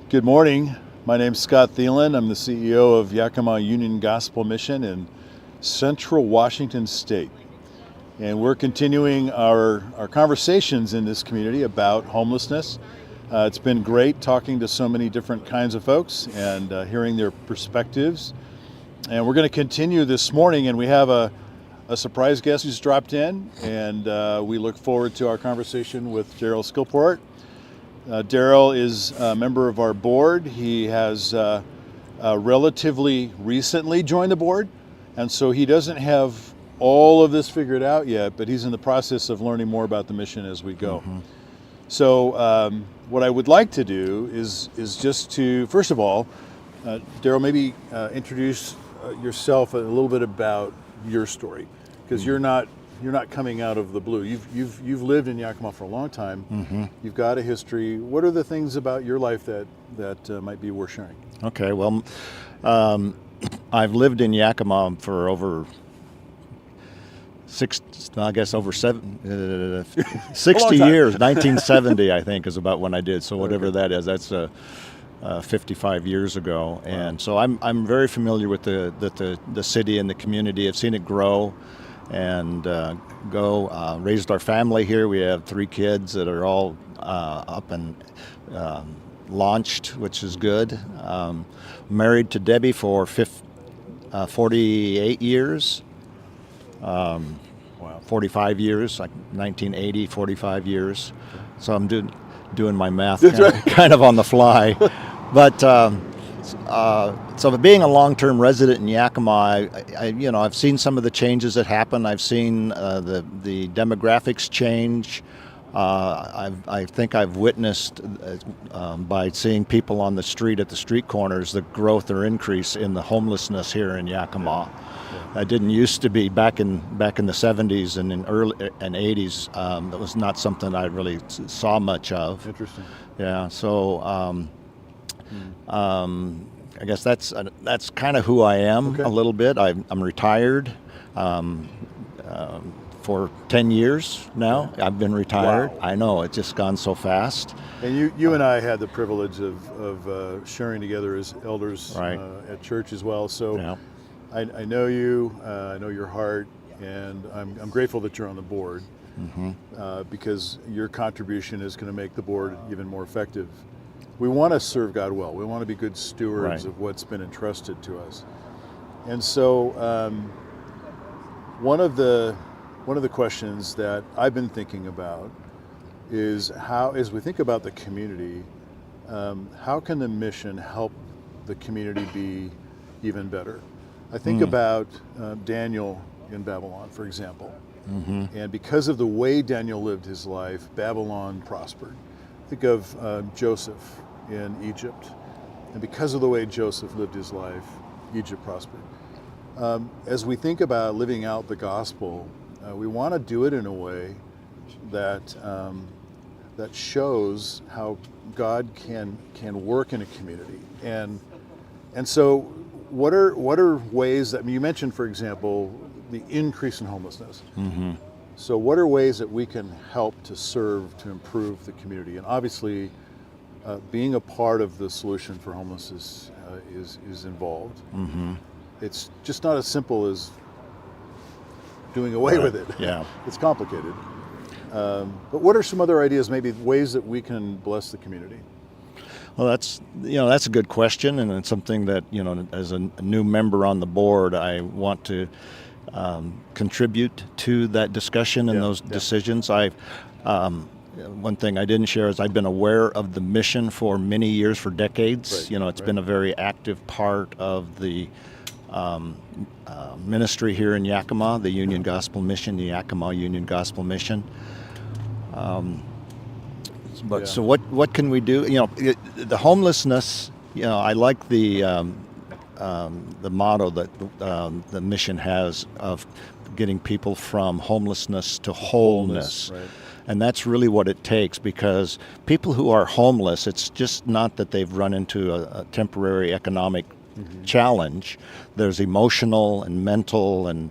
Good morning. My name's Scott Thielen. I'm the CEO of Yakima Union Gospel Mission in Central Washington State. And we're continuing our conversations in this community about homelessness. It's been great talking to so many different kinds of folks and hearing their perspectives. And we're going to continue this morning, and we have a surprise guest who's dropped in, and we look forward to our conversation with Daryl Skillport. Daryl is a member of our board. He has relatively recently joined the board, and so he doesn't have all of this figured out yet, but he's in the process of learning more about the mission as we go. So what I would like to do is just to, first of all, Daryl, maybe introduce yourself a little bit about your story, because you're not coming out of the blue. You've lived in Yakima for a long time. You've got a history. What are the things about your life that might be worth sharing? Okay, well, I've lived in Yakima for over 60 years. 1970, I think, is about when I did. So whatever that is, that's 55 years ago. And so I'm very familiar with the city and the community. I've seen it grow and raised our family here. We have 3 kids that are all up and launched, which is good. Married to Debbie for 48 years. 45 years, like 1980, 45 years. So I'm doing my math kind of on the fly. But so being a long-term resident in Yakima, I've seen some of the changes that happen. I've seen the demographics change. I think I've witnessed by seeing people on the street at the street corners the growth or increase in the homelessness here in Yakima. It didn't used to be back in the 70s and in early and 80s. That was not something I really saw much of. Interesting. Yeah. So I guess that's kind of who I am a little bit. I'm retired. For 10 years now. I've been retired. Wow. I know, it's just gone so fast. And you and I had the privilege of sharing together as elders at church as well. So yeah. I know you, I know your heart, and I'm grateful that you're on the board because your contribution is going to make the board even more effective. We want to serve God well. We want to be good stewards of what's been entrusted to us. And so one of the questions that I've been thinking about is how, as we think about the community, how can the mission help the community be even better? I think about Daniel in Babylon, for example. And because of the way Daniel lived his life, Babylon prospered. Think of Joseph in Egypt. And because of the way Joseph lived his life, Egypt prospered. As we think about living out the gospel, we want to do it in a way that that shows how God can work in a community, and so what are ways that, I mean, you mentioned, for example, the increase in homelessness. So what are ways that we can help to serve to improve the community? And obviously, being a part of the solution for homelessness is involved. It's just not as simple as doing away with it. Yeah. It's complicated. But what are some other ideas, maybe ways that we can bless the community? Well, that's a good question, and it's something that, as a new member on the board, I want to contribute to that discussion and those decisions. One thing I didn't share is I've been aware of the mission for many years, for decades. It's been a very active part of the ministry here in Yakima, the Union Gospel Mission, the Yakima Union Gospel Mission. So what can we do? The homelessness. I like the motto that the mission has of getting people from homelessness to wholeness. And that's really what it takes, because people who are homeless, it's just not that they've run into a temporary economic challenge. There's emotional and mental and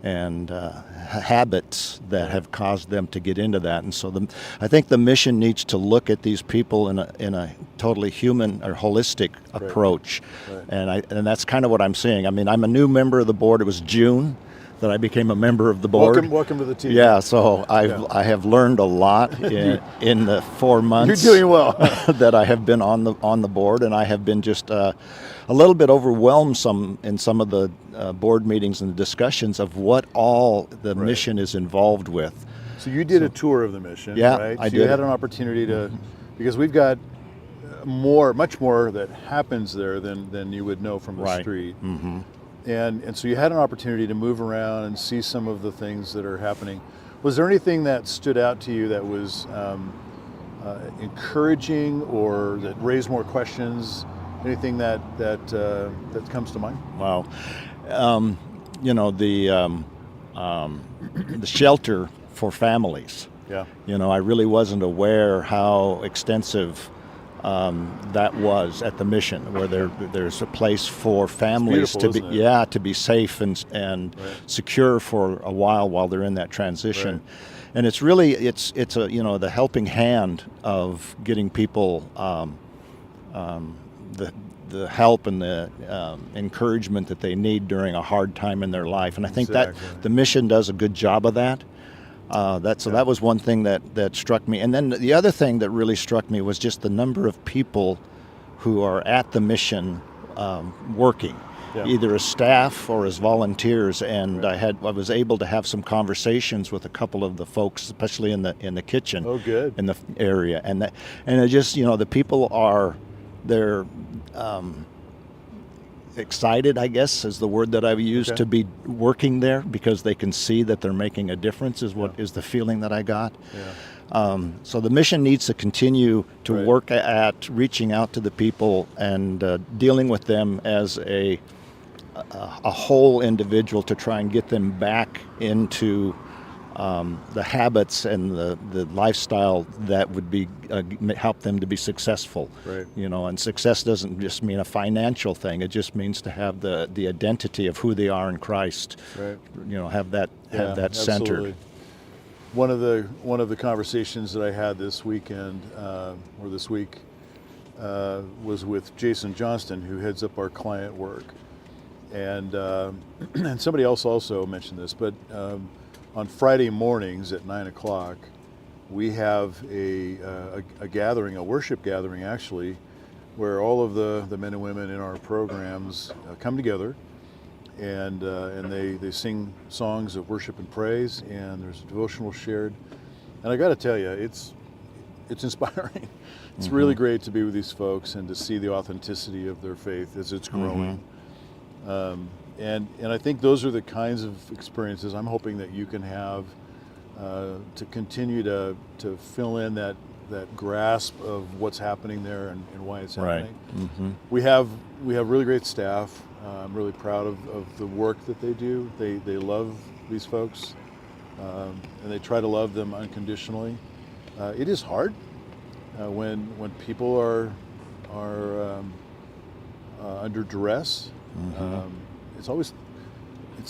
and habits that have caused them to get into that. And so I think the mission needs to look at these people in a totally human or holistic approach. Right. And that's kind of what I'm seeing. I mean, I'm a new member of the board. It was June that I became a member of the board. Welcome to the team. Yeah, so I have learned a lot in the 4 months. You're doing well. that I have been on the board, and I have been just a little bit overwhelmed in some of the board meetings and the discussions of what all the mission is involved with. So you did a tour of the mission, yeah, right? I so did. You had an opportunity to, because we've got much more that happens there than you would know from the street. Mm-hmm. And so you had an opportunity to move around and see some of the things that are happening. Was there anything that stood out to you that was encouraging or that raised more questions? Anything that comes to mind? Wow. The shelter for families. Yeah. I really wasn't aware how extensive that was at the mission, where there's a place for families to be to be safe and secure for a while they're in that transition. And it's really it's a the helping hand of getting people the help and the encouragement that they need during a hard time in their life. And I think that the mission does a good job of that. That was one thing that struck me. And then the other thing that really struck me was just the number of people who are at the mission working, either as staff or as volunteers. And I was able to have some conversations with a couple of the folks, especially in the kitchen, in the area. And it just the people they're excited, I guess, is the word that I've used, to be working there, because they can see that they're making a difference, is the feeling that I got. So the mission needs to continue to work at reaching out to the people and dealing with them as a whole individual, to try and get them back into the habits and the lifestyle that would be help them to be successful. And success doesn't just mean a financial thing. It just means to have the identity of who they are in Christ. Have that centered. One of the conversations that I had this weekend or this week was with Jason Johnston, who heads up our client work, and somebody else also mentioned this, but. On Friday mornings at 9 o'clock, we have a gathering, a worship gathering actually, where all of the men and women in our programs come together, and they sing songs of worship and praise, and there's a devotional shared. And I got to tell you, it's inspiring. It's really great to be with these folks and to see the authenticity of their faith as it's growing. And I think those are the kinds of experiences I'm hoping that you can have to continue to fill in that grasp of what's happening there and why it's happening. We have really great staff. I'm really proud of the work that they do. They love these folks, and they try to love them unconditionally. It is hard when people are under duress. It's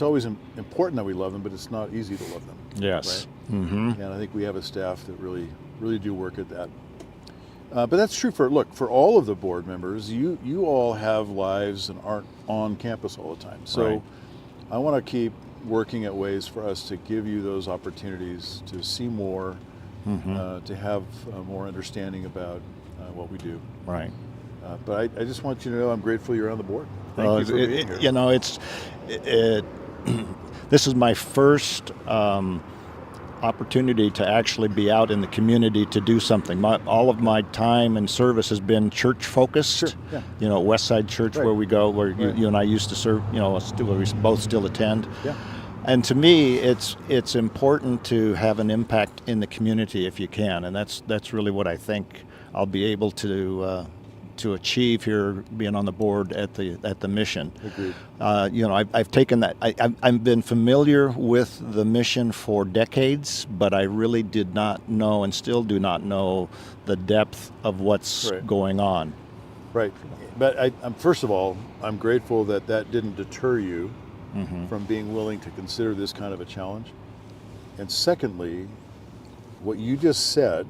always important that we love them, but it's not easy to love them. Yes. Right? And I think we have a staff that really do work at that. But that's true for all of the board members. You all have lives and aren't on campus all the time. So I want to keep working at ways for us to give you those opportunities to see more, to have more understanding about what we do. But I just want you to know I'm grateful you're on the board. Thank you for being here. This is my first opportunity to actually be out in the community to do something. All of my time and service has been church focused. West Side Church, where we go, where you and I used to serve. Where we both still attend. And to me, it's important to have an impact in the community if you can, and that's really what I think I'll be able to achieve here, being on the board at the mission. Agreed. I've taken that. I've been familiar with the mission for decades, but I really did not know, and still do not know, the depth of what's going on. Right. But first of all, I'm grateful that didn't deter you from being willing to consider this kind of a challenge. And secondly, what you just said,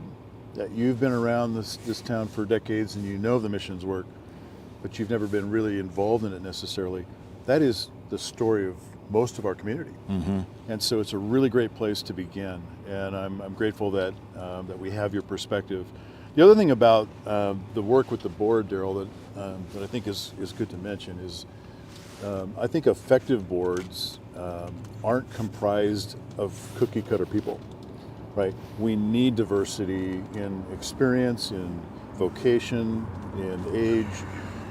that you've been around this town for decades and you know the missions work, but you've never been really involved in it necessarily. That is the story of most of our community. And so it's a really great place to begin. And I'm grateful that we have your perspective. The other thing about the work with the board, Daryl, that I think is good to mention is I think effective boards aren't comprised of cookie cutter people, right? We need diversity in experience, in vocation, in age.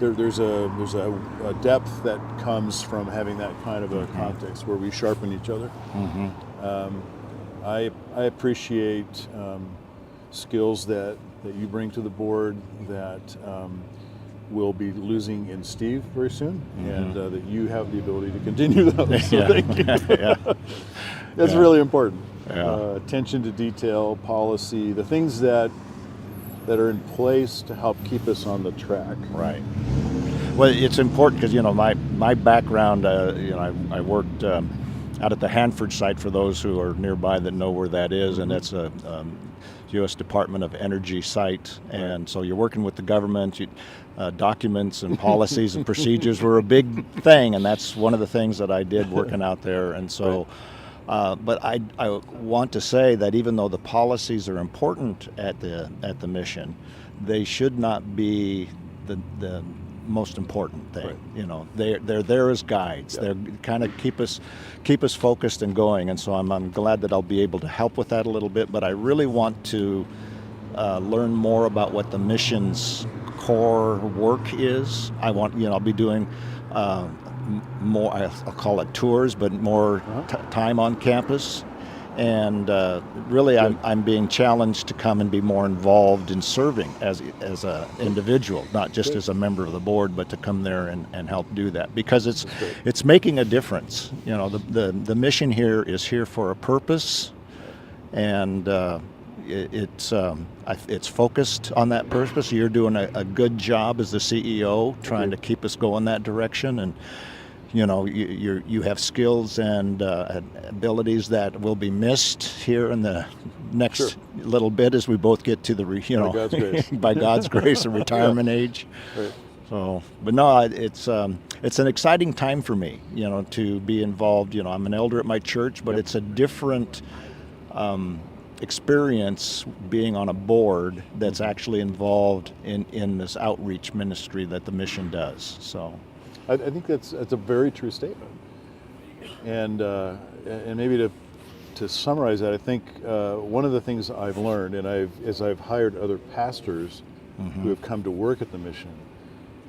There's a depth that comes from having that kind of a context where we sharpen each other. I appreciate skills that you bring to the board that we'll be losing in Steve very soon, and that you have the ability to continue those. So thank you. That's really important. Attention to detail, policy, the things that are in place to help keep us on the track. Right. Well, it's important because, my background, I worked out at the Hanford site, for those who are nearby that know where that is, and that's a U.S. Department of Energy site. And so you're working with the government, documents and policies and procedures were a big thing, and that's one of the things that I did working out there. And so, but I want to say that even though the policies are important at the mission, they should not be the most important thing. They're there as guides. They're kind of keep us focused and going. And so I'm glad that I'll be able to help with that a little bit. But I really want to learn more about what the mission's core work is. I'll be doing more, I'll call it tours, but more time on campus. And really, I'm being challenged to come and be more involved in serving as an individual, not just as a member of the board, but to come there and help do that, because it's making a difference. The mission here is here for a purpose, and it's focused on that purpose. You're doing a good job as the CEO, trying to keep us going that direction, and you have skills and abilities that will be missed here in the next little bit as we both get to the by God's grace, by God's grace, a retirement age. Right. So, but no, it's an exciting time for me, to be involved. I'm an elder at my church, but it's a different experience being on a board that's actually involved in this outreach ministry that the mission does. So. I think that's a very true statement, and maybe to summarize that, I think one of the things I've learned, and as I've hired other pastors who have come to work at the mission,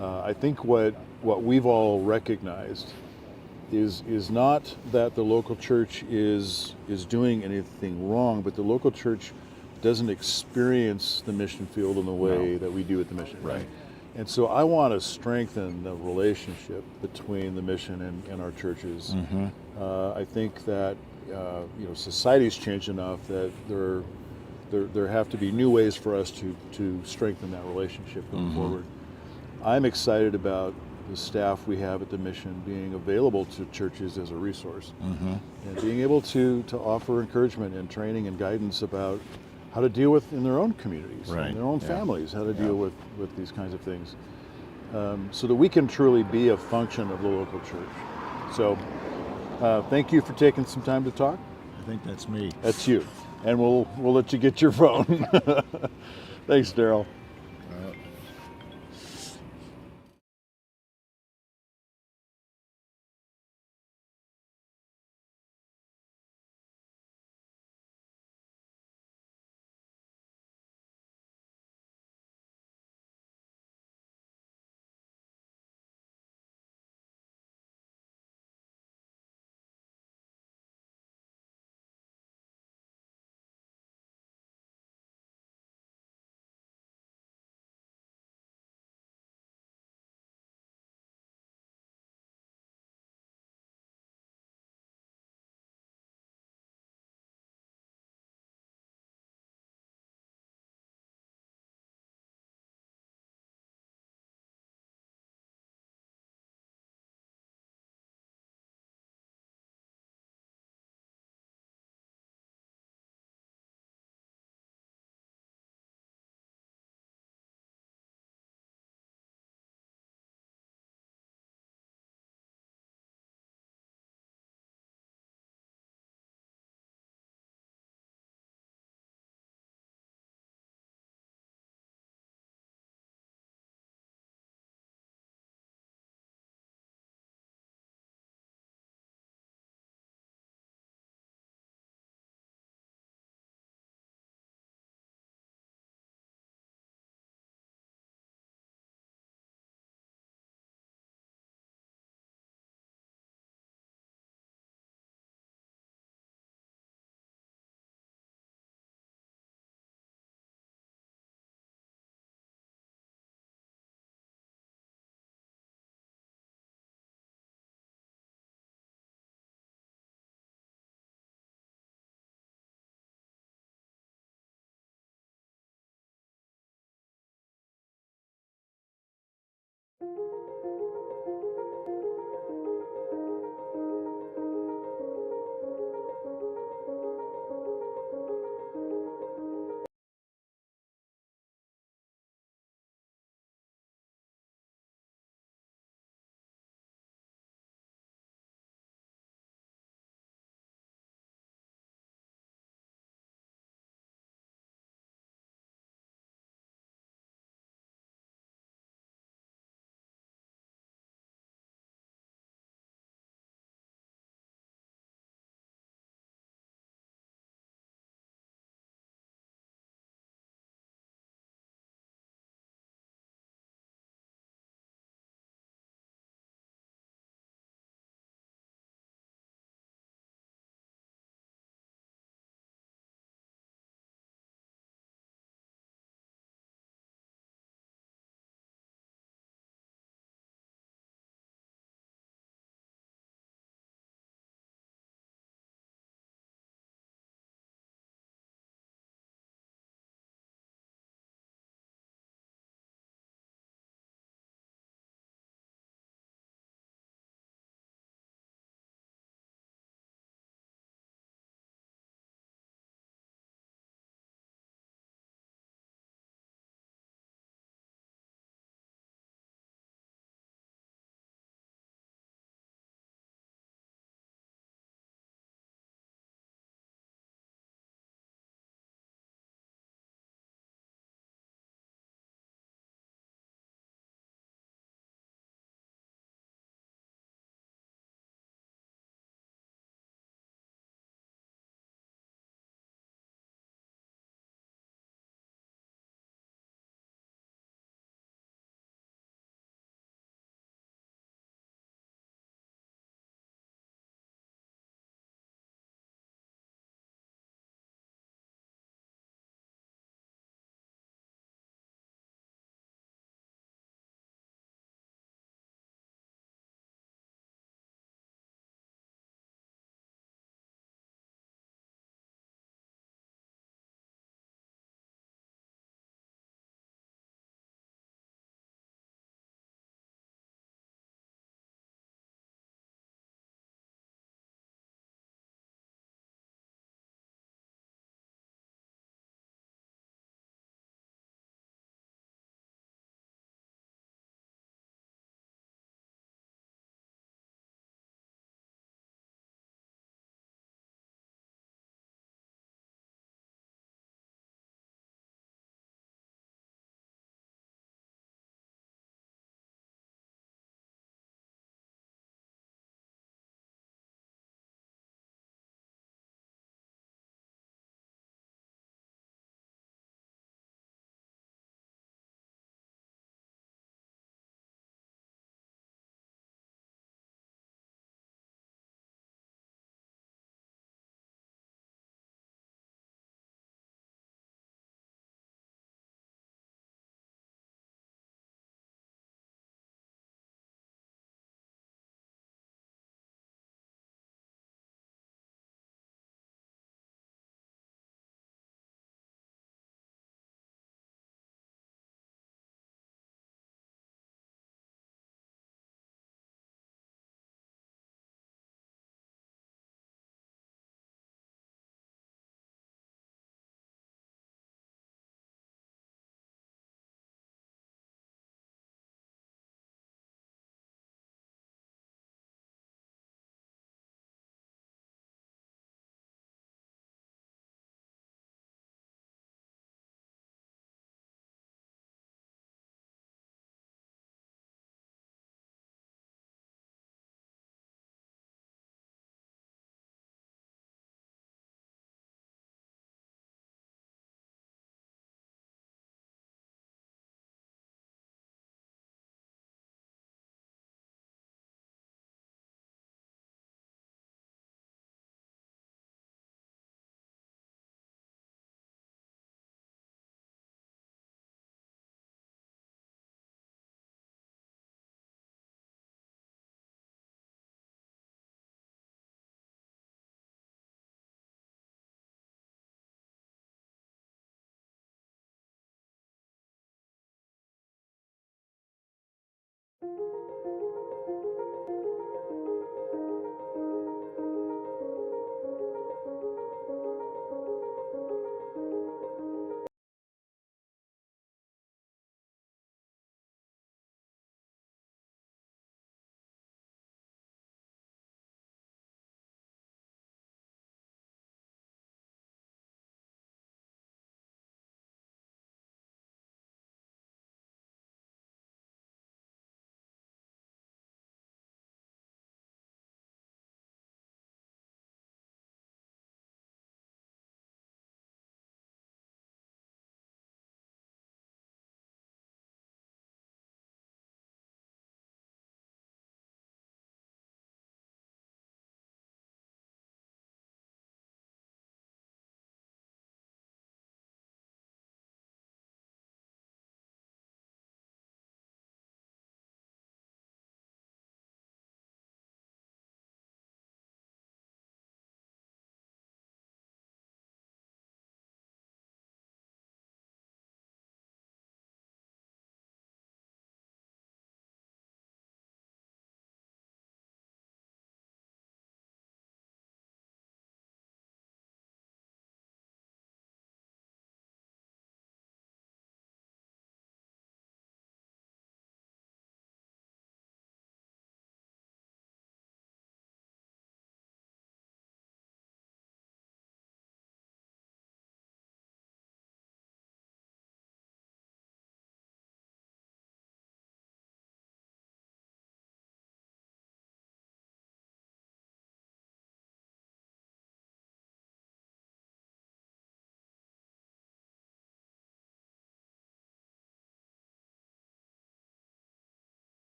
I think what we've all recognized is not that the local church is doing anything wrong, but the local church doesn't experience the mission field in the way that we do at the mission. Right. And so I want to strengthen the relationship between the mission and our churches. I think that society's changed enough that there have to be new ways for us to strengthen that relationship going forward. I'm excited about the staff we have at the mission being available to churches as a resource, and being able to offer encouragement and training and guidance about how to deal with in their own communities, in their own families, how to deal with these kinds of things, so that we can truly be a function of the local church. So thank you for taking some time to talk. I think that's me. That's you. And we'll let you get your phone. Thanks, Daryl.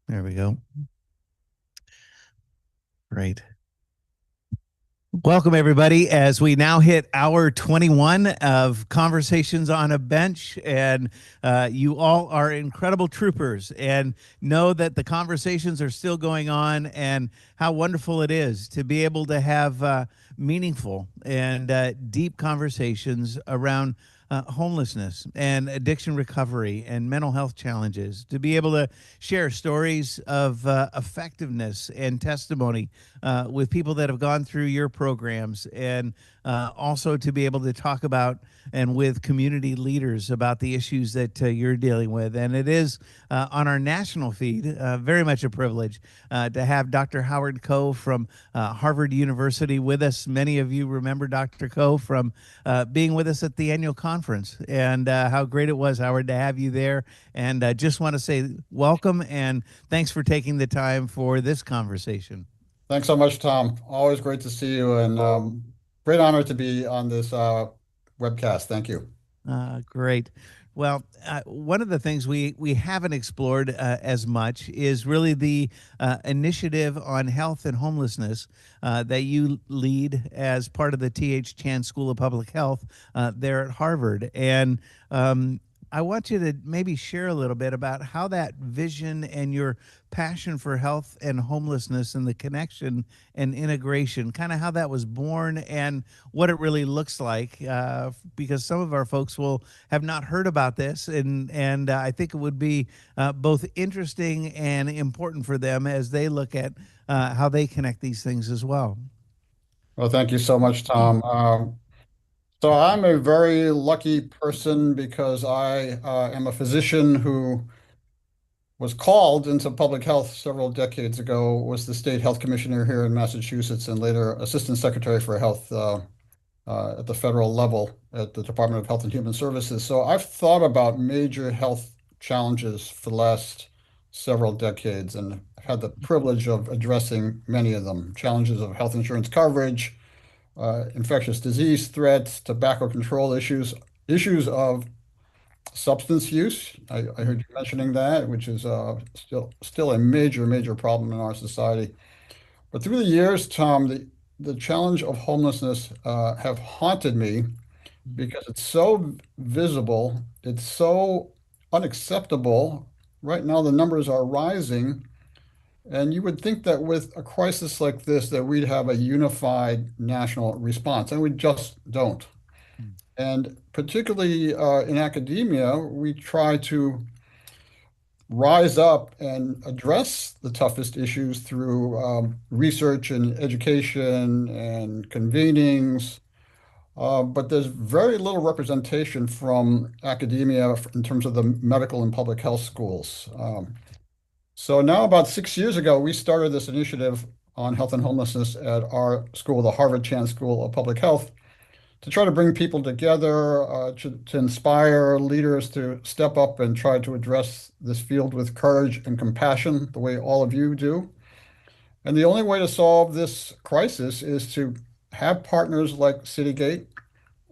There we go. Great. Welcome, everybody, as we now hit hour 21 of Conversations on a Bench. And you all are incredible troopers, and know that the conversations are still going on, and how wonderful it is to be able to have meaningful and deep conversations around homelessness and addiction recovery and mental health challenges, to be able to share stories of effectiveness and testimony with people that have gone through your programs, and also to be able to talk about and with community leaders about the issues that you're dealing with. And it is on our national feed, very much a privilege to have Dr. Howard Koh from Harvard University with us. Many of you remember Dr. Koh from being with us at the annual conference, and how great it was, Howard, to have you there. And just want to say welcome, and thanks for taking the time for this conversation. Thanks so much, Tom. Always great to see you, and great honor to be on this webcast. Thank you. Great. Well, one of the things we haven't explored as much is really the initiative on health and homelessness that you lead as part of the T.H. Chan School of Public Health there at Harvard. And I want you to maybe share a little bit about how that vision and your passion for health and homelessness and the connection and integration, kind of how that was born and what it really looks like, because some of our folks will have not heard about this, and I think it would be both interesting and important for them as they look at how they connect these things as well. Well, thank you so much, Tom. So I'm a very lucky person because I am a physician who was called into public health several decades ago, was the state health commissioner here in Massachusetts, and later assistant secretary for health at the federal level at the Department of Health and Human Services. So I've thought about major health challenges for the last several decades, and had the privilege of addressing many of them. Challenges of health insurance coverage, infectious disease threats, tobacco control issues, issues of substance use. I heard you mentioning that, which is still a major problem in our society. But through the years, Tom, the challenge of homelessness have haunted me because it's so visible, it's so unacceptable. Right now, the numbers are rising, and you would think that with a crisis like this, that we'd have a unified national response, and we just don't. And particularly in academia, we try to rise up and address the toughest issues through research and education and convenings. But there's very little representation from academia in terms of the medical and public health schools. So now, about 6 years ago, we started this initiative on health and homelessness at our school, the Harvard Chan School of Public Health, to try to bring people together, to inspire leaders to step up and try to address this field with courage and compassion, the way all of you do. And the only way to solve this crisis is to have partners like Citygate,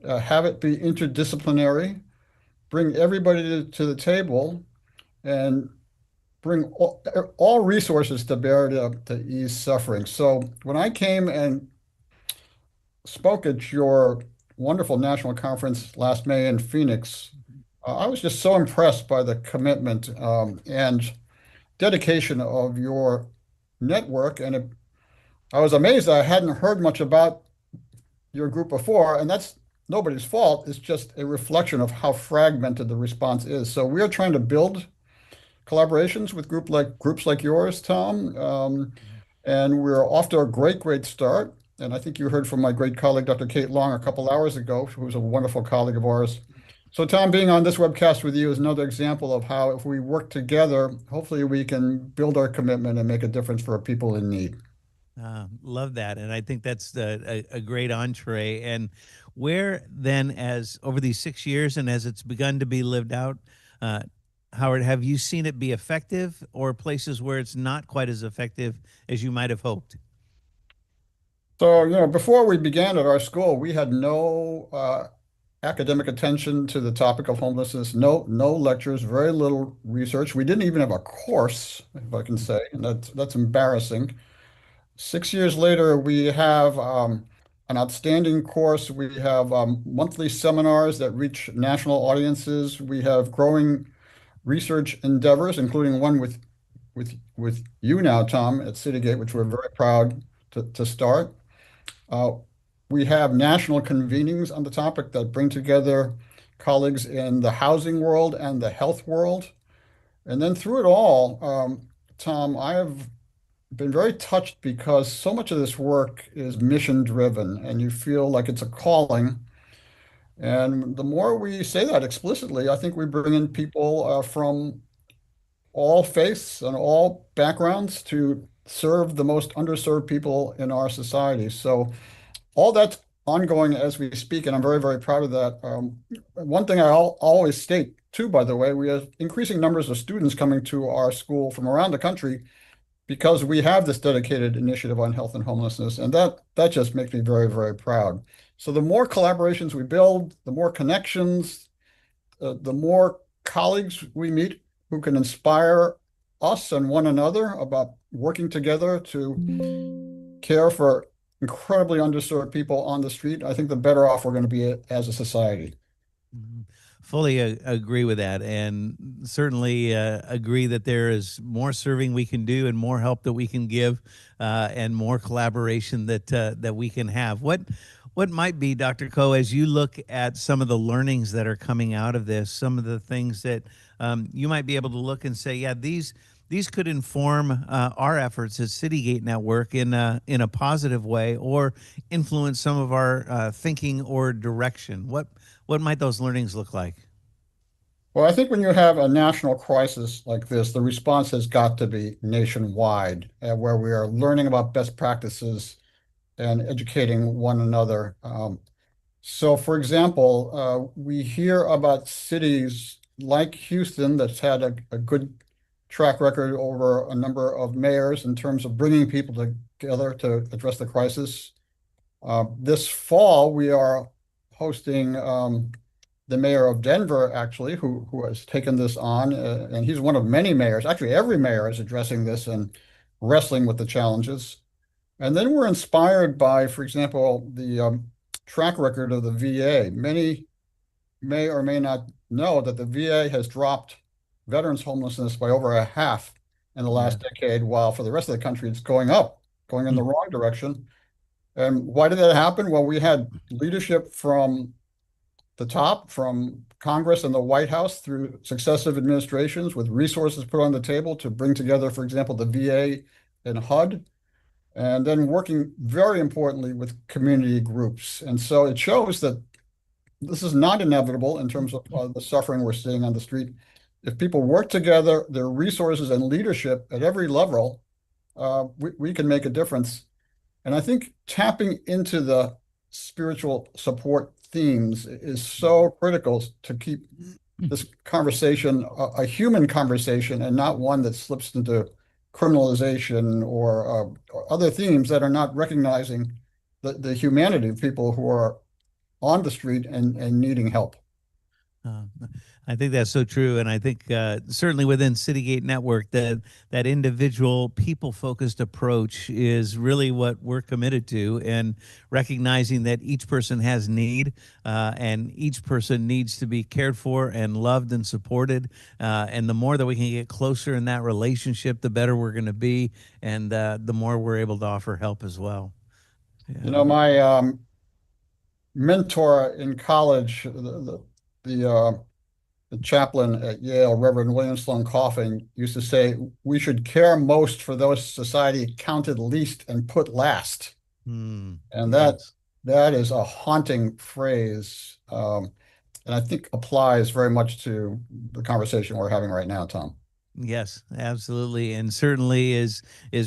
have it be interdisciplinary, bring everybody to the table, and bring all resources to bear to ease suffering. So when I came and spoke at your wonderful national conference last May in Phoenix, I was just so impressed by the commitment and dedication of your network. And I was amazed I hadn't heard much about your group before, and that's nobody's fault. It's just a reflection of how fragmented the response is. So we are trying to build collaborations with groups like yours, Tom, and we're off to a great start. And I think you heard from my great colleague, Dr. Kate Long, a couple hours ago, who was a wonderful colleague of ours. So, Tom, being on this webcast with you is another example of how, if we work together, hopefully we can build our commitment and make a difference for people in need. Love that. And I think that's a great entree. And where then, as over these 6 years and as it's begun to be lived out, Howard, have you seen it be effective, or places where it's not quite as effective as you might have hoped? So, before we began at our school, we had no academic attention to the topic of homelessness, no lectures, very little research. We didn't even have a course, if I can say, and that's embarrassing. 6 years later, we have an outstanding course. We have monthly seminars that reach national audiences. We have growing research endeavors, including one with you now, Tom, at Citygate, which we're very proud to start. We have national convenings on the topic that bring together colleagues in the housing world and the health world. And then through it all, Tom, I have been very touched because so much of this work is mission driven and you feel like it's a calling. And the more we say that explicitly, I think we bring in people from all faiths and all backgrounds to serve the most underserved people in our society. So all that's ongoing as we speak, and I'm very proud of that. One thing I'll always state too, by the way, we have increasing numbers of students coming to our school from around the country because we have this dedicated initiative on health and homelessness, and that just makes me very proud. So the more collaborations we build, the more connections, the more colleagues we meet who can inspire us and one another about working together to care for incredibly underserved people on the street, I think the better off we're going to be as a society. Fully agree with that, and certainly agree that there is more serving we can do and more help that we can give, and more collaboration that we can have. What might be, Dr. Coe, as you look at some of the learnings that are coming out of this, some of the things that you might be able to look and say, yeah, these could inform our efforts at Citygate Network in a positive way, or influence some of our thinking or direction. What might those learnings look like? Well, I think when you have a national crisis like this, the response has got to be nationwide, where we are learning about best practices and educating one another. So, for example, we hear about cities like Houston that's had a good track record over a number of mayors in terms of bringing people together to address the crisis. This fall, we are hosting the mayor of Denver, actually, who has taken this on, and he's one of many mayors. Actually, every mayor is addressing this and wrestling with the challenges. And then we're inspired by, for example, the track record of the VA. Many may or may not know that the VA has dropped veterans homelessness by over a half in the last decade, while for the rest of the country, it's going up, going in the wrong direction. And why did that happen? Well, we had leadership from the top, from Congress and the White House through successive administrations, with resources put on the table to bring together, for example, the VA and HUD, and then working very importantly with community groups. And so it shows that this is not inevitable in terms of the suffering we're seeing on the street. If people work together, their resources and leadership at every level, we can make a difference. And I think tapping into the spiritual support themes is so critical to keep this conversation a human conversation and not one that slips into criminalization or other themes that are not recognizing the humanity of people who are on the street and needing help. I think that's so true, and I think certainly within Citygate Network, that individual, people-focused approach is really what we're committed to, and recognizing that each person has need, and each person needs to be cared for and loved and supported. And the more that we can get closer in that relationship, the better we're going to be, and the more we're able to offer help as well. Yeah. You know, my mentor in college, the chaplain at Yale, Reverend William Sloane Coffin, used to say, we should care most for those society counted least and put last. And yes. that is a haunting phrase, and I think applies very much to the conversation we're having right now, Tom. Yes, absolutely, and certainly is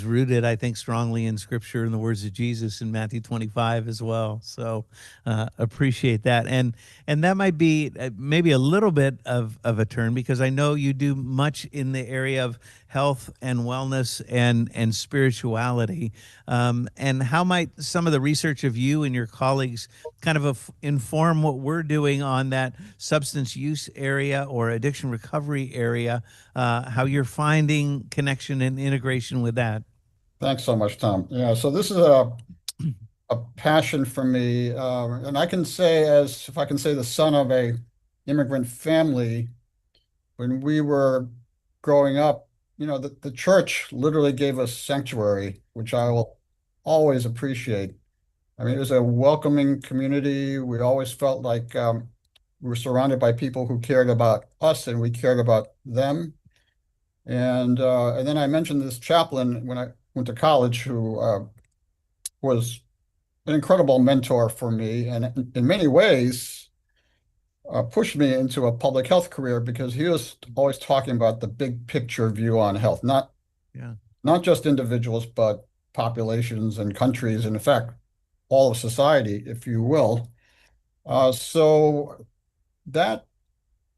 rooted, I think, strongly in Scripture and the words of Jesus in Matthew 25 as well. So appreciate that, and that might be maybe a little bit of a turn, because I know you do much in the area of health and wellness and spirituality. And how might some of the research of you and your colleagues kind of inform what we're doing on that substance use area or addiction recovery area, how you're finding connection and integration with that? Thanks so much, Tom. Yeah, so this is a passion for me, and I can say, as if I can say, the son of a immigrant family, when we were growing up, you know, the church literally gave us sanctuary, which I will always appreciate. I mean, it was a welcoming community. We always felt like we were surrounded by people who cared about us and we cared about them. And then I mentioned this chaplain when I went to college, who was an incredible mentor for me, and in many ways pushed me into a public health career, because he was always talking about the big picture view on health, not just individuals, but populations and countries, and in fact, all of society, if you will. So that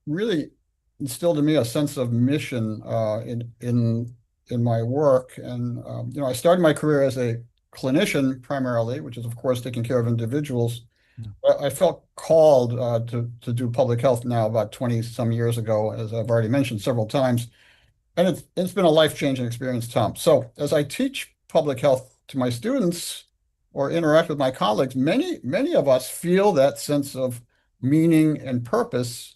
really instilled in me a sense of mission in my work. And you know, I started my career as a clinician primarily, which is of course taking care of individuals. I felt called to do public health now about 20 some years ago, as I've already mentioned several times. And it's been a life-changing experience, Tom. So as I teach public health to my students or interact with my colleagues, many of us feel that sense of meaning and purpose,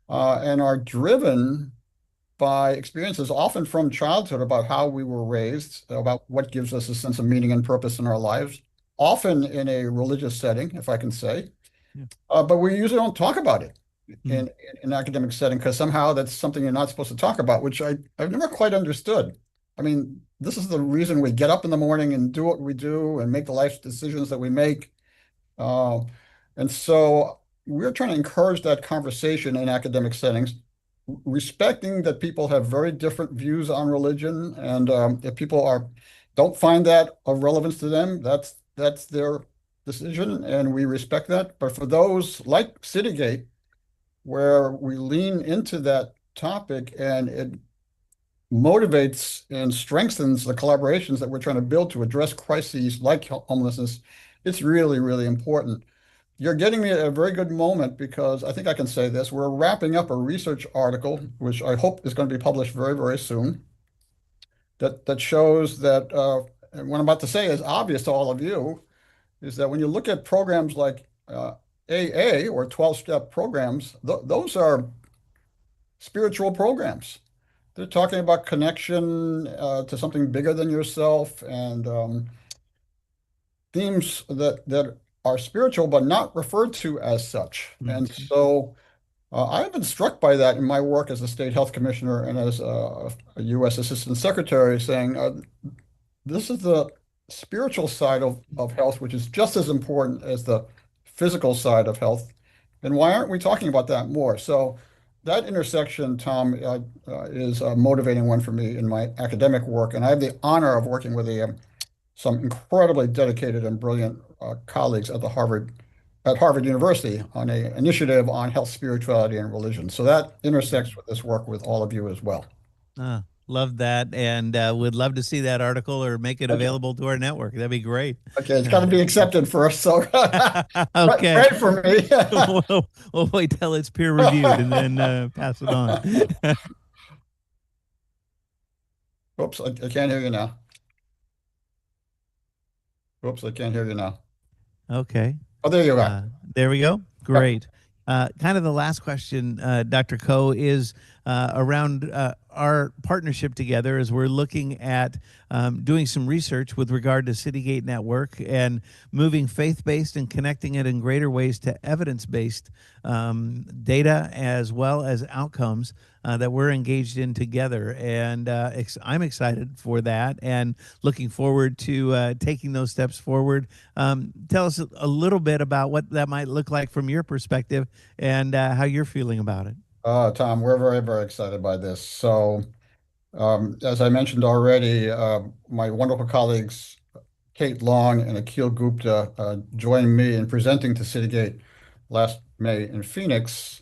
and are driven by experiences often from childhood about how we were raised, about what gives us a sense of meaning and purpose in our lives, often in a religious setting, if I can say. But we usually don't talk about it in an academic setting, because somehow that's something you're not supposed to talk about, which I've never quite understood. I mean, this is the reason we get up in the morning and do what we do and make the life decisions that we make. And so we're trying to encourage that conversation in academic settings, respecting that people have very different views on religion. And if people don't find that of relevance to them, that's their decision, and we respect that. But for those like Citygate, where we lean into that topic and it motivates and strengthens the collaborations that we're trying to build to address crises like homelessness, it's really, really important. You're getting me at a very good moment, because I think I can say this. We're wrapping up a research article, which I hope is going to be published very, very soon, that shows that, and what I'm about to say is obvious to all of you, is that when you look at programs like AA or 12-step programs, those are spiritual programs. They're talking about connection to something bigger than yourself, and themes that are spiritual but not referred to as such. And so I've been struck by that in my work as a state health commissioner and as a U.S. Assistant Secretary, saying this is the spiritual side of health, which is just as important as the physical side of health. And why aren't we talking about that more? So that intersection, Tom, is a motivating one for me in my academic work. And I have the honor of working with some incredibly dedicated and brilliant colleagues at Harvard University on an initiative on health, spirituality, and religion. So that intersects with this work with all of you as well. Love that, and would love to see that article or make it available to our network. That'd be great. Okay, it's got to be accepted first, so okay. pray for me. we'll wait till it's peer reviewed and then pass it on. Oops, I can't hear you now. Oops, I can't hear you now. Okay. Oh, there you are. There we go. Great. Kind of the last question, Dr. Coe, is around our partnership together as we're looking at doing some research with regard to Citygate Network and moving faith-based and connecting it in greater ways to evidence-based data as well as outcomes that we're engaged in together. And I'm excited for that and looking forward to taking those steps forward. Tell us a little bit about what that might look like from your perspective and how you're feeling about it. Tom, we're very, very excited by this. So, as I mentioned already, my wonderful colleagues, Kate Long and Akil Gupta, joined me in presenting to Citygate last May in Phoenix.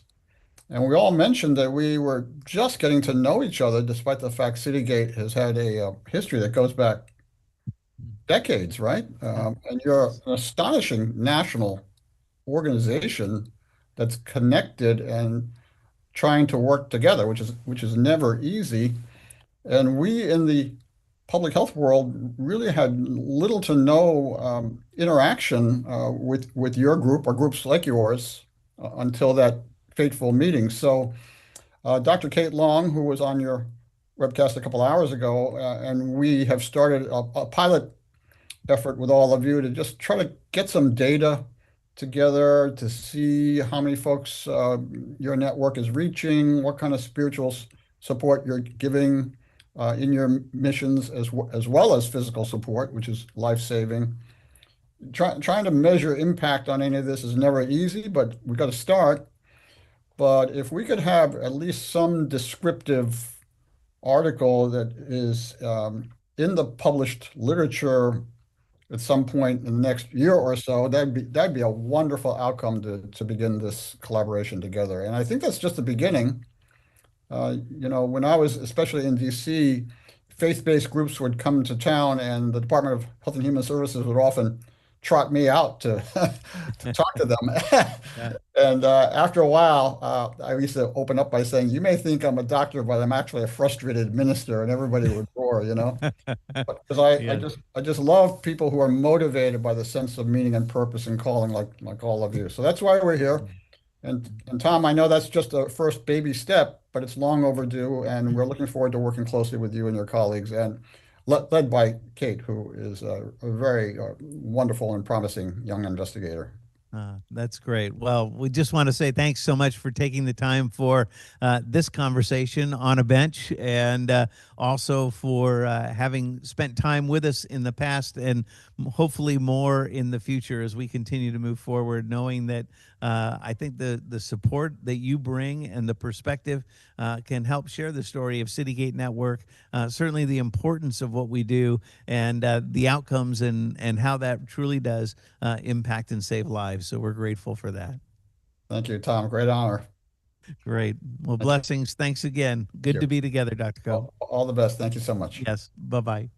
And we all mentioned that we were just getting to know each other, despite the fact Citygate has had a history that goes back decades, right? And you're an astonishing national organization that's connected and trying to work together, which is never easy. And we in the public health world really had little to no interaction with your group or groups like yours until that fateful meeting. So Dr. Kate Long, who was on your webcast a couple hours ago, and we have started a pilot effort with all of you to just try to get some data together to see how many folks your network is reaching, what kind of spiritual support you're giving in your missions, as well as physical support, which is life-saving. Trying to measure impact on any of this is never easy, but we've got to start. But if we could have at least some descriptive article that is in the published literature at some point in the next year or so, that'd be a wonderful outcome to begin this collaboration together. And I think that's just the beginning. When I was especially in DC, faith-based groups would come to town, and the Department of Health and Human Services would often trot me out to to talk to them. And after a while, I used to open up by saying, "You may think I'm a doctor, but I'm actually a frustrated minister," and everybody would roar, Because I just love people who are motivated by the sense of meaning and purpose and calling, like all of you. So that's why we're here. And Tom, I know that's just a first baby step, but it's long overdue, and we're looking forward to working closely with you and your colleagues, and led by Kate, who is a very wonderful and promising young investigator. That's great. Well, we just want to say thanks so much for taking the time for this conversation on a bench, and also for having spent time with us in the past, and hopefully more in the future as we continue to move forward, knowing that I think the support that you bring and the perspective can help share the story of Citygate Network, certainly the importance of what we do, and the outcomes and how that truly does impact and save lives. So we're grateful for that. Thank you, Tom. Great honor. Great. Well, blessings. Thanks again. Good to be together, Dr. Coe. All the best. Thank you so much. Yes. Bye-bye.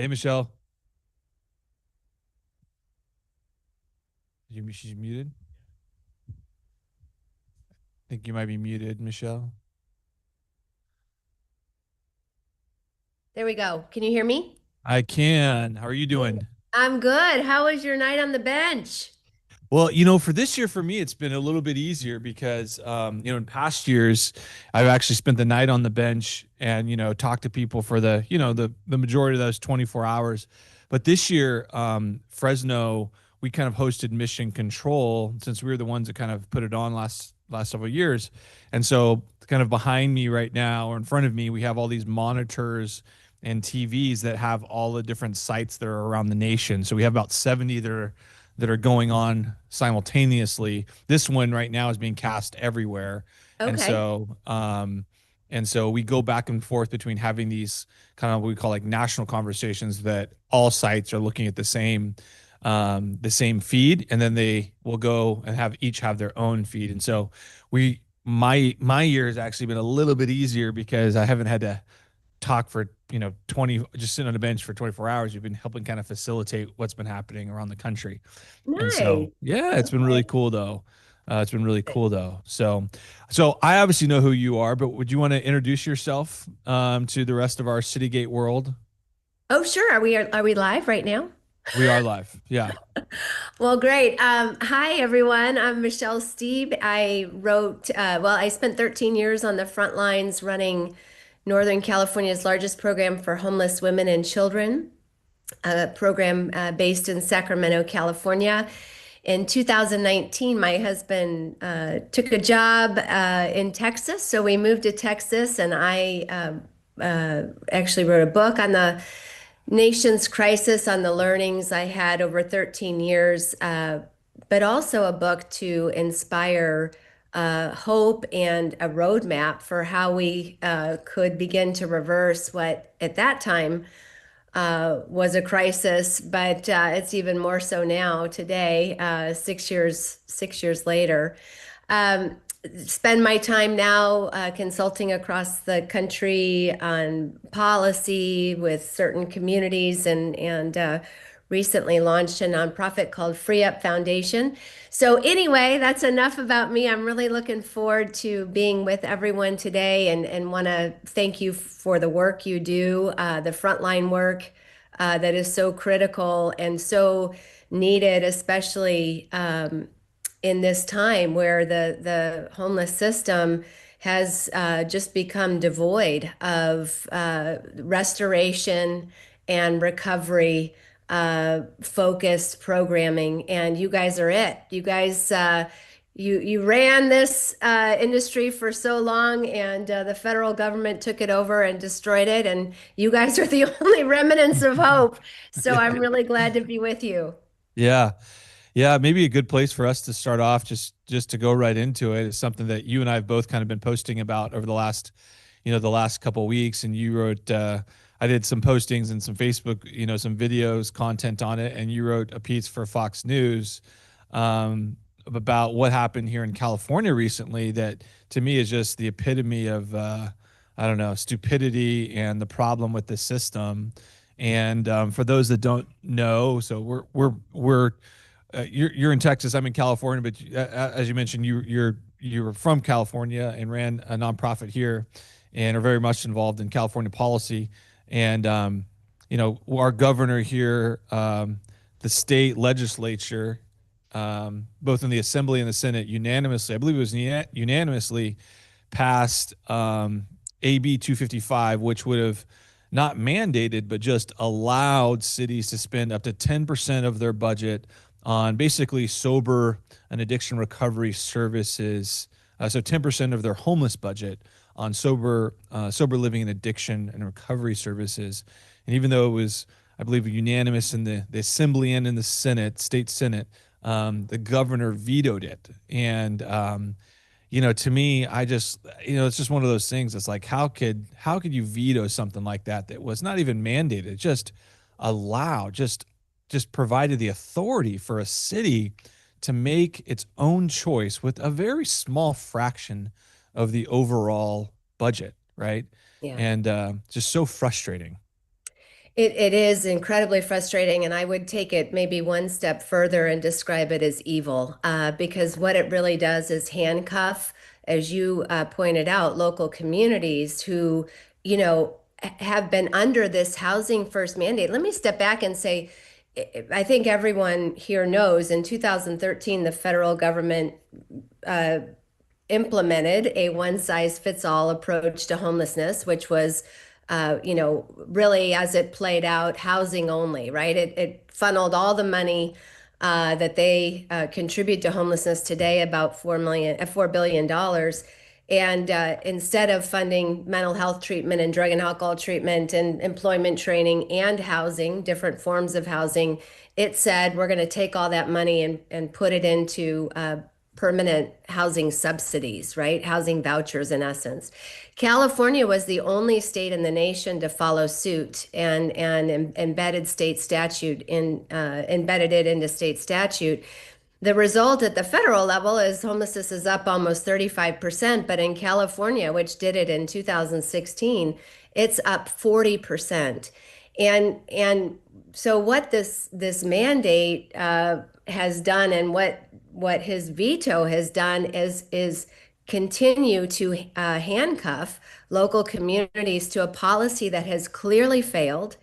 Hey, Michelle. She's muted. I think you might be muted, Michelle. There we go. Can you hear me? I can. How are you doing? I'm good. How was your night on the bench? Well, for this year, for me, it's been a little bit easier because, in past years, I've actually spent the night on the bench and, talked to people for the majority of those 24 hours. But this year, Fresno, we kind of hosted Mission Control since we were the ones that kind of put it on last several years. And so kind of behind me right now or in front of me, we have all these monitors and TVs that have all the different sites that are around the nation. So we have about 70 that are going on simultaneously. This one right now is being cast everywhere. And Okay. so we go back and forth between having these kind of what we call like national conversations that all sites are looking at the same feed, and then they will go and each have their own feed. And so my year has actually been a little bit easier because I haven't had to talk for 20, just sitting on a bench for 24 hours. You've been helping kind of facilitate what's been happening around the country. And Nice. so yeah, it's been really cool though. So I obviously know who you are, but would you want to introduce yourself to the rest of our Citygate world? Oh, sure. Are we live right now? We are live. Yeah. Well, great. Hi, everyone. I'm Michelle Steeb. I spent 13 years on the front lines running Northern California's largest program for homeless women and children, a program based in Sacramento, California. In 2019, my husband took a job in Texas, so we moved to Texas, and I actually wrote a book on the nation's crisis, on the learnings I had over 13 years, but also a book to inspire hope and a roadmap for how we could begin to reverse what at that time was a crisis, but it's even more so now today, 6 years later. Um, Spend my time now consulting across the country on policy with certain communities, and recently launched a nonprofit called Free Up Foundation. So anyway, that's enough about me. I'm really looking forward to being with everyone today, and want to thank you for the work you do, the frontline work that is so critical and so needed, especially in this time where the homeless system has just become devoid of restoration and recovery focused programming. And you guys are it. You guys, you ran this industry for so long, and the federal government took it over and destroyed it. And you guys are the only remnants of hope. So I'm really glad to be with you. Yeah. Yeah, maybe a good place for us to start off, just to go right into it, is something that you and I have both kind of been posting about over the last couple of weeks. And you wrote, I did some postings and some Facebook, some videos, content on it, and you wrote a piece for Fox News about what happened here in California recently. That to me is just the epitome of, I don't know, stupidity and the problem with the system. And for those that don't know, so we're you're in Texas. I'm in California, but as you mentioned, you're from California and ran a nonprofit here, and are very much involved in California policy. And our governor here, the state legislature, both in the Assembly and the Senate, unanimously, I believe it was unanimously, passed AB 255, which would have not mandated, but just allowed cities to spend up to 10% of their budget on basically sober and addiction recovery services. So 10% of their homeless budget on sober living and addiction and recovery services. And even though it was, I believe, unanimous in the Assembly and in the Senate, state Senate, the governor vetoed it. And to me, I just, it's just one of those things. It's like, how could you veto something like that was not even mandated, just allowed, just provided the authority for a city to make its own choice with a very small fraction of the overall budget, right? Yeah. And just so frustrating. It is incredibly frustrating, and I would take it maybe one step further and describe it as evil, because what it really does is handcuff, as you pointed out, local communities who, have been under this housing first mandate. Let me step back and say, I think everyone here knows in 2013, the federal government implemented a one size fits all approach to homelessness, which was, really as it played out, housing only, right? It funneled all the money that they contribute to homelessness today, about $4 billion. And instead of funding mental health treatment and drug and alcohol treatment and employment training and housing, different forms of housing, it said we're going to take all that money and put it into permanent housing subsidies, right? Housing vouchers, in essence. California was the only state in the nation to follow suit and embedded embedded it into state statute. The result at the federal level is homelessness is up almost 35%, but in California, which did it in 2016, it's up 40%. And so what this mandate has done, and what his veto has done, is continue to handcuff local communities to a policy that has clearly failed,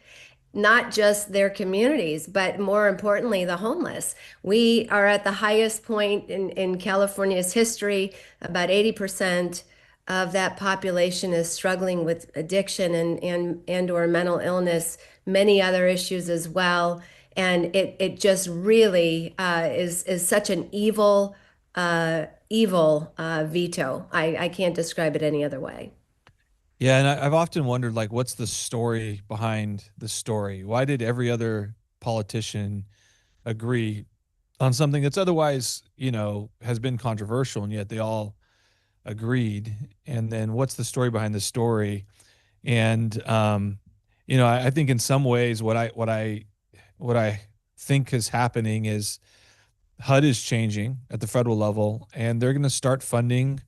not just their communities, but more importantly, the homeless. We are at the highest point in California's history. About 80% of that population is struggling with addiction and or mental illness, many other issues as well. And it just really is such an evil veto. I can't describe it any other way. Yeah, and I've often wondered, like, what's the story behind the story? Why did every other politician agree on something that's otherwise, has been controversial, and yet they all agreed? And then what's the story behind the story? And I think in some ways, what I think is happening is HUD is changing at the federal level, and they're going to start funding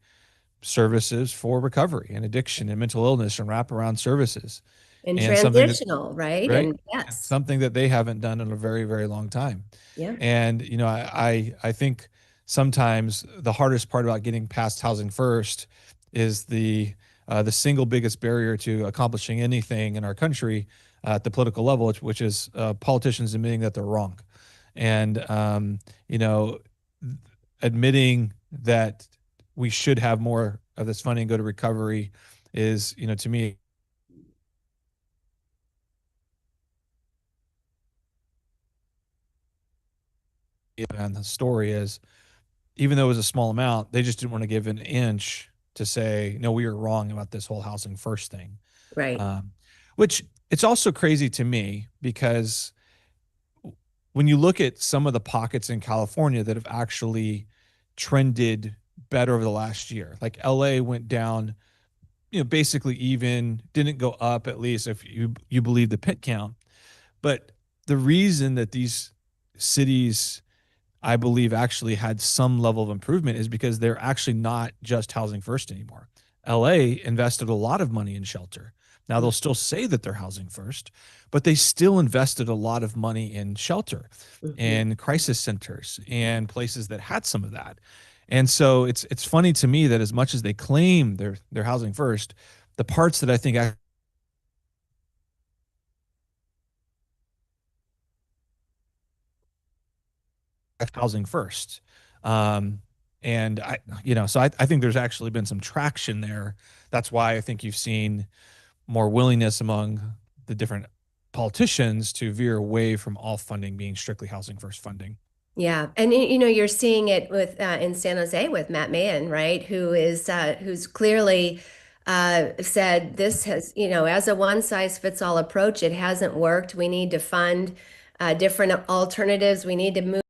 services for recovery and addiction and mental illness and wraparound services. And And something that, transitional, right? right? And yes. Something that they haven't done in a very, very long time. Yeah. And, I think sometimes the hardest part about getting past housing first is the single biggest barrier to accomplishing anything in our country at the political level, which is politicians admitting that they're wrong. And, admitting that we should have more of this funding go to recovery is, to me, and the story is, even though it was a small amount, they just didn't want to give an inch to say, no, we were wrong about this whole housing first thing. Right. Which it's also crazy to me because when you look at some of the pockets in California that have actually trended better over the last year, like LA went down, basically even, didn't go up, at least if you believe the pit count. But the reason that these cities, I believe, actually had some level of improvement is because they're actually not just housing first anymore. LA invested a lot of money in shelter. Now they'll still say that they're housing first, but they still invested a lot of money in shelter and crisis centers and places that had some of that. And so it's funny to me that as much as they claim they're housing first, the parts that I think housing first. And so I think there's actually been some traction there. That's why I think you've seen more willingness among the different politicians to veer away from all funding being strictly housing first funding. Yeah, and you're seeing it with in San Jose with Matt Mahan, right? Who's clearly said this has, as a one size fits all approach, it hasn't worked. We need to fund different alternatives. We need to move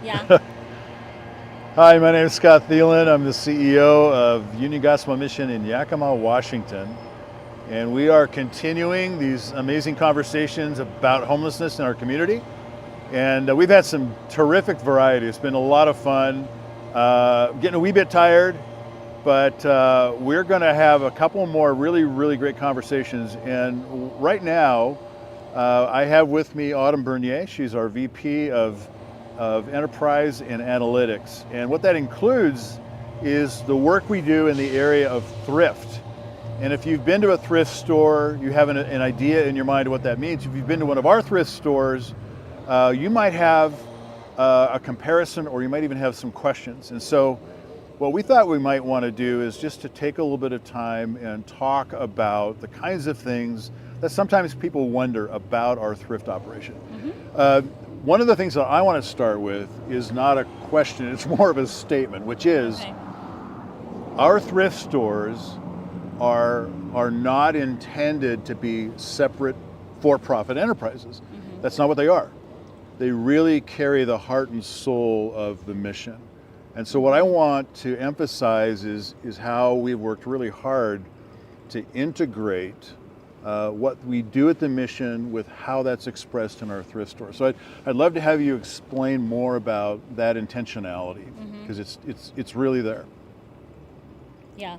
Yeah. Hi, my name is Scott Thielen. I'm the CEO of Union Gospel Mission in Yakima, Washington. And we are continuing these amazing conversations about homelessness in our community. And we've had some terrific variety. It's been a lot of fun. Getting a wee bit tired, but we're going to have a couple more really great conversations. And right now, I have with me Autumn Bernier. She's our VP of Enterprise and Analytics. And what that includes is the work we do in the area of thrift. And if you've been to a thrift store, you have an idea in your mind of what that means. If you've been to one of our thrift stores, you might have a comparison, or you might even have some questions. And so what we thought we might want to do is just to take a little bit of time and talk about the kinds of things that sometimes people wonder about our thrift operation. One of the things that I want to start with is not a question, it's more of a statement, which is our thrift stores are not intended to be separate for-profit enterprises. That's not what they are. They really carry the heart and soul of the mission. And so what I want to emphasize is how we've worked really hard to integrate what we do at the mission with how that's expressed in our thrift store. So I'd love to have you explain more about that intentionality, because it's really there. Yeah.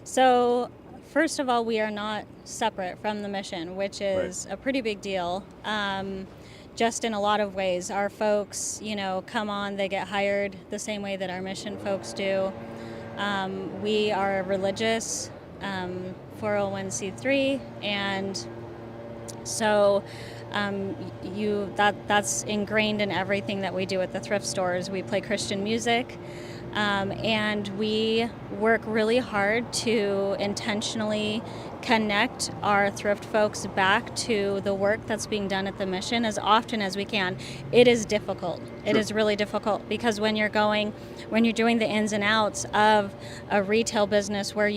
So first of all, we are not separate from the mission, which is a pretty big deal. Just in a lot of ways, our folks, come on, they get hired the same way that our mission folks do. We are a religious 401c3, and so that's ingrained in everything that we do at the thrift stores. We play Christian music, and we work really hard to intentionally connect our thrift folks back to the work that's being done at the mission as often as we can. It is difficult. It is really difficult, because when you're doing the ins and outs of a retail business where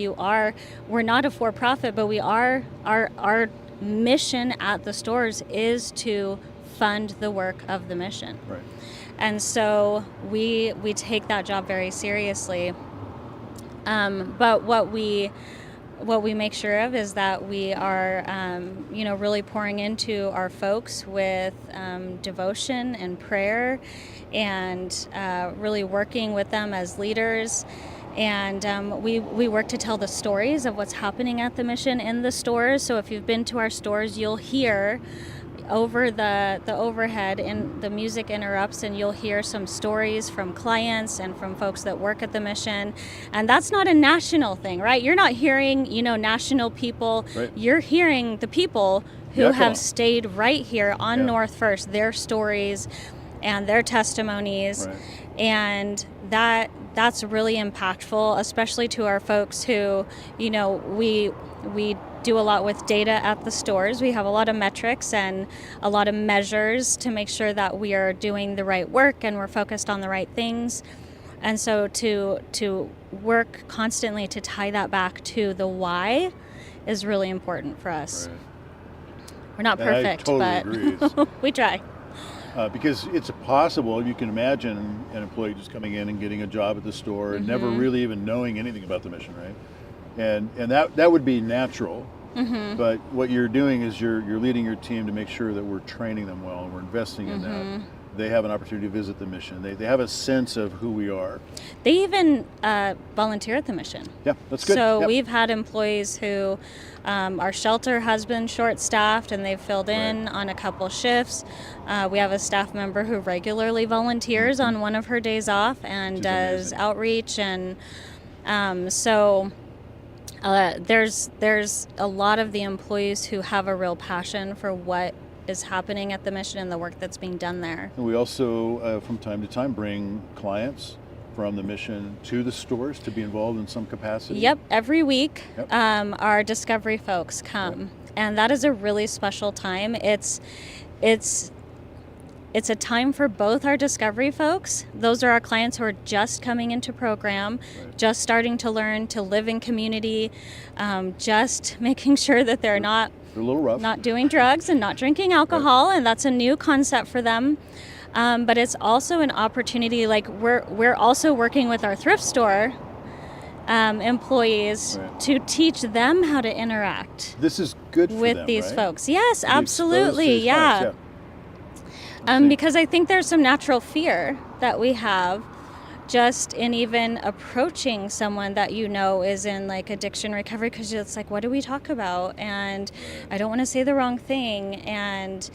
we're not a for-profit, but we are, our mission at the stores is to fund the work of the mission. Right. And so we take that job very seriously. But what we make sure of is that we are, really pouring into our folks with devotion and prayer, and really working with them as leaders. And we work to tell the stories of what's happening at the mission in the stores. So if you've been to our stores, you'll hear over the overhead, and the music interrupts, and you'll hear some stories from clients and from folks that work at the mission. And that's not a national thing, right? You're not hearing, national people. Right. You're hearing the people who have stayed right here on North First, their stories and their testimonies. Right. And that's really impactful, especially to our folks who, we do a lot with data at the stores. We have a lot of metrics and a lot of measures to make sure that we are doing the right work and we're focused on the right things. And so to work constantly to tie that back to the why is really important for us. Right. We're not perfect, I totally but we try. Because it's possible, you can imagine an employee just coming in and getting a job at the store and never really even knowing anything about the mission, right? And that would be natural. But what you're doing is you're leading your team to make sure that we're training them well, and we're investing in that. They have an opportunity to visit the mission. They have a sense of who we are. They even volunteer at the mission. Yeah, that's good. So we've had employees who, our shelter has been short-staffed, and they've filled in on a couple shifts. We have a staff member who regularly volunteers on one of her days off and does outreach, and so there's a lot of the employees who have a real passion for what is happening at the mission and the work that's being done there. And we also, from time to time, bring clients from the mission to the stores to be involved in some capacity. Yep, every week our discovery folks come, and that is a really special time. It's a time for both our discovery folks. Those are our clients who are just coming into program, just starting to learn to live in community, just making sure that they're not a little rough, not doing drugs and not drinking alcohol, and that's a new concept for them. But it's also an opportunity, like we're also working with our thrift store employees to teach them how to interact This is good for with them, these right? folks. Yes, To be exposed to absolutely. these clients, Yeah. Because I think there's some natural fear that we have just in even approaching someone that you know is in like addiction recovery, because it's like, what do we talk about? And I don't want to say the wrong thing. And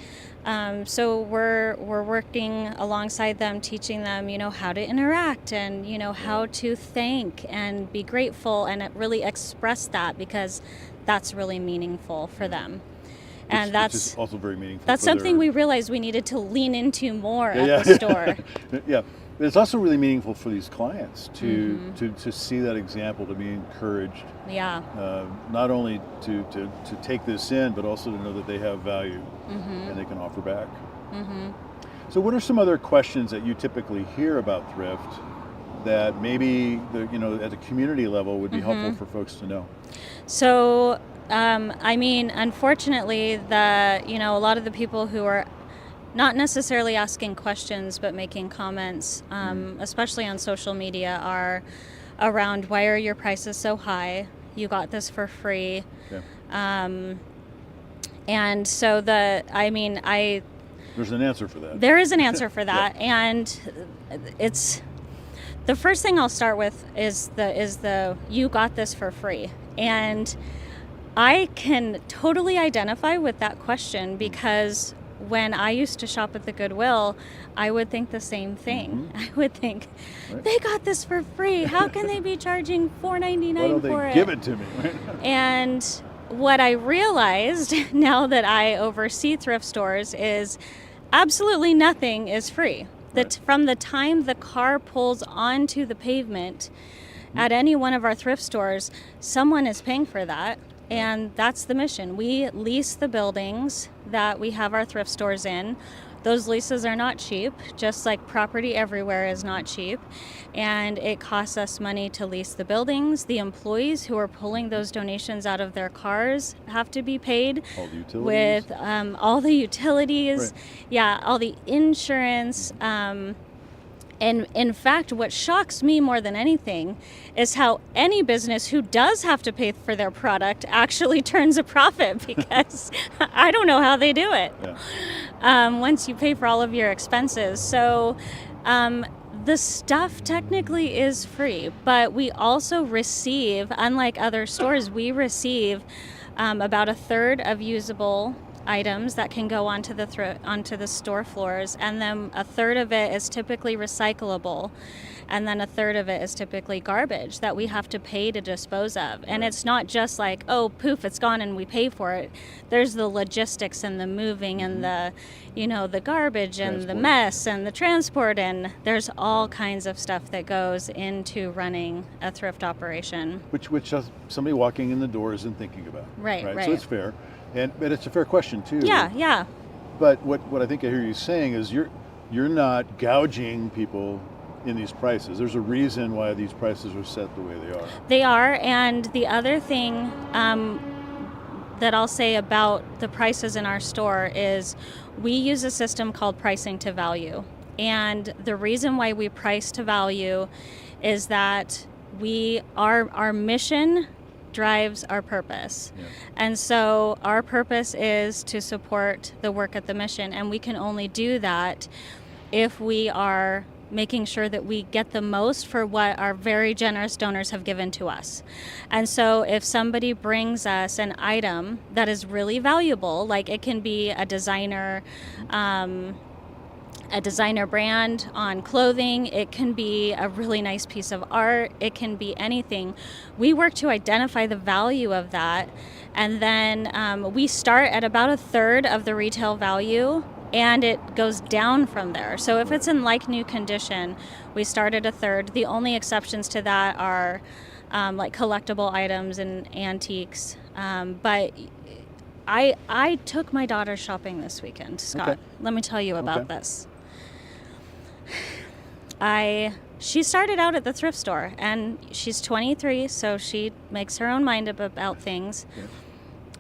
so we're working alongside them, teaching them, how to interact and, how to thank and be grateful and really express that, because that's really meaningful for them. And which is also very meaningful. That's for something their- we realized we needed to lean into more Yeah, at the store. Yeah, but it's also really meaningful for these clients to Mhm. to see that example, to be encouraged. Yeah. Not only to take this in, but also to know that they have value Mhm. and they can offer back. Mhm. So, what are some other questions that you typically hear about thrift that maybe at the community level would be helpful Mhm. for folks to know? So, unfortunately, a lot of the people who are not necessarily asking questions but making comments, especially on social media, are around, why are your prices so high? You got this for free. Yeah. And so There's an answer for that. There is an answer for Yeah. that. And it's the first thing I'll start with is the you got this for free. And I can totally identify with that question, because when I used to shop at the Goodwill, I would think the same thing. I would think, they got this for free. How can they be charging $4.99 Why don't for they it? give it to me? And what I realized now that I oversee thrift stores is absolutely nothing is free. From the time the car pulls onto the pavement at any one of our thrift stores, someone is paying for that. And that's the mission. We lease the buildings that we have our thrift stores in. Those leases are not cheap, just like property everywhere is not cheap. And it costs us money to lease the buildings. The employees who are pulling those donations out of their cars have to be paid. All the utilities. With all the utilities, all the insurance. And in fact, what shocks me more than anything is how any business who does have to pay for their product actually turns a profit, because I don't know how they do it once you pay for all of your expenses. So the stuff technically is free, but we also receive, unlike other stores, we receive about a third of usable items that can go onto the store floors, and then a third of it is typically recyclable, and then a third of it is typically garbage that we have to pay to dispose of. And it's not just like, oh, poof, it's gone and we pay for it. There's the logistics and the moving and the garbage and the mess and the transport, and there's all kinds of stuff that goes into running a thrift operation. Which somebody walking in the door isn't thinking about. Right. So it's fair. But it's a fair question too. Yeah. But what I think I hear you saying is you're not gouging people in these prices. There's a reason why these prices are set the way they are. They are. And the other thing that I'll say about the prices in our store is we use a system called pricing to value. And the reason why we price to value is that our mission drives our purpose. And so our purpose is to support the work at the mission, and we can only do that if we are making sure that we get the most for what our very generous donors have given to us. And so if somebody brings us an item that is really valuable, like it can be a designer brand on clothing, it can be a really nice piece of art, it can be anything. We work to identify the value of that, and then we start at about a third of the retail value, and it goes down from there. So if it's in like new condition, we start at a third. The only exceptions to that are like collectible items and antiques. But I took my daughter shopping this weekend, Scott. Okay. Let me tell you about this. She started out at the thrift store, and she's 23, so she makes her own mind up about things.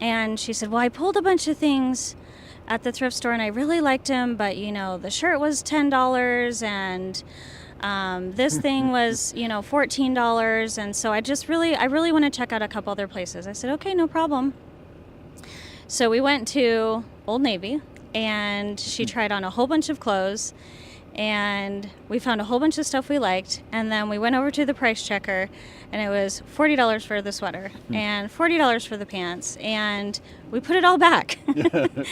And she said, well, I pulled a bunch of things at the thrift store and I really liked him, but you know, the shirt was $10 and this thing was, you know, $14. And so I really want to check out a couple other places. I said, okay, no problem. So we went to Old Navy and she tried on a whole bunch of clothes and we found a whole bunch of stuff we liked. And then we went over to the price checker and it was $40 for the sweater and $40 for the pants. And we put it all back.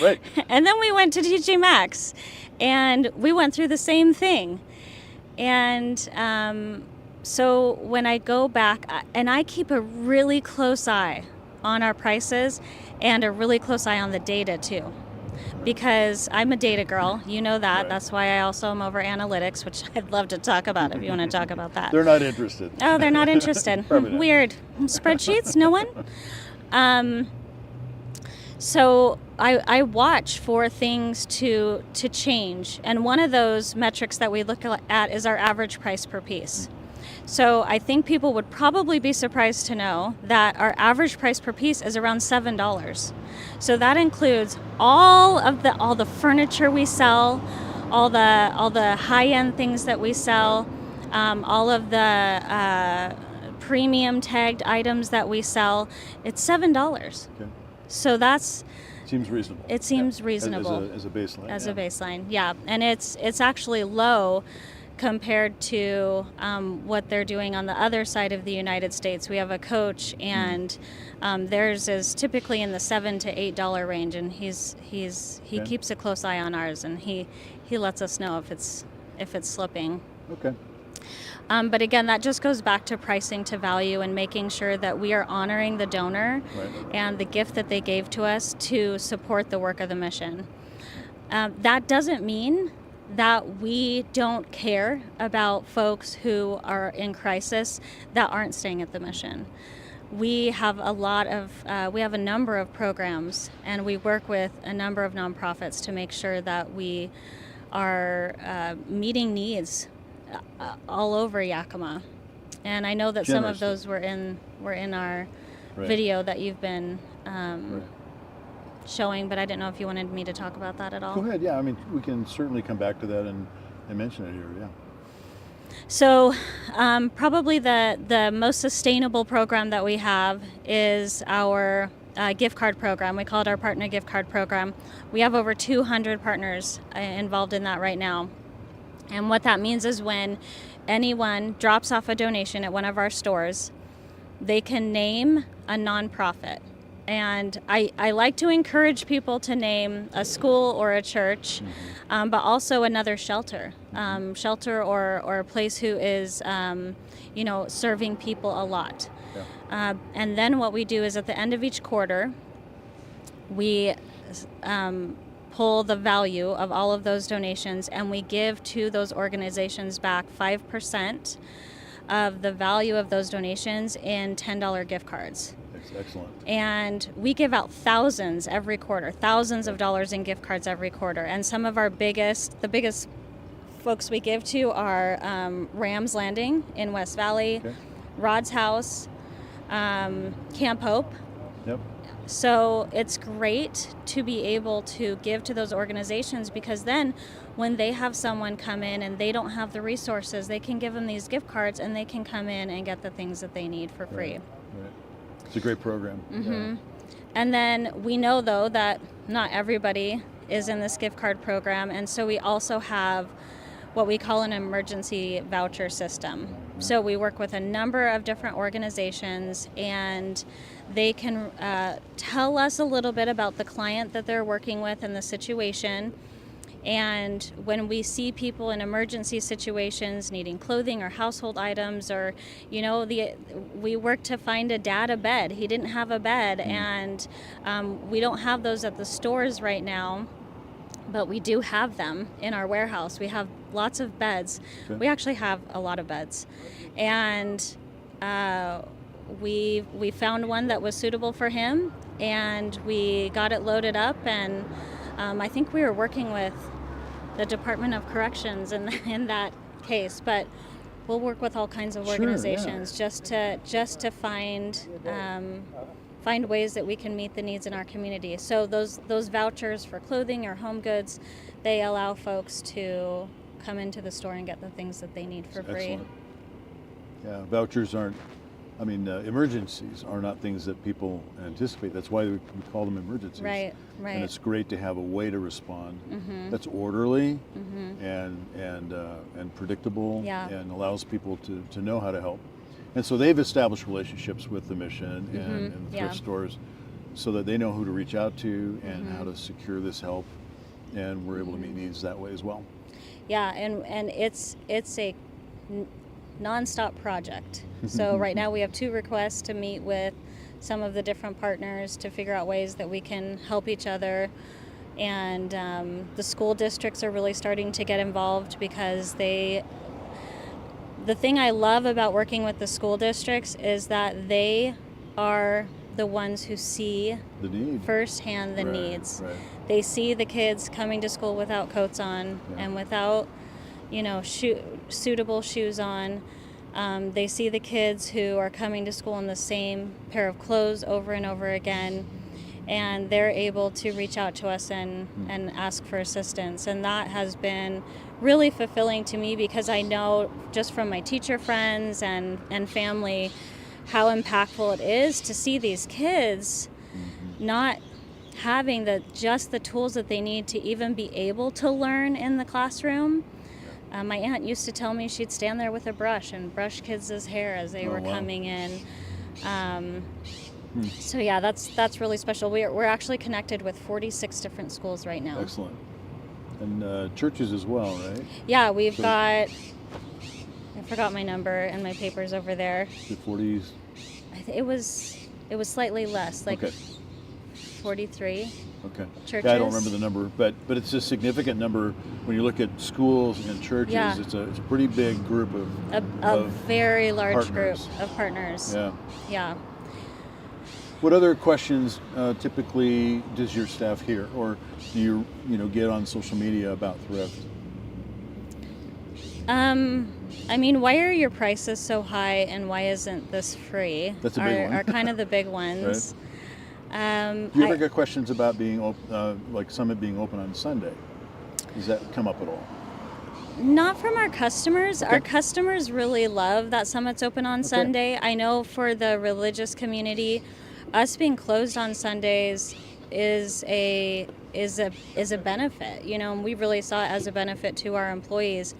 Right. And then we went to TJ Maxx and we went through the same thing. And so when I go back, and I keep a really close eye on our prices and a really close eye on the data too. Because I'm a data girl, you know that. Right. That's why I also am over analytics, which I'd love to talk about if you want to talk about that. They're not interested. Oh, they're not interested. Weird. Spreadsheets? No one? So I watch for things to change. And one of those metrics that we look at is our average price per piece. So I think people would probably be surprised to know that our average price per piece is around $7. So that includes all the furniture we sell, all the high-end things that we sell, all of the premium tagged items that we sell. It's $7. Okay. So that's seems reasonable. It seems reasonable as a baseline. As a baseline, yeah, and it's actually low compared to what they're doing on the other side of the United States. We have a Coach, and theirs is typically in the $7 to $8 range, and he keeps a close eye on ours, and he lets us know if it's slipping. Okay. But again, that just goes back to pricing to value and making sure that we are honoring the donor and the gift that they gave to us to support the work of the mission. That doesn't mean that we don't care about folks who are in crisis that aren't staying at the mission. We have we have a number of programs, and we work with a number of nonprofits to make sure that we are meeting needs all over Yakima. And I know that some of those were in our video that you've been showing, but I didn't know if you wanted me to talk about that at all. Go ahead. Yeah, I mean, we can certainly come back to that and mention it here. Yeah. So probably the most sustainable program that we have is our gift card program. We call it our partner gift card program. We have over 200 partners involved in that right now. And what that means is when anyone drops off a donation at one of our stores, they can name a nonprofit. And I like to encourage people to name a school or a church, but also another shelter or a place who is, serving people a lot. Yeah. And then what we do is at the end of each quarter, we pull the value of all of those donations, and we give to those organizations back 5% of the value of those donations in $10 gift cards. Excellent. And we give out thousands every quarter, thousands of dollars in gift cards every quarter. And some of the biggest folks we give to are Rams Landing in West Valley, Rod's House, Camp Hope. Yep. So it's great to be able to give to those organizations, because then when they have someone come in and they don't have the resources, they can give them these gift cards and they can come in and get the things that they need for free. Right. It's a great program. Mm-hmm. Yeah. And then we know, though, that not everybody is in this gift card program, and so we also have what we call an emergency voucher system. Mm-hmm. So we work with a number of different organizations, and they can tell us a little bit about the client that they're working with and the situation. And when we see people in emergency situations needing clothing or household items, or, we work to find a dad a bed. He didn't have a bed, and we don't have those at the stores right now, but we do have them in our warehouse. We have lots of beds. Okay. We actually have a lot of beds. And we found one that was suitable for him, and we got it loaded up, and I think we were working with the Department of Corrections in that case, but we'll work with all kinds of Sure, yeah. organizations just to find ways that we can meet the needs in our community. So those vouchers for clothing or home goods, they allow folks to come into the store and get the things that they need for free. Excellent. Yeah, vouchers aren't, emergencies are not things that people anticipate. That's why we call them emergencies. Right. And it's great to have a way to respond that's Mm-hmm. orderly and predictable Yeah. and allows people to know how to help. And so they've established relationships with the mission and the Yeah. thrift stores so that they know who to reach out to and how to secure this help. And we're able to meet needs that way as well. Yeah, and it's a nonstop project. So right now we have 2 requests to meet with some of the different partners to figure out ways that we can help each other. And the school districts are really starting to get involved because the thing I love about working with the school districts is that they are the ones who see The need. firsthand the Right, needs. right. They see the kids coming to school without coats on and without, suitable shoes on. They see the kids who are coming to school in the same pair of clothes over and over again, and they're able to reach out to us and ask for assistance. And that has been really fulfilling to me because I know just from my teacher friends and family how impactful it is to see these kids not having just the tools that they need to even be able to learn in the classroom. My aunt used to tell me she'd stand there with a brush and brush kids' hair as they were coming in. So yeah, that's really special. We're actually connected with 46 different schools right now. Excellent. And churches as well, right? Yeah, we've got, I forgot my number and my paper's over there. The 40s. It was slightly less, like Okay. 43 Okay. churches. Yeah, I don't remember the number, but it's a significant number when you look at schools and churches. Yeah. It's a pretty big group A very large partners. group of partners. Yeah. Yeah. What other questions typically does your staff hear, or do you get on social media about thrift? Why are your prices so high and why isn't this free? That's a big one. Are kind of the big ones. Do you ever get questions about being like Summit being open on Sunday? Does that come up at all? Not from our customers. Okay. Our customers really love that Summit's open on Sunday. I know for the religious community, us being closed on Sundays is a benefit. And we really saw it as a benefit to our employees.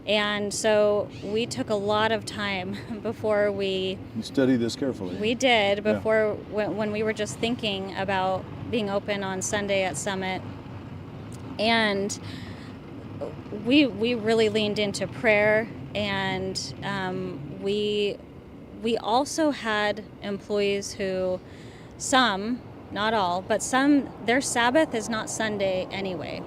And so we took a lot of time before You study this carefully. we did before when we were just thinking about being open on Sunday at Summit. And we really leaned into prayer, and we also had employees who, some, not all, but some, their Sabbath is not Sunday anyway.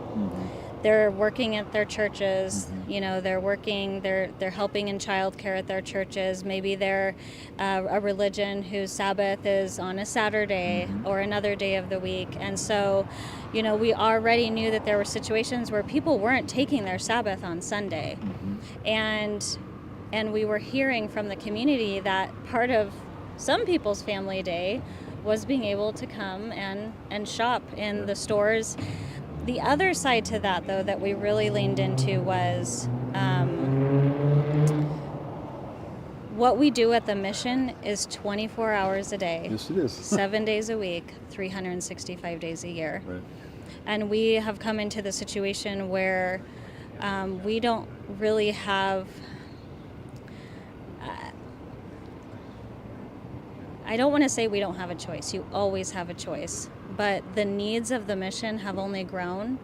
They're working at their churches, they're working, they're helping in childcare at their churches. Maybe they're a religion whose Sabbath is on a Saturday or another day of the week. And so, we already knew that there were situations where people weren't taking their Sabbath on Sunday. And we were hearing from the community that part of some people's family day was being able to come and shop in the stores. The other side to that, though, that we really leaned into was what we do at the mission is 24 hours a day. Yes, it is. 7 days a week, 365 days a year. Right. And we have come into the situation where we don't really have... I don't want to say we don't have a choice. You always have a choice. But the needs of the mission have only grown.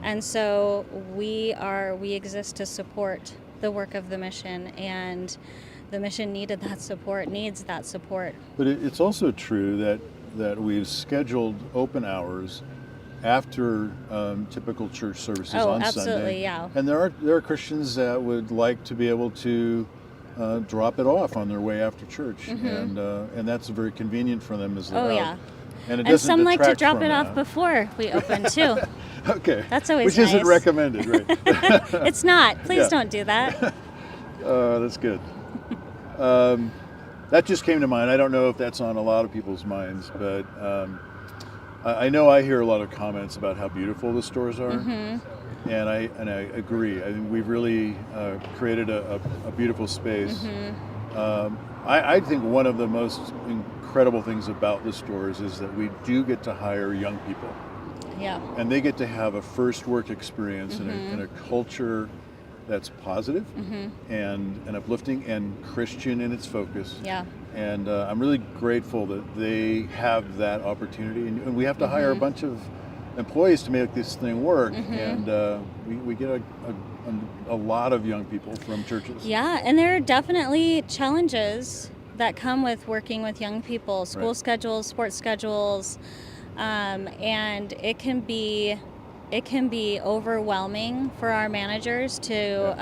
And so we exist to support the work of the mission, and the mission needs that support. But it's also true that we've scheduled open hours after typical church services on absolutely, Sunday. yeah. And there are Christians that would like to be able to drop it off on their way after church, and that's very convenient for them as they're out. Yeah. And it And doesn't some like to detract drop from it off that. before we open too. Okay. That's always Which isn't nice. recommended, right? It's not. Please Yeah. don't do that. That's good. That just came to mind. I don't know if that's on a lot of people's minds, but I know I hear a lot of comments about how beautiful the stores are, and I agree. I think we've really created a beautiful space. I think one of the most incredible things about the stores is that we do get to hire young people. Yeah. And they get to have a first work experience in a culture that's positive and uplifting and Christian in its focus. Yeah. And I'm really grateful that they have that opportunity. And we have to hire a bunch of employees to make this thing work. And we get a lot of young people from churches. Yeah, and there are definitely challenges that come with working with young people, school schedules, sports schedules, and it can be overwhelming for our managers to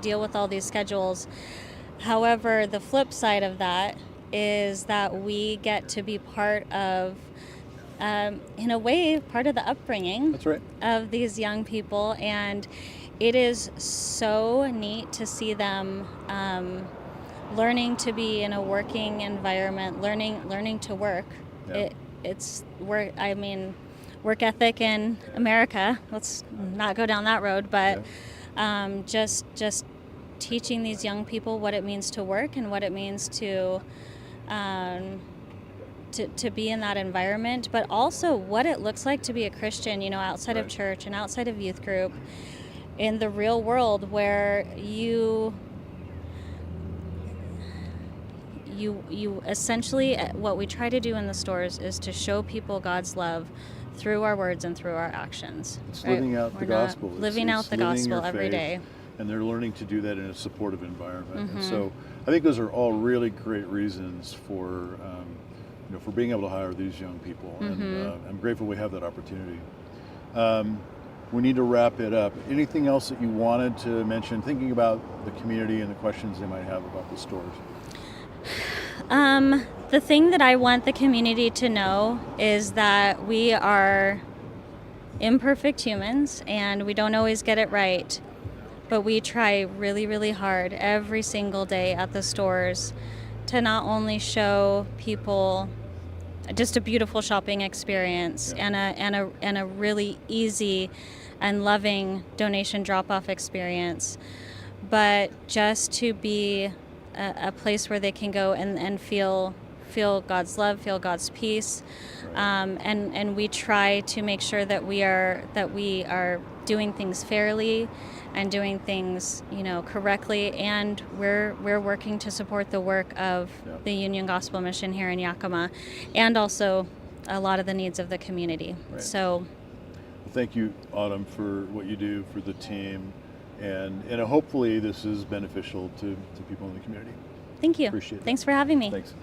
deal with all these schedules. However, the flip side of that is that we get to be part of, in a way, part of the upbringing That's right. of these young people, and it is so neat to see them learning to be in a working environment, learning to work. Yeah. It's work. I mean, work ethic in America. Let's not go down that road, but just teaching these young people what it means to work and what it means to be in that environment, but also what it looks like to be a Christian, you know, outside of church and outside of youth group, in the real world, where you essentially, what we try to do in the stores is to show people God's love through our words and through our actions. It's living out the gospel. Living out the gospel every day. And they're learning to do that in a supportive environment. And so I think those are all really great reasons for for being able to hire these young people. And I'm grateful we have that opportunity. We need to wrap it up. Anything else that you wanted to mention, thinking about the community and the questions they might have about the stores? The thing that I want the community to know is that we are imperfect humans and we don't always get it right, but we try really, really hard every single day at the stores to not only show people just a beautiful shopping experience and a really easy and loving donation drop-off experience, but just to be a place where they can go and feel God's love, feel God's peace, and we try to make sure that we are doing things fairly and doing things, you know, correctly, and we're working to support the work of the Union Gospel Mission here in Yakima, and also a lot of the needs of the community. So, thank you, Autumn, for what you do for the team. And hopefully this is beneficial to people in the community. Thank you. Appreciate it. Thanks for having me. Thanks.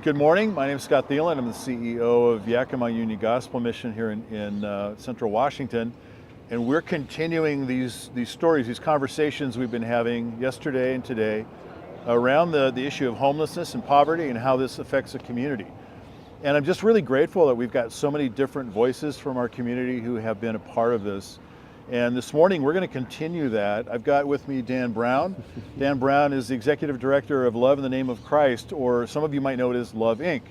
Good morning. My name is Scott Thielen. I'm the CEO of Yakima Union Gospel Mission here in Central Washington. And we're continuing these stories, these conversations we've been having yesterday and today around the issue of homelessness and poverty and how this affects the community. And I'm just really grateful that we've got so many different voices from our community who have been a part of this. And this morning we're going to continue that. I've got with me Dan Brown. Dan Brown is the Executive Director of Love in the Name of Christ, or some of you might know it as Love Inc.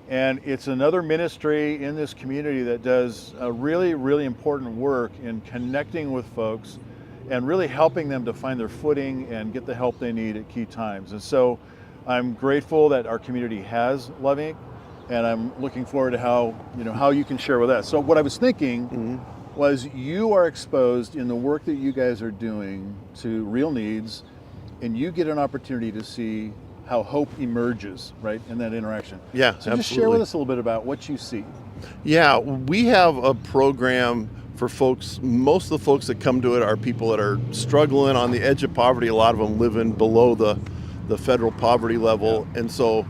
And it's another ministry in this community that does a really, really important work in connecting with folks and really helping them to find their footing and get the help they need at key times. And so I'm grateful that our community has Love Inc. And I'm looking forward to how you can share with us. So what I was thinking was you are exposed in the work that you guys are doing to real needs, and you get an opportunity to see how hope emerges, right, in that interaction. Yeah, so absolutely. Just share with us a little bit about what you see. Yeah, we have a program for folks. Most of the folks that come to it are people that are struggling on the edge of poverty. A lot of them living below the federal poverty level. And so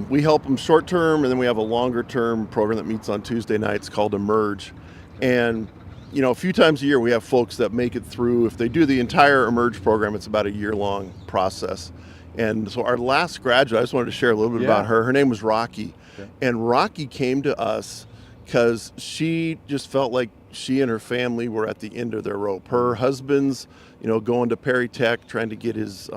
we help them short term, and then we have a longer term program that meets on Tuesday nights called Emerge. And a few times a year we have folks that make it through. If they do the entire Emerge program, it's about a year-long process. And so our last graduate, I just wanted to share a little bit about her. Her name was Rocky. Okay. And Rocky came to us because she just felt like she and her family were at the end of their rope. Her husband's, going to Perry Tech, trying to get his,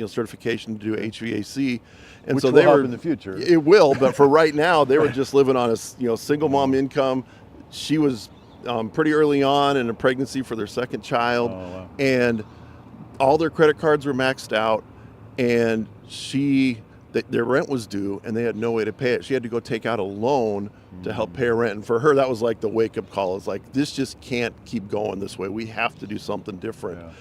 certification to do HVAC. And which so will they help were in the future. It will, but for right now, they were just living on a, single mom income. She was pretty early on in a pregnancy for their second child, and all their credit cards were maxed out, and their rent was due, and they had no way to pay it. She had to go take out a loan to help pay her rent, and for her, that was like the wake-up call. It's like, this just can't keep going this way. We have to do something different. Yeah.